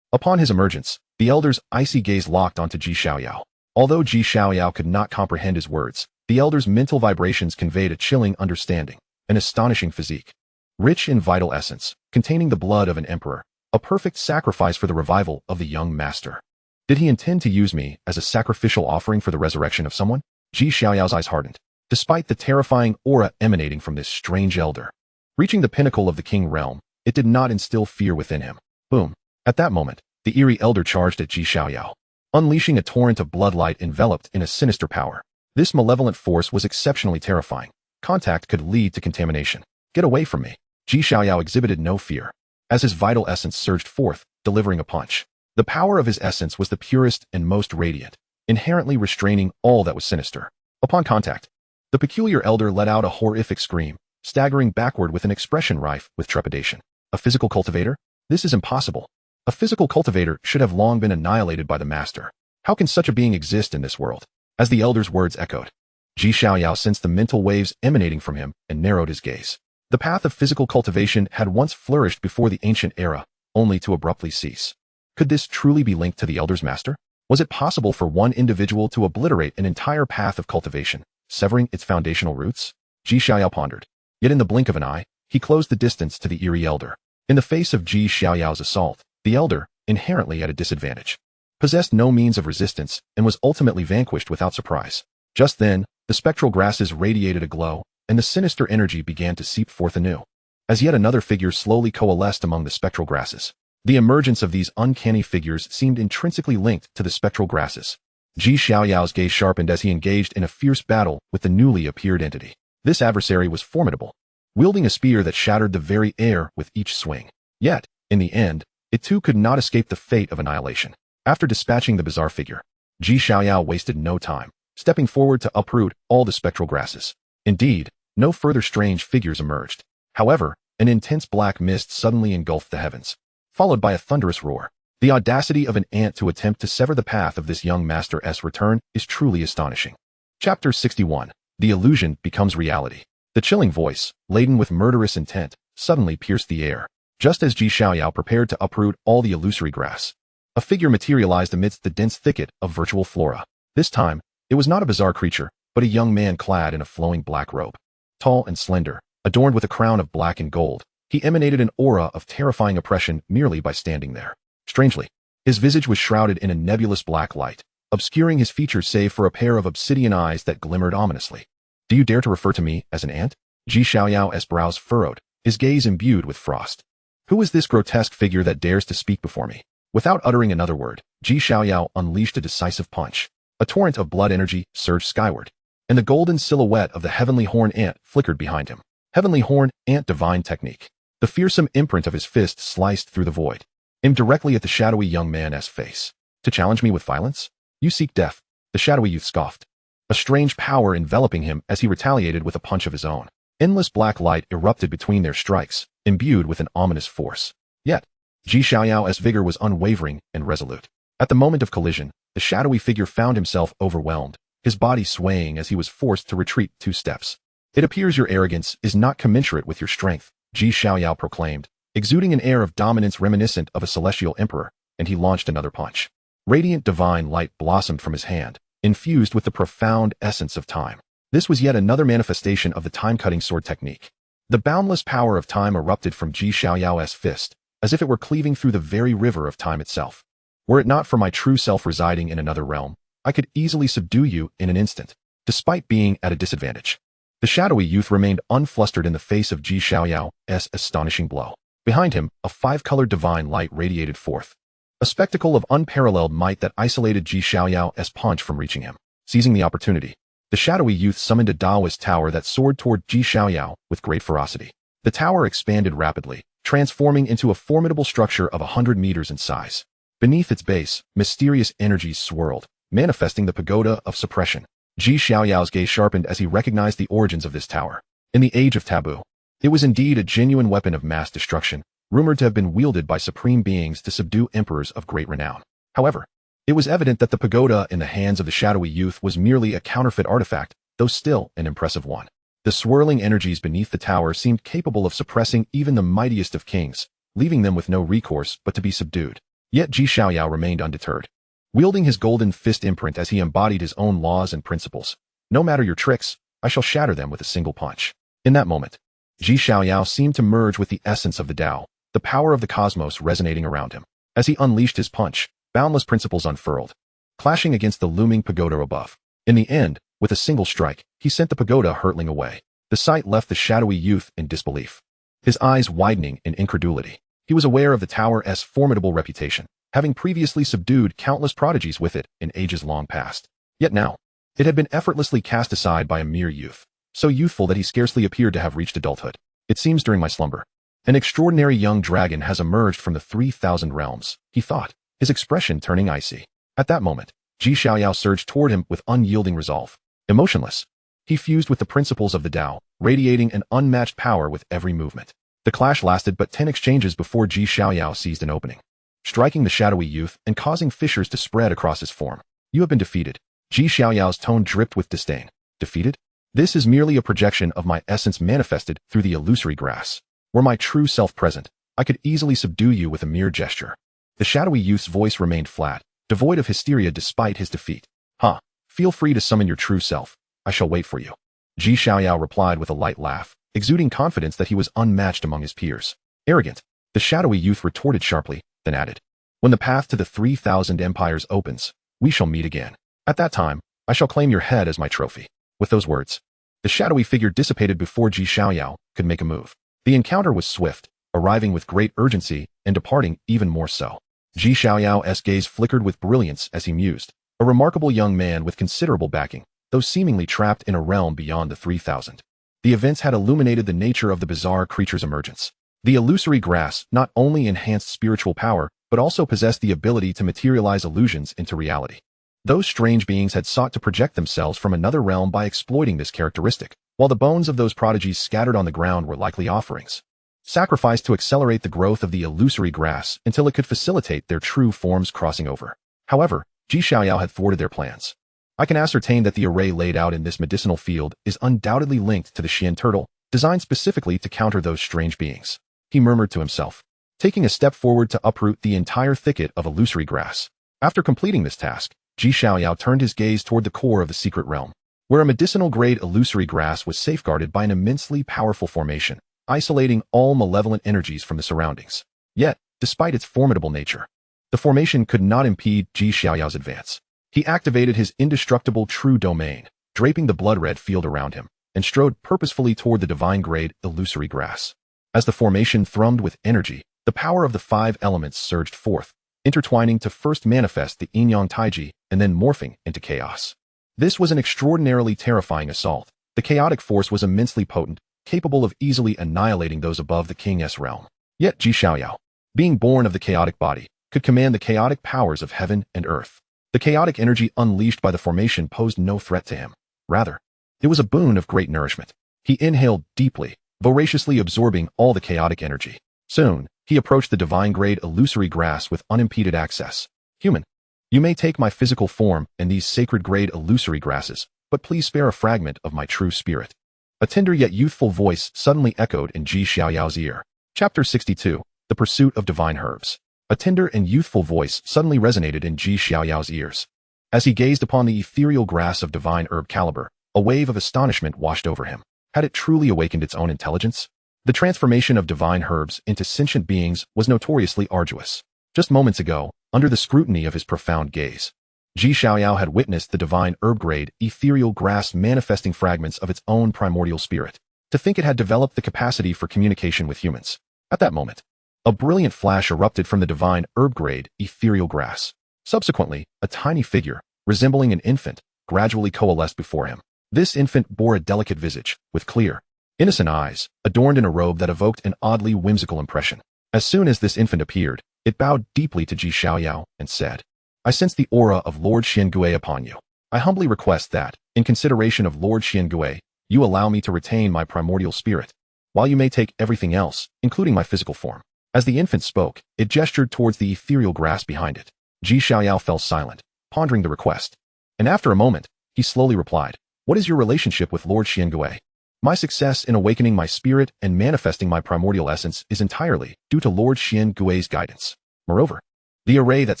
Upon his emergence, the elder's icy gaze locked onto Xiaoyao. Although Xiaoyao could not comprehend his words, the elder's mental vibrations conveyed a chilling understanding, an astonishing physique, rich in vital essence, containing the blood of an emperor, a perfect sacrifice for the revival of the young master. Did he intend to use me as a sacrificial offering for the resurrection of someone? Xiaoyao's eyes hardened, despite the terrifying aura emanating from this strange elder. Reaching the pinnacle of the king realm, it did not instill fear within him. Boom! At that moment, the eerie elder charged at Xiaoyao, unleashing a torrent of bloodlight enveloped in a sinister power. This malevolent force was exceptionally terrifying. Contact could lead to contamination. Get away from me. Xiaoyao exhibited no fear, as his vital essence surged forth, delivering a punch. The power of his essence was the purest and most radiant, inherently restraining all that was sinister. Upon contact, the peculiar elder let out a horrific scream, staggering backward with an expression rife with trepidation. A physical cultivator? This is impossible. A physical cultivator should have long been annihilated by the master. How can such a being exist in this world? As the elder's words echoed, Ji Xiaoyao sensed the mental waves emanating from him and narrowed his gaze. The path of physical cultivation had once flourished before the ancient era, only to abruptly cease. Could this truly be linked to the Elder's master? Was it possible for one individual to obliterate an entire path of cultivation, severing its foundational roots? Ji Xiaoyao pondered. Yet in the blink of an eye, he closed the distance to the eerie Elder. In the face of Ji Xiaoyao's assault, the Elder, inherently at a disadvantage, possessed no means of resistance and was ultimately vanquished without surprise. Just then, the spectral grasses radiated a glow, and the sinister energy began to seep forth anew. As yet another figure slowly coalesced among the spectral grasses. The emergence of these uncanny figures seemed intrinsically linked to the spectral grasses. Ji Xiaoyao's gaze sharpened as he engaged in a fierce battle with the newly appeared entity. This adversary was formidable, wielding a spear that shattered the very air with each swing. Yet, in the end, it too could not escape the fate of annihilation. After dispatching the bizarre figure, Ji Xiaoyao wasted no time, stepping forward to uproot all the spectral grasses. Indeed, no further strange figures emerged. However, an intense black mist suddenly engulfed the heavens, followed by a thunderous roar. The audacity of an ant to attempt to sever the path of this young master's return is truly astonishing. Chapter 61. The illusion becomes reality. The chilling voice, laden with murderous intent, suddenly pierced the air. Just as Ji Xiaoyao prepared to uproot all the illusory grass, a figure materialized amidst the dense thicket of virtual flora. This time, it was not a bizarre creature, but a young man clad in a flowing black robe. Tall and slender, adorned with a crown of black and gold, he emanated an aura of terrifying oppression merely by standing there. Strangely, his visage was shrouded in a nebulous black light, obscuring his features save for a pair of obsidian eyes that glimmered ominously. Do you dare to refer to me as an ant? Ji Xiaoyao's brows furrowed, his gaze imbued with frost. Who is this grotesque figure that dares to speak before me? Without uttering another word, Ji Xiaoyao unleashed a decisive punch. A torrent of blood energy surged skyward, and the golden silhouette of the heavenly horn ant flickered behind him. Heavenly horn ant divine technique. The fearsome imprint of his fist sliced through the void, aimed directly at the shadowy young man's face. To challenge me with violence? You seek death, the shadowy youth scoffed, a strange power enveloping him as he retaliated with a punch of his own. Endless black light erupted between their strikes, imbued with an ominous force. Yet, Ji Xiaoyao's vigor was unwavering and resolute. At the moment of collision, the shadowy figure found himself overwhelmed, his body swaying as he was forced to retreat 2 steps. It appears your arrogance is not commensurate with your strength, Ji Xiaoyao proclaimed, exuding an air of dominance reminiscent of a celestial emperor, and he launched another punch. Radiant divine light blossomed from his hand, infused with the profound essence of time. This was yet another manifestation of the time-cutting sword technique. The boundless power of time erupted from Ji Xiaoyao's fist, as if it were cleaving through the very river of time itself. Were it not for my true self residing in another realm, I could easily subdue you in an instant, despite being at a disadvantage. The shadowy youth remained unflustered in the face of Ji Xiaoyao's astonishing blow. Behind him, a 5-colored divine light radiated forth, a spectacle of unparalleled might that isolated Ji Xiaoyao's punch from reaching him. Seizing the opportunity, the shadowy youth summoned a Taoist tower that soared toward Ji Xiaoyao with great ferocity. The tower expanded rapidly, transforming into a formidable structure of 100 meters in size. Beneath its base, mysterious energies swirled, manifesting the pagoda of suppression. Ji Xiaoyao's gaze sharpened as he recognized the origins of this tower. In the age of taboo, it was indeed a genuine weapon of mass destruction, rumored to have been wielded by supreme beings to subdue emperors of great renown. However, it was evident that the pagoda in the hands of the shadowy youth was merely a counterfeit artifact, though still an impressive one. The swirling energies beneath the tower seemed capable of suppressing even the mightiest of kings, leaving them with no recourse but to be subdued. Yet Ji Xiaoyao remained undeterred, wielding his golden fist imprint as he embodied his own laws and principles. No matter your tricks, I shall shatter them with a single punch. In that moment, Ji Xiaoyao seemed to merge with the essence of the Tao, the power of the cosmos resonating around him. As he unleashed his punch, boundless principles unfurled, clashing against the looming pagoda above. In the end, with a single strike, he sent the pagoda hurtling away. The sight left the shadowy youth in disbelief, his eyes widening in incredulity. He was aware of the tower's formidable reputation, having previously subdued countless prodigies with it in ages long past. Yet now, it had been effortlessly cast aside by a mere youth, so youthful that he scarcely appeared to have reached adulthood. It seems during my slumber, an extraordinary young dragon has emerged from the 3,000 realms, he thought, his expression turning icy. At that moment, Ji Xiaoyao surged toward him with unyielding resolve. Emotionless, he fused with the principles of the Tao, radiating an unmatched power with every movement. The clash lasted but 10 exchanges before Ji Xiaoyao seized an opening, striking the shadowy youth and causing fissures to spread across his form. You have been defeated. Ji Xiaoyao's tone dripped with disdain. Defeated? This is merely a projection of my essence manifested through the illusory grass. Were my true self present, I could easily subdue you with a mere gesture. The shadowy youth's voice remained flat, devoid of hysteria despite his defeat. Huh. Feel free to summon your true self. I shall wait for you. Xiaoyao replied with a light laugh, exuding confidence that he was unmatched among his peers. Arrogant. The shadowy youth retorted sharply, then added, when the path to the 3,000 empires opens, we shall meet again. At that time, I shall claim your head as my trophy. With those words, the shadowy figure dissipated before Xiaoyao could make a move. The encounter was swift, arriving with great urgency and departing even more so. Xiaoyao's gaze flickered with brilliance as he mused, a remarkable young man with considerable backing, though seemingly trapped in a realm beyond the 3,000. The events had illuminated the nature of the bizarre creature's emergence. The illusory grass not only enhanced spiritual power, but also possessed the ability to materialize illusions into reality. Those strange beings had sought to project themselves from another realm by exploiting this characteristic, while the bones of those prodigies scattered on the ground were likely offerings, sacrificed to accelerate the growth of the illusory grass until it could facilitate their true forms crossing over. However, Xiaoyao had thwarted their plans. I can ascertain that the array laid out in this medicinal field is undoubtedly linked to the Xian turtle, designed specifically to counter those strange beings. He murmured to himself, taking a step forward to uproot the entire thicket of illusory grass. After completing this task, Xiaoyao turned his gaze toward the core of the secret realm, where a medicinal-grade illusory grass was safeguarded by an immensely powerful formation, isolating all malevolent energies from the surroundings. Yet, despite its formidable nature, the formation could not impede Xiaoyao's advance. He activated his indestructible true domain, draping the blood-red field around him, and strode purposefully toward the divine-grade illusory grass. As the formation thrummed with energy, the power of the 5 elements surged forth, intertwining to first manifest the yin-yang taiji and then morphing into chaos. This was an extraordinarily terrifying assault. The chaotic force was immensely potent, capable of easily annihilating those above the king's realm. Yet Xiaoyao, being born of the chaotic body, could command the chaotic powers of heaven and earth. The chaotic energy unleashed by the formation posed no threat to him. Rather, it was a boon of great nourishment. He inhaled deeply, voraciously absorbing all the chaotic energy. Soon, he approached the divine-grade illusory grass with unimpeded access. Human, you may take my physical form and these sacred-grade illusory grasses, but please spare a fragment of my true spirit. A tender yet youthful voice suddenly echoed in Xiaoyao's ear. Chapter 62, The Pursuit of Divine Herbs. A tender and youthful voice suddenly resonated in Xiaoyao's ears. As he gazed upon the ethereal grass of divine herb caliber, a wave of astonishment washed over him. Had it truly awakened its own intelligence? The transformation of divine herbs into sentient beings was notoriously arduous. Just moments ago, under the scrutiny of his profound gaze, Xiaoyao had witnessed the divine herb-grade ethereal grass manifesting fragments of its own primordial spirit. To think it had developed the capacity for communication with humans. At that moment, a brilliant flash erupted from the divine herb-grade ethereal grass. Subsequently, a tiny figure, resembling an infant, gradually coalesced before him. This infant bore a delicate visage, with clear, innocent eyes, adorned in a robe that evoked an oddly whimsical impression. As soon as this infant appeared, it bowed deeply to Xiaoyao and said, I sense the aura of Lord Xiangui upon you. I humbly request that, in consideration of Lord Xiangui, you allow me to retain my primordial spirit, while you may take everything else, including my physical form. As the infant spoke, it gestured towards the ethereal grass behind it. Xiaoyao fell silent, pondering the request. And after a moment, he slowly replied, What is your relationship with Lord Xiangui? My success in awakening my spirit and manifesting my primordial essence is entirely due to Lord Xiangui's guidance. Moreover, the array that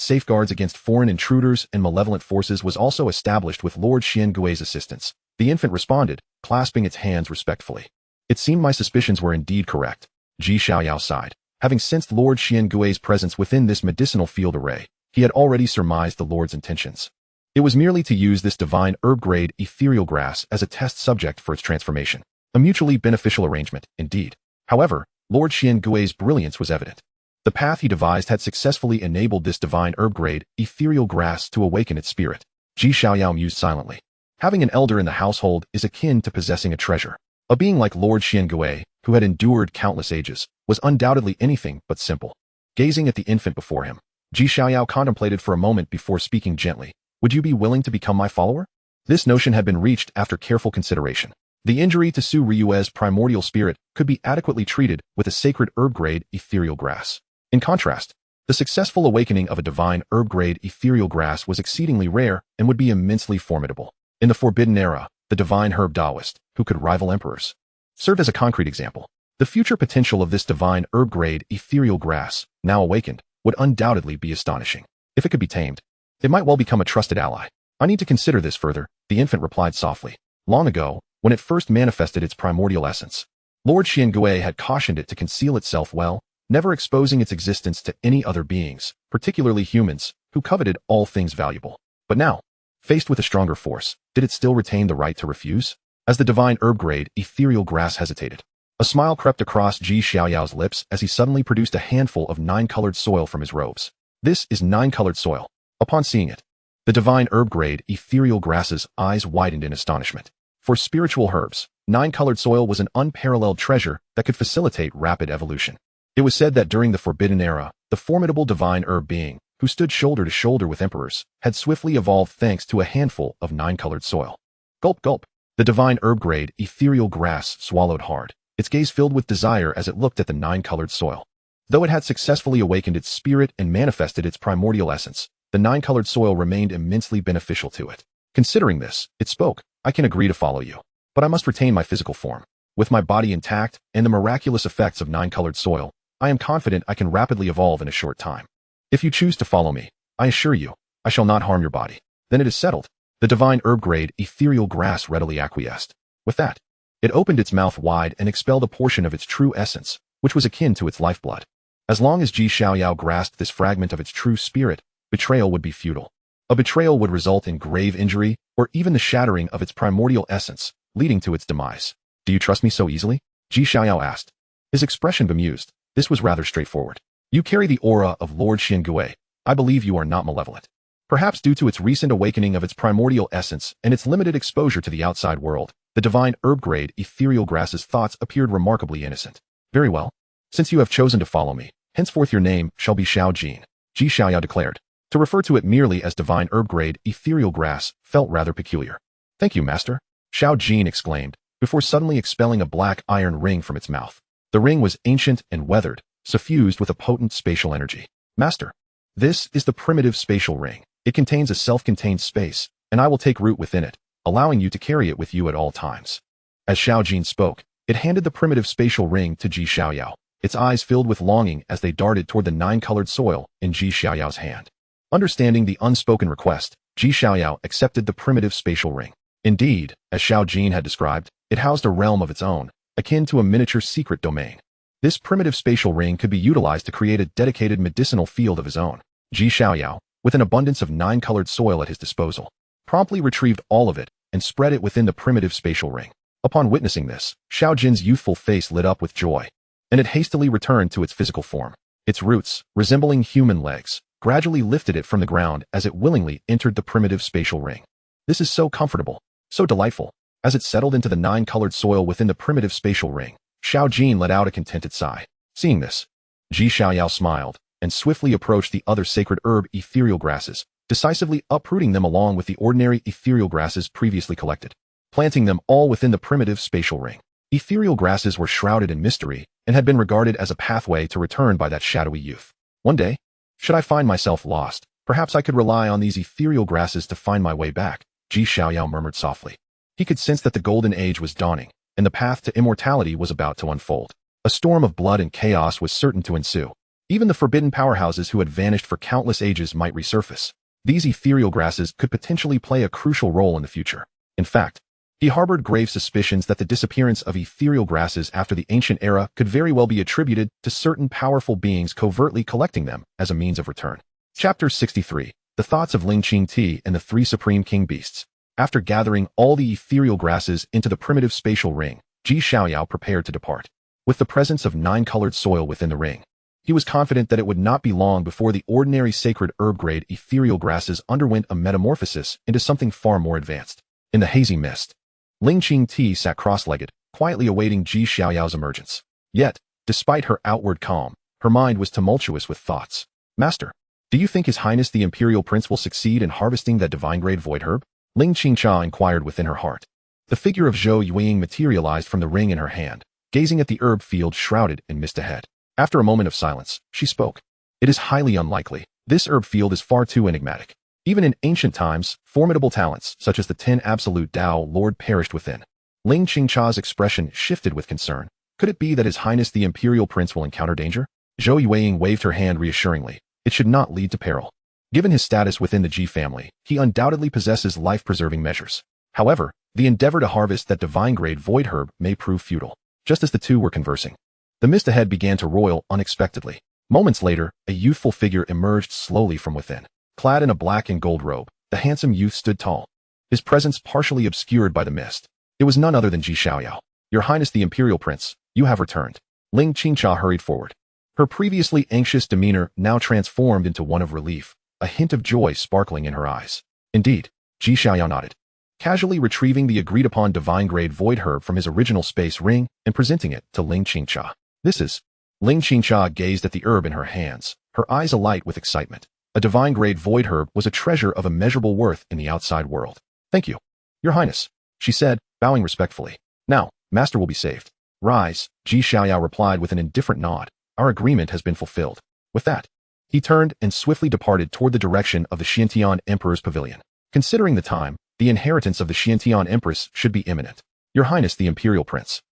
safeguards against foreign intruders and malevolent forces was also established with Lord Xiangui's assistance. The infant responded, clasping its hands respectfully. It seemed my suspicions were indeed correct. Xiaoyao sighed. Having sensed Lord Xiangui's presence within this medicinal field array, he had already surmised the Lord's intentions. It was merely to use this divine herb-grade ethereal grass as a test subject for its transformation. A mutually beneficial arrangement, indeed. However, Lord Xiangui's brilliance was evident. The path he devised had successfully enabled this divine herb-grade ethereal grass to awaken its spirit. Xiaoyao mused silently. Having an elder in the household is akin to possessing a treasure. A being like Lord Xiangui, who had endured countless ages, was undoubtedly anything but simple. Gazing at the infant before him, Xiaoyao contemplated for a moment before speaking gently. Would you be willing to become my follower? This notion had been reached after careful consideration. The injury to Su Ryue's primordial spirit could be adequately treated with a sacred herb-grade ethereal grass. In contrast, the successful awakening of a divine herb-grade ethereal grass was exceedingly rare and would be immensely formidable. In the Forbidden Era, the divine herb Taoist, who could rival emperors, served as a concrete example. The future potential of this divine herb-grade ethereal grass, now awakened, would undoubtedly be astonishing. If it could be tamed, it might well become a trusted ally. I need to consider this further, the infant replied softly. Long ago, when it first manifested its primordial essence, Lord Xiangui had cautioned it to conceal itself well, never exposing its existence to any other beings, particularly humans, who coveted all things valuable. But now, faced with a stronger force, did it still retain the right to refuse? As the divine herb-grade ethereal grass hesitated, a smile crept across Xiaoyao's lips as he suddenly produced a handful of 9-colored soil from his robes. This is 9-colored soil. Upon seeing it, the divine herb-grade ethereal grass's eyes widened in astonishment. For spiritual herbs, 9-colored soil was an unparalleled treasure that could facilitate rapid evolution. It was said that during the Forbidden Era, the formidable divine herb being, who stood shoulder to shoulder with emperors, had swiftly evolved thanks to a handful of 9-colored soil. Gulp gulp. The divine herb-grade ethereal grass swallowed hard, its gaze filled with desire as it looked at the 9-colored soil. Though it had successfully awakened its spirit and manifested its primordial essence, the 9-colored soil remained immensely beneficial to it. Considering this, it spoke, I can agree to follow you, but I must retain my physical form. With my body intact and the miraculous effects of 9-colored soil, I am confident I can rapidly evolve in a short time. If you choose to follow me, I assure you, I shall not harm your body. Then it is settled. The divine herb-grade ethereal grass readily acquiesced. With that, it opened its mouth wide and expelled a portion of its true essence, which was akin to its lifeblood. As long as Xiaoyao grasped this fragment of its true spirit, betrayal would be futile. A betrayal would result in grave injury or even the shattering of its primordial essence, leading to its demise. Do you trust me so easily? Xiaoyao asked. His expression bemused. This was rather straightforward. You carry the aura of Lord Xiangui. I believe you are not malevolent. Perhaps due to its recent awakening of its primordial essence and its limited exposure to the outside world, the divine herb-grade ethereal grass's thoughts appeared remarkably innocent. Very well. Since you have chosen to follow me, henceforth your name shall be Xiao Jin, Xiaoyao declared. To refer to it merely as divine herb-grade ethereal grass felt rather peculiar. Thank you, master, Xiao Jin exclaimed, before suddenly expelling a black iron ring from its mouth. The ring was ancient and weathered, suffused with a potent spatial energy. Master, this is the primitive spatial ring. It contains a self-contained space, and I will take root within it, allowing you to carry it with you at all times. As Xiao Jin spoke, it handed the primitive spatial ring to Xiaoyao, its eyes filled with longing as they darted toward the 9-colored soil in Xiaoyao's hand. Understanding the unspoken request, Xiaoyao accepted the primitive spatial ring. Indeed, as Xiao Jin had described, it housed a realm of its own, akin to a miniature secret domain. This primitive spatial ring could be utilized to create a dedicated medicinal field of his own. Xiaoyao, with an abundance of 9-colored soil at his disposal, promptly retrieved all of it and spread it within the primitive spatial ring. Upon witnessing this, Xiao Jin's youthful face lit up with joy, and it hastily returned to its physical form. Its roots, resembling human legs, gradually lifted it from the ground as it willingly entered the primitive spatial ring. This is so comfortable, so delightful. As it settled into the 9-colored soil within the primitive spatial ring, Xiao Jin let out a contented sigh. Seeing this, Xiaoyao smiled and swiftly approached the other sacred herb ethereal grasses, decisively uprooting them along with the ordinary ethereal grasses previously collected, planting them all within the primitive spatial ring. Ethereal grasses were shrouded in mystery and had been regarded as a pathway to return by that shadowy youth. One day, should I find myself lost, perhaps I could rely on these ethereal grasses to find my way back, Xiaoyao murmured softly. He could sense that the golden age was dawning, and the path to immortality was about to unfold. A storm of blood and chaos was certain to ensue. Even the forbidden powerhouses who had vanished for countless ages might resurface. These ethereal grasses could potentially play a crucial role in the future. In fact, he harbored grave suspicions that the disappearance of ethereal grasses after the ancient era could very well be attributed to certain powerful beings covertly collecting them as a means of return. Chapter 63. The Thoughts of Ling Qingti and the Three Supreme King Beasts. After gathering all the ethereal grasses into the primitive spatial ring, Xiaoyao prepared to depart. With the presence of 9-colored soil within the ring, he was confident that it would not be long before the ordinary sacred herb-grade ethereal grasses underwent a metamorphosis into something far more advanced. In the hazy mist, Ling Qingti sat cross-legged, quietly awaiting Xiaoyao's emergence. Yet, despite her outward calm, her mind was tumultuous with thoughts. Master, do you think His Highness the Imperial Prince will succeed in harvesting that divine-grade void herb? Ling Qingcha inquired within her heart. The figure of Zhou Yueying materialized from the ring in her hand, gazing at the herb field shrouded in mist ahead. After a moment of silence, she spoke. It is highly unlikely. This herb field is far too enigmatic. Even in ancient times, formidable talents, such as the 10 Absolute Dao Lord, perished within. Ling Qingcha's expression shifted with concern. Could it be that His Highness the Imperial Prince will encounter danger? Zhou Yueying waved her hand reassuringly. It should not lead to peril. Given his status within the Ji family, he undoubtedly possesses life-preserving measures. However, the endeavor to harvest that divine-grade void herb may prove futile. Just as the two were conversing, the mist ahead began to roil unexpectedly. Moments later, a youthful figure emerged slowly from within. Clad in a black and gold robe, the handsome youth stood tall, his presence partially obscured by the mist. It was none other than Ji Xiaoyao. Your Highness the Imperial Prince, you have returned. Ling Qingcha hurried forward. Her previously anxious demeanor now transformed into one of relief, a hint of joy sparkling in her eyes. Indeed, Ji Xiaoyao nodded, casually retrieving the agreed-upon divine-grade void herb from his original space ring and presenting it to Ling Qingcha. This is... Ling Qingcha gazed at the herb in her hands, her eyes alight with excitement. A divine-grade void herb was a treasure of immeasurable worth in the outside world. Thank you, Your Highness, she said, bowing respectfully. Now, Master will be saved. Rise, Ji Xiaoyao replied with an indifferent nod. Our agreement has been fulfilled. With that, he turned and swiftly departed toward the direction of the Xiantian Emperor's pavilion. Considering the time, the inheritance of the Xiantian Empress should be imminent. Your Highness the Imperial Prince.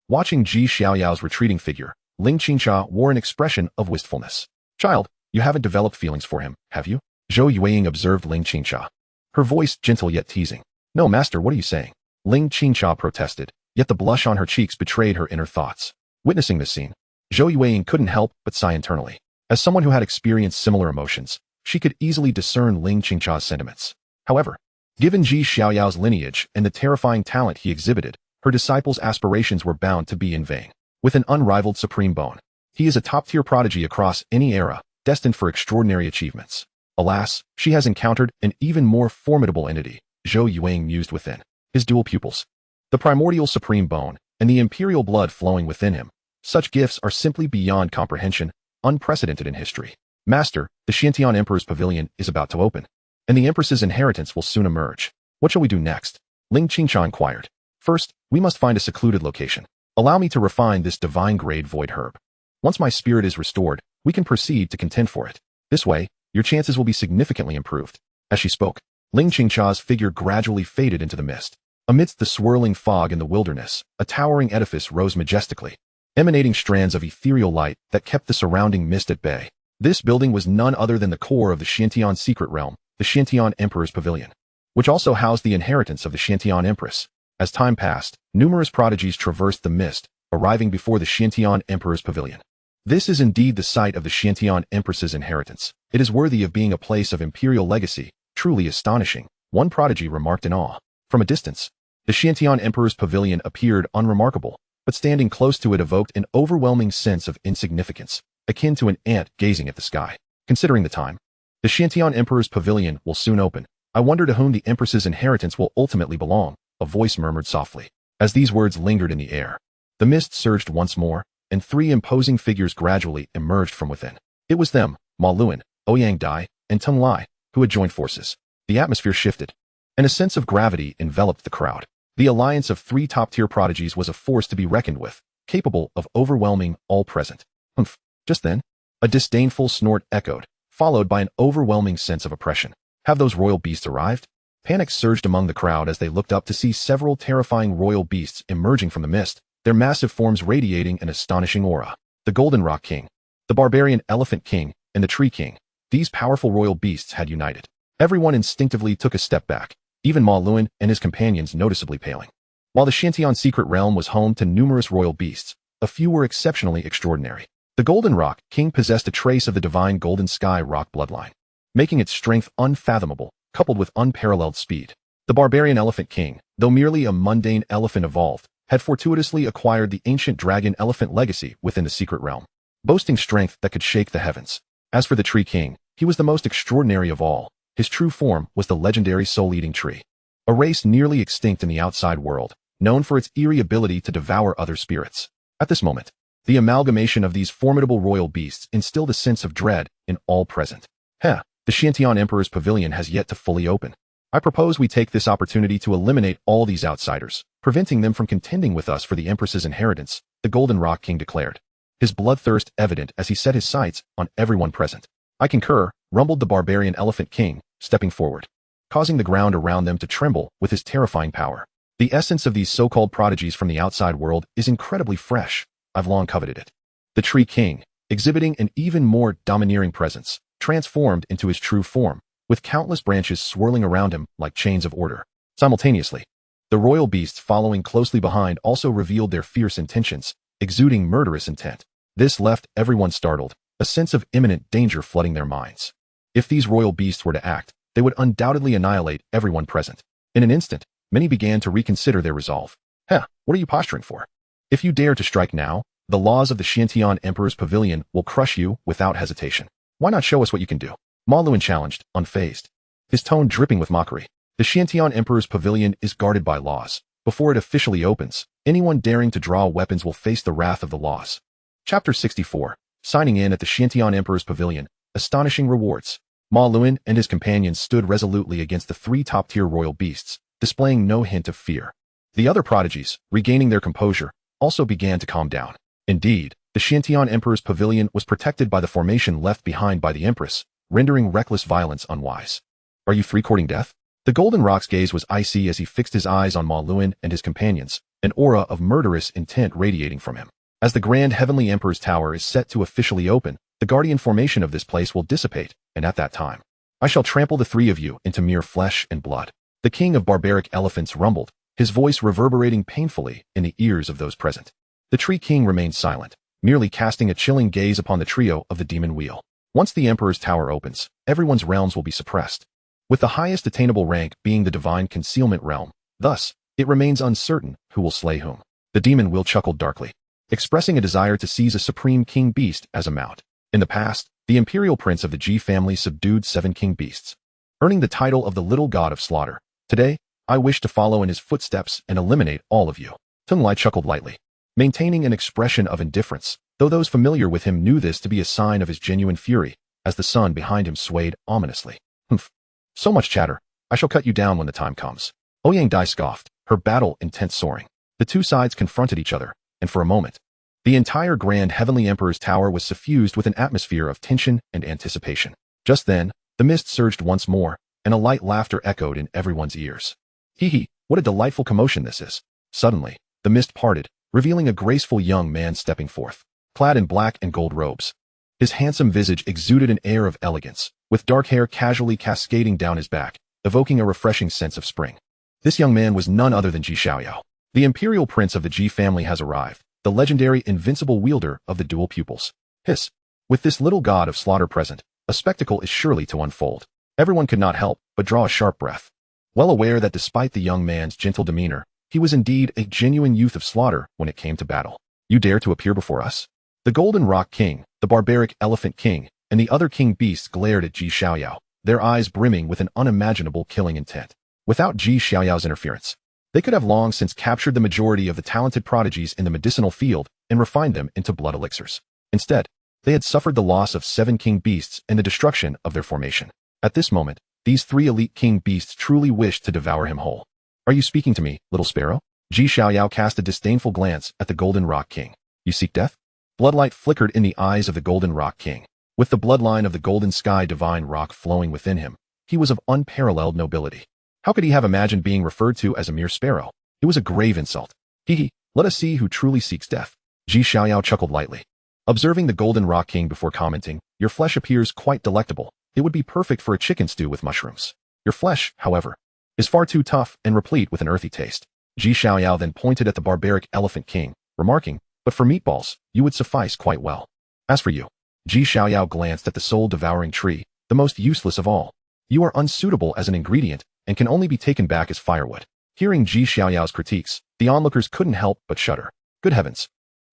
Watching Ji Xiaoyao's retreating figure, Ling Qingcha wore an expression of wistfulness. Child, you haven't developed feelings for him, have you? Zhou Yueying observed Ling Qingcha, her voice gentle yet teasing. No, Master, what are you saying? Ling Qingcha protested, yet the blush on her cheeks betrayed her inner thoughts. Witnessing this scene, Zhou Yueying couldn't help but sigh internally. As someone who had experienced similar emotions, she could easily discern Ling Qingcha's sentiments. However, given Ji Xiaoyao's lineage and the terrifying talent he exhibited, her disciple's aspirations were bound to be in vain. With an unrivaled supreme bone, he is a top-tier prodigy across any era, destined for extraordinary achievements. Alas, she has encountered an even more formidable entity, Zhou Yueying mused within. His dual pupils, the primordial supreme bone, and the imperial blood flowing within him. Such gifts are simply beyond comprehension, unprecedented in history. Master, the Xiantian Emperor's pavilion is about to open, and the Empress's inheritance will soon emerge. What shall we do next? Ling Qingcha inquired. First, we must find a secluded location. Allow me to refine this divine-grade void herb. Once my spirit is restored, we can proceed to contend for it. This way, your chances will be significantly improved. As she spoke, Ling Qingcha's figure gradually faded into the mist. Amidst the swirling fog in the wilderness, a towering edifice rose majestically, emanating strands of ethereal light that kept the surrounding mist at bay. This building was none other than the core of the Xiantian secret realm, the Xiantian Emperor's Pavilion, which also housed the inheritance of the Xiantian Empress. As time passed, numerous prodigies traversed the mist, arriving before the Xiantian Emperor's Pavilion. This is indeed the site of the Xiantian Empress's inheritance. It is worthy of being a place of imperial legacy, truly astonishing, one prodigy remarked in awe. From a distance, the Xiantian Emperor's Pavilion appeared unremarkable, but standing close to it evoked an overwhelming sense of insignificance, akin to an ant gazing at the sky. Considering the time, the Xiantian Emperor's Pavilion will soon open. I wonder to whom the Empress's inheritance will ultimately belong, a voice murmured softly. As these words lingered in the air, the mist surged once more, and three imposing figures gradually emerged from within. It was them, Ma Luan, Ouyang Dai, and Tung Lai, who had joined forces. The atmosphere shifted, and a sense of gravity enveloped the crowd. The alliance of three top-tier prodigies was a force to be reckoned with, capable of overwhelming all present. Humph. Just then, a disdainful snort echoed, followed by an overwhelming sense of oppression. Have those royal beasts arrived? Panic surged among the crowd as they looked up to see several terrifying royal beasts emerging from the mist, their massive forms radiating an astonishing aura. The Golden Rock King, the Barbarian Elephant King, and the Tree King. These powerful royal beasts had united. Everyone instinctively took a step back, even Ma Luan and his companions noticeably paling. While the Xiantian secret realm was home to numerous royal beasts, a few were exceptionally extraordinary. The Golden Rock King possessed a trace of the divine Golden Sky Rock bloodline, making its strength unfathomable, coupled with unparalleled speed. The Barbarian Elephant King, though merely a mundane elephant evolved, had fortuitously acquired the ancient dragon elephant legacy within the secret realm, boasting strength that could shake the heavens. As for the Tree King, he was the most extraordinary of all. His true form was the legendary soul-eating tree, a race nearly extinct in the outside world, known for its eerie ability to devour other spirits. At this moment, the amalgamation of these formidable royal beasts instilled a sense of dread in all present. The Xiantian Emperor's Pavilion has yet to fully open. I propose we take this opportunity to eliminate all these outsiders, preventing them from contending with us for the Empress's inheritance, the Golden Rock King declared, his bloodthirst evident as he set his sights on everyone present. I concur, rumbled the Barbarian Elephant King, stepping forward, causing the ground around them to tremble with his terrifying power. The essence of these so-called prodigies from the outside world is incredibly fresh. I've long coveted it. The Tree King, exhibiting an even more domineering presence, transformed into his true form, with countless branches swirling around him like chains of order. Simultaneously, the royal beasts following closely behind also revealed their fierce intentions, exuding murderous intent. This left everyone startled, a sense of imminent danger flooding their minds. If these royal beasts were to act, they would undoubtedly annihilate everyone present. In an instant, many began to reconsider their resolve. What are you posturing for? If you dare to strike now, the laws of the Xiantian Emperor's Pavilion will crush you without hesitation. Why not show us what you can do? Manhwaedit challenged, unfazed, his tone dripping with mockery. The Xiantian Emperor's Pavilion is guarded by laws. Before it officially opens, anyone daring to draw weapons will face the wrath of the laws. Chapter 64. Signing in at the Xiantian Emperor's Pavilion. Astonishing rewards. Manhwaedit and his companions stood resolutely against the three top-tier royal beasts, displaying no hint of fear. The other prodigies, regaining their composure, also began to calm down. Indeed, the Xiantian Emperor's Pavilion was protected by the formation left behind by the Empress, rendering reckless violence unwise. Are you three courting death? The Golden Rock's gaze was icy as he fixed his eyes on Manhwaedit and his companions, an aura of murderous intent radiating from him. As the Grand Heavenly Emperor's Tower is set to officially open, the guardian formation of this place will dissipate, and at that time, I shall trample the three of you into mere flesh and blood. The King of Barbaric Elephants rumbled, his voice reverberating painfully in the ears of those present. The Tree King remained silent, merely casting a chilling gaze upon the trio of the Demon Wheel. Once the Emperor's Tower opens, everyone's realms will be suppressed, with the highest attainable rank being the Divine Concealment Realm. Thus, it remains uncertain who will slay whom. The Demon Wheel chuckled darkly, expressing a desire to seize a supreme king beast as a mount. In the past, the imperial prince of the G family subdued 7 king beasts, earning the title of the Little God of Slaughter. Today, I wish to follow in his footsteps and eliminate all of you. Tung Lai chuckled lightly, maintaining an expression of indifference, though those familiar with him knew this to be a sign of his genuine fury, as the sun behind him swayed ominously. Humph. So much chatter. I shall cut you down when the time comes. Ouyang Dai scoffed, her battle intent soaring. The two sides confronted each other, and for a moment, the entire Grand Heavenly Emperor's Tower was suffused with an atmosphere of tension and anticipation. Just then, the mist surged once more, and a light laughter echoed in everyone's ears. Hee, what a delightful commotion this is. Suddenly, the mist parted, revealing a graceful young man stepping forth, clad in black and gold robes. His handsome visage exuded an air of elegance, with dark hair casually cascading down his back, evoking a refreshing sense of spring. This young man was none other than Xiaoyao. The imperial prince of the G family has arrived, the legendary invincible wielder of the dual pupils. Hiss. With this little god of slaughter present, a spectacle is surely to unfold. Everyone could not help but draw a sharp breath, well aware that despite the young man's gentle demeanor, he was indeed a genuine youth of slaughter when it came to battle. You dare to appear before us? The Golden Rock King, the Barbaric Elephant King, and the other king beasts glared at Ji Xiaoyao, their eyes brimming with an unimaginable killing intent. Without Ji Xiaoyao's interference, they could have long since captured the majority of the talented prodigies in the medicinal field and refined them into blood elixirs. Instead, they had suffered the loss of 7 king beasts and the destruction of their formation. At this moment, these 3 elite king beasts truly wished to devour him whole. Are you speaking to me, little sparrow? Ji Xiaoyao cast a disdainful glance at the Golden Rock King. You seek death? Bloodlight flickered in the eyes of the Golden Rock King. With the bloodline of the Golden Sky Divine Rock flowing within him, he was of unparalleled nobility. How could he have imagined being referred to as a mere sparrow? It was a grave insult. Let us see who truly seeks death. Ji Xiaoyao chuckled lightly, observing the Golden Rock King before commenting, your flesh appears quite delectable. It would be perfect for a chicken stew with mushrooms. Your flesh, however, is far too tough and replete with an earthy taste. Ji Xiaoyao then pointed at the Barbaric Elephant King, remarking, but for meatballs, you would suffice quite well. As for you, Ji Xiaoyao glanced at the soul-devouring tree, the most useless of all. You are unsuitable as an ingredient and can only be taken back as firewood. Hearing Ji Xiaoyao's critiques, the onlookers couldn't help but shudder. Good heavens.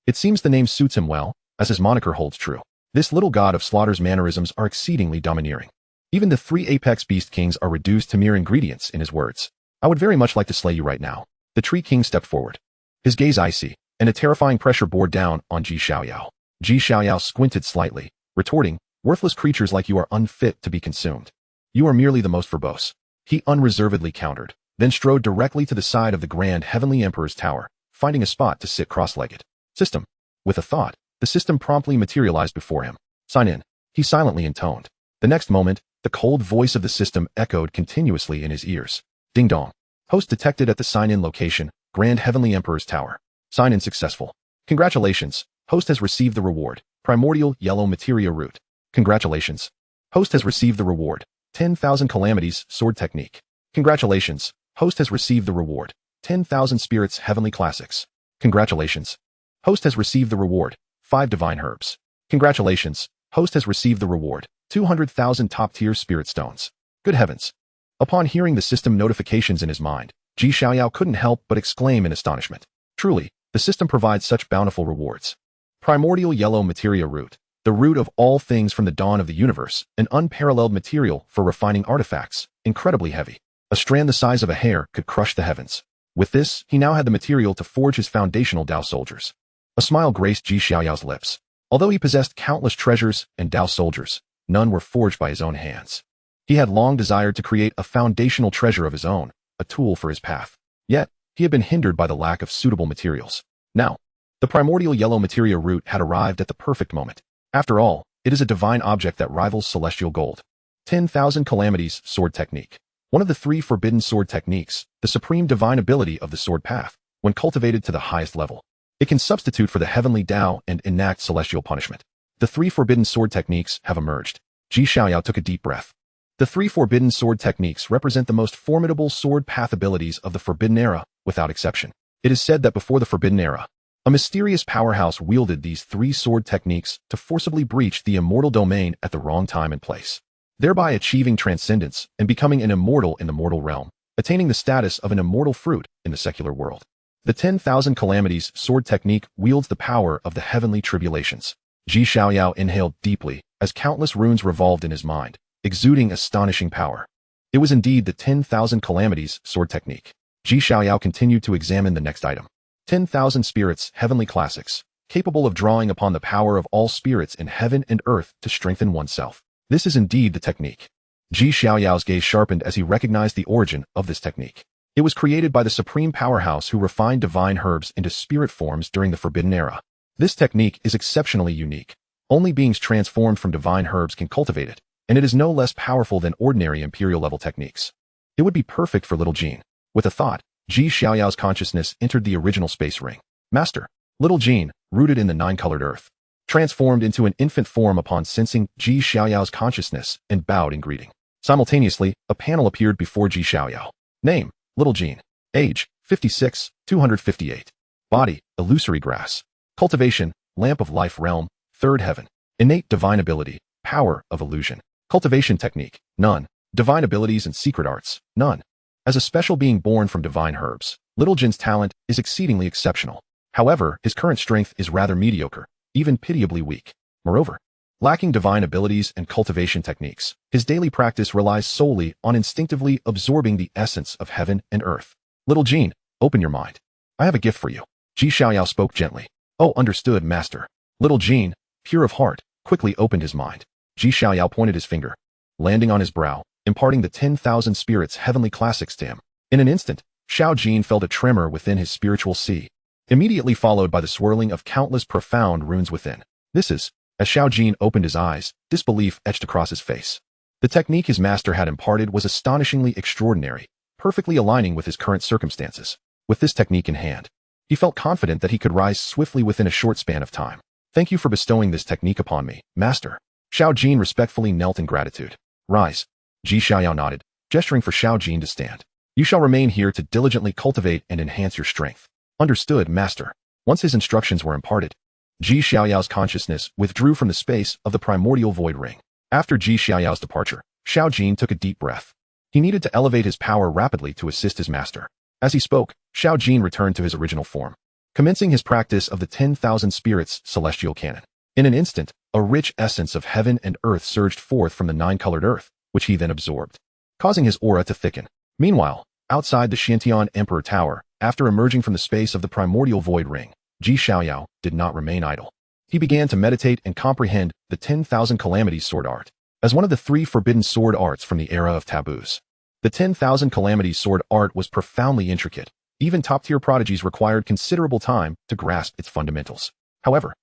It seems the name suits him well, as his moniker holds true. This little god of slaughter's mannerisms are exceedingly domineering. Even the 3 apex beast kings are reduced to mere ingredients in his words. I would very much like to slay you right now. The Tree King stepped forward, his gaze icy, and a terrifying pressure bore down on Ji Xiaoyao. Ji Xiaoyao squinted slightly, retorting, worthless creatures like you are unfit to be consumed. You are merely the most verbose. He unreservedly countered, then strode directly to the side of the Grand Heavenly Emperor's Tower, finding a spot to sit cross-legged. System. With a thought, the system promptly materialized before him. Sign in. He silently intoned. The next moment, The cold voice of the system echoed continuously in his ears. Ding dong. Host detected at the sign-in location, Grand Heavenly Emperor's Tower. Sign-in successful. Congratulations. Host has received the reward. Primordial Yellow Materia Root. Congratulations. Host has received the reward. 10,000 Calamities Sword Technique. Congratulations. Host has received the reward. 10,000 Spirits Heavenly Classics. Congratulations. Host has received the reward. 5 Divine Herbs. Congratulations. Host has received the reward. 200,000 top-tier Spirit Stones. Good heavens. Upon hearing the system notifications in his mind, Xiaoyao couldn't help but exclaim in astonishment. Truly, the system provides such bountiful rewards. Primordial Yellow Materia Root. The root of all things from the dawn of the universe, an unparalleled material for refining artifacts, incredibly heavy. A strand the size of a hair could crush the heavens. With this, he now had the material to forge his foundational Dao soldiers. A smile graced Xiaoyao's lips. Although he possessed countless treasures and Dao soldiers, none were forged by his own hands. He had long desired to create a foundational treasure of his own, a tool for his path. Yet, he had been hindered by the lack of suitable materials. Now, the primordial yellow materia root had arrived at the perfect moment. After all, it is a divine object that rivals celestial gold. 10,000 Calamities Sword Technique. One of the 3 forbidden sword techniques, the supreme divine ability of the sword path, when cultivated to the highest level. It can substitute for the heavenly Dao and enact celestial punishment. The 3 forbidden sword techniques have emerged. Xiaoyao took a deep breath. The 3 forbidden sword techniques represent the most formidable sword path abilities of the Forbidden Era, without exception. It is said that before the Forbidden Era, a mysterious powerhouse wielded these 3 sword techniques to forcibly breach the immortal domain at the wrong time and place, thereby achieving transcendence and becoming an immortal in the mortal realm, attaining the status of an immortal fruit in the secular world. The 10,000 Calamities sword technique wields the power of the heavenly tribulations. Xiaoyao inhaled deeply as countless runes revolved in his mind, exuding astonishing power. It was indeed the 10,000 Calamities sword technique. Xiaoyao continued to examine the next item. 10,000 Spirits Heavenly Classics, capable of drawing upon the power of all spirits in heaven and earth to strengthen oneself. This is indeed the technique. Xiaoyao's gaze sharpened as he recognized the origin of this technique. It was created by the supreme powerhouse who refined divine herbs into spirit forms during the Forbidden Era. This technique is exceptionally unique. Only beings transformed from divine herbs can cultivate it, and it is no less powerful than ordinary imperial level techniques. It would be perfect for little Jean. With a thought, Xiaoyao's consciousness entered the original space ring. Master, little Jean, rooted in the 9-colored earth, transformed into an infant form upon sensing Xiaoyao's consciousness and bowed in greeting. Simultaneously, a panel appeared before Xiaoyao. Name, Little Jean. Age, 56, 258. Body, illusory grass. Cultivation, lamp of life realm, 3rd heaven. Innate divine ability, power of illusion. Cultivation technique, none. Divine abilities and secret arts, none. As a special being born from divine herbs, Little Jin's talent is exceedingly exceptional. However, his current strength is rather mediocre, even pitiably weak. Moreover, lacking divine abilities and cultivation techniques, his daily practice relies solely on instinctively absorbing the essence of heaven and earth. Little Jean, open your mind. I have a gift for you. Xiaoyao spoke gently. Oh, understood, master. Little Jean, pure of heart, quickly opened his mind. Xiaoyao pointed his finger, landing on his brow, imparting the 10,000 spirits heavenly classics to him. In an instant, Xiao Jin felt a tremor within his spiritual sea, immediately followed by the swirling of countless profound runes within. This is, as Xiao Jin opened his eyes, disbelief etched across his face. The technique his master had imparted was astonishingly extraordinary, perfectly aligning with his current circumstances. With this technique in hand, he felt confident that he could rise swiftly within a short span of time. Thank you for bestowing this technique upon me, master. Xiao Jin respectfully knelt in gratitude. Rise. Xiaoyao nodded, gesturing for Xiao Jin to stand. You shall remain here to diligently cultivate and enhance your strength. Understood, master. Once his instructions were imparted, Xiaoyao's consciousness withdrew from the space of the primordial void ring. After Xiaoyao's departure, Xiao Jin took a deep breath. He needed to elevate his power rapidly to assist his master. As he spoke, Xiao Jin returned to his original form, commencing his practice of the 10,000 spirits celestial canon. In an instant, a rich essence of heaven and earth surged forth from the 9-colored earth, which he then absorbed, causing his aura to thicken. Meanwhile, outside the Shantian Emperor Tower, after emerging from the space of the primordial void ring, Xiaoyao did not remain idle. He began to meditate and comprehend the 10,000 Calamities sword art as one of the 3 forbidden sword arts from the era of taboos. The 10,000 Calamities sword art was profoundly intricate. Even top-tier prodigies required considerable time to grasp its fundamentals. However,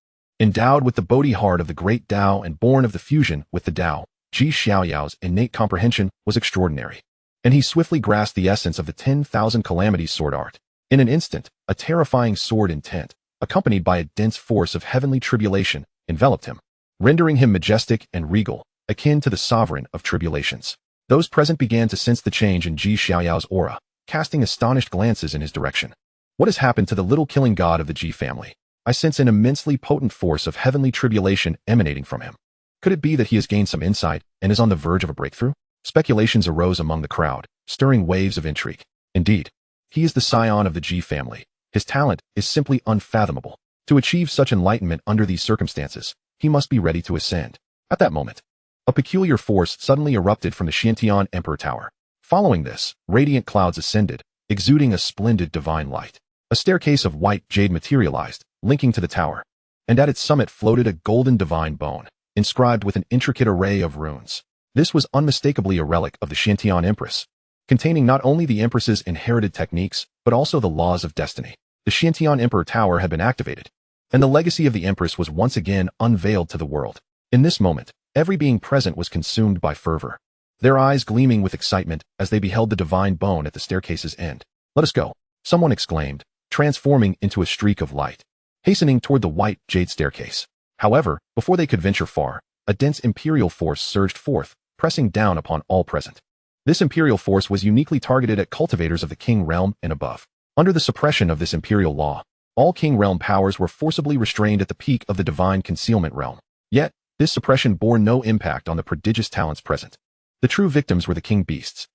endowed with the Bodhi heart of the great Tao and born of the fusion with the Tao, Xiaoyao's innate comprehension was extraordinary, and he swiftly grasped the essence of the 10,000 calamities sword art. In an instant, a terrifying sword intent, accompanied by a dense force of heavenly tribulation, enveloped him, rendering him majestic and regal, akin to the sovereign of tribulations. Those present began to sense the change in Xiaoyao's aura, casting astonished glances in his direction. What has happened to the little killing god of the Ji family? I sense an immensely potent force of heavenly tribulation emanating from him. Could it be that he has gained some insight and is on the verge of a breakthrough? Speculations arose among the crowd, stirring waves of intrigue. Indeed, he is the scion of the Ji family. His talent is simply unfathomable. To achieve such enlightenment under these circumstances, he must be ready to ascend. At that moment, a peculiar force suddenly erupted from the Xiantian Emperor Tower. Following this, radiant clouds ascended, exuding a splendid divine light. A staircase of white jade materialized, linking to the tower, and at its summit floated a golden divine bone, inscribed with an intricate array of runes. This was unmistakably a relic of the Xiantian Empress, containing not only the Empress's inherited techniques, but also the laws of destiny. The Xiantian Emperor Tower had been activated, and the legacy of the Empress was once again unveiled to the world. In this moment, every being present was consumed by fervor, their eyes gleaming with excitement as they beheld the divine bone at the staircase's end. "Let us go," someone exclaimed, transforming into a streak of light, hastening toward the white jade staircase. However, before they could venture far, a dense imperial force surged forth, pressing down upon all present. This imperial force was uniquely targeted at cultivators of the king realm and above. Under the suppression of this imperial law, all king realm powers were forcibly restrained at the peak of the divine concealment realm. Yet, this suppression bore no impact on the prodigious talents present. The true victims were the king beasts.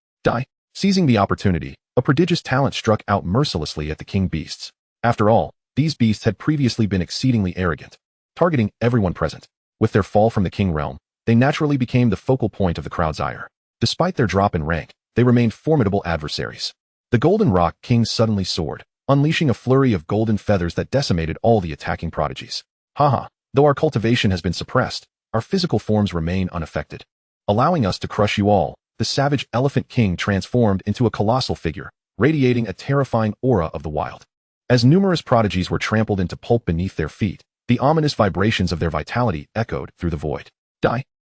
Seizing the opportunity, a prodigious talent struck out mercilessly at the king beasts. After all, these beasts had previously been exceedingly arrogant, targeting everyone present. With their fall from the king realm, they naturally became the focal point of the crowd's ire. Despite their drop in rank, they remained formidable adversaries. The Golden Rock King suddenly soared, unleashing a flurry of golden feathers that decimated all the attacking prodigies. Haha, though our cultivation has been suppressed, our physical forms remain unaffected. Allowing us to crush you all, the savage Elephant King transformed into a colossal figure, radiating a terrifying aura of the wild. As numerous prodigies were trampled into pulp beneath their feet, the ominous vibrations of their vitality echoed through the void.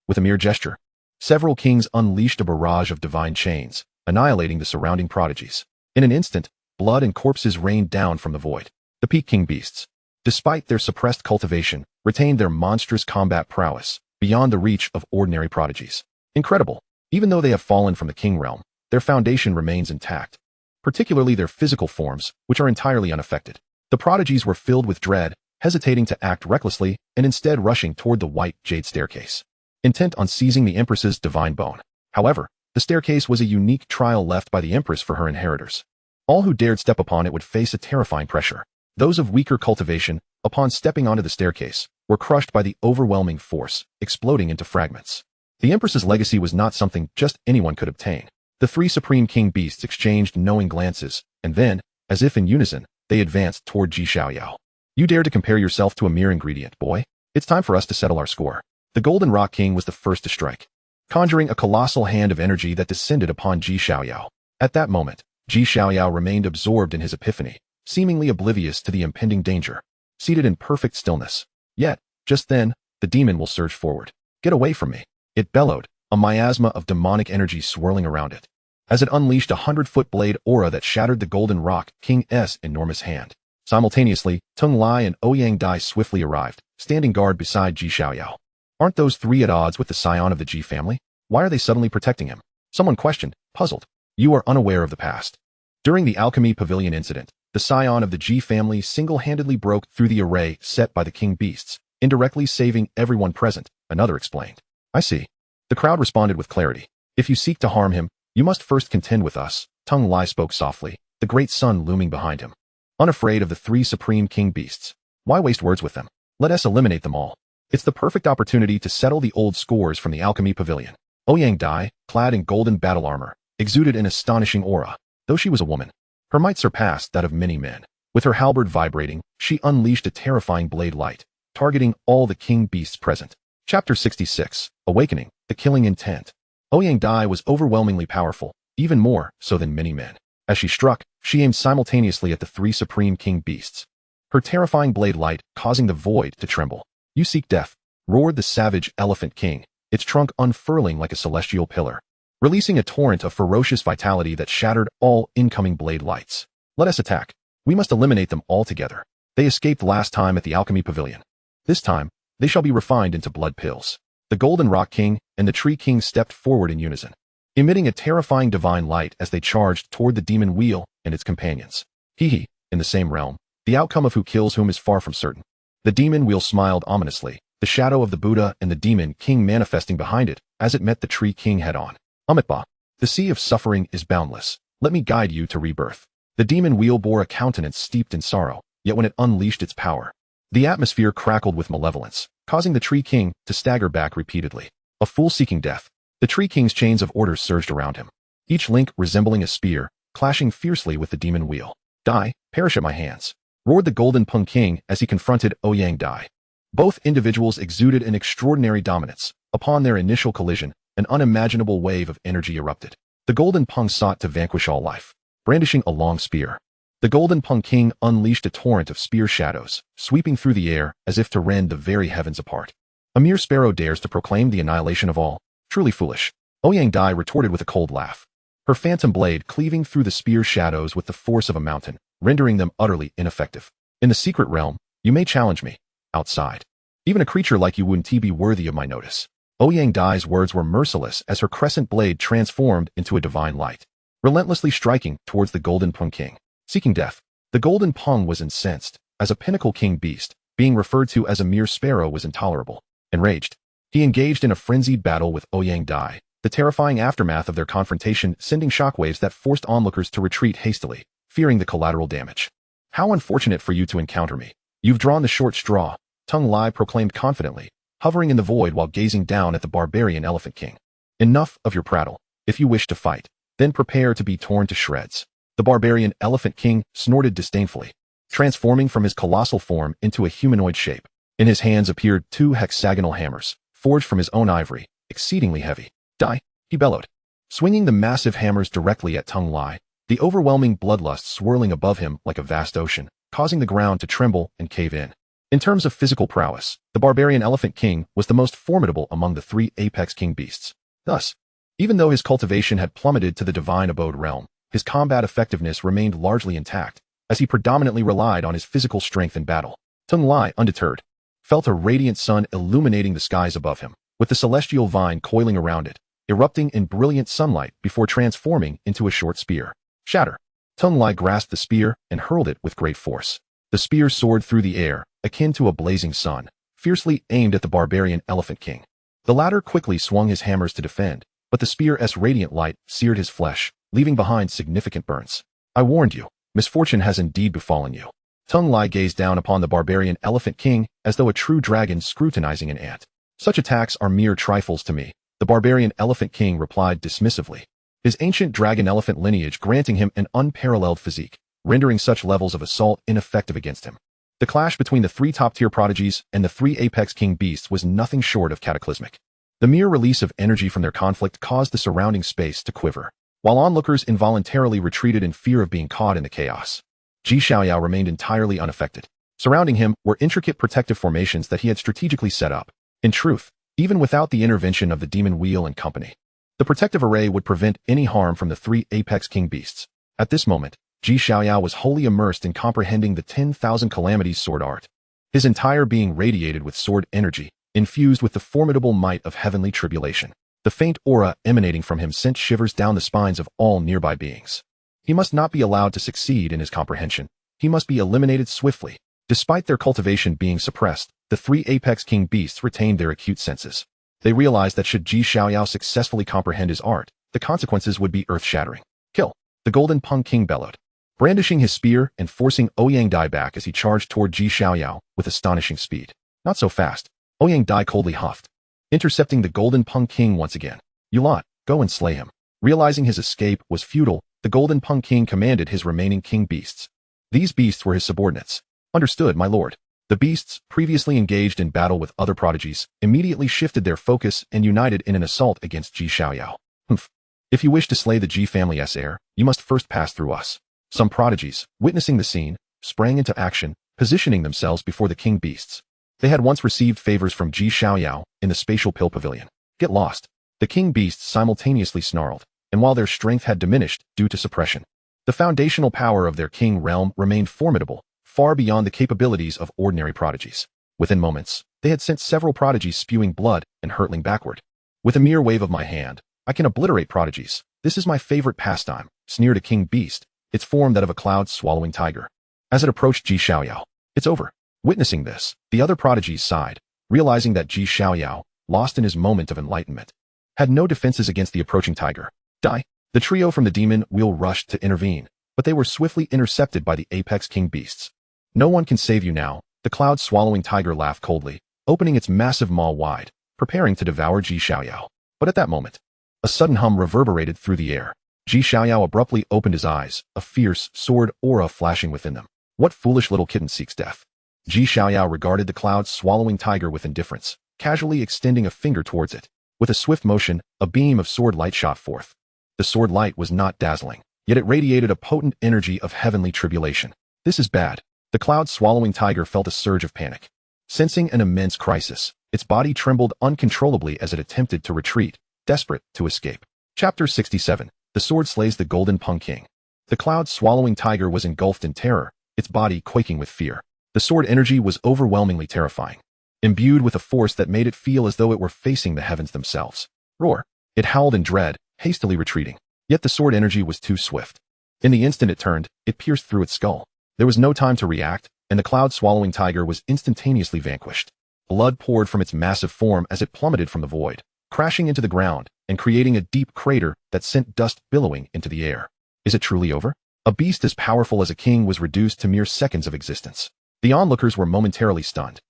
With a mere gesture, several kings unleashed a barrage of divine chains, annihilating the surrounding prodigies. In an instant, blood and corpses rained down from the void. The peak king beasts, despite their suppressed cultivation, retained their monstrous combat prowess, beyond the reach of ordinary prodigies. Incredible! Even though they have fallen from the king realm, their foundation remains intact, particularly their physical forms, which are entirely unaffected. The prodigies were filled with dread, hesitating to act recklessly, and instead rushing toward the white jade staircase, intent on seizing the Empress's divine bone. However, the staircase was a unique trial left by the Empress for her inheritors. All who dared step upon it would face a terrifying pressure. Those of weaker cultivation, upon stepping onto the staircase, were crushed by the overwhelming force, exploding into fragments. The Empress's legacy was not something just anyone could obtain. The three supreme king beasts exchanged knowing glances, and then, as if in unison, they advanced toward Xiaoyao. "You dare to compare yourself to a mere ingredient, boy? It's time for us to settle our score." The Golden Rock King was the first to strike, conjuring a colossal hand of energy that descended upon Xiaoyao. At that moment, Xiaoyao remained absorbed in his epiphany, seemingly oblivious to the impending danger, seated in perfect stillness. Yet, just then, the demon will surge forward. "Get away from me!" It bellowed, a miasma of demonic energy swirling around it, as it unleashed a 100-foot blade aura that shattered the Golden Rock King's enormous hand. Simultaneously, Tung Lai and Ouyang Dai swiftly arrived, standing guard beside Xiaoyao. "Aren't those three at odds with the scion of the Ji family? Why are they suddenly protecting him?" Someone questioned, puzzled. "You are unaware of the past. During the Alchemy Pavilion incident, the scion of the Ji family single-handedly broke through the array set by the king beasts, indirectly saving everyone present," another explained. "I see." The crowd responded with clarity. "If you seek to harm him, you must first contend with us," Tung Lai spoke softly, the great sun looming behind him. Unafraid of the three supreme king beasts, why waste words with them? Let us eliminate them all. It's the perfect opportunity to settle the old scores from the Alchemy Pavilion. Ouyang Dai, clad in golden battle armor, exuded an astonishing aura. Though she was a woman, her might surpassed that of many men. With her halberd vibrating, she unleashed a terrifying blade light, targeting all the king beasts present. Chapter 66, Awakening, the Killing Intent. Ouyang Dai was overwhelmingly powerful, even more so than many men. As she struck, she aimed simultaneously at the three supreme king beasts, her terrifying blade light causing the void to tremble. "You seek death," roared the savage Elephant King, its trunk unfurling like a celestial pillar, releasing a torrent of ferocious vitality that shattered all incoming blade lights. Let us attack. We must eliminate them altogether. They escaped last time at the Alchemy Pavilion. This time, they shall be refined into blood pills. The Golden Rock King and the Tree King stepped forward in unison, emitting a terrifying divine light as they charged toward the demon wheel and its companions. Hee. In the same realm, the outcome of who kills whom is far from certain. The demon wheel smiled ominously, the shadow of the Buddha and the demon king manifesting behind it as it met the Tree King head-on. Amitabha. The sea of suffering is boundless. Let me guide you to rebirth. The demon wheel bore a countenance steeped in sorrow, yet when it unleashed its power, the atmosphere crackled with malevolence, causing the Tree King to stagger back repeatedly. A fool seeking death. The Tree King's chains of orders surged around him, each link resembling a spear, clashing fiercely with the demon wheel. Die, perish at my hands, roared the Golden Pung King as he confronted Ouyang Dai. Both individuals exuded an extraordinary dominance. Upon their initial collision, an unimaginable wave of energy erupted. The Golden Pung sought to vanquish all life, brandishing a long spear. The Golden Pung King unleashed a torrent of spear shadows, sweeping through the air as if to rend the very heavens apart. A mere sparrow dares to proclaim the annihilation of all. Truly foolish. Ouyang Dai retorted with a cold laugh, her phantom blade cleaving through the spear shadows with the force of a mountain, rendering them utterly ineffective. In the secret realm, you may challenge me. Outside, even a creature like you wouldn't be worthy of my notice. Ouyang Dai's words were merciless as her crescent blade transformed into a divine light, relentlessly striking towards the Golden Pung King. Seeking death, the Golden Pung was incensed, as a pinnacle king beast, being referred to as a mere sparrow was intolerable. Enraged, he engaged in a frenzied battle with Ouyang Dai, the terrifying aftermath of their confrontation sending shockwaves that forced onlookers to retreat hastily, fearing the collateral damage. How unfortunate for you to encounter me. You've drawn the short straw, Tung Lai proclaimed confidently, hovering in the void while gazing down at the barbarian Elephant King. Enough of your prattle. If you wish to fight, then prepare to be torn to shreds. The barbarian Elephant King snorted disdainfully, transforming from his colossal form into a humanoid shape. In his hands appeared two hexagonal hammers, forged from his own ivory, exceedingly heavy. Die, he bellowed, swinging the massive hammers directly at Tung Lai, the overwhelming bloodlust swirling above him like a vast ocean, causing the ground to tremble and cave in. In terms of physical prowess, the barbarian Elephant King was the most formidable among the three apex king beasts. Thus, even though his cultivation had plummeted to the divine abode realm, his combat effectiveness remained largely intact, as he predominantly relied on his physical strength in battle. Tung Lai, undeterred, felt a radiant sun illuminating the skies above him, with the celestial vine coiling around it, erupting in brilliant sunlight before transforming into a short spear. Shatter! Tung Lai grasped the spear and hurled it with great force. The spear soared through the air, akin to a blazing sun, fiercely aimed at the barbarian Elephant King. The latter quickly swung his hammers to defend, but the spear's radiant light seared his flesh, leaving behind significant burns. I warned you, misfortune has indeed befallen you. Tung Lai gazed down upon the barbarian Elephant King as though a true dragon scrutinizing an ant. Such attacks are mere trifles to me, the barbarian Elephant King replied dismissively, his ancient dragon-elephant lineage granting him an unparalleled physique, rendering such levels of assault ineffective against him. The clash between the three top-tier prodigies and the three apex king beasts was nothing short of cataclysmic. The mere release of energy from their conflict caused the surrounding space to quiver, while onlookers involuntarily retreated in fear of being caught in the chaos. Xiaoyao remained entirely unaffected. Surrounding him were intricate protective formations that he had strategically set up. In truth, even without the intervention of the demon wheel and company, the protective array would prevent any harm from the three apex king beasts. At this moment, Xiaoyao was wholly immersed in comprehending the 10,000 calamities sword art. His entire being radiated with sword energy, infused with the formidable might of heavenly tribulation. The faint aura emanating from him sent shivers down the spines of all nearby beings. He must not be allowed to succeed in his comprehension. He must be eliminated swiftly. Despite their cultivation being suppressed, the three apex king beasts retained their acute senses. They realized that should Xiaoyao successfully comprehend his art, the consequences would be earth-shattering. Kill! The Golden Pung King bellowed, brandishing his spear and forcing Ouyang Dai back as he charged toward Xiaoyao with astonishing speed. Not so fast. Ouyang Dai coldly huffed, intercepting the Golden Pung King once again. You lot, go and slay him. Realizing his escape was futile, the Golden Pung King commanded his remaining king beasts. These beasts were his subordinates. Understood, my lord. The beasts, previously engaged in battle with other prodigies, immediately shifted their focus and united in an assault against Xiaoyao. Humph. If you wish to slay the Ji family's heir, you must first pass through us. Some prodigies, witnessing the scene, sprang into action, positioning themselves before the king beasts. They had once received favors from Xiaoyao in the spatial pill pavilion. Get lost. The king beasts simultaneously snarled, and while their strength had diminished due to suppression, the foundational power of their king realm remained formidable, far beyond the capabilities of ordinary prodigies. Within moments, they had sent several prodigies spewing blood and hurtling backward. With a mere wave of my hand, I can obliterate prodigies. This is my favorite pastime, sneered a king beast, its form that of a cloud-swallowing tiger. As it approached Xiaoyao, it's over. Witnessing this, the other prodigies sighed, realizing that Xiaoyao, lost in his moment of enlightenment, had no defenses against the approaching tiger. Die! The trio from the demon wheel rushed to intervene, but they were swiftly intercepted by the apex king beasts. No one can save you now, the cloud-swallowing tiger laughed coldly, opening its massive maw wide, preparing to devour Xiaoyao. But at that moment, a sudden hum reverberated through the air. Xiaoyao abruptly opened his eyes, a fierce, sword aura flashing within them. What foolish little kitten seeks death? Xiaoyao regarded the cloud-swallowing tiger with indifference, casually extending a finger towards it. With a swift motion, a beam of sword light shot forth. The sword light was not dazzling, yet it radiated a potent energy of heavenly tribulation. This is bad. The cloud-swallowing tiger felt a surge of panic. Sensing an immense crisis, its body trembled uncontrollably as it attempted to retreat, desperate to escape. Chapter 67. The Sword Slays the Golden Pung King. The cloud-swallowing tiger was engulfed in terror, its body quaking with fear. The sword energy was overwhelmingly terrifying, imbued with a force that made it feel as though it were facing the heavens themselves. Roar! It howled in dread, hastily retreating. Yet the sword energy was too swift. In the instant it turned, it pierced through its skull. There was no time to react, and the cloud-swallowing tiger was instantaneously vanquished. Blood poured from its massive form as it plummeted from the void, crashing into the ground and creating a deep crater that sent dust billowing into the air. Is it truly over? A beast as powerful as a king was reduced to mere seconds of existence. The onlookers were momentarily stunned.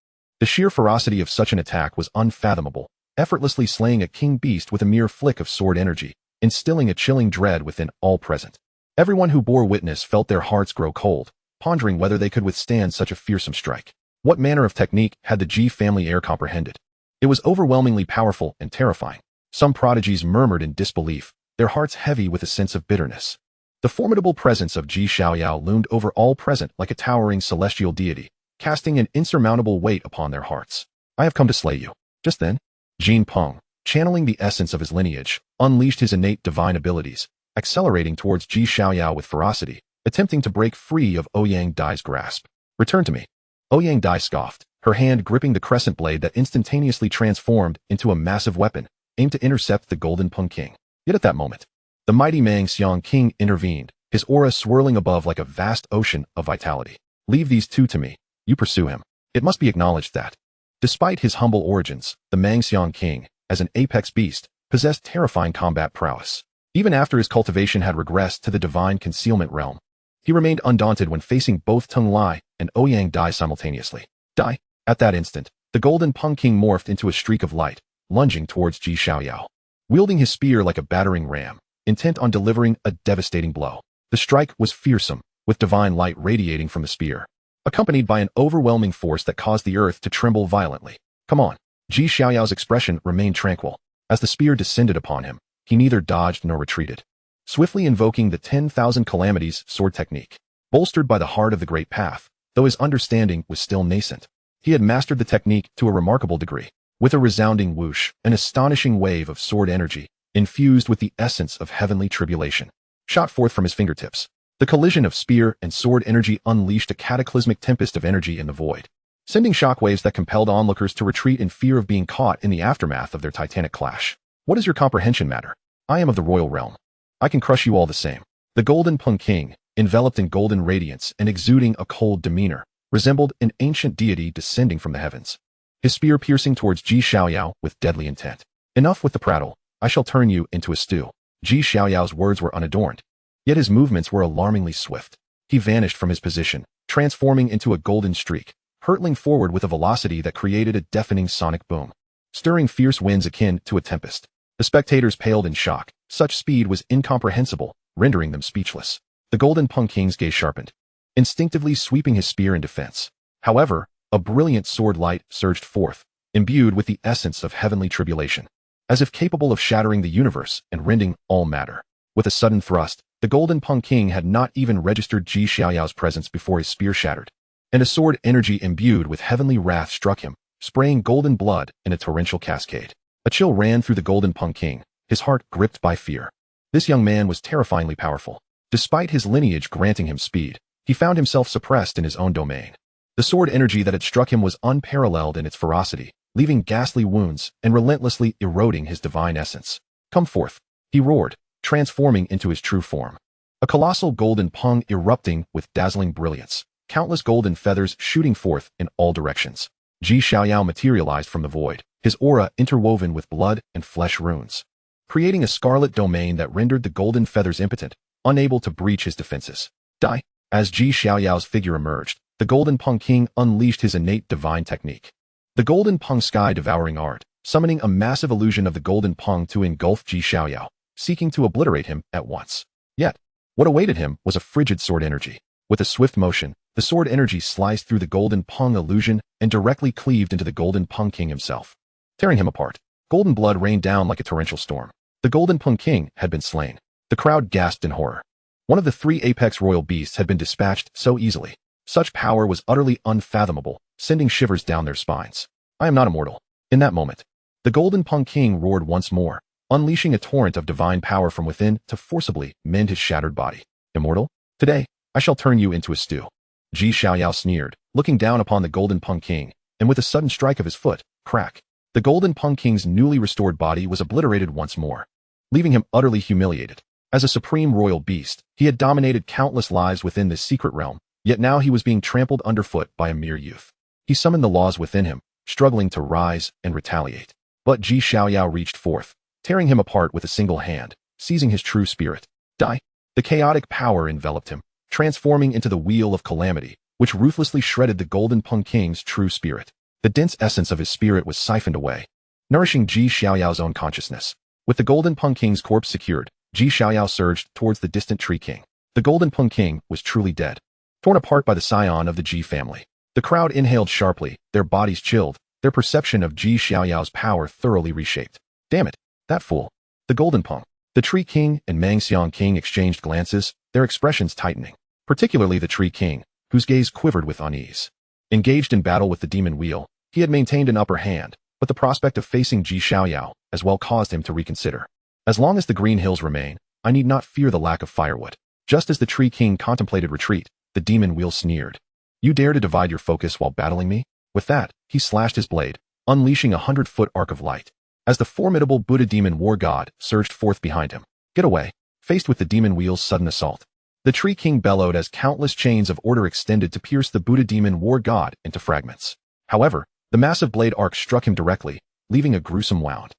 The sheer ferocity of such an attack was unfathomable, effortlessly slaying a king beast with a mere flick of sword energy, instilling a chilling dread within all present. Everyone who bore witness felt their hearts grow cold, pondering whether they could withstand such a fearsome strike. What manner of technique had the G family heir comprehended? It was overwhelmingly powerful and terrifying. Some prodigies murmured in disbelief, their hearts heavy with a sense of bitterness. The formidable presence of Xiaoyao loomed over all present like a towering celestial deity, casting an insurmountable weight upon their hearts. I have come to slay you. Just then, Jin Peng, channeling the essence of his lineage, unleashed his innate divine abilities, accelerating towards Xiaoyao with ferocity, attempting to break free of Ouyang Dai's grasp. Return to me. Ouyang Dai scoffed, her hand gripping the crescent blade that instantaneously transformed into a massive weapon, aimed to intercept the Golden Pung King. Yet at that moment, the mighty Manhwaedit King intervened, his aura swirling above like a vast ocean of vitality. Leave these two to me. You pursue him. It must be acknowledged that, despite his humble origins, the Manhwaedit King, as an apex beast, possessed terrifying combat prowess. Even after his cultivation had regressed to the divine concealment realm, he remained undaunted when facing both Tung Lai and Ouyang Dai simultaneously. Die! At that instant, the Golden Pung King morphed into a streak of light, lunging towards Xiaoyao. Wielding his spear like a battering ram, intent on delivering a devastating blow. The strike was fearsome, with divine light radiating from the spear, accompanied by an overwhelming force that caused the earth to tremble violently. Come on. Xiaoyao's expression remained tranquil. As the spear descended upon him, he neither dodged nor retreated, swiftly invoking the 10,000 calamities sword technique. Bolstered by the heart of the Great Path, though his understanding was still nascent, he had mastered the technique to a remarkable degree. With a resounding whoosh, an astonishing wave of sword energy, infused with the essence of heavenly tribulation, shot forth from his fingertips. The collision of spear and sword energy unleashed a cataclysmic tempest of energy in the void, sending shockwaves that compelled onlookers to retreat in fear of being caught in the aftermath of their titanic clash. What does your comprehension matter? I am of the royal realm. I can crush you all the same. The Golden Pung King, enveloped in golden radiance and exuding a cold demeanor, resembled an ancient deity descending from the heavens, his spear piercing towards Xiaoyao with deadly intent. Enough with the prattle. I shall turn you into a stew. Xiaoyao's words were unadorned, yet his movements were alarmingly swift. He vanished from his position, transforming into a golden streak, hurtling forward with a velocity that created a deafening sonic boom, stirring fierce winds akin to a tempest. The spectators paled in shock. Such speed was incomprehensible, rendering them speechless. The Golden Pung King's gaze sharpened, instinctively sweeping his spear in defense. However, a brilliant sword light surged forth, imbued with the essence of heavenly tribulation, as if capable of shattering the universe and rending all matter. With a sudden thrust, the Golden Pung King had not even registered Xiaoyao's presence before his spear shattered, and a sword energy imbued with heavenly wrath struck him, spraying golden blood in a torrential cascade. A chill ran through the Golden Pung King, his heart gripped by fear. This young man was terrifyingly powerful. Despite his lineage granting him speed, he found himself suppressed in his own domain. The sword energy that had struck him was unparalleled in its ferocity, leaving ghastly wounds and relentlessly eroding his divine essence. Come forth, he roared, transforming into his true form. A colossal golden pung erupting with dazzling brilliance, countless golden feathers shooting forth in all directions. Xiaoyao materialized from the void, his aura interwoven with blood and flesh runes, creating a scarlet domain that rendered the golden feathers impotent, unable to breach his defenses. Die! As Xiaoyao's figure emerged, the Golden Pung King unleashed his innate divine technique. The Golden Pung Sky Devouring Art, summoning a massive illusion of the Golden Pung to engulf Xiaoyao, seeking to obliterate him at once. Yet, what awaited him was a frigid sword energy. With a swift motion, the sword energy sliced through the Golden Pung illusion and directly cleaved into the Golden Pung King himself, tearing him apart. Golden blood rained down like a torrential storm. The Golden Pung King had been slain. The crowd gasped in horror. One of the three apex royal beasts had been dispatched so easily. Such power was utterly unfathomable, sending shivers down their spines. I am not immortal. In that moment, the Golden Pung King roared once more, unleashing a torrent of divine power from within to forcibly mend his shattered body. Immortal? Today, I shall turn you into a stew. Xiaoyao sneered, looking down upon the Golden Pung King, and with a sudden strike of his foot, crack. The Golden Pung King's newly restored body was obliterated once more, leaving him utterly humiliated. As a supreme royal beast, he had dominated countless lives within this secret realm, yet now he was being trampled underfoot by a mere youth. He summoned the laws within him, struggling to rise and retaliate. But Xiaoyao reached forth, tearing him apart with a single hand, seizing his true spirit. Die! The chaotic power enveloped him, transforming into the Wheel of Calamity, which ruthlessly shredded the Golden Pung King's true spirit. The dense essence of his spirit was siphoned away, nourishing Xiaoyao's own consciousness. With the Golden Pung King's corpse secured, Xiaoyao surged towards the distant Tree King. The Golden Pung King was truly dead, torn apart by the scion of the Ji family. The crowd inhaled sharply, their bodies chilled, their perception of Xiaoyao's power thoroughly reshaped. Damn it, that fool. The Golden Pung. The Tree King and Mangxiang King exchanged glances, their expressions tightening. Particularly the Tree King, whose gaze quivered with unease. Engaged in battle with the demon wheel, he had maintained an upper hand, but the prospect of facing Xiaoyao as well caused him to reconsider. As long as the green hills remain, I need not fear the lack of firewood. Just as the Tree King contemplated retreat, the demon wheel sneered. You dare to divide your focus while battling me? With that, he slashed his blade, unleashing a 100-foot arc of light. As the formidable Buddha demon war god surged forth behind him. Get away! Faced with the demon wheel's sudden assault, the Tree King bellowed as countless chains of order extended to pierce the Buddha demon war god into fragments. However, the massive blade arc struck him directly, leaving a gruesome wound.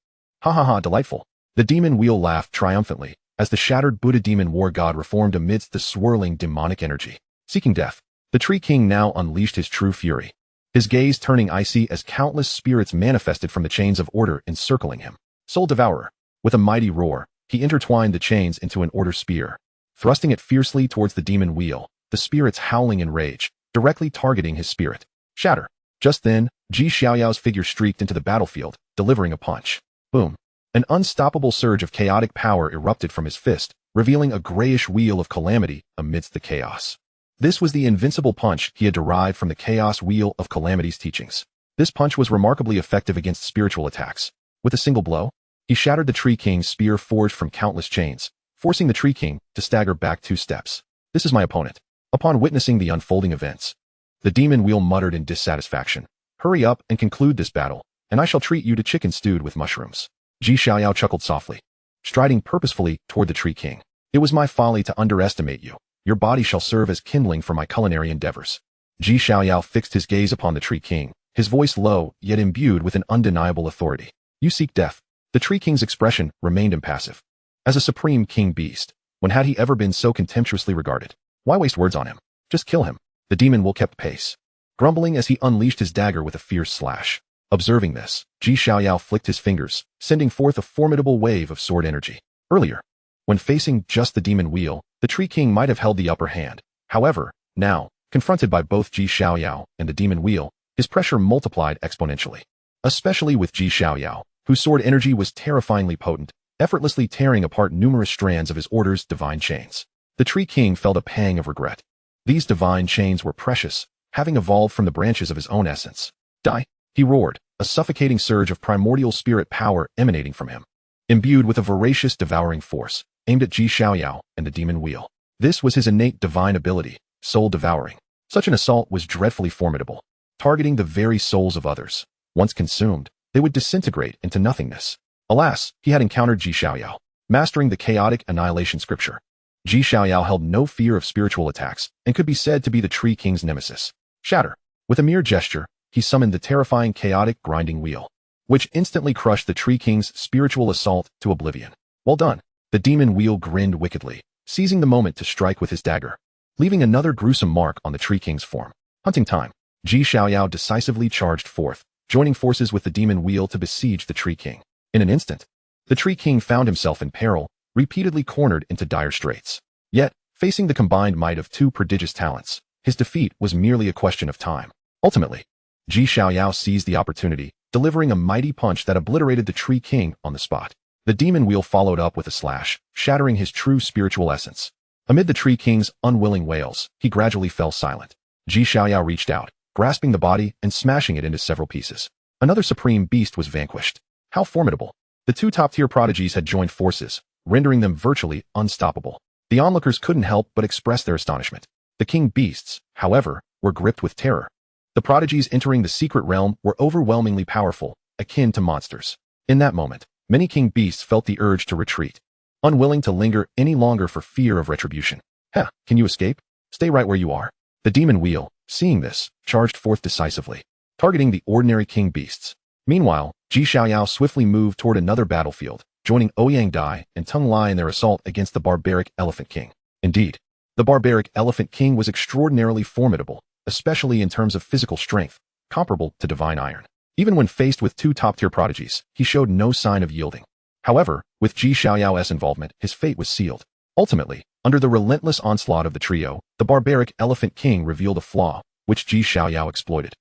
Ha ha ha, delightful. The demon wheel laughed triumphantly as the shattered Buddha demon war god reformed amidst the swirling demonic energy. Seeking death, the Tree King now unleashed his true fury, his gaze turning icy as countless spirits manifested from the chains of order encircling him. Soul Devourer. With a mighty roar, he intertwined the chains into an order spear, thrusting it fiercely towards the demon wheel, the spirits howling in rage, directly targeting his spirit. Shatter. Just then, Xiaoyao's figure streaked into the battlefield, delivering a punch. Boom. An unstoppable surge of chaotic power erupted from his fist, revealing a grayish wheel of calamity amidst the chaos. This was the invincible punch he had derived from the Chaos Wheel of Calamity's teachings. This punch was remarkably effective against spiritual attacks. With a single blow, he shattered the Tree King's spear forged from countless chains, forcing the Tree King to stagger back 2 steps. This is my opponent. Upon witnessing the unfolding events, the demon wheel muttered in dissatisfaction. Hurry up and conclude this battle, and I shall treat you to chicken stewed with mushrooms. Xiaoyao chuckled softly, striding purposefully toward the Tree King. It was my folly to underestimate you. Your body shall serve as kindling for my culinary endeavors. Xiaoyao fixed his gaze upon the Tree King, his voice low, yet imbued with an undeniable authority. You seek death. The Tree King's expression remained impassive. As a supreme king beast, when had he ever been so contemptuously regarded? Why waste words on him? Just kill him. The demon will kept pace, grumbling as he unleashed his dagger with a fierce slash. Observing this, Xiaoyao flicked his fingers, sending forth a formidable wave of sword energy. Earlier, when facing just the demon wheel, the Tree King might have held the upper hand. However, now, confronted by both Xiaoyao and the demon wheel, his pressure multiplied exponentially. Especially with Xiaoyao, whose sword energy was terrifyingly potent, effortlessly tearing apart numerous strands of his order's divine chains. The Tree King felt a pang of regret. These divine chains were precious, having evolved from the branches of his own essence. Die! He roared, a suffocating surge of primordial spirit power emanating from him, imbued with a voracious devouring force, aimed at Xiaoyao and the demon wheel. This was his innate divine ability, soul devouring. Such an assault was dreadfully formidable, targeting the very souls of others. Once consumed, they would disintegrate into nothingness. Alas, he had encountered Xiaoyao, mastering the chaotic annihilation scripture. Xiaoyao held no fear of spiritual attacks and could be said to be the Tree King's nemesis. Shatter. With a mere gesture, he summoned the terrifying chaotic grinding wheel, which instantly crushed the Tree King's spiritual assault to oblivion. Well done. The demon wheel grinned wickedly, seizing the moment to strike with his dagger, leaving another gruesome mark on the Tree King's form. Hunting time. Xiaoyao decisively charged forth, joining forces with the demon wheel to besiege the Tree King. In an instant, the Tree King found himself in peril, repeatedly cornered into dire straits. Yet, facing the combined might of two prodigious talents, his defeat was merely a question of time. Ultimately, Xiaoyao seized the opportunity, delivering a mighty punch that obliterated the Tree King on the spot. The demon wheel followed up with a slash, shattering his true spiritual essence. Amid the Tree King's unwilling wails, he gradually fell silent. Xiaoyao reached out, grasping the body and smashing it into several pieces. Another supreme beast was vanquished. How formidable! The two top-tier prodigies had joined forces, rendering them virtually unstoppable. The onlookers couldn't help but express their astonishment. The king beasts, however, were gripped with terror. The prodigies entering the secret realm were overwhelmingly powerful, akin to monsters. In that moment, many king beasts felt the urge to retreat, unwilling to linger any longer for fear of retribution. Heh, can you escape? Stay right where you are. The demon wheel, seeing this, charged forth decisively, targeting the ordinary king beasts. Meanwhile, Xiaoyao swiftly moved toward another battlefield, joining Ouyang Dai and Tung Lai in their assault against the barbaric Elephant King. Indeed, the barbaric Elephant King was extraordinarily formidable, especially in terms of physical strength, comparable to divine iron. Even when faced with two top-tier prodigies, he showed no sign of yielding. However, with Xiaoyao's involvement, his fate was sealed. Ultimately, under the relentless onslaught of the trio, the barbaric Elephant King revealed a flaw, which Xiaoyao exploited,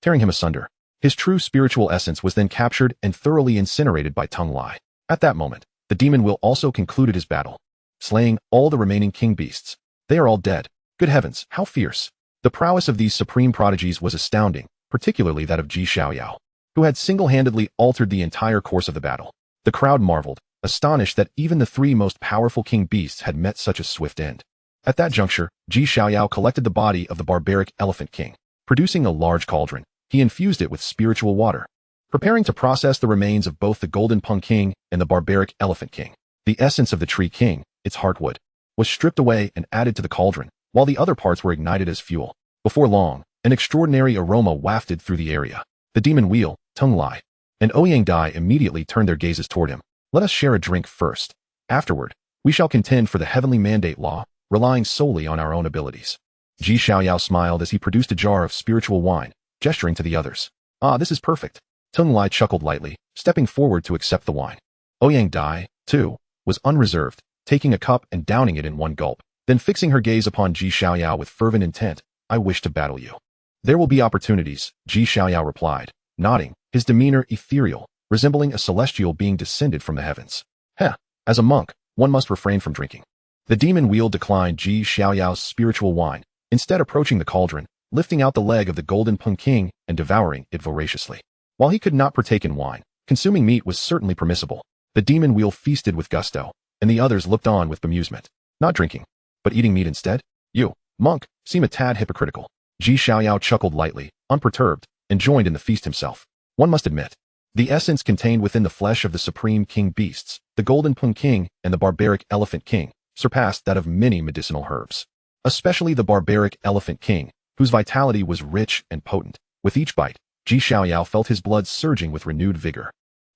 tearing him asunder. His true spiritual essence was then captured and thoroughly incinerated by Tung Lai. At that moment, the demon wheel also concluded his battle, slaying all the remaining king beasts. They are all dead. Good heavens, how fierce! The prowess of these supreme prodigies was astounding, particularly that of Xiaoyao, who had single-handedly altered the entire course of the battle. The crowd marveled, astonished that even the three most powerful king beasts had met such a swift end. At that juncture, Xiaoyao collected the body of the barbaric Elephant King. Producing a large cauldron, he infused it with spiritual water, preparing to process the remains of both the Golden Pung King and the barbaric Elephant King. The essence of the Tree King, its heartwood, was stripped away and added to the cauldron, while the other parts were ignited as fuel. Before long, an extraordinary aroma wafted through the area. The demon wheel, Tung Lai, and Ouyang Dai immediately turned their gazes toward him. Let us share a drink first. Afterward, we shall contend for the heavenly mandate law, relying solely on our own abilities. Xiaoyao smiled as he produced a jar of spiritual wine, gesturing to the others. Ah, this is perfect. Tung Lai chuckled lightly, stepping forward to accept the wine. Ouyang Dai, too, was unreserved, taking a cup and downing it in one gulp, then fixing her gaze upon Xiaoyao with fervent intent. I wish to battle you. There will be opportunities, Xiaoyao replied, nodding, his demeanor ethereal, resembling a celestial being descended from the heavens. Heh, as a monk, one must refrain from drinking. The demon wheel declined Xiaoyao's spiritual wine, instead approaching the cauldron, lifting out the leg of the Golden Pung King and devouring it voraciously. While he could not partake in wine, consuming meat was certainly permissible. The demon wheel feasted with gusto, and the others looked on with bemusement. Not drinking, but eating meat instead? You, monk, seem a tad hypocritical. Xiaoyao chuckled lightly, unperturbed, and joined in the feast himself. One must admit, the essence contained within the flesh of the supreme king beasts, the Golden Pung King and the barbaric Elephant King, surpassed that of many medicinal herbs. Especially the barbaric Elephant King, whose vitality was rich and potent. With each bite, Xiaoyao felt his blood surging with renewed vigor.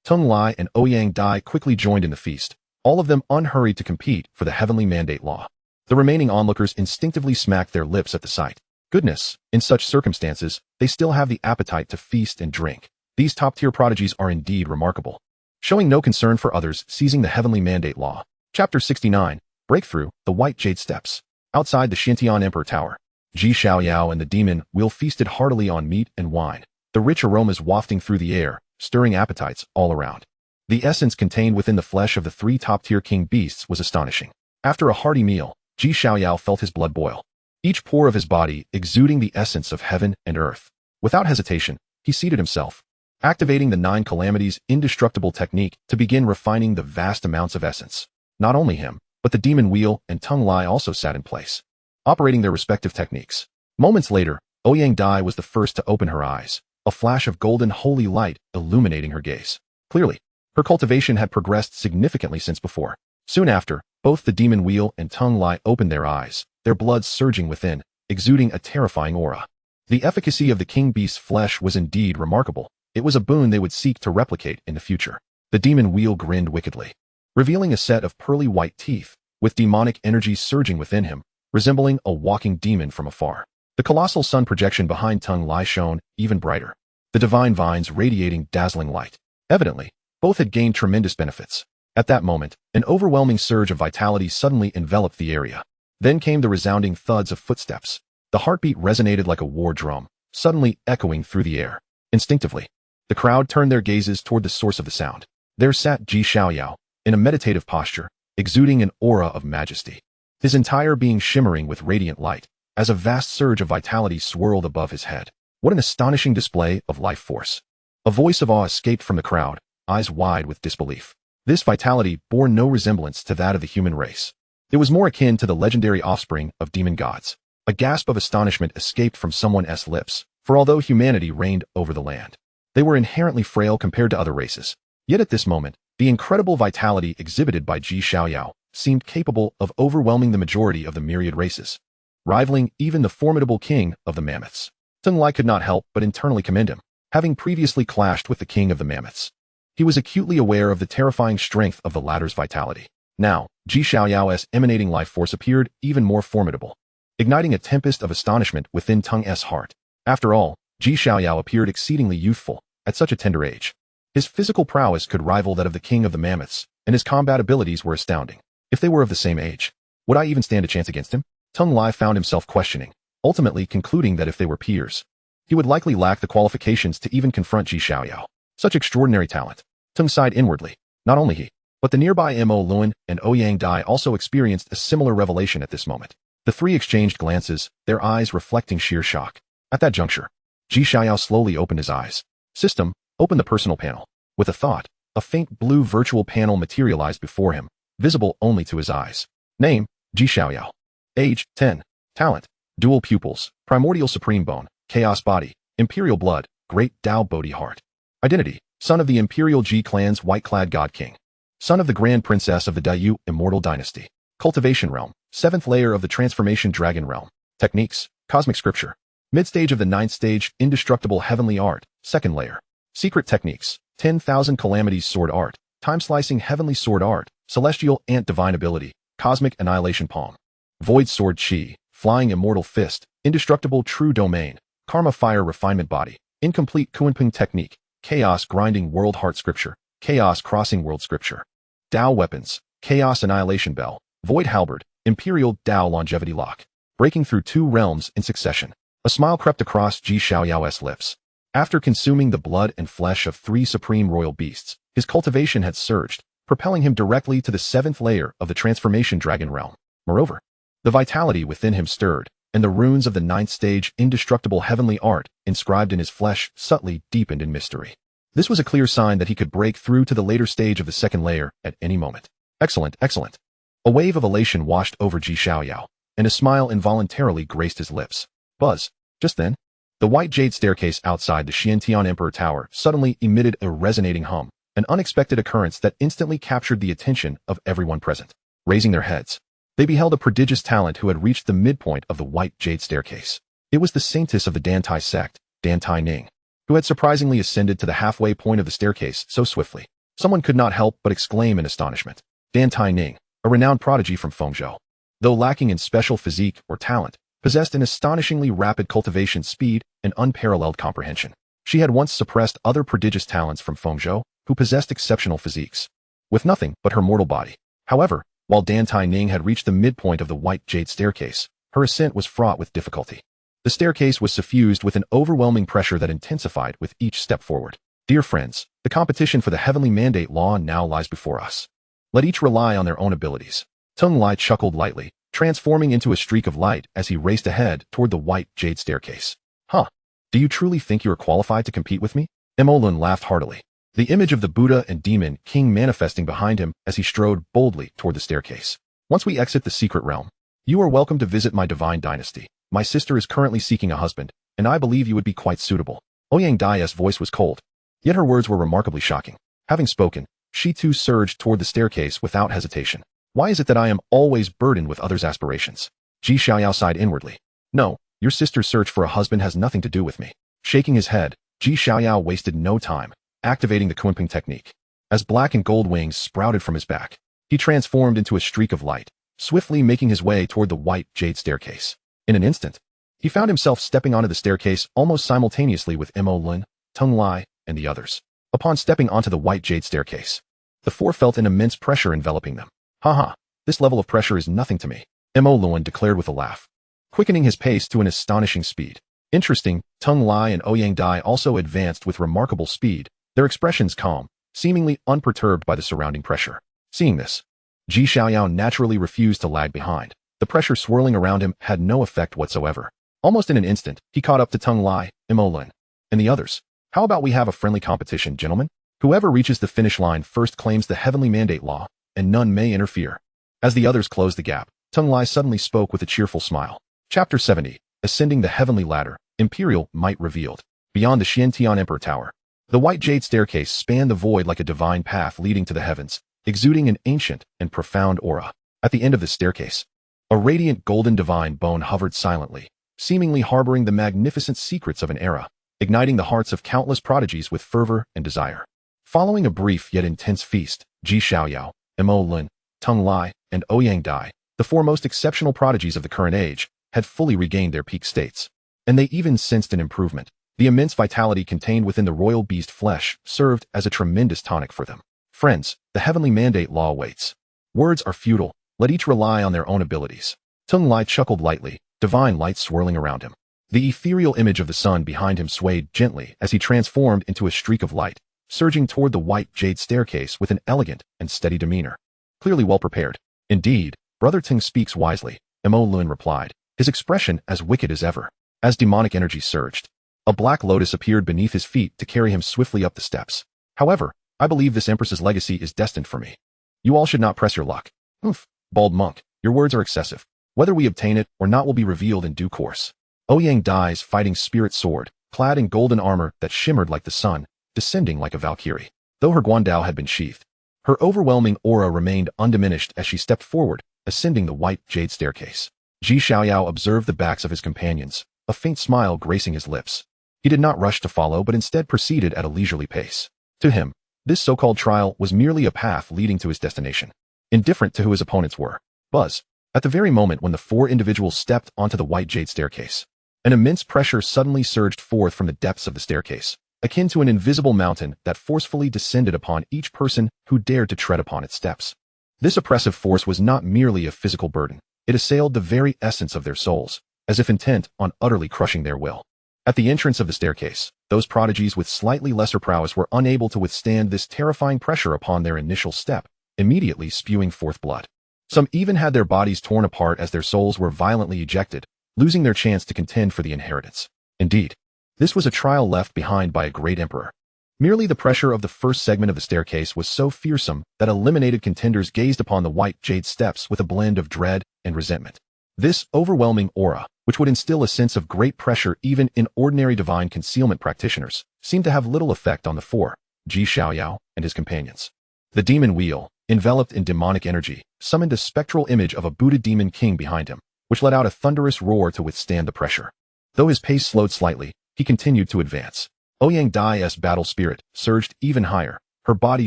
Tung Lai and Ouyang Dai quickly joined in the feast, all of them unhurried to compete for the heavenly mandate law. The remaining onlookers instinctively smacked their lips at the sight. Goodness, in such circumstances, they still have the appetite to feast and drink. These top-tier prodigies are indeed remarkable. Showing no concern for others, seizing the heavenly mandate law. Chapter 69, Breakthrough, the White Jade Steps. Outside the Xintian Emperor Tower, Xiaoyao and the demon wheel feasted heartily on meat and wine, the rich aromas wafting through the air, stirring appetites all around. The essence contained within the flesh of the three top-tier king beasts was astonishing. After a hearty meal, Xiaoyao felt his blood boil, each pore of his body exuding the essence of heaven and earth. Without hesitation, he seated himself, activating the 9 calamities indestructible technique to begin refining the vast amounts of essence. Not only him, but the demon wheel and tongue lie also sat in place, operating their respective techniques. Moments later, Ouyang Dai was the first to open her eyes, a flash of golden holy light illuminating her gaze. Clearly, her cultivation had progressed significantly since before. Soon after, both the demon wheel and tongue lie opened their eyes, their blood surging within, exuding a terrifying aura. The efficacy of the king beast's flesh was indeed remarkable. It was a boon they would seek to replicate in the future. The demon wheel grinned wickedly, revealing a set of pearly white teeth, with demonic energy surging within him, resembling a walking demon from afar. The colossal sun projection behind tongue lie shone even brighter, the divine vines radiating dazzling light. Evidently, both had gained tremendous benefits. At that moment, an overwhelming surge of vitality suddenly enveloped the area. Then came the resounding thuds of footsteps. The heartbeat resonated like a war drum, suddenly echoing through the air. Instinctively, the crowd turned their gazes toward the source of the sound. There sat Xiaoyao, in a meditative posture, exuding an aura of majesty, his entire being shimmering with radiant light, as a vast surge of vitality swirled above his head. What an astonishing display of life force! A voice of awe escaped from the crowd, eyes wide with disbelief. This vitality bore no resemblance to that of the human race. It was more akin to the legendary offspring of demon gods. A gasp of astonishment escaped from someone's lips, for although humanity reigned over the land, they were inherently frail compared to other races. Yet at this moment, the incredible vitality exhibited by Xiaoyao seemed capable of overwhelming the majority of the myriad races, rivaling even the formidable king of the mammoths. Tung Lai could not help but internally commend him, having previously clashed with the king of the mammoths. He was acutely aware of the terrifying strength of the latter's vitality. Now, Xiaoyao's emanating life force appeared even more formidable, igniting a tempest of astonishment within Tung's heart. After all, Xiaoyao appeared exceedingly youthful, at such a tender age. His physical prowess could rival that of the king of the mammoths, and his combat abilities were astounding. If they were of the same age, would I even stand a chance against him? Tung Lai found himself questioning, ultimately concluding that if they were peers, he would likely lack the qualifications to even confront Xiaoyao. Such extraordinary talent. Tung sighed inwardly. Not only he, but the nearby Mo Luan and Ouyang Dai also experienced a similar revelation at this moment. The three exchanged glances, their eyes reflecting sheer shock. At that juncture, Xiaoyao slowly opened his eyes. System, open the personal panel. With a thought, a faint blue virtual panel materialized before him, visible only to his eyes. Name, Xiaoyao. Age, 10. Talent, dual pupils, primordial supreme bone, chaos body, imperial blood, great Tao Bodhi heart. Identity, son of the imperial G clan's White-Clad God King. Son of the Grand Princess of the Taiyu Immortal Dynasty. Cultivation realm, 7th layer of the transformation dragon realm. Techniques, cosmic scripture. Mid-stage of the 9th stage, indestructible heavenly art, 2nd layer. Secret techniques, 10,000 calamities sword art, time-slicing heavenly sword art, celestial ant divine ability, cosmic annihilation palm. Void sword chi, flying immortal fist, indestructible true domain, karma fire refinement body, incomplete Kuanping technique, chaos grinding world heart scripture, chaos crossing world scripture. Tao weapons, chaos annihilation bell, void halberd, imperial Tao longevity lock. Breaking through 2 realms in succession. A smile crept across Xiaoyao's lips. After consuming the blood and flesh of 3 supreme royal beasts, his cultivation had surged, propelling him directly to the 7th layer of the transformation dragon realm. Moreover, the vitality within him stirred, and the runes of the 9th stage indestructible heavenly art inscribed in his flesh subtly deepened in mystery. This was a clear sign that he could break through to the later stage of the 2nd layer at any moment. Excellent, excellent. A wave of elation washed over Xiaoyao, and a smile involuntarily graced his lips. Buzz. Just then, the white jade staircase outside the Xiantian Emperor Tower suddenly emitted a resonating hum, an unexpected occurrence that instantly captured the attention of everyone present. Raising their heads, they beheld a prodigious talent who had reached the midpoint of the white jade staircase. It was the saintess of the Dantai sect, Dantai Ning, who had surprisingly ascended to the halfway point of the staircase so swiftly. Someone could not help but exclaim in astonishment. Dantai Ning, a renowned prodigy from Fengzhou, though lacking in special physique or talent, possessed an astonishingly rapid cultivation speed and unparalleled comprehension. She had once suppressed other prodigious talents from Fengzhou, who possessed exceptional physiques, with nothing but her mortal body. However, while Dantai Ning had reached the midpoint of the white jade staircase, her ascent was fraught with difficulty. The staircase was suffused with an overwhelming pressure that intensified with each step forward. Dear friends, the competition for the heavenly mandate law now lies before us. Let each rely on their own abilities. Tung Lai chuckled lightly, transforming into a streak of light as he raced ahead toward the white jade staircase. Huh? Do you truly think you are qualified to compete with me? Lun laughed heartily, the image of the Buddha and demon king manifesting behind him as he strode boldly toward the staircase. Once we exit the secret realm, you are welcome to visit my divine dynasty. My sister is currently seeking a husband, and I believe you would be quite suitable. Ouyang Dai's voice was cold, yet her words were remarkably shocking. Having spoken, she too surged toward the staircase without hesitation. Why is it that I am always burdened with others' aspirations? Xiaoyao sighed inwardly. No, your sister's search for a husband has nothing to do with me. Shaking his head, Xiaoyao wasted no time, activating the Kunping technique. As black and gold wings sprouted from his back, he transformed into a streak of light, swiftly making his way toward the white jade staircase. In an instant, he found himself stepping onto the staircase almost simultaneously with Lun, Tung Lai, and the others. Upon stepping onto the white jade staircase, the four felt an immense pressure enveloping them. Haha, this level of pressure is nothing to me, Lun declared with a laugh, quickening his pace to an astonishing speed. Interesting, Tung Lai and Ouyang Dai also advanced with remarkable speed, their expressions calm, seemingly unperturbed by the surrounding pressure. Seeing this, Xiaoyao naturally refused to lag behind. The pressure swirling around him had no effect whatsoever. Almost in an instant, he caught up to Tung Lai, Lun, and the others. How about we have a friendly competition, gentlemen? Whoever reaches the finish line first claims the heavenly mandate law, and none may interfere. As the others closed the gap, Tung Lai suddenly spoke with a cheerful smile. Chapter 70, Ascending the Heavenly Ladder, Imperial Might Revealed. Beyond the Xiantian Emperor Tower, the white jade staircase spanned the void like a divine path leading to the heavens, exuding an ancient and profound aura. At the end of the staircase, a radiant golden divine bone hovered silently, seemingly harboring the magnificent secrets of an era, igniting the hearts of countless prodigies with fervor and desire. Following a brief yet intense feast, Xiaoyao, Lun, Tung Lai, and Ouyang Dai, the four most exceptional prodigies of the current age, had fully regained their peak states. And they even sensed an improvement. The immense vitality contained within the royal beast flesh served as a tremendous tonic for them. Friends, the heavenly mandate law awaits. Words are futile. Let each rely on their own abilities. Tung Lai chuckled lightly, divine light swirling around him. The ethereal image of the sun behind him swayed gently as he transformed into a streak of light, surging toward the white jade staircase with an elegant and steady demeanor. Clearly well prepared. Indeed, Brother Ting speaks wisely, Lun replied, his expression as wicked as ever. As demonic energy surged, a black lotus appeared beneath his feet to carry him swiftly up the steps. However, I believe this empress's legacy is destined for me. You all should not press your luck. Oof, bald monk, your words are excessive. Whether we obtain it or not will be revealed in due course. Ouyang Dai's fighting spirit sword, clad in golden armor that shimmered like the sun, descending like a valkyrie. Though her guandao had been sheathed, her overwhelming aura remained undiminished as she stepped forward, ascending the white jade staircase. Xiaoyao observed the backs of his companions, a faint smile gracing his lips. He did not rush to follow but instead proceeded at a leisurely pace. To him, this so-called trial was merely a path leading to his destination. Indifferent to who his opponents were. Buzz. At the very moment when the four individuals stepped onto the white jade staircase, an immense pressure suddenly surged forth from the depths of the staircase, akin to an invisible mountain that forcefully descended upon each person who dared to tread upon its steps. This oppressive force was not merely a physical burden. It assailed the very essence of their souls, as if intent on utterly crushing their will. At the entrance of the staircase, those prodigies with slightly lesser prowess were unable to withstand this terrifying pressure upon their initial step, immediately spewing forth blood. Some even had their bodies torn apart as their souls were violently ejected, losing their chance to contend for the inheritance. Indeed, this was a trial left behind by a great emperor. Merely the pressure of the first segment of the staircase was so fearsome that eliminated contenders gazed upon the white jade steps with a blend of dread and resentment. This overwhelming aura, which would instill a sense of great pressure even in ordinary divine concealment practitioners, seemed to have little effect on the four, Xiaoyao and his companions. The demon wheel, enveloped in demonic energy, summoned a spectral image of a Buddha demon king behind him, which let out a thunderous roar to withstand the pressure. Though his pace slowed slightly, he continued to advance. Ouyang Dai's battle spirit surged even higher, her body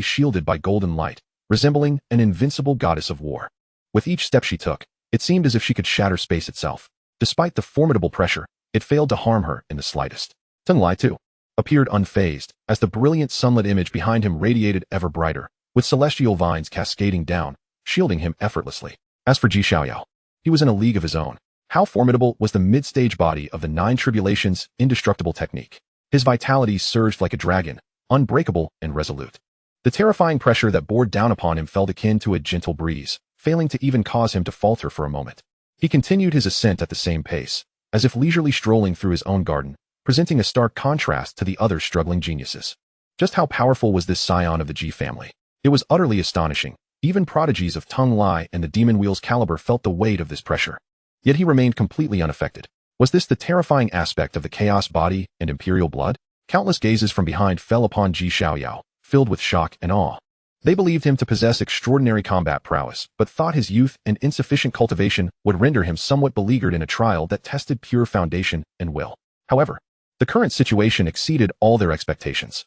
shielded by golden light, resembling an invincible goddess of war. With each step she took, it seemed as if she could shatter space itself. Despite the formidable pressure, it failed to harm her in the slightest. Tung Lai, too, appeared unfazed, as the brilliant sunlit image behind him radiated ever brighter, with celestial vines cascading down, shielding him effortlessly. As for Xiaoyao, he was in a league of his own. How formidable was the mid-stage body of the Nine Tribulations' indestructible technique. His vitality surged like a dragon, unbreakable and resolute. The terrifying pressure that bore down upon him felt akin to a gentle breeze, failing to even cause him to falter for a moment. He continued his ascent at the same pace, as if leisurely strolling through his own garden, presenting a stark contrast to the other struggling geniuses. Just how powerful was this scion of the Ji family? It was utterly astonishing. Even prodigies of Tung Lai and the Demon Wheel's caliber felt the weight of this pressure. Yet he remained completely unaffected. Was this the terrifying aspect of the chaos body and imperial blood? Countless gazes from behind fell upon Ji Xiaoyao, filled with shock and awe. They believed him to possess extraordinary combat prowess, but thought his youth and insufficient cultivation would render him somewhat beleaguered in a trial that tested pure foundation and will. However, the current situation exceeded all their expectations.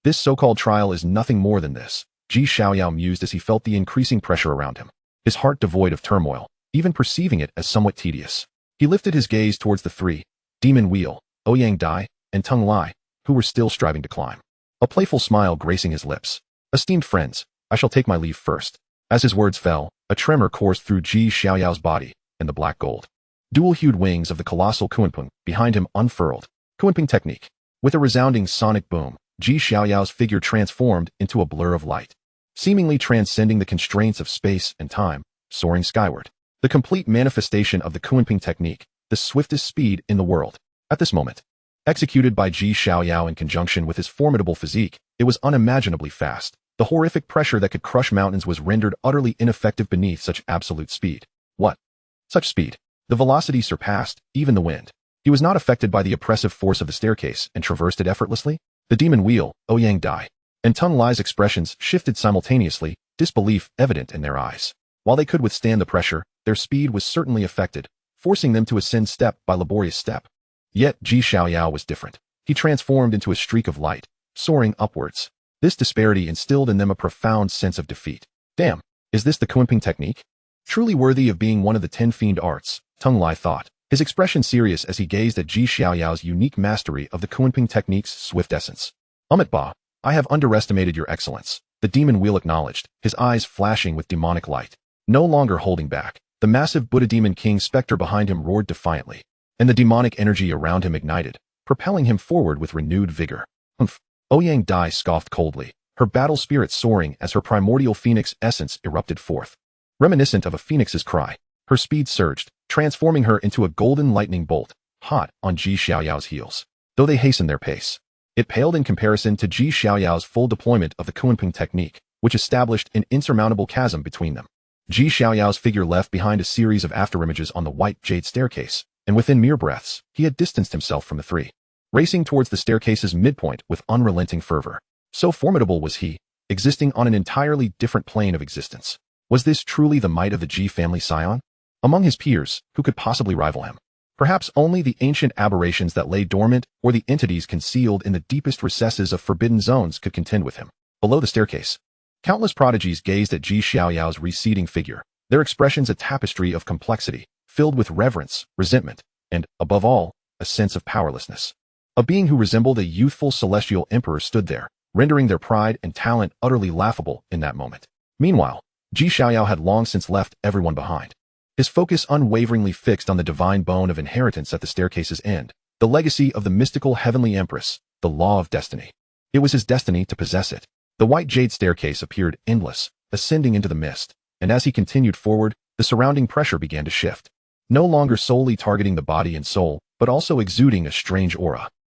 This so-called trial is nothing more than this, Ji Xiaoyao mused as he felt the increasing pressure around him, his heart devoid of turmoil, even perceiving it as somewhat tedious. He lifted his gaze towards the three, Demon Wheel, Ouyang Dai, and Tung Lai, who were still striving to climb. A playful smile gracing his lips. Esteemed friends, I shall take my leave first. As his words fell, a tremor coursed through Ji Xiaoyao's body, and the black gold, dual-hued wings of the colossal Kunping behind him unfurled. Kunping technique. With a resounding sonic boom, Ji Xiaoyao's figure transformed into a blur of light, seemingly transcending the constraints of space and time, soaring skyward. The complete manifestation of the Kunping technique, the swiftest speed in the world. At this moment, executed by Ji Xiaoyao in conjunction with his formidable physique, it was unimaginably fast. The horrific pressure that could crush mountains was rendered utterly ineffective beneath such absolute speed. What? Such speed. The velocity surpassed even the wind. He was not affected by the oppressive force of the staircase and traversed it effortlessly. The Demon Wheel, Ouyang Dai, and Tung Lai's expressions shifted simultaneously, disbelief evident in their eyes. While they could withstand the pressure, their speed was certainly affected, forcing them to ascend step by laborious step. Yet Ji Xiaoyao was different. He transformed into a streak of light, soaring upwards. This disparity instilled in them a profound sense of defeat. Damn, is this the Kunping technique? Truly worthy of being one of the 10 fiend arts, Tung Lai thought, his expression serious as he gazed at Ji Xiaoyao's unique mastery of the Kunping technique's swift essence. Ba, I have underestimated your excellence, the Demon Wheel acknowledged, his eyes flashing with demonic light. No longer holding back, the massive Buddha Demon King specter behind him roared defiantly, and the demonic energy around him ignited, propelling him forward with renewed vigor. Ouyang Dai scoffed coldly, her battle spirit soaring as her primordial phoenix essence erupted forth. Reminiscent of a phoenix's cry, her speed surged, transforming her into a golden lightning bolt, hot on Ji Xiaoyao's heels. Though they hastened their pace, it paled in comparison to Ji Xiaoyao's full deployment of the Kunping technique, which established an insurmountable chasm between them. Ji Xiaoyao's figure left behind a series of afterimages on the white jade staircase, and within mere breaths, he had distanced himself from the three, racing towards the staircase's midpoint with unrelenting fervor. So formidable was he, existing on an entirely different plane of existence. Was this truly the might of the Ji family scion? Among his peers, who could possibly rival him? Perhaps only the ancient aberrations that lay dormant or the entities concealed in the deepest recesses of forbidden zones could contend with him. Below the staircase, countless prodigies gazed at Ji Xiaoyao's receding figure, their expressions a tapestry of complexity, filled with reverence, resentment, and, above all, a sense of powerlessness. A being who resembled a youthful celestial emperor stood there, rendering their pride and talent utterly laughable in that moment. Meanwhile, Ji Xiaoyao had long since left everyone behind, his focus unwaveringly fixed on the divine bone of inheritance at the staircase's end, the legacy of the mystical heavenly empress, the law of destiny. It was his destiny to possess it. The white jade staircase appeared endless, ascending into the mist, and as he continued forward, the surrounding pressure began to shift, no longer solely targeting the body and soul, but also exuding a strange aura.